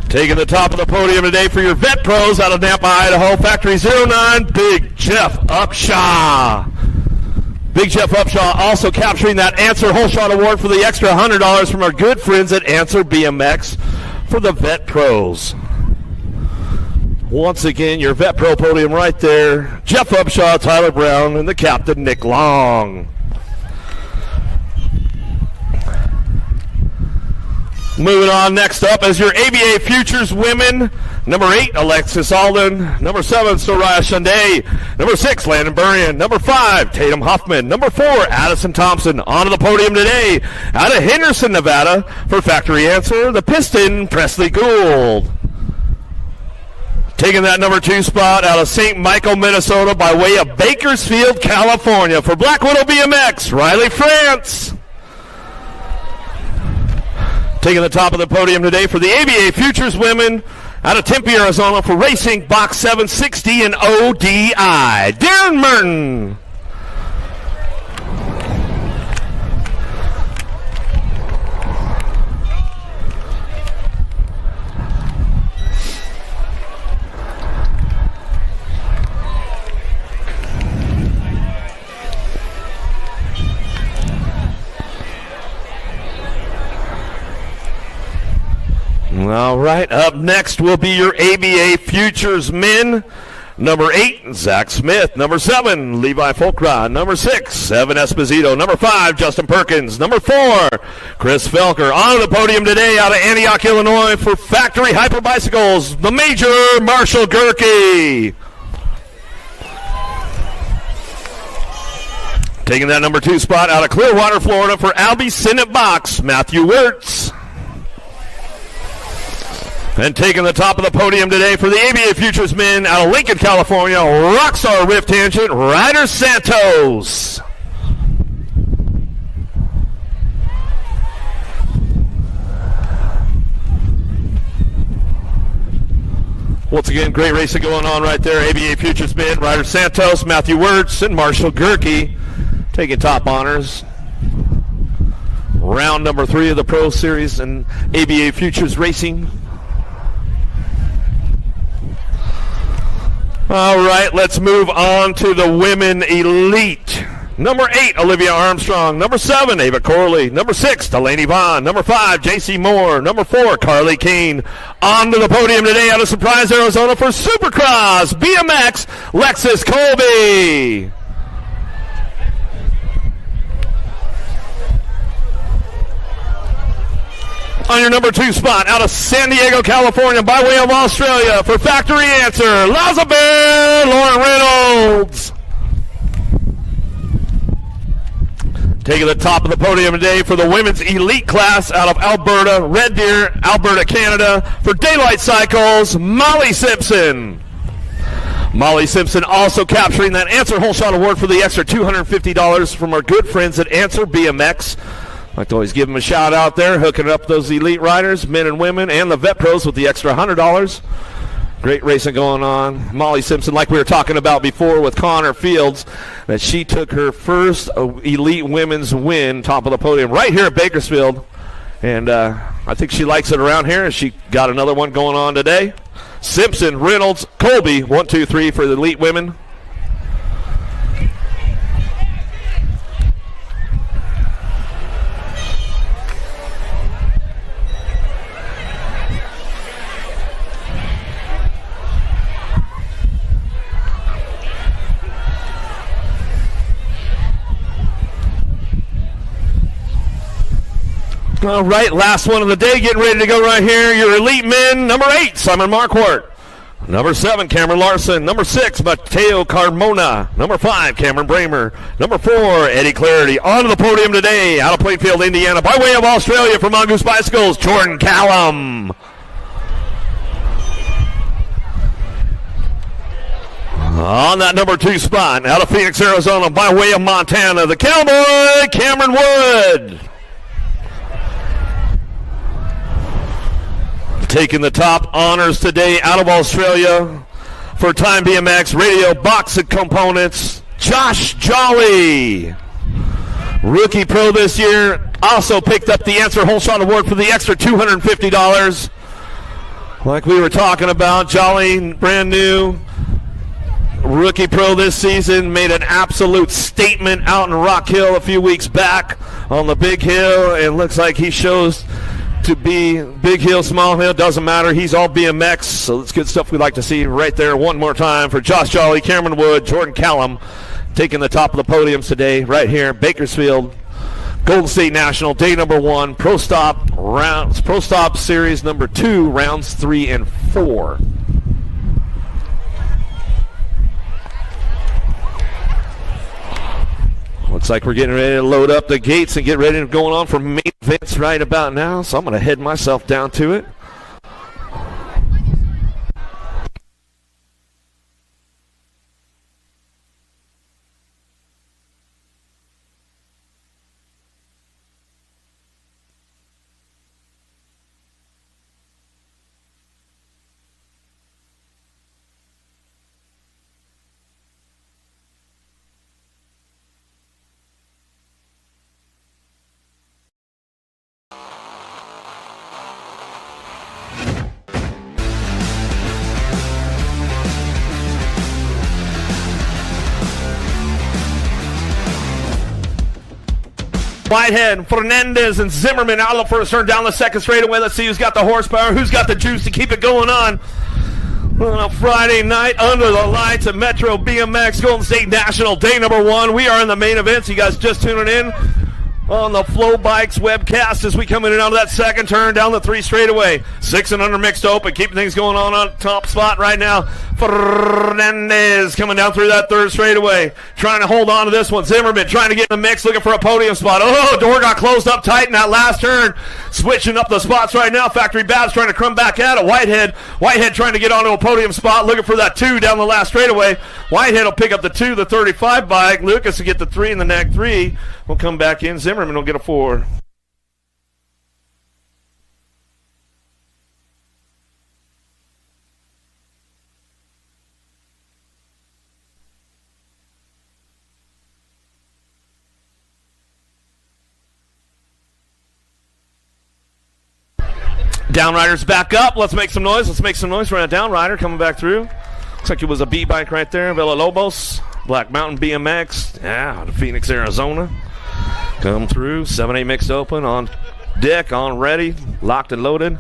Taking the top of the podium today for your vet pros out of Nampa, Idaho, Factory 09, Big Jeff Upshaw. Big Jeff Upshaw also capturing that Answer Whole Shot Award for the extra $100 from our good friends at Answer BMX for the vet pros. Once again, your vet pro podium right there. Jeff Upshaw, Tyler Brown, and the captain, Nick Long. Moving on, next up is your ABA Futures Women. Number 8, Alexis Alden. Number 7, Soraya Shunday. Number 6, Landon Burrian. Number 5, Tatum Huffman. Number 4, Addison Thompson. Onto the podium today, out of Henderson, Nevada, for Factory Answer, the Piston, Presley Gould. Taking that number 2 spot out of St. Michael, Minnesota, by way of Bakersfield, California, for Black Widow BMX, Riley France. Taking the top of the podium today for the ABA Futures Women, out of Tempe, Arizona, for Racing Box 760 and ODI, Darren Merton. All right, up next will be your ABA Futures Men. Number 8, Zach Smith. Number 7, Levi Folkrod. Number 6, Evan Esposito. Number 5, Justin Perkins. Number 4, Chris Felker. On the podium today out of Antioch, Illinois, for Factory Hyper Bicycles, the Major Marshall Gerke. Taking that number 2 spot out of Clearwater, Florida, for Albie Senate Box, Matthew Wirtz. And taking the top of the podium today for the ABA Futures Men out of Lincoln, California, Rockstar Rift Tangent, Ryder Santos. Once again, great racing going on right there. ABA Futures Men, Ryder Santos, Matthew Wirtz, and Marshall Gerke taking top honors. Round number 3 of the Pro Series and ABA Futures Racing. All right, let's move on to the Women Elite. Number 8, Olivia Armstrong. Number 7, Ava Corley. Number 6, Delaney Vaughn. Number 5, J.C. Moore. Number 4, Carly Kane. On to the podium today out of Surprise, Arizona, for Supercross BMX, Lexus Colby. On your number 2 spot, out of San Diego, California, by way of Australia, for Factory Answer, Lazabeth Lauren Reynolds. Taking the top of the podium today for the Women's Elite class out of Alberta, Red Deer, Alberta, Canada, for Daylight Cycles, Molly Simpson. Molly Simpson also capturing that Answer Whole Shot Award for the extra $250 from our good friends at Answer BMX. I'd like to always give them a shout out there, hooking up those elite riders, men and women, and the vet pros with the extra $100. Great racing going on. Molly Simpson, like we were talking about before with Connor Fields, that she took her first elite women's win, top of the podium, right here at Bakersfield. And I think she likes it around here, and she got another one going on today. Simpson, Reynolds, Colby, 1, 2, 3 for the elite women. All right, last one of the day, getting ready to go right here. Your elite men, number 8, Simon Marquardt. Number 7, Cameron Larson. Number 6, Mateo Carmona. Number 5, Cameron Bramer. Number 4, Eddie Clarity. On to the podium today, out of Plainfield, Indiana, by way of Australia, for Mongoose Bicycles, Jordan Callum. On that number 2 spot, out of Phoenix, Arizona, by way of Montana, the Cowboy, Cameron Wood. Taking the top honors today out of Australia for Time BMX Radio Box and Components, Josh Jolly. Rookie Pro this year, also picked up the Answer Whole Shot Award for the extra $250. Like we were talking about, Jolly, brand new. Rookie Pro this season, made an absolute statement out in Rock Hill a few weeks back on the Big Hill, and looks like he shows to be Big Hill, Small Hill, doesn't matter. He's all BMX, so it's good stuff we like to see right there. One more time for Josh Jolly, Cameron Wood, Jordan Callum, taking the top of the podiums today right here, Bakersfield, Golden State National, day number 1, Pro Stop Series number 2, rounds 3 and 4. Looks like we're getting ready to load up the gates and get ready to go on for main events right about now, so I'm going to head myself down to it. Whitehead, Fernandez, and Zimmerman out of the first turn, down the second straightaway. Let's see who's got the horsepower, who's got the juice to keep it going on a Friday night under the lights at Metro BMX Golden State National, day number 1. We are in the main events. You guys just tuning in on the Flow Bikes webcast as we come in and out of that second turn down the 3 straightaway. 6 and under mixed open, keeping things going on top spot right now. Fernandez coming down through that 3rd straightaway, trying to hold on to this one. Zimmerman trying to get in the mix, looking for a podium spot. Oh, door got closed up tight in that last turn. Switching up the spots right now. Factory Babs trying to come back at it. Whitehead trying to get onto a podium spot, looking for that 2 down the last straightaway. Whitehead will pick up the 2, the 35 bike. Lucas will get the 3 in the neck 3. We'll come back in. Zimmerman will get a 4. Downrider's back up. Let's make some noise. Let's make some noise for a Downrider coming back through. Looks like it was a B-bike right there. Villalobos, Black Mountain BMX. Yeah, out of Phoenix, Arizona. Come through. 7-8 mixed open on deck, on ready, locked and loaded.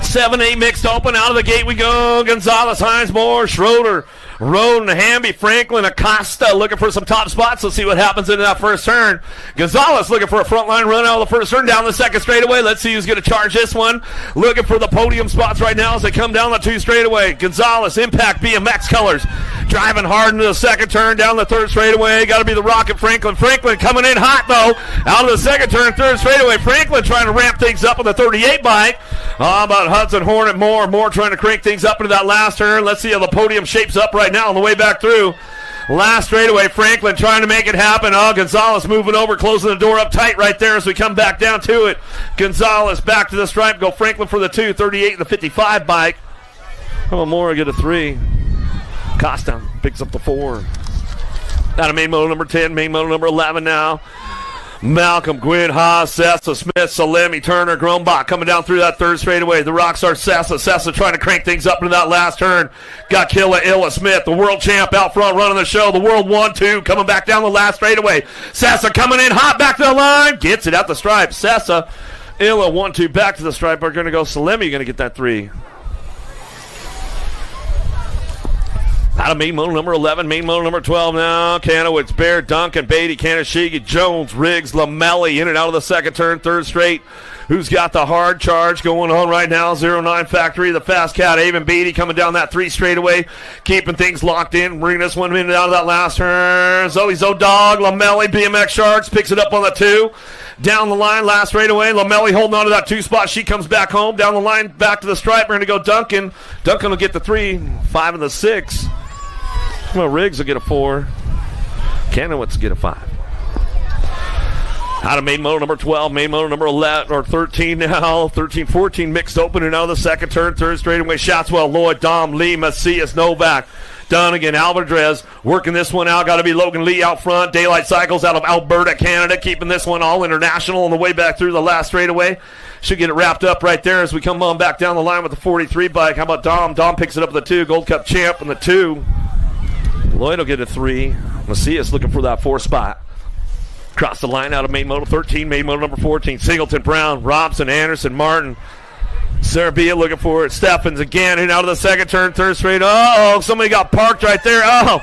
Seven, 8 mixed open. Out of the gate we go. Gonzalez, Hines, Moore, Schroeder, Roden, Hamby, Franklin, Acosta looking for some top spots. Let's see what happens in that first turn. Gonzalez looking for a front line run out of the first turn, down the second straightaway. Let's see who's going to charge this one. Looking for the podium spots right now as they come down the 2 straightaway. Gonzalez, Impact BMX colors, driving hard into the second turn, down the 3rd straightaway. Got to be the Rocket Franklin. Franklin coming in hot though. Out of the second turn, 3rd straightaway. Franklin trying to ramp things up on the 38 bike. How about Hudson, Hornet, Moore trying to crank things up into that last turn. Let's see how the podium shapes up right now on the way back through. Last straightaway, Franklin trying to make it happen. Oh, Gonzalez moving over, closing the door up tight right there as we come back down to it. Gonzalez back to the stripe. Go Franklin for the 2, 38 and the 55 bike. How about Moore get a 3? Costa picks up the 4. Out of main moto number 10, main moto number 11 now. Malcolm, Gwynn, Haas, Sessa, Smith, Salemi, Turner, Grombach coming down through that 3rd straightaway. The Rockstar Sessa trying to crank things up into that last turn. Got Killa, Illa, Smith, the world champ out front running the show. The world 1-2 coming back down the last straightaway. Sessa coming in hot back to the line. Gets it out the stripe. Sessa, Illa 1-2 back to the stripe. Are going to go Salemi, going to get that 3. Out of main moto number 11, main moto number 12 now. Canowitz, Bear, Duncan, Beatty, Kanashigi, Jones, Riggs, Lamelli in and out of the second turn, third straight. Who's got the hard charge going on right now? 09 Factory, the fast cat, Avon Beatty coming down that 3 straightaway, keeping things locked in, bringing this one in and out of that last turn. Zoe Zodog, Lamelli, BMX Sharks, picks it up on the 2. Down the line, last straightaway, Lamelli holding on to that 2 spot. She comes back home, down the line, back to the stripe. We're going to go Duncan. Duncan will get the 3, 5 and the 6. Well, Riggs will get a 4. Canowitz will get a 5. Out of main moto number 12, main moto number 11, or 13 now. 13, 14 mixed open and out of the second turn, third straightaway. Shotswell, Lloyd, Dom, Lee, Macias, Novak, Dunnigan, Alvarez working this one out. Got to be Logan Lee out front. Daylight Cycles out of Alberta, Canada, keeping this one all international on the way back through the last straightaway. Should get it wrapped up right there as we come on back down the line with the 43 bike. How about Dom? Dom picks it up with the 2. Gold Cup champ on the 2. Lloyd will get a 3. Macias looking for that 4 spot. Across the line out of main moto 13, main moto number 14. Singleton, Brown, Robson, Anderson, Martin. Sarabia looking for it. Steffens again in out of the second turn, third straight. Oh, somebody got parked right there. Oh,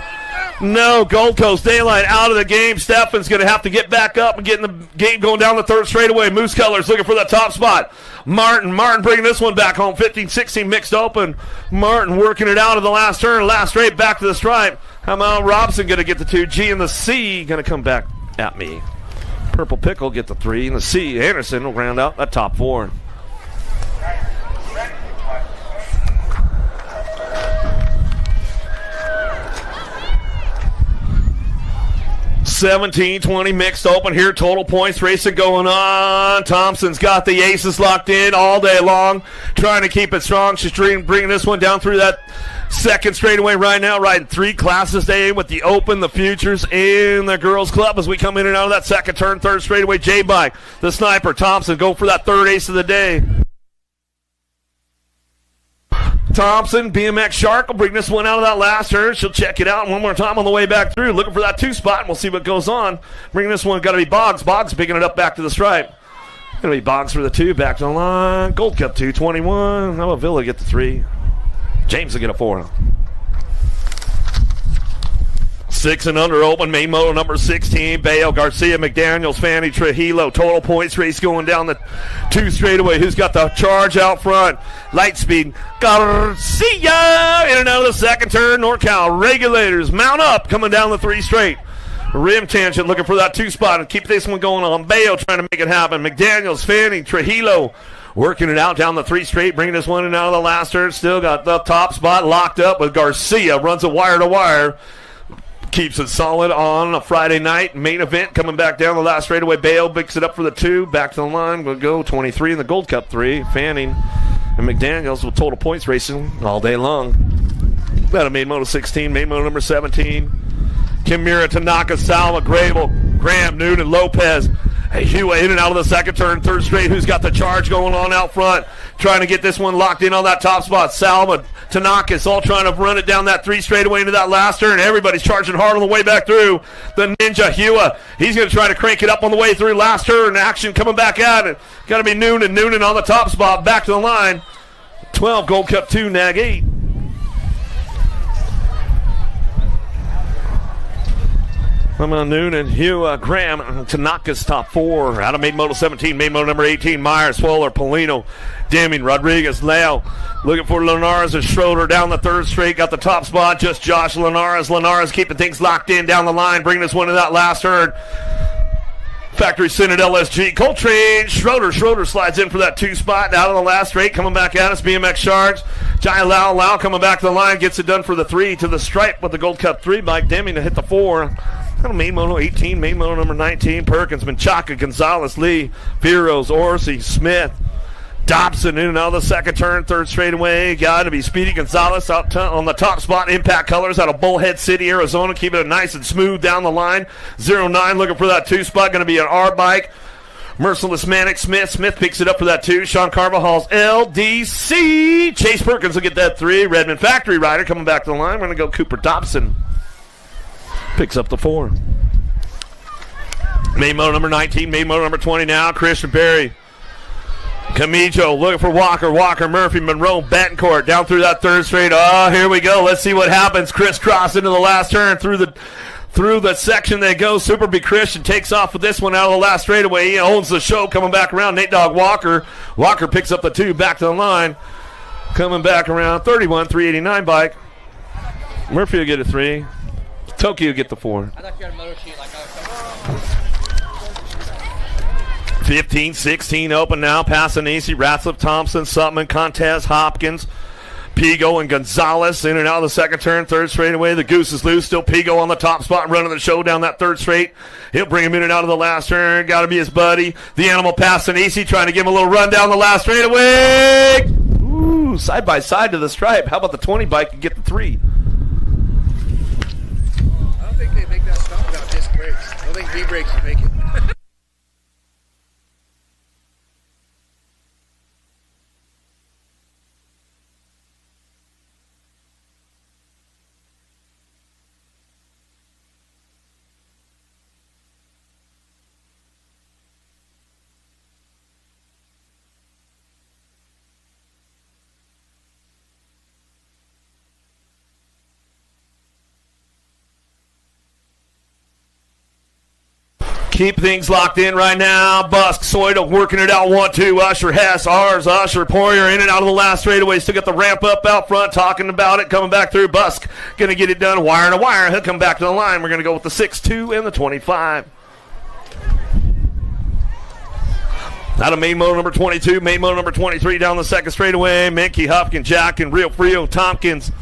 no. Gold Coast Daylight out of the game. Steffens going to have to get back up and get in the game going down the third straightaway. Moose Colors looking for that top spot. Martin bringing this one back home. 15-16 mixed open. Martin working it out of the last turn. Last straight back to the stripe. How about Robson going to get the 2? G and the C going to come back at me. Purple Pickle get the 3 and the C. Anderson will round out that top 4. $17-20 mixed open here. Total points racing going on. Thompson's got the aces locked in all day long, trying to keep it strong. She's bringing this one down through that second straightaway right now, riding 3 classes today with the Open, the Futures, and the Girls Club as we come in and out of that second turn, third straightaway. J-Bike, the Sniper, Thompson go for that third ace of the day. Thompson, BMX Shark will bring this one out of that last turn. She'll check it out one more time on the way back through, looking for that 2 spot, and we'll see what goes on. Bringing this one, got to be Boggs. Boggs picking it up back to the stripe. Going to be Boggs for the 2, back to the line. Gold Cup 221. How about Villa get the 3? James will get a 4. 6 and under open, main moto number 16. Bayo, Garcia, McDaniels, Fanny, Trujillo. Total points race going down the 2 straightaway. Who's got the charge out front? Lightspeed, Garcia in and out of the second turn. NorCal Regulators mount up, coming down the 3 straight. Rim Tangent looking for that 2 spot and keep this one going on. Bayo trying to make it happen. McDaniels, Fanny, Trujillo working it out down the 3 straight, bringing this one in out of the last turn. Still got the top spot locked up with Garcia. Runs it wire to wire. Keeps it solid on a Friday night. Main event coming back down the last straightaway. Bayo picks it up for the 2. Back to the line. We'll go 23 in the Gold Cup 3. Fanning and McDaniels with total points racing all day long. That a main moto 16, main moto number 17. Kimura, Tanaka, Salma, Grable, Graham, Noonan, Lopez. Hey, Hewitt in and out of the second turn, third straight. Who's got the charge going on out front? Trying to get this one locked in on that top spot. Salma, Tanaka's all trying to run it down that 3 straightaway into that last turn. Everybody's charging hard on the way back through. The Ninja, Hewitt, he's going to try to crank it up on the way through. Last turn, action coming back at it. Got to be Noonan on the top spot. Back to the line. 12, Gold Cup 2, Nag 8. Noonan, Hugh, Graham, Tanaka's top 4. Out of main moto 17, main moto number 18, Myers, Fuller, Polino, Deming, Rodriguez, Leo. Looking for Linares and Schroeder down the 3rd straight. Got the top spot, just Josh Linares. Linares keeping things locked in down the line, bringing this one to that last turn. Factory Senate LSG, Coltrane, Schroeder slides in for that 2 spot out of the last straight, coming back at us, BMX Sharks. Jai Lau coming back to the line, gets it done for the 3 to the stripe with the Gold Cup 3. Mike Deming to hit the 4. Main moto 18, main moto number 19, Perkins, Menchaca, Gonzalez, Lee, Viros, Orsi, Smith, Dobson in and out of the second turn, 3rd straightaway. Got to be Speedy Gonzalez out on the top spot. Impact Colors out of Bullhead City, Arizona, keeping it nice and smooth down the line. 09 looking for that 2 spot, going to be an R bike. Merciless Manic Smith picks it up for that 2. Sean Carvajal's LDC. Chase Perkins will get that 3. Redmond Factory Rider coming back to the line. We're going to go Cooper Dobson. Picks up the 4. Main moto number 19, main moto number 20 now. Christian Berry Camijo looking for Walker. Walker, Murphy, Monroe, Betancourt down through that third straight. Oh, here we go. Let's see what happens. Crisscross into the last turn through the section they go. Super B Christian takes off with this one out of the last straightaway. He owns the show coming back around. Nate Dogg Walker. Walker picks up the 2 back to the line. Coming back around. 31, 389 bike. Murphy will get a 3. Tokyo will get the 4. 15, 16 open now. Passanisi, Ratliff, Thompson, Sutman, Contez, Hopkins, Pigo, and Gonzalez in and out of the second turn. Third straightaway. The Goose is loose. Still Pigo on the top spot, running the show down that third straight. He'll bring him in and out of the last turn. Got to be his buddy, the Animal Passanisi, trying to give him a little run down the last straightaway. Ooh, side by side to the stripe. How about the 20 bike and get the 3? I don't think they make that stop without disc brakes. I don't think V brakes would make it. Keep things locked in right now. Busk, Soida working it out. 1-2. Usher, Hess, ours, Usher, Poirier in and out of the last straightaway. Still got the ramp up out front, talking about it, coming back through. Busk going to get it done. Wire to wire. He'll come back to the line. We're going to go with the 6-2 and the 25. Out of main motor number 22, main motor number 23 down the second straightaway. Menke, Hopkins, Jack, and Real Frio, Tompkins.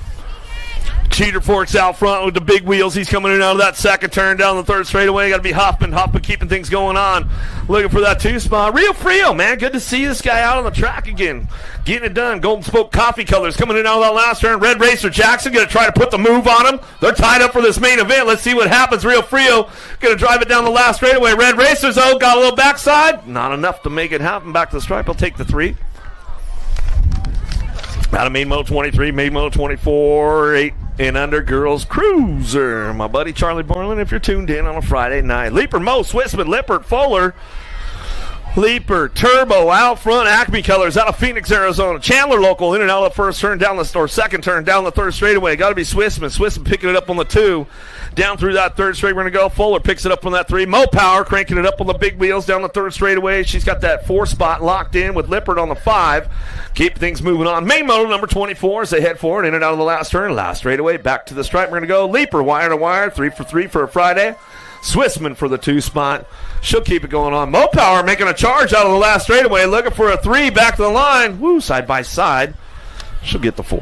Cheater Forks out front with the big wheels. He's coming in and out of that second turn down the third straightaway. Got to be Hoffman. Hoffman keeping things going on. Looking for that 2 spot. Real Frio, man. Good to see this guy out on the track again. Getting it done. Golden Spoke Coffee Colors coming in and out of that last turn. Red Racer Jackson going to try to put the move on him. They're tied up for this main event. Let's see what happens. Real Frio going to drive it down the last straightaway. Red Racer's got a little backside. Not enough to make it happen. Back to the stripe. He'll take the 3. Out of main moto 23, main moto 24, 8 and under girls cruiser. My buddy Charlie Borland, if you're tuned in on a Friday night. Leaper, Mo, Swissman, Lippert, Fuller. Leaper, Turbo, out front, Acme Colors out of Phoenix, Arizona. Chandler local in and out of the first turn down the, or second turn down the third straightaway. Got to be Swissman. Swissman picking it up on the 2. Down through that third straight, we're going to go. Fuller picks it up on that 3. Mo Power cranking it up on the big wheels down the third straightaway. She's got that 4 spot locked in with Lippert on the 5. Keep things moving on. Main moto number 24 as they head forward in and out of the last turn. Last straightaway, back to the stripe. We're going to go. Leaper, wire to wire, 3 for 3 for a Friday. Swissman for the 2 spot. She'll keep it going on. Mo Power making a charge out of the last straightaway, looking for a 3 back to the line. Woo, side by side. She'll get the 4.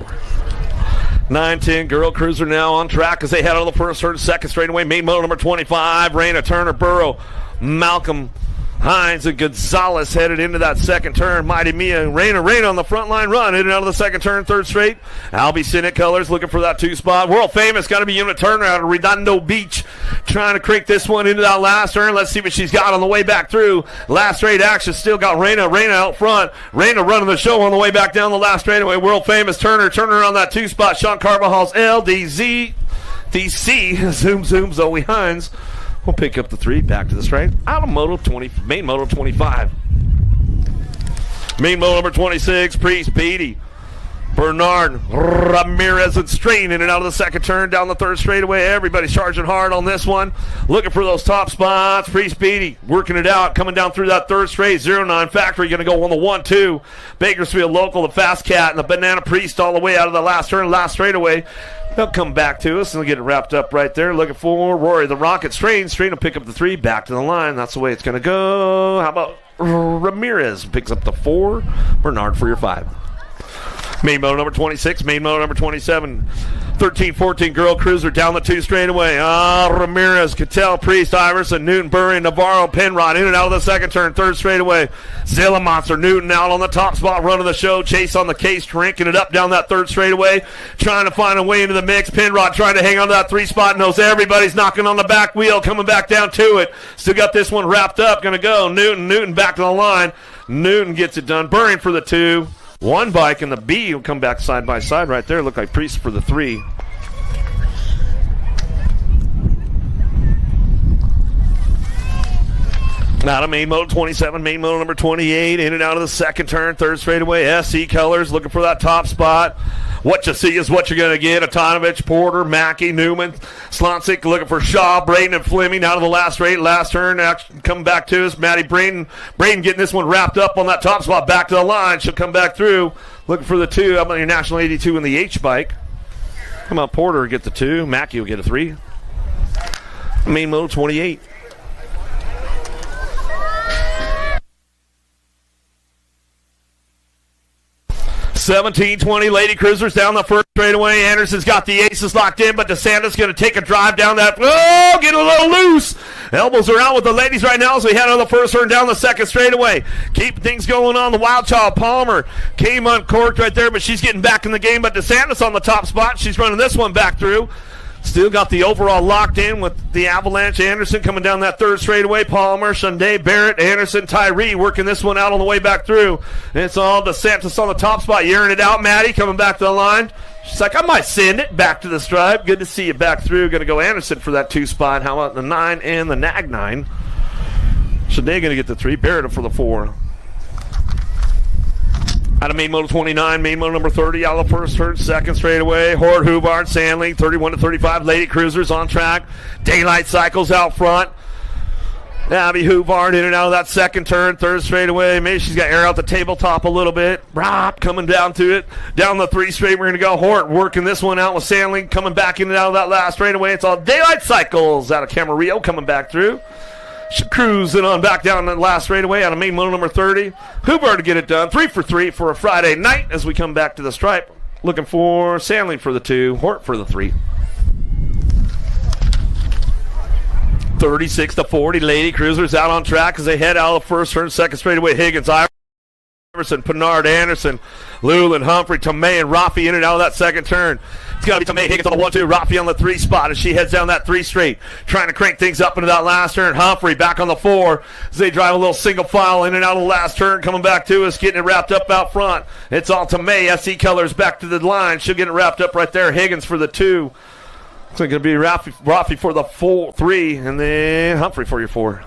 9-10 girl cruiser now on track as they head out of the first turn, second straightaway. Main moto number 25. Raina, Turner, Burrow, Malcolm, Hines, and Gonzalez headed into that second turn. Mighty Mia, Raina on the front line run, in and out of the second turn, third straight. Albie Cynic Colors looking for that 2 spot. World famous, got to be Una Turner out of Redondo Beach, trying to crank this one into that last turn. Let's see what she's got on the way back through. Last straight action, still got Raina out front. Raina running the show on the way back down the last straightaway. World famous Turner on that 2 spot. Sean Carvajal's LDZ. DC, zoom, Zoe Hines. We'll pick up the 3, back to the straight. Out of moto 20, main moto 25. Main moto number 26, Priest, Beatty, Bernard, Ramirez, and Strain in and out of the second turn, down the third straightaway. Everybody's charging hard on this one. Looking for those top spots. Priest, Beatty, working it out, coming down through that third straight. 09 Factory going to go on the 1-2. Bakersfield local, the Fast Cat, and the Banana Priest all the way out of the last turn, last straightaway. They'll come back to us and they'll get it wrapped up right there. Looking for Rory, the Rocket. Strain will pick up the 3, back to the line. That's the way it's going to go. How about Ramirez picks up the 4. Bernard for your 5. Main moto number 26, main moto number 27. 13-14 girl cruiser down the 2 straightaway. Ramirez, Cattell, Priest, Iverson, Newton, Burry, Navarro, Penrod in and out of the second turn, third straightaway. Zilla Monster, Newton out on the top spot, running the show. Chase on the case, ranking it up down that third straightaway, trying to find a way into the mix. Penrod trying to hang on to that 3 spot, knows everybody's knocking on the back wheel, coming back down to it. Still got this one wrapped up, going to go. Newton back to the line. Newton gets it done. Burring for the 2. 1 bike, and the B will come back side by side right there. Look like Priest for the 3. Out of main moto 27, main moto number 28, in and out of the second turn, third straightaway. SC Colors looking for that top spot. What you see is what you're going to get. Atanovich, Porter, Mackey, Newman, Slonsick looking for Shaw, Braden, and Fleming out of the last straight, last turn. Coming back to us, Maddie Braden getting this one wrapped up on that top spot, back to the line. She'll come back through, looking for the 2. How about your National 82 in the H bike? Come on, Porter will get the 2. Mackey will get a 3. Main moto 28. $17.20 Lady Cruisers down the first straightaway. Anderson's got the aces locked in, but DeSantis going to take a drive down that. Oh, get a little loose. Elbows are out with the ladies right now as we head on the first turn down the second straightaway. Keep things going on. The Wild Child Palmer came uncorked right there, but she's getting back in the game. But DeSantis on the top spot. She's running this one back through. Still got the overall locked in with the Avalanche. Anderson coming down that third straightaway. Palmer, Shunday, Barrett, Anderson, Tyree working this one out on the way back through. And it's all DeSantis on the top spot. Yearing it out. Maddie coming back to the line. She's like, I might send it back to the stripe. Good to see you back through. Going to go Anderson for that 2 spot. How about the 9 and the Nag 9? Shunday going to get the 3. Barrett for the 4. Out of main moto 29, main moto number 30, out of the first turn, second straightaway. Hort, Huvard, Sandling, 31-35. Lady Cruisers on track. Daylight Cycles out front. Abby Huvard in and out of that second turn, third straightaway. Maybe she's got air out the tabletop a little bit. Brop coming down to it. Down the 3 straight, we're going to go. Hort working this one out with Sandling coming back in and out of that last straightaway. It's all Daylight Cycles out of Camarillo coming back through. Cruising on back down the last straightaway out of main moto number 30. Hubbard to get it done. 3 for 3 for a Friday night as we come back to the stripe. Looking for Sandling for the 2, Hort for the 3. 36-40, Lady Cruisers out on track as they head out of the first turn, second straightaway. Higgins, Iverson, Pinard, Anderson, Lulin, Humphrey, Tomei, and Rafi in and out of that second turn. It's got to be Tomei, Higgins on the 1-2, Rafi on the 3 spot as she heads down that 3 straight, trying to crank things up into that last turn. Humphrey back on the 4 as they drive a little single file in and out of the last turn, coming back to us, getting it wrapped up out front. It's all Tomei, SC Colors back to the line. She'll get it wrapped up right there. Higgins for the 2. It's going to be Rafi for the 3, and then Humphrey for your 4.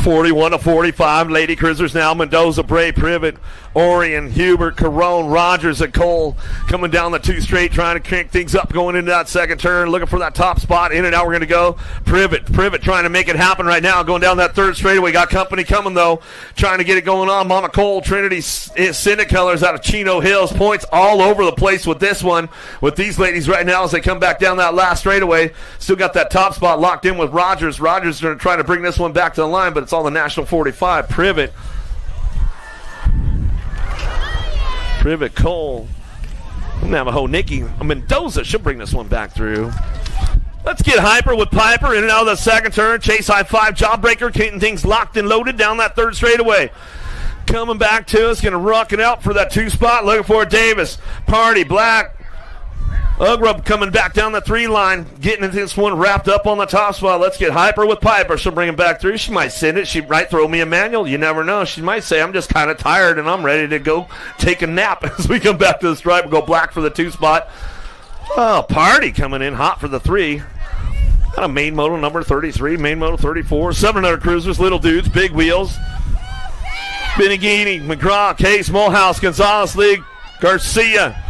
41-45, Lady Cruisers now. Mendoza, Bray, Privet, Orion, Hubert, Carone, Rogers, and Cole coming down the 2 straight, trying to crank things up going into that second turn, looking for that top spot. In and out we're going to go. Privet trying to make it happen right now, going down that 3rd straightaway. Got company coming, though, trying to get it going on. Mama Cole, Trinity, Syndic Colors out of Chino Hills. Points all over the place with this one, with these ladies right now as they come back down that last straightaway. Still got that top spot locked in with Rogers. Rogers are trying to bring this one back to the line, but it's all the National 45. Privet, Cole, Navajo, Nikki, Mendoza. She'll bring this one back through. Let's get hyper with Piper in and out of the second turn. Chase high 5, Jawbreaker, getting things locked and loaded down that 3rd straightaway. Coming back to us, going to rock it out for that 2 spot. Looking for Davis, Party, Black, Ugrub coming back down the 3 line, getting this one wrapped up on the top spot. Let's get hyper with Piper. She'll bring him back through. She might send it. She might throw me a manual. You never know. She might say, I'm just kind of tired and I'm ready to go take a nap as we come back to the stripe. We'll go Black for the 2 spot. Oh, Party coming in hot for the 3. Got a main moto number 33, main moto 34. 700 Cruisers, little dudes, big wheels. Benigini, McGraw, Case, Mulhouse, Gonzalez League, Garcia,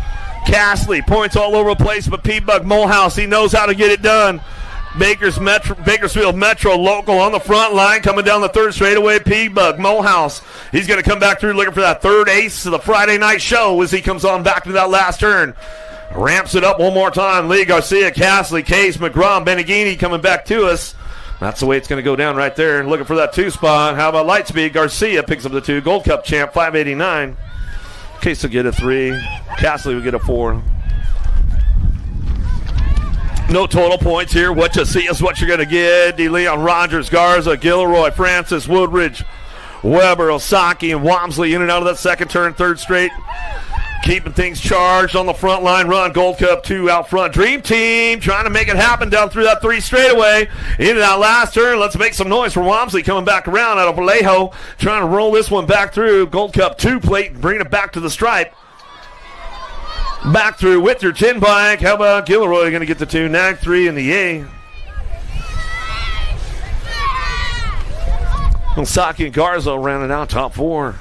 Castley, points all over the place, but P-Bug Mulhouse, he knows how to get it done. Bakersfield Metro local on the front line, coming down the 3rd straightaway. P-Bug Mulhouse, he's going to come back through looking for that 3rd ace of the Friday night show as he comes on back to that last turn. Ramps it up one more time. Lee, Garcia, Castley, Case, McGraw, Benigini coming back to us. That's the way it's going to go down right there. Looking for that 2 spot. How about Lightspeed? Garcia picks up the 2. Gold Cup champ, 589. Case will get a 3. Castley will get a 4. No total points here. What you see is what you're going to get. DeLeon, Rogers, Garza, Gilroy, Francis, Woodridge, Weber, Osaki, and Wamsley in and out of that second turn, 3rd straight. Keeping things charged on the front line run. Gold Cup 2 out front. Dream Team trying to make it happen down through that 3 straightaway. Into that last turn. Let's make some noise for Wamsley coming back around out of Vallejo. Trying to roll this one back through. Gold Cup 2 plate. Bringing it back to the stripe. Back through with your 10 bike. How about Gilroy going to get the 2? Nag 3 in the A. Saki and Garza rounded out top 4.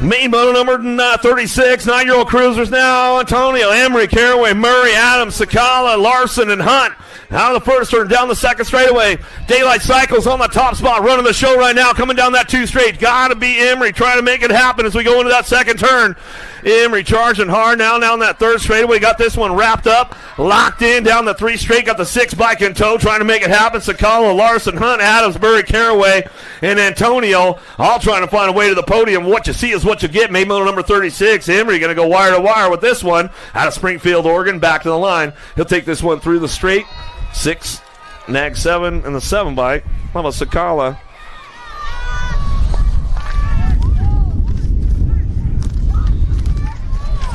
Main moto number 36, 9-year-old cruisers now. Antonio, Emery, Caraway, Murray, Adams, Sakala, Larson, and Hunt. Out of the first turn, down the second straightaway. Daylight Cycles on the top spot, running the show right now, coming down that 2 straight. Gotta be Emery trying to make it happen as we go into that second turn. Emery charging hard now down that 3rd straightaway. Got this one wrapped up, locked in down the 3 straight. Got the 6 bike in tow, trying to make it happen. Sakala, Larson, Hunt, Adams, Murray, Caraway, and Antonio all trying to find a way to the podium. What you see is what you get. Main moto number 36. Emery going to go wire to wire with this one out of Springfield, Oregon. Back to the line. He'll take this one through the straight. 6, nag 7, and the 7 bike. How about Sakala?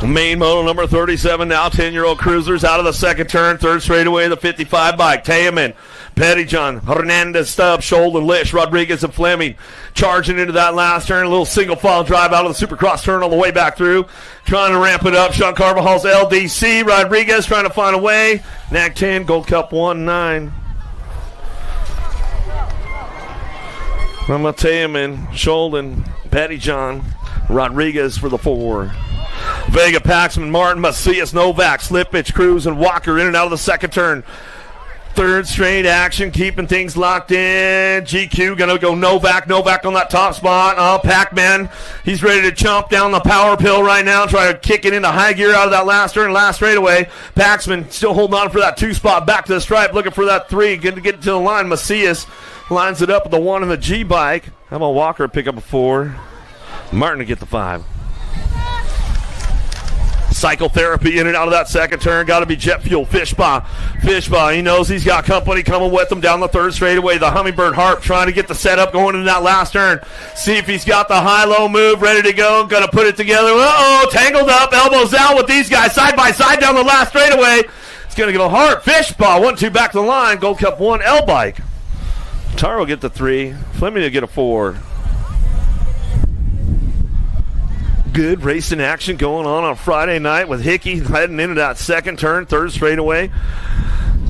Main moto number 37 now, 10-year-old cruisers out of the second turn, 3rd straightaway, the 55 bike. Tayaman, Pettyjohn, Hernandez, Stubbs, Scholden, Lish, Rodriguez, and Fleming charging into that last turn. A little single file drive out of the Supercross turn on the way back through. Trying to ramp it up. Sean Carvajal's LDC. Rodriguez trying to find a way. Nag 10, Gold Cup 1-9. Tayaman, Scholden, Pettyjohn, Rodriguez for the 4. Vega, Paxman, Martin, Macias, Novak, Slippage, Cruz, and Walker in and out of the second turn. 3rd straight action, keeping things locked in. GQ going to go Novak on that top spot. Pac-Man, he's ready to chomp down the power pill right now, try to kick it into high gear out of that last turn, last straightaway. Paxman still holding on for that 2 spot, back to the stripe, looking for that 3, going to get to the line. Macias lines it up with the 1 in the G bike. How about Walker pick up a 4? Martin to get the 5. Psychotherapy in and out of that second turn. Got to be Jet Fuel. Fishbaugh, he knows he's got company coming with him down the 3rd straightaway. The Hummingbird Harp trying to get the setup going into that last turn. See if he's got the high-low move ready to go. Going to put it together. Uh-oh, tangled up, elbows out with these guys side by side down the last straightaway. It's going to go Harp. Fishbaugh, 1-2 back to the line. Gold Cup 1 L-Bike. Taro will get the 3. Fleming will get a 4. Good racing action going on Friday night with Hickey heading into that second turn, 3rd straightaway.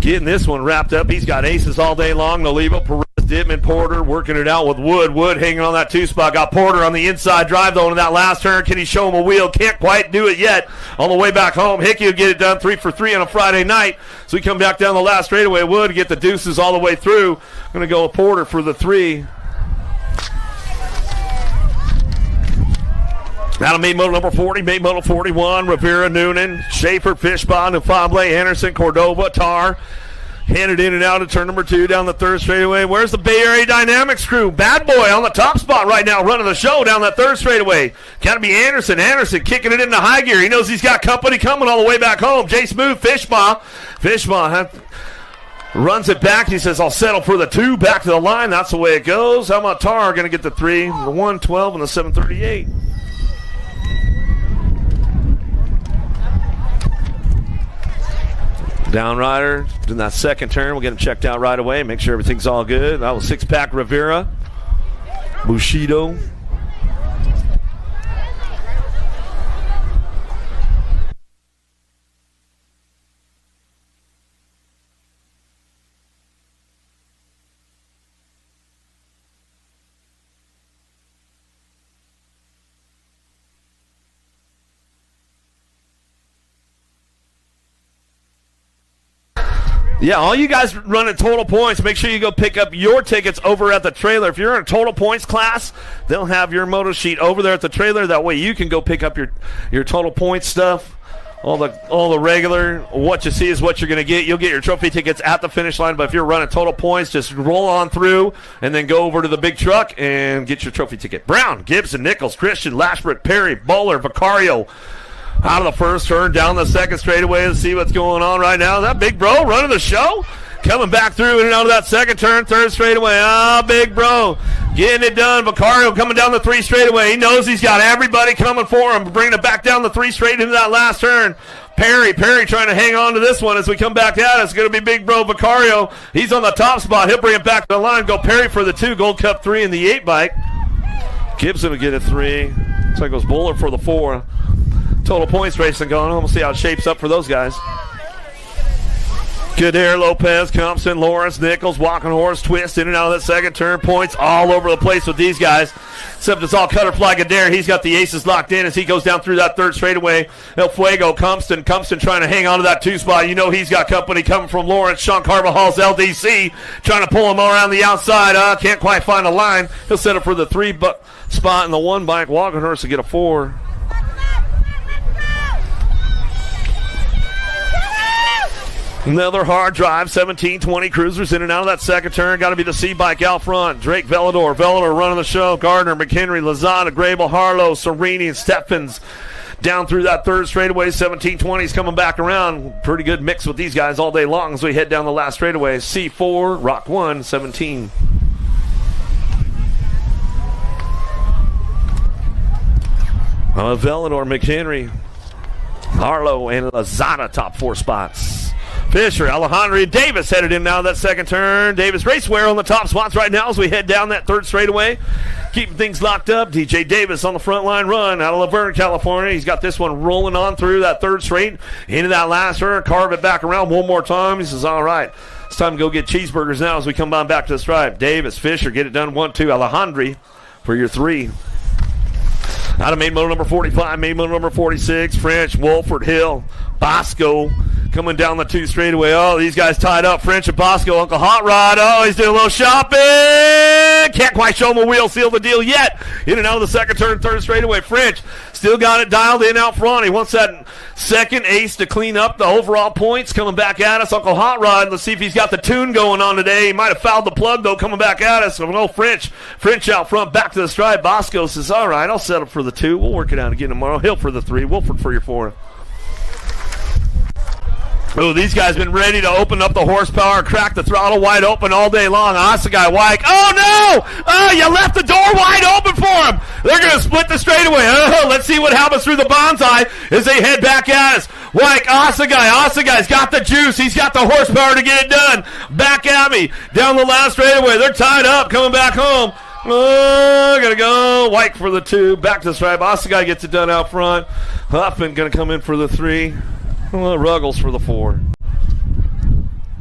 Getting this one wrapped up. He's got aces all day long. Nolivo, Perez, Dittman, Porter working it out with Wood. Wood hanging on that 2 spot. Got Porter on the inside drive though into that last turn. Can he show him a wheel? Can't quite do it yet. On the way back home, Hickey will get it done 3 for 3 on a Friday night. So we come back down the last straightaway. Wood get the deuces all the way through. Going to go with Porter for the 3. Out of main moto number 40, main moto 41, Rivera, Noonan, Schaefer, Fishbaugh, Nufable, Anderson, Cordova, Tar. Handed in and out of turn number 2 down the 3rd straightaway. Where's the Bay Area Dynamics crew? Bad Boy on the top spot right now, running the show down that 3rd straightaway. Got to be Anderson. Anderson kicking it into high gear. He knows he's got company coming all the way back home. Jay Smooth, Fishbaugh. Runs it back. He says, I'll settle for the 2. Back to the line. That's the way it goes. How about Tar going to get the 3, the 112, and the 738. Downrider in that second turn. We'll get him checked out right away. Make sure everything's all good. That was 6-pack Rivera. Bushido. Yeah, all you guys running total points, make sure you go pick up your tickets over at the trailer. If you're in a total points class, they'll have your moto sheet over there at the trailer. That way you can go pick up your total points stuff. All the regular, what you see is what you're going to get. You'll get your trophy tickets at the finish line, but if you're running total points, just roll on through and then go over to the big truck and get your trophy ticket. Brown, Gibson, Nichols, Christian, Lashbrook, Perry, Bowler, Vicario. Out of the first turn, down the second straightaway to see what's going on right now. Is that Big Bro running the show? Coming back through in and out of that second turn, third straightaway. Big bro getting it done. Vicario coming down the 3 straightaway. He knows he's got everybody coming for him. Bringing it back down the 3 straight into that last turn. Perry trying to hang on to this one as we come back at it. It's going to be big bro Vicario. He's on the top spot. He'll bring it back to the line. Go Perry for the 2. Gold Cup 3 in the 8 bike. Gibson will get a 3. Looks like it was Bowler for the 4. Total points racing going on. We'll see how it shapes up for those guys. Kadair, Lopez, Compson, Lawrence, Nichols, Walking Horse, Twist in and out of that second turn. Points all over the place with these guys. Except it's all Cutterfly Kadair. He's got the aces locked in as he goes down through that third straightaway. El Fuego, Compton trying to hang on to that 2 spot. You know he's got company coming from Lawrence. Sean Carvajal's LDC trying to pull him around the outside. Can't quite find a line. He'll set up for the 3 spot in the 1 bike. Walking Horse to get a 4. Another hard drive, 17-20 cruisers in and out of that second turn. Got to be the C-bike out front. Drake Velador running the show. Gardner, McHenry, Lazada, Grable, Harlow, Serini, and Steffens down through that third straightaway. 17-20's coming back around. Pretty good mix with these guys all day long as we head down the last straightaway. C4, Rock 1, 17. Velador, McHenry, Harlow, and Lazada top 4 spots. Fisher, Alejandro Davis headed in now that second turn. Davis Racewear on the top spots right now as we head down that third straightaway. Keeping things locked up. DJ Davis on the front line run out of Laverne, California. He's got this one rolling on through that third straight into that last turn. Carve it back around one more time. He says, all right, it's time to go get cheeseburgers now as we come on back to the stripe. Davis, Fisher, get it done 1-2. Alejandro for your 3. Out of main motor number 45, main motor number 46, French, Wolford, Hill, Bosco coming down the 2 straightaway. Oh, these guys tied up. French and Bosco. Uncle Hot Rod. Oh, he's doing a little shopping. Can't quite show him a wheel, seal the deal yet. In and out of the second turn, third straightaway. French still got it dialed in out front. He wants that second ace to clean up the overall points. Coming back at us, Uncle Hot Rod. Let's see if he's got the tune going on today. He might have fouled the plug, though, coming back at us. So, no, French out front, back to the stride. Bosco says, all right, I'll settle for the 2. We'll work it out again tomorrow. Hill for the 3. Wolford for your 4. Oh, these guys been ready to open up the horsepower, crack the throttle wide open all day long. Osagai, Wyke. Oh, no! Oh, you left the door wide open for him. They're going to split the straightaway. Oh, let's see what happens through the bonsai as they head back at us. Wyke, Osagai. Osagai's got the juice. He's got the horsepower to get it done. Back at me. Down the last straightaway. They're tied up, coming back home. Oh, gotta go. Wyke for the 2. Back to the stripe. Osagai gets it done out front. Huffman going to come in for the 3. Ruggles for the 4.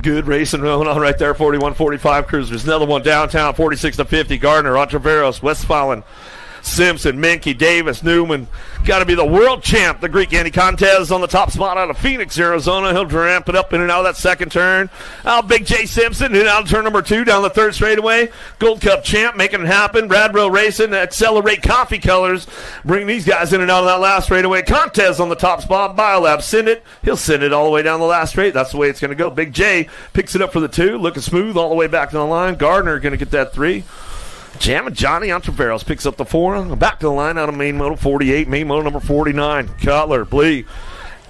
Good racing going on right there. 41-45 cruisers. Another one downtown. 46-50. Gardner, Ontiveros, Westfalen, Simpson, Minky, Davis, Newman. Got to be the world champ. The Greek Andy Contez on the top spot out of Phoenix, Arizona. He'll ramp it up in and out of that second turn. Big J Simpson in and out of turn number 2 down the third straightaway. Gold Cup champ making it happen. Bradwell Racing, Accelerate Coffee Colors. Bring these guys in and out of that last straightaway. Contez on the top spot. Biolab send it. He'll send it all the way down the last straight. That's the way it's going to go. Big J picks it up for the 2. Looking smooth all the way back to the line. Gardner going to get that 3. Jam and Johnny Ontiveros picks up the 4. Back to the line out of main moto 48, main moto number 49. Cutler, Blee,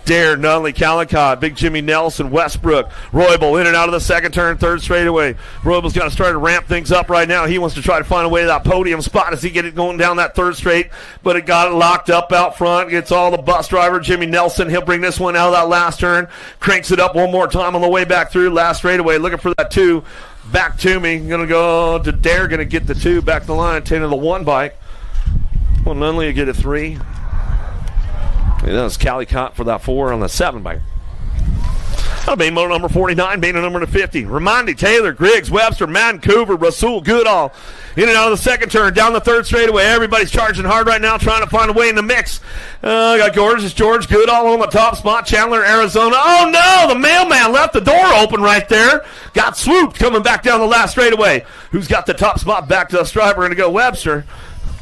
Dare, Nunley, Calicott, Big Jimmy Nelson, Westbrook, Roybal in and out of the second turn, third straightaway. Roybal's got to start to ramp things up right now. He wants to try to find a way to that podium spot as he get it going down that third straight, but it got it locked up out front. Gets all the bus driver, Jimmy Nelson. He'll bring this one out of that last turn. Cranks it up one more time on the way back through. Last straightaway, looking for that 2. Back to me. Going to go to Dare. Going to get the 2 back to the line. 10 of the 1 bike. Well, Nunley will get a 3. And that's Calicott for that 4 on the 7 bike. Main motor number 49, main number 50. Ramondi, Taylor, Griggs, Webster, Vancouver, Rasul, Goodall. In and out of the second turn, down the third straightaway. Everybody's charging hard right now, trying to find a way in the mix. Got Gorgeous George Goodall on the top spot. Chandler, Arizona. Oh, no, the mailman left the door open right there. Got swooped coming back down the last straightaway. Who's got the top spot back to the stripe? We're going to go Webster.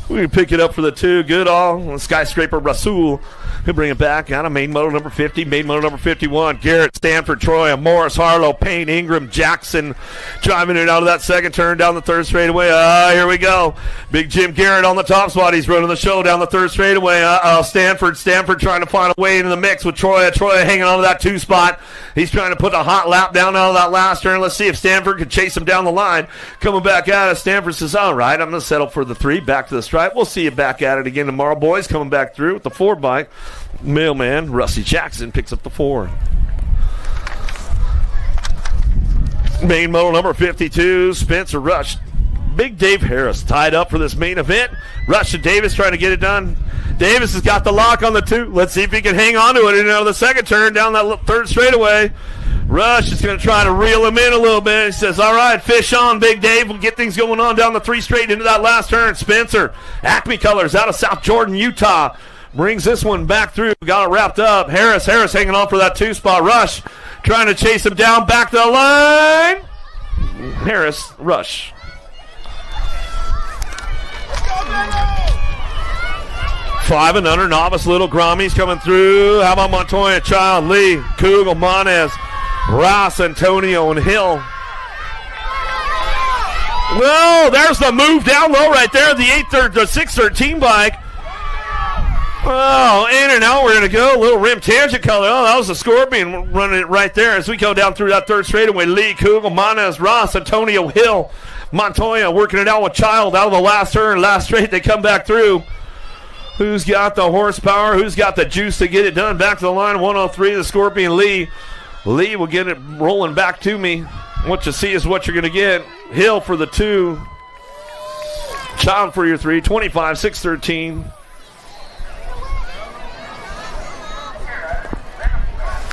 We can pick it up for the 2. Goodall, Skyscraper, Rasul. He'll bring it back out of main moto number 50, main moto number 51. Garrett, Stanford, Troy, Morris, Harlow, Payne, Ingram, Jackson driving it out of that second turn down the third straightaway. Here we go. Big Jim Garrett on the top spot. He's running the show down the third straightaway. Stanford trying to find a way into the mix with Troy. Troy hanging on to that 2 spot. He's trying to put a hot lap down out of that last turn. Let's see if Stanford can chase him down the line. Coming back at it, Stanford says, all right, I'm going to settle for the 3. Back to the stripe. We'll see you back at it again tomorrow, boys. Coming back through with the 4 bike. Mailman Rusty Jackson picks up the 4. Main moto number 52, Spencer Rush. Big Dave Harris tied up for this main event. Rush and Davis trying to get it done. Davis has got the lock on the 2. Let's see if he can hang on to it in the second turn down that third straightaway. Rush is going to try to reel him in a little bit. He says, all right, fish on, Big Dave. We'll get things going on down the 3 straight into that last turn. Spencer, Acme Colors out of South Jordan, Utah. Brings this one back through. Got it wrapped up. Harris hanging on for that 2 spot. Rush trying to chase him down. Back to the line. Harris, Rush. Five and under. Novice Little Grommies coming through. How about Montoya, Child, Lee, Kugel, Monez, Ross, Antonio, and Hill. Well, there's the move down low right there. The 613 bike. Oh, in and out we're going to go. A little rim tangent color. Oh, that was the Scorpion running it right there as we go down through that third straightaway. Lee, Kugel, Monez, Ross, Antonio, Hill, Montoya working it out with Child out of the last turn. Last straight, they come back through. Who's got the horsepower? Who's got the juice to get it done? Back to the line, 103, the Scorpion Lee. Lee will get it rolling back to me. What you see is what you're going to get. Hill for the 2. Child for your 3, 25, 613.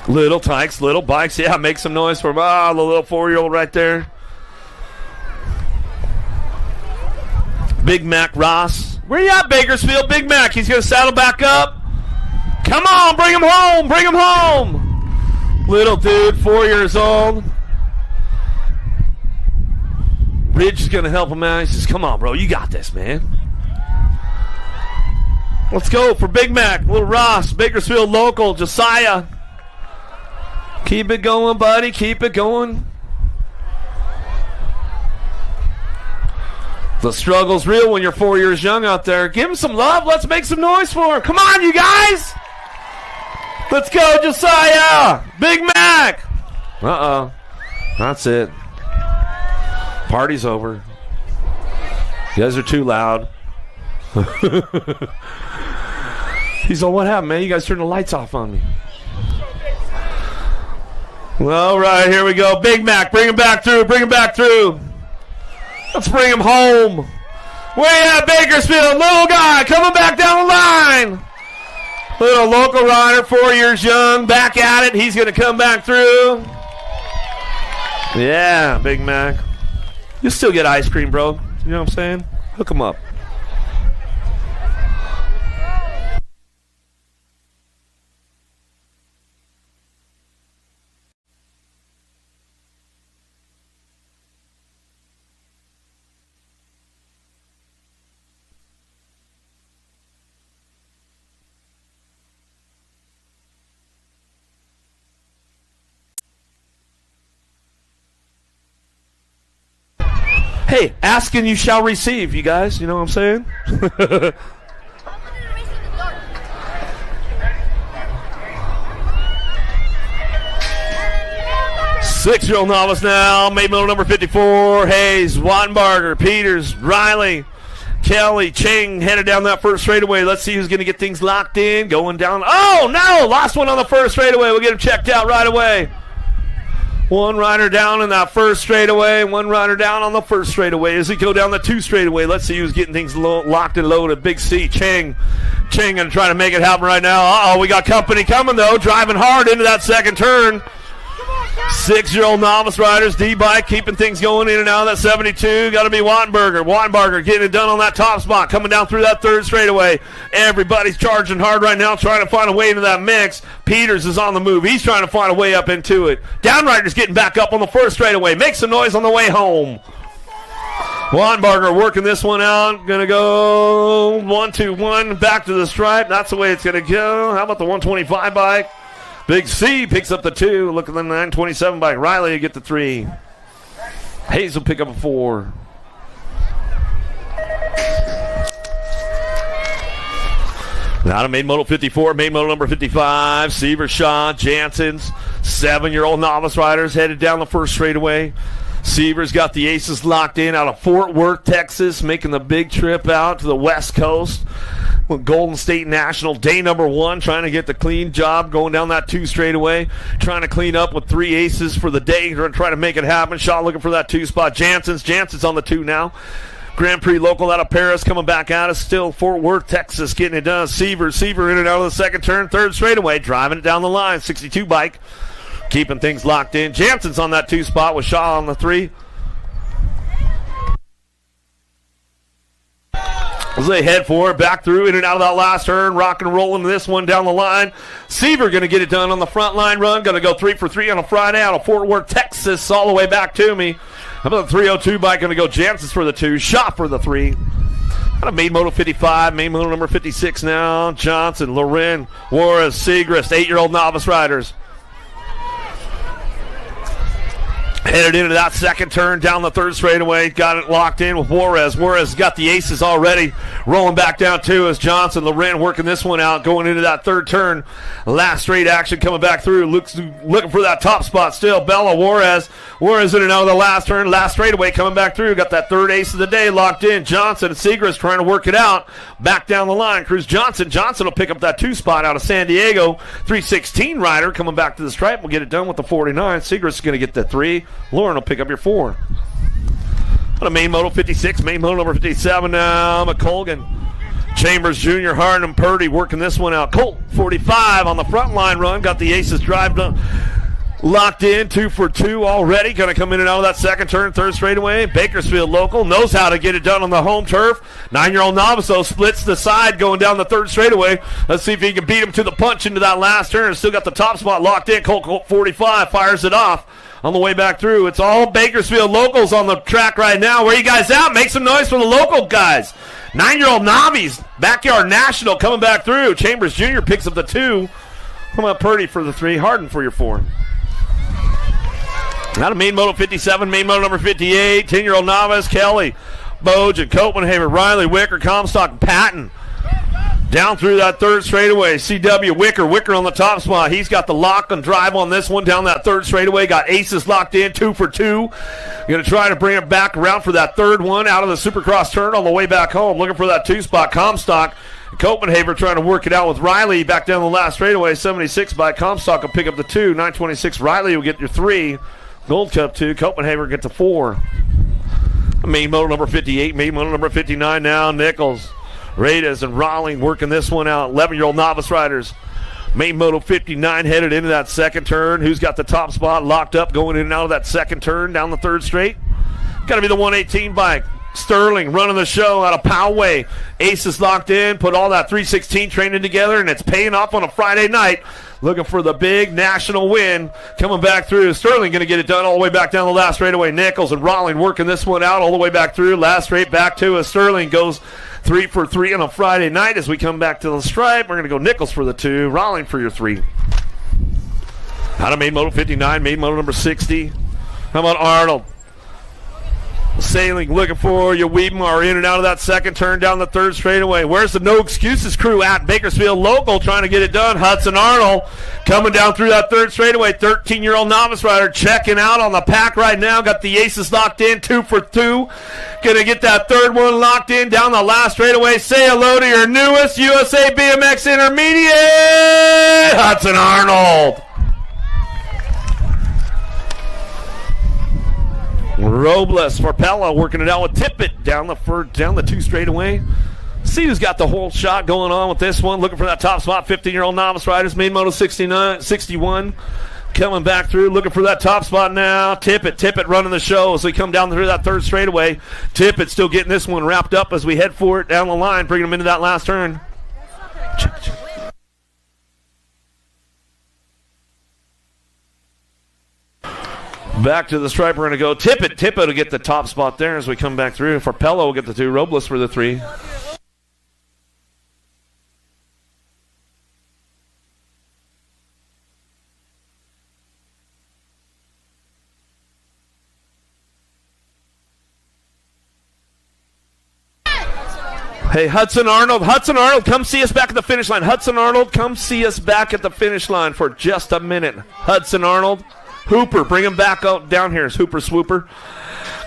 Little Tykes, little bikes. Yeah, make some noise for the little 4-year-old right there. Big Mac Ross. Where you at, Bakersfield? Big Mac, he's going to saddle back up. Come on, bring him home, bring him home. Little dude, 4 years old. Ridge is going to help him out. He says, come on, bro, you got this, man. Let's go for Big Mac. Little Ross, Bakersfield local, Josiah. Keep it going, buddy, keep it going. The struggle's real when you're 4 years young out there. Give him some love. Let's make some noise for him. Come on, you guys. Let's go, Josiah. Big Mac. Uh-oh. That's it. Party's over. You guys are too loud. He's like, what happened, man? You guys turned the lights off on me. All right, here we go. Big Mac, bring him back through. Bring him back through. Let's bring him home. Way at Bakersfield, little guy coming back down the line. Little local rider, 4 years young, back at it. He's going to come back through. Yeah, Big Mac. You'll still get ice cream, bro. You know what I'm saying? Hook him up. Hey, ask and you shall receive, you guys. You know what I'm saying? 6-year-old novice now. Main moto number 54. Hayes, Wattenbarger, Peters, Riley, Kelly, Ching headed down that first straightaway. Let's see who's going to get things locked in. Going down. Oh, no! Lost one on the first straightaway. We'll get him checked out right away. One rider down in that first straightaway. One rider down on the first straightaway. As we go down the 2 straightaway, let's see who's getting things locked and loaded. Big C, Chang going to try to make it happen right now. Uh-oh, we got company coming, though. Driving hard into that second turn. 6-year-old novice riders, D-bike, keeping things going in and out of that 72. Got to be Wattenbarger. Wattenbarger getting it done on that top spot, coming down through that third straightaway. Everybody's charging hard right now, trying to find a way into that mix. Peters is on the move. He's trying to find a way up into it. Downrider's getting back up on the first straightaway. Make some noise on the way home. Weinbarger working this one out. Going to go 1-2-1 back to the stripe. That's the way it's going to go. How about the 125 bike? Big C picks up the 2. Look at the 927 bike. Riley get the 3. Hayes will pick up a 4. Now to main modal 54, main modal number 55. Seaver, Shaw, Jansen's 7-year-old novice riders headed down the first straightaway. Seaver's got the aces locked in out of Fort Worth, Texas, making the big trip out to the West Coast with Golden State National, day number 1, trying to get the clean job going down that 2 straightaway, trying to clean up with 3 aces for the day, trying to make it happen. Shaw looking for that 2 spot. Jansen's on the 2 now. Grand Prix local out of Paris coming back out of still Fort Worth, Texas, getting it done. Seaver in and out of the second turn, 3rd straightaway, driving it down the line. 62 bike, keeping things locked in. Jansen's on that 2 spot with Shaw on the 3. As they head for it, back through, in and out of that last turn, rock and rolling this one down the line. Seaver going to get it done on the front line run. Going to go 3 for 3 on a Friday out of Fort Worth, Texas, all the way back to me. How about the 302 bike? Going to go Jansen's for the 2, Shaw for the 3. Out of main moto 55, main moto number 56 now. Johnson, Loren, Juarez, Segrist, 8-year-old novice riders. Headed into that second turn down the 3rd straightaway. Got it locked in with Juarez. Juarez got the aces already. Rolling back down too as Johnson. Loren working this one out. Going into that 3rd turn. Last straight action coming back through. Looking for that top spot still. Bella, Juarez. Juarez in and out of the last turn. Last straightaway coming back through. Got that 3rd ace of the day locked in. Johnson and Segrist trying to work it out. Back down the line. Cruz Johnson. Johnson will pick up that 2 spot out of San Diego. 316 rider coming back to the stripe. We'll get it done with the 49. Segrist is going to get the 3. Lauren will pick up your 4. On a main moto 56, main moto number 57 now. McColgan, Chambers Jr., Harden, Purdy working this one out. Colt 45 on the front line run. Got the aces drive done. Locked in, 2 for 2 already. Going to come in and out of that second turn, 3rd straightaway. Bakersfield local, knows how to get it done on the home turf. 9-year-old novice, though, splits the side going down the 3rd straightaway. Let's see if he can beat him to the punch into that last turn. Still got the top spot locked in. Colt 45 fires it off. On the way back through, it's all Bakersfield locals on the track right now. Where you guys at? Make some noise for the local guys. 9-year-old Navi's Backyard National coming back through. Chambers Jr. picks up the 2. Come on, Purdy for the 3. Harden for your 4. Out of main moto 57, main moto number 58. 10-year-old Novice, Kelly, Bojan, Copenhagen, Riley, Wicker, Comstock, and Patton. Down through that 3rd straightaway. CW, Wicker on the top spot. He's got the lock and drive on this one down that 3rd straightaway. Got aces locked in, 2 for 2. Going to try to bring it back around for that 3rd one out of the Supercross turn on the way back home. Looking for that 2 spot. Comstock, Copenhagen trying to work it out with Riley back down the last straightaway. 76 by Comstock will pick up the 2. 926 Riley will get your 3. Gold Cup 2. Copenhagen gets a 4. Main motor number 58. Main motor number 59 now. Nichols, Reyes, and Rawling working this one out. 11-year-old novice riders. Main moto 59 headed into that second turn. Who's got the top spot locked up going in and out of that second turn down the 3rd straight? Got to be the 118 bike. Sterling running the show out of Poway. Aces locked in. Put all that 316 training together, and it's paying off on a Friday night. Looking for the big national win. Coming back through. Sterling going to get it done all the way back down the last straightaway. Nichols and Rawling working this one out all the way back through. Last straight back to us. Sterling goes 3 for 3 on a Friday night. As we come back to the stripe, we're going to go Nichols for the 2. Rawling for your 3. Out of main moto 59, main moto number 60. How about Arnold? Sailing, looking for you. Weedmar in and out of that second turn down the 3rd straightaway. Where's the No Excuses crew at? Bakersfield local trying to get it done. Hudson Arnold coming down through that 3rd straightaway. 13-year-old novice rider checking out on the pack right now. Got the aces locked in, 2 for 2. Gonna get that 3rd one locked in down the last straightaway. Say hello to your newest USA BMX Intermediate, Hudson Arnold. Robles for Pella working it out with Tippett down the 2 straightaway. See who's got the whole shot going on with this one. Looking for that top spot. 15-year-old novice riders. Main moto 61 coming back through. Looking for that top spot now. Tippett running the show as we come down through that 3rd straightaway. Tippett still getting this one wrapped up as we head for it down the line, bringing them into that last turn. Back to the stripe, we're going to go Tippett. Tippett will get the top spot there as we come back through. Farpello will get the 2, Robles for the 3. Hey, Hudson Arnold, come see us back at the finish line. Hudson Arnold, come see us back at the finish line for just a minute. Hudson Arnold. Hooper, bring him back out down here. It's Hooper Swooper.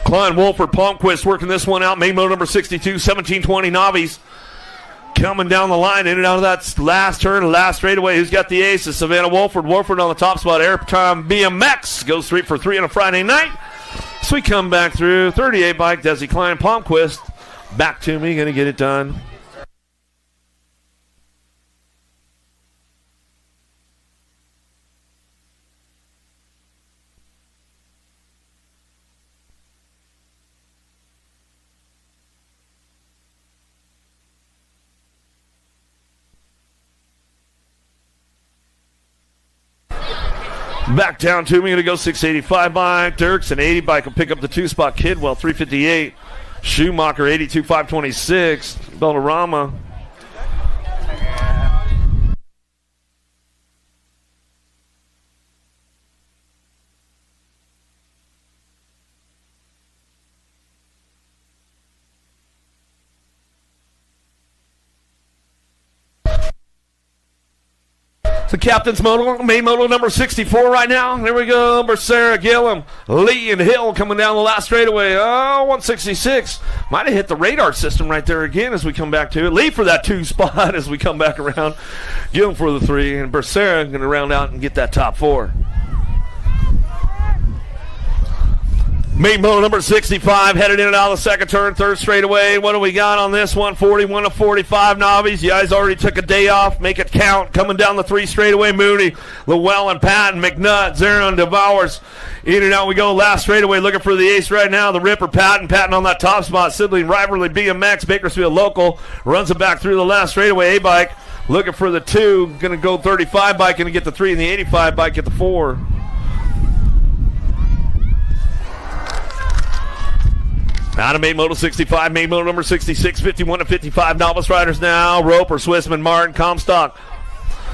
Klein, Wolford, Palmquist working this one out. Main moto number 62, 1720 novice. Coming down the line, in and out of that last turn, last straightaway. Who's got the aces? Savannah Wolford. Wolford on the top spot. Airtime BMX goes 3 for 3 on a Friday night. So we come back through. 38 bike, Desi Klein, Palmquist. Back to me, going to get it done. Back down to me, going to go 685 bike. Dirks, an 80 bike will pick up the 2-spot. Kidwell, 358. Schumacher, 82, 526. Bellarama. The captain's moto, main moto number 64 right now. There we go. Becerra, Gillum, Lee, and Hill coming down the last straightaway. Oh, 166. Might have hit the radar system right there again as we come back to it. Lee for that 2 spot as we come back around. Gillum for the 3. And Becerra going to round out and get that top 4. Main moto number 65 headed in and out of the second turn, third straightaway. What do we got on this one? 41 to 45 novice. You guys already took a day off. Make it count. Coming down the 3 straightaway. Mooney, Llewellyn, Patton, McNutt, Zeron, Devours. In and out we go. Last straightaway looking for the ace right now. The Ripper, Patton. Patton on that top spot. Sibling rivalry BMX. Bakersfield local. Runs it back through the last straightaway. A-bike looking for the 2. Going to go 35 bike. Going to get the 3. And the 85 bike get the 4. Out of main moto 65, main moto number 66, 51 to 55 novice riders now. Roper, Swissman, Martin, Comstock.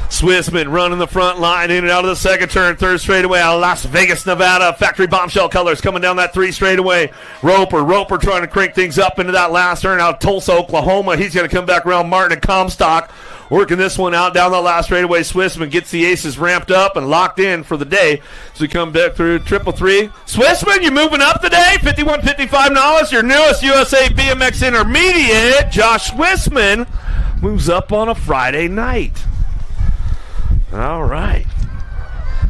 Swissman running the front line, in and out of the second turn, third straightaway out of Las Vegas, Nevada. Factory bombshell colors coming down that 3 straightaway. Roper trying to crank things up into that last turn out of Tulsa, Oklahoma. He's going to come back around Martin and Comstock. Working this one out down the last straightaway. Swissman gets the aces ramped up and locked in for the day. So we come back through 333. Swissman, you moving up today? 51-55 novice. Your newest USA BMX intermediate, Josh Swissman, moves up on a Friday night. All right.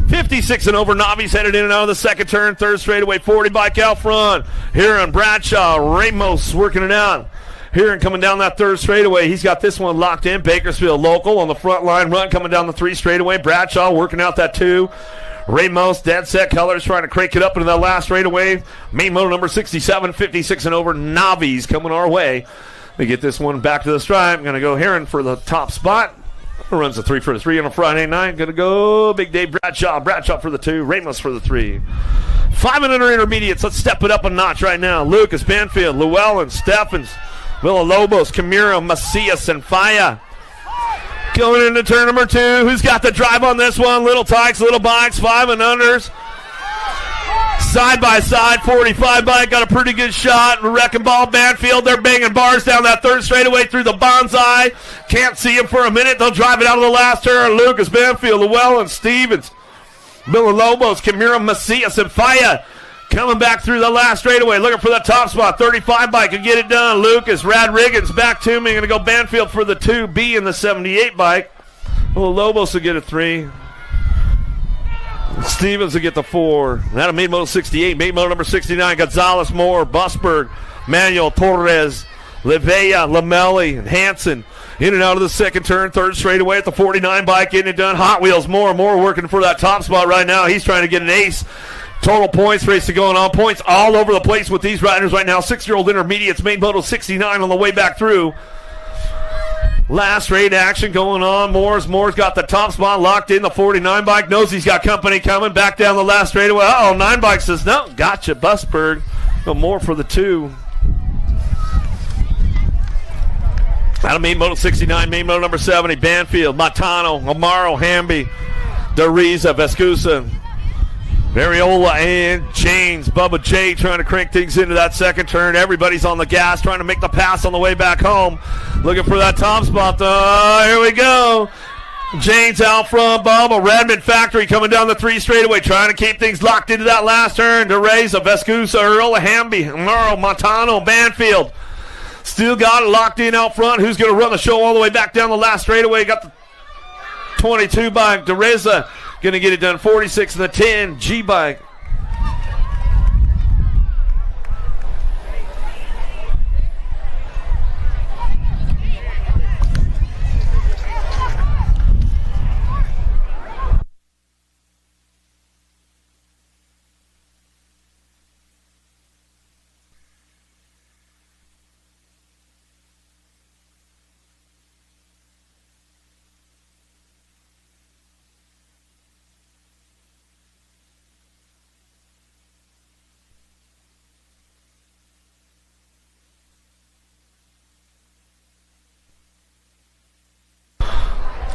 56 and over novice headed in and out of the second turn. Third straightaway, 40 bike out front. Heron, Bradshaw, Ramos working it out. Heron coming down that third straightaway. He's got this one locked in. Bakersfield local on the front line run coming down the 3 straightaway. Bradshaw working out that 2. Ramos, dead set colors, trying to crank it up into that last straightaway. Main moto number 67, 56 and over novice coming our way. They get this one back to the stripe. Going to go Heron for the top spot. Runs a 3 for 3 on a Friday night. Going to go Big Dave Bradshaw. Bradshaw for the 2. Ramos for the 3. 5 and under intermediates. Let's step it up a notch right now. Lucas, Banfield, Llewellyn, Steffens, Villalobos, Camiro, Macias, and Faya. Going into turn number 2. Who's got the drive on this one? Little Tykes, Little Bikes, 5 and unders. Side by side, 45 bike, got a pretty good shot. Wrecking Ball, Banfield, they're banging bars down that third straightaway through the bonsai. Can't see him for a minute. They'll drive it out of the last turn. Lucas, Banfield, Llewellyn, Stevens, Villalobos, Camiro, Macias, and Faya. Coming back through the last straightaway, looking for the top spot. 35 bike can get it done. Lucas, Rad Riggins back to me. Going to go Banfield for the 2B in the 78 bike. Lobos will get a 3. Stevens will get the 4. That made moto 68. Made moto number 69. Gonzalez, Moore, Busberg, Manuel, Torres, Livea, Lamelli, and Hansen. In and out of the second turn, third straightaway at the 49 bike, getting it done. Hot Wheels, Moore working for that top spot right now. He's trying to get an ace. Total points race to going on. Points all over the place with these riders right now. 6-year-old intermediates, main moto 69 on the way back through. Last straight action going on. Moore's got the top spot locked in. The 49 bike knows he's got company coming. Back down the last straightaway. Uh-oh, 9 bike says, no, gotcha, Busberg. No more for the 2. Out of main moto 69, main moto number 70, Banfield, Matano, Amaro, Hamby, Dariza, Vescusa, Variola, and James. Bubba J trying to crank things into that second turn. Everybody's on the gas, trying to make the pass on the way back home. Looking for that top spot, though. Here we go. James out front, Bubba. Redmond Factory coming down the 3 straightaway, trying to keep things locked into that last turn. Dariza, Vescusa, Earl, Hamby, Amaro, Matano, Banfield. Still got it locked in out front. Who's going to run the show all the way back down the last straightaway? Got the 22 bike. Dariza going to get it done. 46 and the 10 G bike.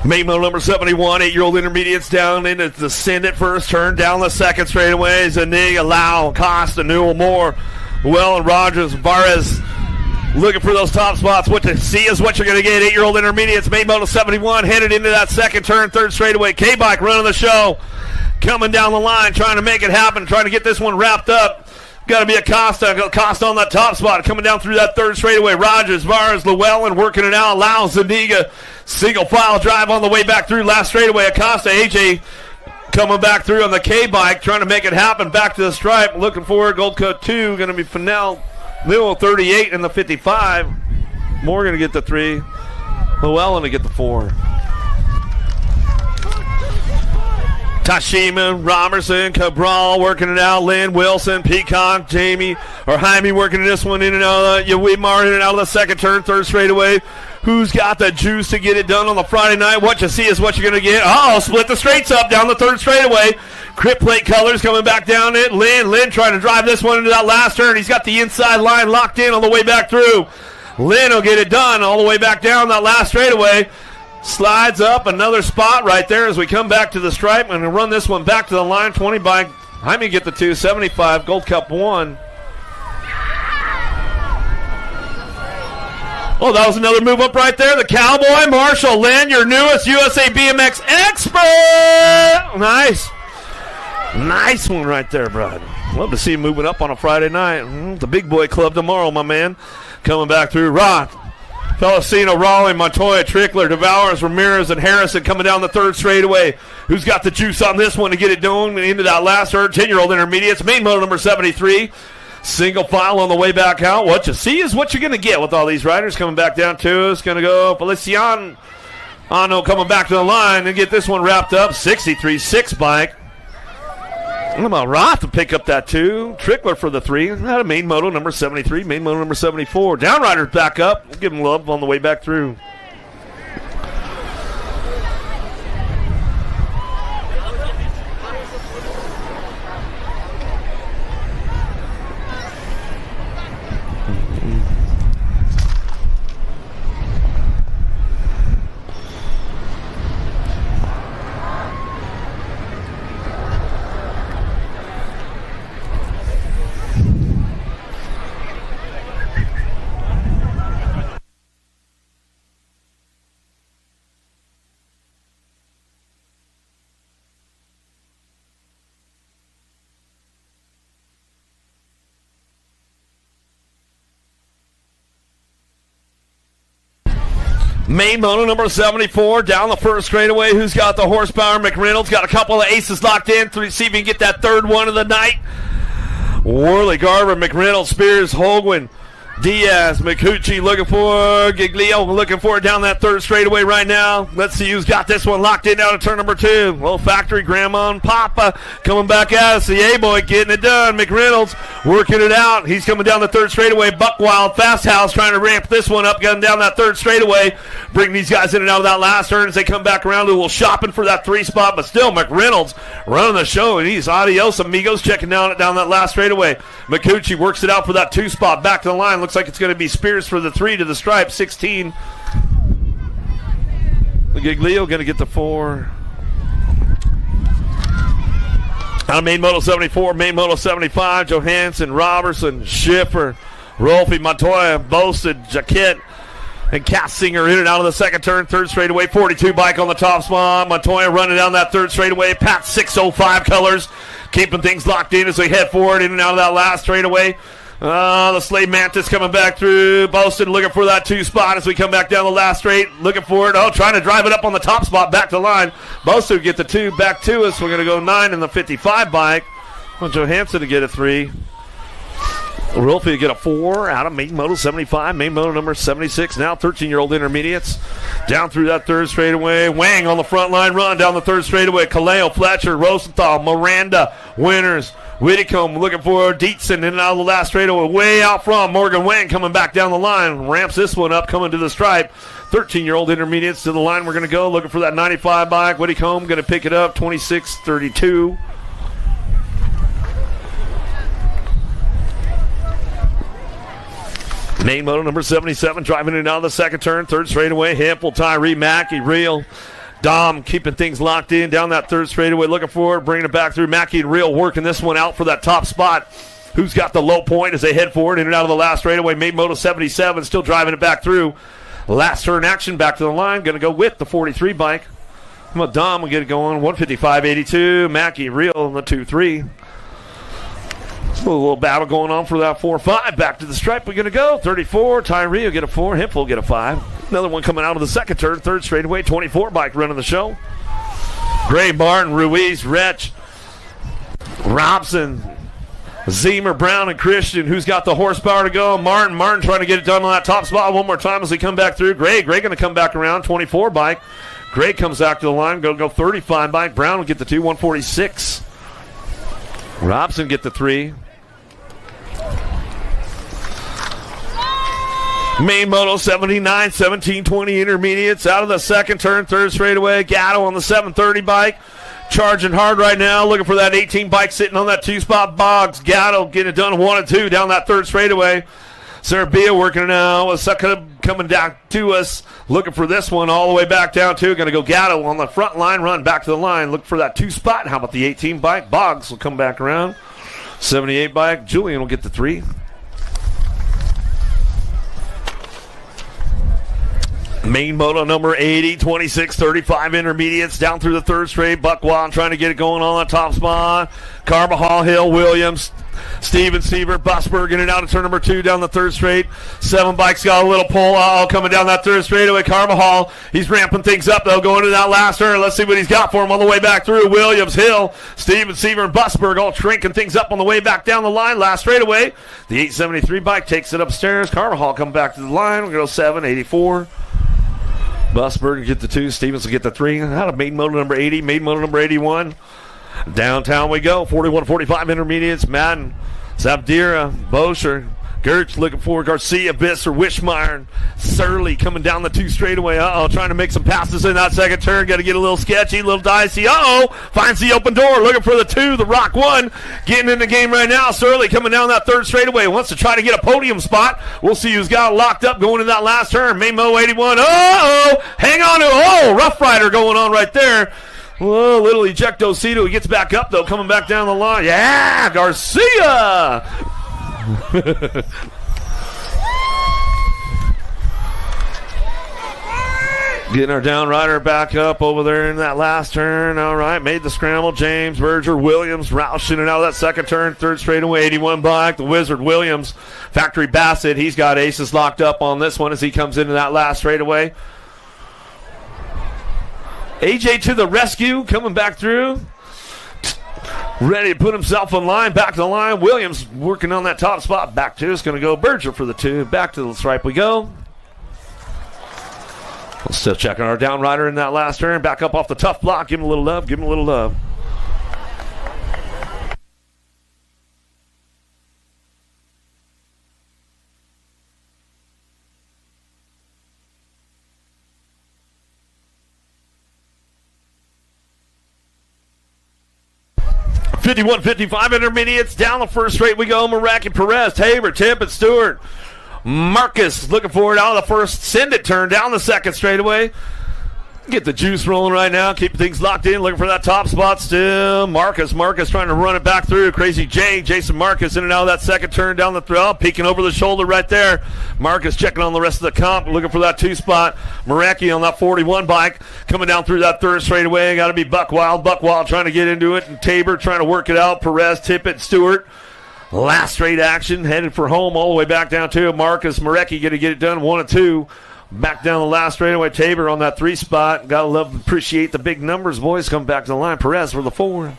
Main moto number 71, 8-year-old intermediates down into the send it first turn, down the second straightaway. Zaniga, Lau, Costa, Newell, Moore, and Rogers, Varez looking for those top spots. What to see is what you're going to get. 8-year-old intermediates, main moto 71, headed into that second turn, third straightaway. K-Bike running the show, coming down the line, trying to make it happen, trying to get this one wrapped up. Got to be a Costa on that top spot, coming down through that third straightaway. Rogers, Varez, Llewellyn working it out. Lau, Zaniga, single file drive on the way back through last straightaway. Acosta, AJ coming back through on the K-Bike, trying to make it happen. Back to the stripe, looking for it. Gold Coat 2, going to be Fennell, Newell 38 and the 55. Moore going to get the 3. Llewellyn to get the 4. Tashima, Robertson, Cabral working it out. Lynn, Wilson, Peacock, Jaime working this one in and out. Weimar in and out of the second turn, third straightaway. Who's got the juice to get it done on the Friday night? What you see is what you're going to get. Oh, split the straights up down the third straightaway. Crip plate colors coming back down it. Lynn trying to drive this one into that last turn. He's got the inside line locked in on the way back through. Lynn will get it done all the way back down that last straightaway. Slides up another spot right there as we come back to the stripe and run this one back to the line. 20 by Jaime get the 2, 75, Gold Cup 1. Oh, that was another move up right there. The Cowboy, Marshall Lynn, your newest USA BMX expert. Nice. Nice one right there, bud. Love to see him moving up on a Friday night. The big boy club tomorrow, my man. Coming back through. Roth, Felicino, Raleigh, Montoya, Trickler, Devours, Ramirez, and Harrison coming down the third straightaway. Who's got the juice on this one to get it done into that last third? 10-year-old intermediates. Main moto number 73. Single file on the way back out. What you see is what you're going to get with all these riders coming back down to us. Going to go Feliciano coming back to the line and get this one wrapped up. 63-6 bike. What about Roth to pick up that 2? Trickler for the 3. Out of main moto number 73, main moto number 74. Downriders back up. We'll give them love on the way back through. Main moto number 74 down the first straightaway. Who's got the horsepower? McReynolds got a couple of aces locked in. See if he can get that third one of the night. Worley, Garver, McReynolds, Spears, Holguin, Diaz, McCucci looking for Giglio, looking for it down that third straightaway right now. Let's see who's got this one locked in down to turn number 2. Well, Factory, Grandma, and Papa coming back at us. The A-Boy getting it done. McReynolds working it out. He's coming down the third straightaway. Buckwild, Fast House trying to ramp this one up, getting down that third straightaway. Bring these guys in and out of that last turn as they come back around. A little shopping for that 3 spot, but still McReynolds running the show. And he's adios amigos, checking down that last straightaway. McCucci works it out for that 2 spot. Back to the line. Looks like it's going to be Spears for the 3 to the stripe. 16. Giglio going to get the 4. Out of main moto 74, main moto 75, Johansson, Robertson, Schiffer, Rolfe, Montoya, Boasted, Jaquette, and Cassinger in and out of the second turn. Third straightaway, 42 bike on the top spot. Montoya running down that third straightaway. Pat 605 colors, keeping things locked in as we head forward in and out of that last straightaway. The Slave Mantis coming back through. Boasted looking for that 2 spot as we come back down the last straight. Looking for it. Oh, trying to drive it up on the top spot. Back to the line. Boasted get the 2 back to us. We're going to go 9 in the 55 bike. Want Johansson to get a 3. Rolfe to get a 4 out of main moto 75. Main moto number 76. Now 13-year-old intermediates. Down through that third straightaway. Wang on the front line run down the third straightaway. Kaleo, Fletcher, Rosenthal, Miranda, Winters. Whitcomb looking for Dietzen in and out of the last straightaway. Way out front. Morgan Wang coming back down the line. Ramps this one up, coming to the stripe. 13-year-old intermediates to the line. We're going to go looking for that 95 bike. Whitcomb going to pick it up. 26-32. Main moto number 77 driving it out of the second turn. Third straightaway. Hempel, Tyree, Mackey, Real. Dom keeping things locked in down that third straightaway, looking for it, bringing it back through. Mackey and Real working this one out for that top spot. Who's got the low point as they head forward in and out of the last straightaway? Main moto 77 still driving it back through. Last turn action back to the line. Going to go with the 43 bike. Dom will get it going. 155.82. Mackey, Real in the 2-3. A little battle going on for that 4-5. Back to the stripe. We're going to go. 34. Tyree will get a 4. Hempel will get a 5. Another one coming out of the second turn. Third straightaway. 24 bike running the show. Gray, Martin, Ruiz, Wretch, Robson, Zemer, Brown, and Christian. Who's got the horsepower to go? Martin trying to get it done on that top spot one more time as they come back through. Gray going to come back around. 24 bike. Gray comes back to the line. Going to go 35 bike. Brown will get the 2. 146. Robson get the 3. Main moto 79, 1720 intermediates out of the second turn, third straightaway. Gatto on the 730 bike, charging hard right now, looking for that 18 bike sitting on that 2 spot. Boggs, Gatto getting it done 1 and 2 down that third straightaway. Serbia working it now. Succa coming down to us, looking for this one all the way back down to. Going to go Gatto on the front line, run back to the line, look for that 2 spot. How about the 18 bike? Boggs will come back around. 78 bike. Julian will get the 3. Main moto number 80, 26, 35 intermediates down through the third straight. Buckwild trying to get it going on the top spot. Carbajal, Hill, Williams, Steven, Seaver, Busberg in and out of turn number 2 down the third straight. 7 bikes got a little pull coming down that third straightaway. Carbajal, he's ramping things up though, going to that last turn. Let's see what he's got for him on the way back through. Williams, Hill, Steven, Seaver, and Busberg all shrinking things up on the way back down the line. Last straightaway. The 873 bike takes it upstairs. Carbajal come back to the line. We'll go 784. Busberg will get the 2. Stevens will get the 3. Out of main moto number 80. Main moto number 81. Downtown we go. 41-45 intermediates. Madden, Zabdira, Bosher, Gertz looking for Garcia, Bisser, Wishmeyer, Surly coming down the 2 straightaway. Trying to make some passes in that second turn. Got to get a little sketchy, a little dicey. Finds the open door. Looking for the 2. The Rock 1 getting in the game right now. Surly coming down that third straightaway. Wants to try to get a podium spot. We'll see who's got it locked up going to that last turn. Maymo 81. Hang on to Rough Rider going on right there. Whoa, little ejectocito. He gets back up though, coming back down the line. Yeah, Garcia. Getting our down rider back up over there in that last turn. All right, made the scramble. James, Berger, Williams, Roush in and out of that second turn. Third straightaway, 81 bike. The Wizard, Williams, Factory Bassett. He's got aces locked up on this one as he comes into that last straightaway. AJ to the rescue, coming back through. Ready to put himself in line, back to the line. Williams working on that top spot. Back to, it's going to go Berger for the 2. Back to the stripe we go. Still checking our down rider in that last turn. Back up off the tough block. Give him a little love. Give him a little love. 51-55 intermediates. Down the first straight we go. Meraki, Perez, Tabor, Tippett, Stewart. Marcus looking for it out of the first. Send it turn down the second straightaway. Get the juice rolling right now. Keep things locked in. Looking for that top spot still. Marcus trying to run it back through. Crazy J. Jason Marcus in and out of that second turn down the throw. Peeking over the shoulder right there. Marcus checking on the rest of the comp. Looking for that 2 spot. Meraki on that 41 bike. Coming down through that third straightaway. Got to be Buckwild. Buckwild trying to get into it. And Tabor trying to work it out. Perez, Tippett, Stewart. Last straight action. Headed for home all the way back down to Marcus. Meraki going to get it done 1 and 2. Back down the last straightaway. Tabor on that 3 spot. Gotta love and appreciate the big numbers. Boys come back to the line. Perez for the 4.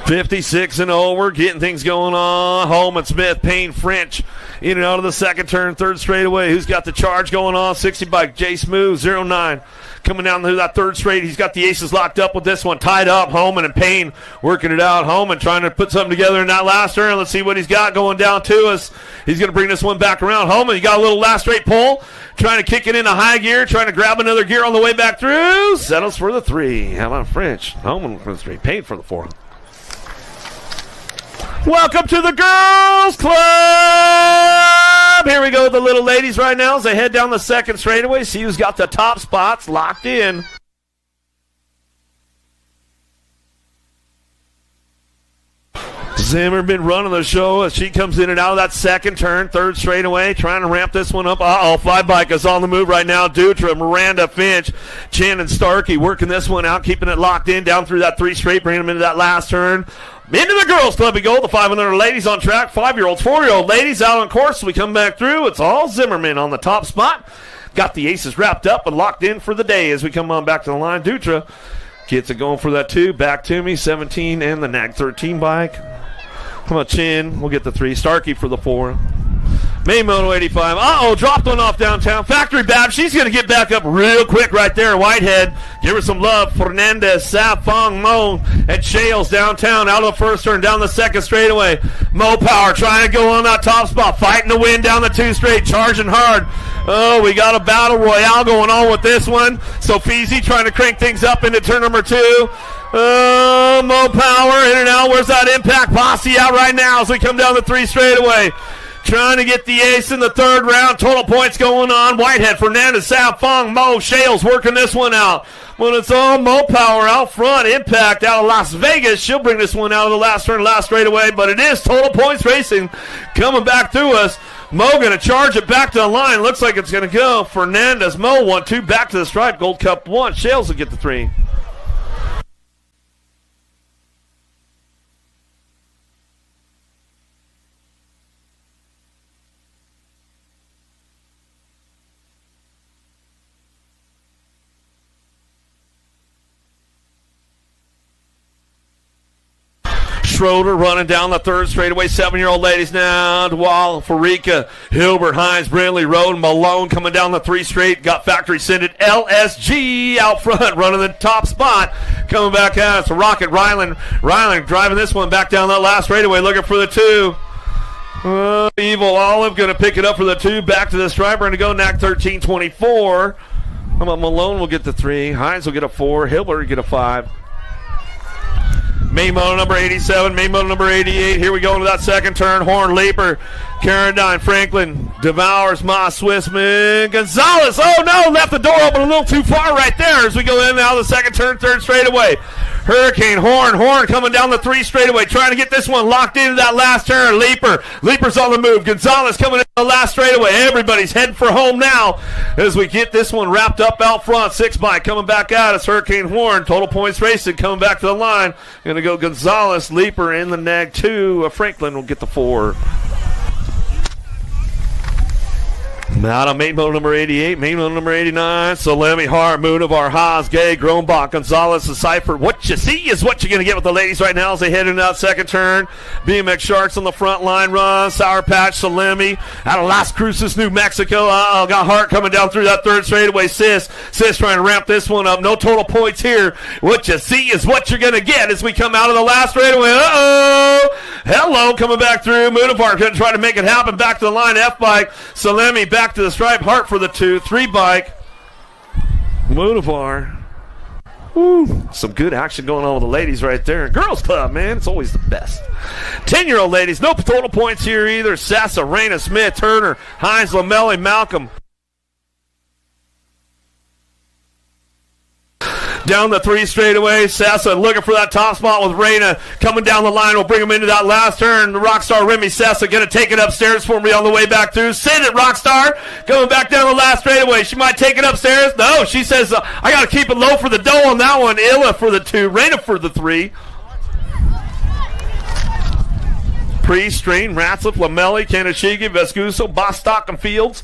56-0. We're getting things going on. Holman, Smith, Payne, French in and out of the second turn. Third straightaway. Who's got the charge going on? 60 bike. Jay Smooth, 09. Coming down through that third straight. He's got the aces locked up with this one. Tied up. Holman and Payne working it out. Holman trying to put something together in that last turn. Let's see what he's got going down to us. He's going to bring this one back around. Holman, he got a little last straight pull. Trying to kick it into high gear. Trying to grab another gear on the way back through. Settles for the 3. How about French? Holman for the 3. Payne for the 4. Welcome to the Girls Club. Here we go with the little ladies right now as they head down the second straightaway. See who's got the top spots locked in. Zimmerman running the show as she comes in and out of that second turn. Third straightaway, trying to ramp this one up. Fly bike is on the move right now. Dutra, Miranda, Finch, Chan, and Starkey working this one out, keeping it locked in down through that 3 straight, bringing them into that last turn. Into the Girls Club we go. The 500 ladies on track. 5-year-olds, 4-year-old ladies out on course. We come back through. It's all Zimmerman on the top spot. Got the aces wrapped up and locked in for the day as we come on back to the line. Dutra gets it going for that 2. Back to me, 17, and the Nag 13 bike. How about Chin? We'll get the 3. Starkey for the 4. Maymoto 85. Dropped one off downtown. Factory Bab. She's going to get back up real quick right there. Whitehead. Give her some love. Fernandez, Safong, Mo, and Shales downtown. Out of the first turn. Down the second straightaway. Mo Power trying to go on that top spot. Fighting the win down the 2 straight. Charging hard. Oh, we got a battle royale going on with this one. Sofizi trying to crank things up into turn number 2. Mo Power in and out. Where's that impact? Posse out right now as we come down the 3 straightaway. Trying to get the ace in the third round. Total points going on. Whitehead, Fernandez, Safong, Mo, Shales working this one out. When it's all Mo Power out front. Impact out of Las Vegas. She'll bring this one out of the last turn, last straightaway. But it is Total Points Racing coming back to us. Mo going to charge it back to the line. Looks like it's going to go. Fernandez, Mo 1-2 back to the stripe. Gold Cup 1. Shales will get the 3. Schroeder running down the third straightaway. 7-year-old ladies now. DeWall, Farika, Hilbert, Hines, Brindley, Roden, Malone coming down the 3 straight. Got factory sended. LSG out front running the top spot. Coming back out. It's a Rocket. Ryland driving this one back down that last straightaway looking for the 2. Evil Olive going to pick it up for the 2. Back to the striper and to go. Knack 13-24. How about Malone will get the 3. Hines will get a 4. Hilbert will get a 5. Maymoto number 87, Maymoto number 88. Here we go into that second turn. Horn, Leaper, Carradine, Franklin, Devours, Moss, Swissman, Gonzalez. Oh no, left the door open a little too far right there as we go in now the second turn, third straightaway. Hurricane, Horn coming down the 3 straightaway, trying to get this one locked into that last turn. Leaper's on the move. Gonzalez coming in the last straightaway. Everybody's heading for home now as we get this one wrapped up out front. 6 by coming back out. It's Hurricane, Horn. Total Points Racing coming back to the line. Going to go Gonzalez, Leaper in the Nag 2. Franklin will get the 4. Out of Maymoto number 88, Maymoto number 89, Salemi, Hart, Moonivar, Haas, Gay, Grombach, Gonzalez, and Cypher. What you see is what you're going to get with the ladies right now as they head into that second turn. BMX Sharks on the front line run. Sour Patch, Salemi out of Las Cruces, New Mexico. Got Hart coming down through that third straightaway. Sis trying to ramp this one up. No total points here. What you see is what you're going to get as we come out of the last straightaway. Hello, coming back through. Moonivar going to try to make it happen. Back to the line. F-bike. Salemi back to the stripe. Hart for the 2. 3 bike. Moonivar. Woo. Some good action going on with the ladies right there. Girls Club, man, it's always the best. 10-year-old ladies, no total points here either. Sessa, Raina, Smith, Turner, Hines, Lamelli, Malcolm. Down the 3 straightaway. Sessa looking for that top spot with Raina coming down the line. We'll bring him into that last turn. The Rockstar Remy Sessa going to take it upstairs for me on the way back through. Send it, Rockstar. Coming back down the last straightaway. She might take it upstairs. No, she says, I got to keep it low for the dough on that one. Illa for the 2. Raina for the 3. Priest, Strain, Ratzliff, Lamelli, Kanashigi, Vescuso, Bostock, and Fields.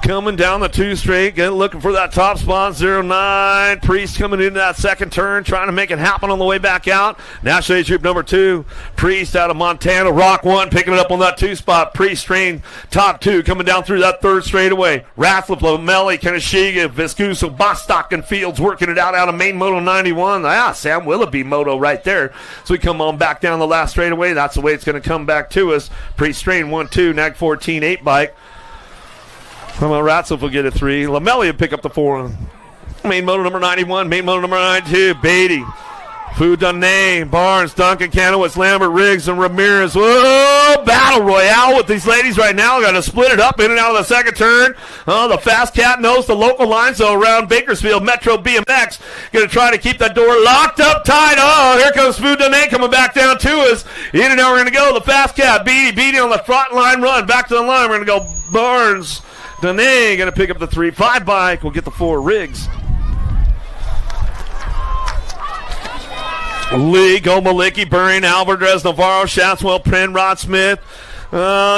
Coming down the 2 straight, looking for that top spot, 0-9. Priest coming into that second turn, trying to make it happen on the way back out. National Age Group number 2, Priest out of Montana. Rock 1 picking it up on that 2 spot. Priest, Strain, top 2, coming down through that 3rd straightaway. Rathlup, Lamelli, Kanashigi, Viscuso, Bostock, and Fields working it out of main Moto 91. Sam Willoughby Moto right there. So we come on back down the last straightaway. That's the way it's going to come back to us. Priest, Strain, 1-2, Nag 14, 8 bike. Ratzliff will get a 3. Lamelli will pick up the 4. Main Moto number 91. Main Moto number 92. Beatty. Fudane. Barnes. Duncan. Canowitz. Lambert. Riggs. And Ramirez. Whoa! Battle royale with these ladies right now. Got to split it up in and out of the second turn. The Fast Cat knows the local line. So around Bakersfield, Metro BMX. Going to try to keep that door locked up tight. Oh, here comes Fudane coming back down to us. In and out we're going to go. The Fast Cat. Beatty on the front line run. Back to the line. We're going to go Barnes. Dane going to pick up the 3-5 bike. We'll get the 4 Riggs. Lee, Gomalicki, Burring, Alvarez, Navarro, Shatswell, Penrod, Smith.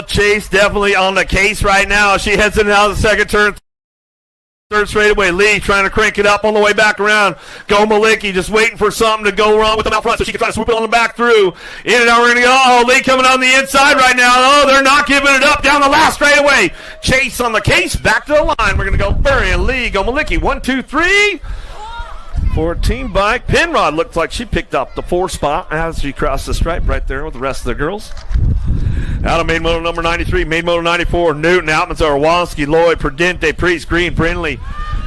Chase definitely on the case right now. She heads in and out of the second turn. 3rd straightaway. Lee trying to crank it up on the way back around. Gomalicki just waiting for something to go wrong with them out front so she can try to swoop it on the back through. In and out we're going to go. Oh, Lee coming on the inside right now. Oh, they're not giving it up down the last straightaway. Chase on the case. Back to the line. We're going to go Burry, Lee, Gomalicki. 1, 2, 3. 14 bike. Penrod looks like she picked up the 4 spot as she crossed the stripe right there with the rest of the girls. Out of main moto number 93, main moto 94, Newton, Altmanzar, Walski, Lloyd, Prudente, Priest, Green, Brindley,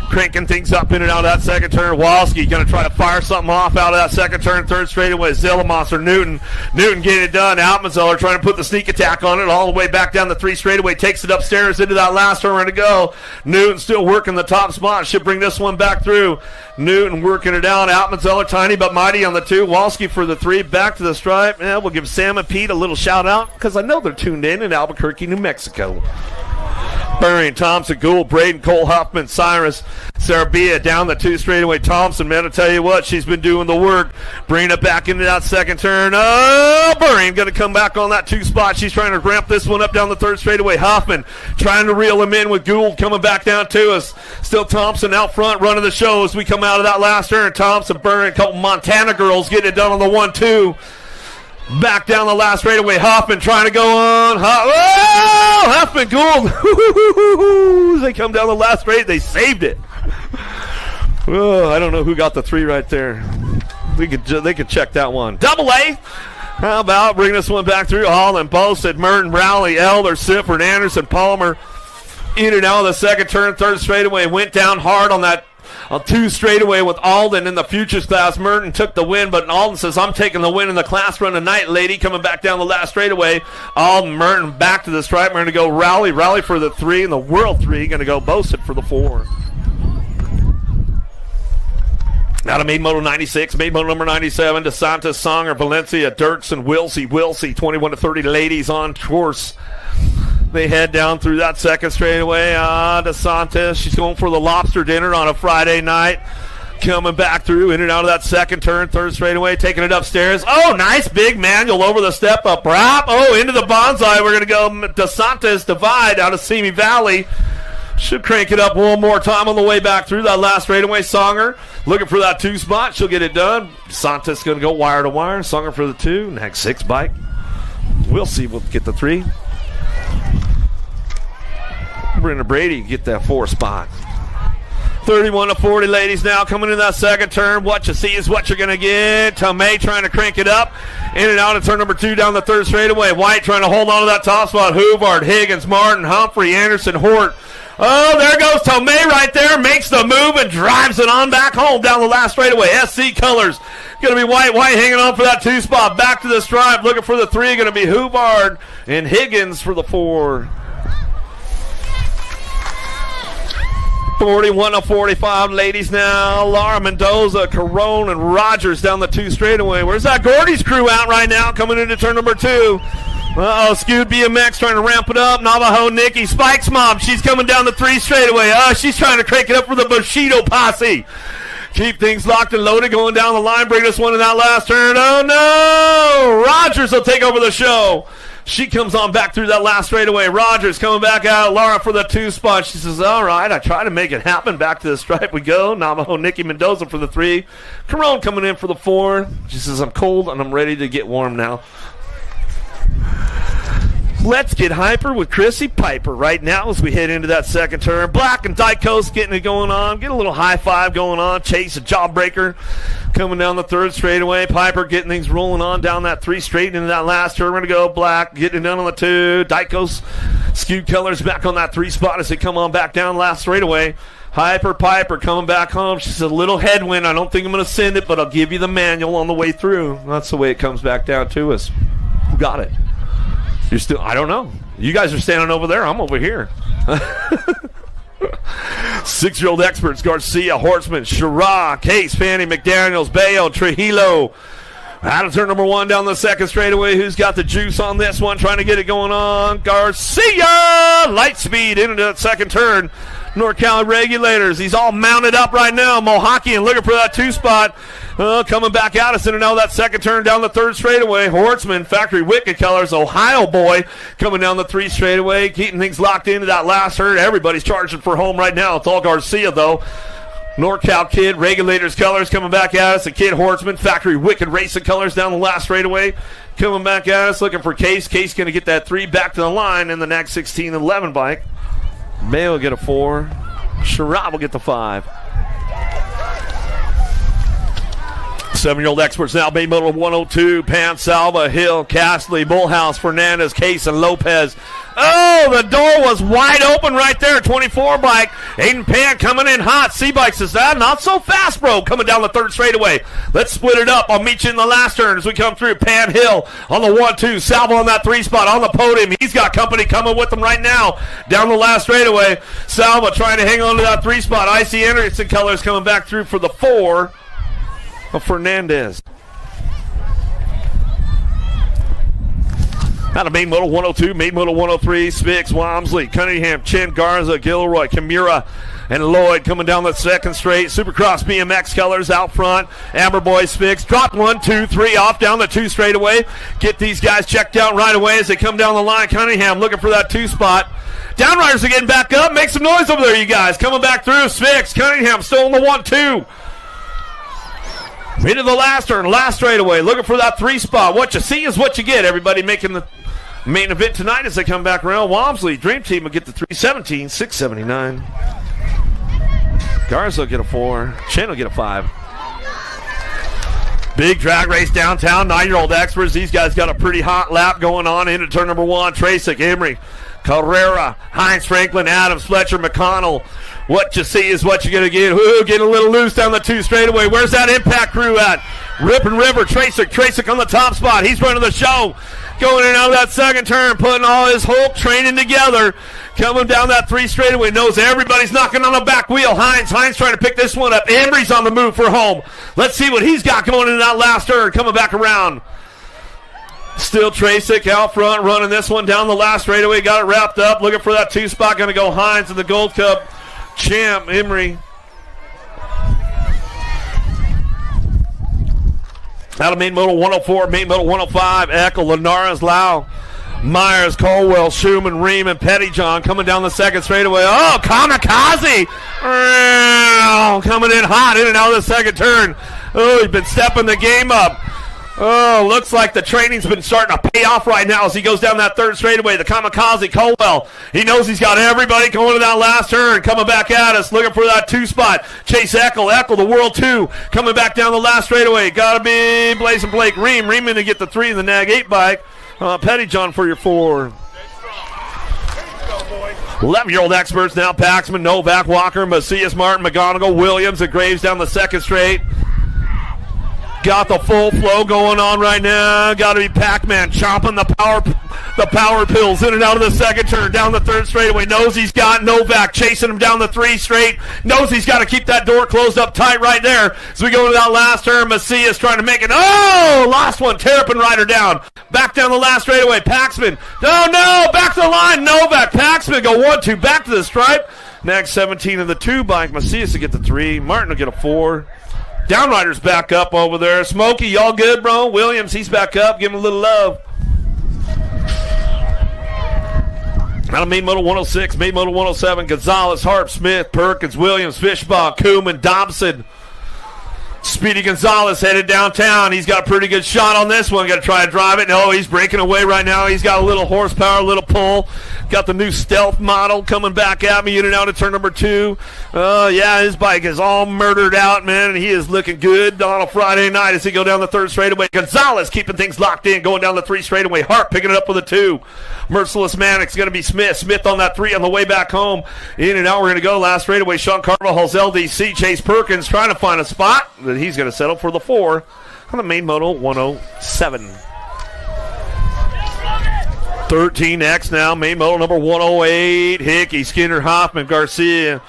cranking things up in and out of that second turn. Walski going to try to fire something off out of that second turn. 3rd straightaway, Zillamonster, Newton getting it done. Altmanzar trying to put the sneak attack on it all the way back down the 3 straightaway. Takes it upstairs into that last turn to go. Newton still working the top spot. Should bring this one back through. Newton working it out. Altmanzar tiny but mighty on the 2. Walski for the 3. Back to the stripe. Yeah, we'll give Sam and Pete a little shout out because I know they're tuned in Albuquerque, New Mexico. Burring, Thompson, Gould, Braden, Cole, Huffman, Cyrus, Sarabia down the 2 straightaway. Thompson, man, I'll tell you what, she's been doing the work. Bringing it back into that second turn. Oh, Burring going to come back on that 2 spot. She's trying to ramp this one up down the 3rd straightaway. Huffman trying to reel him in with Gould coming back down to us. Still Thompson out front running the show as we come out of that last turn. Thompson, Burring, a couple Montana girls getting it done on the 1-2. Back down the last straightaway. Huffman trying to go on. Huffman, Gould. They come down the last straight. They saved it. Oh, I don't know who got the 3 right there. They could check that one. Double A. How about bring this one back through? Holland, Posted, Merton, Rowley, Elder, Sifford, Anderson, Palmer. In and out of the second turn, 3rd straightaway. Went down hard on that 2 straightaway with Alden in the futures class. Merton took the win, but Alden says, I'm taking the win in the class run tonight, lady. Coming back down the last straightaway. Alden, Merton back to the stripe. We're going to go Rowley for the 3, and the World 3 going to go Boasted for the 4. Out of main moto 96, main moto number 97, DeSantis, Songer, Valencia, Dirksen, Wilsey, 21-30 ladies on course. They head down through that second straightaway. DeSantis, she's going for the lobster dinner on a Friday night. Coming back through, in and out of that second turn, 3rd straightaway, taking it upstairs. Oh, nice big manual over the step up. Oh, into the bonsai. We're going to go DeSantis Divide out of Simi Valley. Should crank it up one more time on the way back through that last straightaway. Songer looking for that 2 spot. She'll get it done. DeSantis going to go wire to wire. Songer for the 2. Next 6 bike. We'll see. We'll get the 3. Brenda Brady get that 4 spot. 31-40, ladies, now coming in that second turn. What you see is what you're going to get. Tomei trying to crank it up. In and out of turn number 2 down the third straightaway. White trying to hold on to that top spot. Hoovard, Higgins, Martin, Humphrey, Anderson, Hort. Oh, there goes Tomei right there. Makes the move and drives it on back home down the last straightaway. SC colors. Going to be White. White hanging on for that 2 spot. Back to the stripe. Looking for the 3. Going to be Hoovard and Higgins for the 4. 41-45, ladies now. Laura Mendoza, Carone, and Rogers down the 2 straightaway. Where's that Gordy's crew out right now coming into turn number 2? Uh-oh, skewed BMX trying to ramp it up. Navajo Nikki, Spike's mom, she's coming down the 3 straightaway. She's trying to crank it up for the Bushido posse. Keep things locked and loaded going down the line. Bring this one in that last turn. Oh, no! Rogers will take over the show. She comes on back through that last straightaway. Rogers coming back out. Laura for the 2 spot. She says, all right, I try to make it happen. Back to the stripe we go. Navajo Nikki Mendoza for the 3. Carone coming in for the 4. She says, I'm cold and I'm ready to get warm now. Let's get hyper with Chrissy Piper right now as we head into that second turn. Black and Dykos getting it going on. Get a little high five going on. Chase a jawbreaker coming down the 3rd straightaway. Piper getting things rolling on down that 3 straight into that last turn. We're going to go Black getting it done on the 2. Dykos, skewed colors back on that 3 spot as they come on back down last straightaway. Hyper Piper coming back home. She says, a little headwind. I don't think I'm going to send it, but I'll give you the manual on the way through. That's the way it comes back down to us. Who got it? You're still, I don't know. You guys are standing over there. I'm over here. 6-year-old experts, Garcia, Horseman, Shira, Case, Fanny, McDaniels, Bayo, Trujillo. Out of turn number 1 down the 2nd straightaway. Who's got the juice on this one? Trying to get it going on. Garcia! Light speed into that 2nd turn. NorCal regulators. He's all mounted up right now. Mohakian looking for that 2 spot. Coming back out. It's in and out of that 2nd turn down the 3rd straightaway. Hortzman, Factory Wicked Colors, Ohio boy coming down the 3 straightaway. Keeping things locked into that last turn. Everybody's charging for home right now. It's all Garcia though. NorCal Kid, Regulators Colors coming back at us. The Kid Hortzman, Factory Wicked Racing Colors down the last straightaway. Coming back at us, looking for Case. Case going to get that 3 back to the line in the next 16-11 bike. May will get a 4. Sharab will get the 5. 7-year-old experts now. Bay Motor 102. Pan, Salva, Hill, Castley, Bullhouse, Fernandez, Case, and Lopez. Oh, the door was wide open right there. 24 bike. Aiden Pan coming in hot. C-Bike says, not so fast, bro. Coming down the 3rd straightaway. Let's split it up. I'll meet you in the last turn as we come through. Pan Hill on the 1-2. Salvo on that 3 spot on the podium. He's got company coming with him right now down the last straightaway. Salva trying to hang on to that 3 spot. Icy Anderson Colors coming back through for the 4 of Fernandez. Out of Main Moto 102, Main Moto 103, Spix, Wamsley, Cunningham, Chin, Garza, Gilroy, Kimura, and Lloyd coming down the 2nd straight. Supercross BMX Colors out front. Amber Boy, Spix, drop 1, 2, 3 off down the 2 straightaway. Get these guys checked out right away as they come down the line. Cunningham looking for that 2 spot. Downriders are getting back up. Make some noise over there, you guys. Coming back through. Spix, Cunningham still in the 1-2. Into the last turn, last straightaway, looking for that 3 spot. What you see is what you get. Everybody making the main event tonight as they come back around. Walmsley, Dream Team will get the 317, 679. Garza will get a 4. Chen will get a 5. Big drag race downtown. 9-year-old experts. These guys got a pretty hot lap going on into turn number 1. Tracek, Emery, Carrera, Heinz, Franklin, Adams, Fletcher, McConnell. What you see is what you're going to get. Ooh, getting a little loose down the 2 straightaway. Where's that Impact crew at? Rip and River, Tracek on the top spot. He's running the show. Going in and out of that 2nd turn, putting all his Hulk training together. Coming down that 3 straightaway. Knows everybody's knocking on the back wheel. Heinz trying to pick this one up. Embry's on the move for home. Let's see what he's got going in that last turn. Coming back around. Still Tracek out front, running this one down the last straightaway. Got it wrapped up. Looking for that 2 spot. Going to go Heinz in the Gold Cup champ, Emery. Out of Main Moto 104, Main Moto 105, Eckel, Linares, Lau, Myers, Colwell, Schumann, Ream, and Pettyjohn coming down the 2nd straightaway. Oh, Kamikaze! Coming in hot, in and out of the 2nd turn. Oh, he's been stepping the game up. Oh, looks like the training's been starting to pay off right now as he goes down that third straightaway. The kamikaze, Colwell. He knows he's got everybody going to that last turn. Coming back at us, looking for that 2 spot. Chase Eckel, the World 2. Coming back down the last straightaway. Got to be Blazing Blake Ream. Ream in to get the 3 in the Nag 8 bike. Pettyjohn for your 4. 11-year-old experts now. Paxman, Novak, Walker, Macias, Martin, McGonigal, Williams, and Graves down the second straight. Got the full flow going on right now. Got to be Pac-Man chomping the power pills in and out of the second turn, down the third straightaway. Knows he's got Novak chasing him down the 3 straight. Knows he's got to keep that door closed up tight right there. As we go to that last turn, Macias trying to make it. Oh, last one. Terrapin Rider down. Back down the last straightaway. Paxman. Oh, no. Back to the line. Novak. Paxman go 1-2. Back to the stripe. Next 17 of the 2 bike. Macias to get the 3. Martin will get a 4. Downrider's back up over there. Smokey, y'all good, bro? Williams, he's back up. Give him a little love. Out of main moto 106, main moto 107, Gonzalez, Harp, Smith, Perkins, Williams, Fishbaugh, Koeman, Dobson. Speedy Gonzalez headed downtown. He's got a pretty good shot on this one. Got to try to drive it. No, he's breaking away right now. He's got a little horsepower, a little pull. Got the new Stealth model coming back at me. In and out of turn number 2. Yeah, his bike is all murdered out, man, and he is looking good on a Friday night as he go down the third straightaway. Gonzalez keeping things locked in, going down the 3 straightaway. Hart picking it up with a 2. Merciless Manic's going to be Smith. Smith on that 3 on the way back home. In and out, we're going to go. Last straightaway, Sean Carvajal's LDC. Chase Perkins trying to find a spot, but he's going to settle for the 4 on the main moto 107. 13X now, main moto number 108. Hickey, Skinner, Hoffman, Garcia.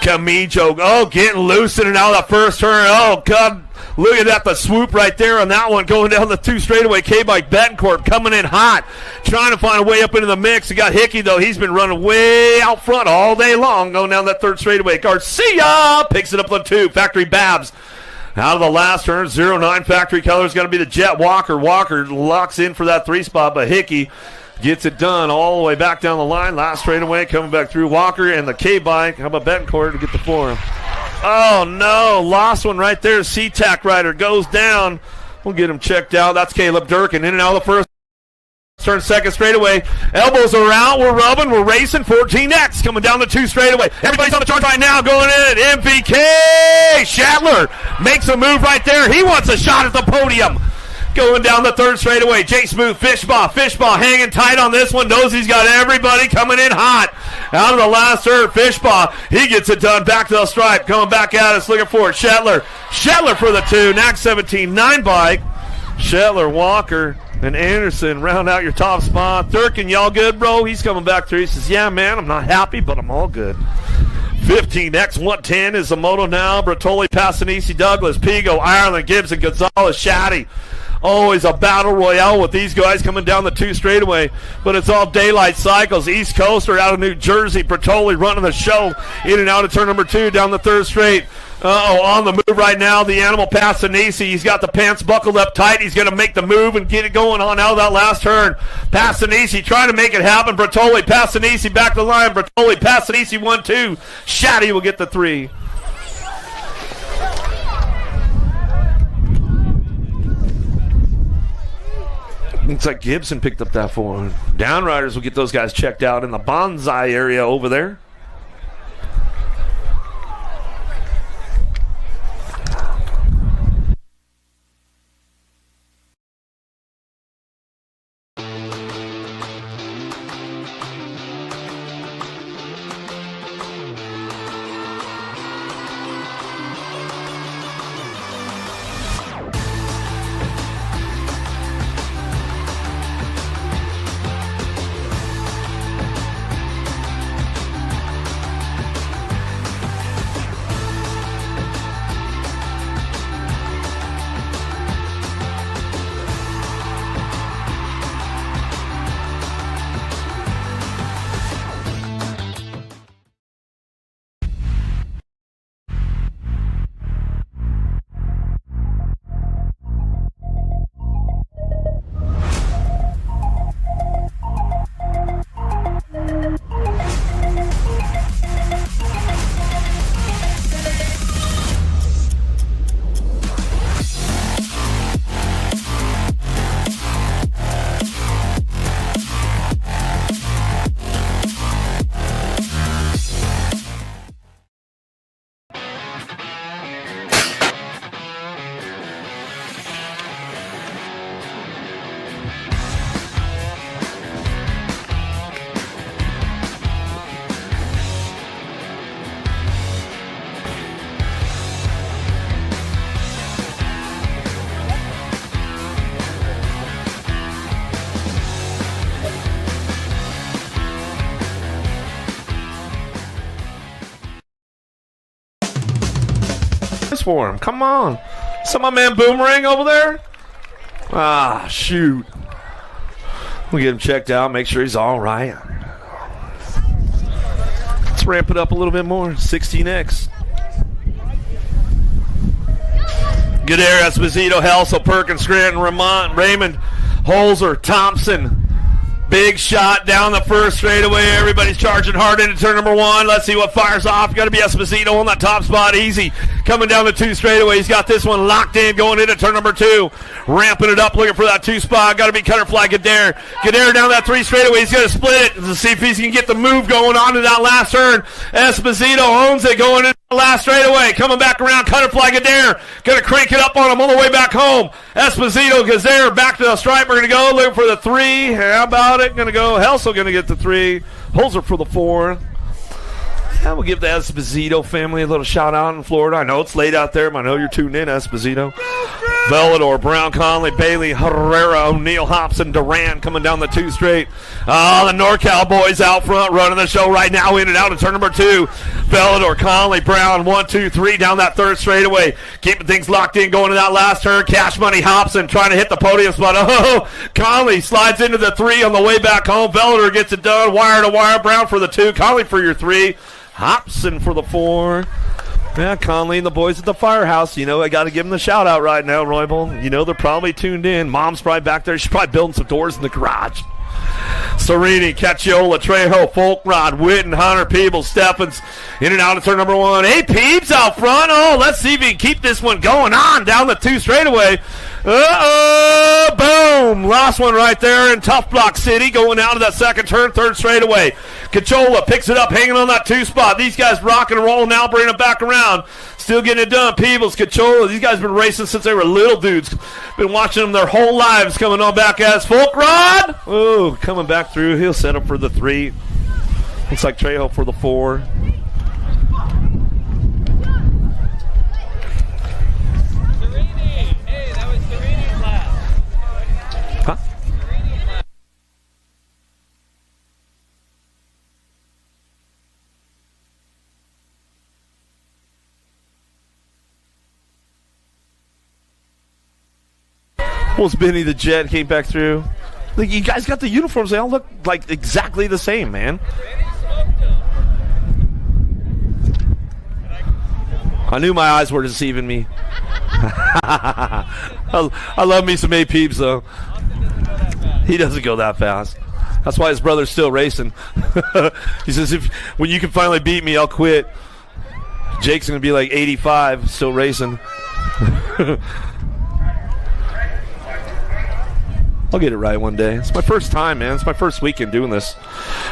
Camijo, getting loose in and out of the first turn. Oh, God. Look at that, the swoop right there on that one, going down the 2 straightaway. K-Bike Betancourt coming in hot, trying to find a way up into the mix. You got Hickey, though. He's been running way out front all day long, going down that 3rd straightaway. Garcia picks it up on 2. Factory Babs out of the last turn. 09 Factory Color is going to be the Jet Walker. Walker locks in for that 3 spot, but Hickey gets it done all the way back down the line. Last straightaway coming back through Walker and the K-Bike. How about Betancourt to get the 4? Oh, no. Lost one right there. SeaTac Rider goes down. We'll get him checked out. That's Caleb Durkin. In and out of the first turn, second straightaway. Elbows are out. We're rubbing. We're racing. 14X coming down the 2 straightaway. Everybody's on the charge right now. Going in. MVK. Shatler makes a move right there. He wants a shot at the podium. Going down the 3rd straightaway. Jay Smooth, Fishbaugh hanging tight on this one. Knows he's got everybody coming in hot. Out of the last turn, Fishbaugh, he gets it done. Back to the stripe. Coming back at us, looking for it. Shetler for the 2. Knack 17, 9 bike. Shetler, Walker, and Anderson round out your top spot. Durkin, y'all good, bro? He's coming back through. He says, yeah, man, I'm not happy, but I'm all good. 15X 110 is the moto now. Bertoli, Passanisi, Douglas, Pigo, Ireland, Gibson, Gonzalez, Shaddy. Always a battle royale with these guys coming down the 2 straightaway, but it's all daylight cycles. East Coaster out of New Jersey. Bertoli running the show in and out of turn number 2 down the 3rd straight. On the move right now, the Animal Passanisi. He's got the pants buckled up tight. He's going to make the move and get it going on out of that last turn. Passanisi trying to make it happen. Bertoli, Passanisi back to the line. Bertoli, Passanisi 1-2. Shaddy will get the 3. Looks like Gibson picked up that 4. Downriders will get those guys checked out in the bonsai area over there. for him. Come on. Saw my man Boomerang over there? Ah, shoot. We'll get him checked out, make sure he's all right. Let's ramp it up a little bit more. 16X. Goodere, Esposito, Helsel, Perkins, Scranton, Raymond, Holzer, Thompson. Big shot down the first straightaway. Everybody's charging hard into turn number 1. Let's see what fires off. Got to be Esposito on that top spot. Easy. Coming down the 2 straightaway. He's got this one locked in going into turn number 2. Ramping it up, looking for that 2 spot. Got to be Cutterfly Goodere. Goodere down that 3 straightaway. He's going to split it to see if he can get the move going on to that last turn. Esposito owns it going into the last straightaway. Coming back around. Cutterfly Goodere. Going to crank it up on him on the way back home. Esposito, Goodere back to the stripe. We're going to go looking for the 3. How about it? Going to go. Helsel going to get the 3. Holzer for the 4. And we'll give the Esposito family a little shout out in Florida. I know it's late out there, but I know you're tuned in, Esposito. Velador, Brown, Conley, Bailey, Herrera, O'Neill, Hobson, Duran coming down the 2 straight. The NorCal boys out front running the show right now in and out of turn number 2. Velador, Conley, Brown, 1, 2, 3 down that 3rd straightaway. Keeping things locked in going to that last turn. Cash Money, Hobson trying to hit the podium spot. Oh, Conley slides into the 3 on the way back home. Velador gets it done. Wire to wire. Brown for the 2. Conley for your 3. Hobson for the 4. Yeah, Conley and the boys at the firehouse. You know, I got to give them the shout out right now, Roybal. You know, they're probably tuned in. Mom's probably back there. She's probably building some doors in the garage. Serini, Cacciola, Trejo, Folkrod, Witten, Hunter, Peebles, Steffens in and out of turn number 1. Hey, Peeps out front. Oh, let's see if he can keep this one going on down the 2 straightaway. Boom. Last one right there in Tough Block City going out of that 2nd turn, 3rd straightaway. Cacciola picks it up, hanging on that 2 spot. These guys rocking and rolling now, bringing it back around. Still getting it done. Peebles, Cacciola, these guys have been racing since they were little dudes. Been watching them their whole lives coming on back as Folkrod. Oh, coming back through. He'll set up for the 3. Looks like Trejo for the 4. Well, Benny the Jet came back through. Like, you guys got the uniforms. They all look like exactly the same, man. I knew my eyes were deceiving me. I love me some A-Peeps, though. He doesn't go that fast. That's why his brother's still racing. He says, when you can finally beat me, I'll quit. Jake's going to be like 85, still racing. I'll get it right one day. It's my first time, man. It's my first weekend doing this.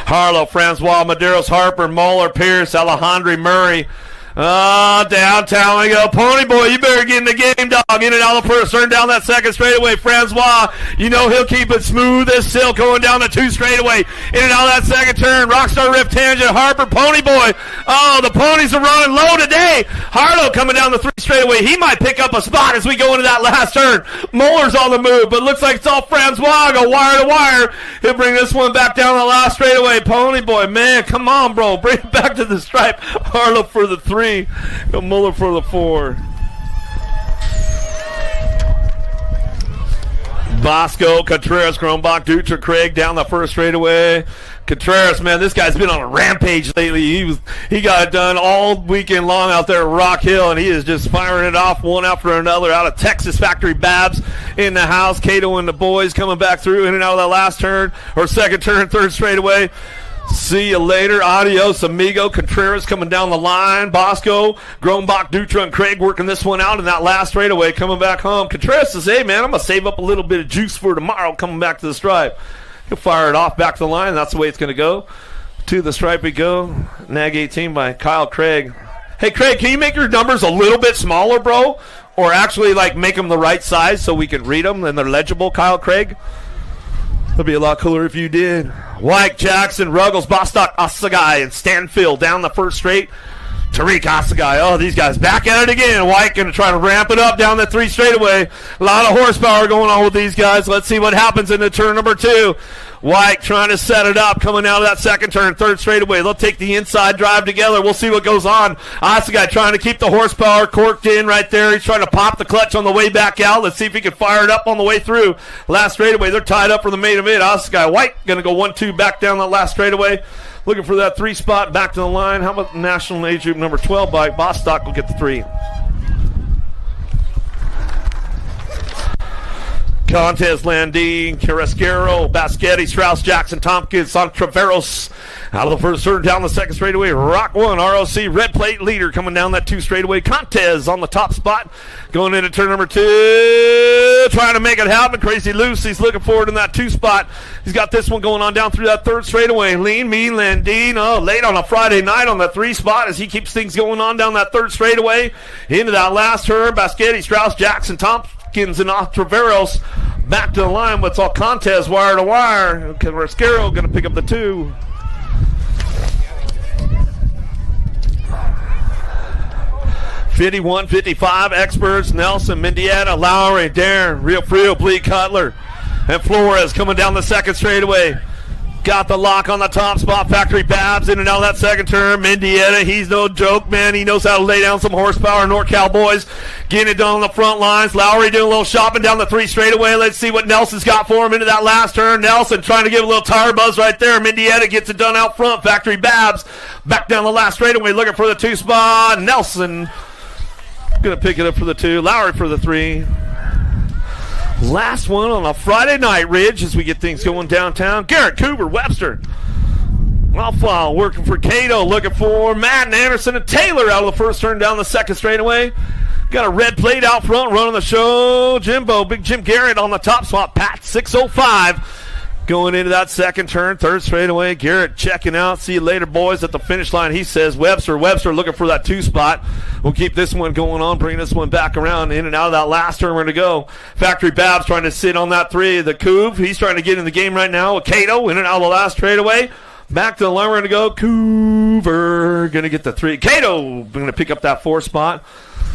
Harlow, Francois, Maderos, Harper, Moeller, Pierce, Alejandro, Murray. Downtown we go. Pony Boy, you better get in the game, dog. In and out the first turn, down that 2nd straightaway. Francois, you know he'll keep it smooth as silk going down the 2 straightaway. In and out that 2nd turn. Rockstar Rift Tangent, Harper, Pony Boy. Oh, the ponies are running low today. Harlow coming down the 3 straightaway. He might pick up a spot as we go into that last turn. Muller's on the move, but looks like it's all Francois. Go wire to wire. He'll bring this one back down the last straightaway. Pony Boy, man, come on, bro. Bring it back to the stripe. Harlow for the 3. Go Muller for the 4. Bosco, Contreras, Grombach, Dutra, Craig down the 1st straightaway. Contreras, man, this guy's been on a rampage lately. He got it done all weekend long out there at Rock Hill, and he is just firing it off one after another out of Texas. Factory Babs in the house. Cato and the boys coming back through in and out of that last turn, or 2nd turn, 3rd straightaway. See you later. Adios, amigo. Contreras coming down the line. Bosco, Grombach, Dutra, and Craig working this one out in that last straightaway coming back home. Contreras says, hey, man, I'm going to save up a little bit of juice for tomorrow coming back to the stripe. He'll fire it off back to the line. That's the way it's going to go. To the stripe we go. Nag 18 by Kyle Craig. Hey, Craig, can you make your numbers a little bit smaller, bro? Or actually, like, make them the right size so we can read them and they're legible, Kyle Craig? That'd be a lot cooler if you did. White, Jackson, Ruggles, Bostock, Osagai, and Stanfield down the 1st straight. Tariq Osagai. Oh, these guys back at it again. White going to try to ramp it up down the 3 straightaway. A lot of horsepower going on with these guys. Let's see what happens in the turn number 2. White trying to set it up, coming out of that second turn, 3rd straightaway. They'll take the inside drive together. We'll see what goes on. Osagai trying to keep the horsepower corked in right there. He's trying to pop the clutch on the way back out. Let's see if he can fire it up on the way through. Last straightaway, they're tied up for the main event. Osagai White going to go 1-2 back down that last straightaway. Looking for that 3 spot back to the line. How about National Age Group number 12 bike? Bostock will get the 3. Contest Landine, Carrasquero, Baschetti, Strauss, Jackson, Tompkins, Santraveros. Out of the first turn, down the second straightaway. Rock 1, ROC, red plate leader coming down that 2 straightaway. Contez on the top spot. Going into turn number 2. Trying to make it happen. Crazy Loose. He's looking forward in that 2 spot. He's got this one going on down through that 3rd straightaway. Lean, mean, Landine. Oh, late on a Friday night on the 3 spot as he keeps things going on down that 3rd straightaway. Into that last turn. Baschetti, Strauss, Jackson, Tompkins, and Traveros back to the line. What's all Contest wire to wire. Carrasquero going to pick up the 2. $51, $55, experts, Nelson, Mendieta, Lowry, Darren, Real Frio, Bleak, Cutler, and Flores coming down the second straightaway. Got the lock on the top spot. Factory Babs in and out of that second turn. Mendieta, he's no joke, man. He knows how to lay down some horsepower. NorCal boys getting it done on the front lines. Lowry doing a little shopping down the 3 straightaway. Let's see what Nelson's got for him into that last turn. Nelson trying to give a little tire buzz right there. Mendieta gets it done out front. Factory Babs back down the last straightaway looking for the 2 spot. Nelson going to pick it up for the 2. Lowry for the 3. Last one on a Friday night, Ridge, as we get things going downtown. Garrett Cooper, Webster. Alpha working for Cato, looking for Madden, Anderson, and Taylor out of the first turn down the second straightaway. Got a red plate out front running the show. Jimbo, Big Jim Garrett on the top spot. Pat 605 going into that second turn, 3rd straightaway. Garrett checking out. See you later, boys, at the finish line. He says Webster looking for that 2 spot. We'll keep this one going on, bring this one back around in and out of that last turn. We're going to go. Factory Babs trying to sit on that 3. The Couve, he's trying to get in the game right now. Cato in and out of the last straightaway. Back to the line, we're going to go. Couver going to get the 3. Cato going to pick up that 4 spot.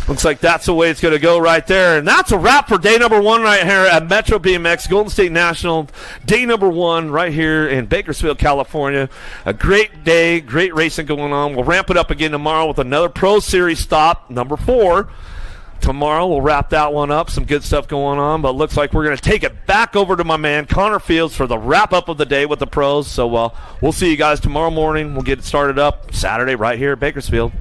Looks like that's the way it's going to go right there. And that's a wrap for day number 1 right here at Metro BMX Golden State National. Day number 1 right here in Bakersfield, California. A great day, great racing going on. We'll ramp it up again tomorrow with another Pro Series stop, number 4. Tomorrow we'll wrap that one up. Some good stuff going on. But looks like we're going to take it back over to my man Connor Fields for the wrap-up of the day with the pros. So we'll see you guys tomorrow morning. We'll get it started up Saturday right here at Bakersfield.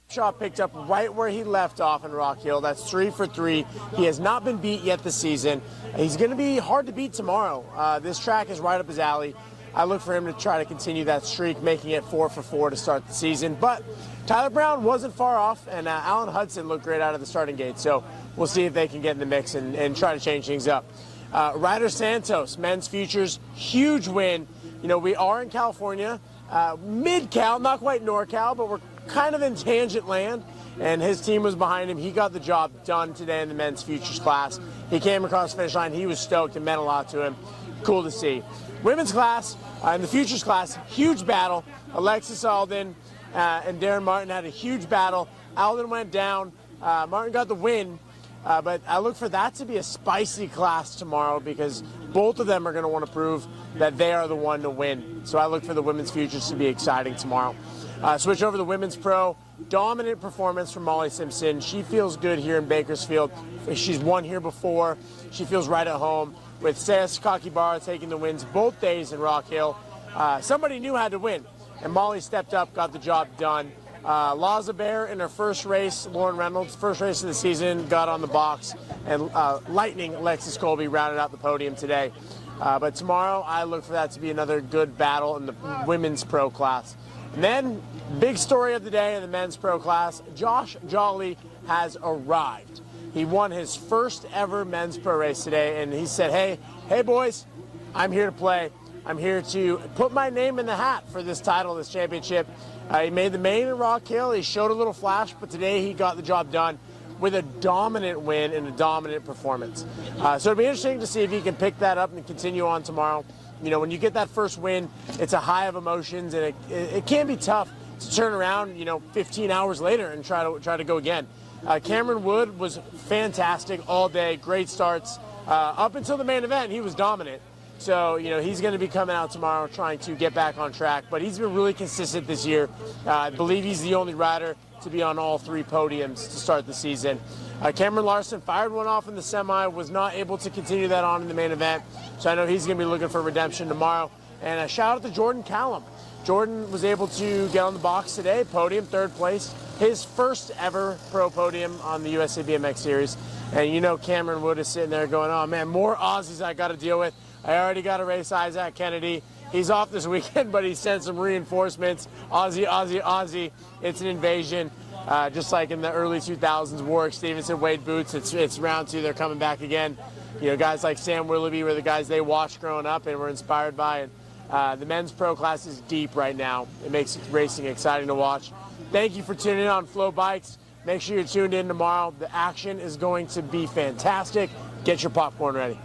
Shot picked up right where he left off in Rock Hill. That's 3 for 3. He has not been beat yet this season. He's going to be hard to beat tomorrow. This track is right up his alley. I look for him to try to continue that streak, making it 4 for 4 to start the season. But Tyler Brown wasn't far off, and Alan Hudson looked great out of the starting gate. So we'll see if they can get in the mix and try to change things up. Ryder Santos, men's futures, huge win. You know, we are in California, mid-Cal, not quite NorCal, but we're kind of in tangent land, and his team was behind him. He got the job done today in the men's futures class. He came across the finish line. He was stoked. It meant a lot to him. Cool to see. Women's class, in the futures class, huge battle. Alexis Alden and Darren Martin had a huge battle. Alden went down. Martin got the win, but I look for that to be a spicy class tomorrow because both of them are going to want to prove that they are the one to win. So I look for the women's futures to be exciting tomorrow. Switch over to the women's pro. Dominant performance from Molly Simpson. She feels good here in Bakersfield. She's won here before. She feels right at home with Sayas Kakibara taking the wins both days in Rock Hill. Somebody new had to win, and Molly stepped up, got the job done. Laza Bear in her first race, Lauren Reynolds, first race of the season, got on the box, and Lightning Alexis Colby rounded out the podium today. But tomorrow, I look for that to be another good battle in the women's pro class. And then, big story of the day in the men's pro class, Josh Jolly has arrived. He won his first ever men's pro race today, and he said, hey boys, I'm here to play. I'm here to put my name in the hat for this title, this championship. He made the main in Rock Hill. He showed a little flash, but today he got the job done. with a dominant win and a dominant performance. So it'll be interesting to see if he can pick that up and continue on tomorrow. You know, when you get that first win, it's a high of emotions, and it can be tough to turn around, 15 hours later and try to go again. Cameron Wood was fantastic all day, great starts. Up until the main event, he was dominant. So, he's going to be coming out tomorrow trying to get back on track. But he's been really consistent this year. I believe he's the only rider to be on all 3 podiums to start the season. Cameron Larson fired one off in the semi, was not able to continue that on in the main event. So I know he's going to be looking for redemption tomorrow. And a shout out to Jordan Callum. Jordan was able to get on the box today, podium, 3rd place. His first ever pro podium on the USA BMX Series. And Cameron Wood is sitting there going, oh man, more Aussies I got to deal with. I already got to race Isaac Kennedy. He's off this weekend, but he sent some reinforcements. Aussie, Aussie, Aussie. It's an invasion. Just like in the early 2000s, Warwick Stevenson, Wade Boots, it's round 2, they're coming back again. Guys like Sam Willoughby were the guys they watched growing up and were inspired by. And the men's pro class is deep right now. It makes racing exciting to watch. Thank you for tuning in on Flow Bikes. Make sure you're tuned in tomorrow. The action is going to be fantastic. Get your popcorn ready.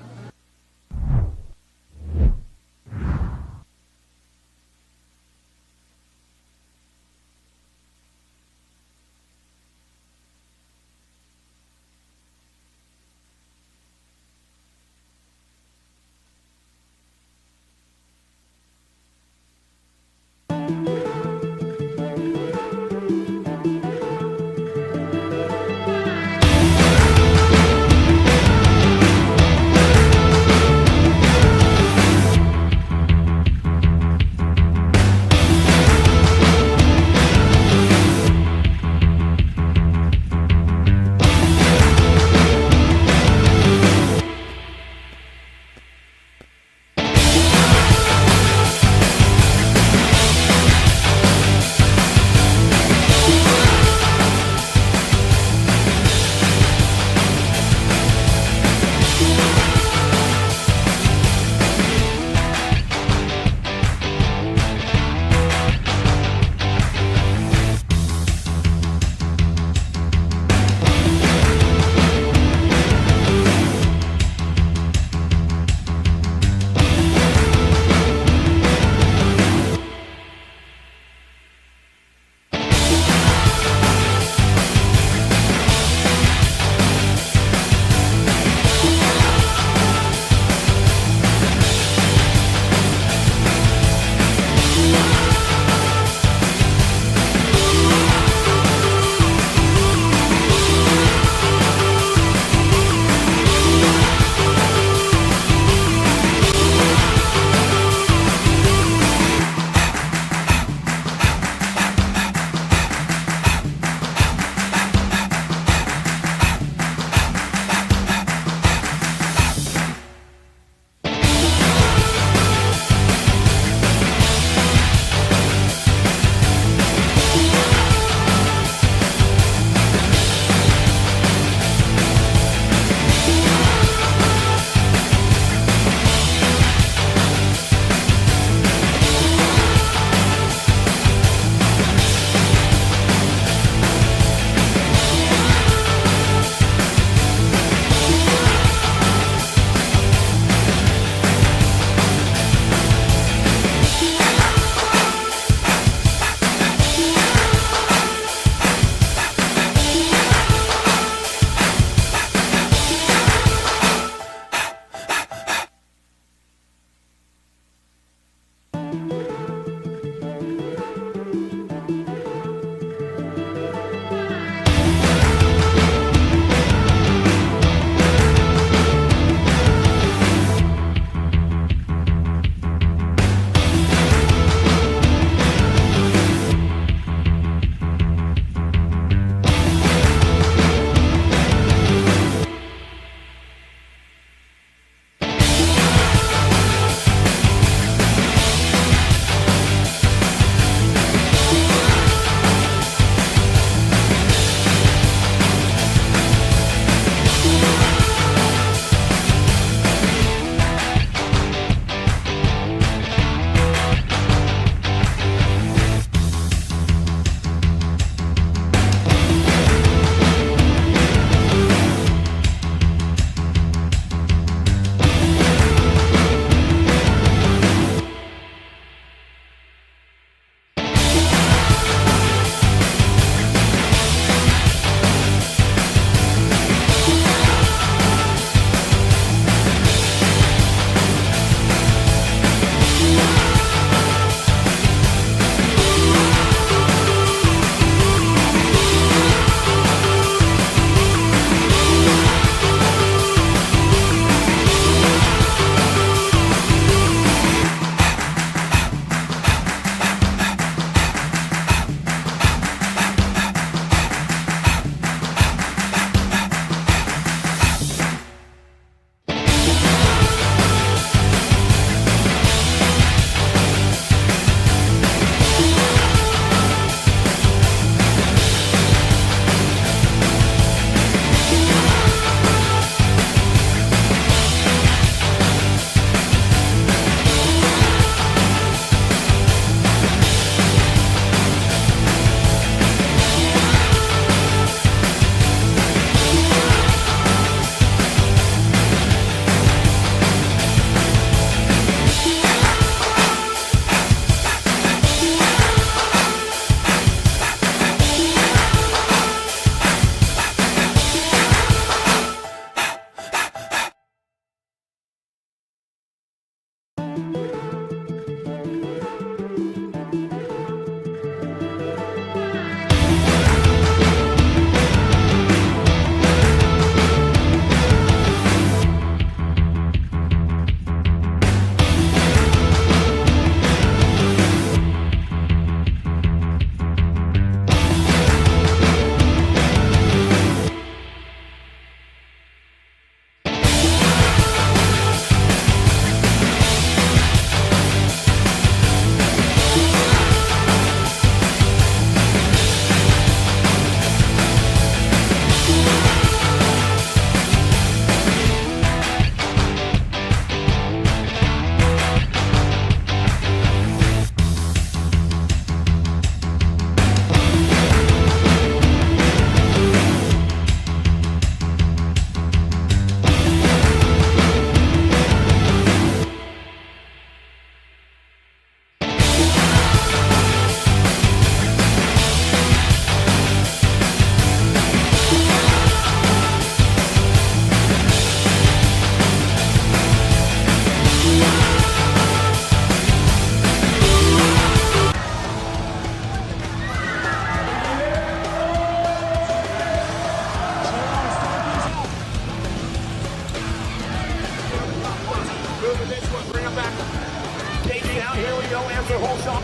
down. Here we go. Answer whole shot.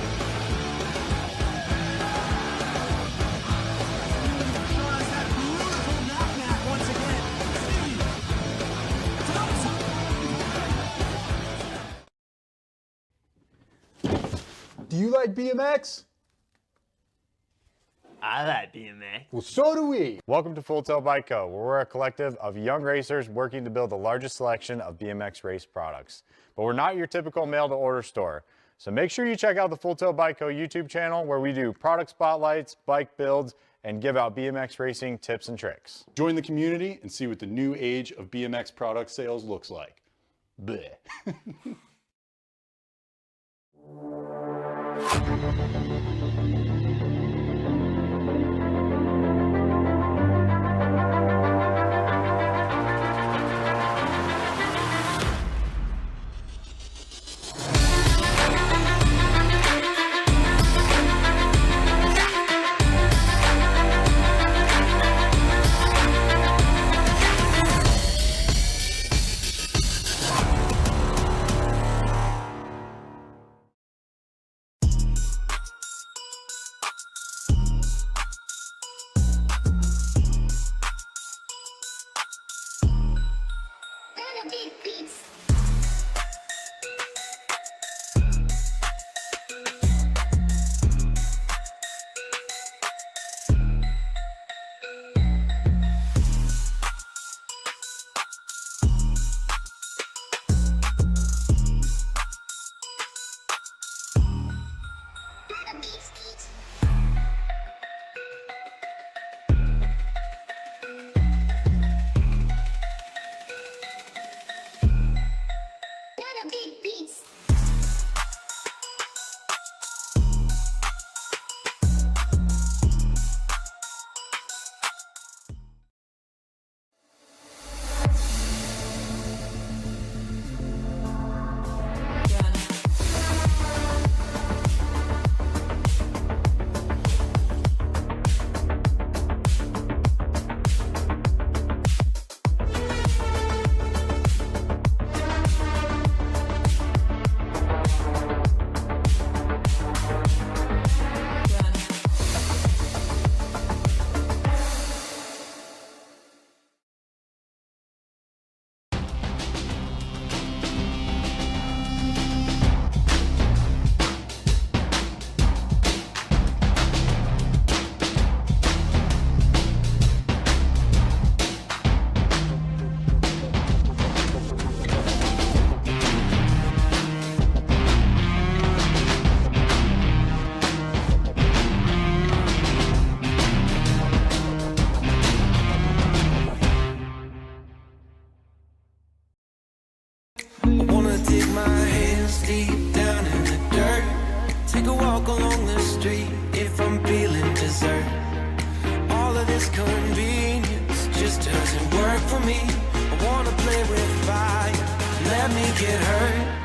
Do you like BMX? I like BMX. Well, so do we. Welcome to Full Tilt Bike Co., where we're a collective of young racers working to build the largest selection of BMX race products. But we're not your typical mail-to-order store. So make sure you check out the Full Tilt Bike Co. YouTube channel, where we do product spotlights, bike builds, and give out BMX racing tips and tricks. Join the community and see what the new age of BMX product sales looks like. Bleh. I wanna dig my hands deep down in the dirt. Take a walk along the street if I'm feeling dessert. All of this convenience just doesn't work for me. I wanna play with fire, let me get hurt.